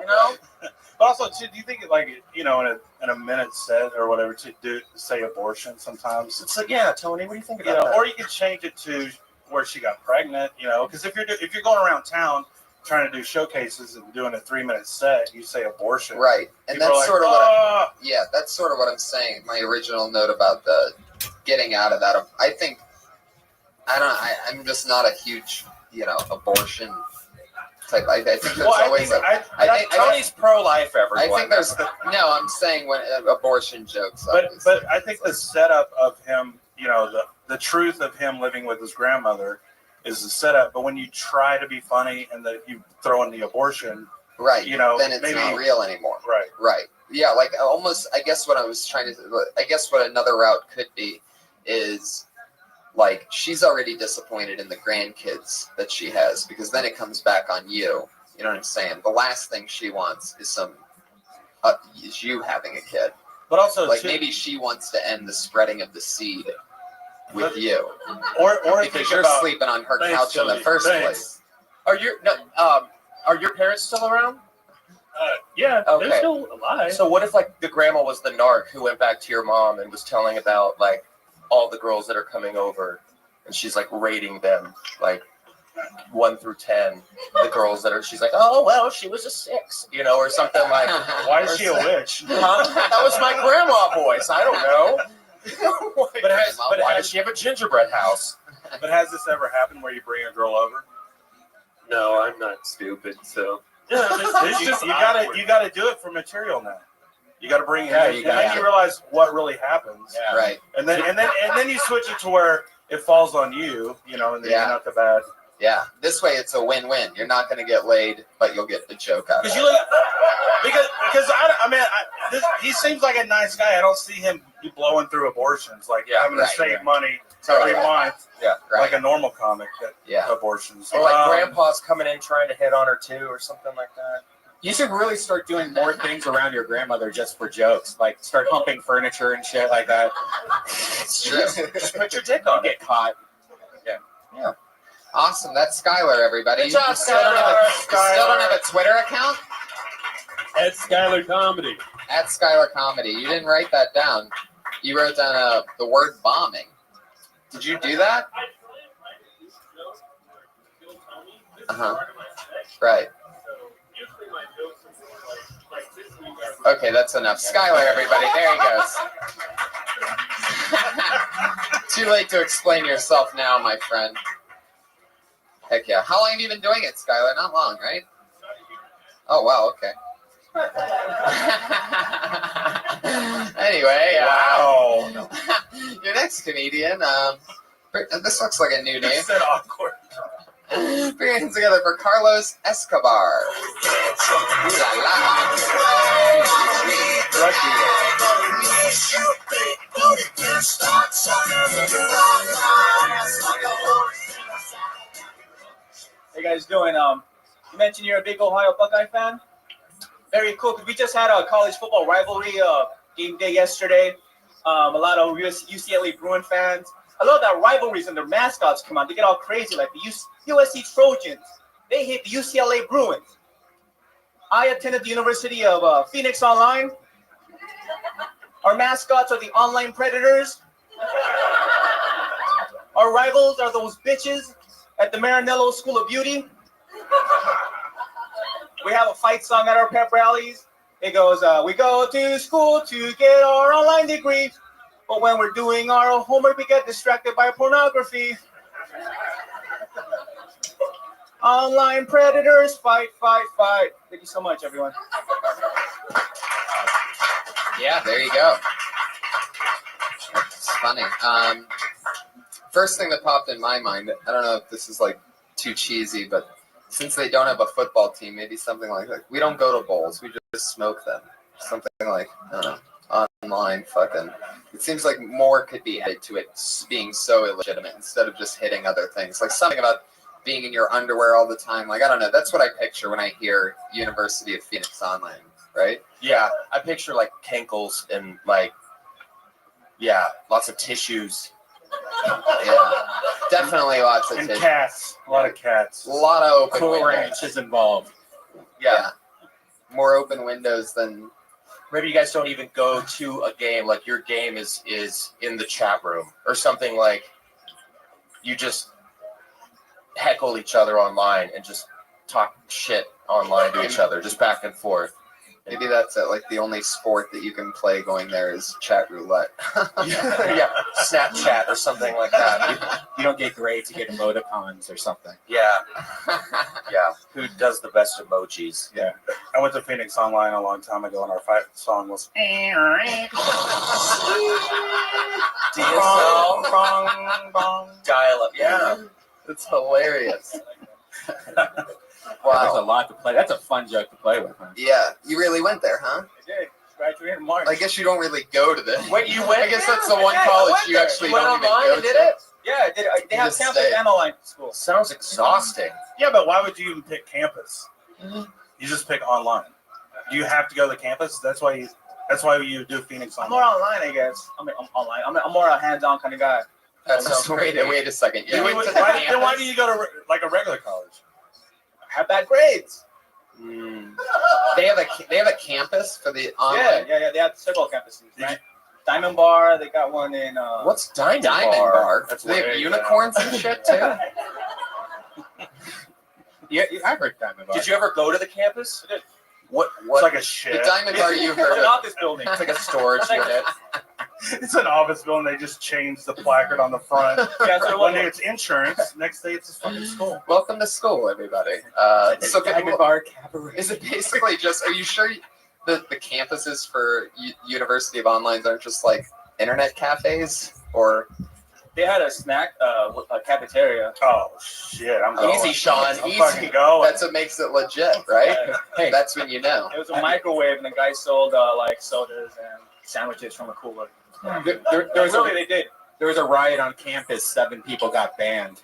You know? But also, too, do you think it, like, you know, in a minute set or whatever to do say abortion sometimes? It's like, yeah, Tony, what do you think about that? Or you could change it to where she got pregnant, you know, because if you're going around town trying to do showcases and doing a 3-minute set, you say abortion. Right. And people that's like, sort of what that's sort of what I'm saying. My original note about the getting out of that. I think I'm just not a huge, you know, abortion type. I think there's always Tony's pro-life, everyone. I think there's I'm saying when abortion jokes. But I think the setup of him, you know, the truth of him living with his grandmother is the setup. But when you try to be funny and that you throw in the abortion, right, you know, then it's not real anymore. Right. Yeah, like almost. I guess what I was trying to. I guess what another route could be is like she's already disappointed in the grandkids that she has because then it comes back on you. You know what I'm saying? The last thing she wants is is you having a kid. But also, like maybe she wants to end the spreading of the seed with you, or because you're sleeping on her couch in the first place. Are your parents still around? Yeah, okay. They're still alive. So what if like the grandma was the narc who went back to your mom and was telling about like all the girls that are coming over, and she's like rating them like 1 through 10. The girls that are, she's like, oh well, she was a 6, you know, or something like. Why is she a witch? Huh? That was my grandma voice. I don't know. Why does she have a gingerbread house? But has this ever happened where you bring a girl over? No, I'm not stupid, so. Yeah, it's just you gotta do it for material now. You gotta bring it in, and then you realize what really happens. Yeah. Right. And then you switch it to where it falls on you, you know, and then you're not the bad. Yeah, this way it's a win-win. You're not going to get laid, but you'll get the joke out of it. Because he seems like a nice guy. I don't see him blowing through abortions, like having to save money every month, like a normal comic. Abortions. Or like grandpa's coming in trying to hit on her too, or something like that. You should really start doing more things around your grandmother just for jokes, like start humping furniture and shit like that. It's true. Just put your dick on it. Get caught. Yeah. Awesome. That's Skylar, everybody. Good job, You still don't have a Twitter account? At Skylar Comedy. At Skylar Comedy. You didn't write that down. You wrote down the word bombing. Did you do that? Right. Okay, that's enough. Skylar, everybody. There he goes. Too late to explain yourself now, my friend. Heck yeah. How long have you been doing it, Skylar? Not long, right? Oh, wow, okay. Anyway, wow. Your next comedian, this looks like a new name. It's awkward. Put your hands together for Carlos Escobar. Ooh la la. Hey guys doing? You mentioned you're a big Ohio Buckeye fan. Very cool, because we just had a college football rivalry game day yesterday. A lot of UCLA Bruin fans. I love that rivalries and their mascots come out. They get all crazy, like the USC Trojans. They hate the UCLA Bruins. I attended the University of Phoenix Online. Our mascots are the online predators. Our rivals are those bitches at the Maranello School of Beauty. We have a fight song at our pep rallies. It goes, we go to school to get our online degree. But when we're doing our homework, we get distracted by pornography. Online predators, fight, fight, fight. Thank you so much, everyone. Yeah, there you go. It's funny. First thing that popped in my mind, I don't know if this is like too cheesy, but since they don't have a football team, maybe something like that. We don't go to bowls, we just smoke them. Something like, I don't know, online fucking. It seems like more could be added to it being so illegitimate instead of just hitting other things. Like something about being in your underwear all the time. Like, I don't know. That's what I picture when I hear University of Phoenix Online, right? Yeah, I picture like cankles and like, yeah, lots of tissues. Yeah, definitely lots of And tissues. cats. A lot of cats. A lot of open Cool windows. Ranch is involved. Yeah. More open windows than... Maybe you guys don't even go to a game. Like your game is in the chat room or something. Like you just heckle each other online and just talk shit online to each other, just back and forth. Maybe that's it. Like the only sport that you can play going there is chat roulette. Yeah, Snapchat or something like that. You don't get grades, you get emoticons or something. Yeah, yeah. Who does the best emojis? Yeah. I went to Phoenix Online a long time ago, and our fight song was. DSL, dial up. Yeah, it's hilarious. Wow. There's a lot to play. That's a fun joke to play with, man. Yeah, you really went there, huh? I did. Graduated in March. I guess you don't really go to the. Wait, you went? I guess that's the one college you actually went don't even online go and did to. it? Yeah, I did. They You have just campus stayed. and online school. Sounds exhausting. Yeah, but why would you even pick campus? You just pick online. Do you have to go to campus? That's why you do Phoenix I'm Online. more online, I guess. I'm online. I'm more a hands-on kind of guy. That sounds great. Wait a second. You went to the Then why campus? do you go to like a regular college? I have bad grades. They have a campus for the online. Yeah. They have several campuses. Right? Diamond Bar. They got one in. What's Diamond Bar? That's Do they have way unicorns and shit too? Yeah, I heard Diamond Bar. Did you ever go to the campus? I did. What? It's like a shit. The Diamond Bar you It's heard an of. office building. It's like a storage unit. It's an office building. They just changed the placard on the front. Yeah, so One day it's insurance. Next day it's a fucking school. Welcome to school, everybody. So Diamond Bar Cabaret. is it basically just? Are you sure the campuses for University of Onlines aren't just like internet cafes or? They had a snack, a cafeteria. Oh shit! I'm going. Easy, Sean. I'm Easy. fucking going. That's what makes it legit, right? Hey, That's when you know. It was a microwave, and the guy sold like sodas and sandwiches from a cooler. there was Really, they did. there was a riot on campus. 7 people got banned.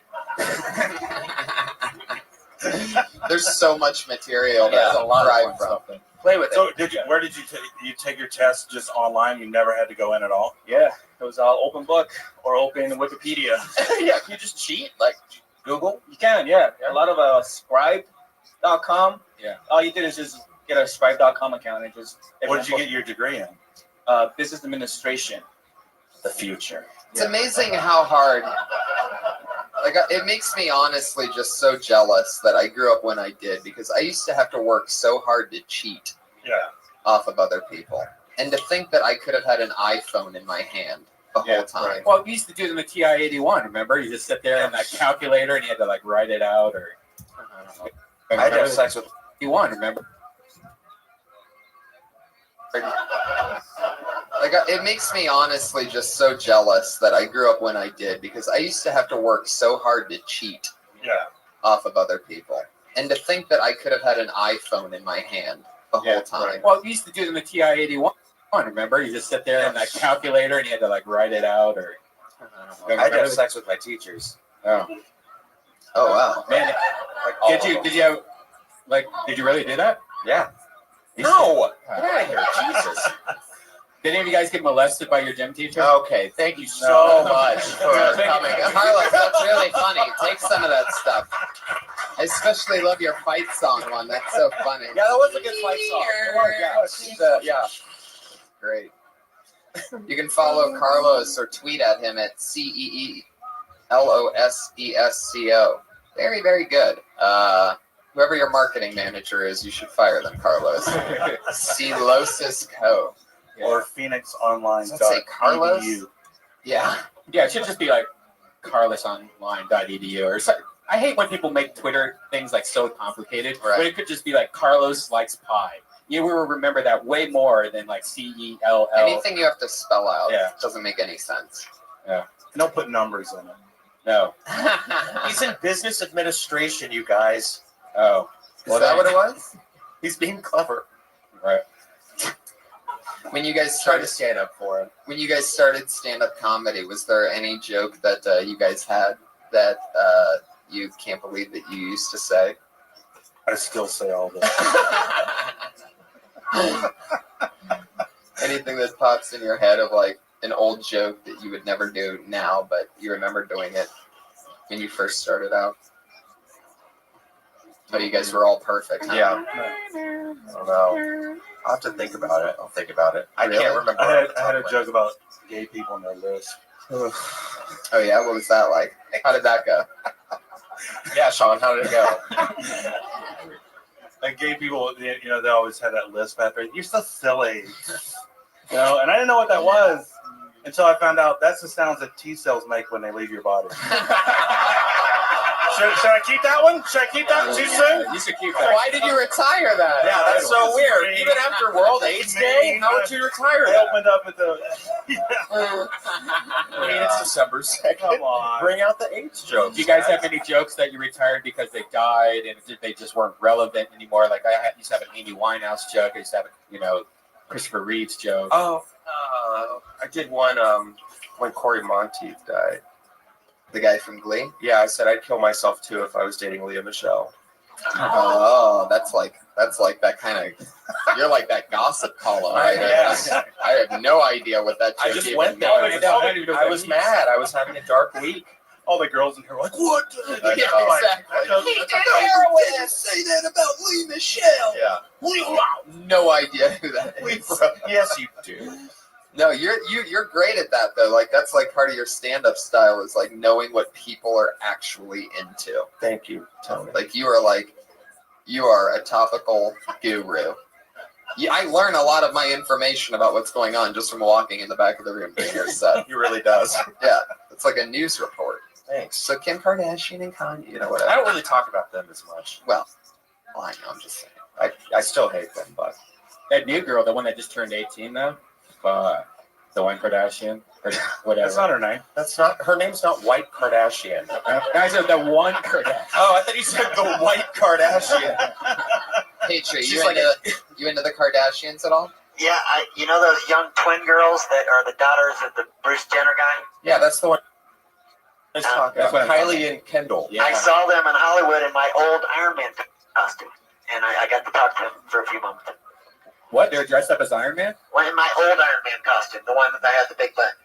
There's so much material There's to a lot drive of from. fun stuff. Play with it. So where did you take your test just online? You never had to go in at all? Yeah, it was open book or open Wikipedia. Yeah, can you just cheat? Like Google? You can, yeah. A lot of scribe.com. Yeah. All you did is just get a scribe.com account and just. What did you get your degree in? Business administration. The future. It's amazing how hard. Like it makes me honestly just so jealous that I grew up when I did, because I used to have to work so hard to cheat off of other people, and to think that I could have had an iPhone in my hand the whole time. Well, we used to do them at TI-81. Remember, you just sit there in that calculator and you had to like write it out, or I don't know. I had to have sex with 81. Remember? Like it makes me honestly just so jealous that I grew up when I did, because I used to have to work so hard to cheat off of other people, and to think that I could have had an iPhone in my hand the whole time. Well, we used to do them at TI-81. Remember, you just sit there in that calculator and you had to like write it out, or I don't know. I had to have sex with my teachers. Oh wow, man! Like, did you really do that? Yeah. No. Get out of here, Jesus. Did any of you guys get molested by your gym teacher? Okay, thank you so much for coming. Carlos, that's really funny. Take some of that stuff. I especially love your fight song one. That's so funny. Yeah, that was a good fight song. Yeah. Great. You can follow Carlos or tweet at him at CEELOSESCO. Very, very good. Whoever your marketing manager is, you should fire them, Carlos. Celosis Co. Or Phoenix Online. Does that say Carlos? Yeah. Yeah, it should just be like carlosonline.edu or something. I hate when people make Twitter things like so complicated. Right. But it could just be like Carlos likes pie. You will remember that way more than like CELL. Anything you have to spell out Yeah. doesn't make any sense. Yeah. And don't put numbers in it. No. He's in business administration, you guys. Oh. Is that what it was? He's being clever. Right. When you guys Try to started stand up for him. when you guys started stand-up comedy, was there any joke that you guys had that you can't believe that you used to say? I still say all this. Anything that pops in your head of like an old joke that you would never do now, but you remember doing it when you first started out? But you guys were all perfect, huh? Yeah. I don't know. I'll have to think about it. I'll think about it. I Really? can't remember. I had a joke about gay people on their list. Oh yeah, what was that like? How did that go? Yeah, Sean, how did it go? Like gay people, they always had that list back there. You're so silly. And I didn't know what that was until I found out that's the sounds that T cells make when they leave your body. Should I keep that one? Should I keep that too soon? You should keep that. Why did you retire that? Yeah, that's so weird. Even after World AIDS Day, how would you retire I that? opened up at the. I mean, it's December 2nd. Come on. Bring out the AIDS jokes. Do you guys have any jokes that you retired because they died and they just weren't relevant anymore? Like used to have an Amy Winehouse joke. I used to have a, Christopher Reeve's joke. Oh, I did one when Corey Monteith died. The guy from Glee? Yeah, I said I'd kill myself too if I was dating Leah Michele. Oh, that's like that kind of. You're like that gossip column, right? Yes. I have no idea what that. I joke just even went there. means. I was mad. I was having a dark week. All the girls in here were like, what? Yeah, exactly. He did heroin. Say that about Leah Michele. Yeah. No idea who that is. Yes, you do. No, you're great at that though. Like that's like part of your stand-up style is like knowing what people are actually into. Thank you, Tony. Like you are a topical guru. Yeah, I learn a lot of my information about what's going on just from walking in the back of the room during your set. He really does. Yeah, it's like a news report. Thanks. So Kim Kardashian and Kanye, whatever. I don't really talk about them as much. Well, I know. I'm just saying. I still hate them, but That new girl, the one that just turned 18 though, the one Kardashian or whatever. That's not her name. that's not her name's not White Kardashian. I said the one Kardashian. Oh, I thought you said the White Kardashian. Hey, Tree, She's you like into the Kardashians at all? Yeah, you know those young twin girls that are the daughters of the Bruce Jenner guy? Yeah, that's the one. Let's talk That's about what I'm Kylie and Kendall. Yeah. I saw them in Hollywood in my old Iron Man costume, and I got to talk to them for a few moments. What? They were dressed up as Iron Man? Well, in my old Iron Man costume, the one that had the big butt.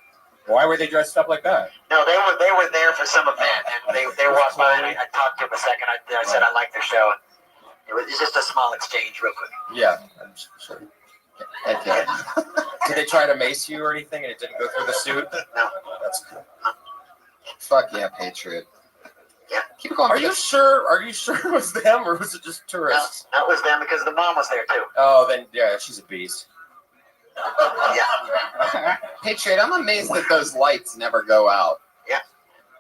Why were they dressed up like that? No, they were there for some event, and they walked by, and I talked to them a second. I said I liked their show. It was just a small exchange, real quick. Yeah, I'm sure. Okay. Did they try to mace you or anything, and it didn't go through the suit? No. That's cool. Fuck yeah, Patriot. Yeah. Keep going. Are you sure? Are you sure it was them, or was it just tourists? That was them because the mom was there too. Oh, then yeah, she's a beast. Yeah. Patriot, I'm amazed that those lights never go out. Yeah.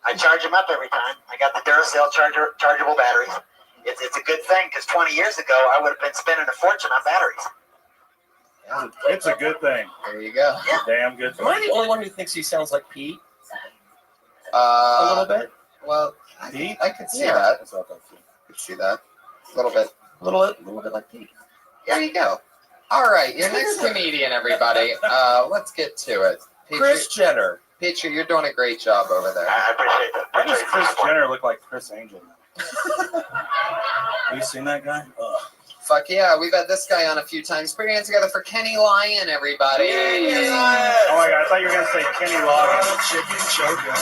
I charge them up every time. I got the Duracell chargeable batteries. It's a good thing because 20 years ago I would have been spending a fortune on batteries. It's a good thing. There you go. It's a damn good thing. Am I the only one who thinks he sounds like Pete? A little bit. Well, Pete? I could see Yeah. that. That's what I thought too. Could see that. A little bit. A little bit like Pete. There you go. All right, your next comedian, everybody. Let's get to it. Chris Jenner. Patriot, you're doing a great job over there. I appreciate that. Why does Chris Jenner look like Chris Angel? Have you seen that guy? Ugh. Fuck yeah, we've had this guy on a few times. Put your hands together for Kenny Lyon, everybody. Oh my god, I thought you were going to say Kenny Loggins. Chicken choker.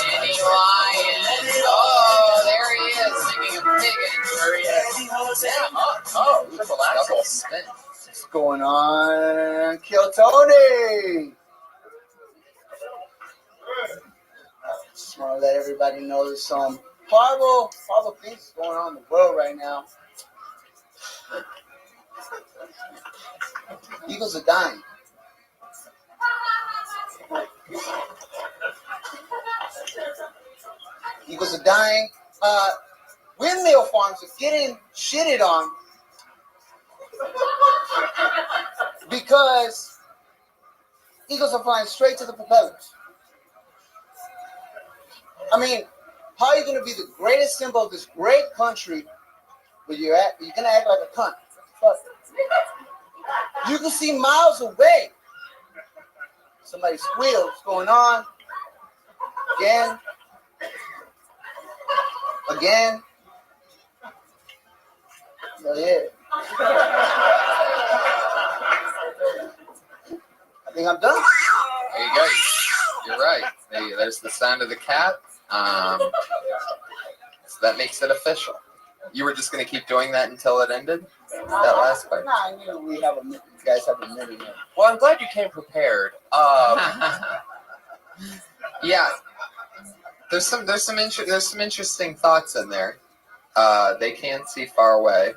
Kenny Lyon. Oh, there he is, singing a pig and Oh, triple double spin. What's going on? Kill Tony! Just want to let everybody know there's some horrible things going on in the world right now. Eagles are dying. eagles are dying. Windmill farms are getting shitted on because eagles are flying straight to the propellers. I mean, how are you going to be the greatest symbol of this great country when you're going to act like a cunt? Fuck. You can see miles away. Somebody squeals going on. Again. So, yeah. I think I'm done. There you go. You're right. There's the sound of the cat. So that makes it official. You were just going to keep doing that until it ended? That last part? Nah, you know, you guys have a minute now. Well, I'm glad you came prepared. Yeah. There's some interesting thoughts in there. They can see far away.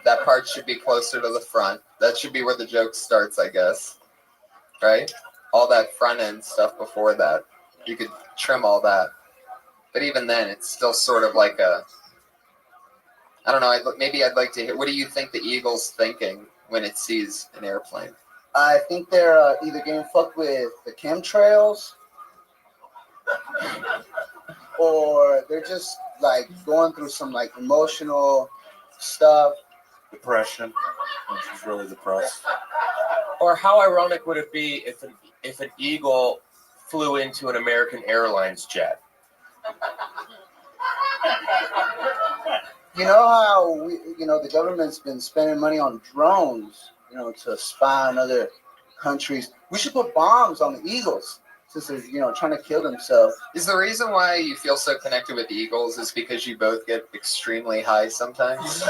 That part should be closer to the front. That should be where the joke starts, I guess. Right? All that front end stuff before that. You could trim all that. But even then, it's still sort of like a... I don't know, maybe I'd like to hear... What do you think the eagle's thinking when it sees an airplane? I think they're either getting fucked with the chemtrails or they're just like going through some like emotional stuff. Depression. She's really depressed. Or how ironic would it be if an eagle flew into an American Airlines jet? You know how the government's been spending money on drones, to spy on other countries. We should put bombs on the eagles since they're, trying to kill themselves. Is the reason why you feel so connected with the eagles is because you both get extremely high sometimes?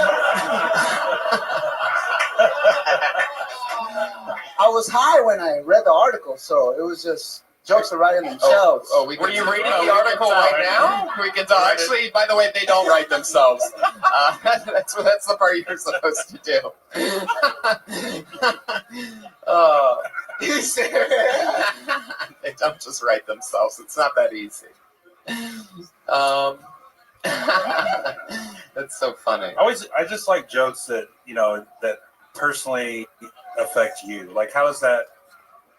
I was high when I read the article, so it was just jokes are writing themselves. Were you reading the article right now? We can tell. Actually, by the way, they don't write themselves. That's the part you're supposed to do. They don't just write themselves. It's not that easy. That's so funny. I just like jokes that that personally affect you. Like, how is that?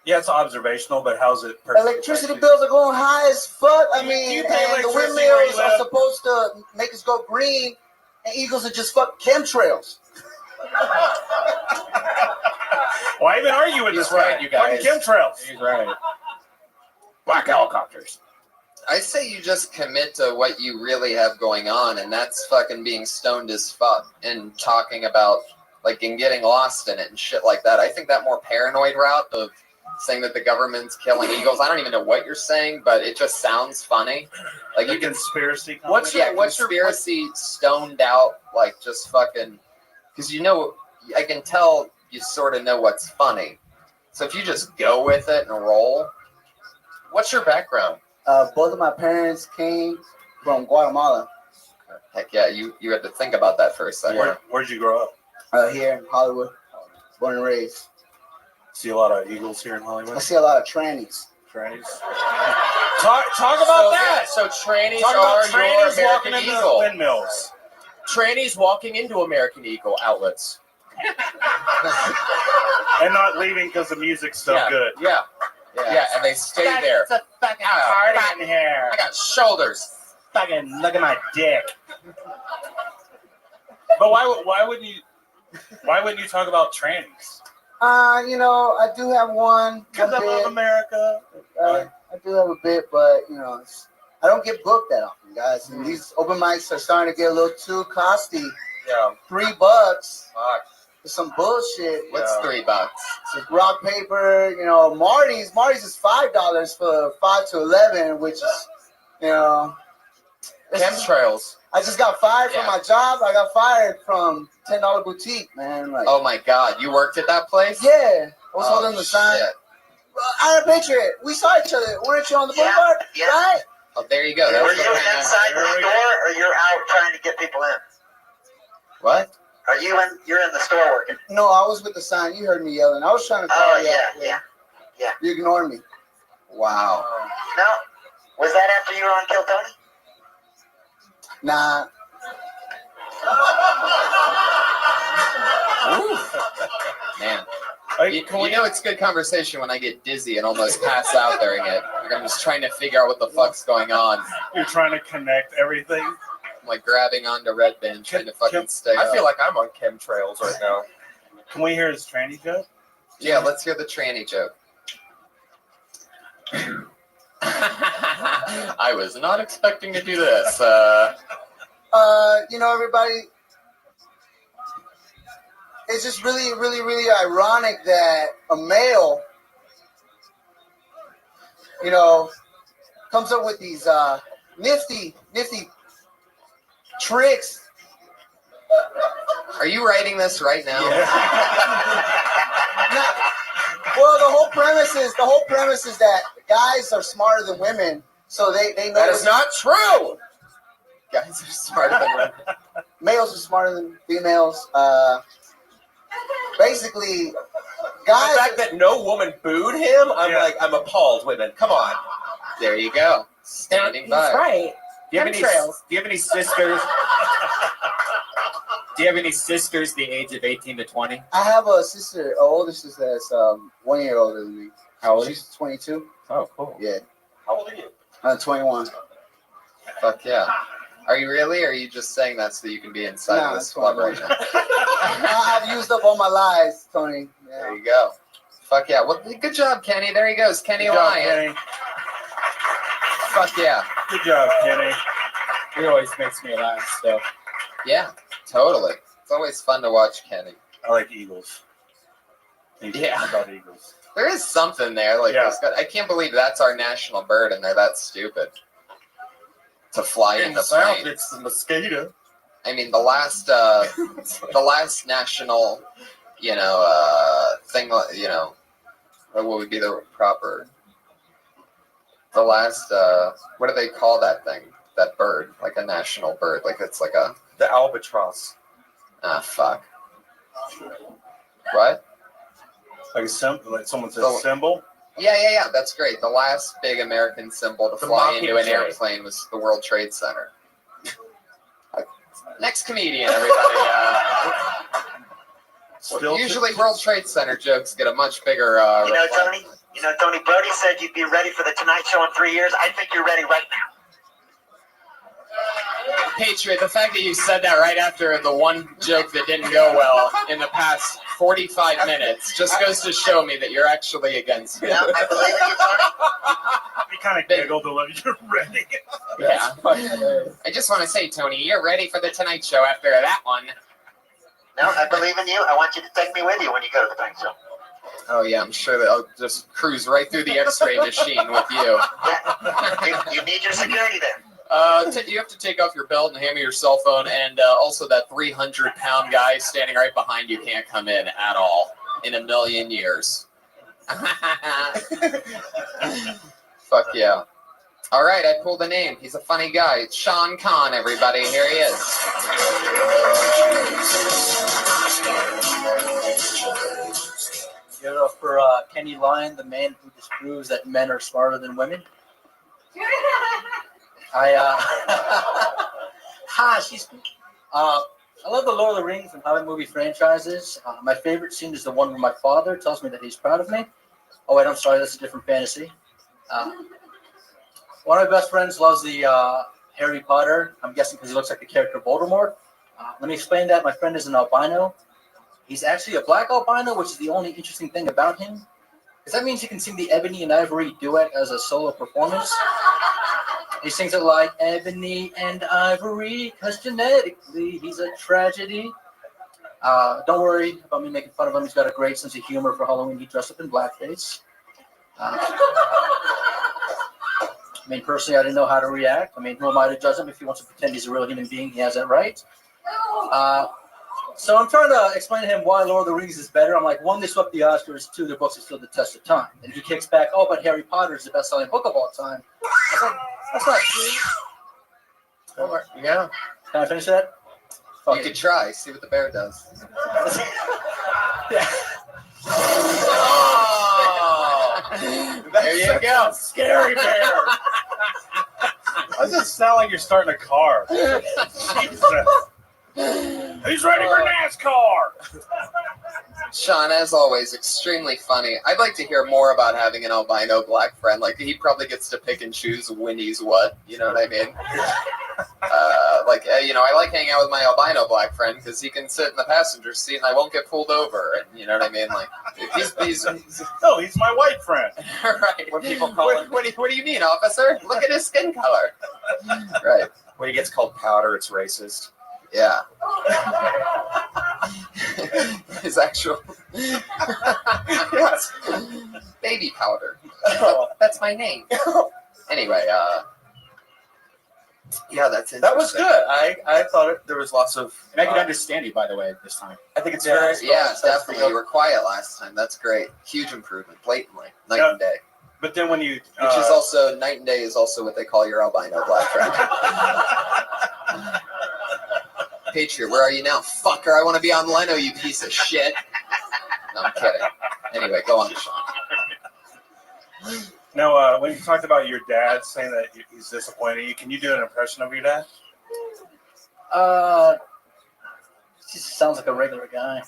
Yeah, it's observational, but how's it personally? Electricity bills are going high as fuck. I mean, you pay and the electricity where windmills you are live? supposed to make us go green, and eagles are just fuck chemtrails. Why even argue with this right, guy? you guys. Fucking chemtrails. He's right. Black helicopters. I say you just commit to what you really have going on, and that's fucking being stoned as fuck and talking about, like, and getting lost in it and shit like that. I think that more paranoid route of saying that the government's killing eagles, I don't even know what you're saying, but it just sounds funny. Like, you can... Conspiracy? What's your conspiracy stoned out, like, just fucking... Because I can tell you sort of know what's funny. So if you just go with it and roll... What's your background? Both of my parents came from Guatemala. Heck yeah, you had to think about that for a second. Where'd you grow up? Here in Hollywood, born and raised. See a lot of eagles here in Hollywood? I see a lot of trannies. Trannies? Talk about that. So trannies are your American walking into Eagle. windmills. Trannies walking into American Eagle outlets. And not leaving because the music's so good. Yeah, and they stay there. It's a fucking party in here. I got shoulders. Fucking look at my dick. But why wouldn't you talk about trannies? I do have one. Because I love America. I do have a bit, but I don't get booked that often, guys. And these open mics are starting to get a little too costly. Yeah. $3 for some bullshit. What's $3? It's like rock paper. Marty's is $5 for 5 to 11, which is chemtrails. I just got fired from my job. I got fired from $10 boutique, man. Like, oh my God, you worked at that place? Yeah, I was holding the sign. I picture it. We saw each other. Weren't you on the boulevard? Yeah. Right? Oh, there you go. Were you inside the store, or you're out trying to get people in? What? Are you in? You're in the store working. No, I was with the sign. You heard me yelling. I was trying to call you. Yeah. You ignored me. Wow. No. Was that after you were on Kill Tony? Nah. Man. You know it's good conversation when I get dizzy and almost pass out during it. Like I'm just trying to figure out what the fuck's going on. You're trying to connect everything. I'm like grabbing onto Red Band, trying to fucking stay I up. feel like I'm on chemtrails right now. Can we hear his tranny joke? Yeah, let's hear the tranny joke. I was not expecting to do this. You know, everybody, it's just really, really, really ironic that a male, you know, comes up with these nifty tricks. Are you writing this right now? Well, the whole premise is that guys are smarter than women, so they know. That is not true. Guys are smarter than women. Males are smarter than females. Basically, guys. The fact that no woman booed him, I'm appalled. Women, come on. There you go. Standing by. He's right. Do you have any sisters? Do you have any sisters the age of 18 to 20? I have a sister, an older sister that's 1 year older than me. How old? She's 22. Oh, cool. Yeah. How old are you? I'm 21. Fuck yeah. Are you really, or are you just saying that so you can be inside of this club right now? I've used up all my lies, Tony. Yeah. There you go. Fuck yeah. Well, good job, Kenny. There he goes. Kenny Good job, Lyon. Kenny. Fuck yeah. Good job, Kenny. He always makes me laugh, so. Yeah, totally. It's always fun to watch Kenny. I like eagles. Yeah. I got eagles. There is something there. Like, Yeah. I can't believe that's our national bird and they're that stupid to fly In in the the South, plane. it's the mosquito. I mean, the last national, thing, what would be the proper? The last, what do they call that thing? That bird, like a national bird, like it's like a. The albatross. Ah, fuck. What? Like a symbol, like someone says The- symbol. Yeah. That's great. The last big American symbol to The fly into an Mockingjay. airplane was the World Trade Center. Next comedian, everybody. Usually, World Trade Center jokes get a much bigger. reply. Tony Brody said you'd be ready for the Tonight Show in 3 years. I think you're ready right now. Patriot, the fact that you said that right after the one joke that didn't go well in the past 45 minutes just goes to show me that you're actually against me. I believe in you, Tony. He kind of giggled a little. You're ready. Yeah. I just want to say, Tony, you're ready for the Tonight Show after that one. No, I believe in you. I want you to take me with you when you go to the Tonight Show. Oh, yeah, I'm sure that I'll just cruise right through the x-ray machine with you. Yeah. You need your security there. You have to take off your belt and hand me your cell phone, and also that 300-pound guy standing right behind you can't come in at all in a million years. Fuck yeah. All right, I pulled a name. He's a funny guy. It's Sean Conn, everybody. Here he is. Give it up for Kenny Lyon, the man who disproves that men are smarter than women. I love the Lord of the Rings and Hobbit movie franchises. My favorite scene is the one where my father tells me that he's proud of me. Oh wait, I'm sorry, that's a different fantasy. One of my best friends loves the Harry Potter. I'm guessing because he looks like the character Voldemort. Let me explain that. My friend is an albino. He's actually a black albino, which is the only interesting thing about him. Because that means he can sing the Ebony and Ivory duet as a solo performance. He sings it like Ebony and Ivory, because genetically he's a tragedy. Don't worry about me making fun of him. He's got a great sense of humor. For Halloween, he dressed up in blackface. I mean, personally, I didn't know how to react. I mean, who am I to judge him? If he wants to pretend he's a real human being, he has that right. So I'm trying to explain to him why Lord of the Rings is better. I'm like, one, they swept the Oscars. Two, their books have stood the test of time. And he kicks back, oh, but Harry Potter is the best-selling book of all time. I was like, that's not true. Yeah. Can I finish that? You could try. See what the bear does. Oh, there you go. Scary bear. Does it sound like you're starting a car? Jesus. He's ready for NASCAR. Sean, as always, extremely funny. I'd like to hear more about having an albino black friend. Like, he probably gets to pick and choose when he's what. You know what I mean? I like hanging out with my albino black friend because he can sit in the passenger seat and I won't get pulled over. And you know what I mean? Like, he's my white friend. Right. When people call him, What do you mean, officer? Look at his skin color. Right. when he gets called powder, it's racist. Yeah. His actual yes. Baby powder. That's my name. Anyway, yeah, that's interesting. That was good. I thought there was lots of. And I could understand you, by the way, this time. I think it's Yeah, very. definitely. You were quiet last time. That's great. Huge improvement, blatantly. Night and day. But then when you, which is also night and day is also what they call your albino black friend. Patriot, where are you now, fucker? I want to be on Leno, you piece of shit. No, I'm kidding. Anyway, go on, Sean. No, when you talked about your dad saying that he's disappointed in you, can you do an impression of your dad? Just sounds like a regular guy.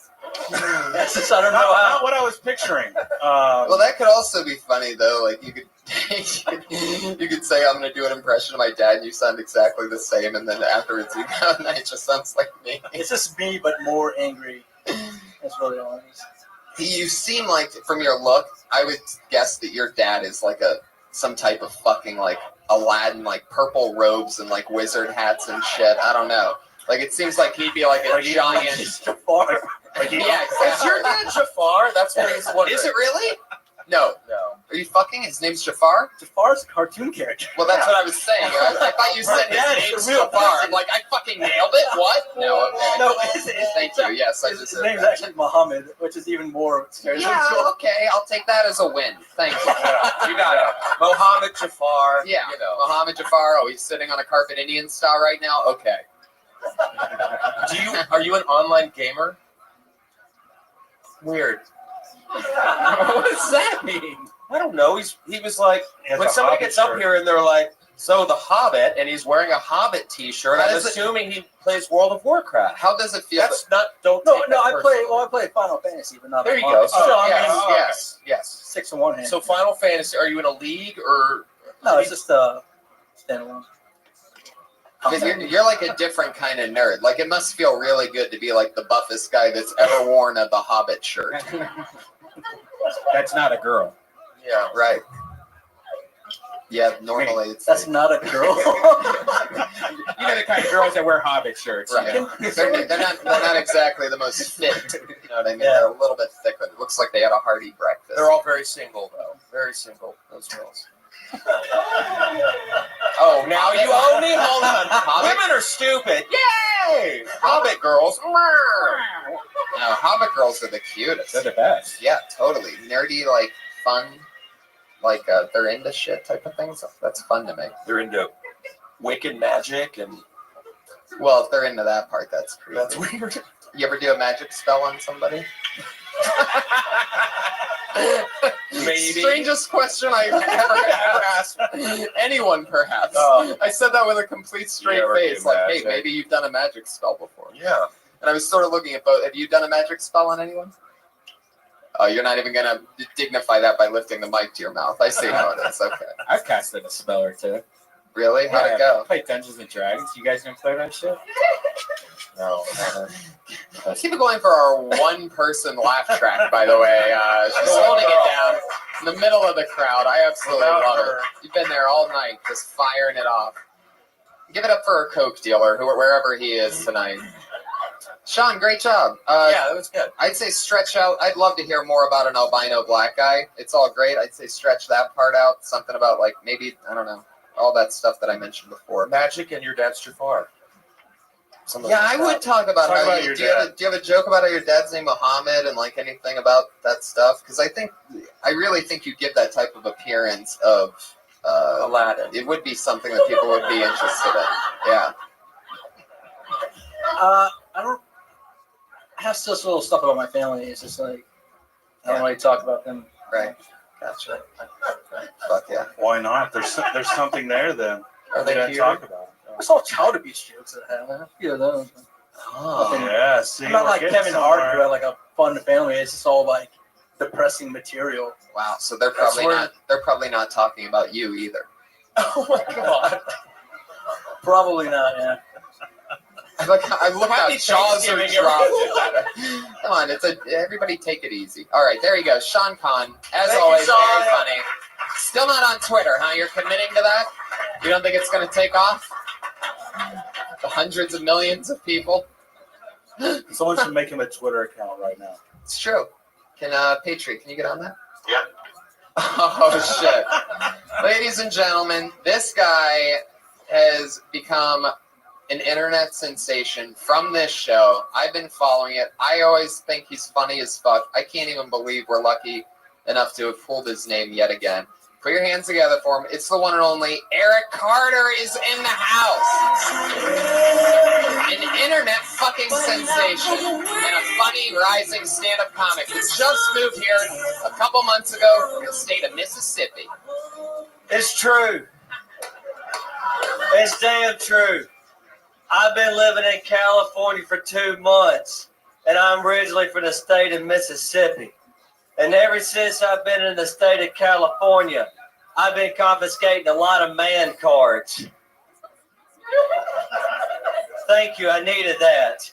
That's just, I don't know how. Not what I was picturing. Well, that could also be funny though. Like you could say, "I'm going to do an impression of my dad," and you sound exactly the same, and then afterwards you go, "No, it just sounds like me." It's just me, but more angry. That's really all it is. You seem like, from your look, I would guess that your dad is like some type of fucking like Aladdin, like purple robes and like wizard hats and shit. I don't know. Like it seems like he'd be like a giant. Yeah, Is your dad Jafar? That's what he's wondering. Is it really? No. Are you fucking? His name's Jafar? Jafar's a cartoon character. Well, that's what I was saying. I thought you said his name's Jafar. I'm like, I fucking nailed it. What? No, okay. No, thank you. Yes, I just his name's actually Muhammad, which is even more scary. Yeah, okay. I'll take that as a win. Thank you. You got it. Mohammed Jafar. Yeah, Mohammed Jafar. Oh, he's sitting on a carpet Indian style right now? Okay. Are you an online gamer? Weird. What does that mean? I don't know. He was like, when somebody gets up here and they're like, so the Hobbit, and he's wearing a Hobbit T-shirt. I'm assuming he plays World of Warcraft. How does it feel? That's not. Don't. No, take no. that I play Final Fantasy, but not. There you Hobbit. go. So, I mean, Yes. 6 in one hand. So Final Fantasy. Are you in a league or? No, it's just standalone. Because you're like a different kind of nerd. Like, it must feel really good to be like the buffest guy that's ever worn the Hobbit shirt. That's not a girl. Yeah, right. Yeah, normally it's... That's not a girl. You know the kind of girls that wear Hobbit shirts. Right. You know? They're not exactly the most fit. You know what I mean? They're a little bit thicker. It looks like they had a hearty breakfast. They're all very single, though. Very single, those girls. Oh, now you owe me? Hold on. Women are stupid. Yay! Hobbit girls. No, Hobbit girls are the cutest. They're the best. Yeah, totally. Nerdy, like, fun. Like, they're into shit type of things. That's fun to me. They're into wicked magic and... Well, if they're into that part, that's creepy. That's weird. You ever do a magic spell on somebody? Maybe. Strangest question I've ever asked anyone, perhaps. I said that with a complete straight face. Like, hey, maybe you've done a magic spell before. Yeah. And I was sort of looking at both. Have you done a magic spell on anyone? Oh, you're not even going to dignify that by lifting the mic to your mouth. I see how it is. Okay. I've casted a spell or two. Really? How'd it go? I played Dungeons and Dragons. You guys gonna play that shit? No. Let's keep it going for our one-person laugh track, by the way. She's holding it down in the middle of the crowd. I absolutely love her. You've been there all night, just firing it off. Give it up for our Coke dealer, wherever he is tonight. Sean, great job. Yeah, that was good. I'd say stretch out. I'd love to hear more about an albino black guy. It's all great. I'd say stretch that part out. Something about, like, maybe, I don't know, all that stuff that I mentioned before. Magic and your dad's Jafar. Yeah, I would talk about how you do. You have a joke about how your dad's name Muhammad and like anything about that stuff? Because I really think you give that type of appearance of Aladdin. It would be something that people would be interested in. Yeah. I have such little stuff about my family. It's just like I don't really talk about them. Right. Gotcha. Fuck yeah. Why not? There's something there then. Are they they gonna here? talk about? I saw child abuse jokes that I have. Yeah, those. Oh, yeah. See, I'm not we're like getting Kevin Hart, somewhere. who had like a fun family. It's just all like depressing material. Wow. So they're That's probably where- not. They're probably not talking about you either. Oh my god. Probably not. Yeah. I look how Happy jaws are Thanksgiving, dropped. Come on, everybody take it easy. All right, there you go. Sean Conn, as Thank you, always, Sean. very funny. Still not on Twitter, huh? You're committing to that? You don't think it's going to take off? The hundreds of millions of people? Someone should make him a Twitter account right now. It's true. Can Patriot, can you get on that? Yep. Oh, shit. Ladies and gentlemen, this guy has become an internet sensation from this show. I've been following it. I always think he's funny as fuck. I can't even believe we're lucky enough to have pulled his name yet again. Put your hands together for him. It's the one and only Eric Carter is in the house. An internet fucking sensation and a funny rising stand-up comic that's just moved here a couple months ago from the state of Mississippi. It's true. It's damn true. I've been living in California for 2 months, and I'm originally from the state of Mississippi. And ever since I've been in the state of California, I've been confiscating a lot of man cards. Thank you, I needed that.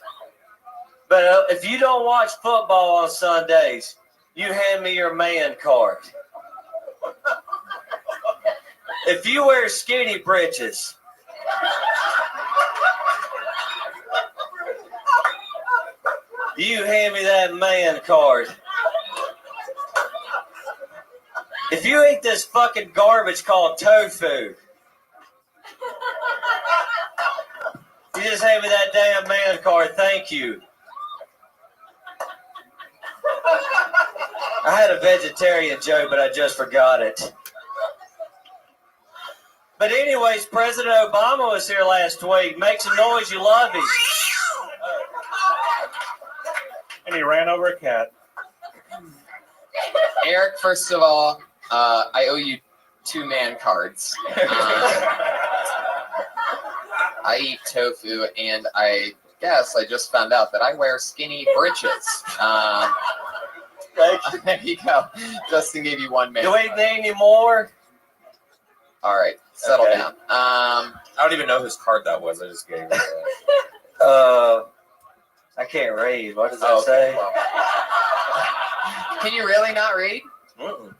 But if you don't watch football on Sundays, you hand me your man card. If you wear skinny britches, you hand me that man card. If you eat this fucking garbage called tofu, you just hand me that damn man card. Thank you. I had a vegetarian joke, but I just forgot it. But anyways, President Obama was here last week. Make some noise, you love him. And he ran over a cat. Eric, first of all, I owe you 2 man cards. I eat tofu, and I guess I just found out that I wear skinny britches. There you go. Justin gave you 1 man. Do we need any more? All right, settle Okay. down. I don't even know whose card that was. I just gave it. I can't read. What does that say? Well. Can you really not read? Mm-mm.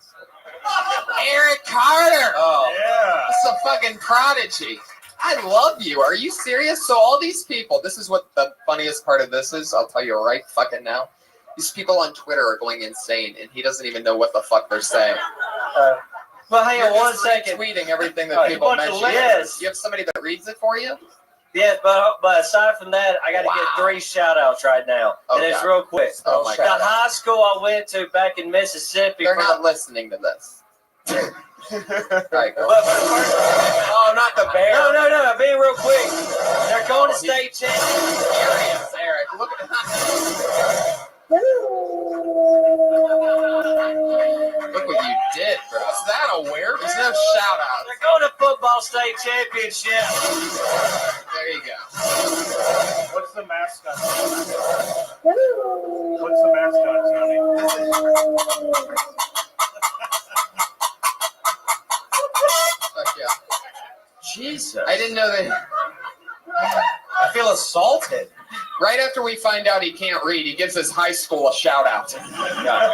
Eric Carter! Oh, yeah. This is a fucking prodigy. I love you. Are you serious? So all these people, this is what the funniest part of this is. I'll tell you right fucking now. These people on Twitter are going insane, and he doesn't even know what the fuck they're saying. Well, hang on You're one just second. retweeting everything that Oh, people bunch of mention. yes. You have somebody that reads it for you? Yes, but aside from that, I got to get 3 shout-outs right now. Oh, and it's God. real quick. Oh, my The God. high school I went to back in Mississippi. They're not listening to this. All right, go. oh, not the bear. No, being real quick. They're going to state champions. Serious, Eric. Look at Look what you did, bro. Is that a where? There's no shout out. They're going to football state championship. There you go. What's the mascot? What's the mascot, Tony? Fuck yeah. Jesus. I didn't know that. I feel assaulted. Right after we find out he can't read, he gives his high school a shout out. Yeah.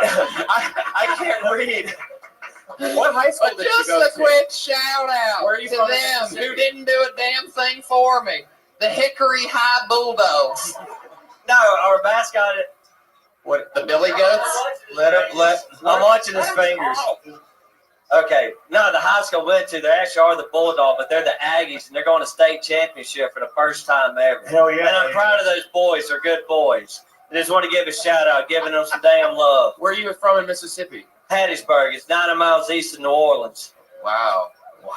I can't read. What high school But did just you go a to? quick shout out Where are you to from, them Mississippi? who didn't do a damn thing for me. The Hickory High Bulldogs. No, our mascot. What, the Billy Goats? I'm watching his fingers. Okay, no, the high school I went to, they actually are the Bulldogs, but they're the Aggies, and they're going to state championship for the first time ever. Hell yeah. And I'm proud of those boys. They're good boys. I just want to give a shout out, giving them some damn love. Where are you from in Mississippi? Hattiesburg. It's 90 miles east of New Orleans. Wow.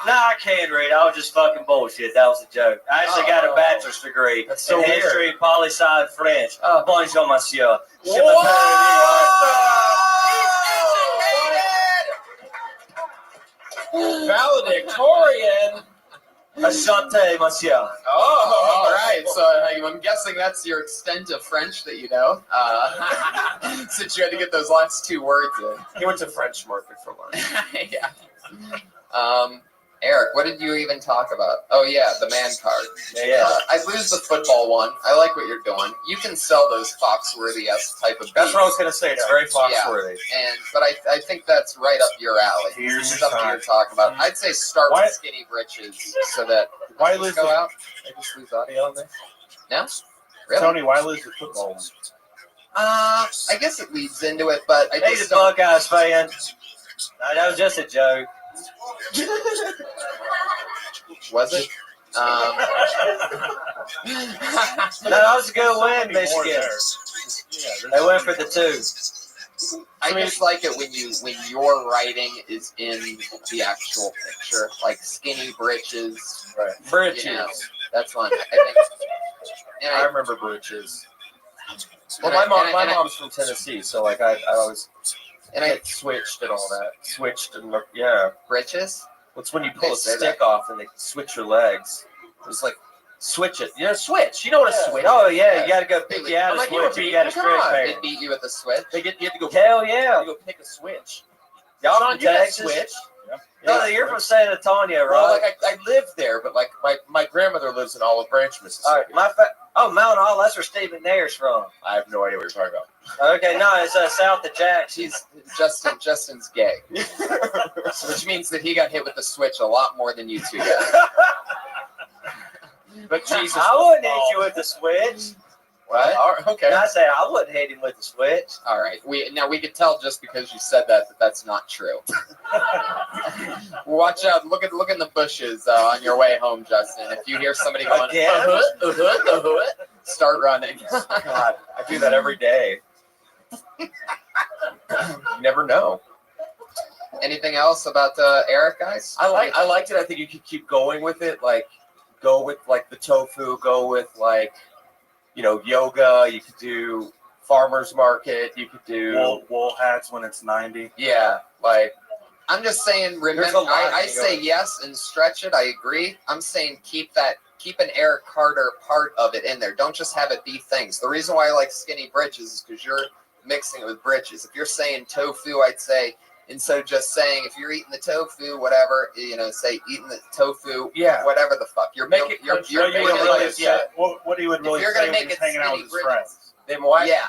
No, I can't read. I was just fucking bullshit. That was a joke. I actually got a bachelor's degree That's so in weird. history, poli-sci, French. Oh. Bonjour, monsieur. Valedictorian. Asante, monsieur. Oh, all right. So I'm guessing that's your extent of French that you know, since you had to get those last two words in. He went to French Market for lunch. Yeah. Eric, what did you even talk about? Oh yeah, the man card. Yeah. I lose the football one. I like what you're doing. You can sell those Foxworthy-esque type of. That's what I was gonna say. It's very Foxworthy. Yeah. But I think that's right up your alley. Here's This is your something sign. you're talking about. I'd say start with skinny britches so that. Why Does lose this go the- out? I just lose audio on there. No. Really? Tony, why lose the football one? I guess it leads into it, but I Hey, just the don't. Buckeyes fan. No, that was just a joke. Was it? No, that was a good win, Michigan. They went for the two. I just like it when your writing is in the actual picture, like skinny britches. Right. Britches. You know, that's fun. I think. And I remember britches. Well, my mom's from Tennessee, so like I always get switched and all that. Switched and yeah. Britches? It's when you pull They a say stick that. off and they switch your legs. It's like switch it. You know, switch. You know what a switch? Oh yeah, you gotta go pick you out I'm a like, you were switch. You beating. got a Come stretch on. pair. They beat you with the switch. You have to go. Hell yeah. You go pick a switch. Y'all Sean, from you got Texas? switch. No, you're from San Antonio, right? Well, like I live there, but like my grandmother lives in Olive Branch, Mississippi. All right, Mount Hall. That's where Steve McNair's from. I have no idea what you're talking about. Okay, no, it's south of Jackson. Justin's gay, which means that he got hit with the switch a lot more than you two got. But Jesus, I wouldn't hit you with the switch. What? All right, okay. I say I wouldn't hit him with the switch. All right. We could tell just because you said that that's not true. Watch out! Look in the bushes on your way home, Justin. If you hear somebody going, Again? Start running. God, I do that every day. You never know. Anything else about Eric, guys? I liked it. I think you could keep going with it. Like, go with like the tofu. Go with like, yoga. You could do farmers market. You could do wool hats when it's 90. Yeah, like I'm just saying. There's Remember, a lot I to say go. yes and stretch it. I agree. I'm saying keep an Eric Carter part of it in there. Don't just have it be things. The reason why I like skinny britches is because you're mixing it with britches. If you're saying tofu, I'd say instead of just saying if you're eating the tofu, whatever, say eating the tofu, Yeah. whatever the fuck. You're Make it you're country. you're You making would it really like say- What he would If really you're say gonna when make he's it hanging out with his skinny friends. them white Yeah.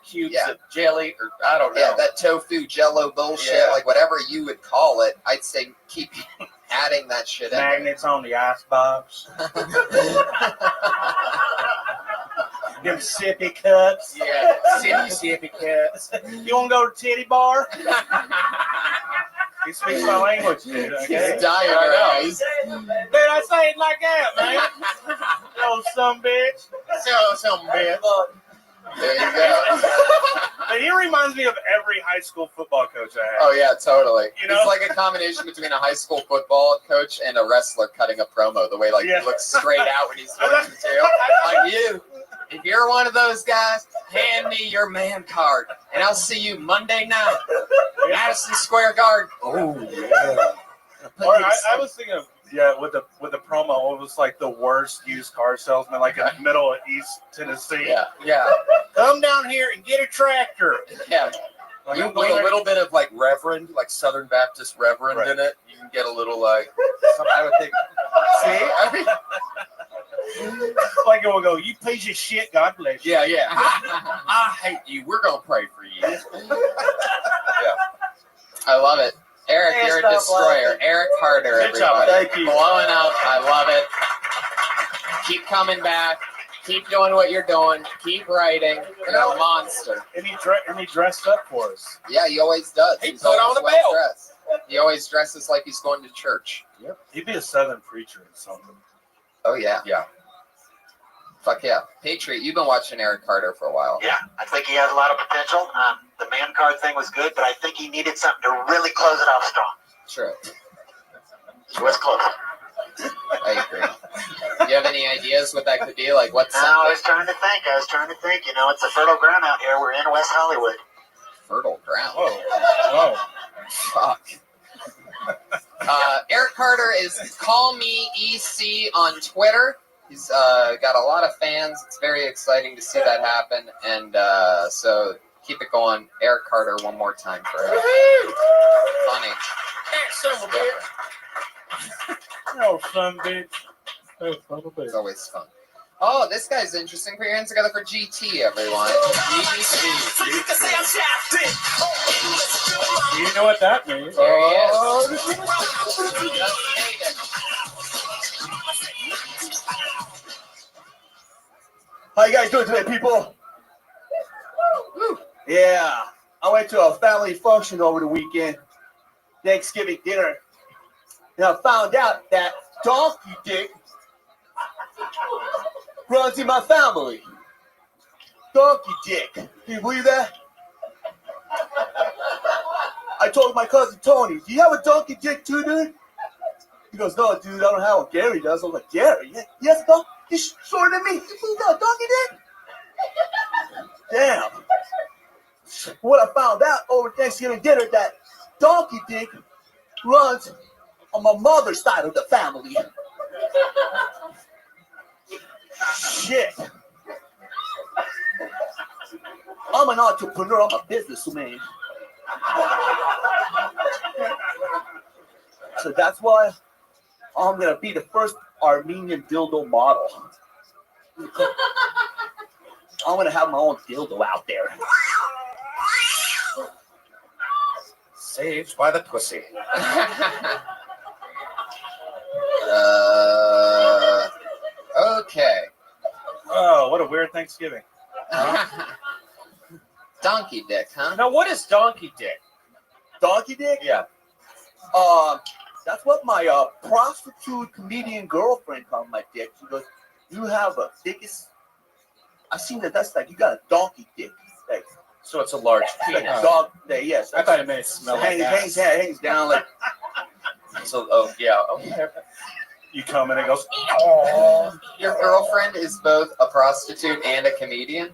cubes Yeah. of jelly, or I don't know. Yeah, that tofu jello bullshit, Yeah. like whatever you would call it, I'd say keep adding that shit in there. Magnets on the icebox. Them sippy cups. Yeah, sippy cups. You want to go to Titty Bar? He speaks my language, dude. Okay? He's dying I right know. now. Dude, I say it like that, man. You some bitch. Some bitch. There you go. But he reminds me of every high school football coach I had. Oh yeah, totally. You know? It's like a combination between a high school football coach and a wrestler cutting a promo. The way Yeah. he looks straight out when he's doing the tail. Like you, if you're one of those guys, hand me your man card, and I'll see you Monday night, Madison Square Garden. Oh yeah. Or I was thinking of with the promo, it was like the worst used car salesman, like in the middle of East Tennessee. Yeah. Come down here and get a tractor. Yeah. Like, You I'm put going a there- little bit of like Reverend, like Southern Baptist Reverend Right. in it. You can get a little like. I would think. See, I mean, like it will go, you piece of shit, God bless you. yeah. I hate you. We're gonna pray for you. I love it. Eric, Hey, you're a stop destroyer. laughing. Eric Carter, Good job. everybody. Thank you. Blowing up. I love it. Keep coming back. Keep doing what you're doing. Keep writing. You're a monster. And he dressed up for us. Yeah, he always does. He He's put always on a belt. dressed. He always dresses like he's going to church. Yep. He'd be a Southern preacher or something. Oh, yeah. Yeah. Fuck yeah. Patriot, you've been watching Eric Carter for a while. Yeah, I think he has a lot of potential. The man card thing was good, but I think he needed something to really close it off strong. True. So let's close. I agree. Do you have any ideas what that could be? Like, what's No, I was trying to think. It's a fertile ground out here. We're in West Hollywood. fertile ground? Whoa. Fuck. Eric Carter is Call Me EC on Twitter. He's got a lot of fans. It's very exciting to see that happen. And so keep it going. Eric Carter one more time for it. Funny. Oh, son, bitch. Oh, son of a bitch. It's always fun. Oh, this guy's interesting. Put your hands together for GT, everyone. You know what that means. There he is. How you guys doing today, people? Yeah, I went to a family function over the weekend, Thanksgiving dinner, and I found out that Donkey Dick runs in my family. Donkey Dick. Can you believe that? I told my cousin Tony, do you have a Donkey Dick too, dude? He goes, no, dude, I don't have one. Gary does. I was like, Gary? Yes, Donkey? He's shorter than me. You got a Donkey Dick? Damn. What I found out over Thanksgiving dinner that Donkey Dick runs on my mother's side of the family. Shit. I'm an entrepreneur. I'm a businessman. So that's why I'm going to be the first Armenian dildo model. I'm going to have my own dildo out there. Saved by the pussy. Okay. Oh, what a weird Thanksgiving. Donkey Dick, huh? Now, what is Donkey Dick? Donkey Dick? Yeah. That's what my prostitute comedian girlfriend called my dick. She goes, you have a thickest... I seen that's like, you got a donkey dick. Like, so it's a large penis. Dog, yes. I thought it made it smell like hangs down like... So, oh, yeah. Okay. You come in and it goes, oh. Your girlfriend is both a prostitute and a comedian?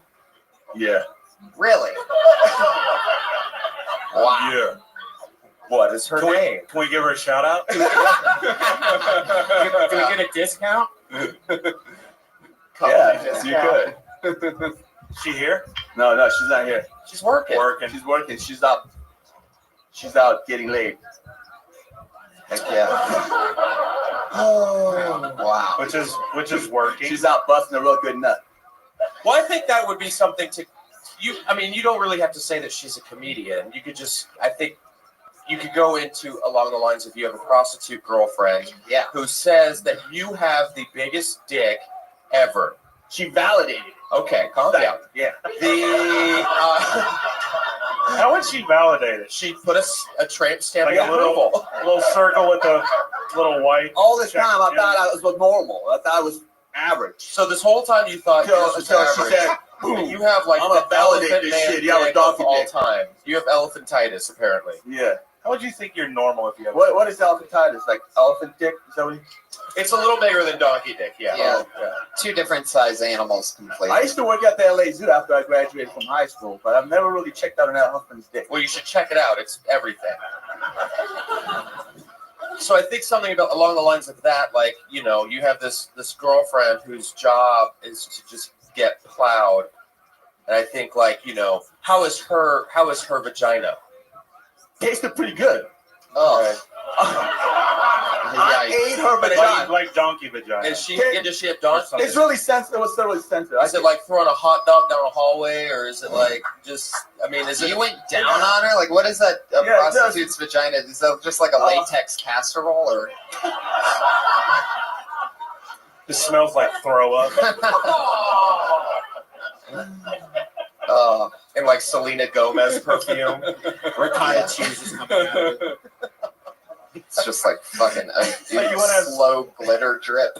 Yeah. Really? Wow. Yeah. What is her name? Can we give her a shout out? Do we get a discount? Yeah, you could. She here? No, she's not here. She's working. She's working. She's out getting laid. Heck yeah. Oh, wow. Which is working. She's out busting a real good nut. Well, I think that would be something to you. I mean, you don't really have to say that she's a comedian. You could just, I think, you could go into along the lines of you have a prostitute girlfriend, yeah, who says that you have the biggest dick ever. She validated it. Okay, calm down. Yeah. How would she validate it? She put a tramp stamp like of approval. A little circle with a little white. All this time I thought I was normal. I thought I was average. So this whole time you thought Until she said, you have like I'm the gonna validate elephant this man shit. You have a dick donkey of all dick. time. You have elephantitis, apparently. Yeah. How would you think you're normal if you have? What is elephantitis? Like elephant dick? Is that what you... It's a little bigger than donkey dick. Yeah. Yeah. Two different size animals completely. I used to work at the LA Zoo after I graduated from high school, but I've never really checked out an elephant's dick. Well, you should check it out. It's everything. So I think something about along the lines of that, like, you know, you have this girlfriend whose job is to just get plowed, and I think, like, you know, how is her vagina? Tasted pretty good. Oh. Right. I ate her vagina. Like donkey vagina. Does she have donkey? It's really sensitive. It was really sensitive. Is it like throwing a hot dog down a hallway, or is it like just? I mean, is it? You went down on her? Like, what is that? A prostitute's vagina? Is that just like a latex casserole, or? It smells like throw up. And like Selena Gomez perfume. Ricotta cheese is coming out of it. It's just like fucking a Like you wanna have- slow glitter drip.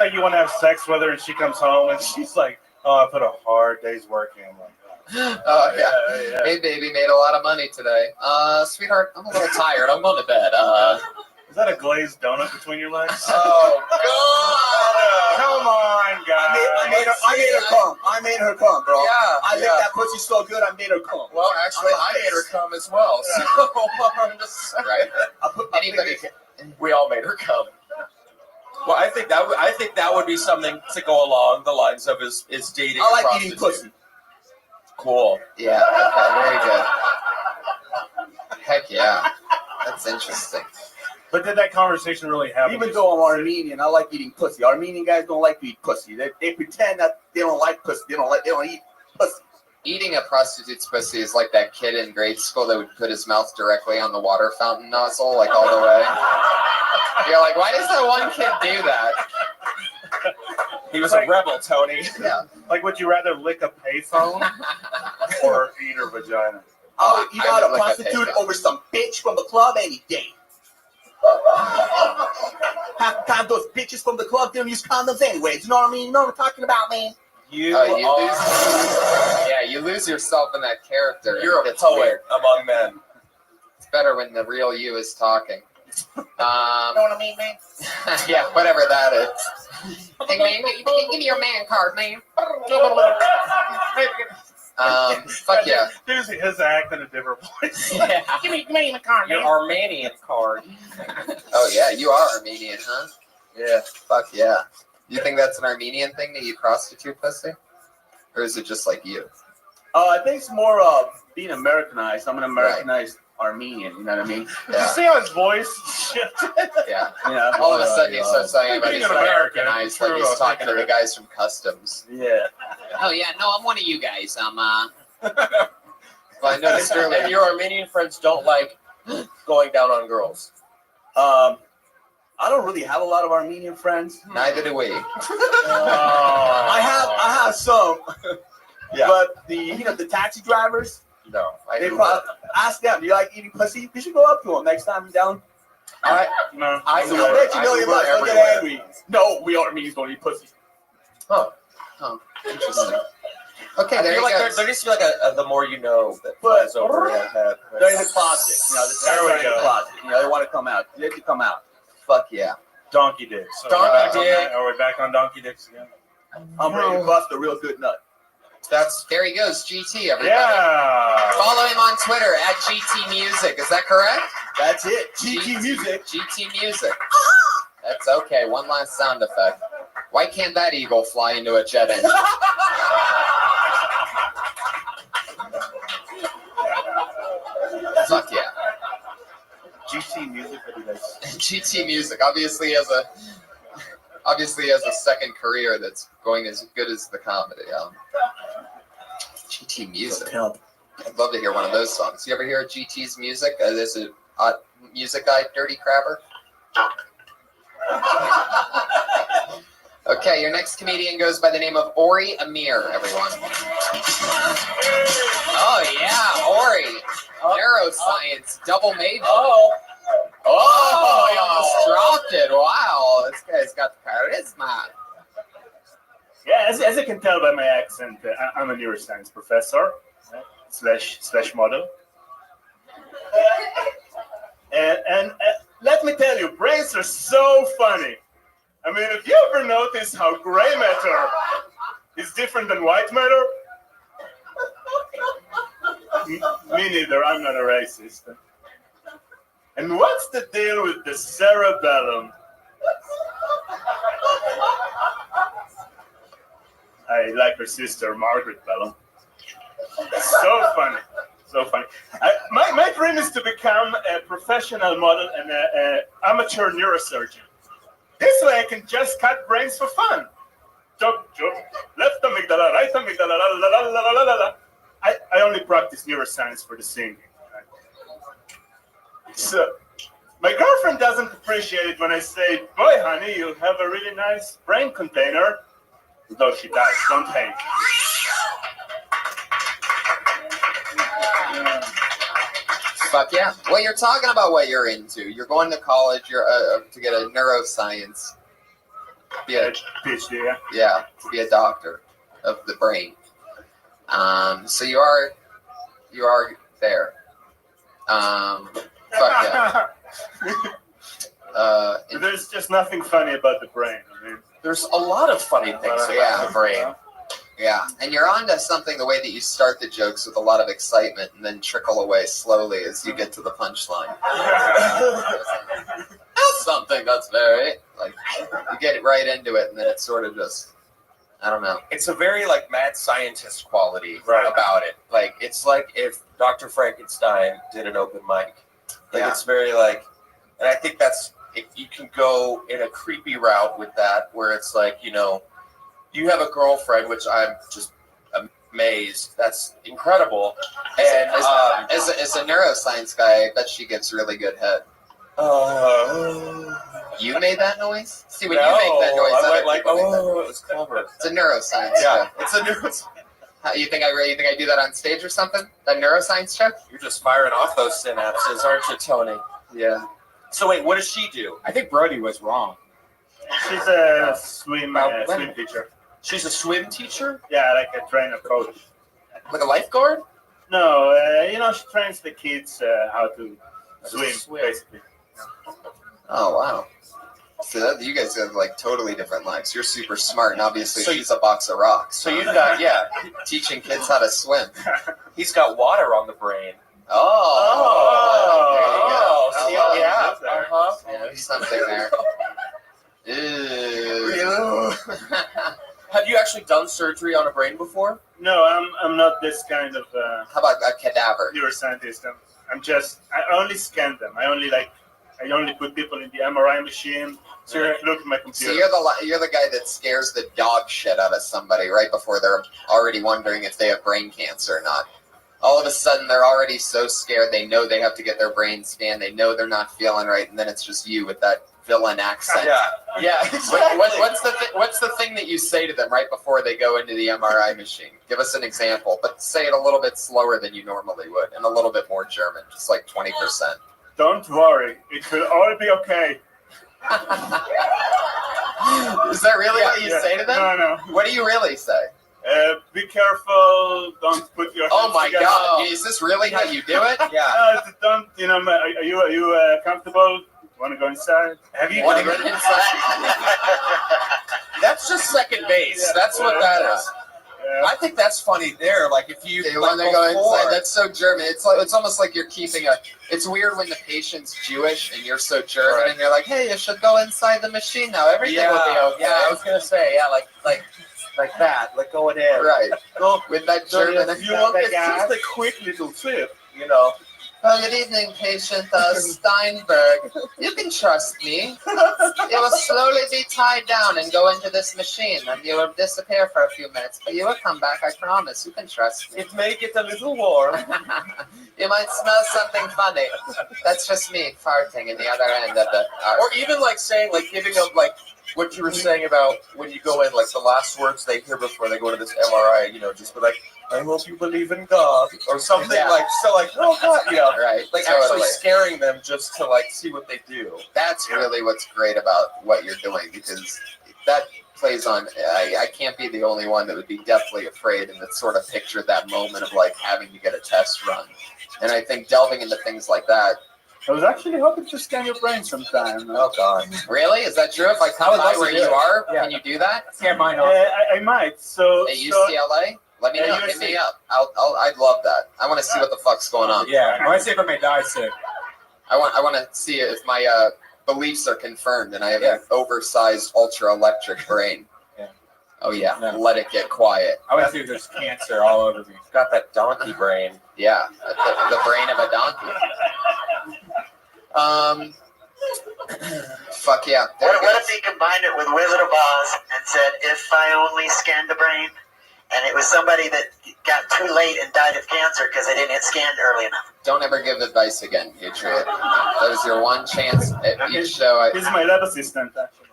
Like you want to have sex with her, and she comes home and she's like, "Oh, I put a hard day's work in." I'm like, Oh yeah. Hey baby, made a lot of money today. Sweetheart, I'm a little tired. I'm going to bed. Is that a glazed donut between your legs? Oh God! Come on, guys. I made her come. I made her come, bro. Yeah, I licked that pussy so good, I made her come. Well, actually, I made her come as well. So I'm just right. Anybody can. We all made her come. Well, I think that would be something to go along the lines of is dating. I a like prostitute. eating pussy. Cool. Yeah. Okay. Very good. Heck yeah. That's interesting. But did that conversation really happen? Even though I'm Armenian, I like eating pussy. Armenian guys don't like to eat pussy. They pretend that they don't like pussy. They don't eat pussy. Eating a prostitute's pussy is like that kid in grade school that would put his mouth directly on the water fountain nozzle, like all the way. You're like, why does that one kid do that? He was a rebel, Tony. Yeah. Like, would you rather lick a payphone or eat her vagina? I would eat I out would a like a prostitute payphone. over some bitch from the club any day. Half the time, those bitches from the club didn't use condoms anyways. You know what I mean? You know what I'm talking about, man? You lose yourself in that character. You're a It's poet weird. among men. It's better when the real you is talking. You know what I mean, man? Yeah, whatever that is. Hey, man, give me your man card, man. Fuck yeah. Here's his act in a different voice. Yeah. Give me the card, Your man. Armenian card. Oh yeah, you are Armenian, huh? Yeah. Fuck yeah. You think that's an Armenian thing to eat prostitute pussy? Or is it just like you? I think it's more being Americanized. I'm an Americanized Armenian. You know what I mean? Did you see how his voice shifted? Yeah. Yeah. All of a sudden he starts talking about Being he's an American, Americanized, like he's talking to the guys from customs. Yeah. Oh yeah, no, I'm one of you guys. Well, I noticed And earlier. your Armenian friends don't like going down on girls. I don't really have a lot of Armenian friends. Neither do we. I have some. Yeah. But the taxi drivers, No, I they do probably not. ask them, do you like eating pussy? You should go up to them next time you're down. No. I I bet you know you Uber might don't get everywhere. angry. No, we Armenians don't eat pussy. Huh. Oh, interesting. Okay, I there feel you like go. there needs to be like a the more you know that flies over your head. They're in the closet. There we They're in the go. closet. They want to come out. They have to come out. Fuck yeah. Donkey dicks. So Donkey dick. Are we back on donkey dicks again? I'm ready to bust a real good nut. There he goes, GT, everybody. Yeah. Follow him on Twitter at GT Music. Is that correct? That's it. GT Music. GT Music. That's okay. One last sound effect. Why can't that eagle fly into a jet engine? Fuck yeah. GT Music. What do you guys? GT Music obviously has a second career that's going as good as the comedy. GT Music. I'd love to hear one of those songs. You ever hear of GT's music? There's a music guy, Dirty Crabber. Okay, your next comedian goes by the name of Ori Amir, everyone. Oh yeah, Ori. Neuroscience, double major. Oh, he almost dropped it. Wow, this guy's got the charisma. Yeah, as you can tell by my accent, I'm a neuroscience professor slash model. And let me tell you, brains are so funny. I mean, have you ever noticed how gray matter is different than white matter? Me neither. I'm not a racist. And what's the deal with the cerebellum? I like her sister, Margaret Bellum. So funny. So funny. My dream is to become a professional model and an amateur neurosurgeon. This way I can just cut brains for fun. Joke, left amygdala, right amygdala, la la la la la la la. I only practice neuroscience for the singing. So, my girlfriend doesn't appreciate it when I say, boy, honey, you have a really nice brain container. Though she does, don't hate. Fuck yeah. Well, you're talking about what you're into. You're going to college. You're to get a neuroscience. Be a PhD, yeah. Yeah, to be a doctor of the brain. So you are there. Fuck yeah. There's just nothing funny about the brain. I mean, there's a lot of funny things about the brain. Yeah, and you're onto something the way that you start the jokes with a lot of excitement and then trickle away slowly as you get to the punchline. That's something that's very, like, you get right into it and then it's sort of just, I don't know. It's a very, like, mad scientist quality about it. Like, it's like if Dr. Frankenstein did an open mic. Like, it's very, like, and I think that's, you can go in a creepy route with that where it's like, you know, you have a girlfriend, which I'm just amazed. That's incredible. And as a neuroscience guy, I bet she gets really good head. You made that noise? See, when you make that noise, I went like, oh, it was clever. It's a neuroscience Yeah, joke. it's a neuroscience. You think I do that on stage or something? That neuroscience joke? You're just firing off those synapses, aren't you, Tony? Yeah. So wait, what does she do? I think Brody was wrong. she's a swim teacher. She's a swim teacher? Yeah, like a trainer coach. Like a lifeguard? No, you know, she trains the kids how to swim, basically. Oh, wow. So that, you guys have like totally different lives. You're super smart, and obviously she's a box of rocks. So you've got, teaching kids how to swim. He's got water on the brain. Yeah, there's something there. Ew. Have you actually done surgery on a brain before? No, I'm not this kind of. How about a cadaver? Neuroscientist. I only scan them. I only put people in the MRI machine. So look at my computer. So you're the guy that scares the dog shit out of somebody right before they're already wondering if they have brain cancer or not. All of a sudden, they're already so scared. They know they have to get their brain scanned. They know they're not feeling right, and then it's just you with that villain accent. Yeah. Exactly. What's the thing that you say to them right before they go into the MRI machine? Give us an example, but say it a little bit slower than you normally would, and a little bit more German, just like 20%. Don't worry, it will all be okay. Is that really what you say to them? No. What do you really say? Be careful. Don't put your. Oh my together. God! Is this really how you do it? Don't. You know. Are you comfortable? Want to go inside? Have you want to go inside? That's just second base. That's what that is. Yeah. I think that's funny there. Like if you want to go inside, that's so German. It's almost like you're keeping a. It's weird when the patient's Jewish and you're so German, and you're like, hey, you should go inside the machine now. Everything will be okay. Yeah, I was gonna say, like that, like going in. Right. Go with that German. If you want, it's just a quick little trip, you know. Well, good evening, patient Steinberg. You can trust me. You will slowly be tied down and go into this machine, and you will disappear for a few minutes, but you will come back, I promise. You can trust me. It may get a little warm. You might smell something funny. That's just me farting in the other end of the arc. Or even like saying, like giving them like what you were saying about when you go in, like the last words they hear before they go to this MRI, you know, just be like, I hope you believe in God, or something like, oh God, you know, right? Like totally. actually scaring them just to like see what they do. That's really what's great about what you're doing, because that plays on. I can't be the only one that would be deathly afraid and that sort of pictured that moment of like having to get a test run. And I think delving into things like that. I was actually hoping to scan your brain sometime. Oh God! Really? Is that true? If I come by where you are, can you do that? Scan mine off. I might. So at UCLA. Let me know. Hit me up. I'd love that. I want to see what the fuck's going on. Yeah, I want to see if I may die soon. I want to see if my beliefs are confirmed and I have an oversized, ultra electric brain. Yeah. Oh yeah. Let it get quiet. I want to see if there's cancer all over me. Got that donkey brain. Yeah, the brain of a donkey. Fuck yeah. What if he combined it with Wizard of Oz and said, if I only scanned the brain, and it was somebody that got too late and died of cancer because they didn't get scanned early enough? Don't ever give advice again, Patriot. That is your one chance at each show. He's my lab assistant, actually.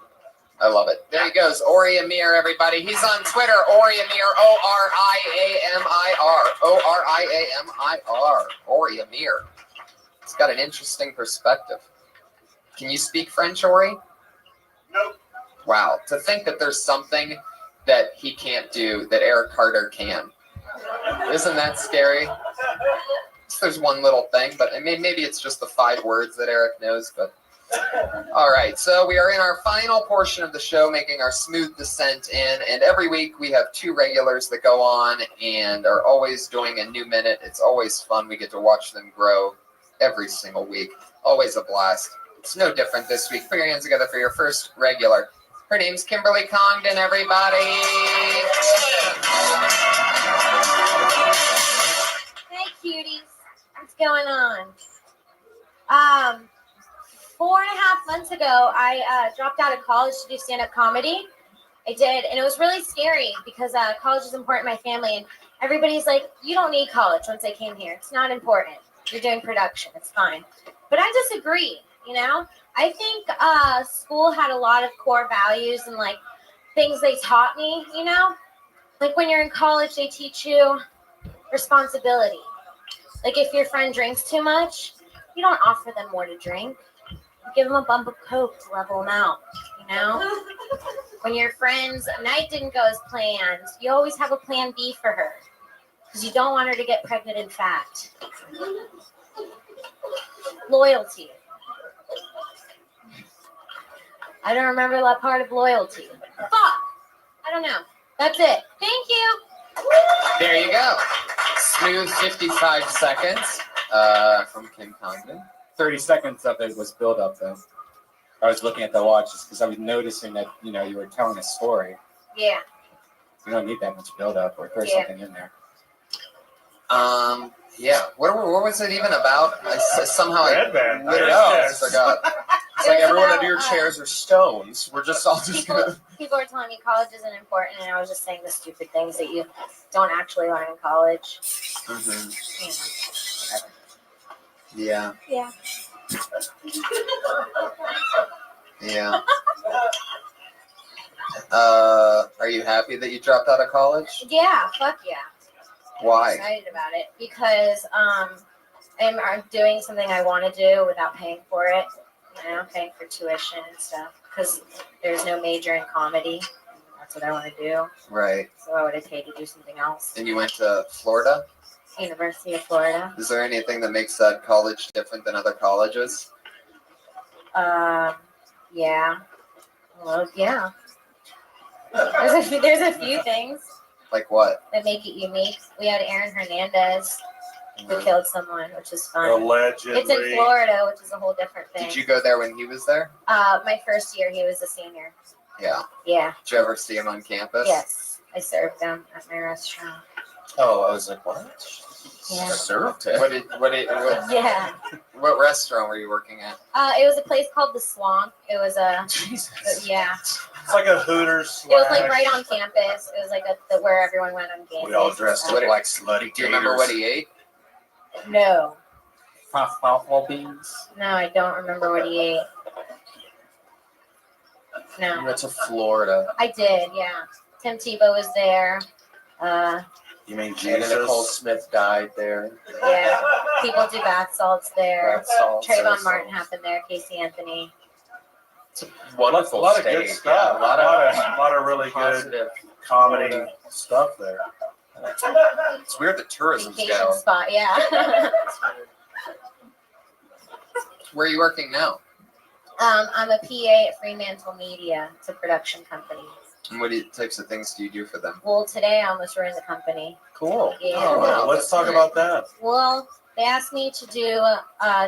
I love it. There he goes, Ori Amir, everybody. He's on Twitter, Ori Amir, O-R-I-A-M-I-R. O-R-I-A-M-I-R. Ori Amir. He's got an interesting perspective. Can you speak French, Ori? Nope. Wow. To think that there's something that he can't do that Eric Carter can. Isn't that scary? There's one little thing, but I mean, maybe it's just the 5 words that Eric knows, but All right, so we are in our final portion of the show, making our smooth descent in, and every week we have 2 regulars that go on and are always doing a new minute. It's always fun. We get to watch them grow every single week. Always a blast. It's no different this week. Put your hands together for your first regular. Her name's Kimberly Congdon, everybody. Hey, cuties. What's going on? 4.5 months ago, I dropped out of college to do stand-up comedy. I did, and it was really scary because college is important to my family, and everybody's like, you don't need college once I came here. It's not important. You're doing production. It's fine. But I disagree, you know? I think school had a lot of core values and, like, things they taught me, you know? Like, when you're in college, they teach you responsibility. Like, if your friend drinks too much, you don't offer them more to drink. You give them a bump of Coke to level them out, you know? When your friend's night didn't go as planned, you always have a plan B for her because you don't want her to get pregnant and fat. Loyalty. I don't remember that part of loyalty. Fuck! I don't know. That's it. Thank you. There you go. Smooth 55 seconds from Kim Congdon. 30 seconds of it was build up though. I was looking at the watch just because I was noticing that, you know, you were telling a story. Yeah. You don't need that much build up or throw Yeah. something in there. Yeah. What was it even about? Somehow I Headband. literally Yes. forgot. It's like It was everyone about, under your chairs are stones. We're just all just gonna. People are telling me college isn't important, and I was just saying the stupid things that you don't actually learn in college. Mm-hmm. You know, whatever. Yeah. Yeah. Yeah. Are you happy that you dropped out of college? Yeah, fuck yeah. Why? I'm excited about it because I'm doing something I want to do without paying for it. You know, paying for tuition and stuff because there's no major in comedy. That's what I want to do. Right. So I would have paid to do something else. And you went to Florida? University of Florida. Is there anything that makes that college different than other colleges? Yeah. Well, yeah. There's a few things Like what? that make it unique. We had Aaron Hernandez who killed someone, which is fun. Allegedly. It's in Florida, which is a whole different thing. Did you go there when he was there? My first year, he was a senior. Yeah. Yeah. Did you ever see him on campus? Yes. I served them at my restaurant. Oh, I was like, what? Yeah. Served it. What Yeah. What restaurant were you working at? It was a place called The Swamp. It was a. Jesus. Yeah. It's like a Hooters. It was like right on campus. It was like where everyone went on games. We all dressed up like slutty. Do you remember what he ate? No. Puffball beans. No, I don't remember what he ate. You No. went to Florida. I did, yeah. Tim Tebow was there. You mean And Jesus? then Nicole Smith died there. Yeah. People do bath salts there. Bath salts, Trayvon sea Martin salts. happened there. Casey Anthony. It's a wonderful a lot of state. good stuff. Yeah, a lot of really good positive comedy stuff there. It's weird that tourism's Vacation down. spot, yeah. Where are you working now? I'm a PA at Fremantle Media. It's a production company. And what types of things do you do for them? Well, today I almost ruined the company. Cool. Yeah. Oh, wow. Let's talk about that. Well, they asked me to do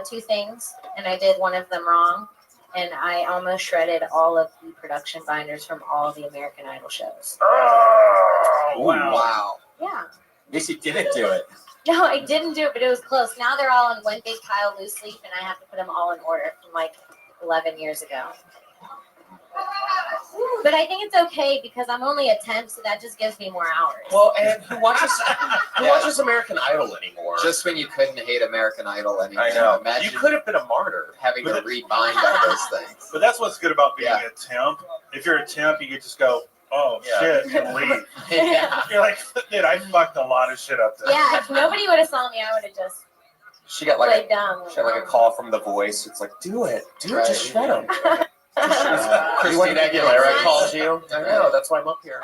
2 things, and I did one of them wrong. And I almost shredded all of the production binders from all the American Idol shows. Oh, Wow. Yeah. At least you didn't do it. No, I didn't do it, but it was close. Now they're all in one big pile loose leaf, and I have to put them all in order from like 11 years ago. But I think it's okay because I'm only a temp, so that just gives me more hours. Well, and who watches American Idol anymore? Just when you couldn't hate American Idol anymore. I know. Imagine You could have been a martyr. having to rebind all those things. But that's what's good about being a temp. If you're a temp, you could just go, oh, shit, and leave. Yeah. You're like, dude, I fucked a lot of shit up there. Yeah, if nobody would have saw me, I would have just She got like played dumb. she got like a call from The Voice. It's like, do it, Right. just shred them. Christina Aguilera calls you. I know. That's why I'm up here.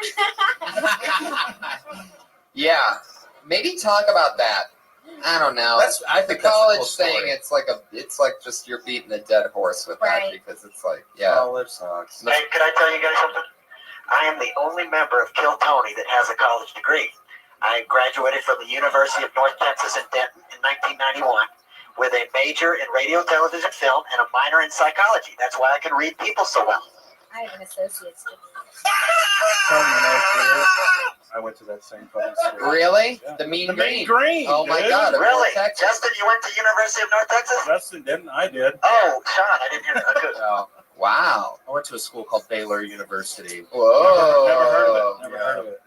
Yeah. Maybe talk about that. I don't know. I think the college that's the cool thing. story. It's like just you're beating a dead horse with that because it's like College sucks. Hey, can I tell you guys something? I am the only member of Kill Tony that has a college degree. I graduated from the University of North Texas in Denton in 1991 with a major in radio, television, film, and a minor in psychology. That's why I can read people so well. I have an associate's degree. I went to that same fucking school. Really? Yeah. The Mean The Mean Green. Green, Oh my dude. God! of Really? North Texas. Justin, you went to University of North Texas? Justin didn't. I did. Oh, Sean, I didn't hear that. Good. Oh, wow. I went to a school called Baylor University. Whoa. Never heard of it. Never heard of it.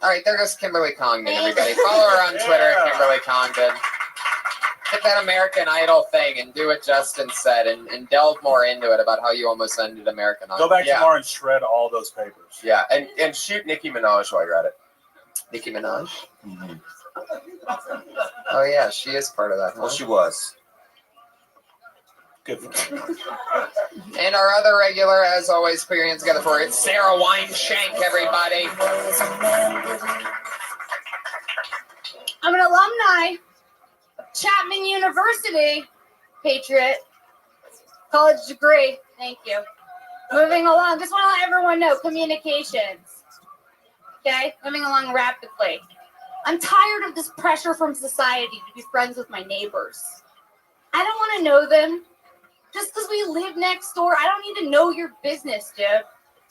All right, there goes Kimberly Congdon, everybody. Follow her on Twitter, Yeah. Kimberly Congdon. Hit that American Idol thing and do what Justin said and delve more into it about how you almost ended American Idol. Go back tomorrow and shred all those papers. Yeah, and shoot Nicki Minaj while you're at it. Nicki Minaj? Oh, yeah, she is part of that. Well, she was. Good for her. And our other regular, as always, put your hands together for it. Sarah Wineshank, everybody. I'm an alumni of Chapman University, Patriot. College degree. Thank you. Moving along. Just want to let everyone know communications. Okay? Moving along rapidly. I'm tired of this pressure from society to be friends with my neighbors. I don't want to know them. Just because we live next door, I don't need to know your business, dude.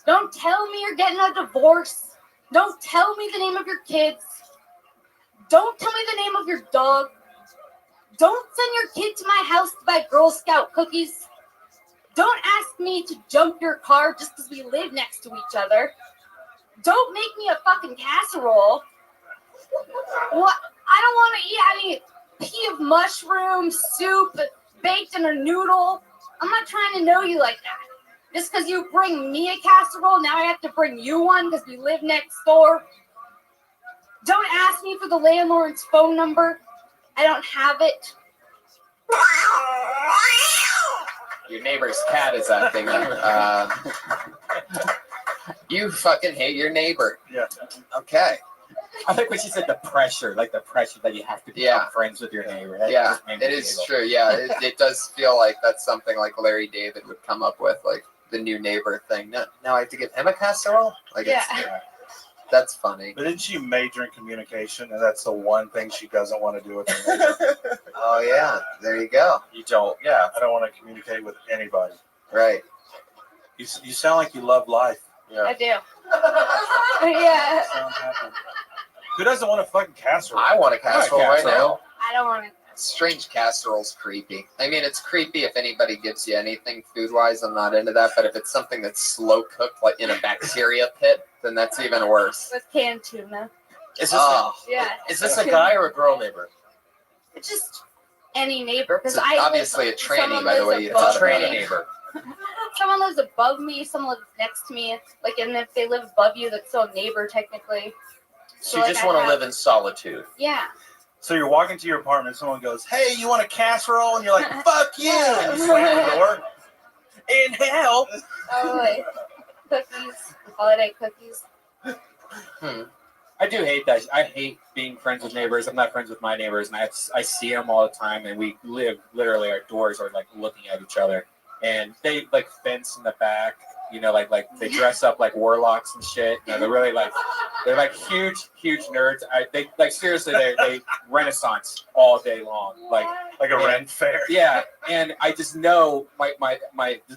Don't tell me you're getting a divorce. Don't tell me the name of your kids. Don't tell me the name of your dog. Don't send your kid to my house to buy Girl Scout cookies. Don't ask me to jump your car just because we live next to each other. Don't make me a fucking casserole. What? I don't want to eat any pea of mushroom soup baked in a noodle. I'm not trying to know you like that. Just because you bring me a casserole, now I have to bring you one because we live next door. Don't ask me for the landlord's phone number. I don't have it. Your neighbor's cat is acting up. You fucking hate your neighbor. Yeah. Okay. I like when she said the pressure that you have to become friends with your neighbor. That Yeah, just made me it is giggle. true. Yeah, it does feel like that's something like Larry David would come up with, like the new neighbor thing. Now I have to give him a casserole? Like, that's funny. But didn't she major in communication, and that's the one thing she doesn't want to do with her neighbor? Oh, yeah. There you go. You don't. Yeah. I don't want to communicate with anybody. Right. You sound like you love life. I do. Yeah. Who doesn't want a fucking casserole? I want a casserole right now. I don't want to. Strange casserole's creepy. I mean, it's creepy if anybody gives you anything food-wise. I'm not into that. But if it's something that's slow cooked, like in a bacteria pit, then that's even worse. With canned tuna. Is this Yeah. is this a guy or a girl neighbor? It's just any neighbor. Because It's I obviously a tranny, someone by the lives way. You above talk about me. it. Neighbor. Someone lives above me. Someone lives next to me. Like, and if they live above you, that's still a neighbor technically. So you just want to live in solitude. Yeah. So you're walking to your apartment, someone goes, "Hey, you want a casserole?" And you're like, "Fuck you!" And you slam the door. In hell. Oh, like cookies, holiday cookies. I do hate that. I hate being friends with neighbors. I'm not friends with my neighbors, and I see them all the time, and we live literally, our doors are like looking at each other, and they like fence in the back. You know, like they dress up like warlocks and shit. You know, they're like huge nerds. They like seriously, they Renaissance all day long, like a Ren fair. Yeah, and I just know my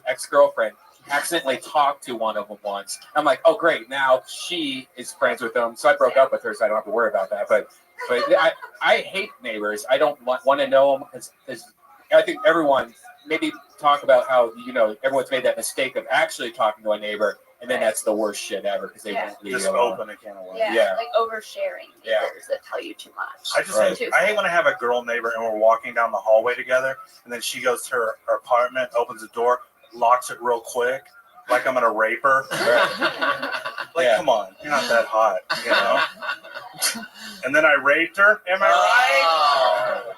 ex-girlfriend accidentally talked to one of them once. I'm like, oh great, now she is friends with them. So I broke up with her, so I don't have to worry about that. But I hate neighbors. I don't want to know them because I think everyone maybe talk about how, you know, everyone's made that mistake of actually talking to a neighbor, and then that's the worst shit ever because they won't leave Just you alone. open a can of worms. Yeah, like oversharing Yeah. neighbors that tell you too much. I hate when I have a girl neighbor and we're walking down the hallway together, and then she goes to her apartment, opens the door, locks it real quick, like I'm gonna rape her. Like, come on, you're not that hot, you know. And then I raped her. Am I right?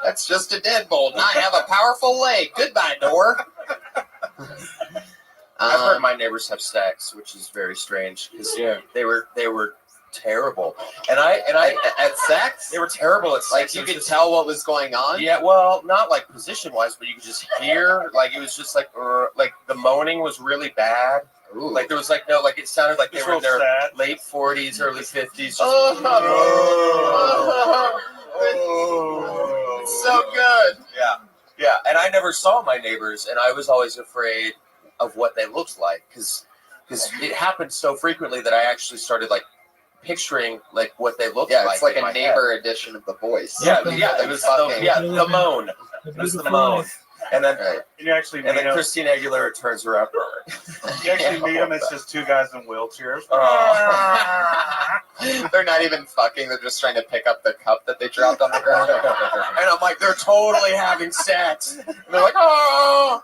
That's just a deadbolt. And I have a powerful leg. Goodbye, door. I've heard my neighbors have stacks, which is very strange because they were terrible. And I at sex, they were terrible at sex. like you could tell what was going on. Yeah, well, not like position wise, but you could just hear like it was just like the moaning was really bad. Ooh. Like there was like no, like it sounded like they It's were in their real sad. late 40s, early 50s. It's so good. Yeah, and I never saw my neighbors, and I was always afraid of what they looked like because it happened so frequently that I actually started like picturing like what they looked like. Yeah, it's like in a my neighbor head. edition of The Voice. Yeah, it was the moan. It was the moan. And then You actually and meet then them. Christine Aguilera turns around. You actually meet them. It's just two guys in wheelchairs. They're not even fucking. They're just trying to pick up the cup that they dropped on the ground. And I'm like, they're totally having sex. And they're like, oh,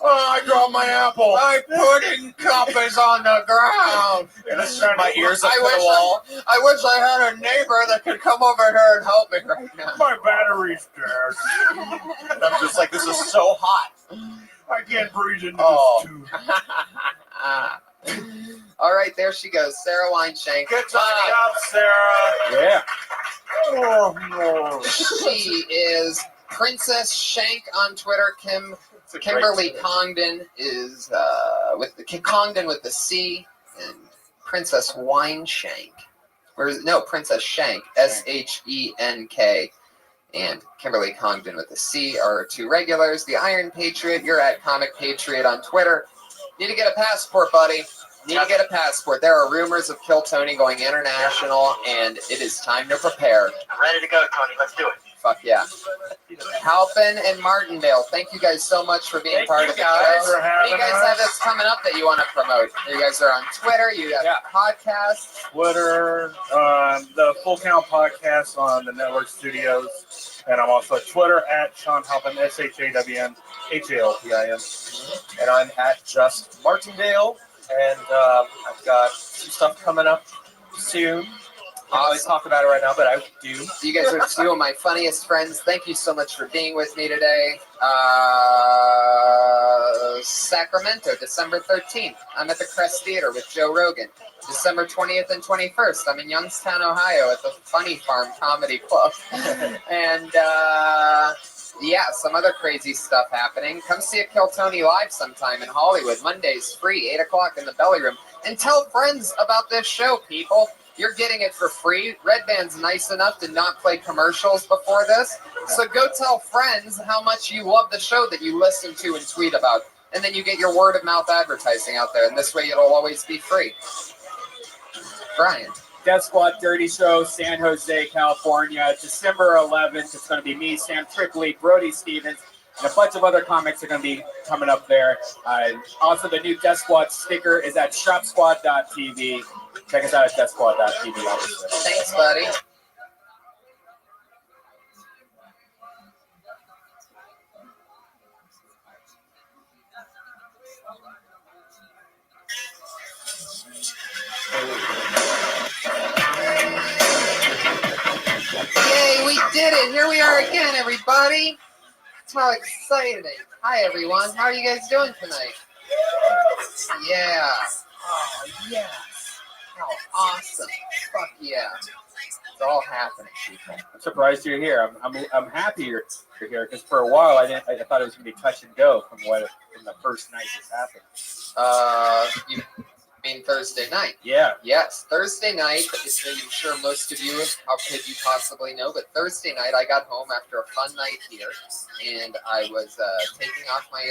I dropped my apple. My pudding cup is on the ground. And my ears up to the wall. I wish I had a neighbor that could come over here and help me right now. My battery's dead. And I'm just like, this is so hot. I can't breathe into Oh. this tube. All right, there she goes, Sarah Weinshank. Good Good job, Sarah. Yeah. Oh, no. She is Princess Shank on Twitter. Kimberly Congdon is Congdon with the C, and Princess Weinshank. Princess Shank, SHENK, and Kimberly Congdon with the C are two regulars. The Iron Patriot, you're at Comic Patriot on Twitter. Need to get a passport, buddy. Need to get a passport. There are rumors of Kill Tony going international, and it is time to prepare. I'm ready to go, Tony. Let's do it. Fuck yeah. Halpin and Martindale, thank you guys so much for being part of the guys show. for having What do you guys us. have that's coming up that you want to promote? You guys are on Twitter, you have podcasts. Twitter, the Full Count podcast on the Network Studios. And I'm also at Twitter at Sean Halpin, SHAWN HALPIN. And I'm at Just Martindale. And I've got some stuff coming up soon. I don't always talk about it right now, but I do. You guys are two of my funniest friends. Thank you so much for being with me today. Sacramento, December 13th. I'm at the Crest Theater with Joe Rogan. December 20th and 21st, I'm in Youngstown, Ohio at the Funny Farm Comedy Club. And some other crazy stuff happening. Come see a Kill Tony live sometime in Hollywood. Mondays, free, 8 o'clock in the Belly Room. And tell friends about this show, people. You're getting it for free. Red Band's nice enough to not play commercials before this. So go tell friends how much you love the show that you listen to and tweet about. And then you get your word of mouth advertising out there. And this way it'll always be free. Brian. Death Squad 30 Show, San Jose, California, December 11th. It's going to be me, Sam Tripoli, Brody Stevens, and a bunch of other comics are going to be coming up there. Also, the new Death Squad sticker is at shopsquad.tv. Check us out at deathsquad.tv. Obviously. Thanks, buddy. Yay, we did it. Here we are again, everybody. That's how exciting. Hi, everyone. How are you guys doing tonight? Yeah. Oh, yes. How awesome. Fuck yeah. It's all happening, people. I'm surprised you're here. I'm happy you're here because for a while I thought it was going to be touch and go from the first night this happened. You mean Thursday night? Yeah. Yes, Thursday night. I'm sure most of you, how could you possibly know? But Thursday night, I got home after a fun night here, and I was taking off my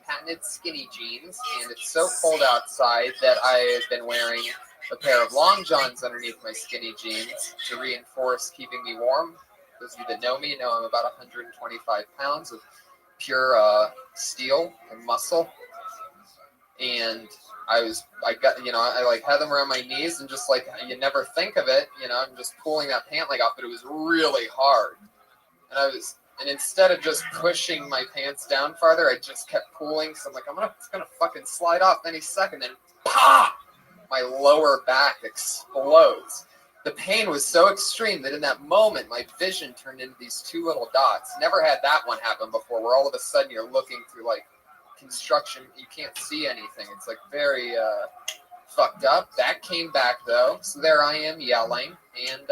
patented skinny jeans, and it's so cold outside that I have been wearing a pair of long johns underneath my skinny jeans to reinforce keeping me warm. Those of you that know me know I'm about 125 pounds of pure steel and muscle, and I had them around my knees, and just like you never think of it, I'm just pulling that pant leg off, but it was really hard, and instead of just pushing my pants down farther, I just kept pulling. So I'm like, it's gonna fucking slide off any second, and pop! My lower back explodes. The pain was so extreme that in that moment, my vision turned into these two little dots. Never had that one happen before, where all of a sudden you're looking through like construction, you can't see anything. It's like very Fucked up. That came back though. So there I am yelling, and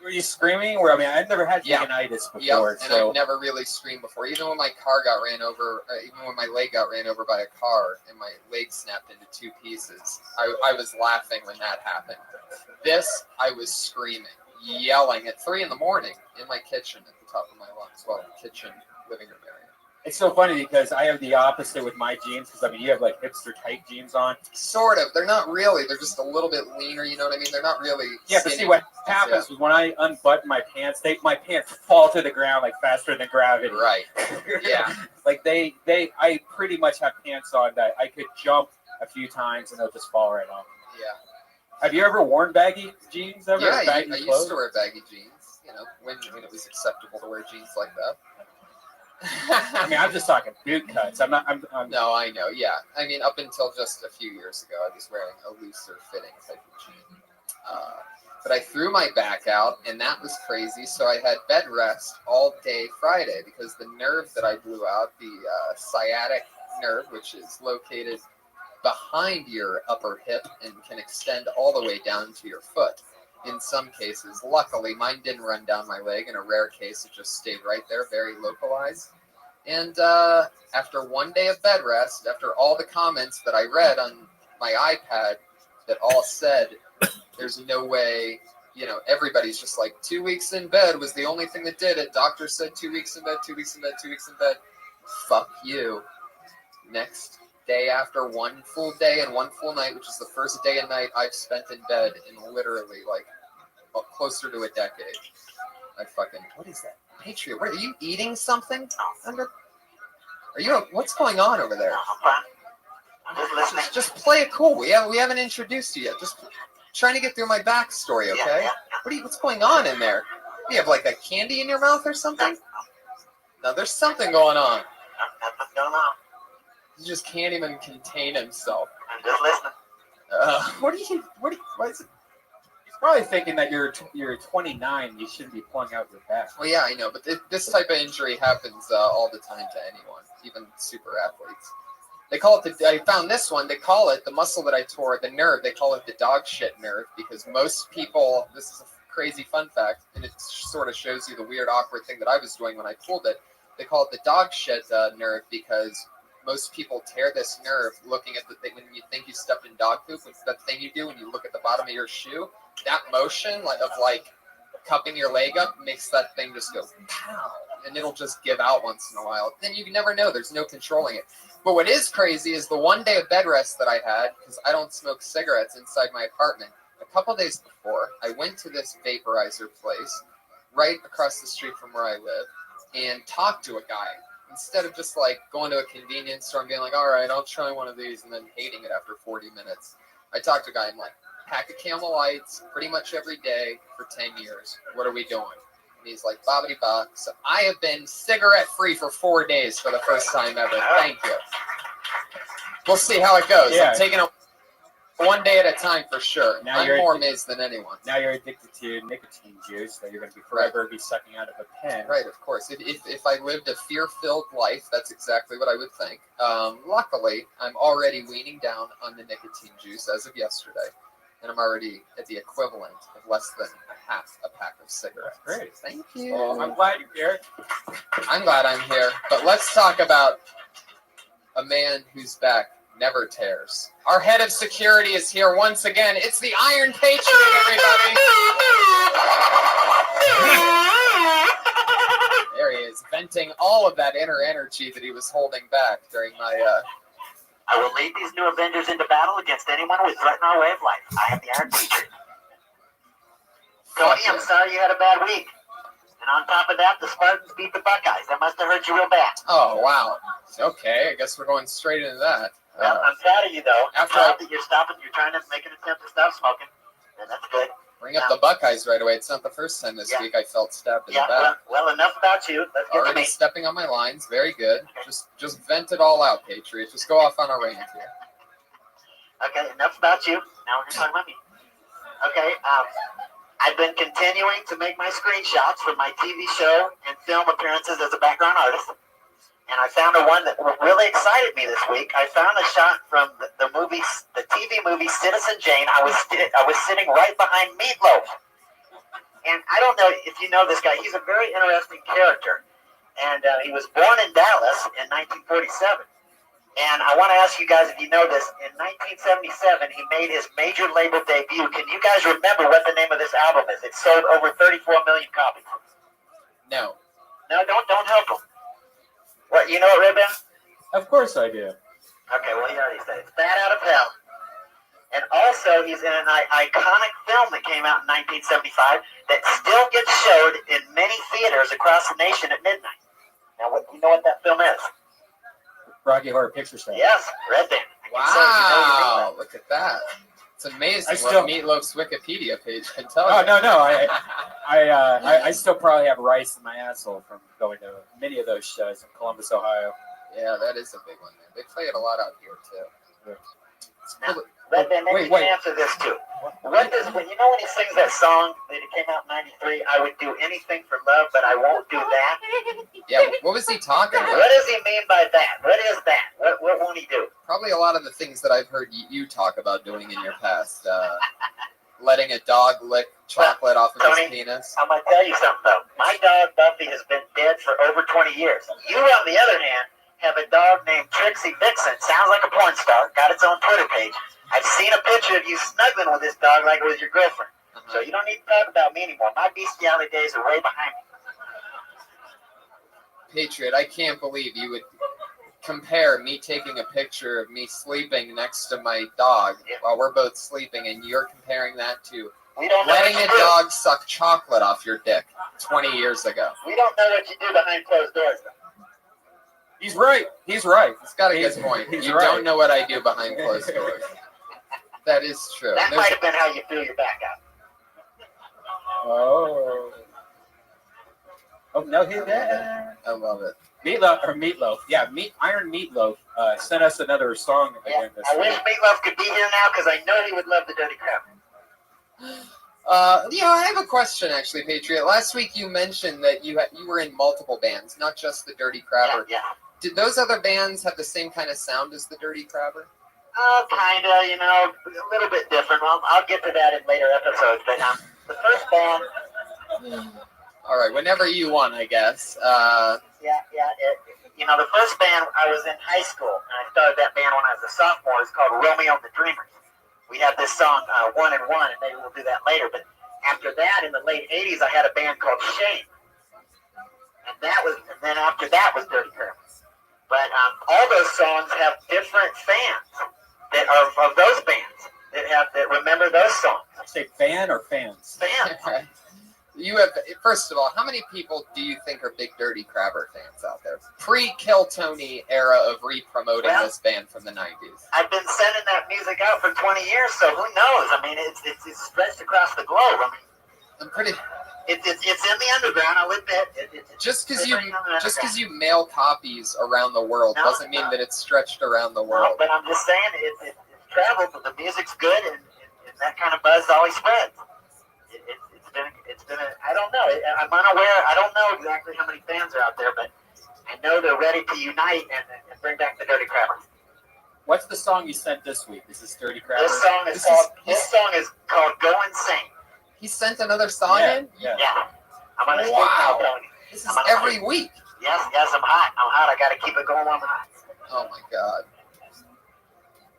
were you screaming? Or I mean, I've never had Yeah. tendinitis before, yep. And so I've never really screamed before. Even when my car got ran over, even when my leg got ran over by a car and my leg snapped into two pieces, I was laughing when that happened. This, I was screaming, yelling at 3 a.m. in my kitchen at the top of my lungs. Well, kitchen, living room area. it's so funny because I have the opposite with my jeans. Because I mean, you have like hipster tight jeans on. Sort of. They're not really. They're just a little bit leaner. You know what I mean? They're not really. Yeah, but see what happens is when I unbutton my pants, my pants fall to the ground like faster than gravity. Right. Yeah. Like I pretty much have pants on that I could jump a few times and they'll just fall right off. Yeah. Have you ever worn baggy jeans ever? Yeah, Baggy I used clothes? to wear baggy jeans. You know, when it was acceptable to wear jeans like that. I mean, I'm just talking boot cuts. I'm not. I'm No, I know. Yeah, I mean, up until just a few years ago, I was wearing a looser fitting type of jean. But I threw my back out, and that was crazy. So I had bed rest all day Friday because the nerve that I blew out, the sciatic nerve, which is located behind your upper hip and can extend all the way down to your foot. In some cases, luckily, mine didn't run down my leg. In a rare case, it just stayed right there, very localized. And after one day of bed rest, after all the comments that I read on my iPad that all said, there's no way, you know, everybody's just like, 2 weeks in bed was the only thing that did it. Doctor said 2 weeks in bed, 2 weeks in bed, 2 weeks in bed. Fuck you. Next day after one full day and one full night, which is the first day and night I've spent in bed in literally like closer to a decade. I fucking, what is that? Patriot, what, are you eating something? Are you, what's going on over there? I'm just listening. Just play it cool. We haven't introduced you yet. Just trying to get through my backstory, okay? What's going on in there? Do you have like a candy in your mouth or something? No, there's something going on. Nothing's going on. He just can't even contain himself. I'm just listening. what is it? He's probably thinking that you're 29. You shouldn't be pulling out your back. Well, yeah, I know, but this type of injury happens all the time to anyone, even super athletes. They call it I found this one. They call it the muscle that I tore, the nerve. They call it the dog shit nerve because most people. This is a crazy fun fact, and it sort of shows you the weird, awkward thing that I was doing when I pulled it. They call it the dog shit nerve because most people tear this nerve looking at the thing when you think you stepped in dog poop. It's that thing you do when you look at the bottom of your shoe. That motion of cupping your leg up makes that thing just go pow, and it'll just give out once in a while. Then you never know. There's no controlling it. But what is crazy is the one day of bed rest that I had, because I don't smoke cigarettes inside my apartment. A couple days before, I went to this vaporizer place right across the street from where I live and talked to a guy. Instead of just going to a convenience store and being like, all right, I'll try one of these and then hating it after 40 minutes. I talked to a guy and pack of Camel Lights pretty much every day for 10 years. What are we doing? And he's like, bobbity bop. So I have been cigarette free for 4 days for the first time ever. Thank you. We'll see how it goes. Yeah. I'm taking it one day at a time for sure. Now I'm you're more amazed than anyone. Now you're addicted to nicotine juice that you're going to be forever be sucking out of a pen. Right, of course. If I lived a fear-filled life, that's exactly what I would think. Luckily, I'm already weaning down on the nicotine juice as of yesterday, and I'm already at the equivalent of less than half a pack of cigarettes. Great. Thank you. Well, I'm glad you're here. I'm glad I'm here, but let's talk about a man whose back never tears. Our head of security is here once again. It's the Iron Patriot, everybody. There he is, venting all of that inner energy that he was holding back during my... I will lead these new Avengers into battle against anyone who would threaten our way of life. I am the Iron Patriot. Tony, I'm sorry you had a bad week. And on top of that, the Spartans beat the Buckeyes. That must have hurt you real bad. Oh, wow. Okay, I guess we're going straight into that. Well, I'm proud of you, though. After Proud that you're trying to make an attempt to stop smoking. And that's good. Bring up the Buckeyes right away. It's not the first time this week I felt stabbed in the back. Well, enough about you. Let's get to Already me. stepping on my lines. Very good. Just vent it all out, Patriot. Just go off on a rant here. Okay, enough about you. Now we're going to talk about me. Okay, I've been continuing to make my screenshots for my TV show and film appearances as a background artist. And I found one that really excited me this week. I found a shot from the TV movie Citizen Jane. I was sitting right behind Meatloaf. And I don't know if you know this guy. He's a very interesting character. And he was born in Dallas in 1947. And I want to ask you guys if you know this. In 1977, he made his major label debut. Can you guys remember what the name of this album is? It sold over 34 million copies. No. No, don't help him. What, you know it, Rabbi? Of course I do. Okay, well, he already said it. It's Bad Out of Hell. And also, he's in an iconic film that came out in 1975 that still gets showed in many theaters across the nation at midnight. Now, you know what that film is? Rocky Horror Picture Show. Yes, Red Band. Wow, look at that. It's amazing what Meatloaf's Wikipedia page can tell Oh you. no! I still probably have rice in my asshole from going to many of those shows in Columbus, Ohio. Yeah, that is a big one, man. They play it a lot out here, too. Now, Red Band, maybe you can answer this, too. When he sings that song that it came out in 93, I would do anything for love, but I won't do that? Yeah, what was he talking about? What does he mean by that? What is that? What won't he do? Probably a lot of the things that I've heard you talk about doing in your past. Letting a dog lick chocolate off of Tony, his penis. I'm going to tell you something, though. My dog, Buffy, has been dead for over 20 years. You, on the other hand, have a dog named Trixie Vixen. Sounds like a porn star. Got its own Twitter page. I've seen a picture of you snuggling with this dog like it was your girlfriend. So you don't need to talk about me anymore. My bestiality days are way behind me. Patriot, I can't believe you would compare me taking a picture of me sleeping next to my dog while we're both sleeping, and you're comparing that to letting a dog suck chocolate off your dick 20 years ago. We don't know what you do behind closed doors, though. He's right. He's right. He's got a good point. You don't know what I do behind closed doors. That is true. That might have been how you threw your back out. Oh no, hit that. I love it. Meatloaf. Yeah, Iron Meatloaf sent us another song again this I wish week. Meatloaf could be here now because I know he would love the Dirty Crap. I have a question actually, Patriot. Last week you mentioned that you were in multiple bands, not just the Dirty Crabber. Yeah. Did those other bands have the same kind of sound as the Dirty Crabber? Kind of, a little bit different. Well, I'll get to that in later episodes. But the first band. All right, whenever you want, I guess. The first band, I was in high school, and I started that band when I was a sophomore. It's called Romeo and the Dreamers. We had this song, One and One, and maybe we'll do that later. But after that, in the late 80s, I had a band called Shame. And then after that was Dirty Crabber. But all those songs have different fans that are of those bands that remember those songs. Say fan or fans? Fans. You have, first of all, how many people do you think are big Dirty Crabber fans out there? Pre-Kill Tony era of re-promoting this band from the 90s. I've been sending that music out for 20 years, so who knows? I mean, it's stretched across the globe. I mean, It's in the underground. I'll admit. Just because you mail copies around the world doesn't mean that it's stretched around the world. No, but I'm just saying it's traveled, but the music's good, and that kind of buzz always spreads. It's been I don't know. I'm unaware. I don't know exactly how many fans are out there, but I know they're ready to unite and bring back the Dirty Crabber. What's the song you sent this week? Is this Dirty Crabber? This song is called "Go Insane." He sent another song in? Yeah. I'm on a Wow. This is every week. Yes, I'm hot. I got to keep it going. I'm hot. Oh my God.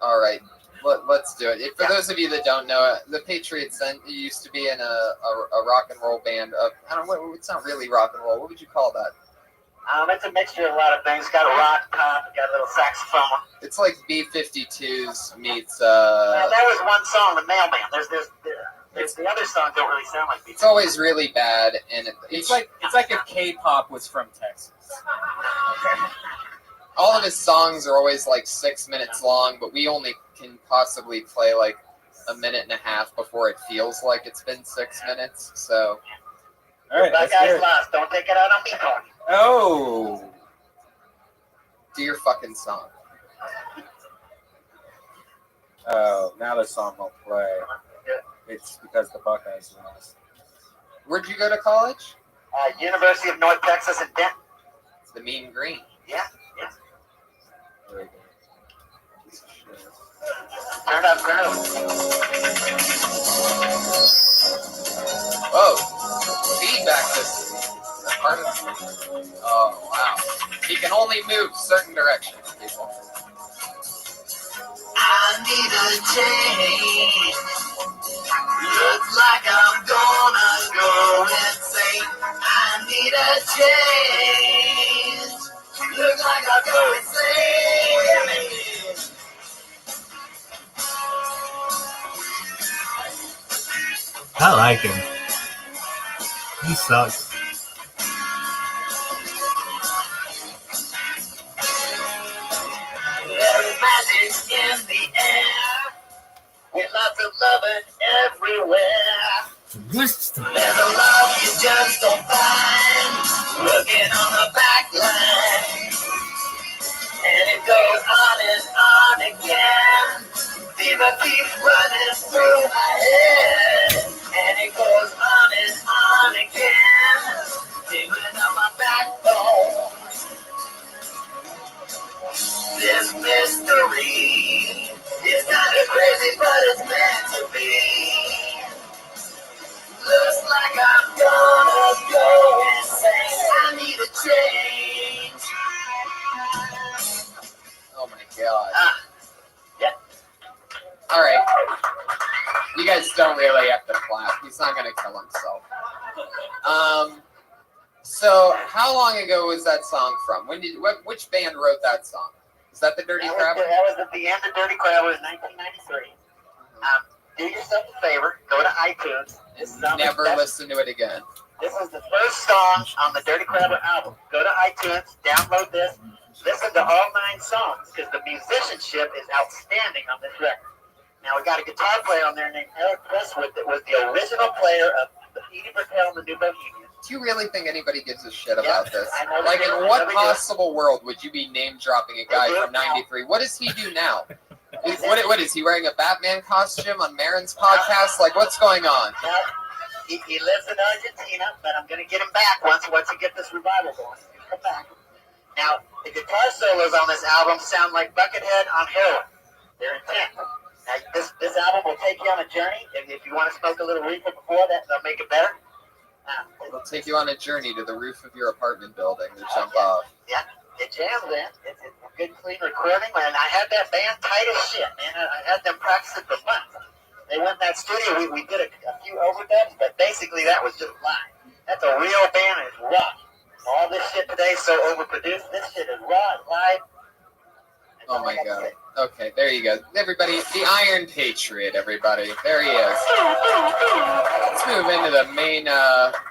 All right. Let's do it. For those of you that don't know, the Patriots used to be in a rock and roll band. I don't know. It's not really rock and roll. What would you call that? It's a mixture of a lot of things. Got a rock, pop, got a little saxophone. It's like B-52s meets. That was one song, The Mailman. There's the other songs don't really sound like these. It's always really bad, and It's like if K-pop was from Texas. all of his songs are always like 6 minutes long, but we only can possibly play like a minute and a half before it feels like it's been 6 minutes. So, all right, that guy's lost. Don't take it out on me, Tony. Oh, do your fucking song. Oh, now the song won't play. It's because the Buckeyes lost. Where'd you go to college? University of North Texas in Denton. The Mean Green. Yeah, yeah. Turn up, turn up. Whoa. Feedback system. Is that part of it? Oh, wow. He can only move certain directions, people. I need a change. Looks like I'm gonna go insane. I need a change. Looks like I'll go insane. I like him. He sucks. There's magic in the air. With lots of loving everywhere. There's a love you just don't find. Looking on the back line. And it goes on and on again. Fever keeps running through my head. And it goes on and on again. Tingling on my backbone. This mystery is kind of crazy, but it's meant to be. Looks like I'm gonna go insane. I need a change. Oh my god. Yeah. All right. You guys don't really have to clap. He's not going to kill himself. So how long ago was that song from? Which band wrote that song? Is that the Dirty Crabber? That was at the end of Dirty Crabber in 1993. Do yourself a favor, go to iTunes. Never listen to it again. This is the first song on the Dirty Crabber album. Go to iTunes, download this, listen to all 9 songs, because the musicianship is outstanding on this record. Now, we got a guitar player on there named Eric Presswood that was the original player of Edie Brickell and the New Bohemians. Do you really think anybody gives a shit about this? I know Like, they do. in what possible world would you be name-dropping a guy from 93? What does he do now? What is he wearing a Batman costume on Marin's podcast? Like, what's going on? Well, he lives in Argentina, but I'm going to get him back once we get this revival going. He'll come back. Now, the guitar solos on this album sound like Buckethead on heroin. They're intense. Now, this album will take you on a journey. If you want to smoke a little reefer before that, they'll make it better. It'll take you on a journey to the roof of your apartment building to jump off. Yeah, it jams in. It's a good, clean recording, and I had that band tight as shit, man. I had them practicing for months. They went in that studio. We did a few overdubs, but basically that was just live. That's a real band, and it's raw. All this shit today is so overproduced. This shit is raw and live. Oh my god. Okay, there you go. Everybody, the Iron Patriot, everybody. There he is. Let's move into the main,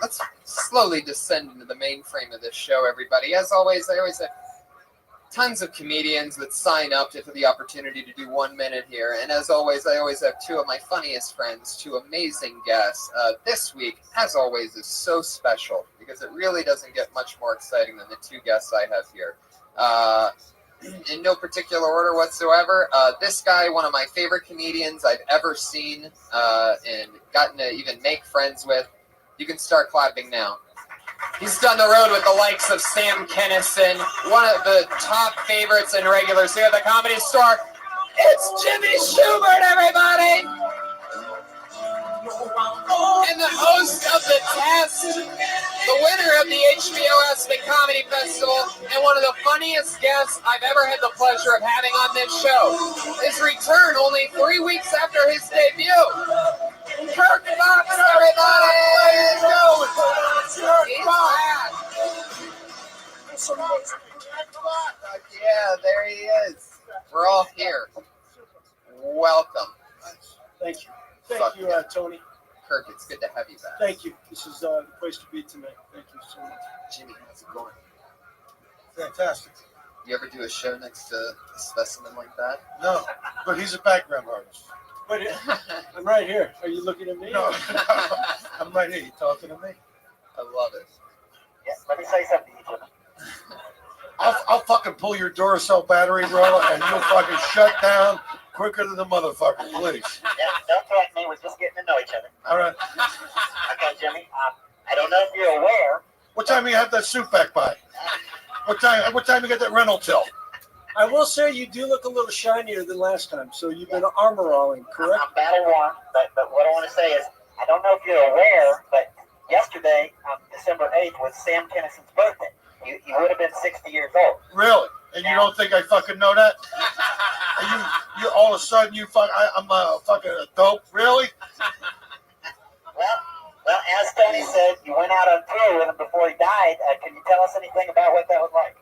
let's slowly descend into the main frame of this show, everybody. As always, I always have tons of comedians that sign up for the opportunity to do 1 minute here. And as always, I always have 2 of my funniest friends, 2 amazing guests. This week, as always, is so special because it really doesn't get much more exciting than the 2 guests I have here. In no particular order whatsoever, this guy, one of my favorite comedians I've ever seen and gotten to even make friends with. You can start clapping now. He's done the road with the likes of Sam Kinison, one of the top favorites and regulars here at the Comedy Store. It's Jimmy Schubert, everybody! And the host of The Test, the winner of the HBO Aspen Comedy Festival, and one of the funniest guests I've ever had the pleasure of having on this show. His return only 3 weeks after his debut. Kirk Fox, everybody! He's back. Yeah, there he is. We're all here. Welcome. Thank you. Thank you, Tony. Kirk, it's good to have you back. Thank you. This is the place to be tonight. Thank you so much. Jimmy, how's it going? Fantastic. You ever do a show next to a specimen like that? No, but he's a background artist. But I'm right here. Are you looking at me? No, I'm right here. You talking to me? I love it. Yeah, let me say something to you, Jimmy. I'll fucking pull your Duracell battery, bro, and you'll fucking shut down quicker than the motherfucker, please. Yeah, don't threaten me. We're just getting to know each other. All right. Okay, Jimmy. I don't know if you're aware. What time do you have that suit back by? What time you get that rental till? I will say you do look a little shinier than last time, so you've been armor-alling, correct? I'm battle worn, but what I want to say is, I don't know if you're aware, but yesterday, December 8th, was Sam Kinison's birthday. He would have been 60 years old. Really? And you don't think I fucking know that? you all of a sudden I'm a fucking dope? Really? Well, as Tony said, you went out on tour with him before he died. Can you tell us anything about what that was like?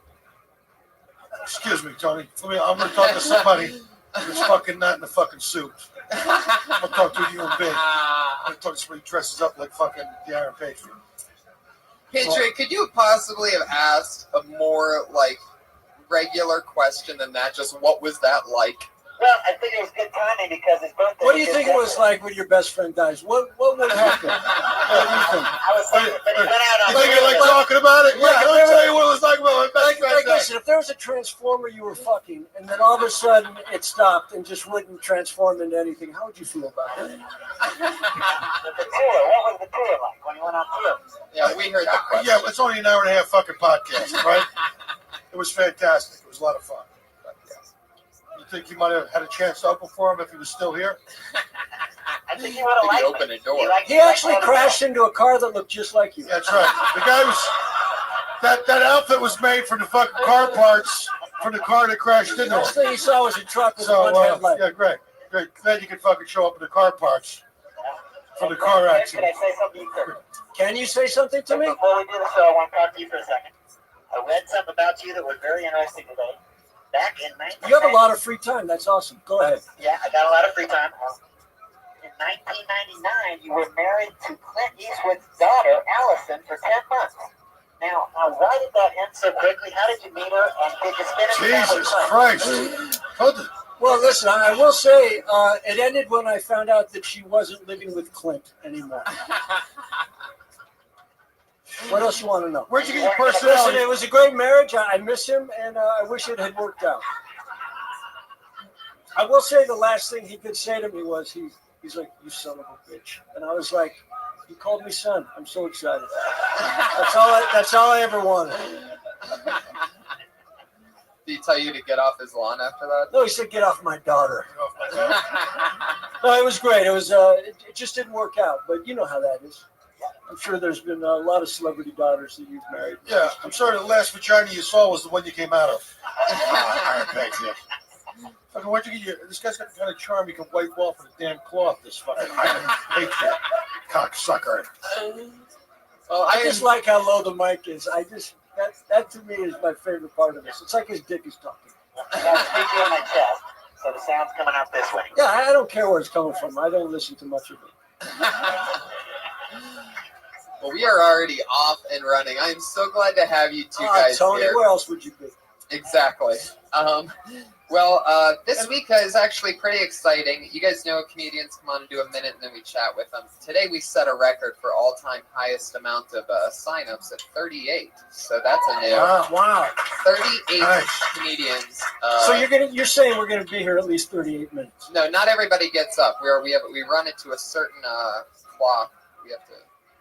Excuse me, Tony. I'm gonna talk to somebody who's fucking not in a fucking suit. I'm gonna talk to you and Big. I'm gonna talk to somebody who dresses up like fucking the Iron Patriot. Patriot, could you possibly have asked a more like regular question than that? Just what was that like? Well, I think it was good timing because his birthday. What do you think it was like when your best friend dies? What would happen? What do you think? I was thinking, but he went out on You think I like talking about it? Yeah, let me tell you what it was like about my best friend. Listen, if there was a transformer you were fucking, and then all of a sudden it stopped and just wouldn't transform into anything, how would you feel about that? The tour. What was the tour like when you went on tour? Yeah, we heard that. Yeah, it's only an hour and a half fucking podcast, right? It was fantastic. It was a lot of fun. You think you might have had a chance to open for him if he was still here? I think he would have liked open a door. He actually crashed into a car that looked just like you. That's right. The guy was that outfit was made from the fucking car parts from the car that crashed into The him. last thing he saw was a truck with So one headlight. yeah, great. Glad you could fucking show up in the car parts from the car accident. Can I say something to you? Can you say something to me? Before we do the show, I want to talk to you for a second. I read something about you that was very interesting today. Back in 1990. You have a lot of free time. That's awesome. Go ahead. Yeah, I got a lot of free time. In 1999, you were married to Clint Eastwood's daughter, Allison, for 10 months. Now, why did that end so quickly? How did you meet her? And did you spend any time with Jesus her? Christ. Well, listen, I will say it ended when I found out that she wasn't living with Clint anymore. What else you want to know? Where'd you get your personality? Listen, it was a great marriage. I miss him, and I wish it had worked out. I will say the last thing he could say to me was, he's like, "You son of a bitch," and I was like, "He called me son. I'm so excited." That's all I ever wanted. Did he tell you to get off his lawn after that? No, he said, "Get off my daughter." No, it was great. It was. It just didn't work out, but you know how that is. I'm sure there's been a lot of celebrity daughters that you've married. Yeah, I'm sorry the last vagina you saw was the one you came out of. Iron Patriot. Fucking, why'd you get your, this guy's got the kind of charm you can wipe off with a damn cloth, this fucking Iron Patriot cocksucker. Well, I just like how low the mic is. That to me is my favorite part of this. It's like his dick is talking. I got to speak in my chest, so the sound's coming out this way. Yeah, I don't care where it's coming from. I don't listen to much of it. Well, we are already off and running. I am so glad to have you two guys Tony, here. where else would you be? Exactly. This week is actually pretty exciting. You guys know comedians come on and do a minute and then we chat with them. Today we set a record for all-time highest amount of sign-ups at 38. So that's a new. Wow. 38 Nice. comedians. So you're saying we're going to be here at least 38 minutes? No, not everybody gets up. We run it to a certain clock. We have to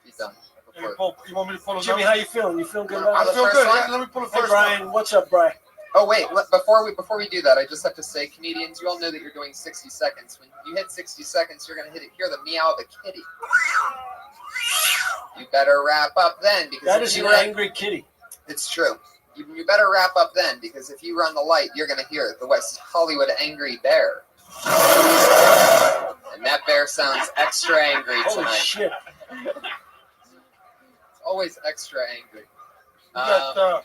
be done. You want me to pull it Jimmy, up? how you feeling? You feeling good? I feel good. Let me pull it Hey, first. Brian, what's up, Brian? Oh wait, before we do that, I just have to say, comedians, you all know that you're doing 60 seconds. When you hit 60 seconds, you're gonna hear the meow of a kitty. You better wrap up then, because That if is you an run- angry kitty. It's true. You better wrap up then, because if you run the light, you're gonna hear the West Hollywood angry bear, and that bear sounds extra angry tonight. Holy shit! It's always extra angry. We got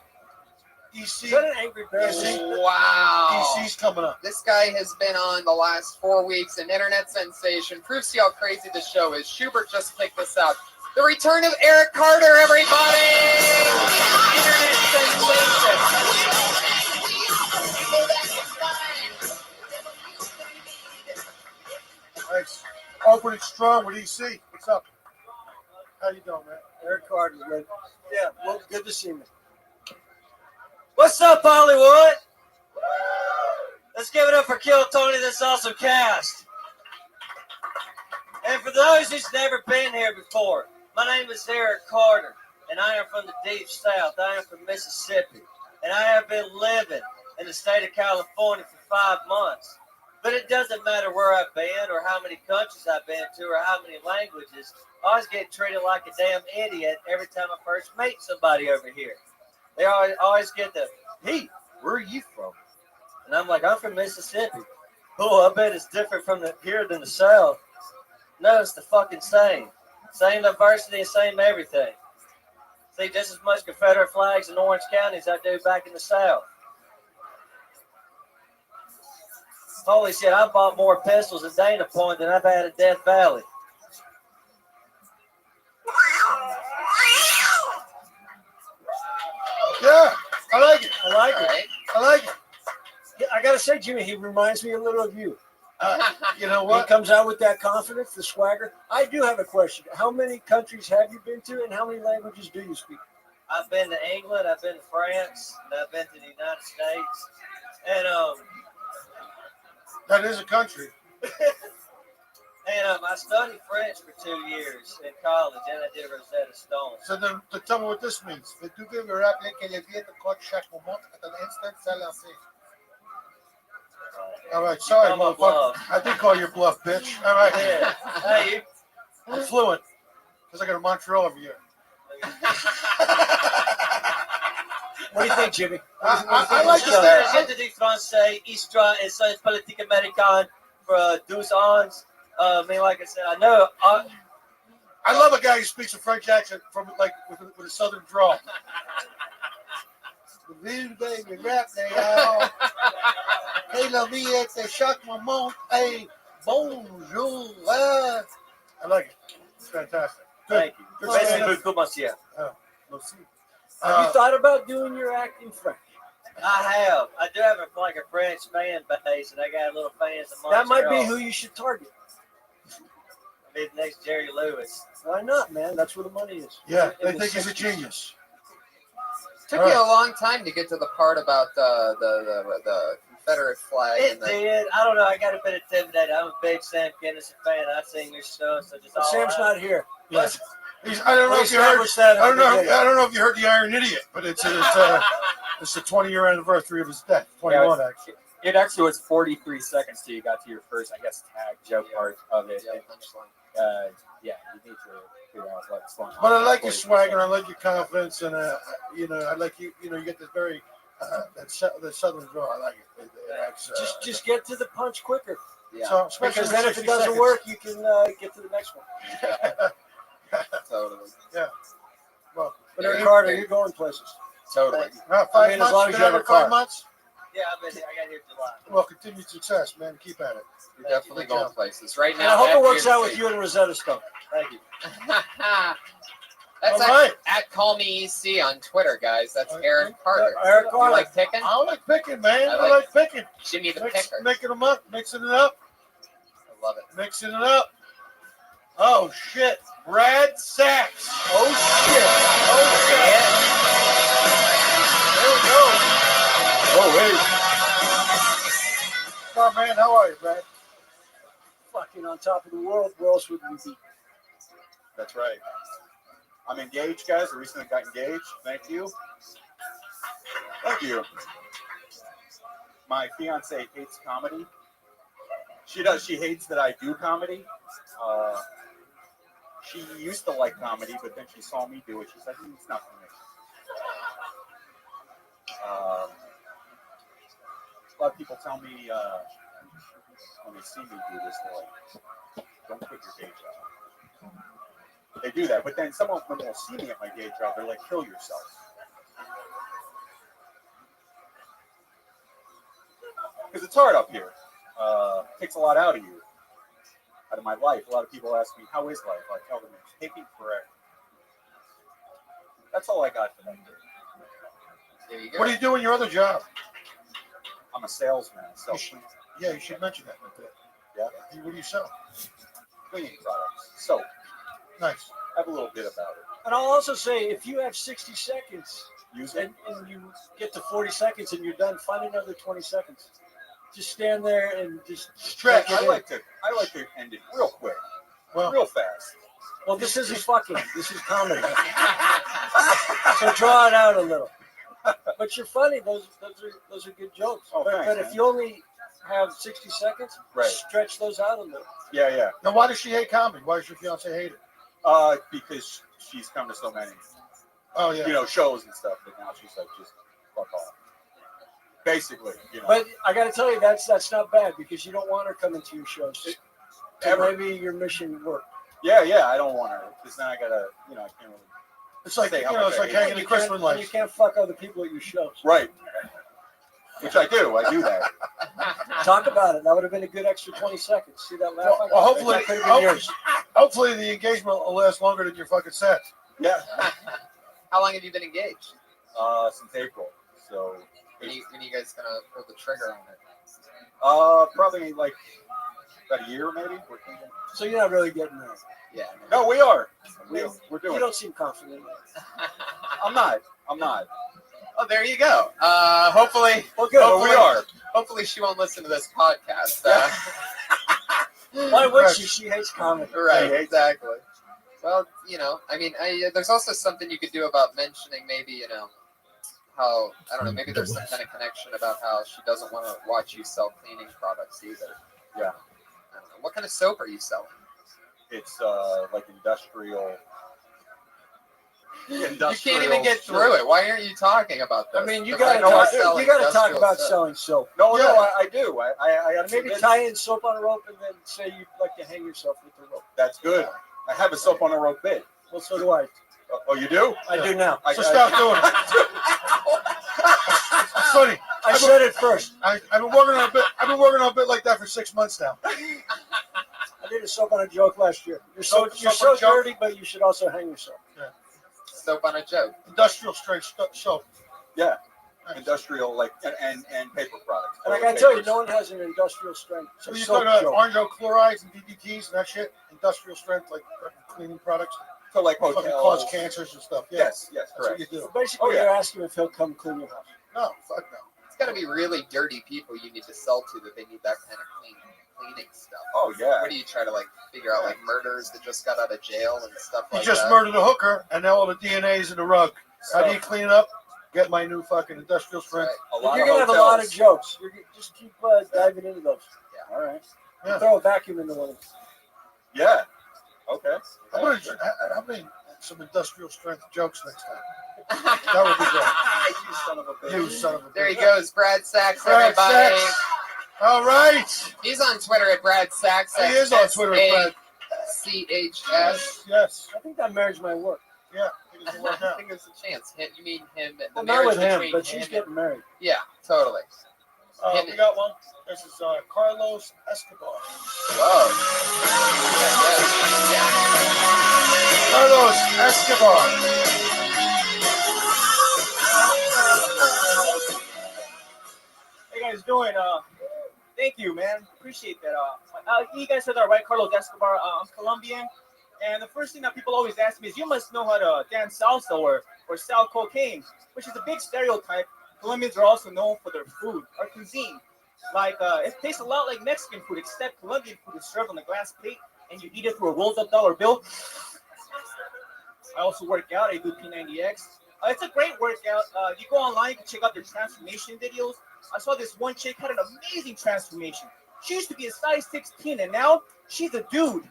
EC. Is that an angry bear? Wow. EC's coming up. This guy has been on the last 4 weeks, an internet sensation. Proves to you how crazy the show is. Schubert just picked this out. The return of Eric Carter, everybody! Internet sensation. Nice. Opening strong with EC. What's up? How you doing, man? Eric Carter, good. Yeah, well, good to see me. What's up, Hollywood? Let's give it up for Kill Tony, this awesome cast. And for those who's never been here before, my name is Eric Carter, and I am from the deep south. I am from Mississippi. and I have been living in the state of California for 5 months. But it doesn't matter where I've been or how many countries I've been to or how many languages. I always get treated like a damn idiot every time I first meet somebody over here. They always get the, hey, where are you from? And I'm like, I'm from Mississippi. Oh, I bet it's different from here than the South. No, it's the fucking same. Same diversity and same everything. See just as much Confederate flags in Orange County as I do back in the South. Holy shit, I bought more pistols at Dana Point than I've had at Death Valley. Yeah, I like it. I like All it. right. I like it. Yeah, I gotta say, Jimmy, he reminds me a little of you. You know what? He comes out with that confidence, the swagger. I do have a question. How many countries have you been to, and how many languages do you speak? I've been to England, I've been to France, and I've been to the United States. And That is a country. I studied French for 2 years in college, and I did Rosetta Stone. So then, tell me what this means. Veux tu me rappeler que le vie de coach chaque moment est un instant sans lancer? All right, sorry, call my motherfucker. bluff. I did call your bluff, bitch. All right. Yeah. Hey, you. I'm fluent because I go to Montreal every year. What do you think, Jimmy? I like this there. J'ai dit français, histoire et sciences politiques américaines for 12 ans. I mean, like I said, I know. I love a guy who speaks a French accent from like with a southern drawl. Ville, baby, rap, they all. Hey, la vie est chaque moment. Hey, bonjour. I like it. It's fantastic. Good. Thank you. Good Merci stand-up. beaucoup, monsieur. Merci. Have you thought about doing your act in French? I have. I do have a French fan base, and I got a little fans in Montreal. That might be who you should target. Be the next Jerry Lewis. Why not, man? That's where the money is. Yeah, they think he's a genius. Took you a long time to get to the part about the Confederate flag. It did. I don't know. I got a bit intimidated. I'm a big Sam Kinison fan. I've seen your stuff, so just all Sam's right. not here. Yes. I don't know if you heard. That I don't know if you heard the Iron Idiot, but it's the 20-year anniversure of his death. 21 actually. It actually was 43 seconds till you got to your first, I guess, tag joke part of it. Yeah, Yeah, you need to figure out what's going on. But I like your swagger. I like your confidence, and I like you. You know, you get this very that southern draw. I like it. Just get to the punch quicker. Yeah. So, especially Because then if it 60 doesn't seconds. work, you can get to the next one. Totally. Yeah. Well, But Eric Carter, you're going places. Totally. 5 I mean, as months. long as Been you have over a car. 5 months. Yeah, I got here in July. Well, continued success, man. Keep at it. You're definitely going places right And now. I hope it after works your out with you and Rosetta Stone. Thank you. That's All right. at Call Me EC on Twitter, guys. That's Aaron Carter. Eric You Carter. like picking? I like picking, man. I I like like picking. Jimmy the Picker. Making them up, mixing it up, I love it. mixing it up. Oh shit, Brad Sachs. Oh shit. Oh shit. There we go. Oh hey. Oh man, how are you, Brad? Fucking on top of the world. Where else would we be? That's right. I'm engaged, guys. I recently got engaged. Thank you. Thank you. My fiance hates comedy. She does. She hates that I do comedy. She used to like comedy, but then she saw me do it. She said, it's not for me. A lot of people tell me when they see me do this, they're like, don't quit your day job. They do that, but then someone, when they'll see me at my day job, they're like, kill yourself. Because it's hard up here. It takes a lot out of you, out of my life. A lot of people ask me, how is life? I tell them, it's taking forever. That's all I got for them. There you go. What do you do in your other job? I'm a salesman. So Yeah, you should mention that. yeah, What do you sell? cleaning products. So Nice. I have a little bit about it. And I'll also say, if you have 60 seconds Use it. and you get to 40 seconds and you're done, find another 20 seconds. Just stand there and just Stretch. take it I in. like to end it real quick, Well, real fast. Well, this isn't fucking. This is comedy. So draw it out a little. But you're funny. Those are good jokes. Oh, but thanks, but man. if you only have 60 seconds, Right. stretch those out a little. Yeah. Now, why does she hate comedy? Why does your fiance hate it? Because she's come to so many, Oh yeah. shows and stuff, but now she's like, just fuck off. Basically, But I got to tell you, that's not bad because you don't want her coming to your shows. So maybe your mission worked. Yeah, I don't want her because then I gotta, I can't really. It's like say how it's much I like hate her. hanging the Christmas And lights. you can't fuck other people at your shows. Right. Which I do. I do that. Talk about it. That would have been a good extra 20 seconds. See that laugh? Well, hopefully, That could have been yours. hopefully the engagement will last longer than your fucking set. Yeah. How long have you been engaged? Since April. So. When are you guys gonna pull the trigger on it? Probably like about a year, maybe. We're thinking. So you're not really getting married. Yeah. No, we are. We're doing. You don't seem confident. I'm not. Oh, there you go. Hopefully, Well, good. hopefully, we are. Hopefully, she won't listen to this podcast. Why would she? She hates comedy. Right. Exactly. Well, there's also something you could do about mentioning maybe, how, I don't know, maybe there's some kind of connection about how she doesn't want to watch you sell cleaning products either. Yeah. I don't know. What kind of soap are you selling? It's like industrial. You can't even get through it. Why aren't you talking about this? I mean, you The got fact that to we're selling talk industrial about soap. selling soap. No, Yeah. I do. I Maybe tie in soap on a rope and then say you'd like to hang yourself with the rope. That's good. I have a soap on a rope bid. Well, so do I. Oh, you do? I do now. So stop doing it. It's funny. I said it first. I've been working on a bit. I've been working on a bit like that for 6 months now. I did a soap on a joke last year. You're so Soap on a joke? dirty, but you should also hang yourself. Soap on a joke. Industrial strength soap. Yeah. Industrial, like, and paper products. And I gotta tell you, no one has an industrial strength. So you soap talking about joke. orange chlorides and DDTs and that shit? Industrial strength, like cleaning products. So like Fucking hotels. cause cancers and stuff. Yeah. Yes, That's correct. what you do. So basically, you're asking if he'll come clean your house. No, fuck no. It's got to be really dirty people you need to sell to that they need that kind of cleaning stuff. Oh yeah. What do you try to figure out, like murderers that just got out of jail and stuff You like just that? murdered a hooker, and now all the DNA's in the rug. How do you clean it up? Get my new fucking industrial strength. You're gonna have a lot of jokes. Just keep diving into those. Yeah. All right. Yeah. Throw a vacuum into one of them. Yeah. Okay. I'm gonna some industrial strength jokes next time. That would be great. You son of a bitch. You son of a bitch. There he goes, Brad Sachs, Brad everybody. Sachs. All right. He's on Twitter at Brad Sachs. He is on Twitter at Brad. SACHS. Yes. I think that marriage might work. Yeah. It doesn't work I out. think there's a chance. You mean him? The Well, not marriage with him, between but she's him getting married. Yeah, totally. We got one. This is Carlos Escobar. Whoa. Carlos Escobar. How you guys doing? Thank you, man. Appreciate that. You guys said that right, Carlos Escobar. I'm Colombian, and the first thing that people always ask me is, "You must know how to dance salsa or sell cocaine," which is a big stereotype. Colombians are also known for their food, our cuisine. It tastes a lot like Mexican food, except Colombian food is served on a glass plate, and you eat it through a rolled-up dollar bill. I also work out. I do P90X. It's a great workout. You go online, you can check out their transformation videos. I saw this one chick had an amazing transformation. She used to be a size 16, and now she's a dude.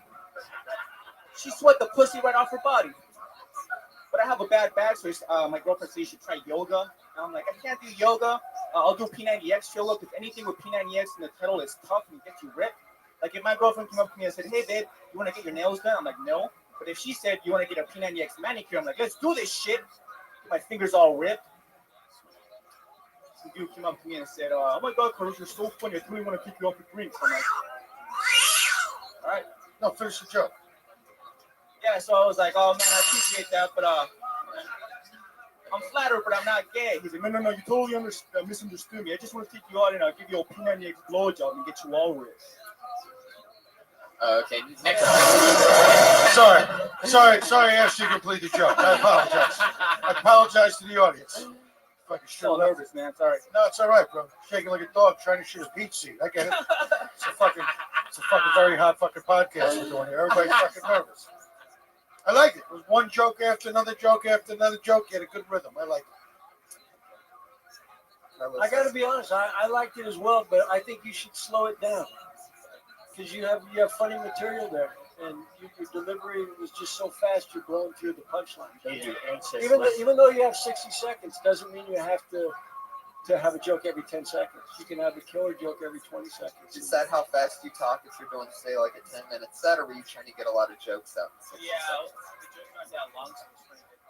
She sweat the pussy right off her body. But I have a bad back, so my girlfriend said you should try yoga. And I'm like, I can't do yoga. I'll do P90X yoga, because anything with P90X in the title is tough and gets you ripped. Like if my girlfriend came up to me and said, "Hey babe, you want to get your nails done?" I'm like, "No." But if she said, "You want to get a P90X manicure?" I'm like, "Let's do this shit." My fingers all ripped. Some dude came up to me and said, "Oh my God, Carlos, you're so funny. I really want to pick you up for drinks." I'm like, "All right." No, finish the joke. Yeah, so I was like, "Oh man, I appreciate that, but I'm flattered, but I'm not gay." He's like, No, you totally misunderstood me. I just want to take you out and give you a P90X blowjob and get you all ripped." Okay, next. Sorry, I asked you to complete the joke. I apologize. I apologize to the audience. Fucking So nervous, man. Sorry. No, it's all right, bro. Shaking like a dog trying to shoot a peach seed. I get it. It's a fucking very hot fucking podcast we're doing here. Everybody's fucking nervous. I like it. It was one joke after another joke after another joke. You had a good rhythm. I like it. Carlos? I got to be honest. I liked it as well, but I think you should slow it down because you have funny material there, and your delivery was just so fast. You're blowing through the punchline. Even though you have 60 seconds, doesn't mean you have to have a joke every 10 seconds. You can have a killer joke every 20 seconds. Is that how fast you talk if you're doing, say, like a 10-minute set, or were you trying to get a lot of jokes out in 60 seconds? the joke's not that long, so it's pretty good.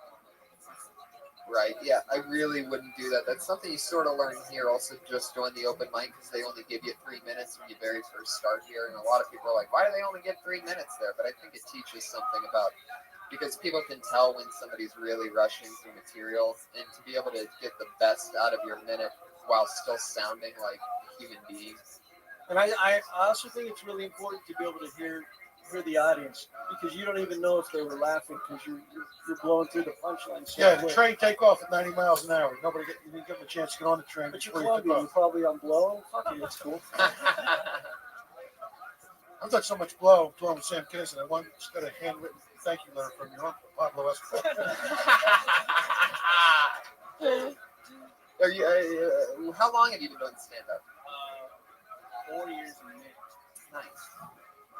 Right, yeah, I really wouldn't do that. That's something you sort of learn here, also just doing the open mic, because they only give you 3 minutes when you very first start here, and a lot of people are like, why do they only get 3 minutes there? But I think it teaches something about, because people can tell when somebody's really rushing through material, and to be able to get the best out of your minute while still sounding like a human being. And I also think it's really important to be able to hear the audience, because you don't even know if they were laughing because you're blowing through the punchline. So Yeah, the quick. train take off at 90 miles an hour. You didn't give them a chance to get on the train. But you're before you took Colombian, off. you're probably on blow. Fuck it, it's cool. I've done so much blow with Sam Kinison. I once got a handwritten thank you letter from your uncle, Pablo Escobar. Are you, how long have you been doing stand-up? 4 years in May. Nice.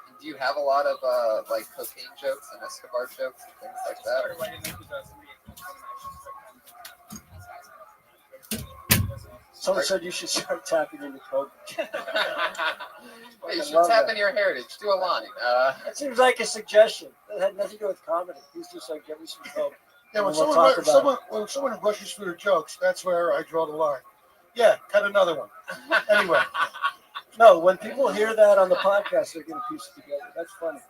And do you have a lot of like cocaine jokes and Escobar jokes and things like that? Or? Someone said you should start tapping into coke. Hey, you should tap into your heritage. Do a line. That seems like a suggestion. It had nothing to do with comedy. He's just like, give me some coke. Yeah, when And we'll talk about it. when someone rushes through their jokes, that's where I draw the line. Yeah, cut another one. Anyway. No, when people hear that on the podcast, they're going to piece it together. That's funny.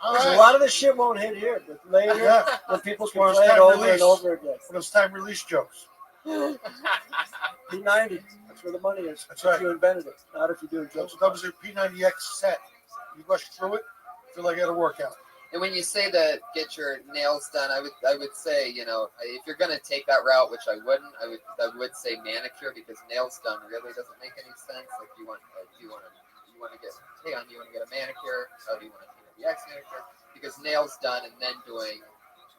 Right. A lot of this shit won't hit here, but later, when people can When it's play it time over release. and over again. When it's time release jokes. P90, that's where the money is. That's right. If you invented it, not if you're doing jokes. That was a P90X set. You rush through it, feel like you had a workout. And when you say that get your nails done, I would say, you know, if you're gonna take that route, which I wouldn't, I would say manicure, because nails done really doesn't make any sense. Like you want to get a manicure, or do you want a P90X manicure? Because nails done and then doing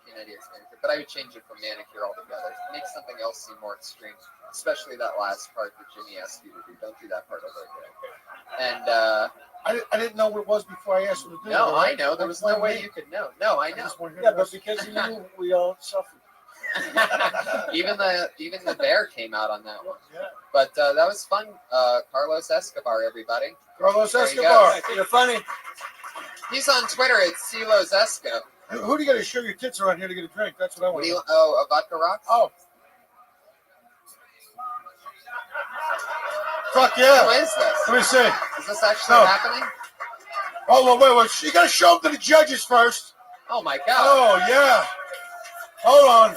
P90X manicure. But I would change it from manicure altogether. Make something else seem more extreme, especially that last part that Jimmy asked you to do. Don't do that part over again. And I didn't know what it was before I asked him to do it. no, I know. There was no way you could know. No, I know. Yeah, but because of you, we all suffered. even the bear came out on that one. Yeah. But that was fun. Carlos Escobar, everybody. Carlos There you Escobar. go. You're funny. He's on Twitter at Silos Esco. Who do you got to show your tits around here to get a drink? That's what I What want do to you? know. Oh, a vodka rocks. Oh. Fuck yeah. Who is this? Let me see. Is this actually No. happening? Oh, wait. You got to show them to the judges first. Oh my God. Oh, yeah. Hold on.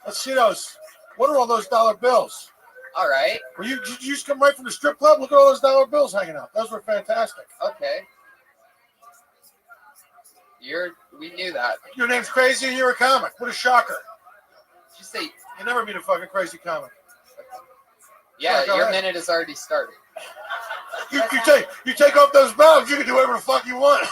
Let's see those. What are all those dollar bills? All right. Did you just come right from the strip club? Look at all those dollar bills hanging out. Those were fantastic. Okay. We knew that. Your name's Crazy and you're a comic. What a shocker. Did you say? You never meet a fucking crazy comic. Yeah, Go your ahead. minute has already started. You take off those bows, you can do whatever the fuck you want.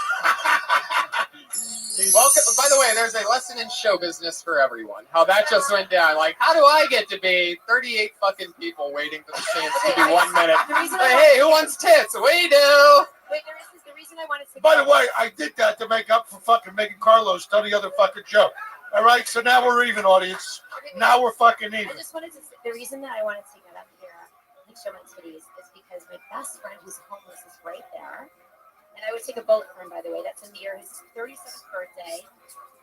Welcome. By the way, there's a lesson in show business for everyone. How that just went down. Like, how do I get to be 38 fucking people waiting for the chance to do 1 minute? Hey, who wants tits? We do. Wait, the reason I wanted to. By the way, I did that to make up for fucking making Carlos tell the other fucking joke. All right, so now we're even, audience. Now we're fucking even. I just wanted to. The reason that I wanted to get up here and show my titties is because my best friend who's homeless is right there. And I would take a boat for him, by the way. That's near his 37th birthday.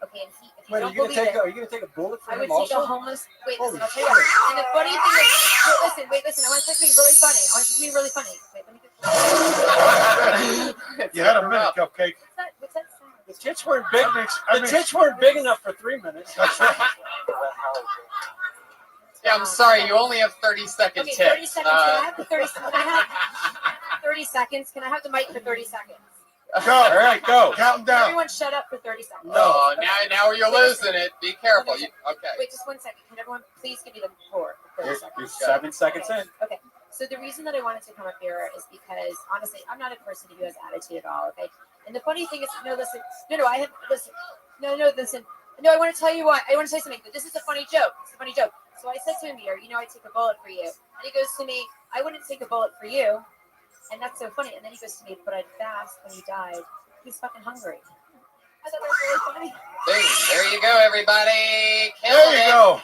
Okay, and if you Wait, don't believe it, are you going to take a bullet for I him would take also? a homeless. Wait, Holy listen, I'll tell you what. And the funny thing is, listen. I want to say something really funny. Wait, let me get. You had a minute, Cupcake. What's that sound? The tits weren't big. The tits weren't big enough for 3 minutes. That's right. Yeah, I'm sorry. You only have 30 seconds. Okay, 30 seconds. Can I have the 30 seconds? Can I have 30 seconds? Can I have the mic for 30 seconds? Go. All right, go. Counting down. Everyone shut up for 30 seconds. No, now you're losing it. Be careful. Okay. Wait, just 1 second. Can everyone please give me the floor for 30 seconds? You're 7 seconds in. Okay. So the reason that I wanted to come up here is because honestly, I'm not a person who has attitude at all. Okay. And the funny thing is, listen. No, I want to tell you what. I want to say something. But this is a funny joke. It's a funny joke. So I said to Amir, I'd take a bullet for you. And he goes to me, I wouldn't take a bullet for you. And that's so funny. And then he goes to me, but I'd fast when he died. He's fucking hungry. I thought that was really funny. There you go, everybody. There you go.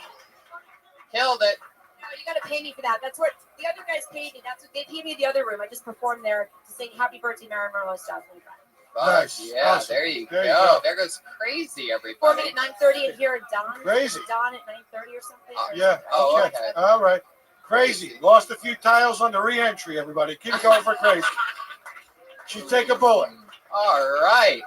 Killed it. No, you got to pay me for that. That's what the other guys paid me. That's what they paid me in the other room. I just performed there to sing Happy Birthday, Marilyn Monroe's Jazz. Nice. Yeah, Awesome. there you There go. you go. There goes crazy, everybody. 4 minute 9:30 and here at Dawn. Crazy. Dawn at 9:30 or something. Yeah. Oh, Okay. okay. All right. Crazy. Lost a few tiles on the re-entry, everybody. Keep going for crazy. She'd take a bullet. All right.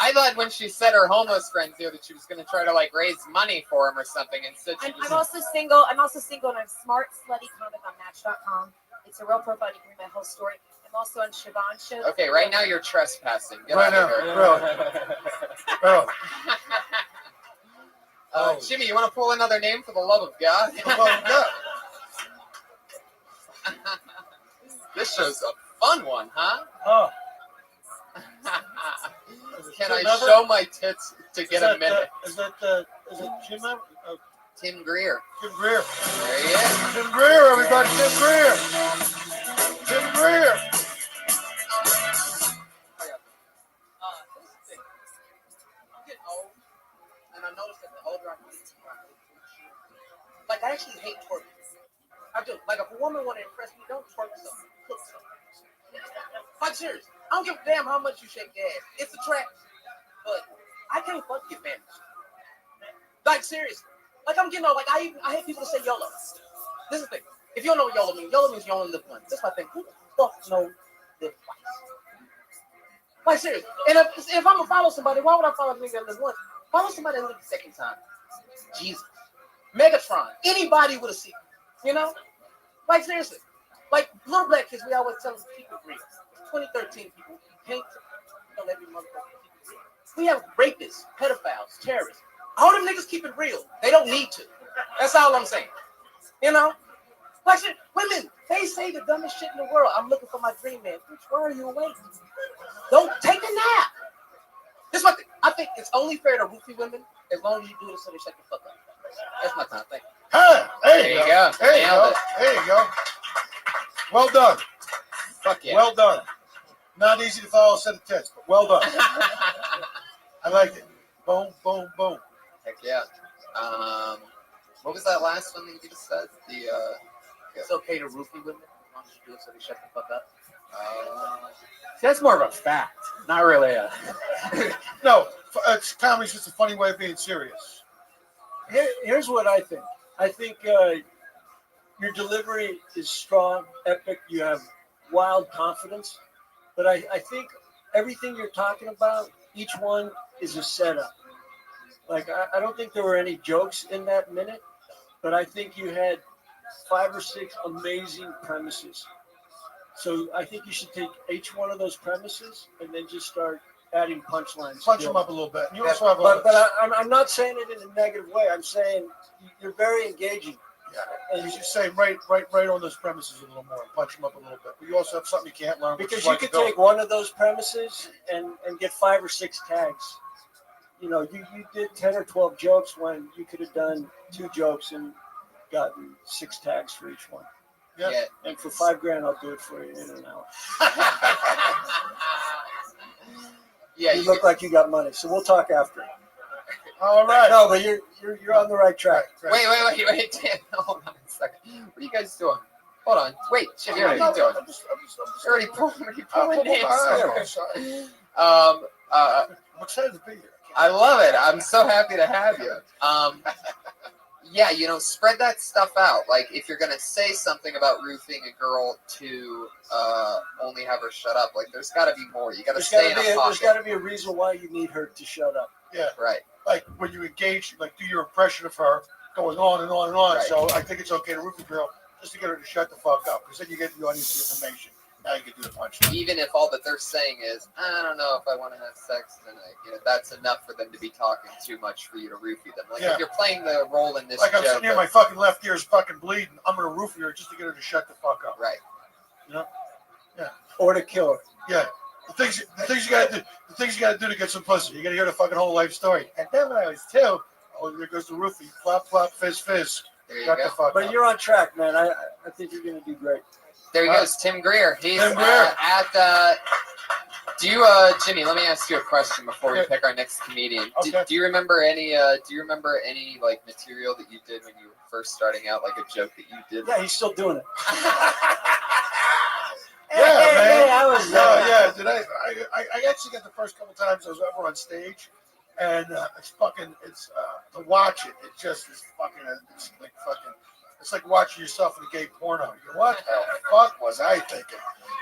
I thought when she said her homeless friends here that she was going to try to like raise money for him or something. Instead, I'm also single. I'm also single, and I'm smart, slutty comic on Match.com. It's a real profile. You can read my whole story. I'm also on Siobhan's show. Okay, right now you're trespassing. Get Right out now. of here. Really. Jimmy, you want to pull another name for the love of God? For the love of God. This show's a fun one, huh? Oh. Can I show my tits to get a minute? Is it Jim? Tim Greer. Tim Greer. There he is. Tim Greer, everybody. Tim Greer. Tim Greer. I'm getting old, and I noticed that the older I'm getting, like I actually hate twerking. I do. Like if a woman want to impress me, don't twerk something. Cook something. Like serious. I don't give a damn how much you shake your ass. It's a trap. But I can't fuck your family. Like seriously. Like I'm getting old. Like I hate people to say YOLO. This is the thing. If you don't know what YOLO means you only live once. That's my thing. Who the fuck knows live twice? Like seriously. And if I'm gonna follow somebody, why would I follow somebody that live once? Follow somebody that lives the second time. Jesus. Megatron. Anybody with a secret. Like seriously. Like little black kids, we always tell them to keep it real. 2013 people can't tell every motherfucker to keep it real. We have rapists, pedophiles, terrorists. All them niggas keep it real. They don't need to. That's all I'm saying. Like shit, women, they say the dumbest shit in the world. I'm looking for my dream man. Bitch, why are you awake? Don't take a nap. This is what I think it's only fair to roofie women as long as you do it so they shut the fuck up. That's my time. Thank you. Hey, there you go. There you Nailed go. it. There you go. Well done. Fuck yeah. Well done. Not easy to follow a set of tits, but well done. I liked it. Boom, boom, boom. Heck yeah. What was that last one that you just said? It's okay to roofie women as long as you do it so they shut the fuck up. See, that's more of a fact, not really a. No, comedy's just a funny way of being serious. Here's what I think. I think your delivery is strong, epic. You have wild confidence. But I think everything you're talking about, each one is a setup. Like, I don't think there were any jokes in that minute, but I think you had 5 or 6 amazing premises. So I think you should take each one of those premises and then just start adding punchlines. Punch them up a little bit. You also have but I'm not saying it in a negative way. I'm saying you're very engaging. Yeah, and you should say right on those premises a little more and punch them up a little bit. But you also have something you can't learn. Because you could take one of those premises and get 5 or 6 tags. You did 10 or 12 jokes when you could have done 2 jokes and gotten 6 tags for each one. Yeah. And for $5,000, I'll do it for you in an hour. Yeah, you look like you got money, so we'll talk after. All right. No, but you're on the right track. Wait. Dan, hold on a second. What are you guys doing? Hold on. Wait, Jimmy, what are you doing? You're already pulling names. I'm excited to be here. I love it. I'm so happy to have you. Yeah, spread that stuff out. Like, if you're going to say something about roofing a girl to only have her shut up, like, there's got to be more. You got to stay in a pocket. There's got to be a reason why you need her to shut up. Yeah. Right. Like, when you engage, like, do your impression of her going on and on and on. Right. So I think it's okay to roof a girl just to get her to shut the fuck up. Because then you get the audience the information. Now you can do the punch. Even if all that they're saying is, I don't know if I want to have sex tonight, that's enough for them to be talking too much for you to roofie them. Like, if you're playing the role in this like I'm joke, sitting here, my fucking left ear is fucking bleeding. I'm going to roofie her just to get her to shut the fuck up. Right. Yeah. Or to kill her. Yeah. The things you gotta do to get some pussy. You gotta hear the fucking whole life story. And then when I was 2, oh, there goes the roofie. Flop, flop, fizz, fizz. There you Shut go. the fuck But up. you're on track, man. I think you're gonna do great. There he goes, Tim Greer. He's Tim Greer. Do you, Jimmy? Let me ask you a question before we pick our next comedian. Okay. Do you remember any? Like material that you did when you were first starting out, like a joke that you did? Yeah, he's still doing it. Yeah, man. I was. Yeah. Did I actually got the first couple times I was ever on stage, and it's to watch it. It just is fucking. It's like watching yourself in a gay porno. You go, what the fuck was I thinking?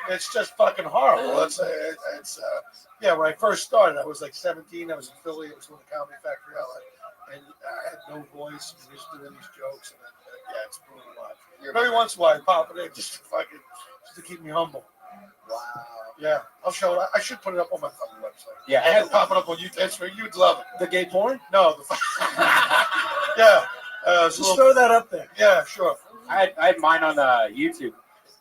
It's just fucking horrible. When I first started, I was like 17. I was in Philly. It was with the Comedy Factory outlet, and I had no voice. And just doing these jokes, and it's brutal to watch. Every once in a while, I pop it in just to keep me humble. Wow. Yeah, I'll show it. I should put it up on my fucking website. Yeah, I had pop it up on YouTube. You'd love it. The gay porn? No. Yeah. Just throw that up there. Yeah, sure. I had mine on YouTube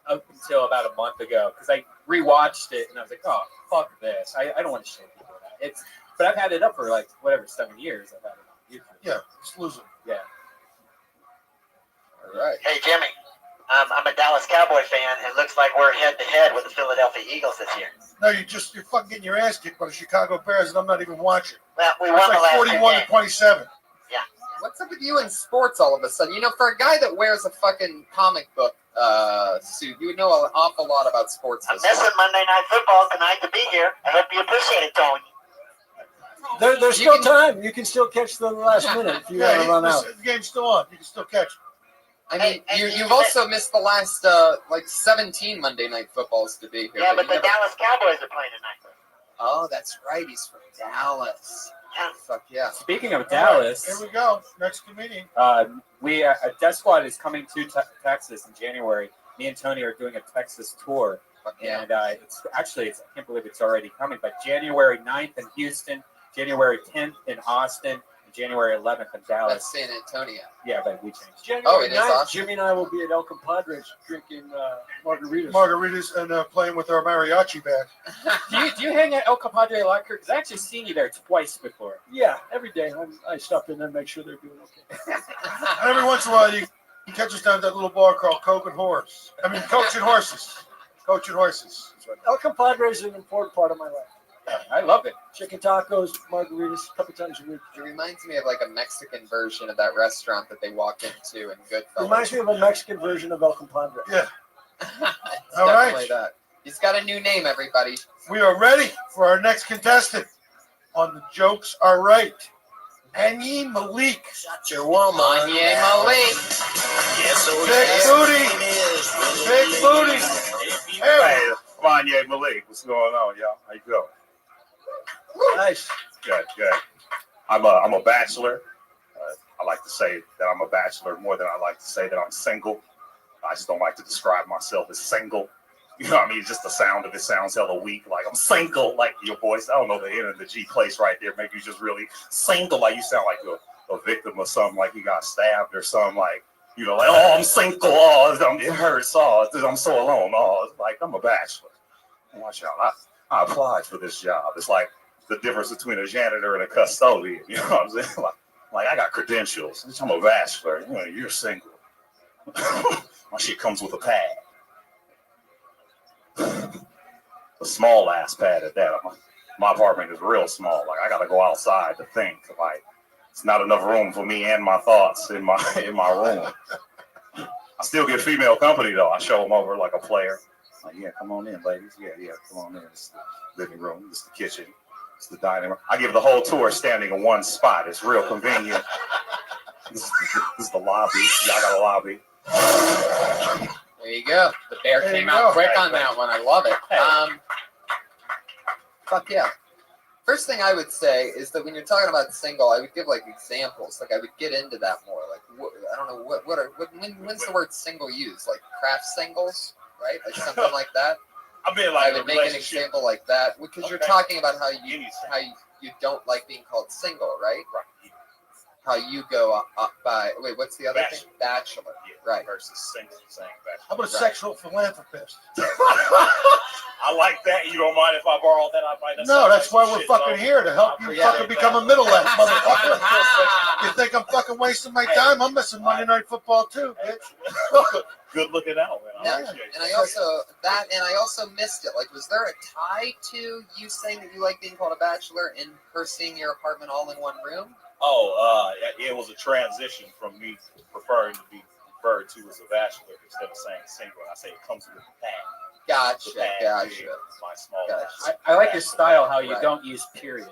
up until about a month ago because I rewatched it and I was like, oh, fuck this. I don't want to show people that. But I've had it up for like 7 years. I've had it on YouTube. Yeah, it's losing. Yeah. All right. Hey, Jimmy. I'm a Dallas Cowboy fan. It looks like we're head to head with the Philadelphia Eagles this year. No, you're fucking getting your ass kicked by the Chicago Bears, and I'm not even watching. Well, we It's won the like last 41 2 to 27. Yeah. What's up with you in sports all of a sudden? You know, for a guy that wears a fucking comic book suit, you would know an awful lot about sports. I'm missing Monday Night Football tonight to be here. I hope you appreciate it, Tony. There's still time. You can still catch the last minute if you want to run out. The game's still on. You can still catch it. I mean, you've also missed the last 17 Monday Night Footballs to be here. Yeah, but you the never... Dallas Cowboys are playing tonight. Oh, that's right. He's from Dallas. Yeah. Fuck yeah. Speaking of Dallas, Here we go. Next comedian. we a Death Squad is coming to Texas in January. Me and Tony are doing a Texas tour, and it's I can't believe it's already coming. But January 9th in Houston, January 10th in Austin, and January 11th in Dallas. That's San Antonio. Yeah, but we changed. January it is 9th, awesome. Jimmy and I will be at El Compadres drinking margaritas. Margaritas and playing with our mariachi band. Do you hang at El Compadre a lot, Kirk? Because I actually seen you there twice before. Yeah, every day I stop in there and make sure they're doing okay. And every once in a while, you can catch us down at that little bar called Coach and Horses. Coach and Horses. El Compadre is an important part of my life. I love it. Chicken tacos, margaritas, a couple times a week. It reminds me of like a Mexican version of that restaurant that they walk into in Goodfellas. Reminds me of a Mexican version of El Compadre. Yeah. It's All definitely right. that. He's got a new name, everybody. We are ready for our next contestant on The Jokes Are Right. Anye Malik. Shut your woman. Anye Malik. Yes, oh, Big booty. Hey, Anye Malik. What's going on, y'all? How you doing? Nice. Good. I'm a bachelor. I like to say that I'm a bachelor more than I like to say that I'm single. I just don't like to describe myself as single. You know what I mean? Just the sound of it sounds hella weak. Like I'm single, like your voice. I don't know the N and the G place right there. Make you just really single. Like you sound like a victim of something, like you got stabbed or something. Like, you know, like, oh, I'm single. Oh, it hurts. Oh, I'm so alone. Oh, it's like I'm a bachelor. Watch out. I applied for this job. It's like the difference between a janitor and a custodian. You know what I'm saying? Like I got credentials. I'm a bachelor. You know, you're single. My shit comes with a pad. A small ass pad at that. My apartment is real small. Like I gotta go outside to think. Like it's not enough room for me and my thoughts in my room. I still get female company though. I show them over like a player. Like, yeah, come on in, ladies. Yeah, come on in. It's the living room. It's the kitchen. It's the dining room. I give the whole tour standing in one spot. It's real convenient. This is the lobby. Y'all got a lobby. There you go. The bear came out quick on that one. I love it. Fuck yeah. First thing I would say is that when you're talking about single, I would give like examples. Like I would get into that more. Like I don't know when's the word single used? Like craft singles, right? Like something like that. I mean, like I would make an example like that because you're talking about how you don't like being called single, right? Right. how you go up by. Wait, what's the other thing? Bachelor. Right. Versus single, saying bachelor. How about a sexual philanthropist? I like that. You don't mind if I borrow that? I might. No, that's why we're fucking here, to help you fucking become a middle-ass motherfucker. You think I'm fucking wasting my time? I'm missing Monday Night Football too, bitch. Good looking out, man. Yeah, and I also missed it. Like, was there a tie to you saying that you like being called a bachelor and her seeing your apartment all in one room? Oh, it was a transition from me preferring to be referred to as a bachelor instead of saying single. I say it comes with the pad. Gotcha. My small. Gotcha. I like your style, how you don't use periods.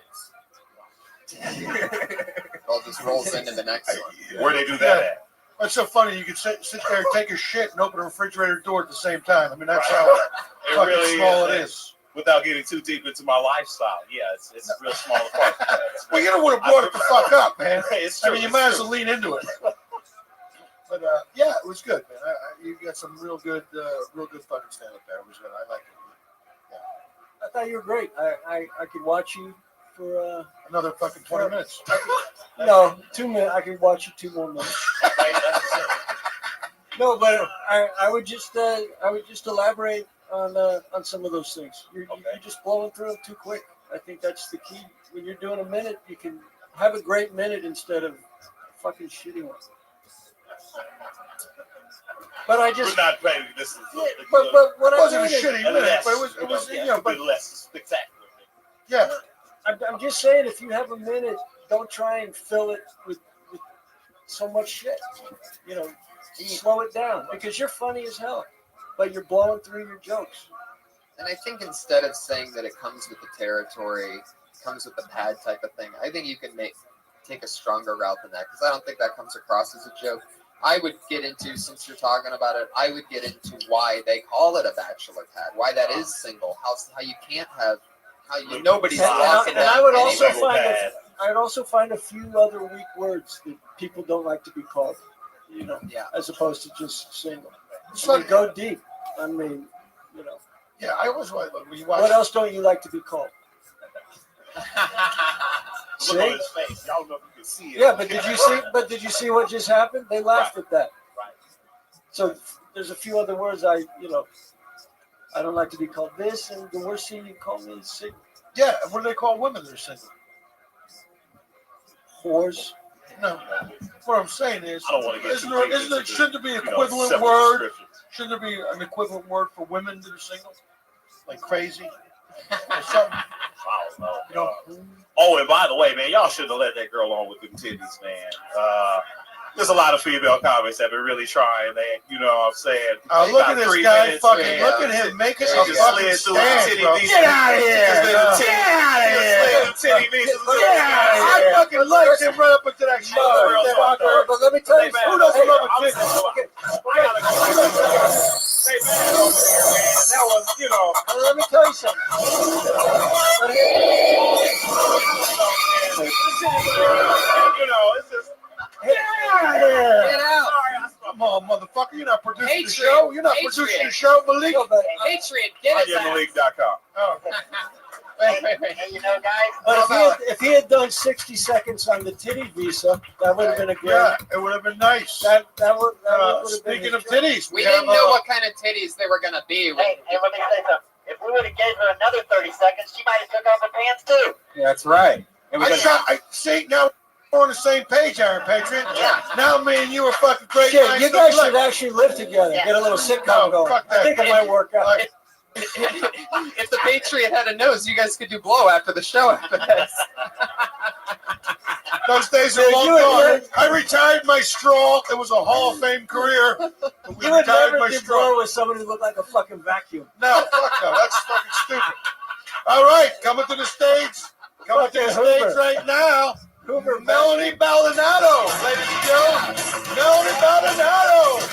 All just rolls into the next one. Where they do that at? That's so funny. You can sit there and take a shit and open a refrigerator door at the same time. I mean, that's how fucking really small is. it is. Without getting too deep into my lifestyle, it's a real small apartment. Well, you would have brought it the fuck up, man. It's I true, mean, you it's might as true. well lean into it. But yeah, it was good, man. You got some real good fucking stand up there. It was good. I like it. I thought you were great. I could watch you for another fucking 20 minutes. No, 2 minutes. I could watch you 2 more minutes. No, but I would just elaborate on some of those things. You're just blowing through them too quick. I think that's the key. When you're doing a minute, you can have a great minute instead of fucking shitty one. But I just. We're not playing this. But what it I wasn't a mean is- shitty minute, but it was but less spectacular. Yeah. I'm just saying, if you have a minute, don't try and fill it with so much shit. Slow it down because you're funny as hell, but you're blowing through your jokes. And I think instead of saying that it comes with the territory, comes with the pad type of thing, I think you can take a stronger route than that, because I don't think that comes across as a joke. I would get into, since you're talking about it, I would get into why they call it a bachelor pad, why that is single, how you can't have, nobody's walking And down I would any also single pad. I'd also find a few other weak words that people don't like to be called, as opposed to just single. So go deep. I mean, Yeah, I always like when you watch. What else don't you like to be called? Look on his face. Y'all know if you can see it. Yeah, but did you see what just happened? They laughed at that. Right. So there's a few other words I don't like to be called this, and the worst thing you call me is single. Yeah, what do they call women that are single? Whores. No, what I'm saying is, I don't want to get shouldn't there be an equivalent separate word? descriptions. Shouldn't there be an equivalent word for women that are single? Like crazy or something? Oh, and by the way, man, y'all shouldn't have let that girl on with them titties, man. There's a lot of female comics that have been really trying. You know what I'm saying? Look at this guy fucking. Look at him making a fucking stand, bro. Get out of here! Get out of here! I fucking like him right up into that shit. But let me tell you, who doesn't love a chick? Hey, man, over here, man. That was, let me tell you something. It's just. Get out of here! Get out! Come on, motherfucker. You're not producing the Patriot. show. You're not producing the show, Malik. Patriot, get his ass. Malik.com. Oh. Wait. Hey, guys. But if he had done 60 seconds on the titty visa, that would have been a great. Yeah, it would have been nice. That would have been. Speaking of titties, We didn't know what kind of titties they were going to be. Hey, let me say something. If we would have gave her another 30 seconds, she might have took off her pants too. Yeah, that's right. I see now we're on the same page, Aaron Patriot. Yeah. Now me and you are fucking great. Shit, you guys should actually live together. Get a little sitcom going. fuck that. I think it might work out. If the Patriot had a nose, you guys could do blow after the show after this. Those days are long gone. I retired my straw. It was a Hall of Fame career. You would never do more with somebody who looked like a fucking vacuum. No, fuck no. That's fucking stupid. All right, coming to the stage. Coming to the stage right now. Hoover, Melanie Baldonado, ladies and gentlemen. Melanie Baldonado.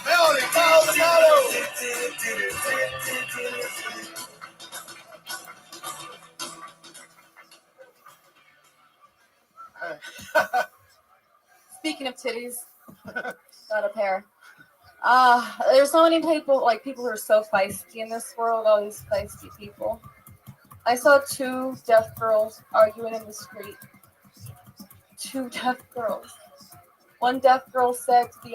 Melanie Baldonado. Speaking of titties, got a pair. There's so many people who are so feisty in this world, all these feisty people. I saw two deaf girls arguing in the street. two deaf girls. One deaf girl said to the